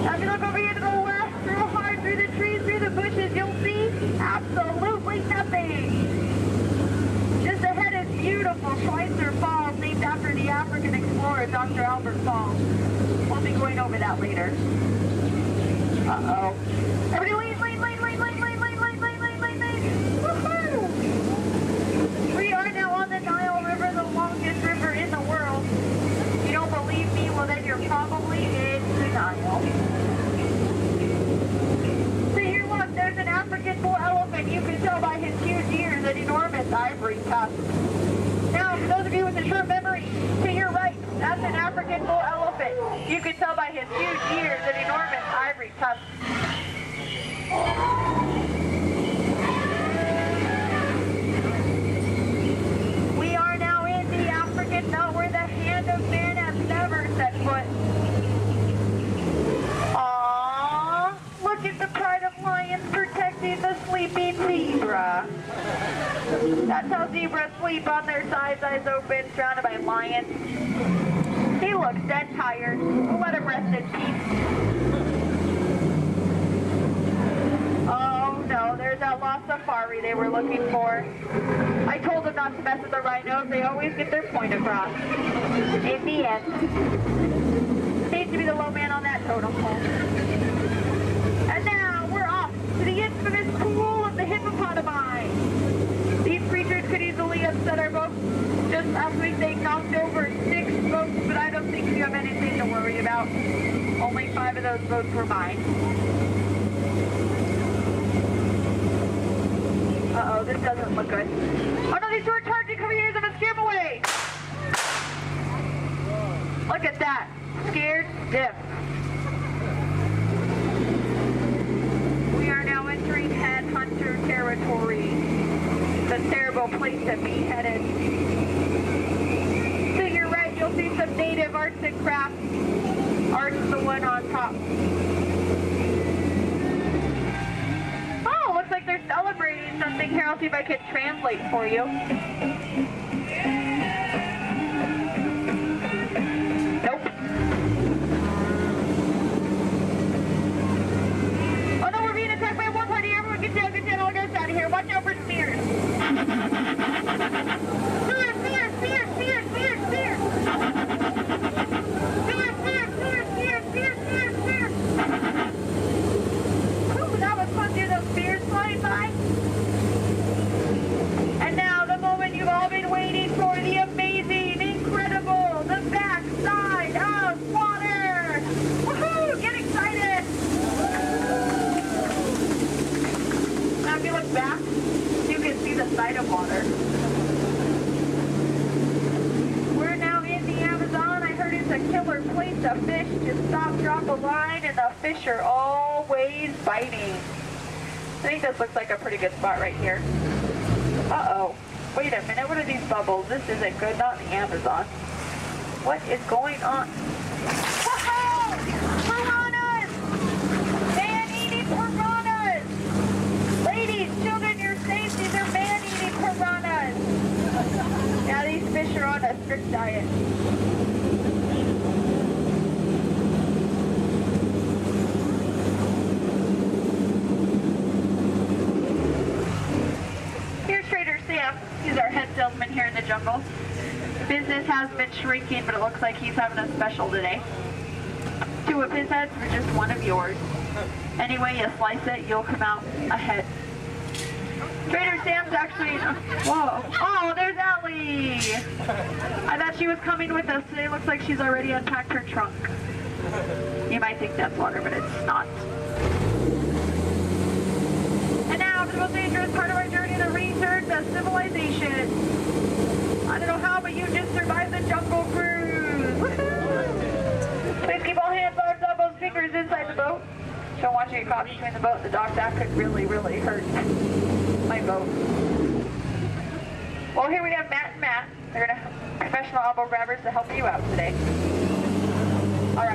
Now if you look over here to the left, real hard through the trees, through the bushes, you'll see absolutely nothing. Just ahead is beautiful Schweitzer Falls, named after the African explorer, Dr. Albert Falls. We'll be going over that later. Uh-oh. Everybody lean, lean, lean, lean, lean, lean, lean, lean, lean, lean, lean, lean. Woohoo! We are now every tusk. Now, for those of you with a short memory, to your right, that's an African bull elephant. You can tell by his huge ears and enormous ivory tusks. We are now in the African belt where the hand of man has never set foot. Aww, look at the pride of lions protecting the sleeping zebra. That's how zebras sleep, on their sides, eyes open, surrounded by lions. He looks dead tired. We'll let him rest in peace. Oh no, there's that lost safari they were looking for. I told them not to mess with the rhinos. They always get their point across. In the end. Needs to be the low man on that totem pole. And now we're off to the infamous pool of the hippopotami. These creatures could easily upset our boat. Just last week they knocked over 6 boats, but I don't think you have anything to worry about. Only 5 of those boats were mine. Uh-oh, this doesn't look good. Oh no, these two are charging, coming here, I'm gonna scare them away! Look at that. Scared stiff. We are now entering headhunter territory. The terrible place to be headed. To your right, you'll see some native arts and crafts. Art's the one on top. Oh, looks like they're celebrating something here. I'll see if I can translate for you. Nope. Oh no, we're being attacked by one party. Everyone get down, all get us out of here. Watch out for spears. Spears, spears, spears, spears, spears, spears. Spears, spears, spears, spears, spears, spears, spears. Ooh, that was fun to hear those spears flying by. And now the moment you've all been waiting for, the amazing, incredible, the backside of water. Woohoo! Get excited! Now if you look back, you can see the side of water. We're now in the Amazon. I heard it's a killer place to fish. Just stop, drop a line, and the fish are always biting. I think this looks like a pretty good spot right here. Uh-oh. Wait a minute, what are these bubbles? This isn't good, not the Amazon. What is going on? Woohoo! Piranhas! Man-eating piranhas! Ladies, children, you're safe. These are man-eating piranhas. Now these fish are on a strict diet. Here's Trader Sam. He's our head salesman here in the jungle. Business has been shrinking, but it looks like he's having a special today. 2 of his heads for just 1 of yours. Any way you slice it, you'll come out ahead. Trader Sam's actually... Whoa. Oh, there's Ellie! I thought she was coming with us today. Looks like she's already unpacked her trunk. You might think that's water, but it's not. And now, for the most dangerous part of our journey, the return to civilization. I don't know how, but you just survived the jungle cruise. Woohoo! Please keep all hands, arms, elbows, fingers inside the boat. Don't want you to get caught between the boat and the dock. That could really, really hurt my boat. Well, here we have Matt and Matt. They're going to professional elbow grabbers to help you out today. All right.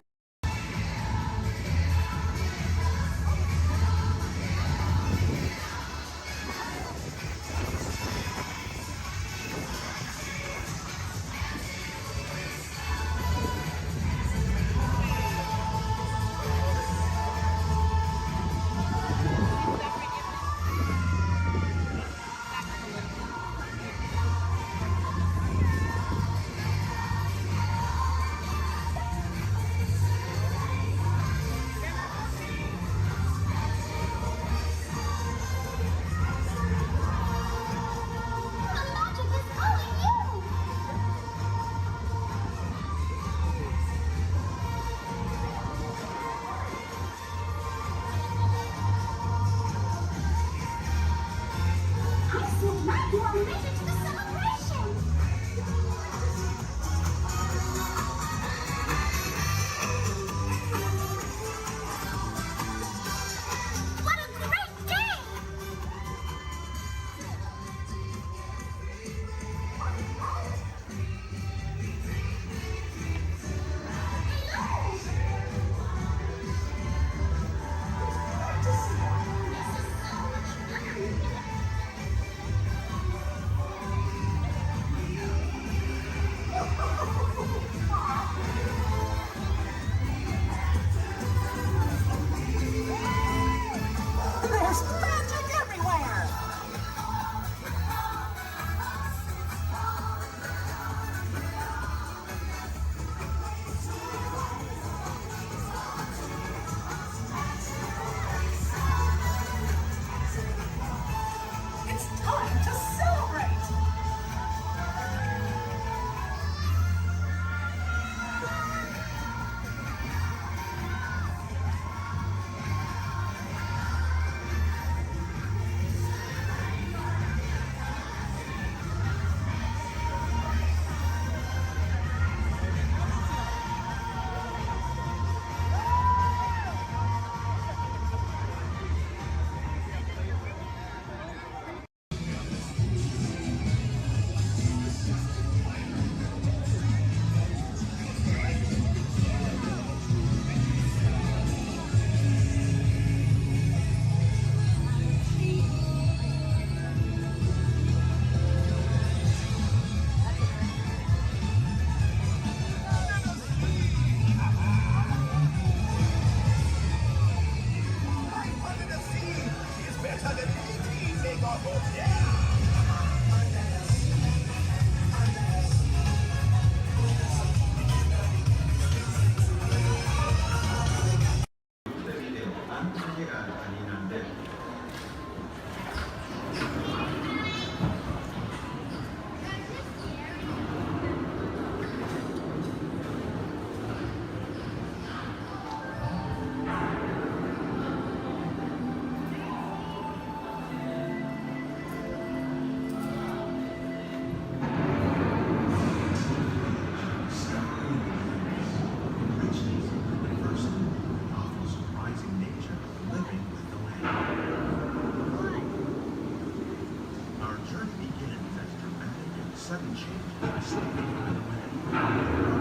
often changed drastically by the wind.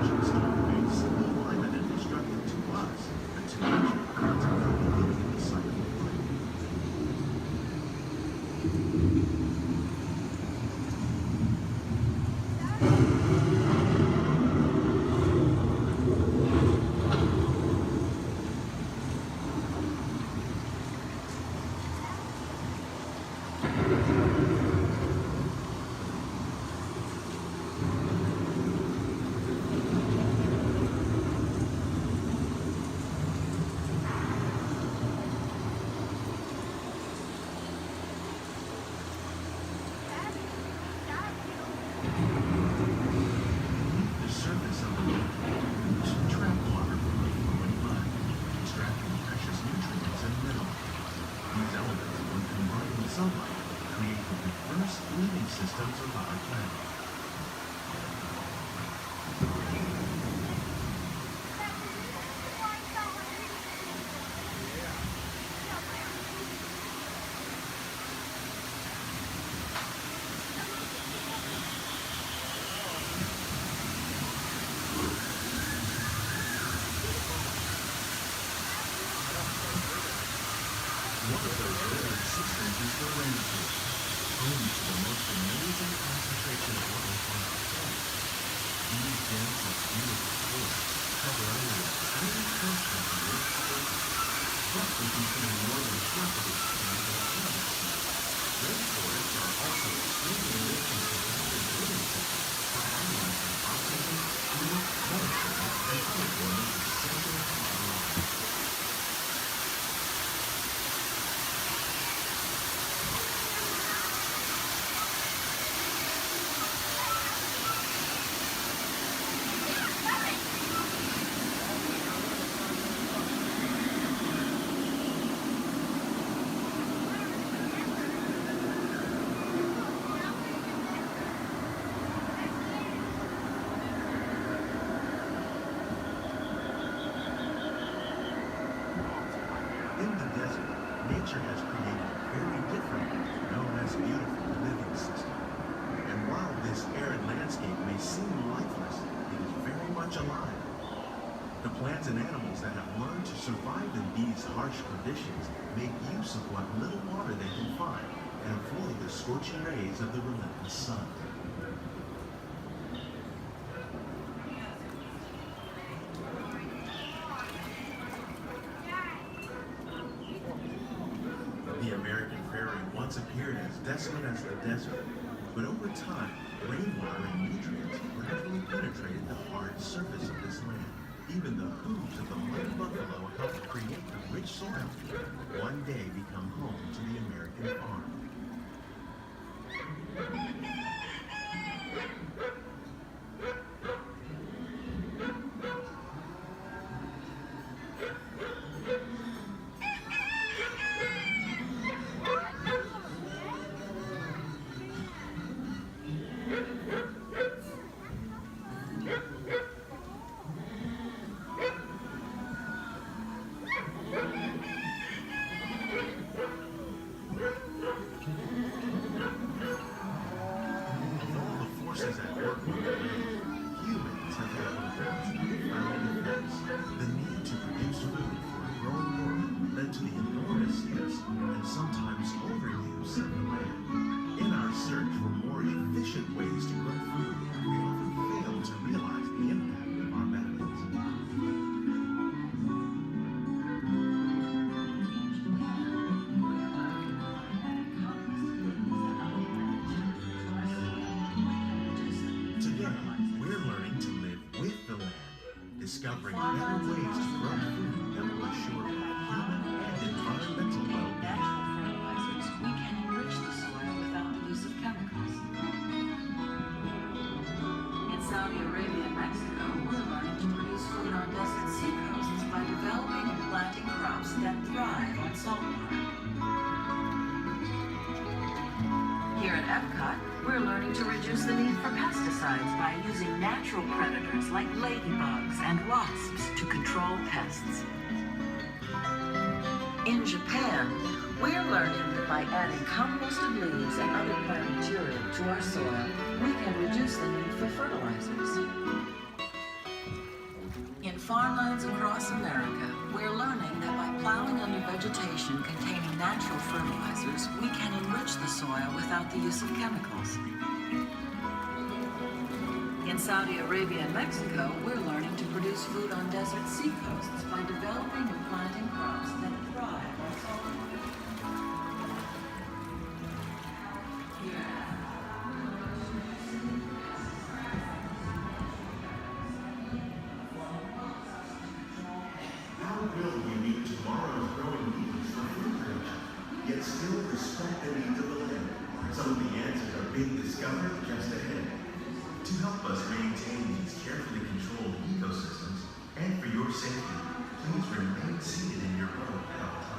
Ocean still remains simple, climate, and destructive to us, but to nature, it's a very beginning of the cycle of life. The surface of the lake moves trap water from the flowing mud, extracting precious nutrients and minerals. These elements, when combined with sunlight, create the diverse living systems of our planet. One of those living systems is the rainforest, home to the most amazing concentration of life on our planet. These dense and beautiful forests cover only a tiny portion of the Earth's surface, but they contain more than half of its planet and atmosphere. Rainforests are also extremely rich in providing living systems, providing oxygen, food, medicine, and other forms essential to our lives. In the desert, nature has created a very different, known as beautiful living system. And while this arid landscape may seem lifeless, it is very much alive. The plants and animals that have learned to survive in these harsh conditions make use of what little water they can find and avoid the scorching rays of the relentless sun. The American prairie once appeared as desolate as the desert, but over time, rainwater and nutrients gradually penetrated the hard surface of this land. Even the hooves of the muddy buffalo helped create the rich soil that one day become home to the American farm. Forces at work on the land, humans have had one of the most profound effects. The need to produce food for a growing world led to the enormous use and sometimes overuse of the land. In our search for more efficient ways to grow food, we often fail to realize the impact of our methods. Today, we're learning to live with the land, discovering better ways to grow food that will assure both human and environmental well-being. Fertilizers, we can enrich the soil without the use of chemicals. In Saudi Arabia and Mexico, we're learning to produce food on desert seacoasts by developing and planting crops that thrive on saltwater. Here at Epcot, we're learning to reduce the need for pesticides by using natural predators like ladybugs and wasps to control pests. In Japan, We're learning that by adding composted leaves and other plant material to our soil, we can reduce the need for fertilizers. In farmlands across America, we're learning that by plowing under vegetation containing natural fertilizers, we can enrich the soil without the use of chemicals. In Saudi Arabia and Mexico, we're learning to produce food on desert seacoasts by developing and planting crops that thrive on salt. How will we meet tomorrow's growing needs for food production, yet still respect the needs of the land? Some of the answers are being discovered just ahead. To help us maintain these carefully controlled ecosystems, and for your safety, please remain seated in your boat at all times.